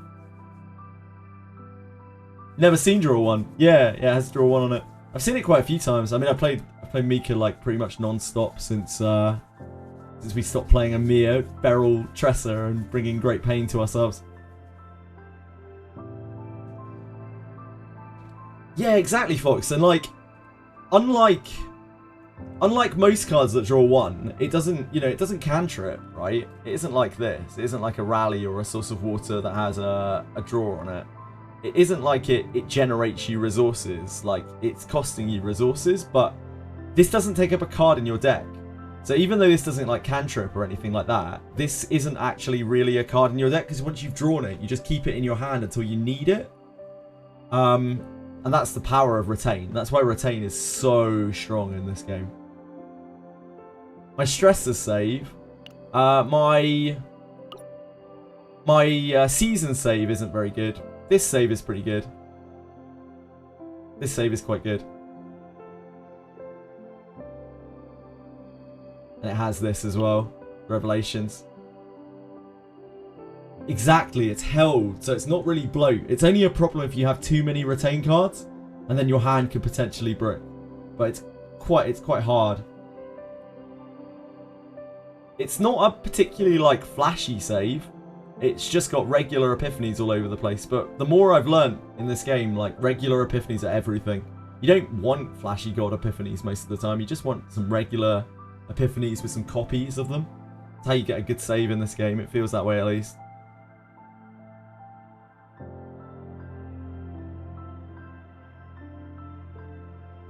Never seen draw one. Yeah, it has draw one on it. I've seen it quite a few times. I mean, I played Mika like pretty much non-stop since we stopped playing a mere feral Tressa and bringing great pain to ourselves. Yeah, exactly, Fox. And like, unlike most cards that draw one, it doesn't, you know, it doesn't cantrip, right? It isn't like this. It isn't like a Rally or a Source of Water that has a draw on it. It isn't like it generates you resources, like it's costing you resources, but this doesn't take up a card in your deck. So even though this doesn't like cantrip or anything like that, this isn't actually really a card in your deck, because once you've drawn it, you just keep it in your hand until you need it. And that's the power of Retain. That's why Retain is so strong in this game. My Stressor save. My Season save isn't very good. This save is pretty good. This save is quite good. And it has this as well. Revelations. Exactly, it's held, so it's not really bloat. It's only a problem if you have too many Retain cards, and then your hand could potentially brick. But it's quite hard. It's not a particularly like flashy save. It's just got regular epiphanies all over the place. But the more I've learnt in this game, like regular epiphanies are everything. You don't want flashy gold epiphanies most of the time. You just want some regular epiphanies with some copies of them. That's how you get a good save in this game. It feels that way at least.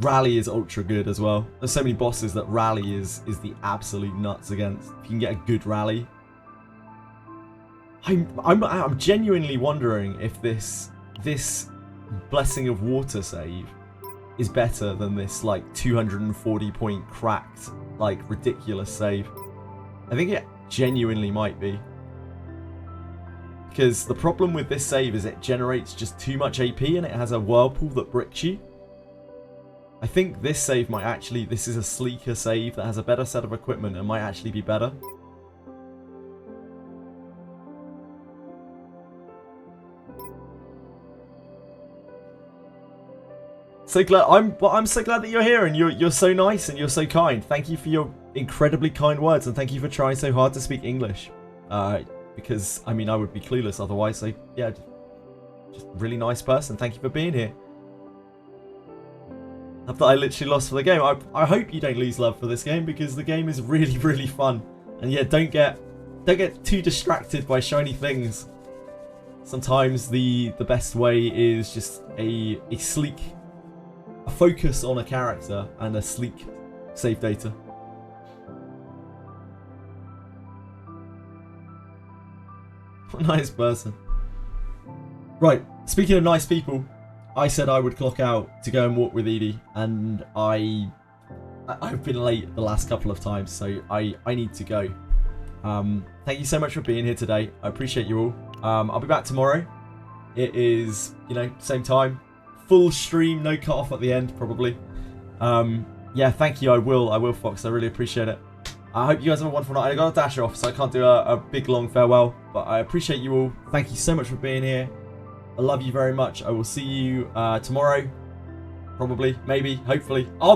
Rally is ultra good as well. There's so many bosses that rally is the absolute nuts against. If you can get a good rally. I'm genuinely wondering if this Blessing of Water save is better than this like 240 point cracked like ridiculous save. I think it genuinely might be. Because the problem with this save is it generates just too much AP and it has a whirlpool that bricks you. I think this save might actually, this is a sleeker save that has a better set of equipment and might actually be better. So glad, I'm so glad that you're here and you're so nice and you're so kind. Thank you for your incredibly kind words and thank you for trying so hard to speak English. Because I mean I would be clueless otherwise. So yeah, just really nice person. Thank you for being here. I thought I literally lost for the game. I hope you don't lose love for this game because the game is really, really fun. And yeah, don't get too distracted by shiny things. Sometimes the best way is just a focus on a character and a sleek save data. What a nice person. Right, speaking of nice people, I said I would clock out to go and walk with Edie, and I've been late the last couple of times, so I need to go. Thank you so much for being here today. I appreciate you all. I'll be back tomorrow. It is, you know, same time, full stream, no cut off at the end, probably. Yeah, thank you. I will, Fox. I really appreciate it. I hope you guys have a wonderful night. I got to dash off, so I can't do a big long farewell, but I appreciate you all. Thank you so much for being here. I love you very much. I will see you tomorrow. Probably, maybe, hopefully. I'll be